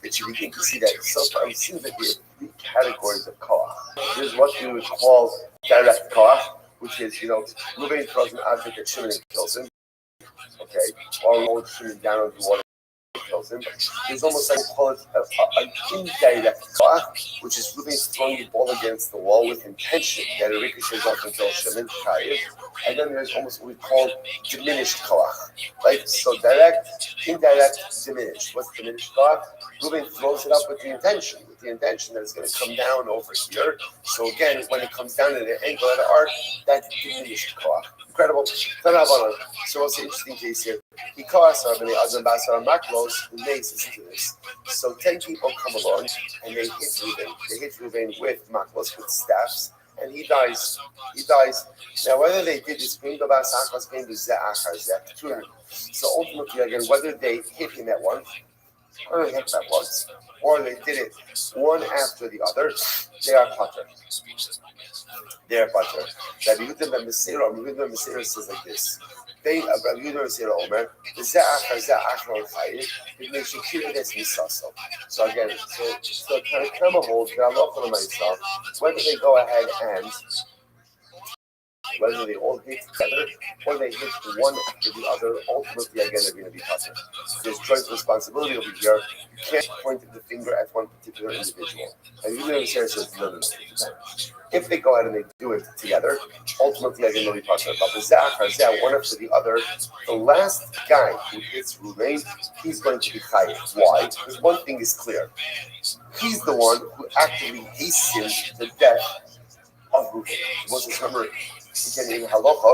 that you begin to see that so far it seems like we have three categories of koach. There's what we would call direct koach, which is, Reuben throws an object at Shimon and kills him. Okay, or rolls Shimon down into the water and kills him. There's almost like call it an indirect koach, which is really throwing the ball against the wall with intention that it ricochets off and kills Shemin Chayiv. And then there's almost what we call diminished koach, right? So direct, indirect, diminished. What's diminished koach? Reuben throws it up with the intention that it's going to come down over here. So again, when it comes down at an angle at an arc, that's diminished koach. Incredible. So what's the interesting case here? He calls our maklos, the mace, listen to this. So 10 people come along and they hit Reuben. They hit Reuben with maklos, with staffs, and he dies. Now, whether they did this, so ultimately, again, whether they hit him at once, or they hit him at once, or they did it one after the other, they are pater. They are pater. Rabbi Yehuda ben Meseira says like this. Rabbi Yehuda ben Meseira Omer, so again, so Tanakama holds whether they go ahead and whether they all hit together or they hit one after the other, ultimately again they're going to be pater. There's joint responsibility over here. You can't point the finger at one particular individual. And you know says no. If they go ahead and they do it together, ultimately again they'll be pater. But the zah, one after the other, the last guy who hits Ruvain, he's going to be chayiv. Why? Because one thing is clear. He's the one who actively hastened the death of Ruvain. Because remember, again, in halacha,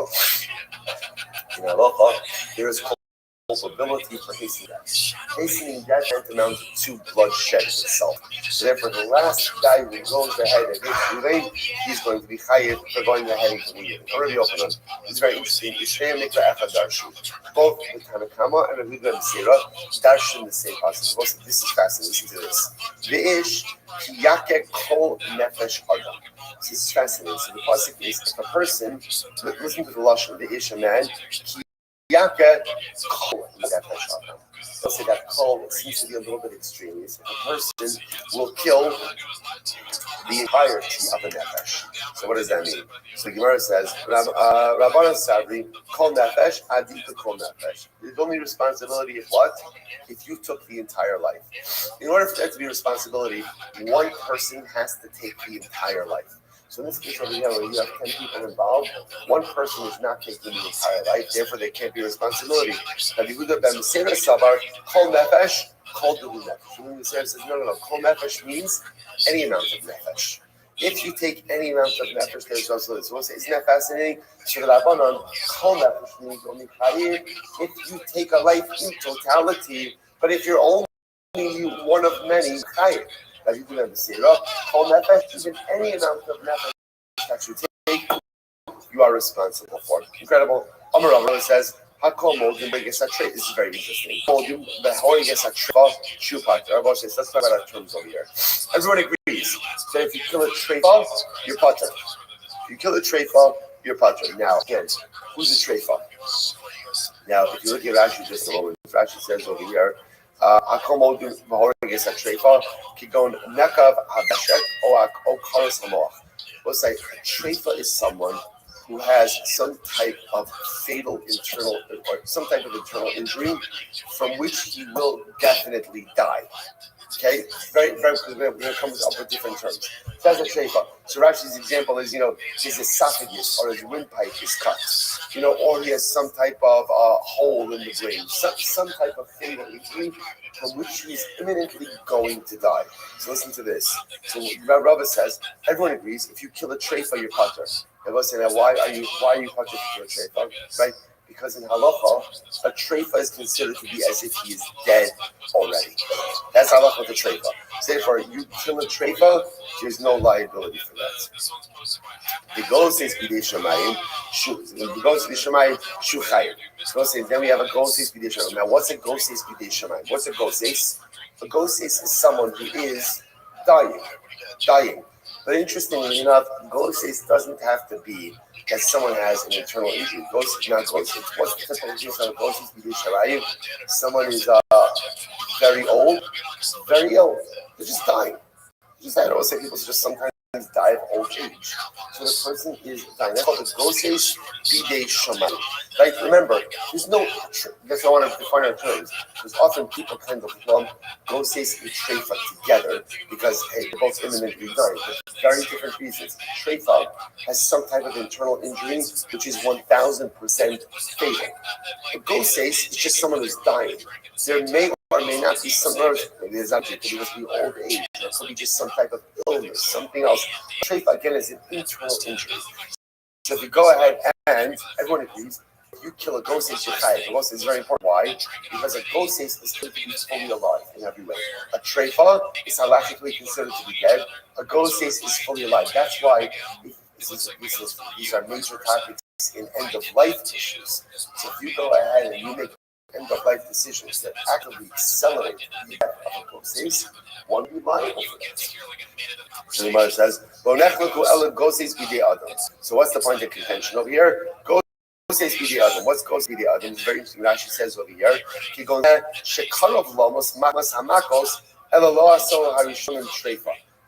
there is culpability for hastening death. Hastening death amounts to bloodshed itself. So therefore, the last guy who goes ahead and hits Ruvain, he's going to be chayiv for going ahead and doing it. Already open on. It's very interesting. Both the Tanakama and the Yehuda ben Meseira darshan the same passage. This is fascinating. Listen to this. V'ish kiyake kol nefesh adam. This is fascinating. So the pasuk is if a person, listen to the lashon, v'ish a man, kiyake kol nefesh adam. They'll say that kol seems to be a little bit extreme. If a person will kill the entirety of a nefesh. So what does that mean? So Gemara says, Rabbanan Sabri, kol nefesh, adika kol nefesh. There's only responsibility if what? If you took the entire life. In order for that to be responsibility, one person has to take the entire life. So in this case over here, where you have 10 people involved, one person is not taking the entire life, therefore there can't be responsibility. Rabbi Yehuda ben Meseira Sabar, kol nefesh, kol duhu nefesh. Rabbi Meseira says, no. Kol nefesh means any amount of nefesh. If you take any amount of nefesh, there's also this. So we'll say, isn't that fascinating? So the Rabbanon, kol nefesh means only chayiv if you take a life in totality, but if you're only one of many, chayiv. That you can understand. Kol nefesh, even any amount of nefesh that you take, you are responsible for. Incredible. Amar Rava says, "Hakol modim beges hatreifa." This is very interesting. Modim beges hatreifa shupat. Rava says, let's talk about our terms over here. Everyone agrees that if you kill a treifa, you're pater. If you kill a treifa, you're pater. Now, again, who's a treifa? Now, if you look at Rashi just a moment, Rashi says over here. We'll say a treifa is someone who has some type of fatal internal or some type of internal injury from which he will definitely die. Okay, very quickly, we're going to come up with different terms. That's a treifa. So Rashi's example is, his esophagus or his windpipe is cut, or he has some type of hole in the brain, some type of fatal injury from which he is imminently going to die. So listen to this. So Rava says, everyone agrees, if you kill a treifa, you're pater. And we'll say, now why are you pater if you kill a treifa? Right? Because in halacha, a treifa is considered to be as if he is dead already. That's halacha with a treifa. So therefore, you kill a treifa, there's no liability for that. The goal says b'dei shamayim, shu chayim. So then we have a goal says b'dei shamayim. Now, what's a goal says b'dei shamayim? What's a goal says? A goal says is someone who is dying. But interestingly enough, goal says doesn't have to be that someone has an internal injury. What's the typical case of ghosts? Someone is very old, very ill. They're just dying. I don't say people just sometimes die of old age. So the person is dying. That's called the ghosts b'dei shamayim. Right? Remember, there's no. That's what I want to define our terms. Because often people kind of lump goses and treifa together because hey, they're both imminently dying, but for very different reasons. Treifa has some type of internal injury which is 1,000% fatal. But goses is just someone who's dying. There may or may not be some others. Maybe there's actually could just be old age, or it could be just some type of illness, something else. Treifa again is an internal injury. So if you go ahead and everyone agrees, if you kill a ghost, you're chayav. A ghost is very important. Why? Because a ghost is fully alive in every way. A treifa is halachically considered to be dead. A ghost is fully alive. That's why these are major topics in end of life issues. So if you go ahead and you make end of life decisions that actively accelerate the death of a ghost, one would be liable for that. So the Gemara says, so what's the point of contention over here? Goses b'di adam. What's goses b'di adam? It's very interesting. Rashi says over here,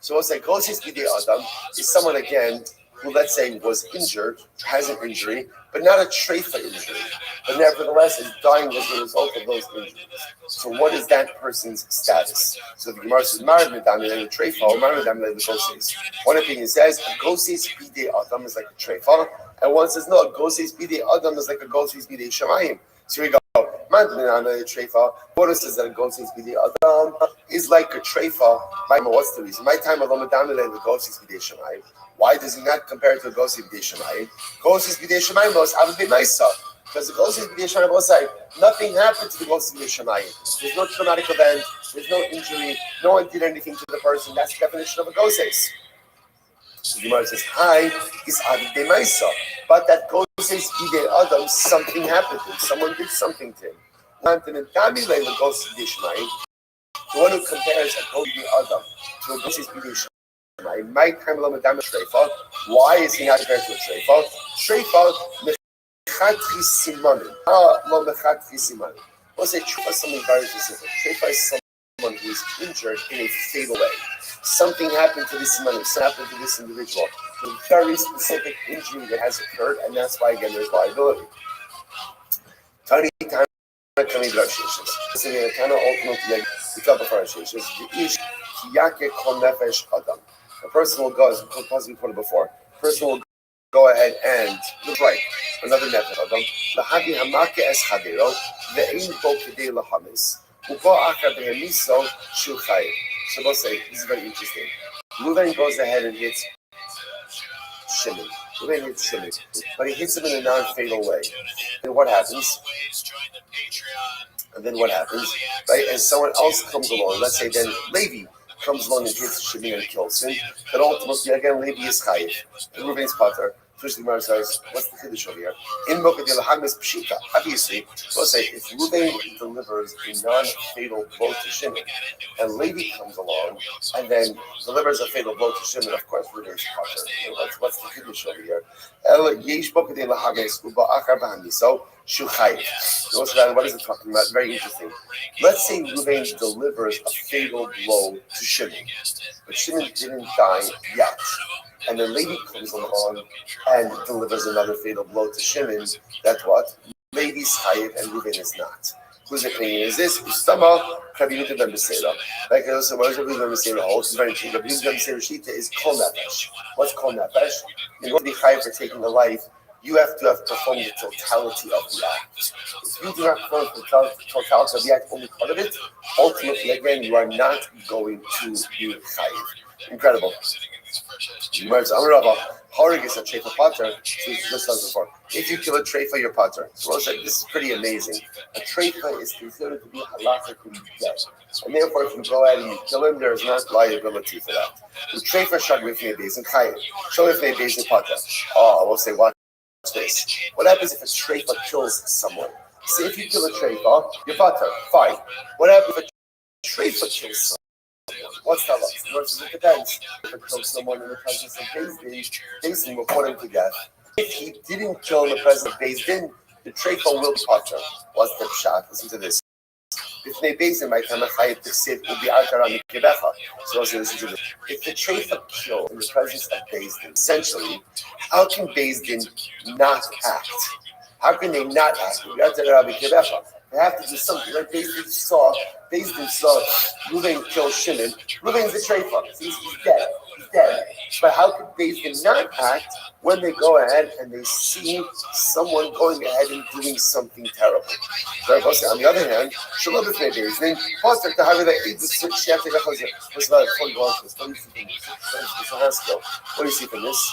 so we'll say goses b'di adam is someone again who, let's say, was injured, has an injury, but not a treifa injury, but nevertheless is dying as a result of those injuries. So what is that person's status? So the Gemara says, married medami like a treifa, or married medami like a goses. One opinion says a goses b'di adam is like a treifa, and one says no, a goses b'di adam is like a goses b'di shamayim. So we go, married medami like a treifa. One says that a goses b'di adam is like a treifa. What's the reason? My time alone medami like a goses b'di shamayim. Why does he not compare it to a Gosi B'dei Shemayim? Gosi B'dei Shemayim was Avid B'Maisa. Because the Gosi B'dei Shemayim was like, nothing happened to the Gosi B'dei Shemayim. There's no traumatic event, there's no injury, no one did anything to the person. That's the definition of a Gosis. The Gemara says, hi, is Avid B'Maisa. But that Gosis B'dei Adam, something happened to him. Someone did something to him. The one who compares a Gosi B'dei Adam to a Gosi B'dei Shemayim, why is he not compared to a treifa? Treifa mechatri simanin. Lo mechatri simanin. We'll say treifa is something very specific. Treifa is someone who is injured in a fatal way. Something happened to this simanin. Something happened to this individual. A very specific injury that has occurred, and that's why again there's liability. Tani time coming to Rashishas. So we kind of ultimately the top of Rashishas. The ish kiyake kol nefesh adam. A person will go, as we put it before, a person will go ahead and look right, another nefesh adam. Lahadi hamake es chadero, ve'ein bo kedei lahamis, ubo achar behemiso shu chayiv. So we'll say, this is very interesting. Reuven goes ahead and hits Shimon. Reuven hits Shimon, but he hits him in a non-fatal way. And what happens? And then what happens? Right? And someone else comes along, let's say then Levi comes along and hits Shimon and kills him, but ultimately again Levi is chayiv. And Reuven's pater. First the Gemara says, what's the chiddush over here? In Mokadil Hamis Pshita. Obviously, we'll say if Reuven delivers a non-fatal blow to Shimon, and Levi comes along and then delivers a fatal blow to Shimon, of course Reuven's pater. What's the chiddush over here? El Yesh Mokadil Hamis Uba Achar Bahamiso Shu chayiv. What is it talking about? Very interesting. Let's say Reuven delivers a fatal blow to Shimon, but Shimon didn't die yet. And then Levi comes along and delivers another fatal blow to Shimon. That's what? Levi's chayiv and Reuven is not. Whose opinion is this? Ustama Rabbi Yehuda ben Beseira. Like also, what does Rabbi Yehuda ben Beseira hold? It's very interesting. Rabbi Yehuda ben Beseira shita is kol nefesh. What's kol nefesh? In order to be chayiv for taking the life, you have to have performed the totality of the act. If you do not perform the totality of the act, only part of it, ultimately, again, you are not going to be chayiv. Incredible. If you kill a treifa, you're pater. So we'll say this is pretty amazing. A treifa is considered to be halachically dead, and therefore, if you go ahead and you kill him, there is not liability for that. The treifa shag with me days in chayiv. Show if they days in pater. Oh, we'll say watch this. What happens if a treifa kills someone? Say if you kill a treifa, you're pater. Fine. What happens if a treifa kills someone? What's that like? Versus it depends. If it kills someone in the presence of Beis Din will put him to death. If he didn't kill in the presence of Beis Din, the treifa will be pater. What's the pshat? Listen to this. If they Beis Din, my time chayiv t'ksiv will be altara mikebecha. So also listen to this. If the treifa killed in the presence of Beis Din, essentially, how can Beis Din not act? How can they not act? They have to do something. Like Bezdin saw Reuven kill Shimon. Reuven's a treifa. He's dead. He's dead. But how could Bezdin not act when they go ahead and they see someone going ahead and doing something terrible? On the other hand, Shalom B'fnei Bezdin, Pastor to have that eat the Shiatei Gachazir. What's about 40 volts? What do you see from this?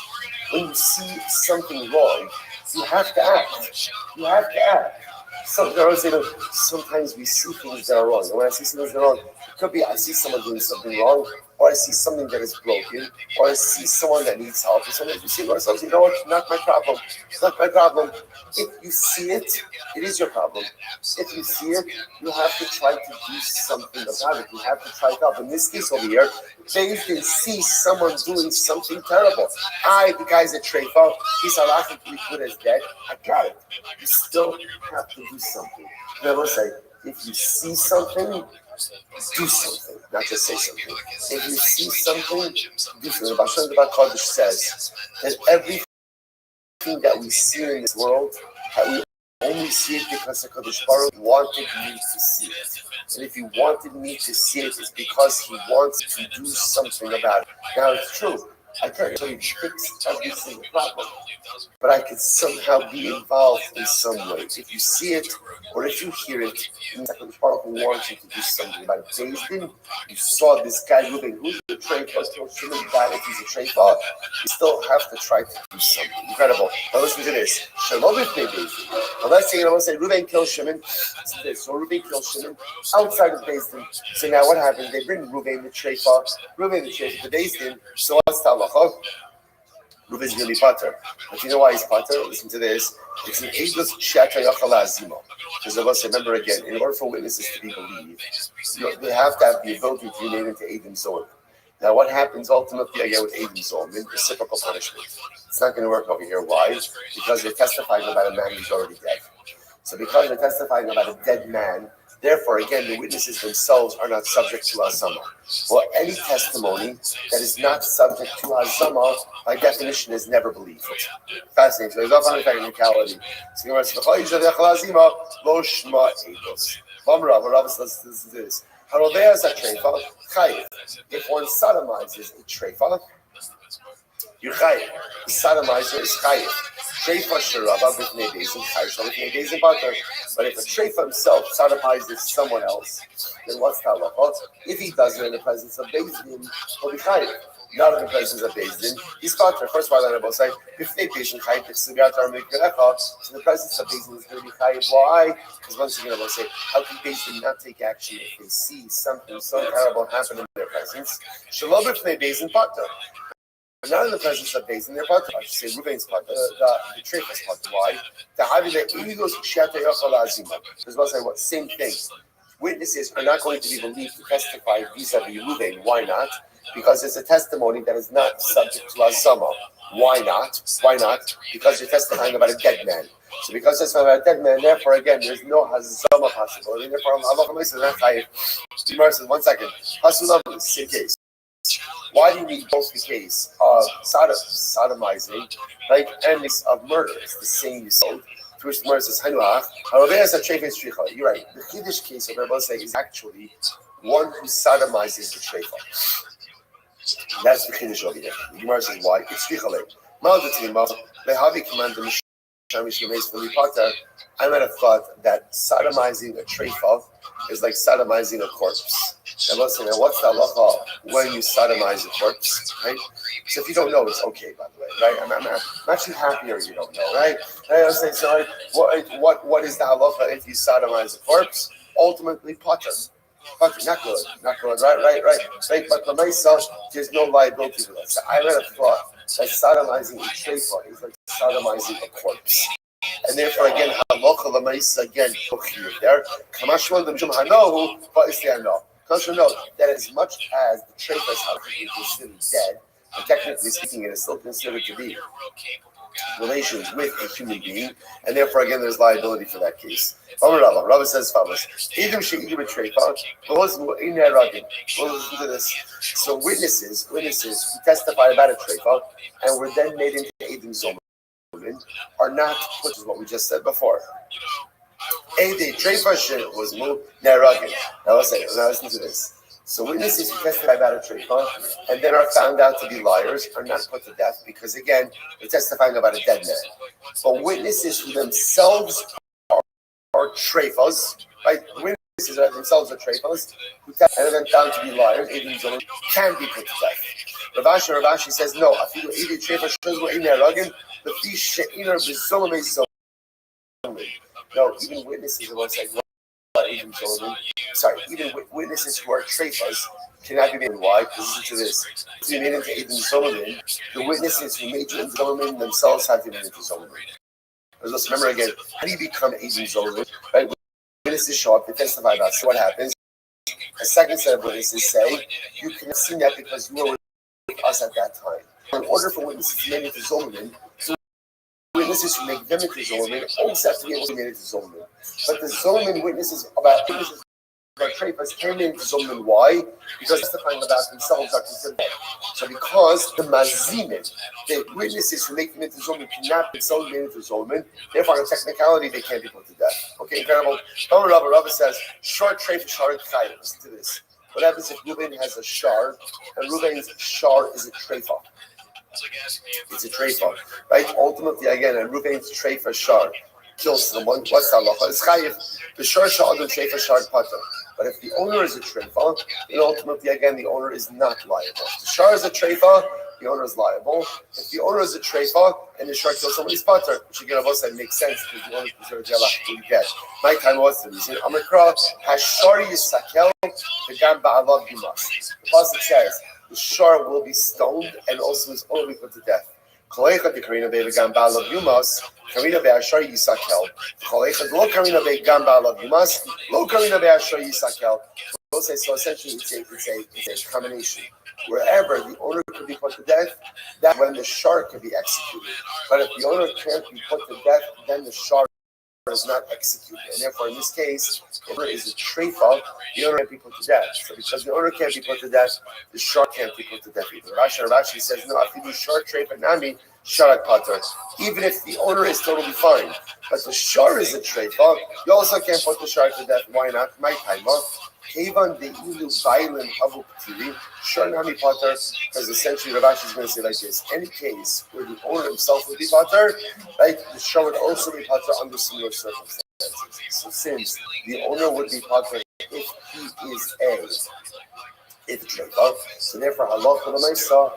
When you see something wrong, you have to act. You have to act. Sometimes we see things that are wrong. And when I see things that are wrong, it could be I see someone doing something wrong, or I see something that is broken, or I see someone that needs help. And sometimes we see ourselves, you know what, not my problem. It's not my problem. If you see it, it is your problem. If you see it, you have to try to do something about it. You have to try to help. In this case over here, they can see someone doing something terrible. The guy's a treifa, he's halachically put as dead. I got it. You still have to do something. Never say, if you see something, do something, not just say something. If you see something, do something. The Kodesh says that everything that we see in this world, that we only see it because the Kodesh Baruch wanted me to see it. And if he wanted me to see it, it's because he wants to do something about it. Now, it's true. I can't tell you fix every single problem, but I could somehow be involved in some way. If you see it or if you hear it, the Baruch Hu wants you to do something about it. Bezdin, you saw this guy moving. Who's the treifa? Shouldn't die if he's a treifa. You still have to try to do something. Incredible. Now listen to this. Shalom B'fnei Bezdin. Now let's say, Reuven kills Shimon. So Reuven kills Shimon outside of Bezdin. So now what happens? They bring Reuven the treifa. Reuven the treifa to Bezdin. So what's the halacha? Reuven's going to be pater. But you know why he's pater? Listen to this. It's an edus she'ata yachal azimo. Because of us, remember again, in order for witnesses to be believed, they have to have the ability to be made into Eidim Zolim. Now, what happens ultimately again with Eidim Zolim? Reciprocal punishment. It's not going to work over here. Why? Because they're testifying about a man who's already dead. So because they're testifying about a dead man, therefore, again, the witnesses themselves are not subject to Hazama. Well, any testimony that is not subject to Hazama, by definition, is never believed. Fascinating. So there's no fun technicality. So Rav says this. If one sodomizes a treifa, you're chayiv. The sodomizer is chayiv. Treifa sheraba b'fnei bezdin chayiv b'fnei bezdin pater. But if a treifa himself sodomizes someone else, then what's the halacha? If he does it in the presence of bezdin, he'll be chayiv. Not in the presence of bezdin, he's pater. First of all, I'm going to say b'fnei bezdin chayiv b'sugat ar mikrecha. So in the presence of bezdin is going to be chayiv. Why? Because once again, I'm going to say, how can bezdin not take action if they see something so terrible happen in their presence? Shalom b'fnei bezdin pater. Not in the presence of Bezdin, they're part of, I should say, Reuven's part, the treifa's part. Why? To have the egos she'ata yachal azima. Because we'll say what? Same thing. Witnesses are not going to be believed to testify vis-a-vis Reuven. Why not? Because it's a testimony that is not subject to azama. Why not? Why not? Because you're testifying about a dead man. So because it's about a dead man, therefore again, there's no hazama possibility. Therefore, Allah says, Gemara says, 1 second. Hasulam, same case. Why do you need both the case of sodomizing, like, and of murder? It's the same result. To which the murder says, Hanuach, you're right. The Kiddush case of Rebbe say is actually one who sodomizes the treifa. That's the Kiddush over here. The Gemara says, why? It's shrichale. I might have thought that sodomizing a treifa is like sodomizing a corpse. And listen, what's the halacha when you sodomize a corpse, right? So if you don't know, it's okay, by the way, right? I'm actually happier you don't know, right? I was saying, so what is the halacha if you sodomize a corpse? Ultimately, pater, not good, right? But the myself, there's no liability for that. So I would have thought that sodomizing a treifa is like sodomizing a corpse. And therefore, again, halacha l'maisa again there. Kamashwan l'mishum hanohu, but it's the no. Because you know that as much as the treifa is considered dead, and technically speaking, it is still considered to be relations with a human being, and therefore, again, there's liability for that case. Rabbi says, "Fellas, either she either a treifa, we'll listen to this." So witnesses who testify about a treifa, and were then made into Eidim Zolim. Zolomim are not put, is what we just said before. Ede Treifa was moved Neragin. Now listen to this. So witnesses who testify about a treifa and then are found out to be liars are not put to death because, again, they're testifying about a dead man. But witnesses who themselves are treifas, right? Witnesses are themselves are treifas, who testify and are then found to be liars, can be put to death. Rav Ashi says, no, no, even witnesses are like, even witnesses who are treifas cannot be made. Why? Because listen to this. To be made into Eden Zolomim, the witnesses who made you into Zolomim themselves have to be made into Zolomim. Let's remember again, how do you become Eden Zolomim? Right? Witnesses show up, they testify about. So what happens? A second set of witnesses say, you cannot see that because you were with us at that time. In order for witnesses to be made into Zolomim, witnesses who make them into Zolomim also have to be able to be made into Zolomim. But the Zolomim witnesses about treifas came into Zolomim. Why? Because testifying about themselves are considered dead. So because the Mazimin, the witnesses who make them into Zolomim cannot be themselves made into Zolomim, therefore on a technicality they can't be put to death. Okay, incredible. Rabbi says, short treifa shard chayim. Listen to this. What happens if Reuben has a shard, and Reuben's shard is a treifa? It's a treifa, right? Ultimately, again, a Reuben's treifa shard kills someone. What's the halacha? It's chayiv. The shar sha'adam treifa shard pater. But if the owner is a treifa, then ultimately, again, the owner is not liable. If the shar is a treifa, the owner is liable. If the owner is a treifa and the shar kills somebody's pater, which again, of us that makes sense because the owner is considered to get. My time was the reason. Amikra hashar yisakel v'gam ba'alav yumas. The pasuk says the shar will be stoned and also his owner will be put to death. Kolecha de karina be'v'gam ba'alav yumas. Karina be'ashar yisakel. Kolecha lo karina be'gam ba'alav yumas. Lo karina be'ashar yisakel. So essentially, it's a combination. Wherever the owner could be put to death, that's when the shar could be executed. But if the owner can't be put to death, then the shar is not executed. And therefore, in this case, the owner is a treifa, the owner can't be put to death. So because the owner can't be put to death, the shar can't be put to death either. Rashi says, no, if you do shar treifa nami, sharat pater. Even if the owner is totally fine. But the shar is a treifa, you also can't put the shar to death. Why not? My time off. Kevan de ilu bailen havu p'tili, shar nami pater, because essentially Rav Ashi is going to say like this: any case where the owner himself would be pater, right, the shar would also be pater under similar circumstances. So since the owner would be pater if he is if treifa, so therefore halacha l'maisa,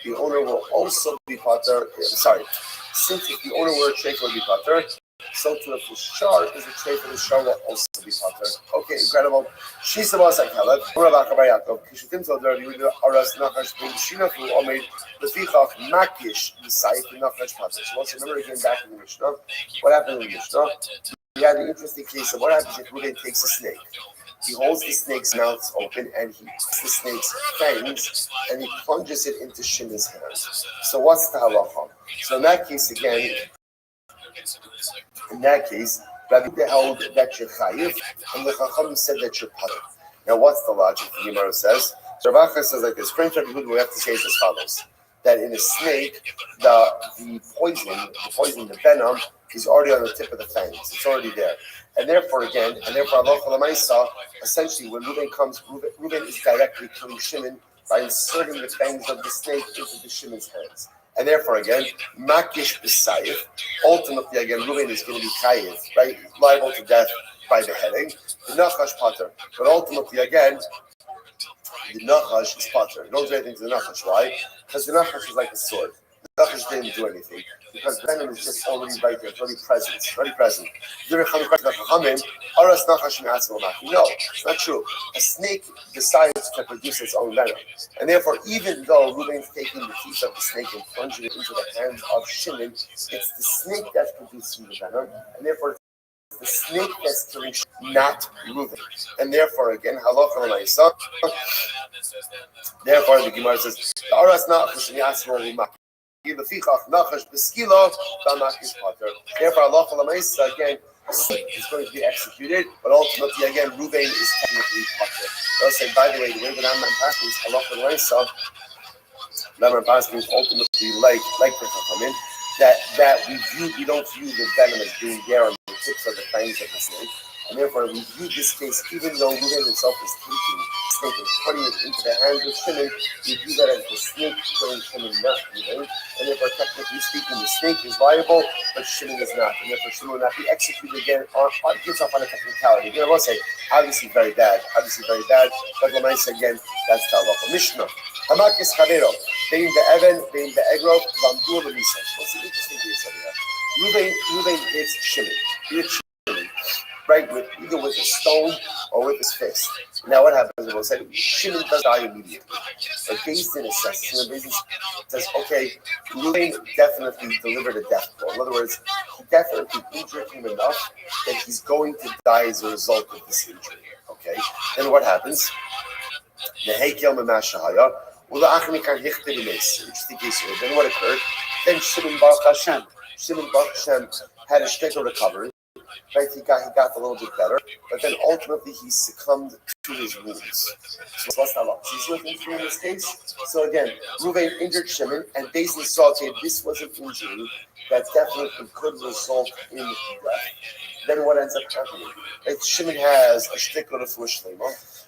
the owner will also be pater. Since if the owner were a treifa, would be pater. So too, if the shar is a treifa, the shar will also be pater. Okay, incredible. Shisa b'asay kalev. Rav Akabar Yaakov. Kishutim zolder Yehuda aras nachash b'shina fu omeid lefichach makish b'sayif nachash pater. So let's remember again back in the Mishnah. What happened in the Mishnah? We had an interesting case of what happens if Reuben takes a snake. He holds the snake's mouth open and he takes the snake's fangs and he plunges it into Shimon's hands. So what's the halacha? So in that case, again, Rabbi held that you're chayiv, and the Chacham said that you're pater. Now, what's the logic? The Gemara says. So Rav Acha says like this. Friends, we have to say as follows: that in a snake, the poison, the venom, is already on the tip of the fangs. It's already there, and therefore, Allah Maisa, essentially, when Reuben is directly killing Shimon by inserting the fangs of the snake into the Shimon's hands. And therefore, again, makish b'sayif. Ultimately, again, Reuben is going to be chayiv, right? Liable to death by beheading. The nachash pater. But ultimately, again, the nachash is pater. Don't do anything to the nachash. Why? Because the nachash is like a sword. The nachash didn't do anything. Because the venom is just already right there. It's already present. No, it's not true. A snake decides to produce its own venom. And therefore, even though Reuben is taking the teeth of the snake and plunging it into the hands of Shimon, it's the snake that's producing the venom. And therefore, it's the snake that's killing Shimon, not Reuben. And therefore, again, halacha l'maisa. Therefore, the Gemara says, therefore, Allah again is going to be executed, but ultimately, again, Reuben is technically pater. They'll say, by the way, the way that I'm passing is Allah Rambam passing is ultimately like the Chachamim. we don't view the venom as being there on the tips of the fangs of the snake, and therefore we view this case, even though Reuben himself is taking the snake and putting it into the hands of Shimon, we view that as the snake putting Shimon, not Reuben, and therefore technically speaking, the snake is liable, but Shimon is not, and therefore Shimon will not be executed again on himself on a technicality. Again, I will say, obviously very bad, but Lamaisa again, that's the halacha. Mishnah. Hamakis Chavero, being the Evan, being the Egro, Vamdur Lamisa. What's the interesting case over there? Ruvain hits Shimon. He hits Shimon, right, with either with a stone or with his fist. Now what happens? We'll say Shimon does die immediately. But based in assessment, Beis Din says, okay, Ruvain definitely delivered a death blow. In other words, he definitely injured him enough that he's going to die as a result of this injury. Okay, then what happens? The Heikel Mamashahaya. Well, the Achmikan Hichted Imes, which is the case here. Then what occurred? Then Shimon Baruch Hashem had a shtickle recovery. Right, he got a little bit better, but then ultimately he succumbed to his wounds. So what's that law? See what we in this case? So again, Ruvain injured Shimon, and Beis Din saw, okay, this was an injury that definitely could result in death. Then what ends up happening? Right, Shimon has a shtickle of Shlema,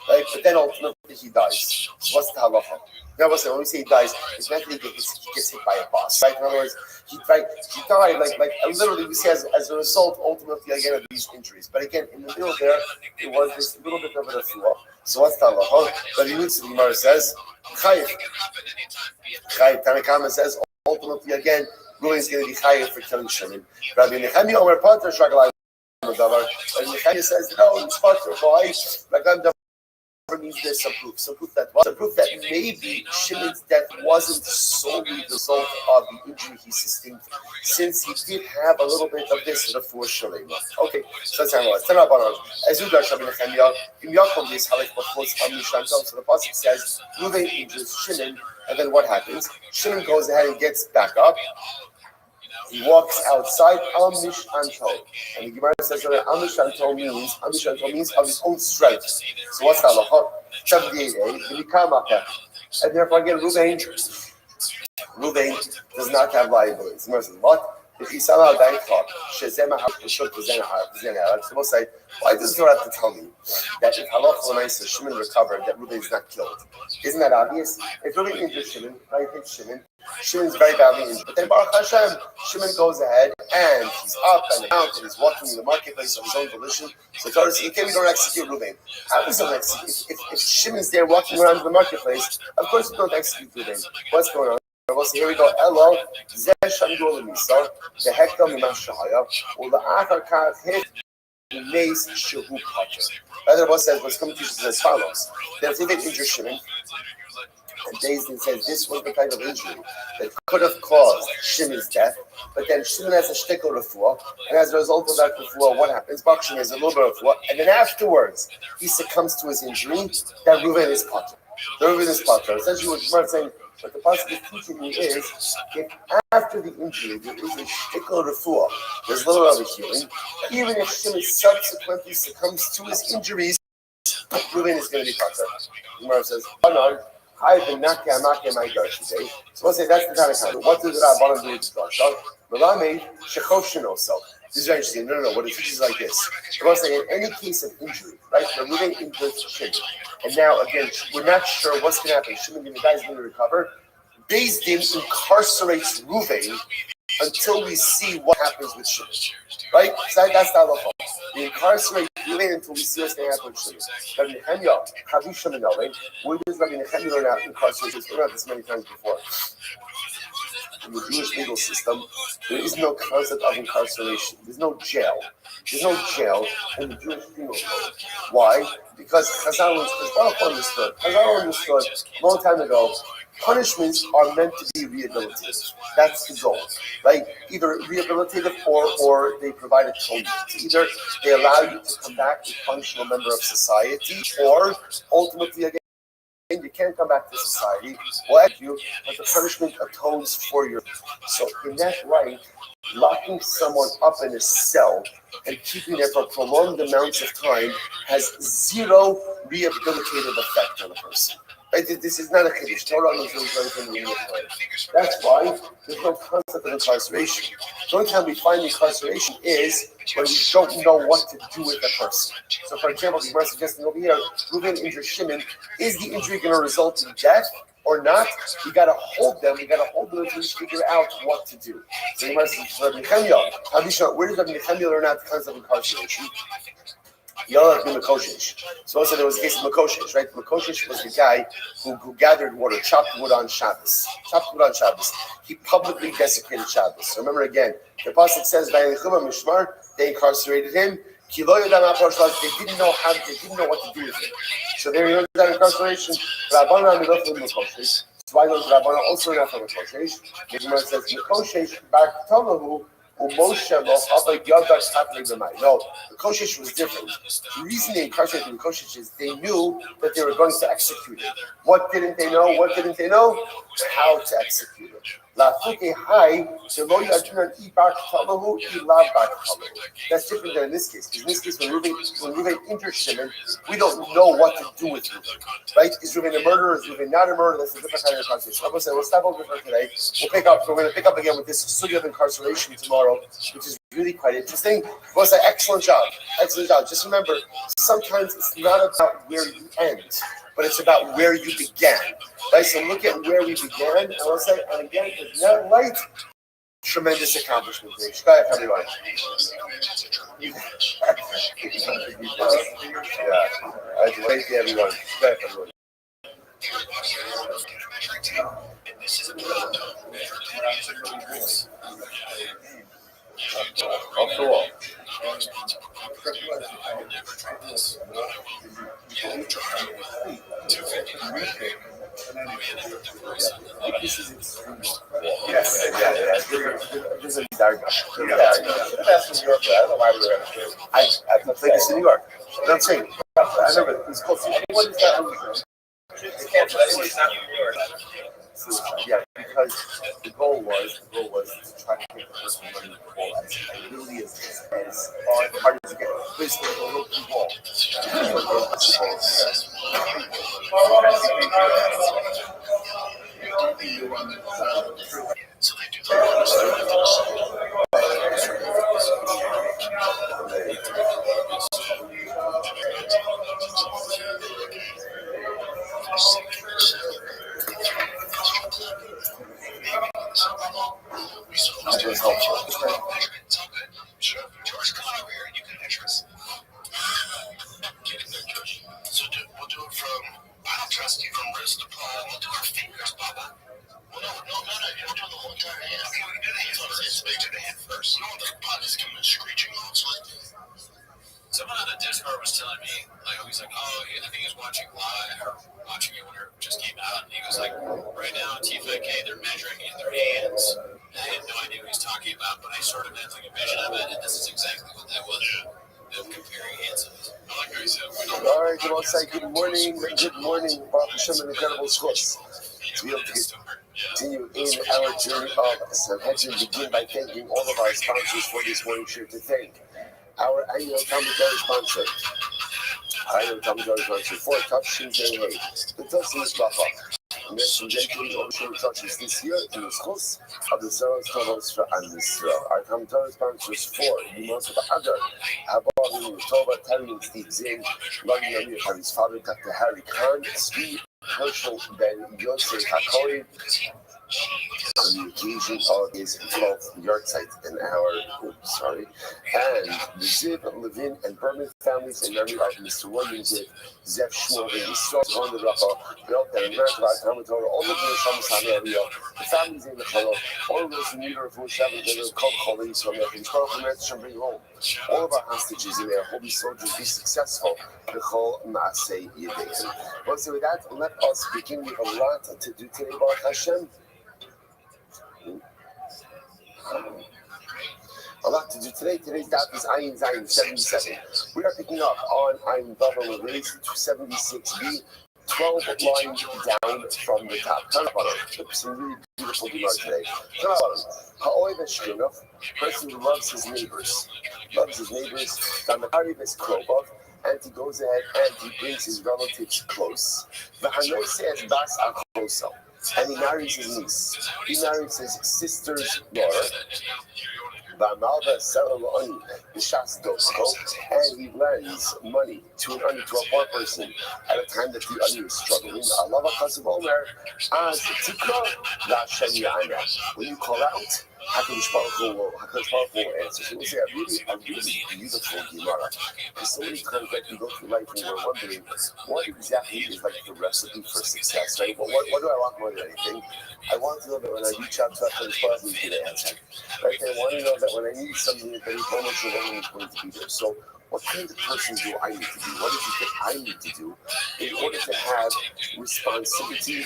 right? But then ultimately he dies. So what's the halacha? Now, when we say he dies, it's not that he gets hit by a bus, right? In other words, he died like literally we say as a result, ultimately again of these injuries. But again, in the middle there, it was this little bit of a refuah. So what's the halacha? But the Gemara says, chayiv. Tanakama says ultimately again, Ruvain is going to be chayiv for killing Shimon. Rabbi Nechemi Omer Pater Shagalai. But Nechemi says no, it's Pater. Why? Means there's some proof that maybe Shimon's death wasn't solely the result of the injury he sustained, since he did have a little bit of this before Shalema. Okay, so let's analyze. So the pasuk says Ruvain injures Shimon, and then what happens? Shimon goes ahead and gets back up. He walks outside Amish Anto. And the Gemara says that Amish Anto means of his own strength. So what's that? 78a, and therefore again, Ruvain does not have liabilities. The Gemara says, what? So we'll say, why does the Torah have to tell me that if Halacha L'Maisa Shimon recovered, that Ruvain is not killed? Isn't that obvious? If Ruvain injures Shimon, right, hits Shimon, Shimon's very badly injured. But then Baruch Hashem, Shimon goes ahead and he's up and out and he's walking in the marketplace of his own volition. So Torah says, okay, we don't execute Ruvain. How does don't execute? If Shimon's there walking around in the marketplace, of course we don't execute Ruvain. What's going on? Well, so here we go. Elo, Zeh Shamdul Misa, the Hekta Mimashahaya, or the Achar Hit Mace Shehu Pater. Rather, what says, what's coming to us as follows. There's Ruvain injured Shimon, and Beis Din says this was the type of injury that could have caused Shimon's death, but then Shimon has a shtickle refuah, and as a result of that refuah, what happens? Bakshim has a little bit of refuah, and then afterwards, he succumbs to his injury, that Ruvain is Pater. The Ruvain is Pater. Essentially, what Gemara is saying, but the pasuk is teaching me is if after the injury there is a shtickle refuah, there's a little bit of a healing, even if Shimon subsequently succumbs to his injuries, Ruvain is going to be Pater. Gemara says, I've been knocking my darshan today. So we'll say that's the kind of time. What does the Rabbanan do with the darshan? Melame shechoshin also. This is very interesting. No. What it teaches like this. We'll say in any case of injury, right? We're moving into Shimon. And now again, we're not sure what's going to happen. Shimon, the guy is going to recover. Beis Din incarcerates Ruvain until we see what happens with Shimon. Right? So that's the halacha. We incarcerate Ruvain until we see what's going to happen with Shimon. Rabbi Nechemia, Chavi Shimon, where does Rabbi Nechemia learn out incarceration? We've learned this many times before. In the Jewish legal system, there is no concept of incarceration. There's no jail. There's no jail in the Jewish penal code. Why? Because Chazal understood a long time ago, punishments are meant to be rehabilitative. That's the goal, right? Either rehabilitative or they provide atonement. Either they allow you to come back a functional member of society, or ultimately again, you can't come back to society. We'll ask you, but the punishment atones for your. So in that right, locking someone up in a cell and keeping them for prolonged amounts of time has zero rehabilitative effect on a person. Right? This is not a Kiddush. Torah is really going to That's why there's no concept of incarceration. The only time we find incarceration is when we don't know what to do with the person. So, for example, the Gemara suggesting over here, Reuven injured Shimon. Is the injury going to result in death or not? We got to hold them. We got to hold them until we figure out what to do. So, the Gemara says, Rabbi Nechemia, where does Rabbi Nechemia learn out the concept of incarceration? Yellow be Makoshish. So also there was a case of Makoshish, right? Makoshish was the guy who gathered water, chopped wood on Shabbos. He publicly desecrated Shabbos. So remember again, the pasuk says, Mishmar, they incarcerated him. They didn't know what to do with him. So they learned that incarceration. Rabbanan Makoshish. So why does Rabbanan also not from Makoshish? The Gemara says Makoshish back Tolahu. No, the Koshish was different. The reason they incarcerated the Koshish is they knew that they were going to execute him. What didn't they know? How to execute him. That's different than in this case. In this case, when Reuven injured Shimon, we don't know what to do with Reuven. Right? Is Reuven a murderer? Is Reuven not a murderer? That's a different kind of incarceration. We'll stop over for today. We're going to pick up again with this sugya of incarceration tomorrow, which is really quite interesting. Well, it's an excellent job. Just remember, sometimes it's not about where you end, but it's about where you began. Right? So look at where we began, and we'll say, and again, it's not right. Tremendous accomplishment. Shkaya, everyone. Yeah. Thank you, everyone. Shkaya, everyone. This is a product Off the wall. Yes, this is a dark. I played this in New York. You know what I'm saying? I remember it's called. Yeah, because the goal was to try to get the person running the ball as really as hard as you can. Basically, a little ball. So they do George, come on over here and you can measure us. So we'll do it from, I don't trust you, from wrist to palm. We'll do our fingers, Papa. Well, no, you don't do the whole entire hand. Okay, we do the hand first. It's big to the hand first. You know when the pot is coming screeching off, so like this. Someone on the Discord was telling me, like, he's like, oh, I think he was watching live, or watching it when it just came out, and he goes like, right now, T5K, they're measuring in their hands. And I had no idea what he's talking about, but I sort of had like a vision of it, and this is exactly what that was. Them comparing hand size. I like how he said, all right, you want to say good morning, Baruch Hashem, incredible schools. To be able to continue in our journey of Sanhedrin, begin by thanking all of our sponsors for this morning share to thank our annual Talmud Torah sponsor. Our annual Talmud Torah sponsor for Tafshin Hey. The Tafshin is Rafa. And there's some gentlemen who also touches this year in the schools of the Sarah Tovos for Israel. Our Talmud Torah sponsors for Yimos of Adar, Abba, Tova, Tari, Steve Zinn, Rami Amir, Harry's father, Dr. Harry Khan, Steve Herschel Ben Yosef Hakori, on the occasion of his 12th yard site in our and the Ziv, Levin, and Berman families in memory of Mr. William Ziv, Zev Shmuel, and Yisrael, on the Rafa, Bill, and Merkava, Talmudora, all of the Shamasami area, the families in the Cholo, all of those in need of who seven days, Kol Cholis, from their control from it, shall bring home. All of our hostages and their holy soldiers be successful. The whole Maaseh Yedei. Well, so with that, let us begin. We have a lot to do today, Baruch Hashem. A lot to do today. Today's daf is Ayin Zayin 77. We are picking up on Ayin Vav Raised to 76b, 12 lines down from the top. Some really beautiful Gemara today. Ha'oiv Eshkinov, person who loves his neighbors. Damakari Veskrobov, and he goes ahead and he brings his relatives close. V'hanose bas achoso, and he marries his niece. He marries his sister's daughter. Ba'malva Saraloni, the Shas Dosko, and he lends money to a poor person at a time that the ani is struggling. Allah Chazal Omer, as Tikra, Lashem Yana. When you call out, HaKadosh Baruch Hu will answer. So we say a really beautiful Gemara. Because so many times that we go through life and we're wondering, what exactly is like the recipe for success, right? Well, what do I want more than anything? I want to know that when I reach out to HaKadosh Baruch Hu, he's going to answer. Right? I want to know that when I need something, that he's almost going to be there. So what kind of person do I need to be? What is it that I need to do in order to have responsibility?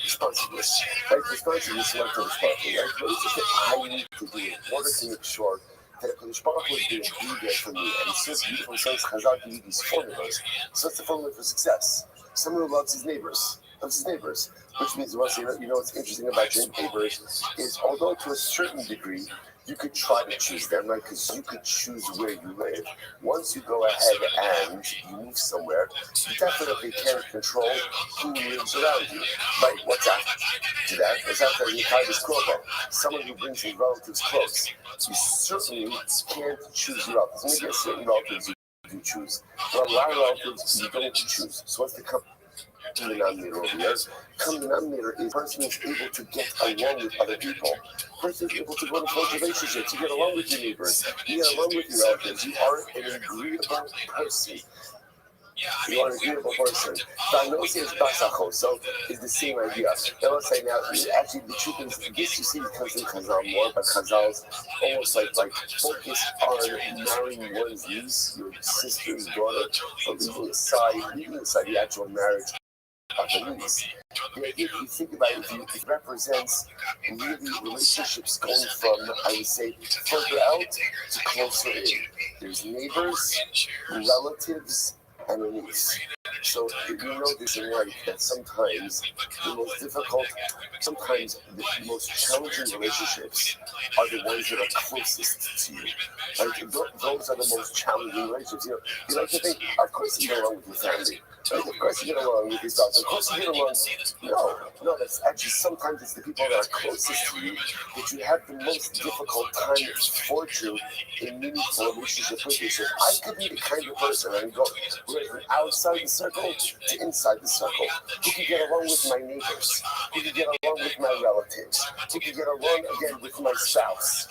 Responsiveness. Right? Responsiveness is not to responsibility, right? What is it that I need to do in order to make sure that HaKadosh Baruch Hu is going to be there for me? And it's so beautiful. It says Chazal give you these formulas. So what's the formula for success? Someone who loves his neighbors. Which means, what's interesting about your neighbors is, although to a certain degree, you could try to choose them, right? Because you could choose where you live. Once you go ahead and you move somewhere, you definitely can't control who lives around you, right? What's after that? What's after you have this kobo? Someone who brings his relatives close. You certainly can't choose your relatives. Maybe certain relatives you do choose, but a lot of relatives you don't choose. So what's the common denominator over here? Common denominator is person is able to get along with other people. Person is able to go to close relationships. You get along with your neighbors. You get along with your relatives. You are an agreeable person. You are an agreeable person. Diagnosis basacho, so it's the same idea. Now let's say now, actually the truth is, this you see comes in Chazal more, but Chazal's almost like focus on marrying one's niece, your sister's daughter, but leaving aside the actual marriage of the niece. If you think about it, it represents really relationships going from, I would say, further out to closer in. There's neighbors, relatives, and a niece. So you know this in life that sometimes the most difficult, sometimes the most challenging relationships are the ones that are closest to you. Like those are the most challenging relationships. You like to think, of course you get along with your family. Right? Of course you get along with your spouse. Of course you get along. No, that's actually sometimes it's the people that are closest to you that you have the most difficult time forging a meaningful relationship with you. So I could be the kind of person and go from outside the circle to inside the circle. Who can get along with my neighbors? Who can get along with my relatives? Who can get along again with my spouse?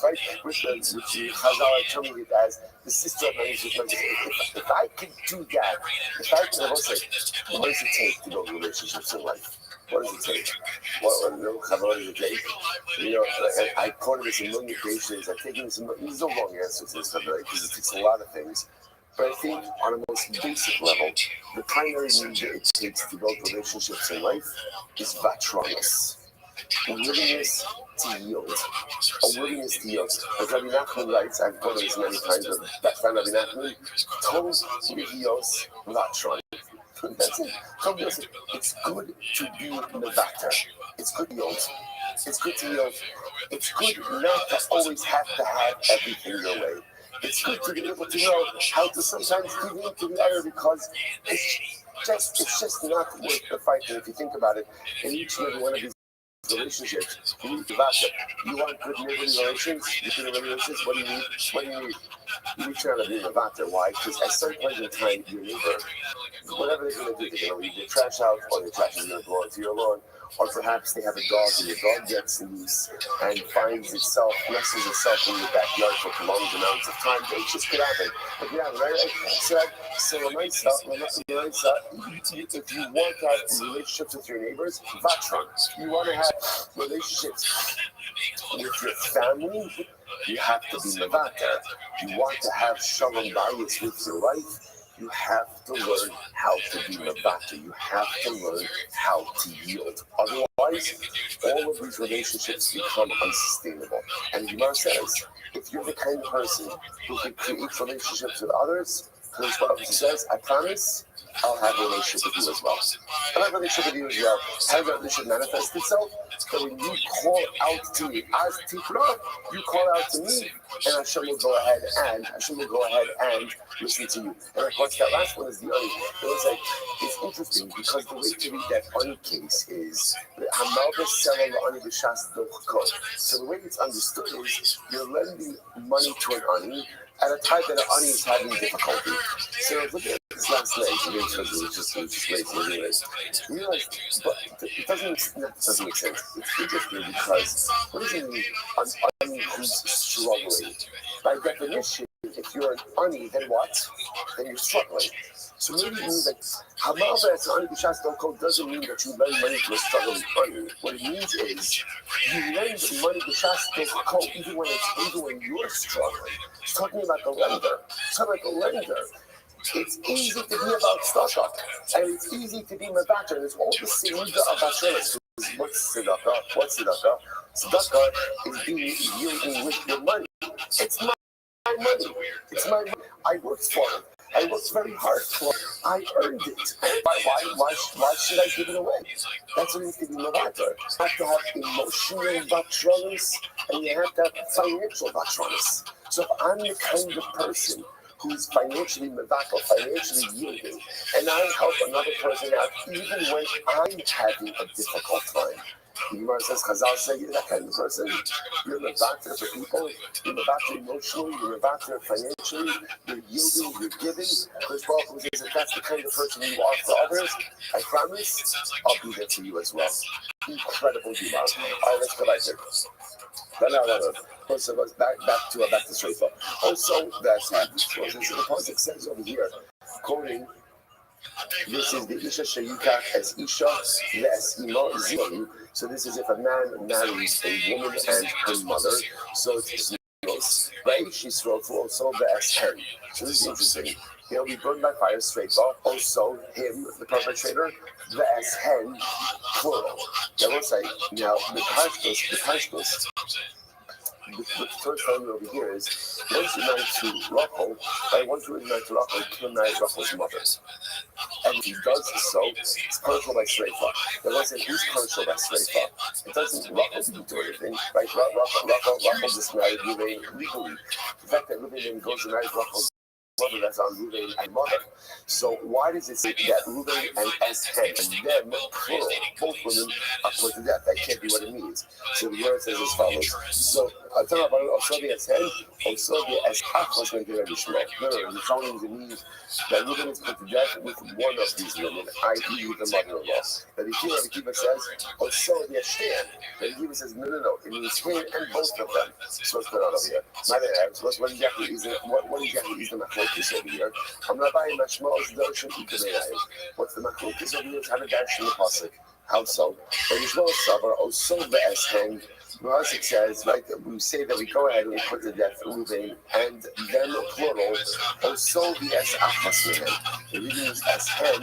Right? Which Chazal are terming it as the sister of my relationship. If I could do that, what does it take to build relationships in life? What does it take? What does it take? I quoted this a million occasions. I've taken this. There's no long answer to this because it takes a lot of things. But I think on a most basic level, the primary need that it takes to build relationships in life is vatronis, a willingness to yield. A willingness to yield. As Rabbi Nachman writes, I've quoted this many times, but that's Rabbi Nachman, Tos Lihios Vatron. That's it. It's good to be Nevata. It's good to yield. It's good to yield. It's good not to always have to have everything your way. It's good to be able to know how to sometimes give in to the other because it's just not worth the fight. And if you think about it, in each and every one of these relationships, you need to vasa. You want good neighborly relations? What do you need? You need to try to be Nevata. Why? Because at some point in time, your neighbor, whatever they're going to do, they're going to leave their trash out, or their trash is going to go onto your lawn, or perhaps they have a dog and the dog gets loose and messes itself in the backyard for prolonged amounts of time. It just could happen. Right? So if you want to have relationships with your neighbors, vatron. You want to have relationships with your family, you have to be Nevata. You want to have shalom bayis with your wife, you have to learn how to be Nevata. You have to learn how to yield. Otherwise, all of these relationships become unsustainable. And Gemara says, if you're the kind of person who can create relationships with others, Because what he says, I promise I'll have a relationship with you as well. I'll have a relationship with you as well. How does that relationship manifest itself? So when you call out to me as Tikra, you call out to me, and Hashem will go ahead and listen to you. And of course, that last one is the only. It was like, it's interesting because the way to read that Ani case is so the way it's understood is you're lending money to an Ani at a time that an Ani is having difficulty. So look at this last night, it was just great. You realize, but it doesn't make sense. It's interesting because what does it mean an Ani who's struggling? By definition, if you're an Ani, then what? Then you're struggling. So maybe it means like Hamal that's Ani B'Shas Doko doesn't mean that you lend money to a struggling Ani. What it means is you lend money B'Shas Doko even when you're struggling. It's talking about the lender. It's talking about the lender. It's easy to be about tzedakah, and it's easy to be mevacher, and it's all the same of Hashem. What's tzedakah? Tzedakah is being yielding with your money. It's my money. It's my money. I worked for it. I worked very hard for it. I earned it. Why should I give it away? That's what it means to be mevacher. You have to have emotional vatronis, and you have to have financial vatronis. So if I'm the kind of person who's financially mevakel, financially yielding, and I help another person out even when I'm having a difficult time. The Gemara says, Chazal say you're that kind of person. You're mevakel for people, you're mevakel emotionally, you're mevakel financially, you're yielding, you're giving. Because Baruch says if that's the kind of person you are for others, I promise I'll be there for you as well. Incredible Gemara. All right, let's go back there. No. Also, back to Shrefa. Also, that's the Pasuk says over here, quoting, this is the Isha Shayikach as Isha Les Imo Zion. So this is if a man marries a woman and her mother. So it's right? She's thrown for also the Eshen. So this is interesting. He'll be burned by fire straight off. Also, him, the perpetrator, the Eshen, plural. Now, we'll say, now, the Pashtos, the first time over here is once you're married to Rachel, once you're married to Rachel, you can marry Rachel's mother. And if he does so, it's punishable by Shrefa. Now, once I say who's punishable by Shrefa, it doesn't, Rachel didn't do anything, right? Rachel just married Ruvain legally. The fact that Ruvain goes and marries Rachel's mother, that's on Ruvain and mother. So why does it say that Ruvain and Eshen and them, plural, both women are put to death? That can't be what it means. So the word says as follows. So I'm talking about also the Eshen, also the Eshach was going to get a Shmuel. No, the following means that Ruvain is put to death with one of these women, i.e. the mother-in-law. But the Kiva says, also the Eshen. The Kiva says, no, it means him and both of them. So what's going on over here? What exactly is the machlokes over here? I'm not buying Mashmal's Darshan Ikabayai. What's the machlokes over here? Have a dash in the pasuk. How so? And Yishmael Savar also the Eshen. It says, right, we say that we go ahead and we put to death Ruvain and them plural, also the Eshachas Mehem. The reason is Eshen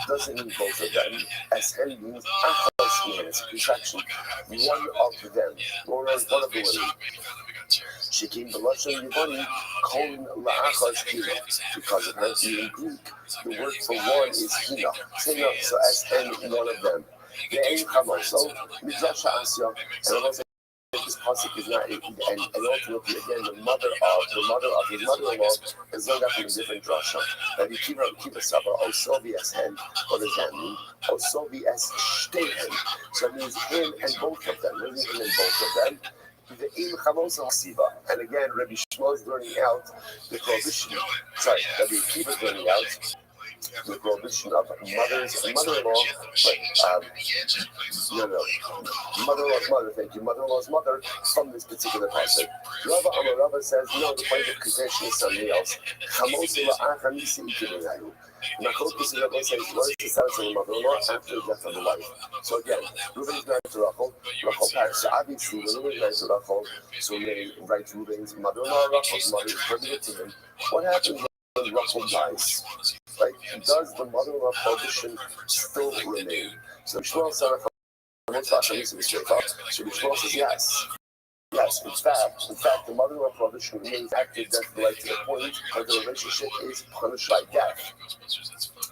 doesn't mean both of them. Eshen means Achas Mehem. It's a contraction. One of them. One of the women. She came to Lashon Yibani, calling La'achas Hina. Because apparently in Greek, the word for one is Hina. So Eshen, one of them. The Ein Kam also, Midrash Asya, and also this pasuk is not, and ultimately again the mother of his mother-in-law is learned from a different drasha. That you keep a supper, also be as hen. What does that mean? Also be as shtehen. So it means him and both of them. What does it mean both of them? The Im Chamos Hasiva. And again, Rabbi Shmuel is learning out the prohibition. Sorry, Rabbi Akiva is learning out the prohibition of mother-in-law, mother-in-law's mother, thank you, mother-in-law's mother from this particular passage. Rava says, no, the point of confession is something else. Machlokes Rabbi says, what is the status of the mother-in-law after the death of the wife? So again, Reuben is married to Rachel passed. So obviously, when Reuben is married to Rachel, so we write Reuben's mother-in-law, Rachel's mother is pregnant to him. What happens when Rachel dies? Right? Does the mother-in-law prohibition still remain? So Shmuel said, so Shmuel says yes. Yes, in fact, the mother of prohibition remains active death right to the point that the relationship is punished by death.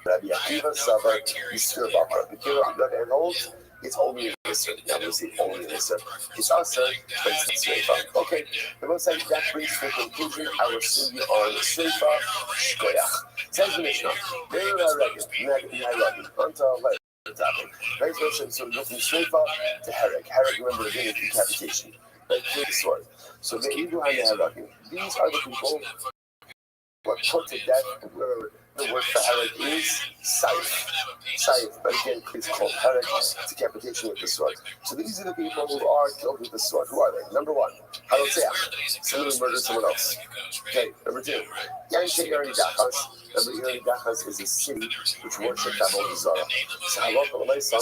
Rabbi Akiva Sava Yisur Bakar. The Kira on the other hand holds it's only in Isser. Now we say only in Isser. It's Asr, but it's not Sreifa. Okay, the one side that brings to conclusion our study on Sreifa Shkoyach. Says the Mishnah, Be'er HaRegim, Nag until later. Right, so we go from Sreifa to Herek. Herek, remember again, is decapitation. Right, the sword. So the Idu HaNeharagim. These are the people who are put to death, where the word for Herek is Saif. Saif, but again, it's called Herek, decapitation with the sword. So these are the people who are killed with the sword. Who are they? Number one, Harotzeach. Someone who murdered someone else. Okay, number two, Yanshei Yeridachas. Remember, Yeridachas is a city which worships Avodah Zarah. So Halakha L'maisa,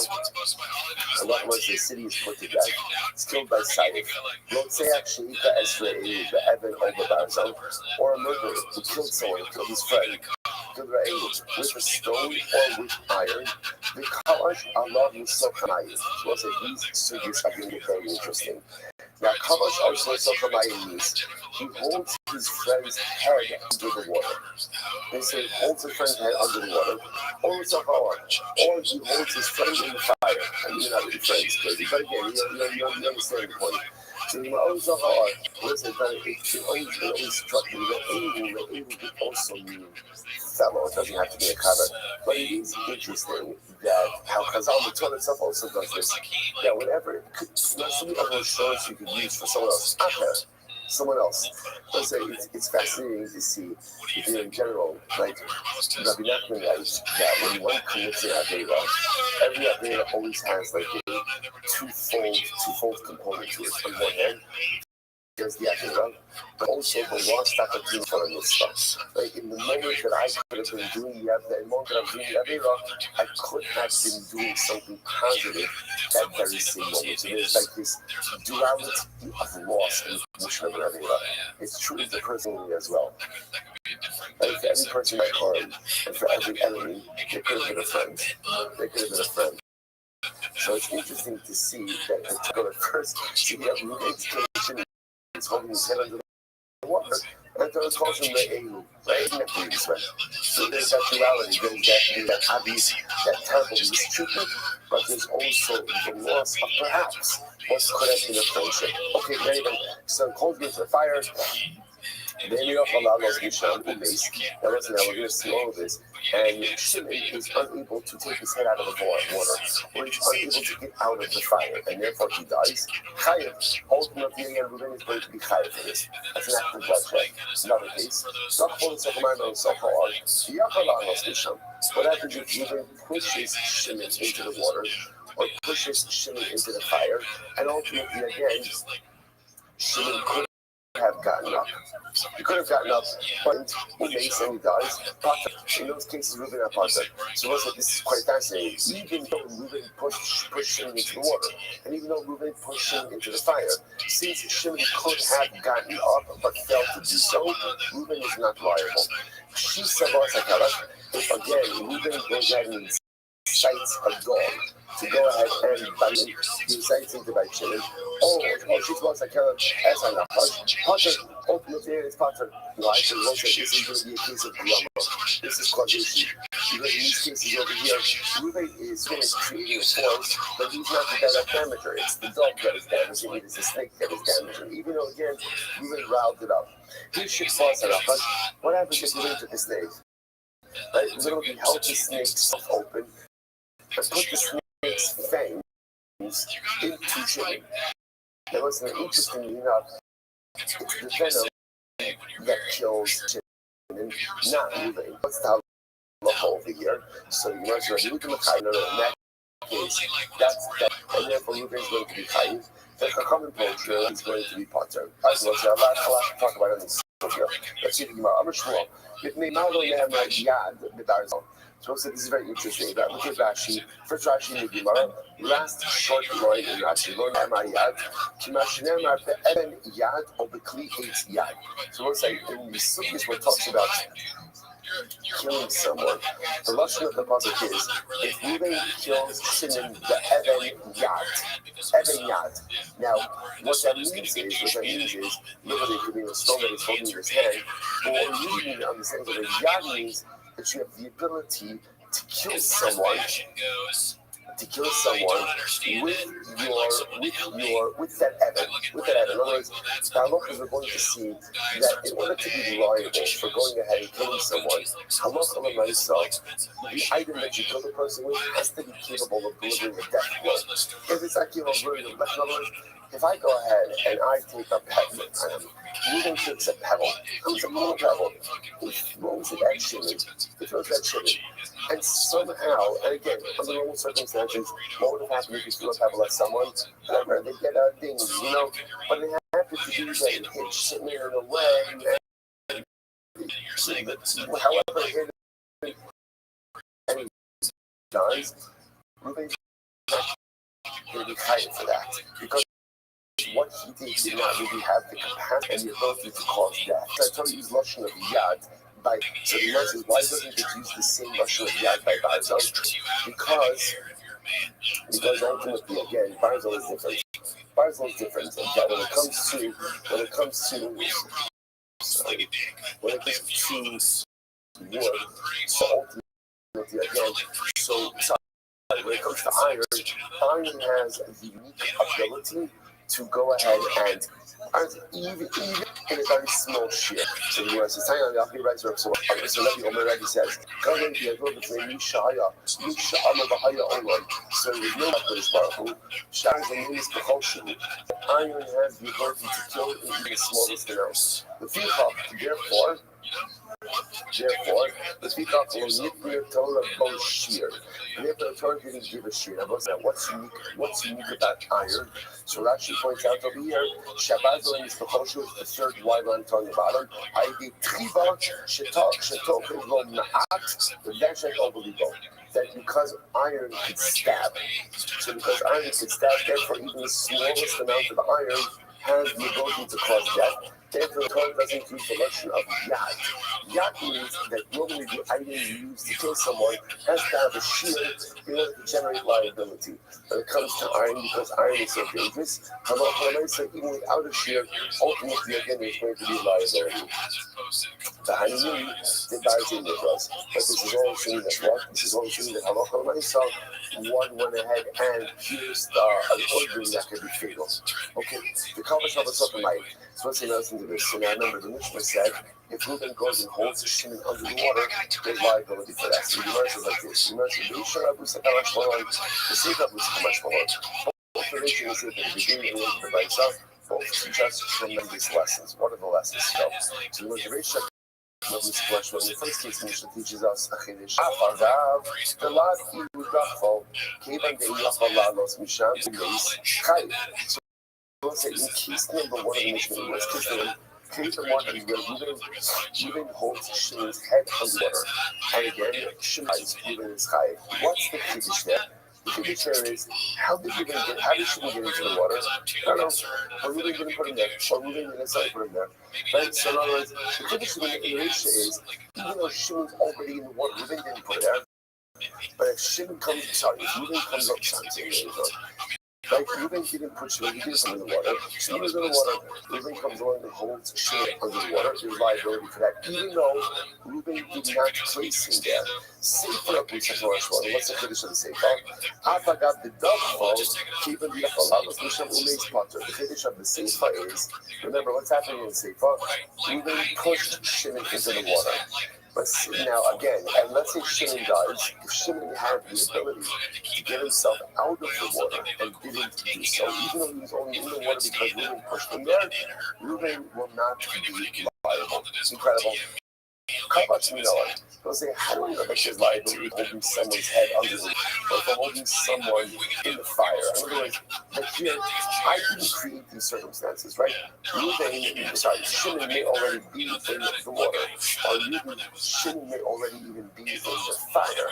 the city is put to death. It's killed by Saif. Rotzeach Sheita Esrei, the Evan over Barzal, or a murderer who killed someone, killed his friend. With a stone or with iron, the Kalash Allah Musokanayim. So we'll say these sugis are going to be very interesting. Now, Kalash also Sokanayim means he holds his friend's head under the water. They say he holds his friend's head under the water, or he holds his friend in the fire. And you're not really friends, crazy. But again, you understand the point. So you always have listen, it always struck me that able could also mean fellow. It doesn't have to be a cover. But it is interesting that how Chazal, the Torah itself also does this. That whenever so many other words you could use for someone else, someone else. Let's say it's fascinating to see in general, like Rabbi Nachman writes that when one commits an Avera, every Avera always has like a twofold component to it. On one hand, there's the Avera, but also the lost opportunity for a mitzvah. Like in the moment that I could have been doing the moment that I'm doing the Avera, I could have been doing something positive that very same moment. So there's like this duality of loss in the of Avera. It's true of the person as well. Like for every person I harm, and for every enemy, they could have been a friend. So it's interesting to see that particular person, see that education is holding his head under the water, and then it calls him the Elu, right? So there's that duality, there's that obvious, that terrible mistreatment, but there's also the loss of perhaps what could have been a friendship. Okay, very good. So cold into the fire. Then you have Allah Misham Umes. Now listen, we're going to see all of this. And Shimon is unable to take his head out of the water, or he's unable to get out of the fire, and therefore he dies. Chayav, ultimately, again, Reuben is going to be chayav for this. That's an act of bloodshed. Another case. What happens if Reuben pushes Shimon into the water, or pushes Shimon into the fire, and ultimately, again, Shimon could have gotten up. He could have gotten up, but he makes and he dies. But in those cases, Reuben had Potter. So this is quite fascinating. Even though Reuben pushed Shimon into the water, and even though Reuben pushed Shimon into the fire, since Shimon could have gotten up but failed to do so, Reuben is not liable. She said, again, Reuben goes ahead and incites a dog to go ahead and bite him. He incites him to bite Shimon. She was like, as I know, Potter, ultimately, it's Potter. Why? Because this is going to be a case of drama. This is causation. Because in these cases over here, Reuben is creating a force, but he's not the direct damager. It's the dog that is damaging it. It's the snake that is damaging. Even though, again, Reuben riled it up. He should force it up. But what happens if Reuben took the snake? Right? Literally held the snake's open and put the snake's fangs into Shimon. Now, listen, interestingly enough, it's the venom that kills Shimon, not Reuben. What's the halacha over here? So you know, so Reuben in that case, and therefore Reuben is going to be chayiv. The Chachamim poetry is going to be Potter. So let's have a lot to talk about on this here. Let's see the Gemara. Amar Shmuel. So this is very interesting. Look at Rashi. First Rashi in the Gemara. Last short line in Rashi. Lo ne'emar yad. Kimash ne'emar be'eben yad or be'kli eitz yad. So we'll say in the Sukkot where it talks about killing someone. The lashon of the pasuk is, if Reuben kills Shimon the Even Yad. Now, what that means is, literally it could be a stone that he's holding in his hand, but what we really need to understand is that a Yad means that you have the ability to kill someone with that evan. In other words, the halachas are going to see that in order to be liable for going ahead and killing someone, halacha l'maisa, the item that you kill the person with has to be capable of delivering a death blow. If it's not capable of delivering a death blow, if I go ahead and I take a pebble, Reuben takes a pebble, it's a little pebble, he throws it at Shimon, and somehow, and again, under normal circumstances, what would have happened if you threw a pebble at someone? Whatever, they get dings, but it happened to be that it hit Shimon in a way, and however it hit him, and he dies, Reuben's going to be hiding for that, because what he did not really have the capacity and the ability to cause death. So I told you, use lashon of yad by. So the answer is, why doesn't it use the same lashon of yad by Barzal? Because ultimately, again, Barzal is different. That when it comes to wood, so ultimately again, when it comes to iron has the unique ability to go ahead and even in a very small shear. So the US is saying on the Alpi writes so Rabbi Omer says, so there's no Hakadosh Baruch Hu. Sha'ar Zayin B'chol iron has the ability to kill in even the smallest amount. Therefore, the Fiqh will Nifri Torah Bo Shear. Therefore, the Torah didn't give a shear. Now, what's unique about iron? So Rashi points out over here, Shabbat is the Choshu, the third white line on the bottom. I did Triba, Shetok, and Na'at, the dash and Obeligo. That because iron could stab. So because iron could stab, therefore, even the smallest amount of iron has the ability to cause death. Therefore, the Torah doesn't use the lashon of yad. Yad means that normally the item used to kill someone has to have a shield in order to generate liability. When it comes to iron, because iron is so dangerous, even without a shield, ultimately again there's going to be liability. The Hanini did Barzin with us, but this is all assuming that what? This is all assuming that Halacha L'Maisa, one went ahead and pierced an organ that could be fatal. Okay, the Kalvash of a light. So let's say listen to this. So now remember, the Mishnah said, if Reuben goes and holds Shimon under the water, there's liability for that. So the Gemara says like this. The Gemara says, the Sefer Abu Sakamash Malon. Both the nation is at the beginning and the end of the Baisah, both teach us tremendous lessons. What are the lessons? So the motivation of this question, in the first case, Mishnah teaches us a Chiddush. The last few Rachel, Kevan de Yachalalos Misham, Chai. So let's say in case number one of the Mishnah, case number one is where Reuben holds Shimon's head underwater. And again, Shimon is Reuben is Chai. What's the Kiddush there? The Kiddush there is, how did Shimon get into the water? I don't know. Or Reuben didn't put him there. Or Reuben didn't necessarily put him there. Right? So in other words, the Kiddush in the Risha is, even though Shimon's already in the water, Reuben didn't put it there. But if Reuben comes up, like Reuben didn't put Shimon, he didn't come in the water. Shimon was in the water. Reuben comes along and holds Shimon under the water. There's liability for that, even though Reuben did not place him there. Sefer up in Sefer Ashwan. What's the Kiddush of the Sefer? Afagav the dog falls, keep him the Achalavos, Misham Umeis Potter. The Kiddush of the Sefer is, remember what's happening in the Sefer? Reuben pushed Shimon into the water. But now again, and let's say Shimon dies, if Shimon had the ability to get himself out of the water and didn't do so, even though he was only in the water because Reuben pushed him there, Reuben will not be liable. It's incredible. Kabbats Minoah. They'll say, how do I know that there's liability holding someone's head under the or for holding someone in the fire? In other words, but here, I didn't create these circumstances, right? Shimon may already be in the water, or Shimon may already even be in the fire.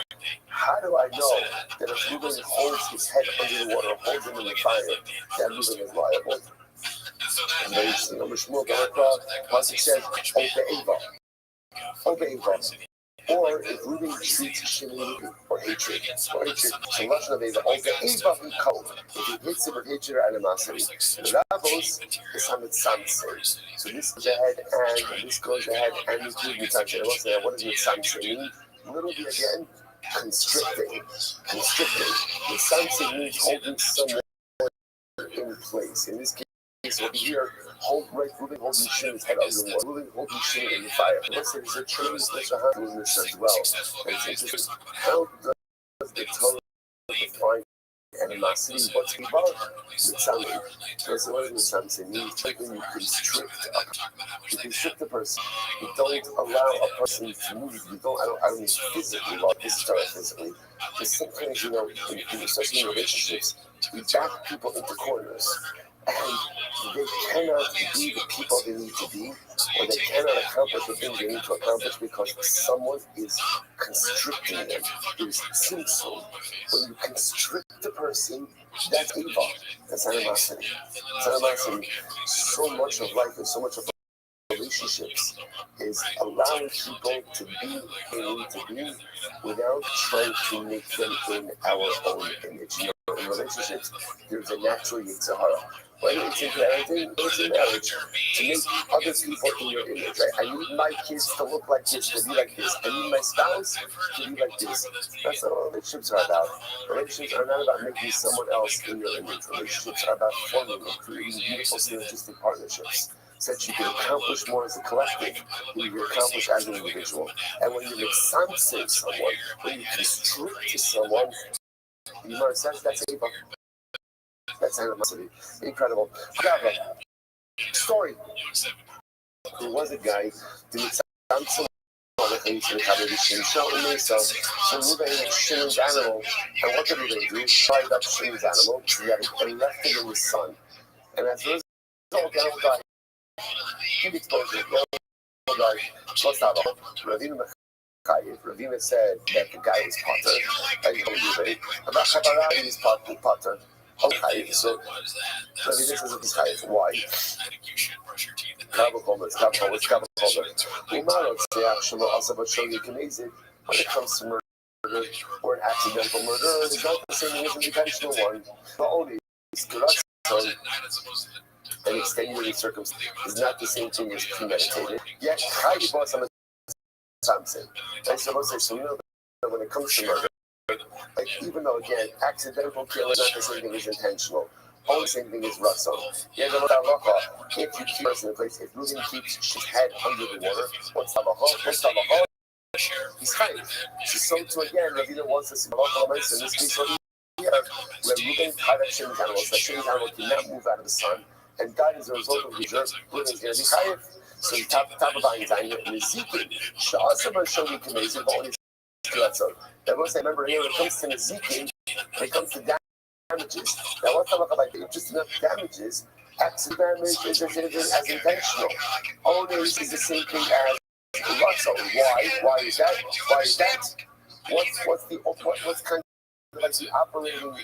How do I know that if Reuben holds his head under the water, holds him in the fire, that Reuben is liable? And very interesting. Over Shmuel Barakah, Pasuk says, Obey God. or if Ruben treats Shimon or hatred. So Lashon of Eva, also Eva who called, if he hits him with hatred or animosity. Ravos is Hamid Samson. So this goes ahead and this goes ahead and include Mitzvah. What does Mitzvah mean? Literally again, constricting. Mitzvah means holding someone in place. In this case, over here, holding Shimon's head under water, holding Shimon in the fire. Let's say there's a tremendous Mishahar doing this as well. And it's interesting. How does the Torah define animosity? What's involved? Mitzvah. So what does Mitzvah mean? When you constrict a person. You don't allow a person to move. I don't mean physically, well, this is physically. But sometimes, especially in relationships, we back people into corners. And they cannot be the people they need to be, or they cannot accomplish the things they need to accomplish because someone is constricting them. There's tzimtzum. When you constrict a person, that's evil. That's animosity. It's animosity. So much of life and so much of relationships is allowing people to be who they need to be without trying to make them in our own image. In relationships, there's a natural yitzhara. Whether it's in parenting or it's in marriage, to make other people in your image, right? I need my kids to look like this, to be like this. I need my spouse to be like this. That's not what relationships are about. Relationships are not about making someone else in your image. Relationships are about forming and creating beautiful synergistic partnerships so that you can accomplish more as a collective than you can accomplish as an individual. And when you make sense of someone, when you constrict someone, you know, that's evil. That's animosity. Incredible. Story. There was a guy doing something so Ruben ate Shimon's animal, and what did Ruben do? He tried up Shimon's animal and left it in the sun. And as a result, the animal died. Give exposure. The animal died. What's that? Ravina said that the guy was potter. I told you, right? About Chabarah is potter. Okay, so Ravina says it's chayiv. Why? When it comes to murder or an accidental murder, it's not the same thing as an intentional one. But only an extenuating circumstance is not the same thing as premeditated. Yet chayiv was something. I'm supposed to say, so that when it comes to murder, like even though again, accidental killing is not the same thing as intentional. Only same thing as Russell. If you keep a person in place, if Ruben keeps his head under the water, what's Tavaho? He's chayiv. So to again, Ravina wants us to in this case over here, where Ruben tied up Shimon's animals, that Shimon's animal did not move out of the sun, and died as a result of reserve, Ruben's going to be chayiv. So the top of our anxiety and Ezekiel, Sha'asaba Shoni Kamezi, but only Kilatzon. That was, I remember here, when it comes to Ezekiel, when it comes to damages, now what's talking about just enough damages, accident damage is as intentional. Only is the same thing as Russell. Why is that? What's kind of like the operating,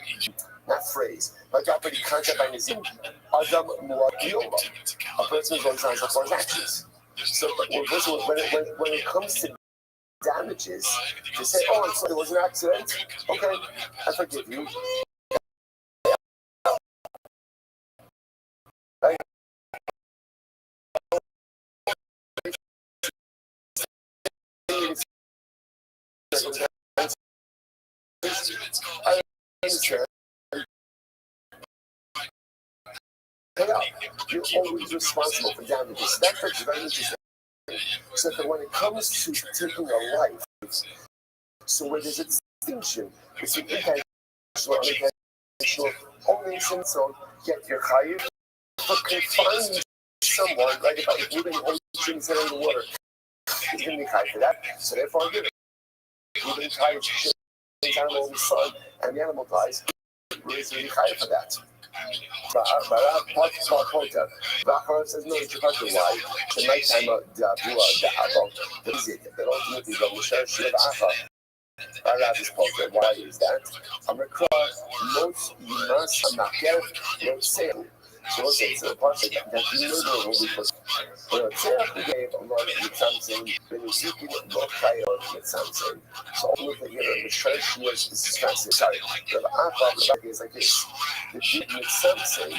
not phrase, but the operating concept by Ezekiel? Adam Muadilma. A person is always answerable for his actions. So when it comes to damages, to say, oh, I'm sorry, it was an accident. Okay, I forgive you. I understand. You're always responsible for damages. That part's very interesting. So that when it comes to taking a life, so where there's a distinction between intentional and unintentional, only intentional, yet you're chayiv for confining someone, right? If you're going to hold things in the water, he's going to be chayiv for that. So therefore, I'm giving. You're going to chayiv the animal in the sun, and the animal dies. He's going to be chayiv for that. Bachar says, no, it's about the why. The nighttime of the Abba, the visit, that ultimately the Moshe Shiv Acha. Why is that? Amrikra, most Yimas Amaker, no sale. So it's a part that the murderer will be put. ורוצח gave a lot of something, בנזיקין לא חיות something. So ultimately, the church was expensive. Sorry, the Akha is like this. The deed with something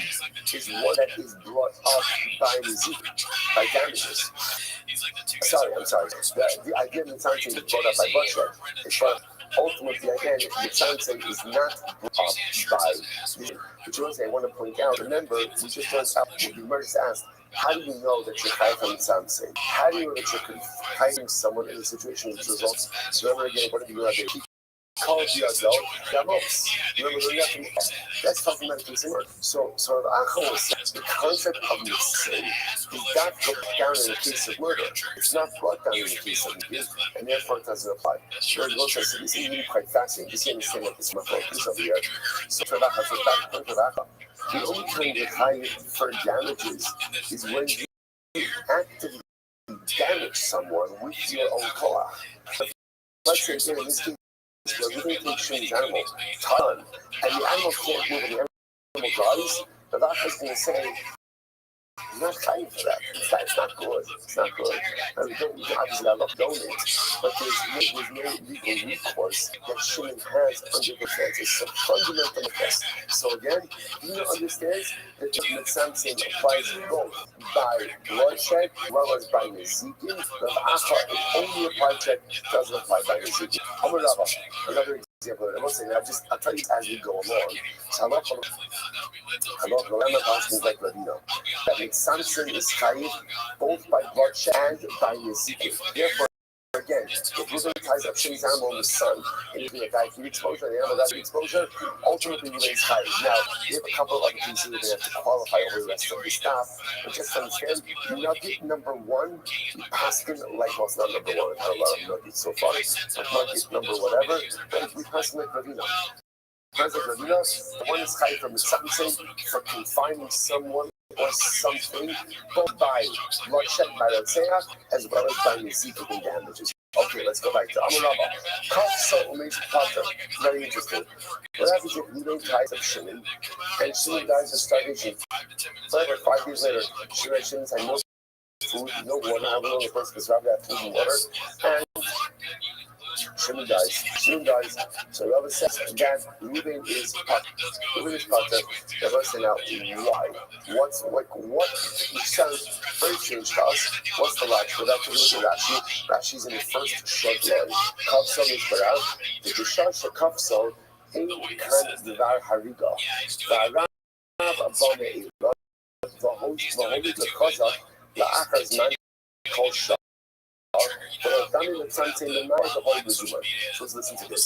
is one that is brought up by Nizik, by damages. I'm sorry. The idea of something is brought up by bloodshed. But ultimately, again, the something is not brought up by the which was I want to point out. Remember, we just learned out. The Merge asked, how do you know that you're hiding from something? How do you know that you're hiding someone in a situation which results? Remember again, what did you do? He called you as well. Remember, that's talking about a consumer. So the Achel was the concept of mistake is not brought down in the case of murder. It's not brought down in the case of abuse, and therefore it doesn't apply. Sure, this is really quite fascinating. Just understand what this is over here. So the only time you hire for damages is when you actively damage someone with your own koach. Let's say here in this case, we're going to take Shimon's animal, ton, and the animal can't move, and the animal dies. The doctor is going to say, you're not fighting for that. It's not good. It's not good. And we don't, obviously, I love donating, but there's no legal recourse that Shimon has under the fence. It's a fundamental offense. So again, you understand that the something applies both by bloodshed as well as by Nezikin. The Acha is only a project, doesn't apply by Nezikin. Another example, I'll tell you as we go along. So I love the Lama Passions like Ravino. That makes something is chayiv both by bloodshed and by Nezikin. Therefore, again, if Reuben ties up Shimon's animal in the sun, and you get heat exposure, and the animal dies of exposure, ultimately you raise chayiv. Now, we have a couple of other things that we have to qualify over the rest of the stuff, but just understand, nugget number one, Paskin, like, well, it's not number one, I've had a lot of nuggets so far, but nugget number whatever, but we Paskin like Ravina. Paskin like Ravina, the one is chayiv from the something, for confining someone or something, both by bloodshed, by Rotzeach, as well as by Nezikin damages. Okay, let's go back to Amarava. Kaf so makes Potter. Very interesting. What happens if Reuben ties up Shimon, and Shimon dies of starvation? However, 5 years later, Shimon had no food, no water, I don't know the person because Rabbi had food and water, and Shimon dies. So Rabbi says that Reuben is Potter. Rabbi said, now, why? What sounds very strange to us. What's the Rashi? Without to look at Rashi, Rashi's in the first short line. Kafson is put out. The Gishash of Kafson ain't kind of Divar Hariga. The Arab Abone Eilon, the Holy Koza, the Achaz Man called Shah. But I've done it with something in the night of all the Zuma. So let's listen to this.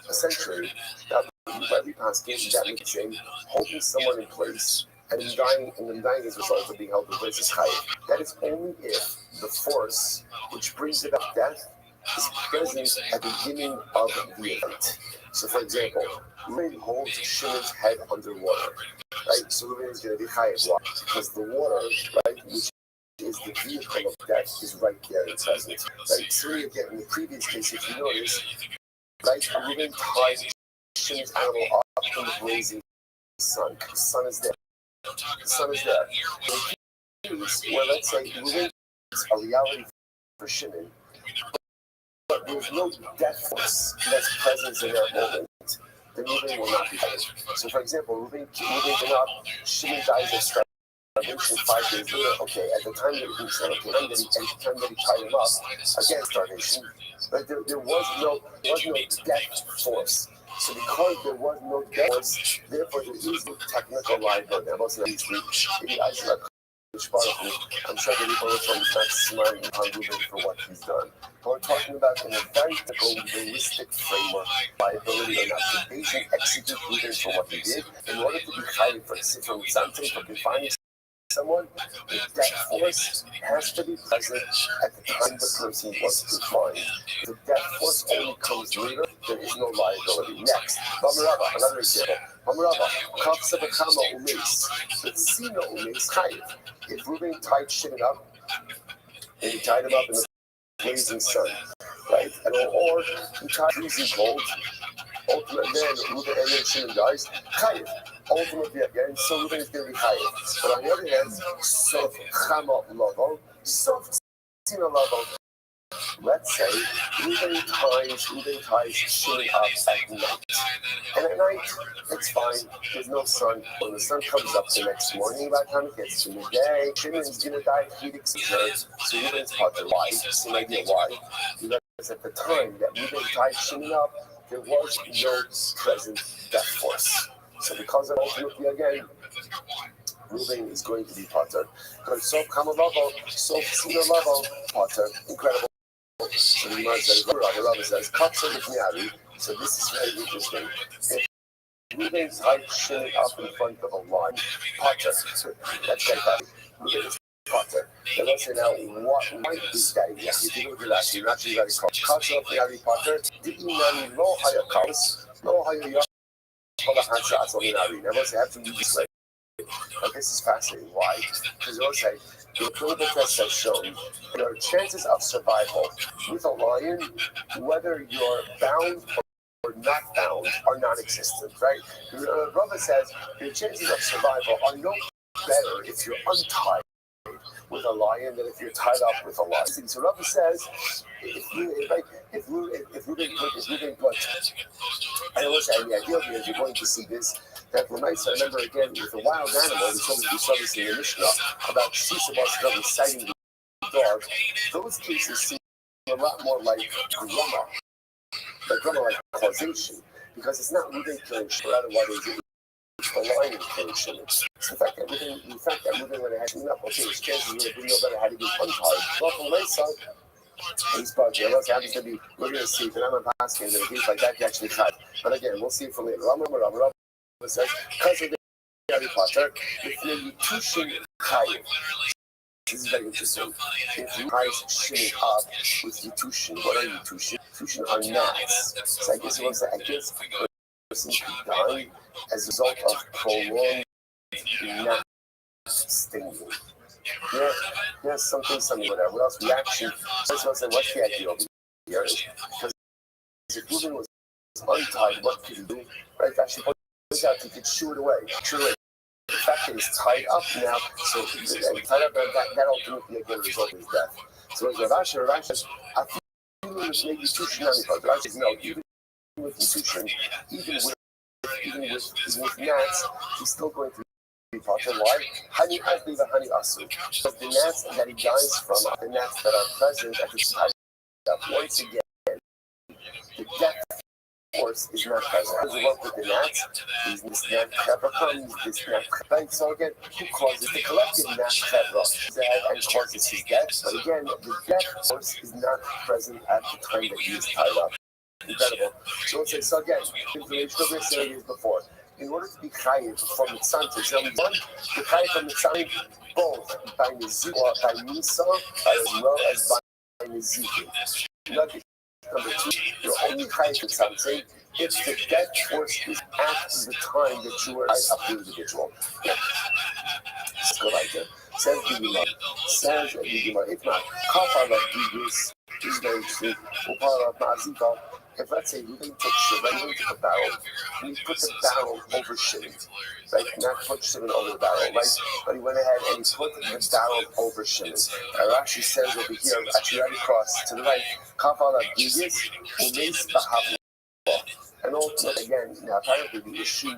Essentially, that every paskin that makes saying holding someone in place and then dying as a result of being held in place is chayiv. That is only if the force which brings about death is present at the beginning of the event. So, for example, Reuben holds Shimon's head underwater, right? So Reuben is going to be chayiv. Why? Because the water, right, which is the vehicle of death, is right there in present. Right? So again, in the previous case, if you notice, right, Reuben ties Shimon's animal up in the blazing sun. The sun is there. The sun is there. Well, let's say Reuben is a reality for Shimon, but there's no death force that's present in that moment. Then Reuben will not be dead. So, for example, Reuben went up, Shimon dies of starvation 5 days later. Okay, at the time that he said, okay, at the time that he tied him up, again, starvation, but there was no death force. So because there was no death force, therefore there is no technical liability. I'm also not I'm sure that people are not smiling on Reuben for what he's done. But we're talking about in a very technical, realistic framework, liability or not. The agent execute Reuben for what he did in order to be hired for something, for confining someone, the death force has to be present at the time the person was confined. If the death force only comes later, there is no liability. Next, Bamarava, another example. Bamarava, Kafsa Bakama Umes, but Sina Umes Chayiv. If Reuben tied Shimon up, and he tied him up in the blazing sun, right? Or he tied freezing cold, ultimately then Reuben and then Shimon dies, Chayiv. ultimately again, so Ruben is going to be higher. But on the other hand, Sof Chama Lovo, Sof Sina Lovo. Let's say Ruben ties showing up at night. And at night, it's fine. There's no sun. When the sun comes up the next morning, by the time it gets to midday, Shimon's going to die of heat exposure. So Ruben's potter. Why? Same idea why. Because at the time that Ruben tied Shimon up, there was no present death force. So because of ultimately again, Ruben is going to be potter. Because Sof Kama Lavo, Sof Sina Lavo, potter. Incredible. So the Gemara says, Rabbi says, so this is very interesting. If Ruben's height showing up in front of a line, potter. That's very funny. Ruben is potter. Then let's say now, why is that exactly? If you look at that, you're not really very close. Kasha of the potter, the Inani lo haya kaus, lo haya yah, never say, have to use this way. But this is fascinating. Why? Because they say the clinical tests have shown there are chances of survival with a lion, whether you're bound or not bound, are non-existent, right? Rava says your chances of survival are no better if you're untied with a lion than if you're tied up with a lion. So Rava says if Ruben put, I always say the idea here is you're going to see this. That were nice. I remember again with a wild animal, we saw this in the Mishnah about Sisabas citing the dog. Those cases seem a lot more like grumma, like causation, because it's not Ruben killing Shimon, rather what is it? It's the lion killing Shimon. So the fact that Ruben went ahead and up, okay, his chances would have been no better had he been untied. Well, from my side, he's bugged. It happens to be, we're going to see, and I'm not asking that he's like that, he actually cut. But again, we'll see it for later. Says, because of the Harry Potter, if you're Yutushin Chayiv, this is very interesting. If you guys shimmy up with Yutushin, what are Yutushin? Yutushin are gnats. So I guess it was, a person could die as a result of prolonged gnat stinging. Yeah, something, whatever. What else? Reaction. First of all, what's the idea over here? Because if Ruben was untied, what could he do? Right? Actually, out, he could shoo it away. The fact that he's tied up now, so tied up, that ultimately again result in his death. So as Rav says, I feel it's maybe Tushin Nanipad. Rav says, no, even with Tushin, even with gnats, he's still going to be potter. Why? Honey Asli the honey asu. Because the gnats that he dies from are the gnats that are present at the time. Once again, the death force is not present. As we work with the gnats, this gnat chevra comes, this gnat chevra. So again, who causes the collective gnat chevra and causes his death? But again, the death force is not present at the time that he is tied up. Incredible. So let's say, so again, information that we're saying is before. In order to be chayiv from the sun to tell me one, the chayiv from the sun both by Nizik or by Nisa as well as by Nizik. Number two, you're only chayiv with something if the death force is at the time that you are tied up to the individual. Yeah. It's good idea. Says the Gemara. If not, kafar of Gigis is very interesting. If let's say Ruben took a barrel, and he put the barrel over Shimon, right? Not put Shimon over the barrel, right? But he went ahead and he put the barrel over Shimon. It actually says over here, actually right across to the right, Kafal Abdiyis, Umes Bahavla. And ultimately, again, now apparently the issue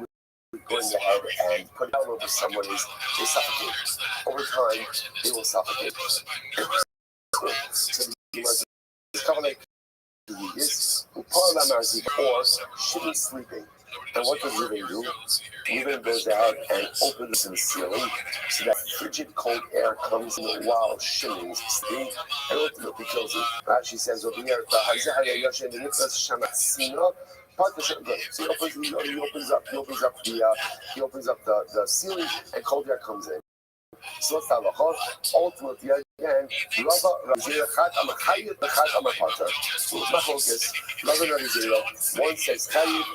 with going ahead and putting out over someone is they suffocate. Over time, they will suffocate. So it's kind of like or Shimon sleeping. And what does Ruben do? Ruben goes ahead and opens the ceiling so that frigid cold air comes in while Shimon's sleeping and ultimately kills him. Rashi says over here, so he opens up the ceiling and cold air comes in. So let's have a hot, ultimately again, Rava Razira Chat Amachayit the Chat Amapata. So it's my focus. Rava Razira, one says Chayit,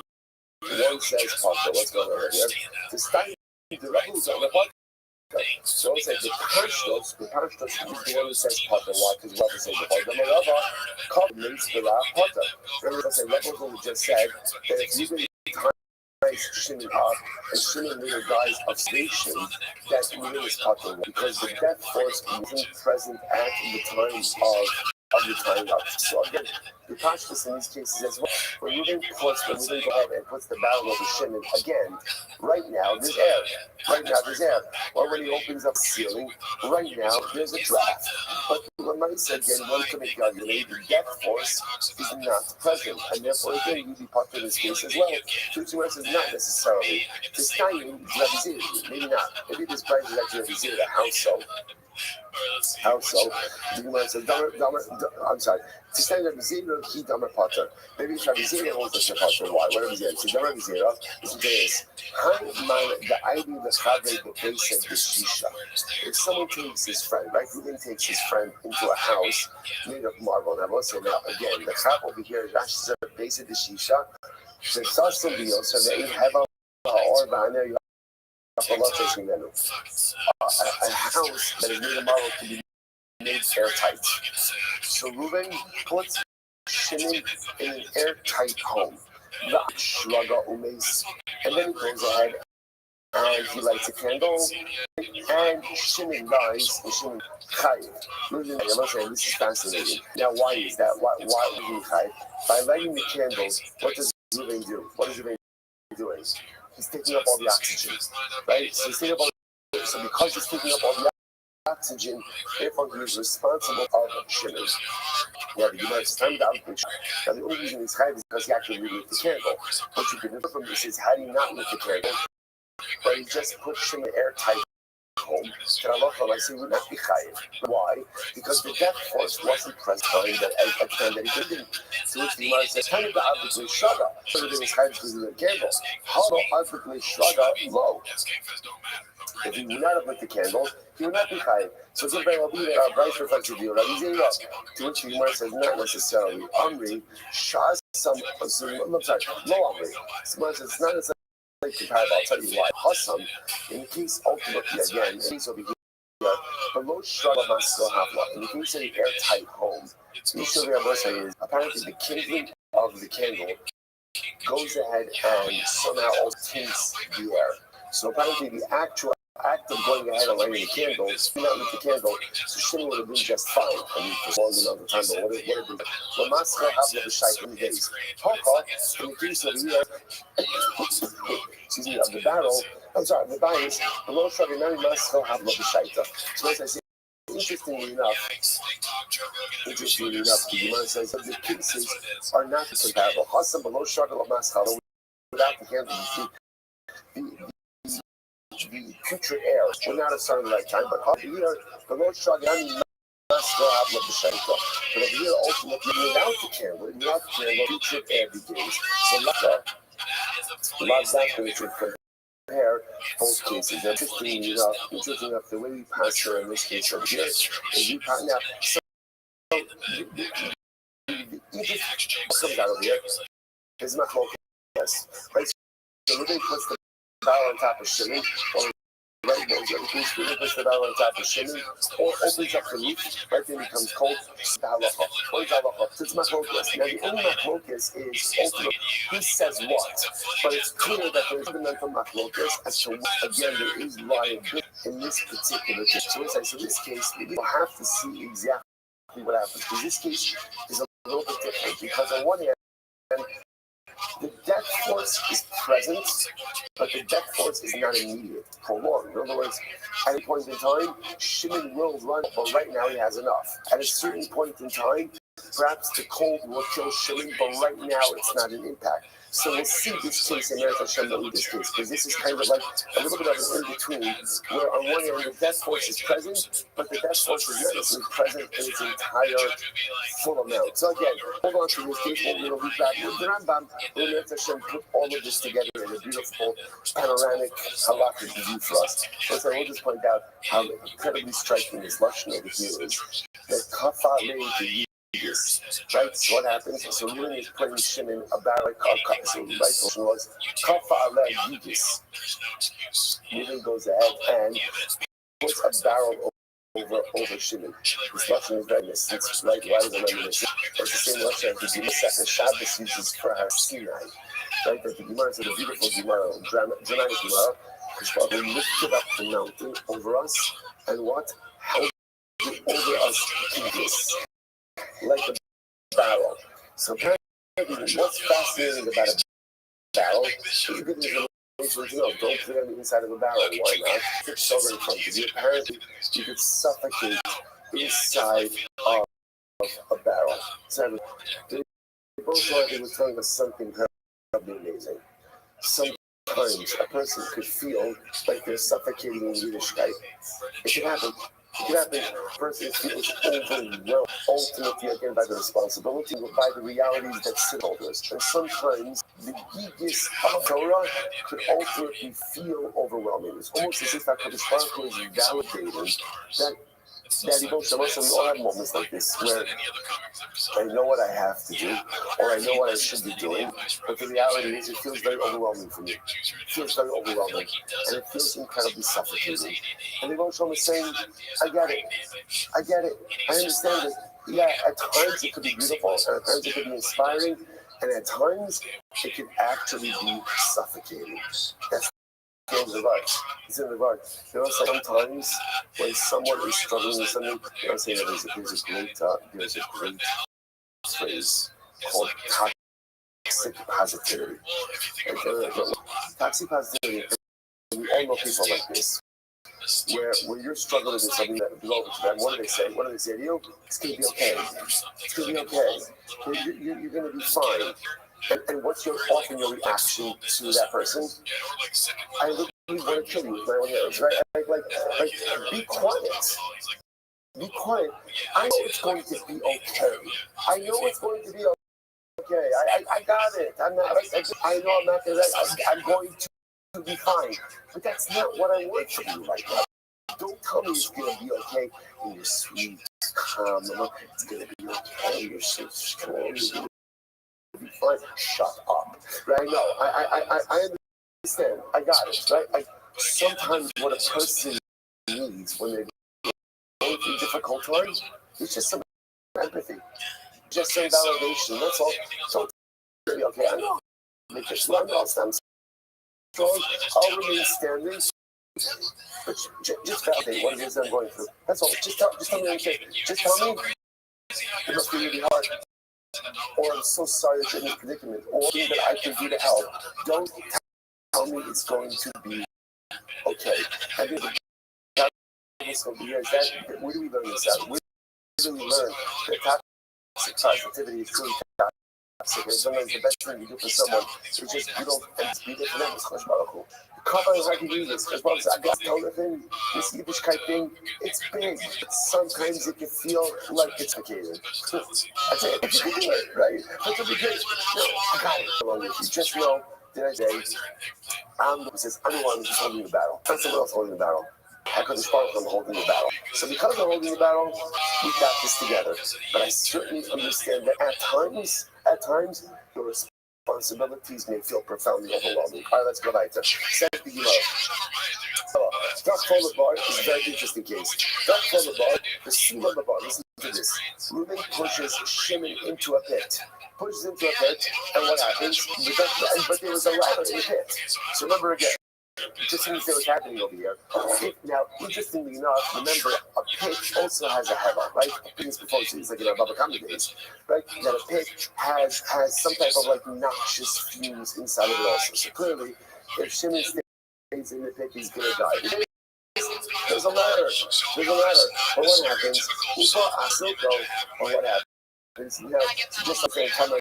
one says Pata. What's going on here? To study the Rava is on the Pata. So it's like the Parashtos is the one who says Pata. Why? Because Rava says the Pata. The Rava covenants for that Pata. Remember, Rava who just said that if you can brings Shimon up, and Shimon later dies of starvation, that Reuven is potter because the death force wasn't present at the time of the time up. So again, the consciousness in these cases as well. When Reuven go ahead and puts the barrel over Shimon again, right now there's air. Right now there's air. Or when he opens up the ceiling, right now there's a draft. But Lamais again, one could make the argument the death force is not present, and therefore again you'd be part of this case as well. Tutzimar says not necessarily. This guy is maybe not. Maybe this price is actually Ravizir, how so? How so? The Gemara says, I'm sorry. To stand up zero, he damer potter. Maybe it's Ravizir holds the potter. Why? What Ravizir? So damer Ravizir is this. The idea of the Chavre, the place of the Shisha. If someone takes his friend, right? Reuben takes his friend into a house made of marble. And I will say now again, the Chav over here is actually the base of the Shisha. So it's also the so they have a banner. A house that is made of marble can be made airtight. So Reuben puts Shimon in an airtight home. And then he goes ahead and he lights a candle, and Shimon dies, and Shimon chayiv. This is fascinating. Now, why is that? Why would he chayiv? By lighting the candles, what does Reuben do? What is Reuben doing? He's taking up all the oxygen, right? So he's taking up so because he's taking up all the oxygen, therefore he is responsible for Shimon. Now the Gemara is time down. Now the only reason he's chayiv is because he actually lit the candle. What you can infer from this is how do you not lit the candle? But he just put Shimon airtight home. I say would not be chayiv. Why? Because the death force wasn't present at the time that he did it. To which the Gemara says, "How did the advocate shraga?" So it was chayiv because of the candle. How do advocate shraga low? If he would not have lit the candle, he would not be chayiv. So it's very well be that our vice reflects the view. To which the Gemara says, not necessarily. Amri, shas some. I'm sorry, no Amri. The Gemara says it's not necessarily. I'll tell you why. Hassam, in the case ultimately again, in the case over here, below Shraga Maslo Havla, in the case of the airtight home, the issue of the is apparently the kindling of the candle goes ahead and somehow also tints the air. So apparently the actual act of going ahead and lighting the candle, not with the candle, so Shimon would have been just fine. I mean, for a long amount of time, but what it would have Maslo Havla the Shaykh in the days. Haka, in the case of the excuse me, of the barrel, I'm sorry, the bias, the low shrug and none must still have love shaita. So as I say, interestingly enough, the Gemara says that the cases are not comparable. Hassan below shrug and maschala without the candle, the putrid air will not have started at the right time, but here, the low shrug and still have love shaita. But over here, ultimately, without the candle, putrid air begins. So we should compare both cases. Interesting enough, the way we pass here in this case over here is we pass now. So the comes out over here is machlokes, yes, right? So Reuben puts the barrel on top of Shimon, or right now, Reuben puts the barrel on top of Shimon, or opens up the roof, right then it becomes cold. The halacha. What is halacha? So it's machlokes. Now the only machlokes is ultimately who says what, but it's clear that there's fundamental machlokes as to what, again, there is liability in this particular case. So as I said, in this case, we will have to see exactly what happens, because this case is a little bit different, because on one hand, the death force is present, but the death force is not immediate, prolonged. In other words, at a point in time, Shimon will run, but right now he has enough. At a certain point in time, perhaps the cold will kill Shimon, but right now it's not an impact. So we'll see this case in Eretz Hashem, this case, because this is kind of like a little bit of an in-between, where on one hand the death force is present, but the death force is not necessarily present in its entire full amount. So again, hold on to this case, we're going to look back. The Rambam, Eretz Hashem, put all of this together in a beautiful panoramic halakhic view for us. So we'll just point out how incredibly striking this lashon over here is. That kafa le'in right, so what happens? So Reuben is putting Shimon a barrel of so the right question was kafa alei yigis. Reuben goes ahead and puts a barrel over Shimon. This lashon is very nice. It's right, why is it reminiscent? It's the same lashon that the second Shabbos uses for her Sinai. Right? That the Gemara is a beautiful Gemara, dramatic Gemara. But we lifted up the mountain over us, and what? Held it over us like this, like a barrel. So apparently, what's fascinating about a barrel? You could don't put it on the inside of a barrel. Why not? It's so in front of you. Apparently, you could suffocate inside of a barrel. So they both were telling us something incredibly amazing. Sometimes a person could feel like they're suffocating in Yiddishkeit. It can happen. It can happen. A person feels overwhelmed, ultimately again by the responsibility, by the realities that sit over us. And sometimes the biggest of Torah could ultimately feel overwhelming. It's almost as if HaKadosh Baruch Hu is validating that emotion. We all have moments like this where I know what I have to do, or I know what I should be doing, but the reality is it feels very overwhelming for me. It feels very overwhelming, and it feels incredibly suffocating. And the emotion is saying, I get it, I understand it. Yeah, at times it could be beautiful, and at times it could be inspiring, and at times it can actually be suffocating. That's in the right. It's in the right. You know, sometimes when someone is struggling with something, you know, saying that there's a great phrase called toxic positivity. Toxic positivity. And we all know people like this, where you're struggling with something that belongs to them. What do they say? What do they say to you? It's gonna be okay. It's gonna be okay. You're gonna be fine. And what's often your reaction to that person? I literally want to kill you with my own hands, right? Like, be quiet. Be quiet. I know it's going to be okay. I know it's going to be okay. I got it. I know I'm not going to. I'm going to be fine. But that's not what I want from you right now. Don't tell me it's going to be okay. And you're sweet, calm. It's going to be okay. You're so strong. Be fine. Shut up. Right? No, I understand. I got it. Right? Sometimes what a person needs when they're going through difficult times is just some empathy, just some validation. That's all. So it's really okay. I know. I'll stand strong. I'll remain standing. But just validate what it is I'm going through. That's all. Just tell me anything. Just tell me it must be really hard. Or I'm so sorry that you're in this predicament, or that I can do to help. Don't tell me it's going to be okay. I think what's going to be here is that, where do we learn this out? Where do we learn that toxic positivity is truly toxic? And sometimes the best thing you do for someone is just you don't be there for them. It's Kosh Baruch Hu. Cover is like you do this. As well as I got to tell the thing, this Yiddishkeit thing, it's big. Sometimes it can feel like it's complicated. I say it, it's good, right? But it'll be good. No, I got it. Along with you. Just know that I say, I'm the one who's holding the battle. Not someone else holding the battle. HaKadosh Baruch Hu holding the battle. So because I'm holding the battle, we got this together. But I certainly understand that at times, your responsibilities may feel profoundly overwhelming. All right, let's go back to second Gemara. Duck from the bar is a very interesting case. Duck from the bar, the seal of the bar. Listen to this. Reuben pushes Shimon into a pit. Pushes into a pit, and what happens? But there was a ladder in the pit. So remember again. Just to see what's happening over here. Now, interestingly enough, remember, a pit also has a hevel, right? A pit is proposed to, it's like in our Baba Kama days, right? That a pit has some type of like noxious fumes inside of it also. So clearly, if Shimon stays in the pit, he's going to die. There's a ladder. But what happens? Or what happens? You know, just like saying, come of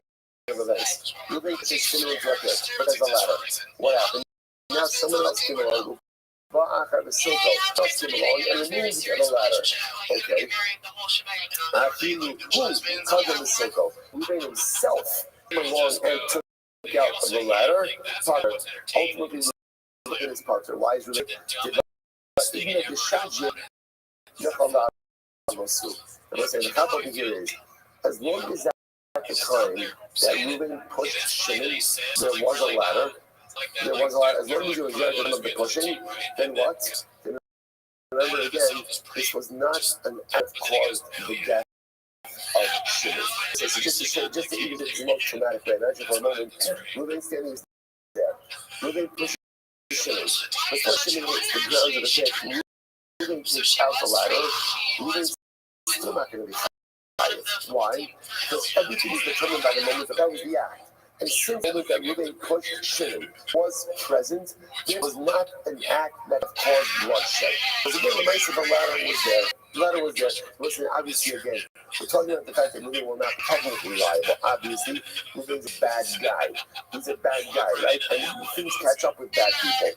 events. You think it's Shimon into a pit, but there's a ladder. What happens? Now someone else came along, Ba'ach have a silko, else came along, and removed the ladder. Okay. Who called him the silko? Reuben himself came along and took out the ladder. Potter ultimately looked at his Potter. Why is Reuben? Even if the Shadja, Yachallah, Mosu. And I'm saying the complication here is, as long as at the time that Reuben pushed Shimon, there was a ladder. There was a lot. As long as you were there of the pushing, then what? Then remember again, this was not an act that caused the death of Shimon. So just to even if it's the most traumatic way, imagine for a moment, Reuben standing Reuben pushes Shimon. Before Shimon hits the ground of the pit, Reuben kicks out the ladder. Reuben's still not going to be highest. Why? Because everything is determined by the moment that was the act. And since the moment that Reuben pushed Shimon was present, there was not an act that caused bloodshed. Because again, the nice of the ladder was there. The ladder was there. Listen, obviously, again, we're talking about the fact that Reuben will not technically liable. Obviously, Reuben's a bad guy. He's a bad guy, right? And things catch up with bad people.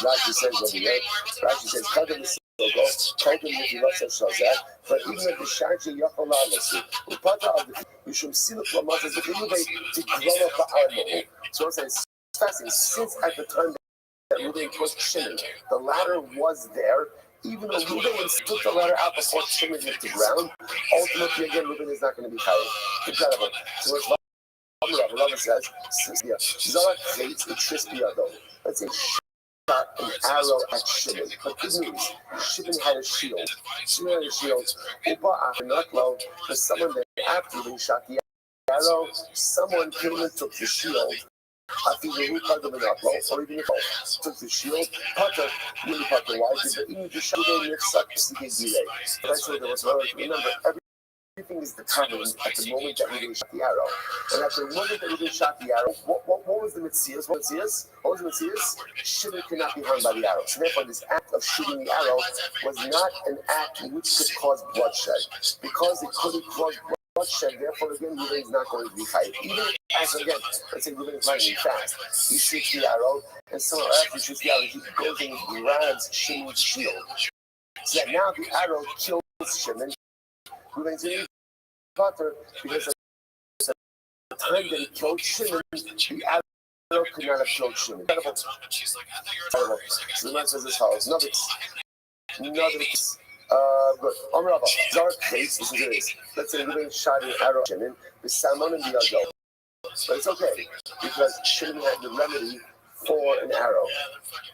Rashi says over here, Rashi says, Kadam is told him if he loves us, but even if the Shaji Yakalalasu, Upata of the you should see the Plamas as if they to grow up the armor. So I'm saying, it's fascinating. Since at the time that Reuben pushed Shimon, the ladder was there. Even though Reuben took the ladder out before Shimon hit the ground, ultimately, again, Reuben is not going to be high. Incredible. So it's Rava says, Zara hates a trispia though. Let's say shot an arrow at Shimon. But good news, Shimon had a shield. Shimon had a shield. Upa Ahanaklo, for someone that after he shot the arrow, someone came and took the shield. After the root part of the knuckle, or even if took the shield, Potter, really Potter, why? But even the shield didn't suck to see delay. But I said there was remember, everything is determined at the moment that we shot the arrow. And at the moment that we shot the arrow, what was the Metzias? What was the Metzias? Shimon cannot be harmed by the arrow. So therefore, this act of shooting the arrow was not an act which could cause bloodshed. Because it couldn't cause bloodshed, therefore, again, Reuben is not going to be fighting. Even as, again, let's say Reuben is fighting fast. He shoots the arrow, and someone after he shoots the arrow, he goes and grabs Shimon's shield. So that now the arrow kills Shimon. Reuben's in Potter, because at the time that he killed Shimon, the arrow could not have killed Shimon. Incredible. So the man says this follows. Another case. But Amrava, Zara case, listen to this. Let's say Reuben shot an arrow at Shimon, the salmon and the adult. But it's okay, because Shimon had the remedy for an arrow.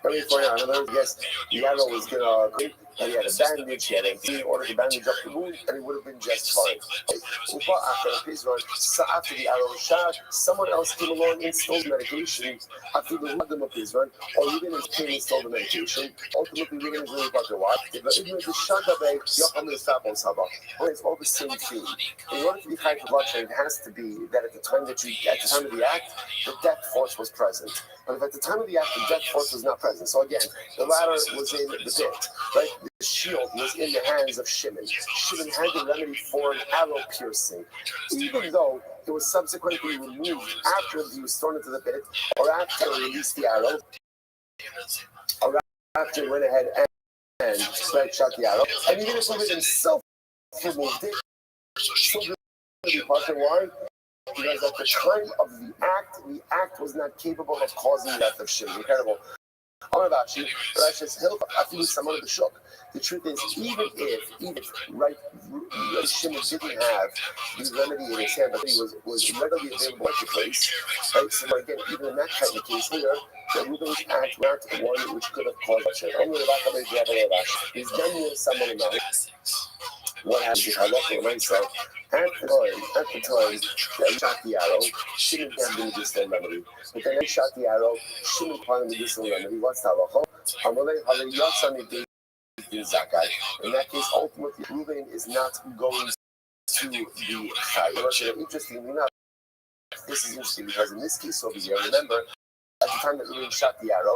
Remedy for an arrow. In other words, yes, the arrow was going to and he had a bandage, he had a order to bandage up the wound, and it would have been just fine. So after the arrow was shot, someone else came along and installed medication. After the rhythm of his run, or even his pain installed the medication. Ultimately, we're going to really about the what? But even the Shagabe, it's all the same thing. In order to be high for bloodshed, it has to be that at the time of the act, the death force was present. But if at the time of the act, the death force was not present. So again, the ladder was in the pit, right? The shield was in the hands of Shimon. Shimon had the remedy for an arrow piercing, even though it was subsequently removed after he was thrown into the pit, or after he released the arrow, or after he went ahead and shot the arrow. And even if Reuben himself removed it, still going to be part of why? Because at the time of the act was not capable of causing the death of Shimon. Incredible. The truth is, even if right, Shimon didn't have the remedy in his hand, but he was readily available at the place, right? So again, even in that kind of case here, the Reuben's act not one which could have caused bloodshed. Only the back of the is done with someone else. What happened is, I left the myself. At the time that he shot the arrow, Shimon had the medicinal remedy. But then he shot the arrow, Shimon found the medicinal remedy. What's that? In that case, ultimately, Reuben is not going to be high. Interestingly enough, this is interesting because in this case over here, remember, at the time that Reuben shot the arrow,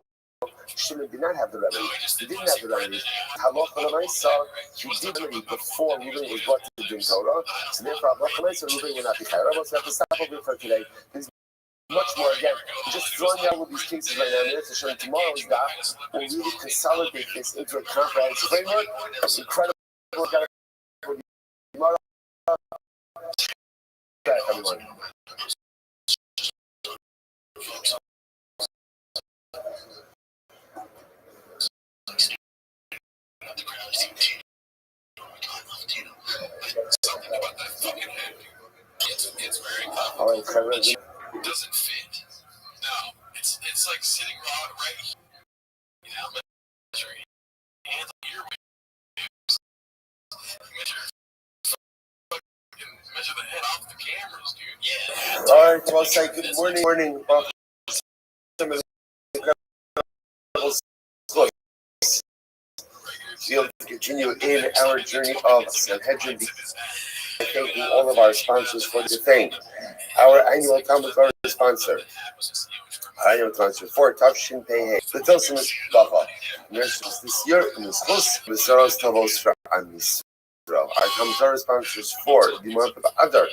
Shimon did not have the remedy. He didn't have the remedy. He did the remedy before Reuben was brought to the Din Torah. So therefore, Reuben will not be high. Rabbi, so I have to stop over for today. There's much more. Again, just throwing out all these cases right now. Minutes to show tomorrow's doc will really consolidate this into a comprehensive framework. It's incredible. Tomorrow, everyone. All right, Trevor. Doesn't fit. No, it's like sitting right here. You know, measure your hands on your waist. Measure the head off the cameras, dude. Yeah. All right, well, say good morning. be able to continue in our journey of Sanhedrin. Thanking all of our sponsors for the thing. Our annual Talmud Torah sponsor. Our annual sponsor for Tavshin Pei. The Tilsimus Bava. Nurses this year in the schools. The Soros Tavos from Amis. Our Talmud Torah sponsors for the month of Adar.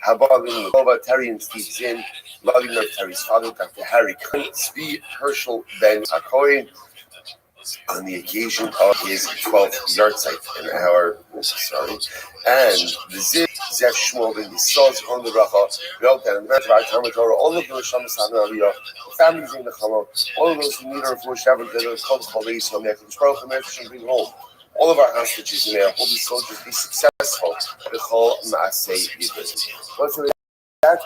Habalim Lova, Terry and Steve Zinn. Loving of Terry's father, Dr. Harry Kuhn, Tzvi Herschel Ben Akoin, on the occasion of his 12th yard site in our, and the Ziv, Zev Shmuel Ben Yisrael, on the Racha, Bel Dan, the Matter of our Talmud Torah, all of the Shamas Aliyah, families in the Chalom, all of those who need our Fush Shabbat, that are called Chalei, so Mekh, Shprach, and Mekh, bring home. All of our hostages and our holy soldiers be successful. The Chol Maaseh Yidus. What's that?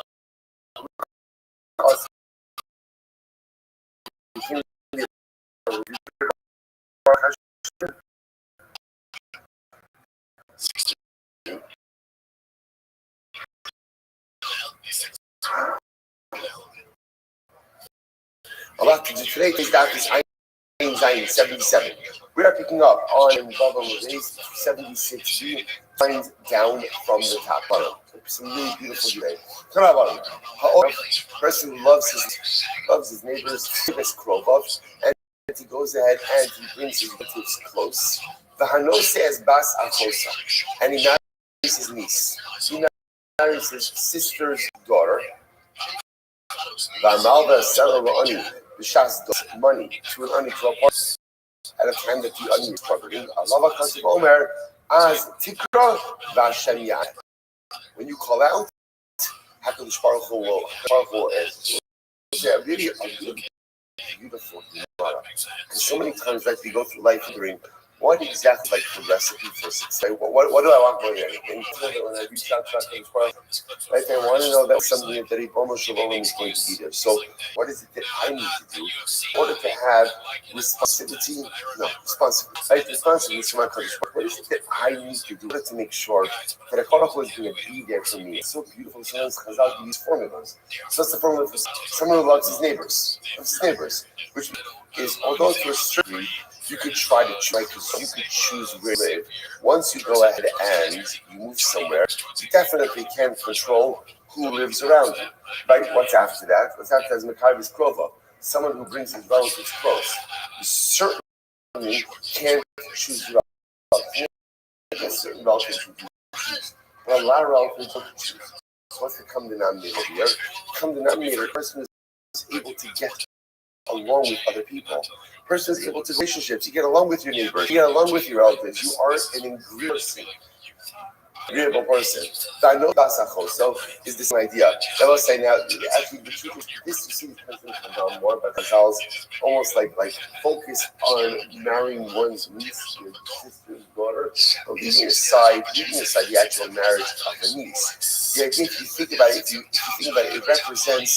Today is Dr. 77. We are picking up on Baba Mosai's 76b, lines down from the top bottom. Some really beautiful today. Come on, bottom. Person who loves his neighbors, his Krobov, and he goes ahead and he brings his relatives close. The Hano says Bas Achosa, and he marries his niece. He marries his sister's daughter. Vamalva Sarah Ani, the Shas does money to an Ani to a part at a time that the Ani is property. Allah Kasib Omer as Tikra Vashem Yad. When you call out, HaKadosh Baruch Hu will really a beautiful Gemara. And so many times, like we go through life wondering, what exactly like the recipe for success? What do I want more than anything? When I reach out to HaKadosh Baruch Hu, right, I want to know that something that Ribono Shel Olam is going to be there. So, what is it that I need to do in order to have responsibility? No, responsibility. Right, responsibility to my HaKadosh Baruch Hu. What is it that I need to do in order to make sure that HaKadosh Baruch Hu is going to be there for me? It's so beautiful. Sometimes Chazal use formulas. So that's the formula for someone who loves his neighbors, which is although to a certain degree, you could try to choose, because you could choose where you live. Once you go ahead and you move somewhere, you definitely can't control who lives around you. Right? What's after that? What's after that is Makari's Krova, someone who brings his relatives close. You certainly can't choose your relatives. There's certain relatives you can choose, but a lot of relatives don't choose. So what's the common denominator here? The common denominator, the person is able to get along with other people. Person is able to relationships. You get along with your neighbors. You get along with your relatives. You are an agreeable person. So is this an idea? I will say now, actually, the truth is, this you see this person comes down more, but Chazal's almost like focus on marrying one's niece, your sister's daughter, but leaving aside the actual marriage of the niece. Yeah, I think if you think about it, it represents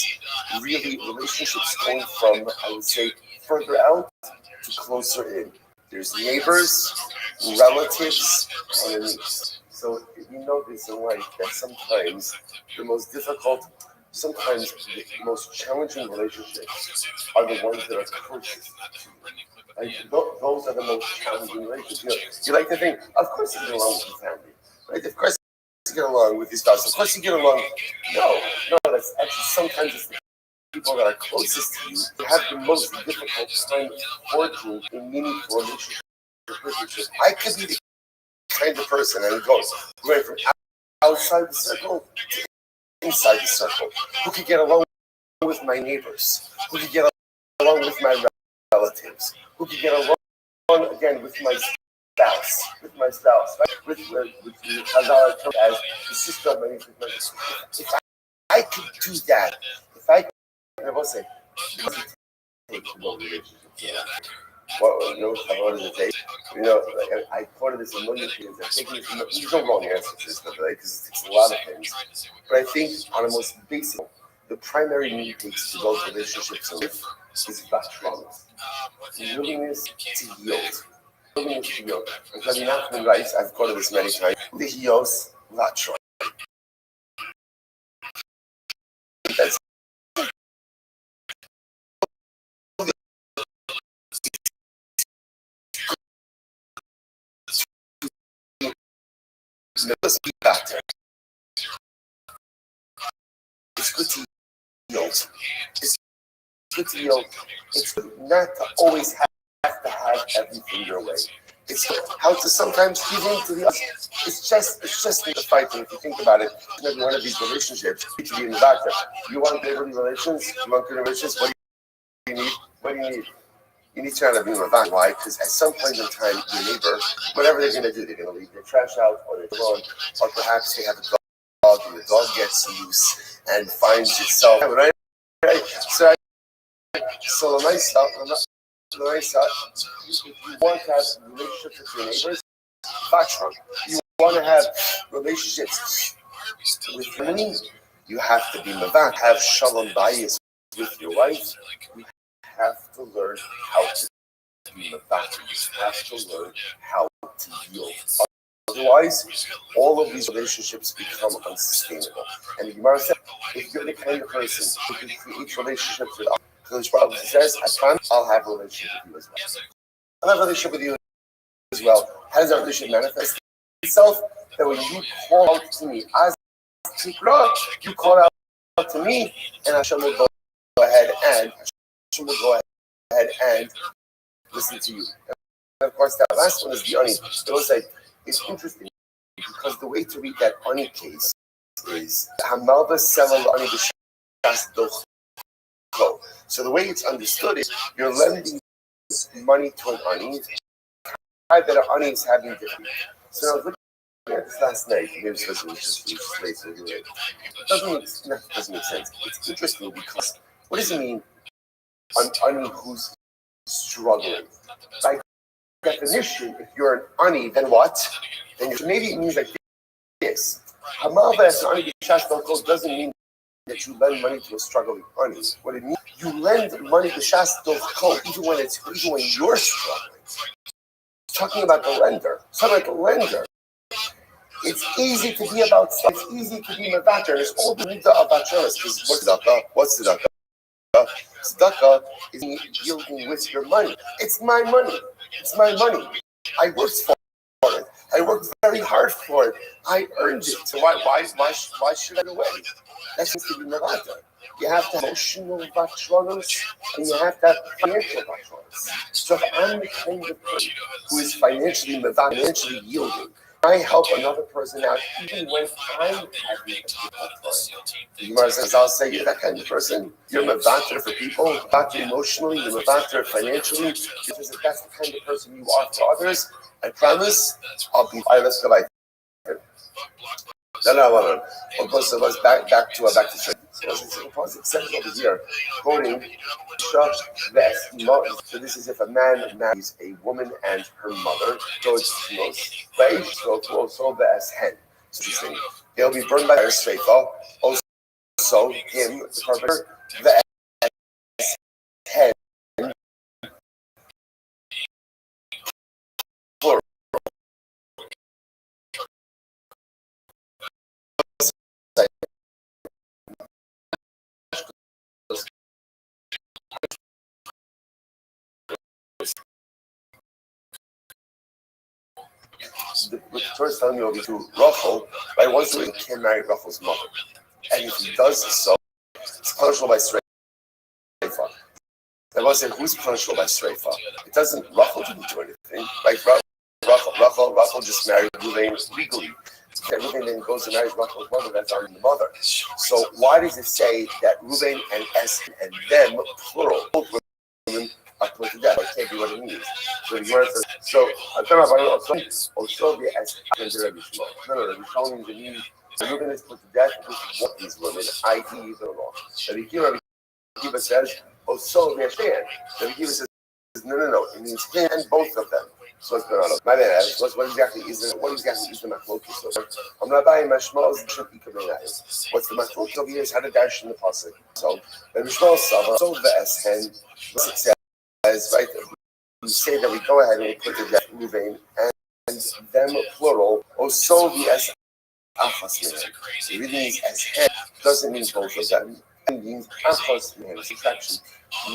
really relationships going from, I would say, further out to closer in. There's neighbors, relatives, and a niece. So we know this in life that sometimes the most difficult, sometimes the most challenging relationships are the ones that are closest. Like, those are the most challenging relationships. You like to think, of course you get along with your family, right? Of course you get along with your spouse. Of course you get along. No, that's actually sometimes it's the people that are closest to you who have the most difficult time forging in meaningful relationships. I could be the kind of person, and it goes right from outside the circle to inside the circle, who could get along with my neighbors, who could get along with my relatives, who could get along again with my spouse, right? with Hazara as the sister of my neighbor. If I could do that, I will say, it doesn't take no relationship. What does it take? Like I quoted this a million times. I think there's no wrong answer to this, right? Because it takes a lot of things. But I think on the most basic, the primary need it takes to build relationships in life is backgrounds. Willingness to yield. And Rabbi Nachman writes, I've quoted this many times, Lihios Latron. That's let's be better. It's good to yield. It's good to yield. It's good not to always have to have everything your way. It's how to sometimes give in to the other. It's just the fight. And if you think about it, in every one of these relationships, you should be in the doctor. You want good relations? You want good relations? What do you need? What do you need? You need to have a Mavak. Why? Because at some point in time, your neighbor, whatever they're going to do, they're going to leave their trash out, or they're alone, or perhaps they have a dog, and the dog gets loose and finds itself. Right? So the nice stuff, you want to have relationships with your neighbors. You want to have relationships with family. You have to be Mavak. Have shalom bayis with your wife. You have to learn how to be Mavak. You have to learn how to yield. Otherwise, all of these relationships become unsustainable. And the Gemara said, if you're the kind of person who can create relationships with others, Prophet says, I promise I'll have a relationship with you as well. I'll have a relationship with you as well. How does that relationship manifest itself? That when you call out to me, as you call out to me, and Hashem will go ahead and listen to you. And of course, that last one is the ani. It's interesting because the way to read that ani case is Hamalva Selal Ani B'Shas Dochlo. So the way it's understood is you're lending money to an ani. That an ani is having different. So I was looking at this last night. Maybe it was just late, so it doesn't make sense. It's interesting because what does it mean? An ani who's struggling. By definition, if you're an ani, then what? Then maybe it means like this. Hamal v'es ani b'shas dochlo doesn't mean that you lend money to a struggling ani. What it means, you lend money to b'shas dochlo even when you're struggling. It's talking about the lender. It's talking about the lender. It's easy to be about stuff. It's easy to be mavacher. It's all the midah of vacheres. Because what's tzedakah? Tzedakah is yielding with your money. It's my money. It's my money. I worked for it. I worked very hard for it. I earned it. So why should I give away? That seems to be mavacher. You have to have emotional vacheres and you have to have financial vacheres. So if I'm the kind of person who is financially yielding, I help another person out even when I'm having a difficult time. The Gemara says, I'll say you're that kind of person. You're mevater for people, mevater emotionally, you're mevater financially. Because if that's the kind of person you are for others, I promise I'll be let's go like No. We'll go so let's back to straight. So it says over here, quoting so this is if a man marries a woman and her mother, so it's also the as hen. So she's saying they'll be burned by their sreifa. Also him, the carpenter, the as hen. The first time you'll be to Rachel, right? Once he can marry Rachel's mother, and if he does so, it's punishable by streifa. I want to say, who's punishable by streifa? It doesn't. Rachel didn't do anything. Like Rachel just married Ruvain legally. Ruvain then goes and marries Rachel's mother. That's our mother. So why does it say that Ruvain and Es and them plural? Both women are put to death. That can't be what it means. So the word says, so I'm talking about also the as no, the Shalom means the Ruben is put to death with one of these women, i.e. the law. The Kiva says, also the Hashem. The Kiva says, no, it means him and both of them. So what's going on? My bad. What exactly is the machlokus? I'm not buying mashmal. What's the machlokus over here? Is how to dash in the pasuk. So the mishmal sava. So the eshen. What's it says? Right. We say that we go ahead and we put the death Ruvain and them plural. Also the es achas mehem. So reading these as hen doesn't mean both of them. It means achas mehem. It's actually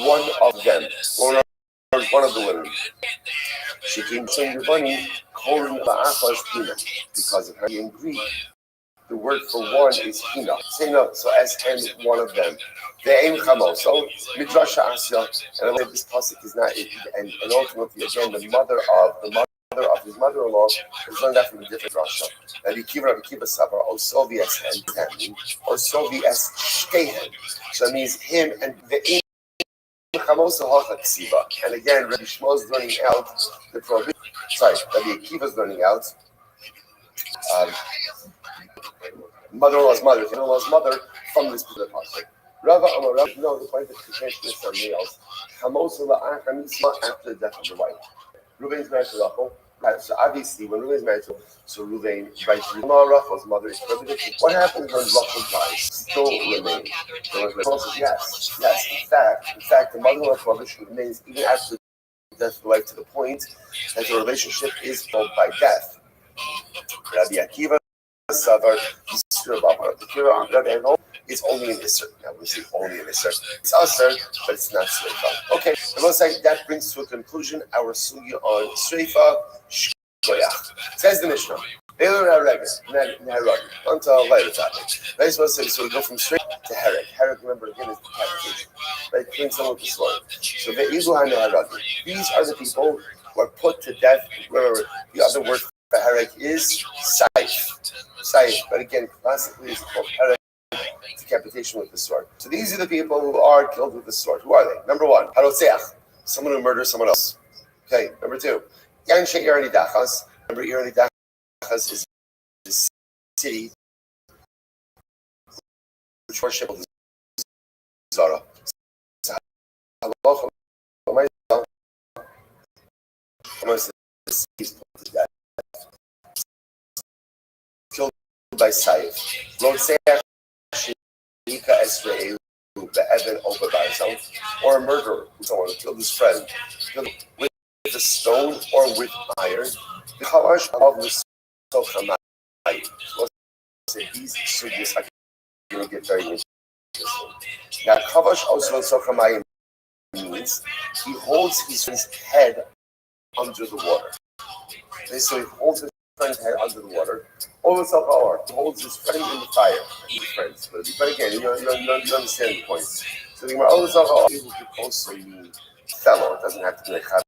one of them. Or one of the women. She came to your bunny, Korin la'achos hina, because of her in Greek. The word for one is hina. Say no, so as and one of them. Ve'em chamo. So midrasha asya, and I believe this pasuk is not, and ultimately again the mother of his mother-in-law is learned that from a different drasha. Rabbi Kiva Savar, or Sovi as and or Sovi as Shtehen. So it means him and the and again, Rabbi Shmuel is learning out the prohibition. Sorry, Rabbi Akiva is learning out mother-in-law's mother from this particular pasuk. Rava Amar Rav, no, the point that contention is something else. After the death of the wife. Reuven is married to Rachel. Right, so obviously, when Reuven is married to Reuven, right, Rachel's mother is prohibited. What happens when Rachel dies? Still remains. Yes. In fact, the mother-in-law prohibition remains even after the death of the wife to the point that the relationship is broken by death. Rabbi Akiva Savar it's only in Isser. Now we say only in Isser. It's Asr, but it's not Sreifa. Okay, it looks like that brings to a conclusion our sugya on Sreifa Shkoyach. Says the Mishnah. Until later topic. So we go from straight to Herek. Herek, remember again, is decapitation. Right? Killing someone with the sword. So these are the people who are put to death. Remember, the other word for Herek is Saif. But again, classically it's called Herek. Decapitation with the sword. So these are the people who are killed with the sword. Who are they? Number one, Harotzeach, someone who murders someone else. Okay, number two, Yanshe Irani Dachas. Remember, Irani Dachas is the city which worship the Zara. Killed by Saif. Rotzeach. Or a murderer, someone who killed his friend, killed with a stone or with iron. The Kalash of the Sochamai. These sugyas are going to get very interesting. Now, Kavash also Sochamai means he holds his friend's head under the water. Okay, so he holds his friend's head under the water. Also, power holds his friend in the fire. Friends, but again, you understand the point. So the Gemara also mean fellow. It doesn't have to be a chaver.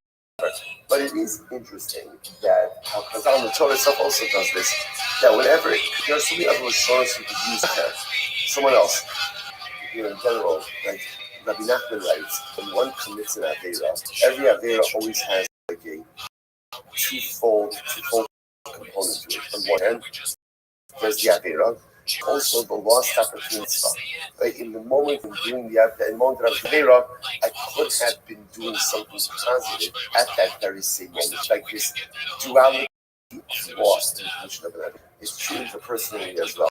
But it is interesting that Chazal, the Torah itself also does this. That whenever there's so many other Lashonos who could use that, someone else, in general, like Rabbi Nachman writes, when one commits an avera, every avera always has like a twofold component to it. On one hand, there's the avera. Also, the lost opportunity. Like in the moment of doing the moment of avera, I could have been doing something positive at that very same moment. Like this duality of lost in the position of an avera. It's true for personally as well.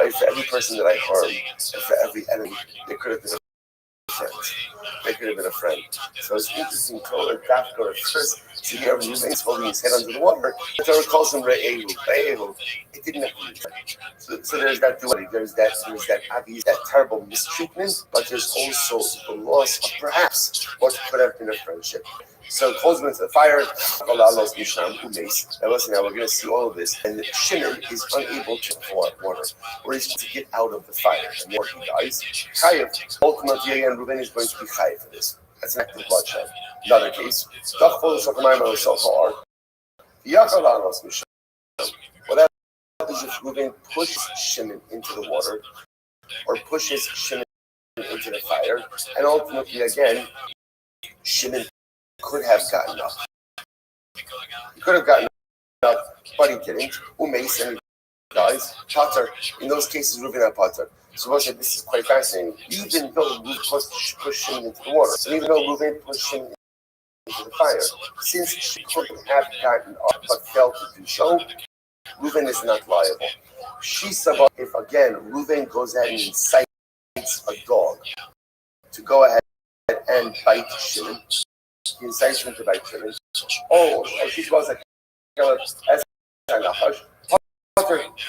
Like for every person that I harm, and for every enemy, there could have been a friend. So it's interesting to know that Dafka at first, so here Reuven's holding his head under the water. The Torah calls him Re'ehu. It didn't have to be. So there's that duality, there's that Avi, that terrible mistreatment, but there's also the loss of perhaps what could have been a friendship. So it calls him into the fire. Now listen, now we're going to see all of this. And Shimon is unable to pour water, or he's to get out of the fire. And more he dies. Chayev, ultimately, again, Reuven is going to be chayev for this. That's an act of bloodshed. Another case. What happens if Reuven pushes Shimon into the water, or pushes Shimon into the fire, and ultimately, again, Shimon could have gotten up. He could have gotten up, but he didn't. Umeis and he dies. Pater. In those cases, Reuven had Pater. So Moshe said, this is quite fascinating. Even though Reuven pushed him into the water, and even though Reuven pushed him into the fire, since she could have gotten up but failed to do so, Reuven is not liable. She said, if again Reuven goes ahead and incites a dog to go ahead and bite Shimon, he incites him to bite Shimon. Oh, she was like,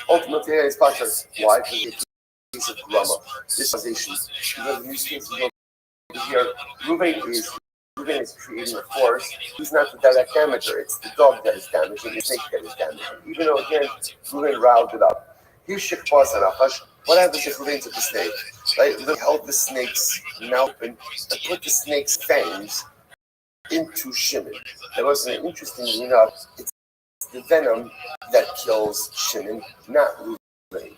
ultimately, it's Pater. Why? Because it's a piece of grammar. This causation. Because in these cases, here, Reuven is Reuben is creating a force. He's not the direct damager. It's the dog that is damaging, the snake that is damaging. Even though, again, Reuben riled it up. Here's Shekbaz and Achash. What happens if Reuben took the snake? Right? They held the snake's mouth open and put the snake's fangs into Shimon. That was interestingly enough, it's the venom that kills Shimon, not Reuben.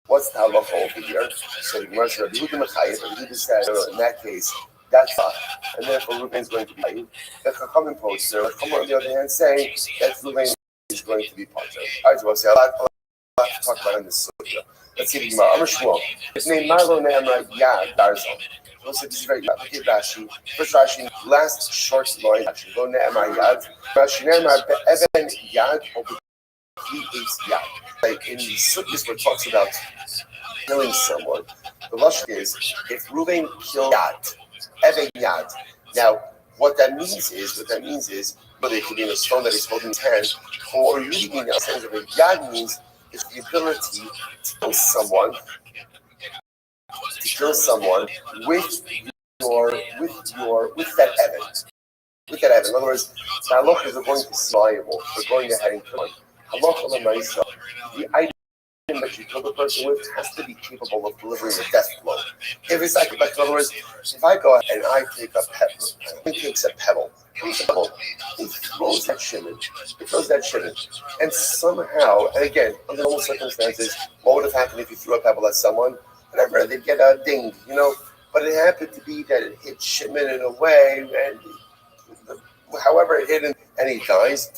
What's the halacha over here? So the Gemara said, Rabbi Yehuda said, in that case, that's fine. And therefore Reuben is going to be paid. The Chachamim poster, Chachamim on the other hand saying that Reuben is going to be punished. All right, so I'll say a lot to talk about in this sugya. Let's see the Gemara. Amar Shmuel. His name Marlo Ne'amra Yad Darzal. We'll say this is very good. Look at Rashi. First Rashi, last short line. Rashi. Lo Ne'amra Yad. Rashi Ne'amra Be'even Yad or Yad. Like in the sugyas where it talks about killing someone, the lashon is if Reuven killed Yad, Even Yad. Now, what that means is, whether it could be in a stone that he's holding in his hand, or reading in the sense of a Yad means is the ability to kill someone with that evidence. With that evidence. In other words, the halachas are going to be liable for going ahead and killing. Halacha l'maisa, the item that you kill the person with has to be capable of delivering a death blow. If it's like in other words, if I go ahead and I take a pebble, he takes a pebble, he throws that shimon, and somehow, and again, under normal circumstances, what would have happened if you threw a pebble at someone? Whatever, they'd get a ding, but it happened to be that it hit Shimon in a way, and however it hit him, and he dies,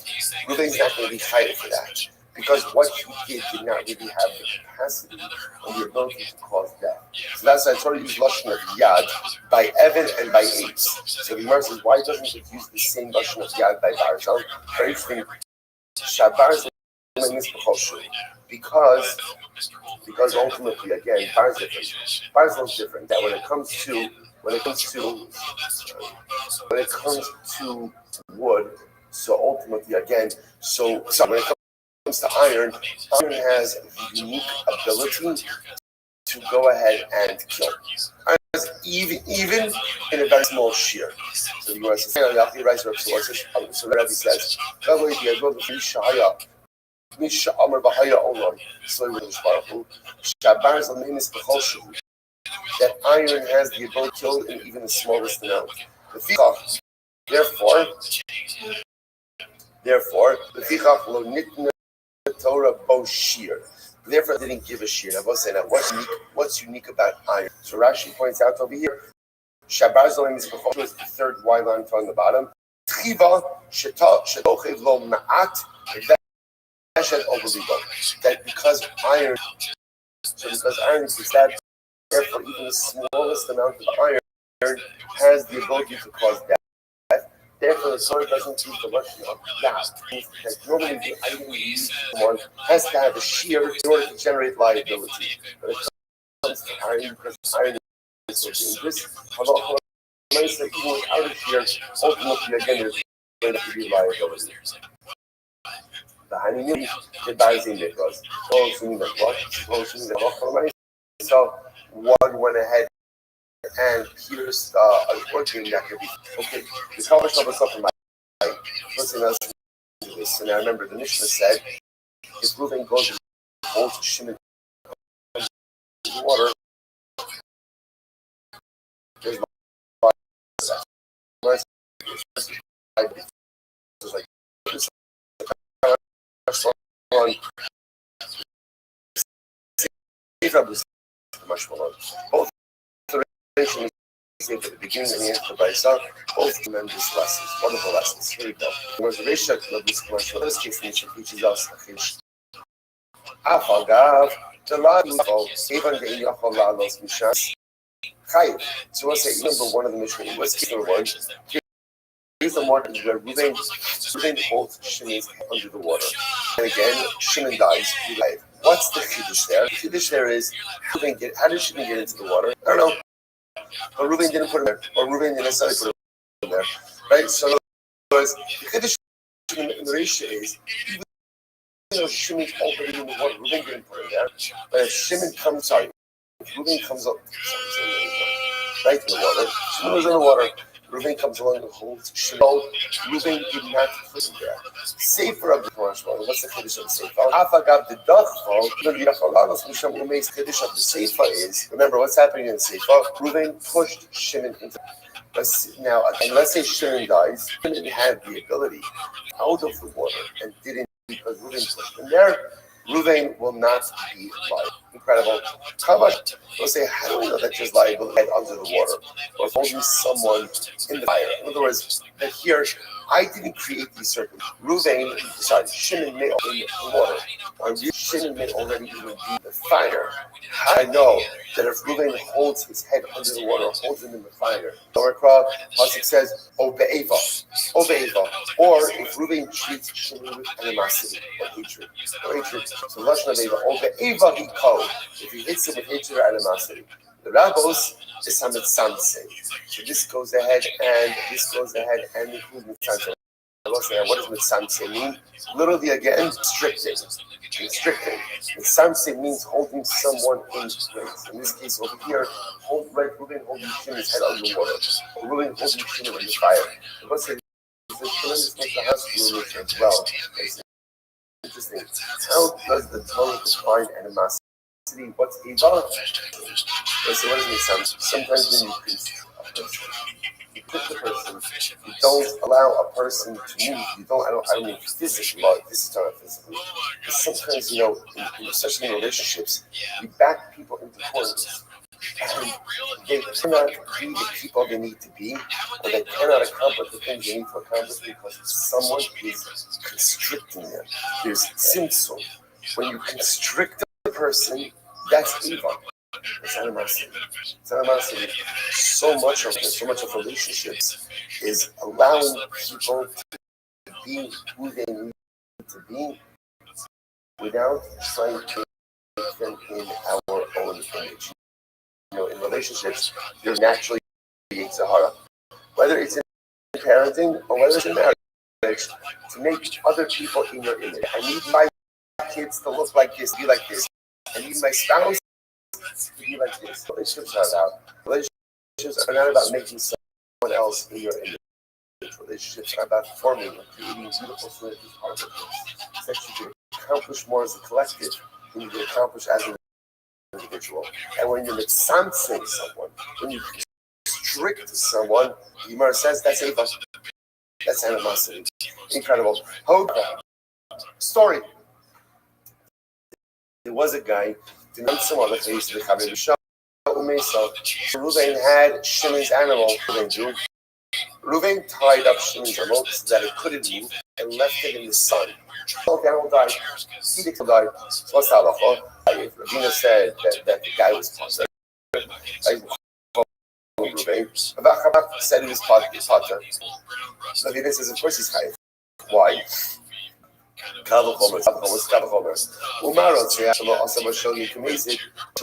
Reuben's not going to be fighting for that. Because what he did not really have the capacity and the ability to cause death. So that's why I sort of use lashon of yad by Evan and by apes. So the Gemara says, why doesn't it use the same lashon of yad by Barzal? Very interesting. Shabarzal because ultimately, again, Barzal is different. That when it comes to wood, so ultimately, again, so when it comes to iron has the unique ability to go ahead and kill. Iron even in a very small shear. So the Gemara says, so the Rebbe says, that iron has the ability to kill in even the smallest amount. Therefore, lo nitna Torah bo shear. Therefore, they didn't give a shear. Now, what's unique about iron? So Rashi points out over here, Shabarzal is the third white line from the bottom. That because iron is that, therefore, even the smallest amount of iron has the ability to cause death. Therefore, the Torah doesn't use the lashon of yad. That normally the item used one has to have a shear in order to generate liability. But it comes to iron because iron is so dangerous. Although even without a shear, ultimately again there's going to be liability. The honey the Barzim because so one went ahead and Peter's unfortunately that could be okay. The Talmud told us something like listen to this, and I remember the Mishnah said if Reuven goes and holds Shimon in the water, there's like both the at the beginning and the end of the both tremendous lessons, wonderful lessons. Here we go. There was a ratio of this commercial. This case teaches us Afagav, the law even the Yachol Lalos Mishas. So we'll say number one of the Mishnah was the word. Here's the one where Reuven holds Shimon under the water. And again, Shimon dies. What's the chiddush there? The chiddush there is how did Shimon get into the water? I don't know. But Reuven didn't put him there, or Reuven didn't necessarily put him there, right? So, in other words, the chiddush in the ratio is even though Shimon's already in the water, Reuven didn't put him there. But if Reuven comes up, right in the water, Shimon was in the water. Reuven comes along and holds Shimon. Reuven did not put him there. Sefer of the Torah. What's the Kiddush of the Sefer? Afagav the Dachfo. The Yachalalos Misham Umeis Kiddush of the Sefer is, remember what's happening in the Sefer? Reuven pushed Shimon into. Now, and let's say Shimon dies. Shimon had the ability out of the water and didn't, because Reuven pushed him there. Reuven will not be liable. Incredible. How much? We'll say, how do we know that there's liability under the water or holding someone in the fire? In other words, that here, I didn't create these circumstances. Shimon may in the water, or Shimon may already even be in the fire. How do I know that if Reuven holds his head under the water, holds him in the fire? Pasuk says, Obe'eva. Obe'eva. Or if Reuven treats Shimon with animosity or hatred. So Lashon Obe'eva. Obe'eva he called. If he hits him with hatred or animosity. The Rabbos is Hamet Samse. So this goes ahead and includes Mitzamse. What does Mitzamse mean? Literally again, constricting. Mitzamse means holding someone in place. In this case over here, Reuven holding Shimon's head under the water. Or Reuven holding Shimon in the fire. What's the tremendous house as well? It's interesting. How does the Torah define animosity? What's Eva? So what does it make sense? Sometimes when you put the person, you don't allow a person to move. I don't mean physically, this is not physically. But sometimes, especially in relationships, you back people into corners. And they cannot be the people they need to be, or they cannot accomplish the things they need to accomplish because someone is constricting them. There's tzimtzum. When you constrict a person, that's evil. It's animosity. So much of relationships is allowing people to be who they need to be without trying to make them in our own image. In relationships, there's naturally Sahara. Whether it's in parenting or whether it's in marriage, to make other people in your image. I need my kids to look like this, be like this. I need my spouse to be like this. Relationships are not about making someone else in your image. Relationships are about forming and creating beautiful partnerships that you can accomplish more as a collective than you can accomplish as an individual. And when you're mitzamtzing someone, when you constrict someone, Yimar says that's eva. That's animosity. Incredible. Story. There was a guy, someone that used to be Chavim Shah. Reuven had Shimon's animal. Reuven tied up Shimon's animal so that it couldn't move and left it in the sun. The animal died. He died. What's the halacha? Ravina said that the guy was potter. Reuven said he was potter. Ravina says, of course he's chayiv. Why? To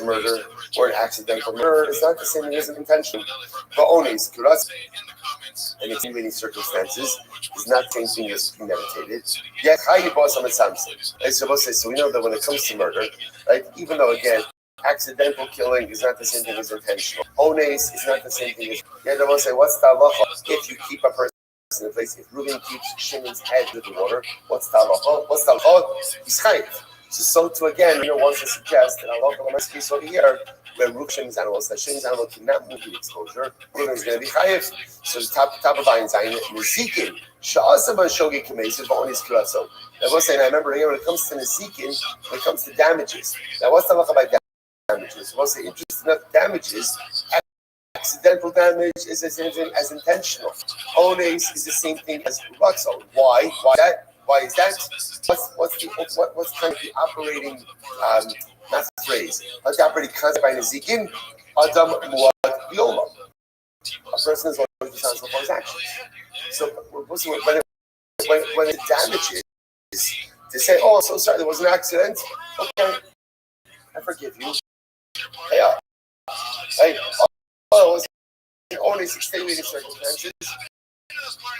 murder or an accidental murder is not the same as an intentional. But only and in many circumstances is not the same thing as premeditated. Yet, so we know that when it comes to murder, right, even though again, accidental killing is not the same thing as intentional. Ones is not the same thing as. Yeah, they will say, what's the halacha if you keep a person in the place? If Reuven keeps Shimon's head in the water, what's the halacha? He's chayiv. So to again, wants to suggest that Allah in this case over here, where Shimon's animal cannot move the exposure, Reuven is going to be chayiv. So the top of Ayin Zayin, Nezikin, Sha'asaba Shogi Kamezid, but only Kiraso. I was saying, I remember here when it comes to Nezikin, when it comes to damages. Now, what's the halacha about damages? We'll say interest enough damages. Accidental damage is the same thing as intentional. Ones is the same thing as Ruxo. Why? Why is that? What's kind of the operating not the phrase, but the operating concept by Nezikin? Adam Muad Bioma. A person is always responsible for his actions. So when it damages, to say, "Oh, so sorry, there was an accident." Okay, I forgive you. Hey, it was only extenuating circumstances.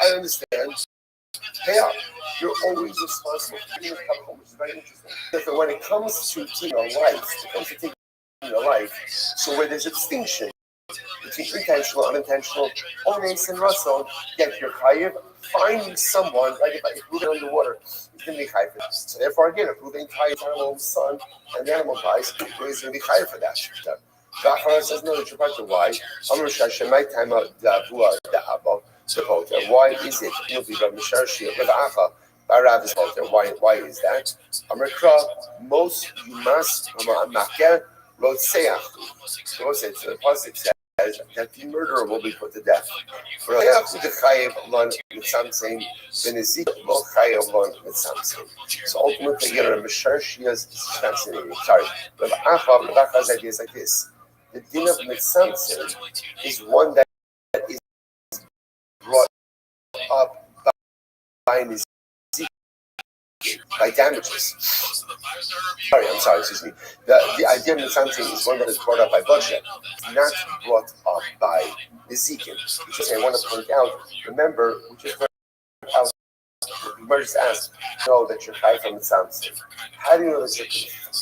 I understand. Hey, you're always responsible for taking a couple, which is very interesting. So when it comes to taking a life, so where there's a distinction between intentional and unintentional ones and Russell, yet you're chayiv finding someone, like if Ruben underwater, he's going to be chayiv for that. So therefore, again, if Ruben ties the animal's son and the animal dies, Ruben's going to be chayiv for that. Gachar says, no, it's about why. Why is it? Why is that? Most you must the Pasuk says that the murderer will be put to death. So ultimately, Mishar is fascinating. Sorry, Rav idea is like this. The din of mitzamtzim is one that is brought up by damages. I'm sorry, excuse me. The idea of mitzamtzim is one that is brought up by bloodshed, not brought up by nizikin. Which is, I want to point out, remember, we just heard out, we just asked, know that you're high from mitzamtzim. How do you know that you're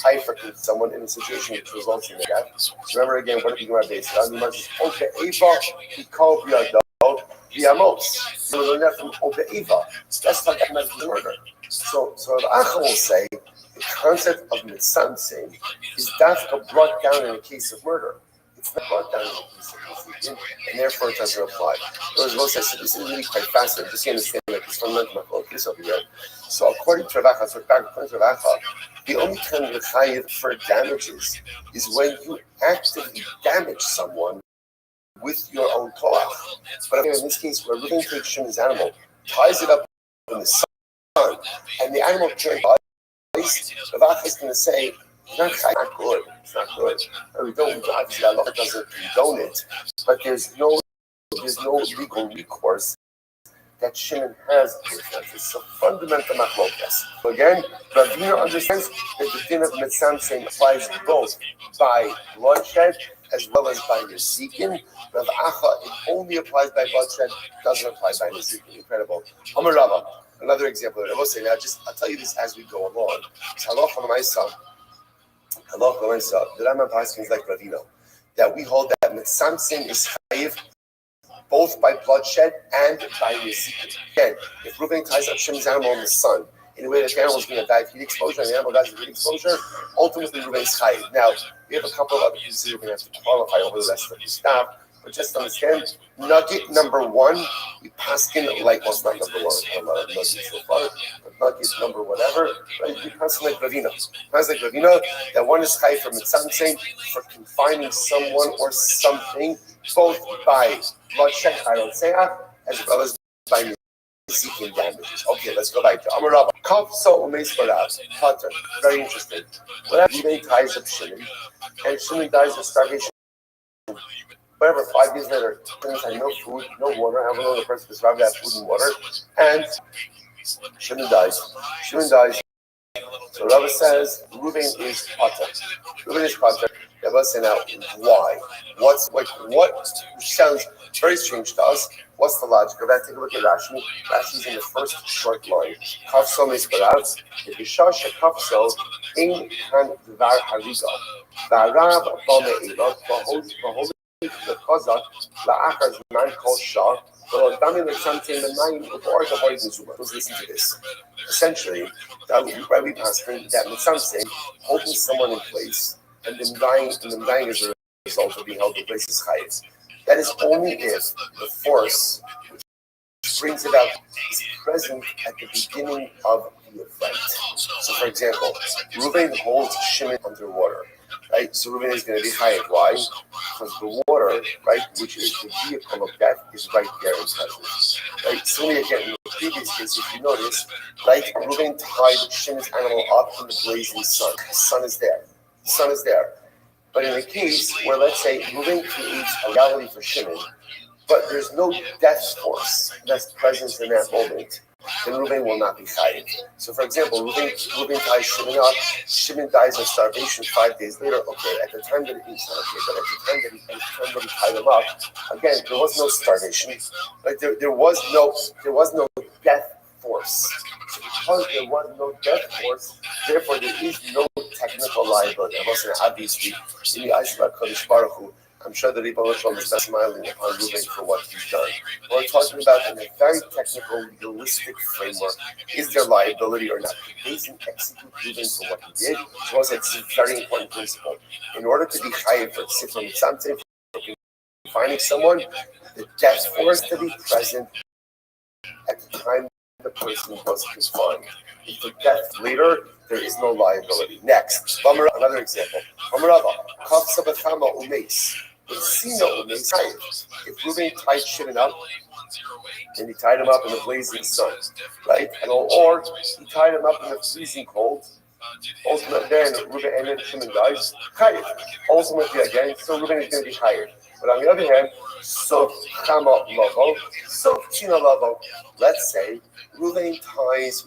high for someone in a situation which results in death? So remember again, what are we going to base it on? You must just, okay, Eva, he called Yadol, Yamos. So we learn that from Eva. That's like a murder. So the Acha will say the concept of mitzamtzim is dafka brought down in a case of murder. It's not brought down in a case of mitzvah, and therefore it doesn't apply. As Moshe said, this is really quite fascinating. Just to understand like it's fundamental focus over here. So according to Rav Acha, the only time you're chayiv for damages is when you actively damage someone with your own koach. But in this case, where Reuben takes Shimon's animal, ties it up in the sun, and the animal carries ice, the Rav is going to say, it's not good. It's not good. We don't, obviously, Allah doesn't condone it, but there's no legal recourse that Shimon has with us. It's a fundamental machlokas. So again, Ravina understands that the din of mitzamtzim applies both by bloodshed as well as by nizikin. Rav Acha, it only applies by bloodshed, doesn't apply by nizikin. Incredible. Amar Rava, another example. I will say now, I'll tell you this as we go along. Halacha l'maisa, the Rambam passes like Ravina, that we hold that mitzamtzim is chayiv both by bloodshed and by nizikin. Again, if Reuben ties up Shimon's animal in the sun in a way that the animal is going to die of heat exposure and the animal dies of heat exposure, ultimately Reuben is chayiv. Now, we have a couple of other pieces we're going to have to qualify over the rest of the stuff, but just understand, nugget number one, we paskin like, well, it's not number one, nugget so far, but nugget number whatever, right? We paskin like Ravina. That one is chayiv from mitzamtzim for confining someone or something, both by bloodshed, as well as by seeking damages. Okay, let's go back to Amar Rabba. Very interesting. When Reuben ties up Shimon, and Shimon dies of starvation, whatever, 5 days later, Shimon had no food, no water, I don't know the person was allowed to have food and water, and Shimon dies. So Rabbi says, Reuben is potter. Rabbi says, now, why? What sounds very strange to us. What's the logic of that? Take a look at Rashi. Rashi's in the first short line. Kafso misparav. If you shash a kafso, in han dvar hariga. Varav bome elot. Vahol the kozak. La'achar zman kol shah. Let's listen to this. Essentially, Rabbi Paskin, that mitzamtzim, holding someone in place, and them dying as a result of being held in place is chayiv. That is only if the force which brings it out is present at the beginning of the event. So, for example, Reuben holds Shimon underwater, right? So Reuben is going to be chayiv. Why? Because the water, right, which is the vehicle of death, is right there in presence. Right? Similarly, again, in the previous case, if you notice, right, Reuben tied Shimon's animal up in the blazing sun. The sun is there. But in a case where, let's say, Reuben creates a reality for Shimon, but there's no death force that's present in that moment, then Reuben will not be chayiv. So, for example, Reuben ties Shimon up. Shimon dies of starvation 5 days later. Okay, at the time that he's not okay, but at the time that he tied him up, again, there was no starvation. Like there was no death force. So because there was no death force, therefore there is no technical liability. Obviously, in the eyes of HaKadosh Baruch Hu, I'm sure the Rebbe Shalom is not smiling upon Reuben for what he's done. We're talking about in a very technical, realistic framework. Is there liability or not? He doesn't execute Reuben for what he did. So it's a very important principle. In order to be chayiv for something, for finding someone, the death force to be present at the time the person was confined. If the death later, there is no liability. Next, another example. If Reuben tied Shimon up, and he tied him up in the blazing sun, right? Or he tied him up in the freezing cold. Ultimately, then Reuben and then Shimon dies. Chayiv. Ultimately, again, so Reuben is going to be chayiv. But on the other hand, so chama lovo, so tina lovo. Let's say Reuben ties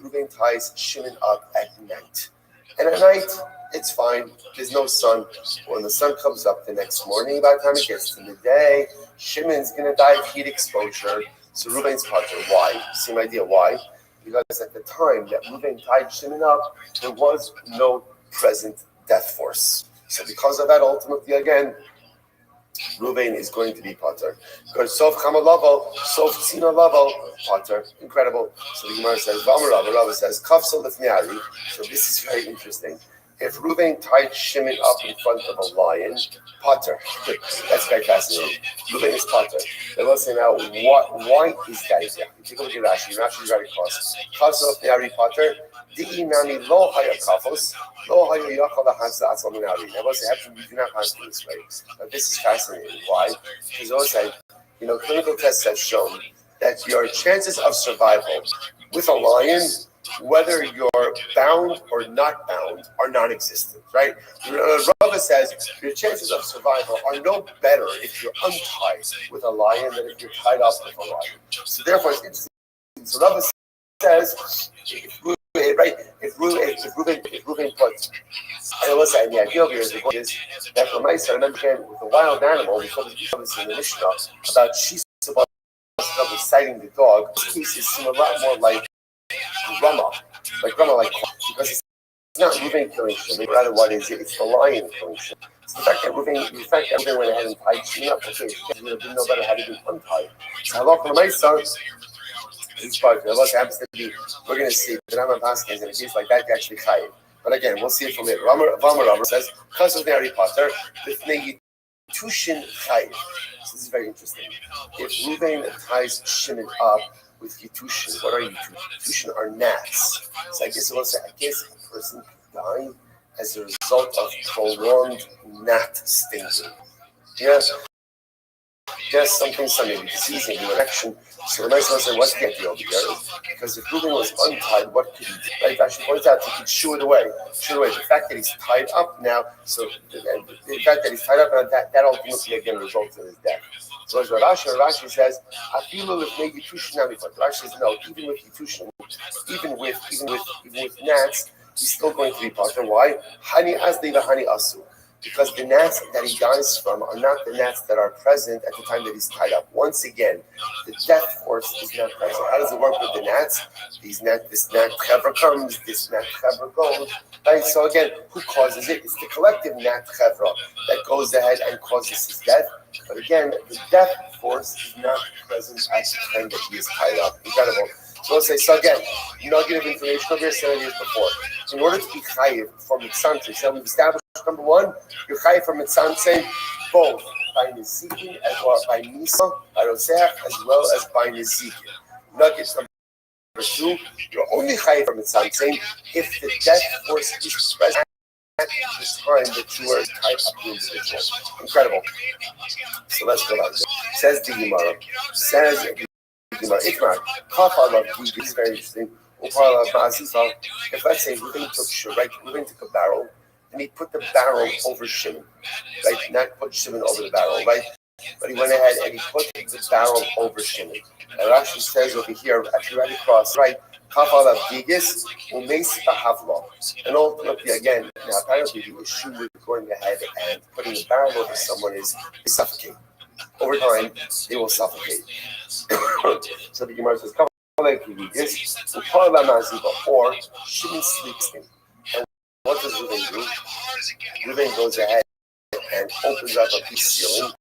Shimon up at night, and at night it's fine. There's no sun. When the sun comes up the next morning, by the time it gets to midday, Shimon's going to die of heat exposure. So Reuben's partner. Why? Same idea. Why? Because at the time that Reuben tied Shimon up, there was no present death force. So because of that, ultimately, again, Reuben is going to be potter. Because sof chama level, sof tzina level, potter. Incredible. So the Gemara says, Rava says, kafso lefneari. So this is very interesting. If Reuben tied Shimon up in front of a lion, potter. That's very fascinating. Reuben is potter. They will say now, why is that exactly? Take a look at Rashi. Rashi is very close. Kafso lefneari potter. Di'inami lo haya kafos. Lo haya yachal lahazza atzal minari. They will say, actually, you do not have to this way. But this is fascinating. Why? Because they will say, clinical tests have shown that your chances of survival with a lion, whether you're bound or not bound, are non-existent, right? Rava says your chances of survival are no better if you're untied with a lion than if you're tied up with a lion. So therefore, it's interesting. So Rava says, if Reuben puts, I will say, the idea here is that for my son, with a wild animal, we saw this in the Mishnah about she's supposed to be citing the dog. This case is a lot more like Rama, because it's not Reuben killing Shimon, rather what is it? It's the lion killing Shimon. So the fact that Reuben went ahead and tied Shimon up, okay, didn't know better how to do untied. So hello for my son. Each part, happens to be, we're going to see the Rambam Paskins in a case like that, actually chayiv. But again, we'll see it from later. Rama says, because of the Harry Potter, B'fnei Yitushin chayiv. So this is very interesting. If Reuben ties Shimon up with Yitushin, what are Yitushin? Yitushin are gnats. So I guess a person could die as a result of prolonged gnat stinging. Yes. Just something diseasing, infection. So the nice one said, what's the idea over here? Because if Reuben was untied, what could he do? Right? Actually points out he could shoo it away. The fact that he's tied up now, that ultimately again results in his death. So as Rashi says, Rashi says no, even with Yitushin, even with gnats, he's still going to be potter. Why? Hani asli v'hani asu. Because the gnats that he dies from are not the gnats that are present at the time that he's tied up. Once again, the death force is not present. How does it work with the gnats? This gnat chevra comes, this gnat chevra goes. Right? So again, who causes it? It's the collective gnat chevra that goes ahead and causes his death. But again, the death force is not present at the time that he is tied up. Incredible. So let's say, so again, nugget of information over here, 7 years before. In order to be chayiv from Mitzantzim, so we've established number one, you're chayiv from Mitzantzim both by Nezikin as well as by Misa, by Roseach, as well as by Nezikin. Nuggets number two, you're only chayiv from Mitzantzim if the death force is present at the time that you are tied up to the individual. Incredible. So let's go back. Says the Gemara. This is very interesting. If let's say Reuben took a barrel and he put the barrel over Shimon, right? Not put Shimon over the barrel, right? But he went ahead and he put the barrel over Shimon. And Rashi says over here, actually right across, right? And ultimately, again, now apparently the issue with going ahead and putting the barrel over someone is suffocate. Over time, they will suffocate. So the Gemara says, or Shimon sleeps in. And what does Reuben do? Reuben goes ahead and opens up a piece of ceiling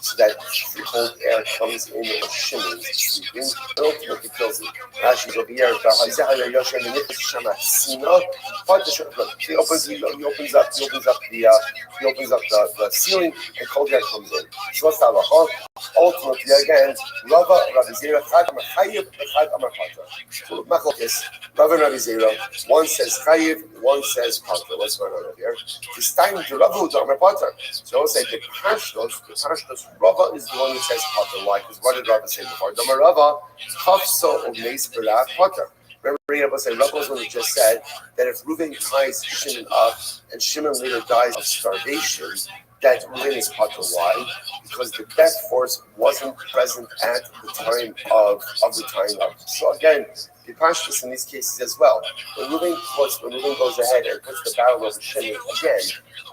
so that cold air comes in or shimmers sleeping, and ultimately kills him. Rashi over here, he opens up the ceiling, and cold air comes in. So what's the halacha? Ultimately, again, Rabbi Zera, Chag Amar Chayiv, Chag Amar Patra. Machlokes, Rabbi and Rabbi Zera, one says Chayiv, one says Patra. What's going on over here? It's time to Rabbi Amar Patra. So I'll say the Pashtos, Rabbi is the one who says Patra. Why? Because what did Rabbi say before? Damar Rabbi, Chafso of Meis B'La Patra. Remember, Rabbi was one who just said that if Reuven ties Shimon up and Shimon later dies of starvation, that Reuven is Patra. Why? Because the death force wasn't present at the time of the time of. So again, the Pashtus in these cases as well. When Reuven goes ahead and puts the barrel over Shimon again,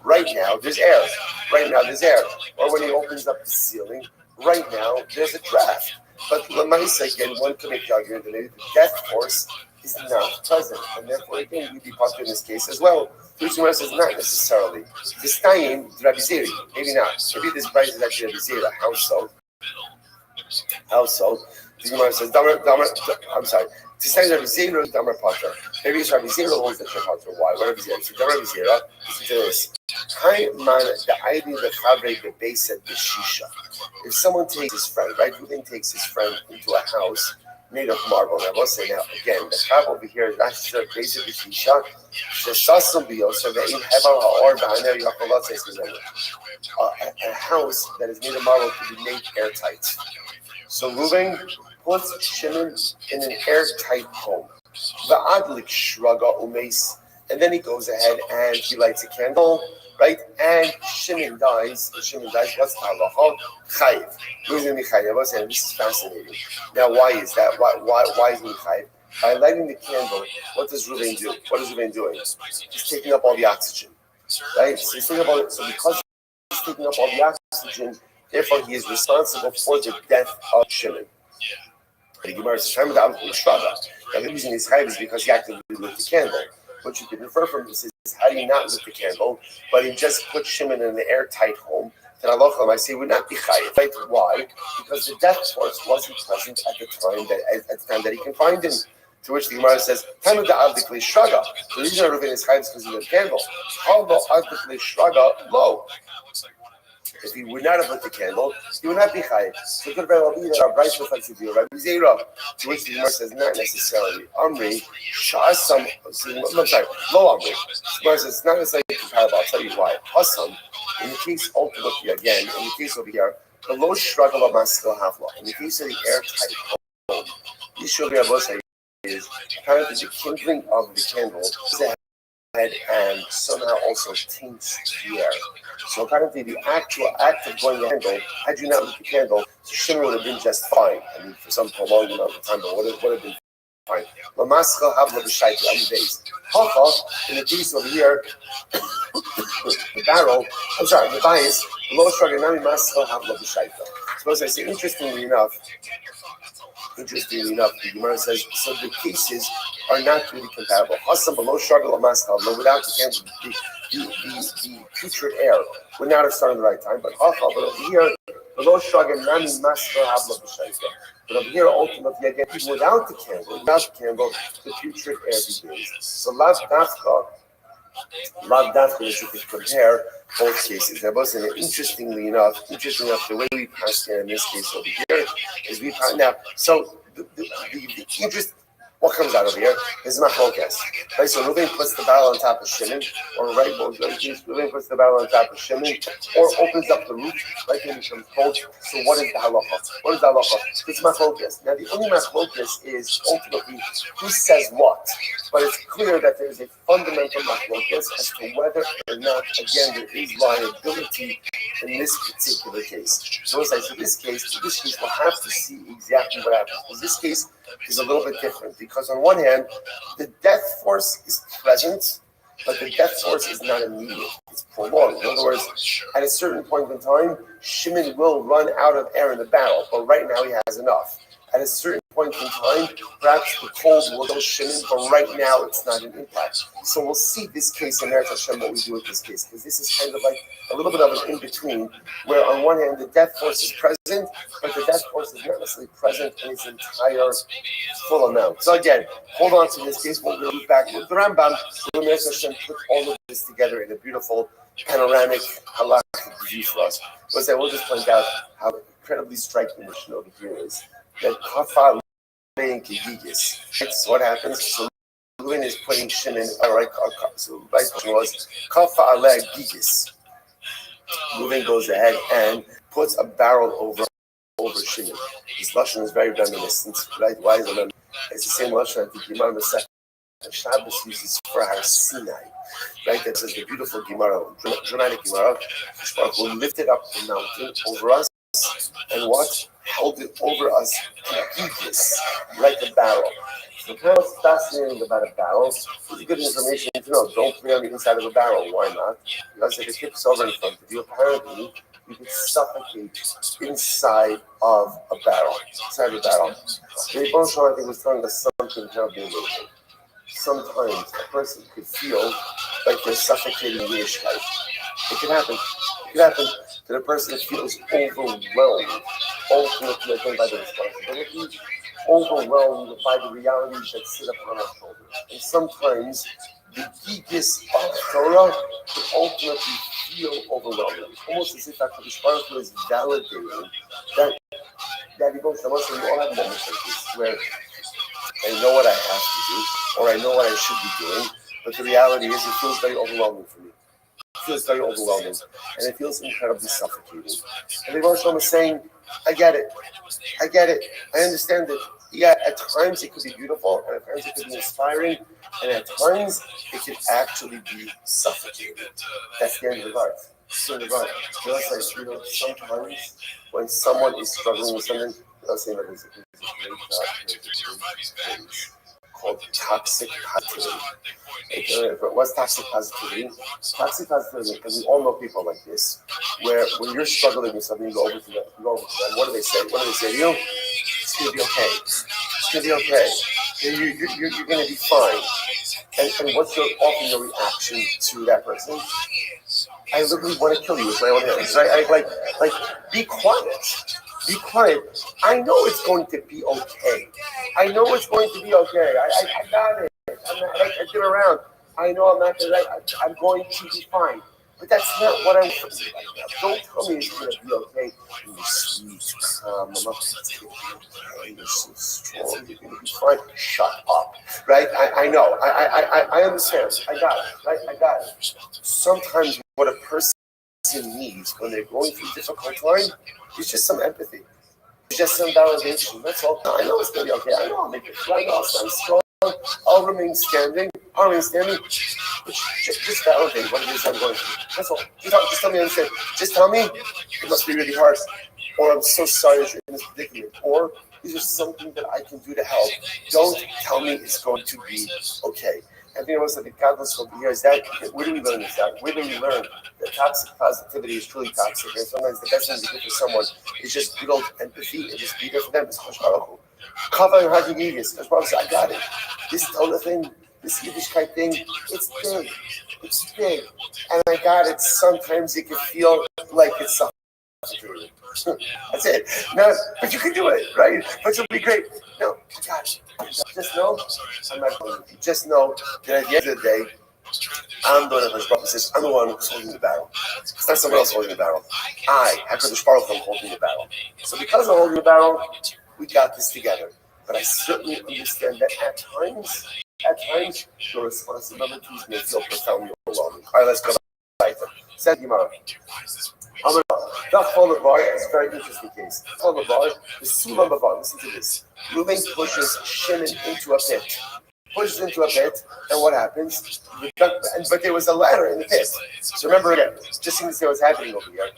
right now there's air. Right now there's air. Or when he opens up the ceiling, right now there's a draft. But Lamaisa, again, one can make the argument that maybe the death force is not present, and therefore again you'd be Patra in this case as well. Tushimar says not necessarily. This time, Rabbi Zeri, maybe not. Maybe this price is actually Rabbi Zera. How so? How so? Tushimar says, I'm sorry. To say Rabbi Zera, Damar Patra. Maybe it's Rabbi Zera holds that Patra. Why? What Rabbi Zera? So Rabbi Zera, listen to this. If someone takes his friend, right? Who takes his friend into a house made of marble? Now, we'll say now again, the Chab over here is actually basically Shisha. A house that is made of marble can be made airtight. So Reuven puts Shimon in an airtight home. Va'adlik shraga umeis. And then he goes ahead and he lights a candle, right? And Shimon dies. What's the halacha? Chayiv. Who's going to be chayiv? And this is fascinating. Now, why is that? Why is he chayiv? By lighting the candle, what does Reuven do? What is Reuven doing? He's taking up all the oxygen, right? So he's taking up all it. So because he's taking up all the oxygen, therefore he is responsible for the death of Shimon. The Gemara says, now the reason he's chayiv is because he actively lit the candle. What you can infer from this is how do you not lit the candle, but he just put Shimon in an airtight home? Then Allah, I say, would not be chayiv. Right? Why? Because the death force wasn't present at the time that he confined him. To which the Gemara says, "Time of the adlikli shraga." The reason Reuven is chayiv is because he lit the candle. How about adlikli shraga low? If he would not have lit the candle, he would not be chayiv. So it could very well be that our Bryce reflects with you, Rabbi Zera. To which the Gemara says, not necessarily. Amri, Shasam, I'm sorry, low Amri. The Gemara says, it's not necessarily comparable. I'll tell you why. Hasam, in the case ultimately, again, in the case over here, the low struggle of Maskil Havla. In the case of the airtight home, you should be able to say, is apparently the kindling of the candle and somehow also taints the air. So apparently the actual act of going the candle, had you not lit the candle, Shimon would have been just fine. I mean, for some prolonged amount of time, but would have been fine. Lamaskal havla b'shayta on the base. Hacha, in the case over here, the barrel, the bias, the low straganami maskal havla b'shayta. Suppose I say, interestingly enough, the Gemara says, so the cases are not really comparable. Hasam below struggle maskal, no, without the candle, the putrid air would not have started at the right time. But over here, below struggle nami maskal havla b'shayta. But over here, ultimately, again, without the candle, the putrid air begins. So lav dafka is you could compare both cases. Now, both interestingly enough, the way we pass in this case over here is we pass now. So the interest. What comes out of here is machlokes. Right, so Reuven puts the barrel on top of Shimon, or Reuven puts the barrel on top of Shimon, or opens up the roof, right, and it becomes cold. So what is the halacha? What is the halacha? It's machlokes. Now the only machlokes is ultimately who says what, but it's clear that there is a fundamental machlokes as to whether or not, again, there is liability in this particular case. So as I said, this case, we'll have to see exactly what happens. Because this case is a little bit different because on one hand, the death force is present, but the death force is not immediate. It's prolonged. In other words, at a certain point in time, Shimon will run out of air in the barrel, but right now he has enough. At a certain point in time, perhaps the cold will go shimming, but right now it's not an impact. So we'll see this case in Eretz Hashem, what we do with this case, because this is kind of like a little bit of an in-between, where on one hand the death force is present, but the death force is not necessarily present in its entire full amount. So again, hold on to this case, we'll go back with the Rambam, who in Eretz Hashem put all of this together in a beautiful panoramic halakhic view for us. But I will just point out how incredibly striking the Mishnah over here is that kafa lein kigigis. So what happens? So Levin is putting Shimon. Alright, so the right question was kafa ale gigis. Levin goes ahead and puts a barrel over Shimon. His lashon is very reminiscent, right? Why is it? It's the same lashon that the Gemara Masechet Shabbos uses for Har Sinai, right? That says the beautiful Gemara, dramatic Gemara, who lifted up the mountain over us and what held it over us this, like a barrel. So kind of fascinating about a barrel. It's good information to know. Don't play on the inside of a barrel. Why not? Because if it tips over in front of you, apparently you could suffocate inside of a barrel. Inside of a barrel. The Rebbe Shalom, I think, was telling us something terribly amazing. Sometimes a person could feel like they're suffocating Yiddishkeit. It can happen. It can happen that a person feels overwhelmed, ultimately by the responsibility, overwhelmed by the realities that sit upon our shoulders. And sometimes the gigis of Torah can ultimately feel overwhelming. It's almost as if HaKadosh Baruch Hu is validating that he goes, we all have moments like this where I know what I have to do, or I know what I should be doing, but the reality is it feels very overwhelming for me. It feels very overwhelming, and it feels incredibly suffocating. And the Rosh is saying, I get it, I understand it. Yeah, at times it could be beautiful, and at times it could be inspiring, and at times it could actually be suffocating. That's the end of the art. So the art. Just like, sometimes when someone is struggling with something, I'm saying that there's a great called toxic positivity. What's toxic positivity? Toxic positivity, because we all know people like this, where when you're struggling with something, you go over to them. What do they say? What do they say to you? It's going to be okay. It's going to be okay. You're going to be fine. And what's often your reaction to that person? I literally want to kill you with my own hands. I like, be quiet. Be quiet. I know it's going to be okay. I know it's going to be okay. I got it. I get around. I know I'm not going to. I'm going to be fine. But that's not what I'm saying right now. Don't tell me it's going to be okay. You're sweet, calm, you're so strong. You're going to be fine. Shut up. Right? I know. I understand. I got it. Right? I got it. Sometimes what a person needs when they're going through a difficult time is just some empathy. It's just some validation. That's all. I know it's going to be okay. I know I'll make it. I know I'll stand strong. I'll remain standing. Just validate what it is I'm going through. That's all. Just tell me understand. Just tell me it must be really hard. Or I'm so sorry that you're in this predicament. Or is there something that I can do to help? Don't tell me it's going to be okay. And you know what's the godless over here is that where do we learn this out? Where do we learn that toxic positivity is truly toxic? And sometimes the best thing to do for someone is just build empathy and just be there for them. It's cover your heart, I got it. This Torah thing, this Yiddishkeit thing, it's big. It's big. And I got it. Sometimes it can feel like it's suffocating. That's it. No, but you can do it, right? But it'll be great. No, I got it. Just know, I'm not going to. Just know that at the end of the day, I'm the one that I'm the one who's holding the barrel. It's not someone else holding the barrel. HaKadosh Baruch Hu, I'm holding the barrel. So because I'm holding the barrel, we got this together. But I certainly understand that at times, your responsibilities may feel profoundly overwhelming. All right, let's go back. Said Gemara. That bar is a very interesting case. The Sulam Bavar, listen to this. Reuben pushes Shimon into a pit. And what happens? But there was a ladder in the pit. So remember again, just to see what's happening over here.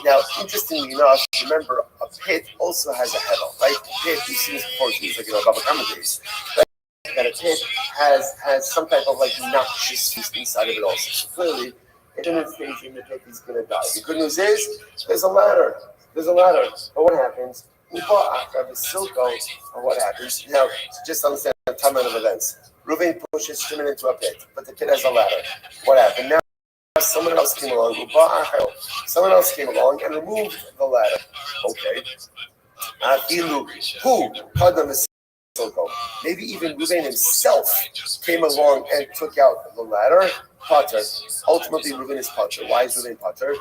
Now, interestingly enough, remember, a pit also has a header, right? A pit, you've seen this before, it's like Baba commentaries. That a pit has some type of like noxious juice inside of it also. So clearly, if in the stage in the pit, he's going to die. The good news is, there's a ladder. But what happens? or what happens. Now, just understand the timeline of events. Reuven pushes Shimon into a pit, but the pit has a ladder. What happened? Now someone else came along. Someone else came along and removed the ladder. Okay. Who? Maybe even Reuven himself came along and took out the ladder. Potter. Ultimately, Reuven is Potter. Why is Reuven Potter?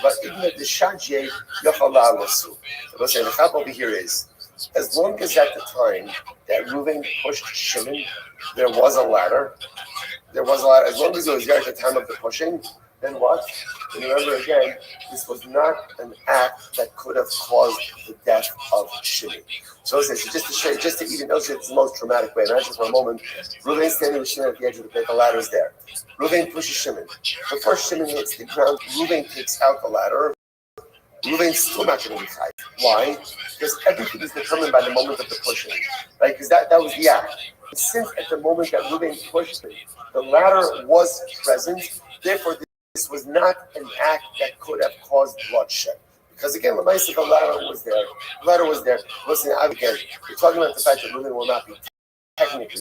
But even the Shadje Yochalasu. So what's saying the chap over here is, as long as at the time that Reuven pushed Shimon, there was a ladder. There was a ladder. As long as it was there at the time of the pushing, then what? And remember again, this was not an act that could have caused the death of Shimon. So just to show you, just to even illustrate the most dramatic way, imagine for a moment, Reuven standing with Shimon at the edge of the pit, the ladder is there. Reuven pushes Shimon. Before Shimon hits the ground, Reuven takes out the ladder. Reuven's still not going to be high. Why? Because everything is determined by the moment of the pushing, right? Because that was the act. Since at the moment that Reuven pushed it, the ladder was present, therefore this was not an act that could have caused bloodshed. Because again, the ladder was there. The ladder was there. Listen, again, we're talking about the fact that Reuven will not be technically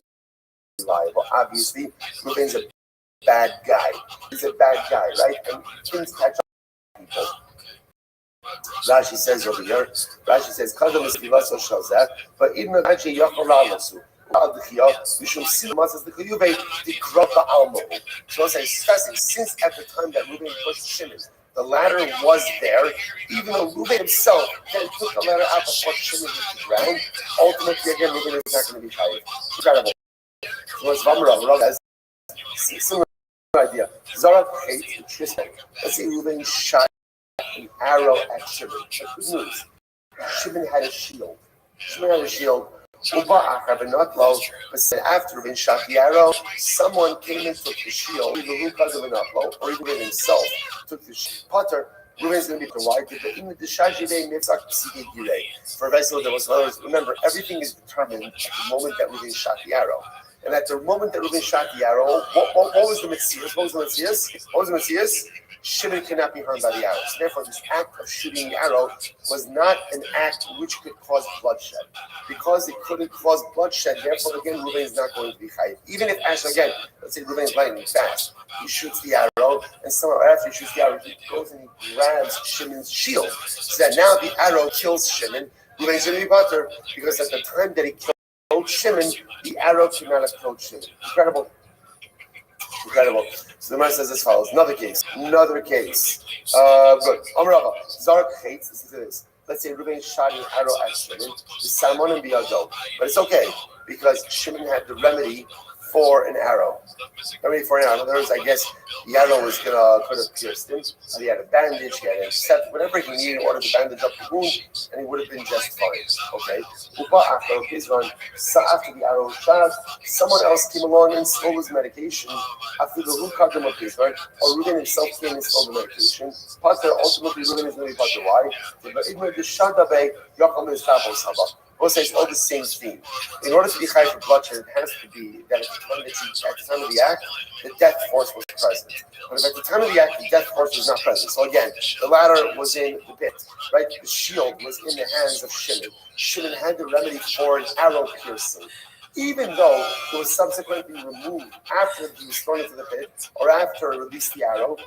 liable. Obviously, Reuven's a bad guy. He's a bad guy, right? And things catch up with people. Rashi says over here, Kadam is Kivaso Shazat, but even Rashi Yakoralasu. We should see the masses the Kuyuve, the Grota Almo. So I'm stressing, since at the time that Reuven pushed Shimon, the ladder was there, even though Reuven himself then took the ladder out before Shimon hit the ground, ultimately again Reuven is not going to be tired. Incredible. So it's Vamra has similar idea. Zara hates the Tristan. Let's say Reuven shot an arrow at Shimon. But good news. Shimon had a shield. But after Reuven shot the arrow, someone came and took the shield, either or even himself took the shield. Potter, Reuven is going to be provided, but even the Shajide Mitzak for vessel there was others. Remember, everything is determined at the moment that Reuven shot the arrow. And at the moment that Reuven shot the arrow, what was the Metzias? What was the Metzias? Shimon cannot be harmed by the arrow. So therefore, this act of shooting the arrow was not an act which could cause bloodshed. Because it couldn't cause bloodshed, therefore, again, Reuven is not going to be chayiv. Even if Ash, again, let's say Reuven is lightning fast, he shoots the arrow, and someone after he shoots the arrow, he goes and he grabs Shimon's shield. So that now the arrow kills Shimon. Reuven is going to be butter, because at the time that he killed Shimon, the arrow could not have killed Shimon. Incredible. So the Gemara says as follows. Another case. Good. Amrava. Zarek hates. Listen to this. Let's say Reuven shot an arrow at Shimon. The salmon and biado. But it's okay because Shimon had the remedy for an arrow. In other words, I guess the arrow could have pierced him. And he had a bandage, he had a set, whatever he needed in order to bandage up the wound, and he would have been just fine. Okay. So after the arrow was shot, someone else came along and stole his medication. After the Rukadam of his, right? Or Reuven himself came and stole the medication. Potter, ultimately Reuven is going to be Potter. Why? Also, it's all the same theme. In order to be high for bloodshed, it has to be that at the time of the act, the death force was present. But if at the time of the act, the death force was not present. So again, the ladder was in the pit, right? The shield was in the hands of Shimon. Shimon had the remedy for an arrow piercing. Even though it was subsequently removed after he was thrown into the pit, or after he released the arrow,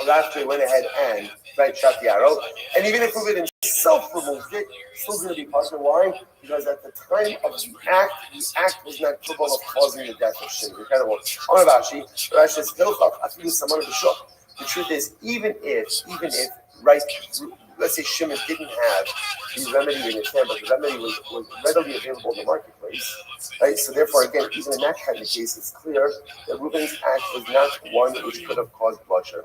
or after he went ahead and shot the arrow, and even if Reuven himself removed it, still going to be partial. Why? Because at the time of the act was not capable of causing the death of Shimon. Incredible. Rashi says, the truth is, even if, let's say Shimon didn't have the remedy in his hand, but the remedy was readily available in the marketplace, right? So therefore, again, even in that kind of case, it's clear that Reuven's act was not one which could have caused bloodshed.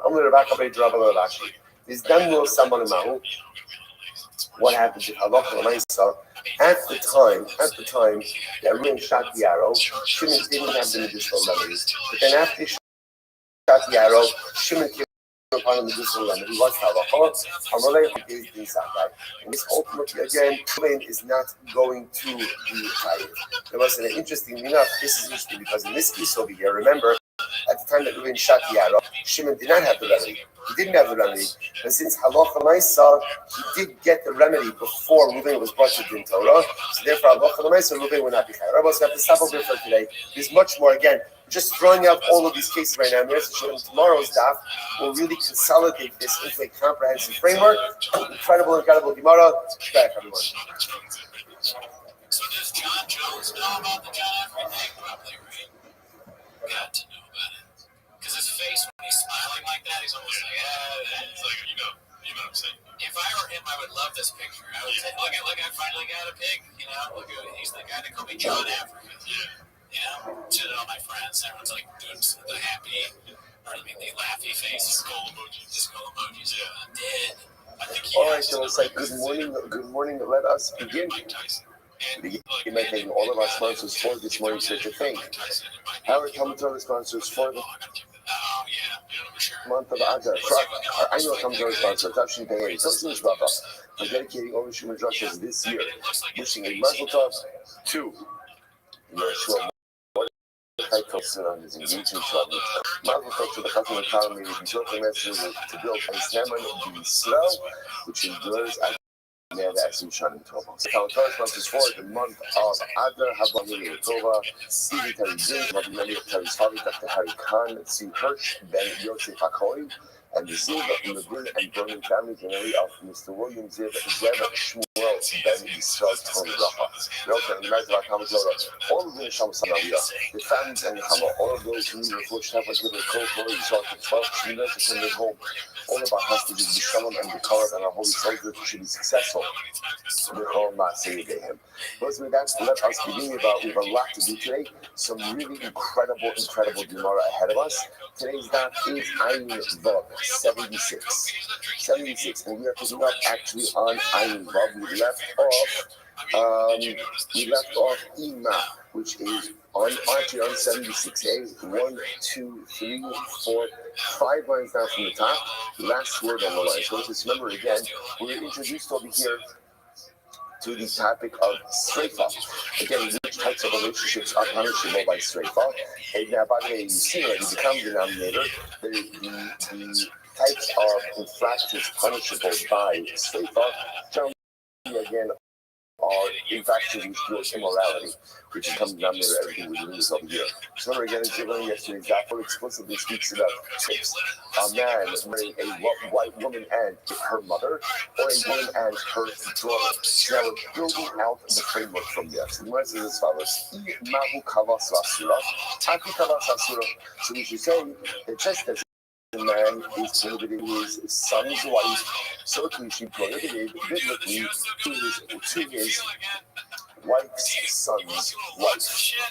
What happens if at the time that Reuven shot the arrow, Shimon didn't have the medicinal remedies. But then after he shot the arrow, Shimon upon a medicinal remedy was halacha. Amalei is inside that. And this ultimately, again, Ruvain is not going to be chayiv. There was an interesting enough. This is interesting because in this case over here, remember, at the time that Ruvain shot the arrow, Shimon did not have the remedy. He didn't have the remedy. But since halacha ma'isa, he did get the remedy before Ruvain was brought to Din Torah. So therefore, halacha ma'isa, Ruvain will not be chayiv. Rabbi, we have to stop over here for today. There's much more. Again, just throwing out all of these cases right now. Tomorrow's daf will really consolidate this into a comprehensive framework. Incredible Gemara. Back, everyone. So does John Jones know about the John Every thing? Probably, right? Got to know about it. Because his face, when he's smiling like that, he's almost like, it's like, you know what I'm saying. If I were him, I would love this picture. I would say, look, I finally got a pig. You know, look at he's the guy that called me John Africa. You know, to all my friends, everyone's like doing the happy, or I mean, the laughy faces, skull emojis. Yeah, I did. I think he all right, so it's like good morning. Let us begin. Begin by thanking all of our sponsors for this morning's such a thing. Our Talmud Torah sponsors for the month of Adar, our annual Talmud Torah sponsor, Tavshin Pei, Tosin Shvacha, for dedicating all Restream Madrashas this year, wishing a Mazel Tov to Yeshua. On his engagement trouble. Mazel Tov to the Chacham Economy, we built the message to build a Sneman B'Yisrael, which endures at near the Asim Shanim Tova. So Torah sponsors for the month of Adar, Habani Tova, Stevie Terry Zin, Rabbi Terry's father, Dr. Harry Khan, C. Hirsch, Ben Yosef Hakoy, and the Ziv, Levin, and Berman family generally of Mr. William Ziv, Shmuel, Ben Yisrael, Tony Racha. We also recognize our Talmud Torah, all of the Neshama Sanavia, the families and Nechama, all of those who need reflection, have us give a call for Yisrael to 12, Shemina to send them home. All of our hostages, the Shalom and the Karat, and our holy soldiers should be successful. We're all not saying to him. But with that, let us begin about. We have a lot to do today. Some really incredible Gemara ahead of us. Today's daf is Ayin Vav 76. 76, and we are picking up actually on Ayin Vav. We left off Ima, which is on 76A, 1, 2, 3, 4, 5 lines down from the top. Last word on the line. So let's remember again, we're introduced over here to the topic of streifa. Again, which types of relationships are punishable by streifa? And now, by the way, you see that you become the denominator. The types of infractions punishable by streifa, again, are infractions which cause immorality, which becomes the denominator of everything we do this over here. So remember again, as you learned yesterday, Zafar explicitly speaks about tips. A man marrying a white woman and her mother, or a woman and her daughter. Now we're building out the framework from there. So the rest is as follows. So we should say that just as the man is prohibiting his son's wife, so too she prohibited biblically to his wife's son's wife.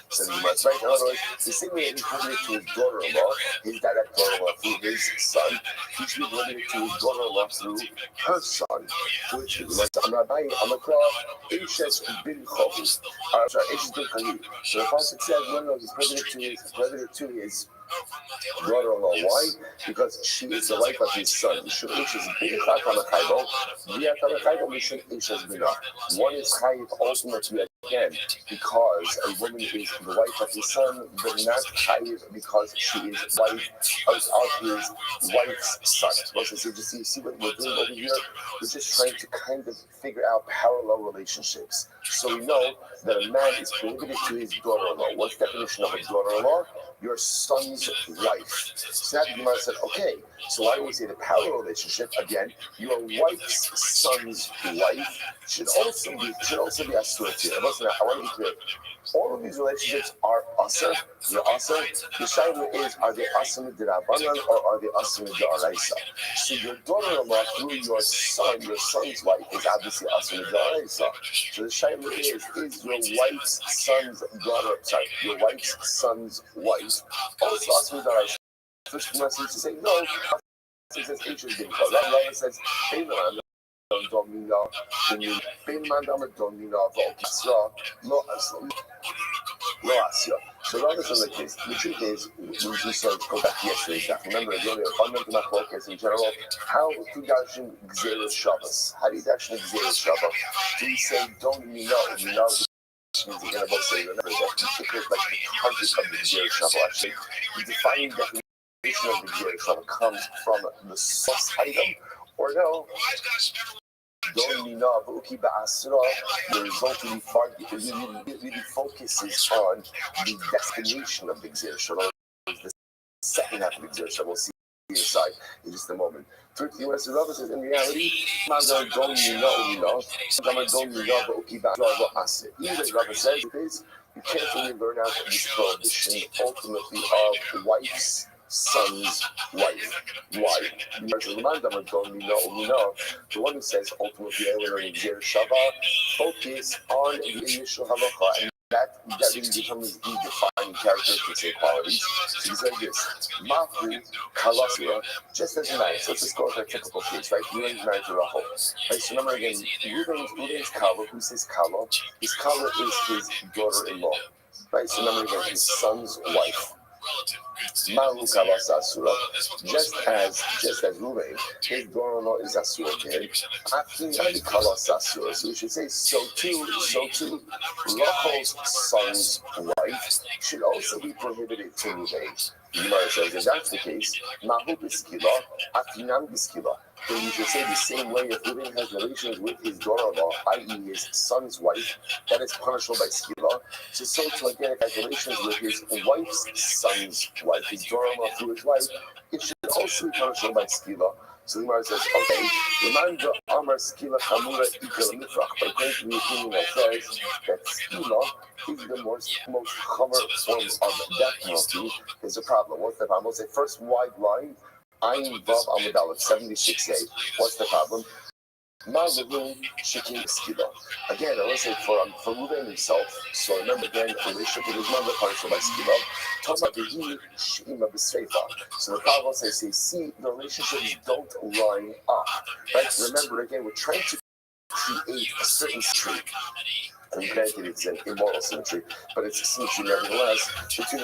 So the right? In other words, the same way he prohibited to his daughter-in-law, his direct daughter-in-law through his son, he should be prohibited to his daughter-in-law through her son. Which is Rabbi Amakra Eshes bin Chovis. Sorry, Eshes bin Khalid. So the Pasuk says, no, he's prohibited to his daughter-in-law. Why? Because she is the wife of his son. Which is Binchat Amakaibo. Biat Mission Eshes bin. One is Chayiv ultimately again because a woman is the wife of his son, but not Chayiv because she is wife of his wife's son. So you see what we're doing over here? We're just trying to kind of figure out parallel relationships. So we know that a man is prohibited to his daughter-in-law. What's the definition of a daughter-in-law? Your son's wife. So now the Gemara said, okay, so why do we say the parallel relationship? Again, your wife's son's wife should also be asur here. I want to be clear. All of these relationships are asur. They're asur. The shaila is, are they asur d'Rabbanan or are they asur d'Oraisa? So your daughter-in-law through your son's wife is obviously asur d'Oraisa. So the shaila is your wife's son's daughter, your wife's son's wife also asur d'Oraisa? Which must to say no. It says interesting because Allah says, So Rabbi says like this. The truth is, we saw it go back to yesterday's daf. Remember, again, we have fundamental machlokas in general. How to darshan Gzeres Shabbos? How do you darshan Gzeres Shabbos? Do you say, don't you know? You know, which means you're going to both say, remember that you take it like the context of the Gzeres Shabbos. Actually, the defining definition of the Gzeres Shabbos comes from the source item, or no? Don't you know, but Uki Ba'asra, the result really focuses on the destination of the Gzeres Shabbos, the second half of the Gzeres Shabbos. We'll see inside in just a moment. Third thing, what the Rabbi says, in reality, don't you know, but Uki Ba'asra. Either the Rabbi says it is, you can't really learn out this prohibition ultimately of wife's son's wife. Why? Because the one who says ultimately I will learn Gzeres Shabbos, focus on the initial halacha, and that really determines the defining characteristics and qualities. So he said this, Mafu, Kalasura, just as nice. Let's just go with our typical case, right? Reuven's married to Rachel. Right, so remember again, Reuven's Kala, who says Kala? His Kala is his daughter-in-law. Right, so remember again, his son's wife. Maru Kalas Asura, just as Reuven, his daughter-in-law is Asura to him. After Kalas Asura, so we should say so too, Rachel's son's wife should also be prohibited to Reuven. The Gemara says if that's the case, Mahu Biskila, Atinam Biskila. Then you should say the same way if Reuven has relations with his daughter-in-law, i.e. his son's wife, that is punishable by skila. So to again have relations with his wife's son's wife, his daughter-in-law through his wife, it should also be punishable by skila. So the Gemara says, okay, Remanda Amar Skila Chamura Ikar Mifrach, but according to the opinion that says that skila is the most chomer form of death penalty, is a problem. What's the problem? We'll say first wide line. Ayin Vav Amud 76a. What's the problem? Ma'avim Shikin Skila. Again, I want to say for Reuven himself. So remember again, the relationship with his mother punishable by Skila. Talk about the Yi Shima B'Sreifa. So the problem is, say, see, the relationships don't line up. Right? Remember again, we're trying to create a certain symmetry. And granted, it's an immoral symmetry, but it's a symmetry nevertheless between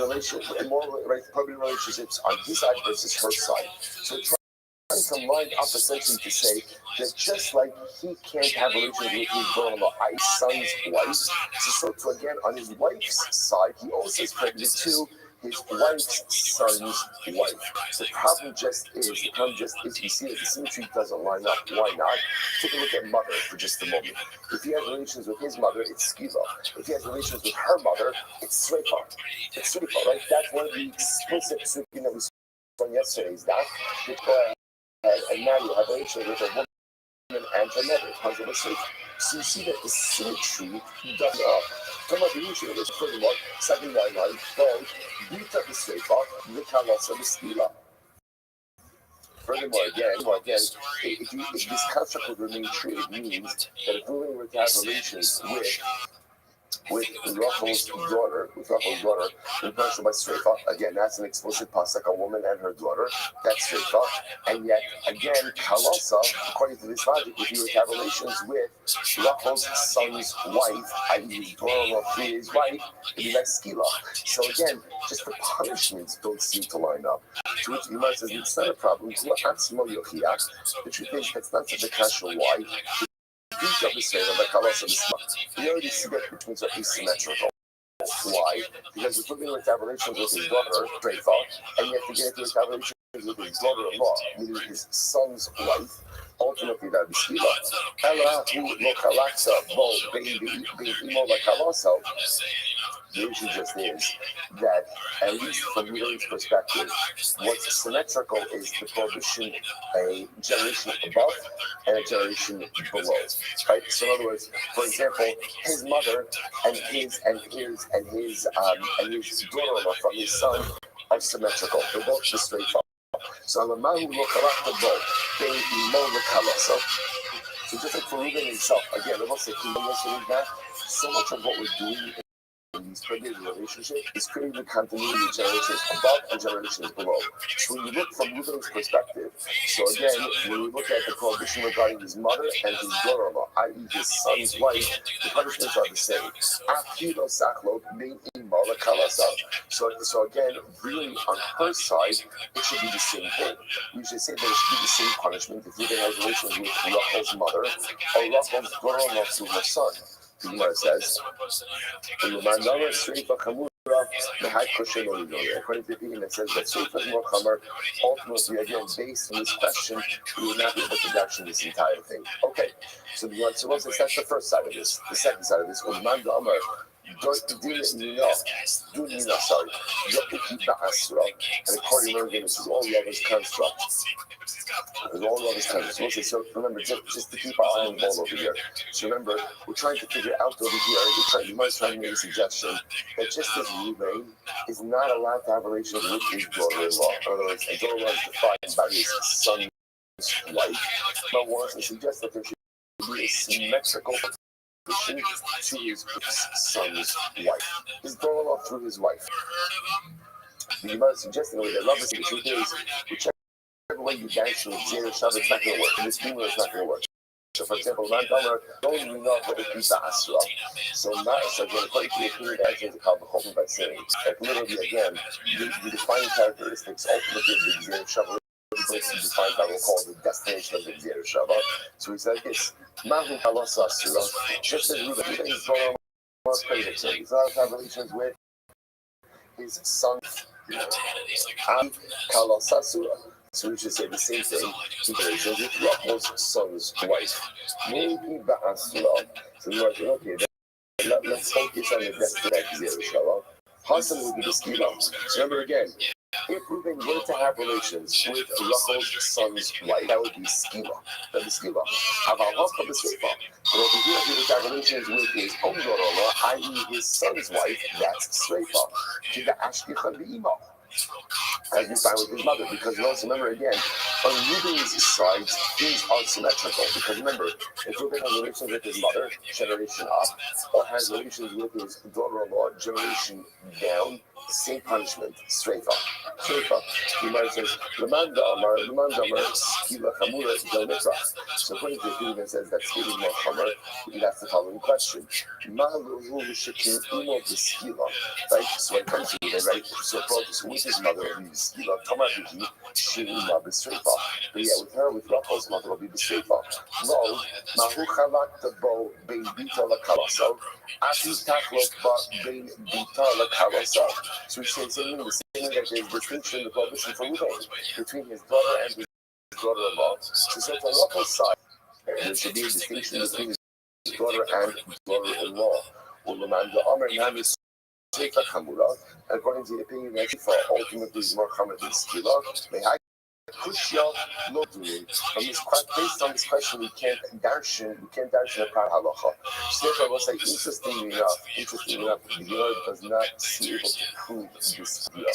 immoral, right, public relationships on his side versus her side. So we're trying to line up essentially to say that just like he can't have relations with his daughter-in-law, his son's wife, so to again on his wife's side, he also is pregnant to his wife's son's wife. The problem just is, you see that the symmetry doesn't line up. Why not? Take a look at mother for just a moment. If he has relations with his mother, it's skila. If he has relations with her mother, it's sreifa. It's sreifa, right? That's one of the explicit sreifa that we saw yesterday. Is that and now you have relations with a woman and her mother. Punishable sreifa. So you see that the symmetry doesn't up. Come on, the issue is furthermore, second line, both beat up the sreifa, the kalas of the skila. Furthermore, again, if this concept would remain true, it means that if we were to have relations with Rachel's daughter, we're punishable by sreifa. Again, that's an explicit pasuk, a woman and her daughter. That's sreifa. And yet, again, kalasa, according to this logic, if you were to have relations with Rachel's son's wife, i.e. his daughter-in-law through his wife, it'd be like skila. So again, just the punishments don't seem to line up. To which Imar says, it's not a problem. The truth is, that's not such a question. Why? We already see that between are asymmetrical. Why? Because if we're going to have relations with his daughter, Trefa, and yet to get into have relations with his daughter-in-law, meaning his son's wife, ultimately that would be skila. Ella hu lo kalaksa bo bein imo la kalasa. The issue just is that, at least from Reuven's perspective, what's symmetrical is the prohibition a generation above and a generation below. Right? So in other words, for example, his mother and his daughter-in-law from his son are symmetrical. They're both the straight father. So Alamahu lo kalakta bo bein imo la kalasa. So just like for Reuven himself, again, I must say, so much of what we're doing in these pregnant relationships is creating the continuity of generations above and generations below. So when you look from Reuven's perspective, so again, when you look at the prohibition regarding his mother and his daughter-in-law, i.e. his son's wife, the punishments are the same. So again, really on her side, it should be the same thing. We should say that it should be the same punishment if Reuben has relations with Rachel's mother or Rachel's brother-in-law to her son. The Gemara says, according to the opinion that says that Seifa is more chamer, ultimately, again, based on this question, we would not be able to dash in this entire thing. Okay, so the Gemara says that's the first side of this. The second side of this was Man Amar. And according to again, this is all lovers construct. It's all lovers construct. So remember, just to keep our eye on the ball over here. So remember, we're trying to figure out over here, you might try to make a suggestion that just as Reuben is not allowed to have relations with his daughter-in-law. In other words, a daughter-in-law is defined by his son's wife, but wants to suggest that there should be a symmetrical to his son's wife. His daughter-in-law through his wife. The Gemara suggesting that lovers in the truth is, whichever way you dance with Zera Shav, it's not going to work. This female is not going to work. So, for example, Man Domer, don't even know what it means to Asra. So, again, according to the opinion that actually is called the Chochem by saying that literally, again, the defining characteristics ultimately of the Zera Shav. Defined by what we'll call the destination of the Zera Shava. So he said this, Mahu Kalasa Asura, just as Reuben is going on credit, so he's not have relations with his son, and Kalasa Asura. So we should say the same thing, he relations with Rachel's son's wife. Maybe Ba'asura. So we want to, okay, let's focus on the destination of Zera Shava. Hassan would be the schema. So remember again, if Reuben were to have relations with Rachel's son's wife, that would be schema. That would be schema. Aval of the Seifa. But over here, he would have relations with his own daughter-in-law, i.e. his son's wife, that's Seifa. To the Ashkichan B'ima. As we find with his mother, because you also remember again, on Reuben's side, things are symmetrical. Because remember, if Reuben has relations with his mother, generation up, or has relations with his daughter-in-law, generation down, same punishment, Sreifa. The Gemara says, Leman Damar, Skila Chamura Del Mitra. So according to the opinion that says that Skila is more Chamur, we ask the following question. Ma'aluhu Shekin Imo B'Skila. Right? So when it comes to Reuben, right? So with his mother, it will be Skila, Tamar Bihi, Shirima B'Sreifa. But yeah, with her, with Rachel's mother, it will be B'Sreifa. Lo, Mahu Chalak Tabo Bein Bita La Kalaso, Ati Tachlok Ba Bein Bita La Kalaso. So we say the same thing that there's a distinction, the prohibition for Reuben between his daughter and his daughter-in-law. So from Rachel's side, there should be a distinction between his daughter and his daughter-in-law. According to the opinion that for ultimately is more common than Skila, based on this question, we can't darshan a par halacha. Therefore, I will say, interestingly enough, the Gemara does not seem able to prove this idea.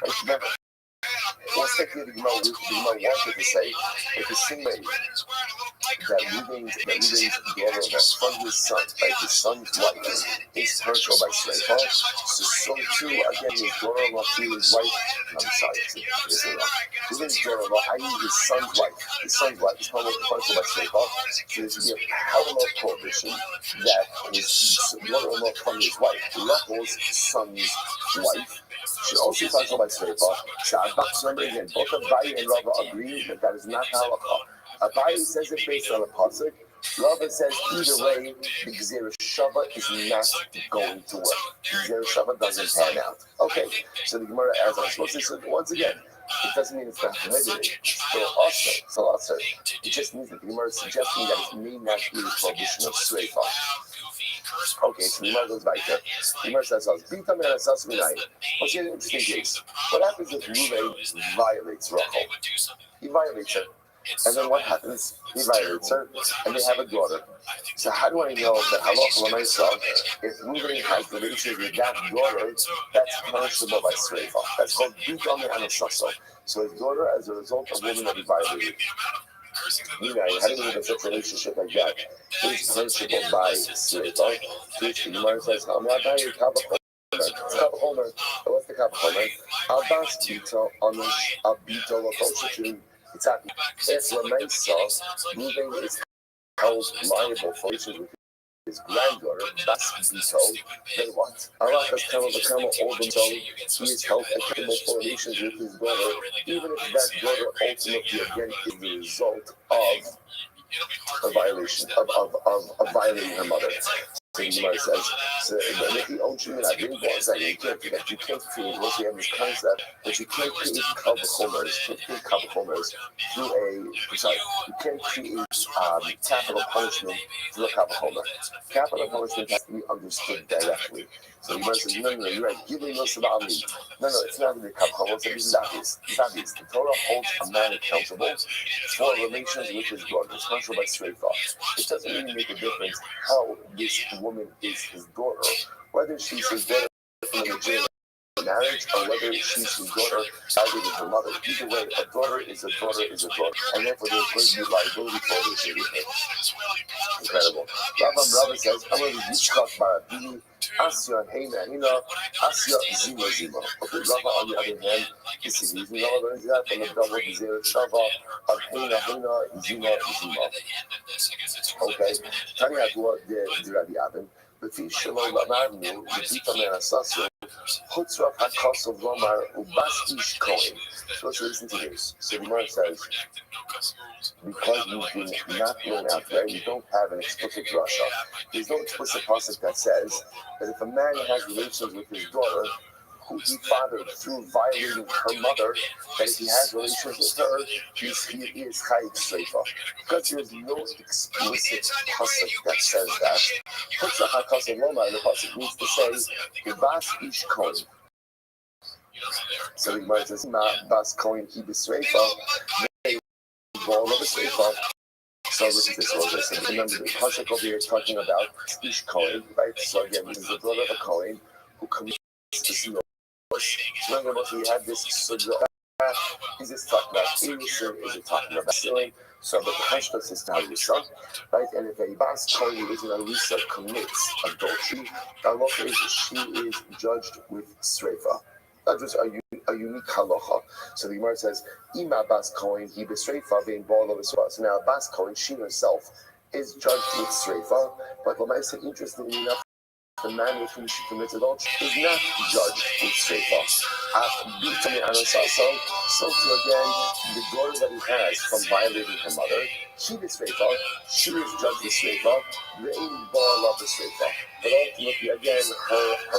Right? Remember, let's take the Gemara wanted to say that the same way that Reuben's daughter was from his son, like his son's wife, is partial by Sreifa. So too, again, his daughter-in-law through his wife. Reuben's daughter-in-law, i.e. his son's wife is partial by Sreifa. So there should be a parallel prohibition that his daughter-in-law from his wife, Rachel's son's wife, should also be partial by Sreifa. So remember again, both Abaye and Rava agree that is not halakha. Abaye says it based on a pasuk. Rava says either way, the Gzera Shava is not going to work. Gzera Shava doesn't pan out. Okay, so the Gemara, as I'm supposed to say, once again, it doesn't mean it's not prohibited. It's still awesome. It's awesome. It just means that the Gemara is suggesting that it may not be a prohibition of Sreifa. Okay, so the Gemara goes back there. The Gemara says, what's the interesting case? What happens if Reuben violates Rachel? He violates her. And then what happens? He violates her, and they have a daughter. So how do I know that halacha l'maisa, if Reuben has relations with that daughter, that's punishable by Sreifa? That's called b'dami anasaso. So his daughter, as a result of woman that he violated, having even such a relationship like that is punishable by Sreifa. Which the Gemara says, what's the Kabbal? Abbas bito onish abito l'kol. If Lamaisa, Reuben is held liable for relations with his granddaughter, Bas Bito, then what? Allah has come of the camel old so he is held accountable for relations with his daughter, even if that daughter ultimately again is the result of a violation of violating her mother. So Gemara says, so with the old treatment I didn't want that you can't create once we have this concept that you can't create kavachomers through you can't create capital punishment through a kavachomer. Capital punishment has to be understood directly. So Gemara says, no, you're right. Give me no sabali. No, it's not going to be kavachomer. It's obvious. The Torah holds a man accountable for relations with his daughter. It's controlled by straight thought. It doesn't really make a difference how this woman is his daughter, whether she's his daughter from a legitimate marriage or whether she's his daughter married with her mother. Either way, a daughter is a daughter is a daughter, and therefore there's going to be liability for this relationship. Incredible. Rabbi says, I'm going to Yishkak Barabini, Asya Heina, Asya Zima Zima. Okay, Rabbi on the other hand, this is using all of that from the double Zera Shava of Heina, Zima Zima. Okay, Tanya Agua de Rabbi Adam. לפי שלא למדנו, לפי תמר הססו, חוץ רב הכוסוב לומר, ובס איש כהן. So let's listen to this. So the Gemara says, because we do not learn out there, we don't have an explicit drasha. There's no explicit pasuk that says that if a man has relations with his daughter, who he fathered through violating her mother, that if he has relations with her, he is chayiv sreifa. Because there's no explicit pasuk that says that. The pasuk needs to say, "Bas ish kohen." So the Gemara says, "Bas kohen he b'sreifa." They ball of a sreifa. So look at this one. So remember, the pasuk over here is talking about ish kohen, right? So again, this is the brother of a kohen who commits the sin. So we had this sugya. Is this talking about innocent? Is it talking about stealing? So, but the Hashkas is Narisa, right? And if a Bas Kohen who is an Arisa commits adultery, the halacha is she is judged with Sreifa. That was a unique halacha. So the Gemara says, Ima Bas Kohen, he b'Sreifa being ball over Sreifa. So now Bas Kohen, she herself, is judged with Sreifa. But Lamai said, interestingly enough, the man with whom she commits adultery is not judged with Sreifa. So to again, the daughter that he has from violating her mother, she is Sreifa, she is judged with Sreifa, the only ball of the Sreifa. But ultimately, again,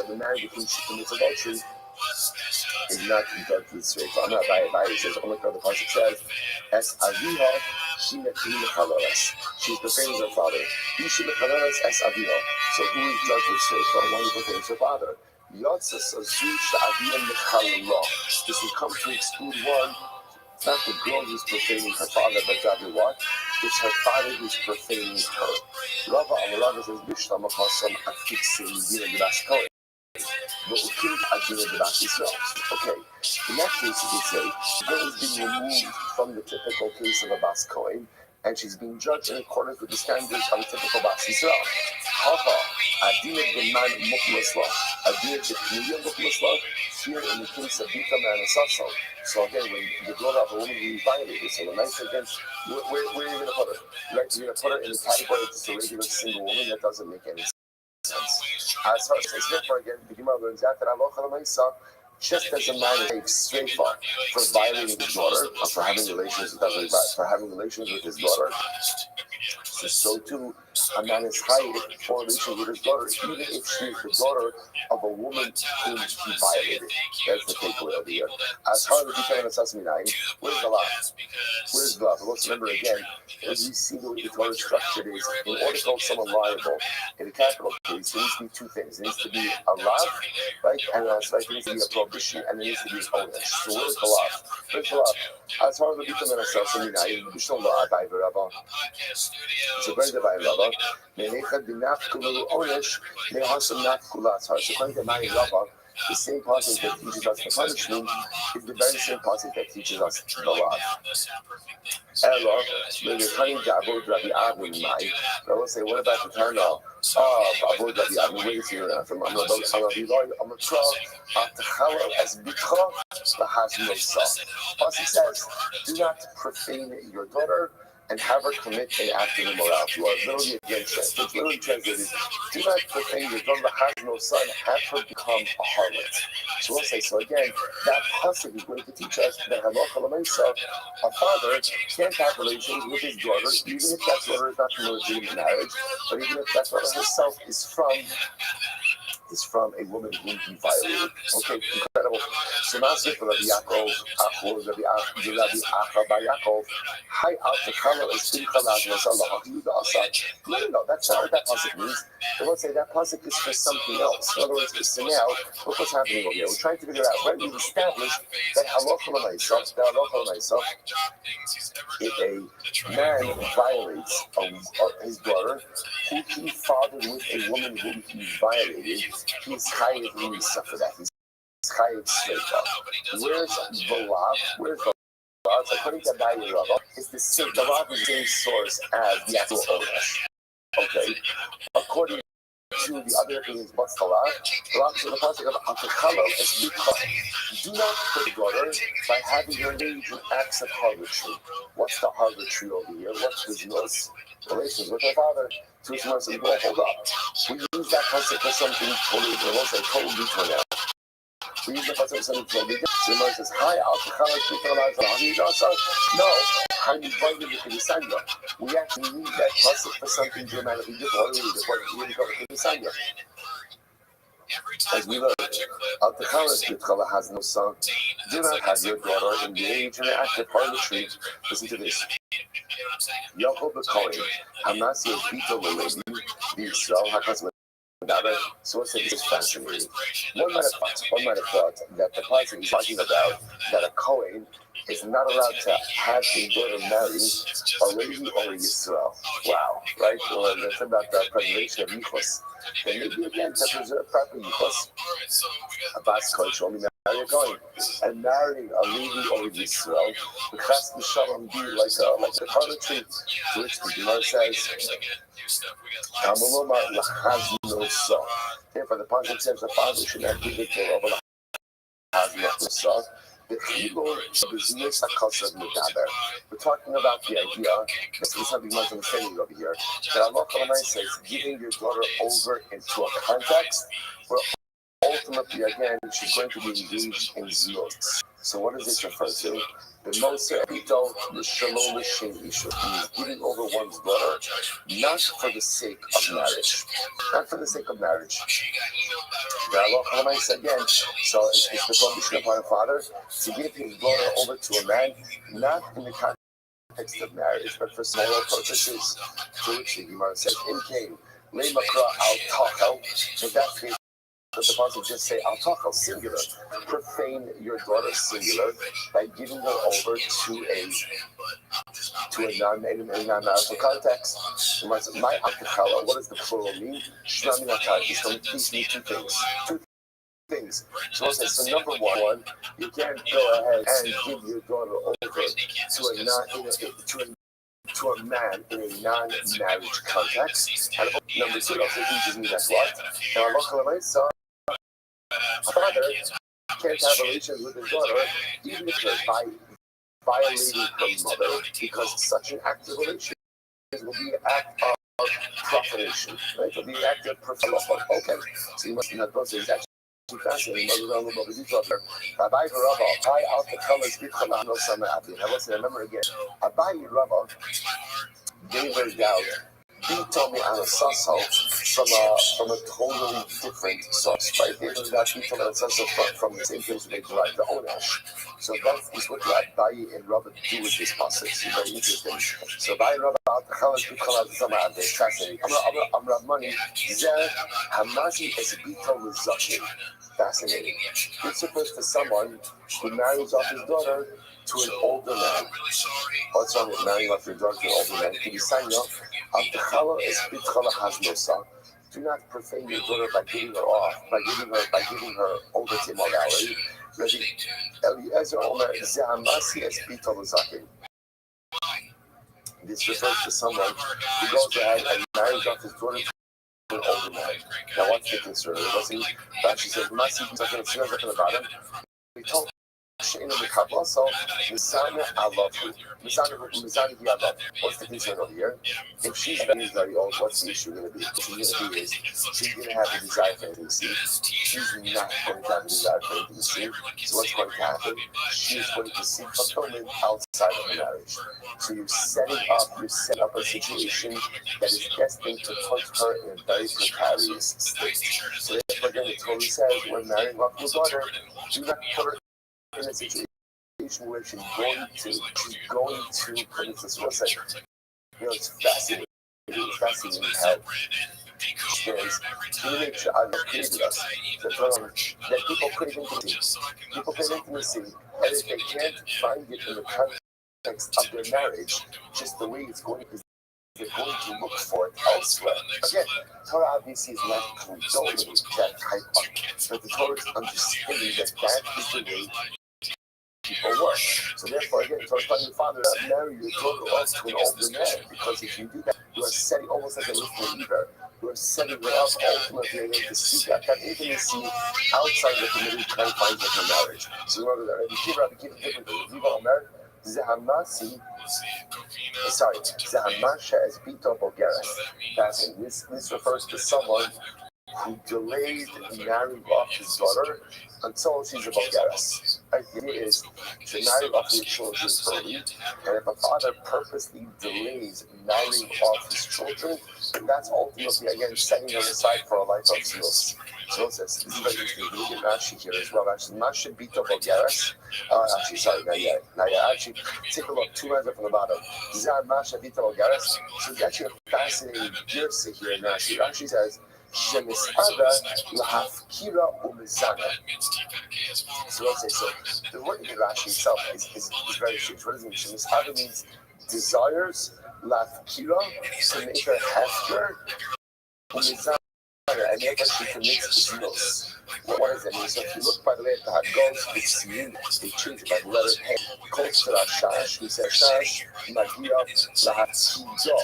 the man with whom she commits adultery is not judged with Sreifa. I'm not by it. It says, only the pasuk says, as Aviha, she mechaloras. She's profaning her father. She mechaloras as Aviha. So who is judged with Sreifa? One who profanes her father. Yotzas azu sha'aviyah mechallah. This will come to exclude one. It's not the girl who's profaning her father, but rather what? It's her father who's profaning her. Rava says, Bishlam achasam afixim dina b'daskoy. But okay, in that case, you could say the girl is being removed from the typical case of a Bas Kohen, and she's being judged in accordance with the standards of a typical Bas Yisrael. However, Adinah B'man Mukmasla, Adinah B'Kniyah Mukmasla, here in the case of Bita Manasaso. So again, when the daughter of a woman who is violated, so the nice again, where are you going to put her? Right, you're going to put her in the category of just a regular single woman. That doesn't make any sense. As far as therefore again, the Gemara learns that Aloha Lamaisa, just as a man is Sreifa for violating his daughter, or for having relations with his daughter, so too a man is chayiv for relations with his daughter, even if she is the daughter of a woman whom he violated. That's the takeaway over here. As far as the Bita Sasmi 9, where's the law? Where's the law? Let's remember again, as we see the way the Torah is structured is, in order to hold someone liable in a capital case, there needs to be two things. There needs to be a law, right? And there needs to be a prohibition, and there needs to be an onus. So where's the law? Where's the law? As far as the Bita Sasmi 9, there's no law by the Rabbah. It's a very divine Rabbah. The same passage that teaches us the punishment is the very same passage that teaches us the law. Ella, when you're coming to Abod Rabbi Avin, I will say, what about the time now? Abod Rabbi Avin, where is here? I'm a try at the Chalal as Bikha, the has no son. Passage says, do not profane your daughter. and have her commit an act of immorality, or literally against it. It's literally translated, do not profane your daughter that has no son, have her become a harlot. So we'll say, so again, that pasuk is going to teach us that halacha l'maisa, a father can't have relations with his daughter, even if that daughter is not from a legitimate marriage, but even if that daughter herself is from a woman whom he violated. Okay, incredible. So now say for Rabbi Yaakov, Rabbi Acha Bar Yaakov, Hi Al Tekala is Tinkalaz Masalah Yehuda Asa. No, that's not what that pasuk means. They will say that pasuk is for something else. In other words, so now, look what's happening over here. We're trying to figure out, right? We've established that halacha l'maisa, if a man violates his daughter, who he fathered with a woman whom he violated, he's chayiv misa for that. He's chayiv shleita. Where's the law? So according to Abaye Rava, it's the same. The law is the same source as the actual onesh. Okay. According to the other opinions, what's the law? The law is the pasuk of Atakalo is because do not hurt your daughter by having her engage in acts of harlotry. What's the harlotry over here? What's business? Relations with her father. Two months and hold up. We use that pasuk for something totally different. We'll say totally different now. We use the pasuk for something totally different. So the says, "Hi, no, I'm invited to the Sanya. We actually use that pasuk for something dramatically different. What do we go to the Sanya? As we learn, Al-Takhala has no son. Do not have your daughter engage in the act of harlotry. Listen to this. Yaakov the Kohen, Hamasi Bito Lelevi, the Israel Hakas Medara. So what's this is fascinating. One might have thought that the pasuk is talking about that a Kohen is not allowed to have his daughter marry a lady or a Yisrael. Wow, right? Well, that's about the preservation of Yichus. Then maybe again to preserve proper Yichus. Abbas Kohen only marry a Kohen. And marrying a lady or a Yisrael, the Chas V'Shalom be like a harlotry, to which the Gemara says, therefore, the pasuk says the father should not give it to over the son. We're talking about the idea, this is something much understanding over here, that Allah says giving your daughter over into a context where ultimately, again, she's going to be engaged in zilot. So what does this refer to? The Moshe Bito, the Shalom Shem Isha. He is giving over one's daughter, not for the sake of marriage. Not for the sake of marriage. The Allah said again, so it's the prohibition upon a father to give his daughter over to a man, not in the context of marriage, but for smaller purposes. To which the Gemara says, in came, Le Makra al Tachel, in that case, but the pasuk just say al tachal singular, profane your daughter singular by giving her over to a non-marital context. My akachala, what does the plural mean? Shnami nakai. He's going to teach me two things. So I'll say, so number one, you can't go ahead and give your daughter over to a man in a non-marriage context. And number two, also teaches me that's what. Now, a father can't have relations with his daughter, even if they're violating her mother, because such an act of relation will be an act of profanation, right? It will be an act of profanation. Okay, so you must not go to that. Fascinating. Abaye Rava, I out the colors b'chala no sama abdin. I listen. Remember again. Abaye Rava gave her doubt. He told me on a sasso from a totally different source, right? They was that he told me on a sasso from the same place they derived the onesh. So that is what Abaye and Rava do with this pasuk. It's very interesting. So Abaye Rava out the colors b'chala no sama abdin. Fascinating. I'm Rav Money. Zer Hamazi is bito mizakin. Fascinating. This refers to someone who marries off his daughter to an older man. What's wrong with marrying off your daughter to an older man? Can you sign up? Abdichala is bitchala has no son. Do not profane your daughter by giving her off, by giving her over to immorality. Eliezer Omer Zehamasi es bitol zakin. This refers to someone who goes ahead and marries off his daughter to an older man. Now, what's the concern? She says, "Masi, he's not going to about him." We told in the Kabbalah, so Mizana Alavu. Mizana Dialav. What's the concern over here? If she's very old, what's the issue going to be? She's going to be is she's going to have a desire for intimacy. She's not going to have a desire for intimacy. So what's going to happen? She's going to seek fulfillment outside of the marriage. So you're setting up a situation that is destined to put her in a very precarious state. So therefore, again, the Torah says, when marrying off your daughter, do not put her in a situation where she's going to put into suicide. You know, it's fascinating. It's fascinating how there's image out of created us that people crave intimacy. People crave intimacy, and if they can't find it in the context of their marriage, just the way it's going, is they're going to look for it elsewhere. Again, Torah obviously is not condoning that type of, but the Torah is understanding that that is the way people work. So therefore, again, Torah is telling the father to marry your daughter off to an older man, because if you do that, you are setting almost like a little leader. You are setting her up ultimately to seek out that intimacy outside the committed confines of the marriage. So in order to keep it different, if you go married, Zahamasi, sorry, Zahamasha as Bito Bogeres. This refers to someone who delayed marrying off his daughter until she's a Bogeres. The idea is to marry off your children early, and if a father purposely delays marrying off his children, then that's ultimately, again, setting them aside for a life of zealous. So this is very interesting. We look at Rashi here as well. Actually, Masha Bito Bogeres. Actually, sorry, not yet. Actually, take a look, 2 lines up from the bottom. Zan Masha Bito Bogeres. So it's actually a fascinating girsa here in Rashi. Rashi says, Shemisada lahafkira umizana. So let's say, so the word in Rashi itself is very strange. What does it mean? Shemisada means desires, lahafkira, to make her hefker, umizana, and yet she commits zinos. What does that mean? So if you look, by the way, at the Hagos, it's mean, they change it by the letter Hey. Close to Rashash, we say Shash, Magia, Lahatijo.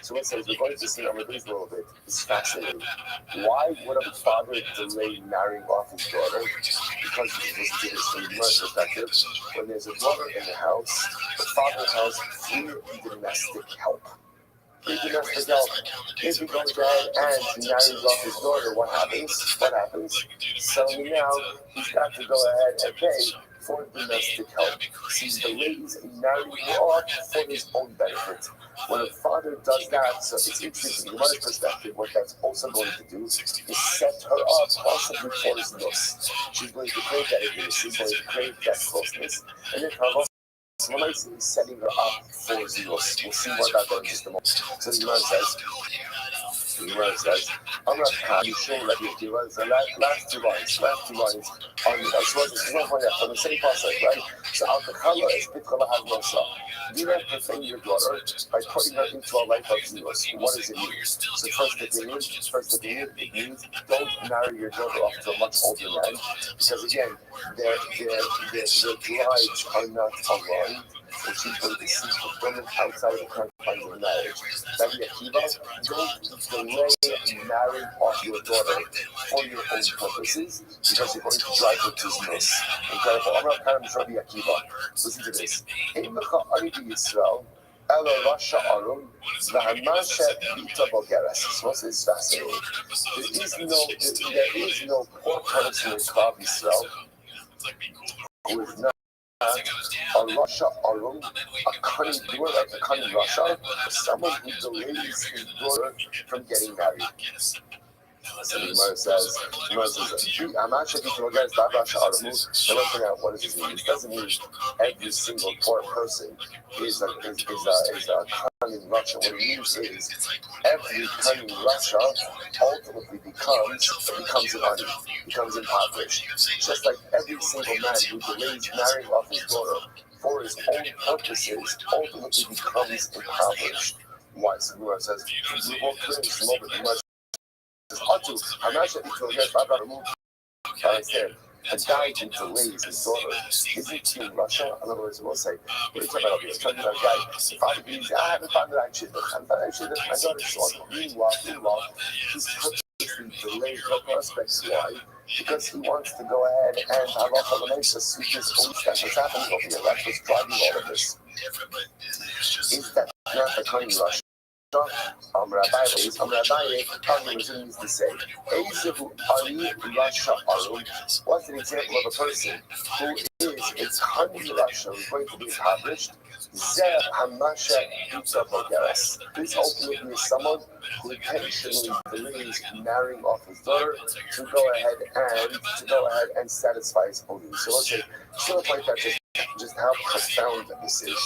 So it says, we're going to see over this a little bit. It's fascinating. Why would a father delay marrying off his daughter? Because if you listen to this from the Gemara's perspective, when there's a daughter in the house, the father has free domestic help. Free domestic help. If he goes ahead and marries off his daughter, what happens? So now he's got to go ahead and pay for domestic help. See, the ladies marrying off for his own benefit. When a father does that, so it's interesting from the perspective, what that's also going to do is set her up possibly for his loss. She's going to crave that intimacy, she's going to crave that closeness, and then her so when I see setting her up for his loss, we'll see what that does in just a moment. So the Gemara says, I'm not sure that you do it. The last two lines on from the same process, right? So Al-Takala is Bikala Hadlosa. Do not profane your daughter by putting her into a life of zealous. What does it mean? So first opinion, it means don't marry your daughter off to a much older man, because again, their drives are not aligned. And she's going to seek fulfillment outside of the confines of the marriage. Rabbi Akiva, don't delay marrying off your daughter for your own purposes, because you're going to drive her to znos. Incredible. I'm not kind of Rabbi Akiva. Listen to this. In Yisrael, Ella Rasha Arun, Vahamasha Bita Bogeres. So this is fascinating. There is no poor person in Klav Yisrael who is not a Russia Arum, a cunning doer like a cunning Russia, someone who delays his daughter from getting married. So the Gemara says, I'm actually going to against that Russia Aramu. And let's figure out what does this mean. It doesn't mean every single poor person is a cunning Russia. What it means is every cunning Russia ultimately becomes an army, becomes impoverished. Just like every single man who delays marrying off his daughter for his own purposes ultimately becomes impoverished. Why? So the Gemara says, we won't clear this moment. I'm actually to against Baba Ramon. I said, a guy who delays his daughter. Isn't he in Russia? In other words, we'll say, what are you talking about here? Talking about a guy, the father believes, I haven't found that shit. My daughter's so meanwhile, he's purposely purposely delayed her prospects. Why? Because he wants to go ahead and halacha l'meisa suit his own stuff. What's happening over here? That's what's driving all of this. Is that not the cunning rush? Rabbi means to say, what's an example of a person who is its cunning Russia is going to be accomplished? This ultimately is someone who intentionally delays marrying off his daughter to go ahead and satisfy his own needs. So let's say, just like that, just how profound this is.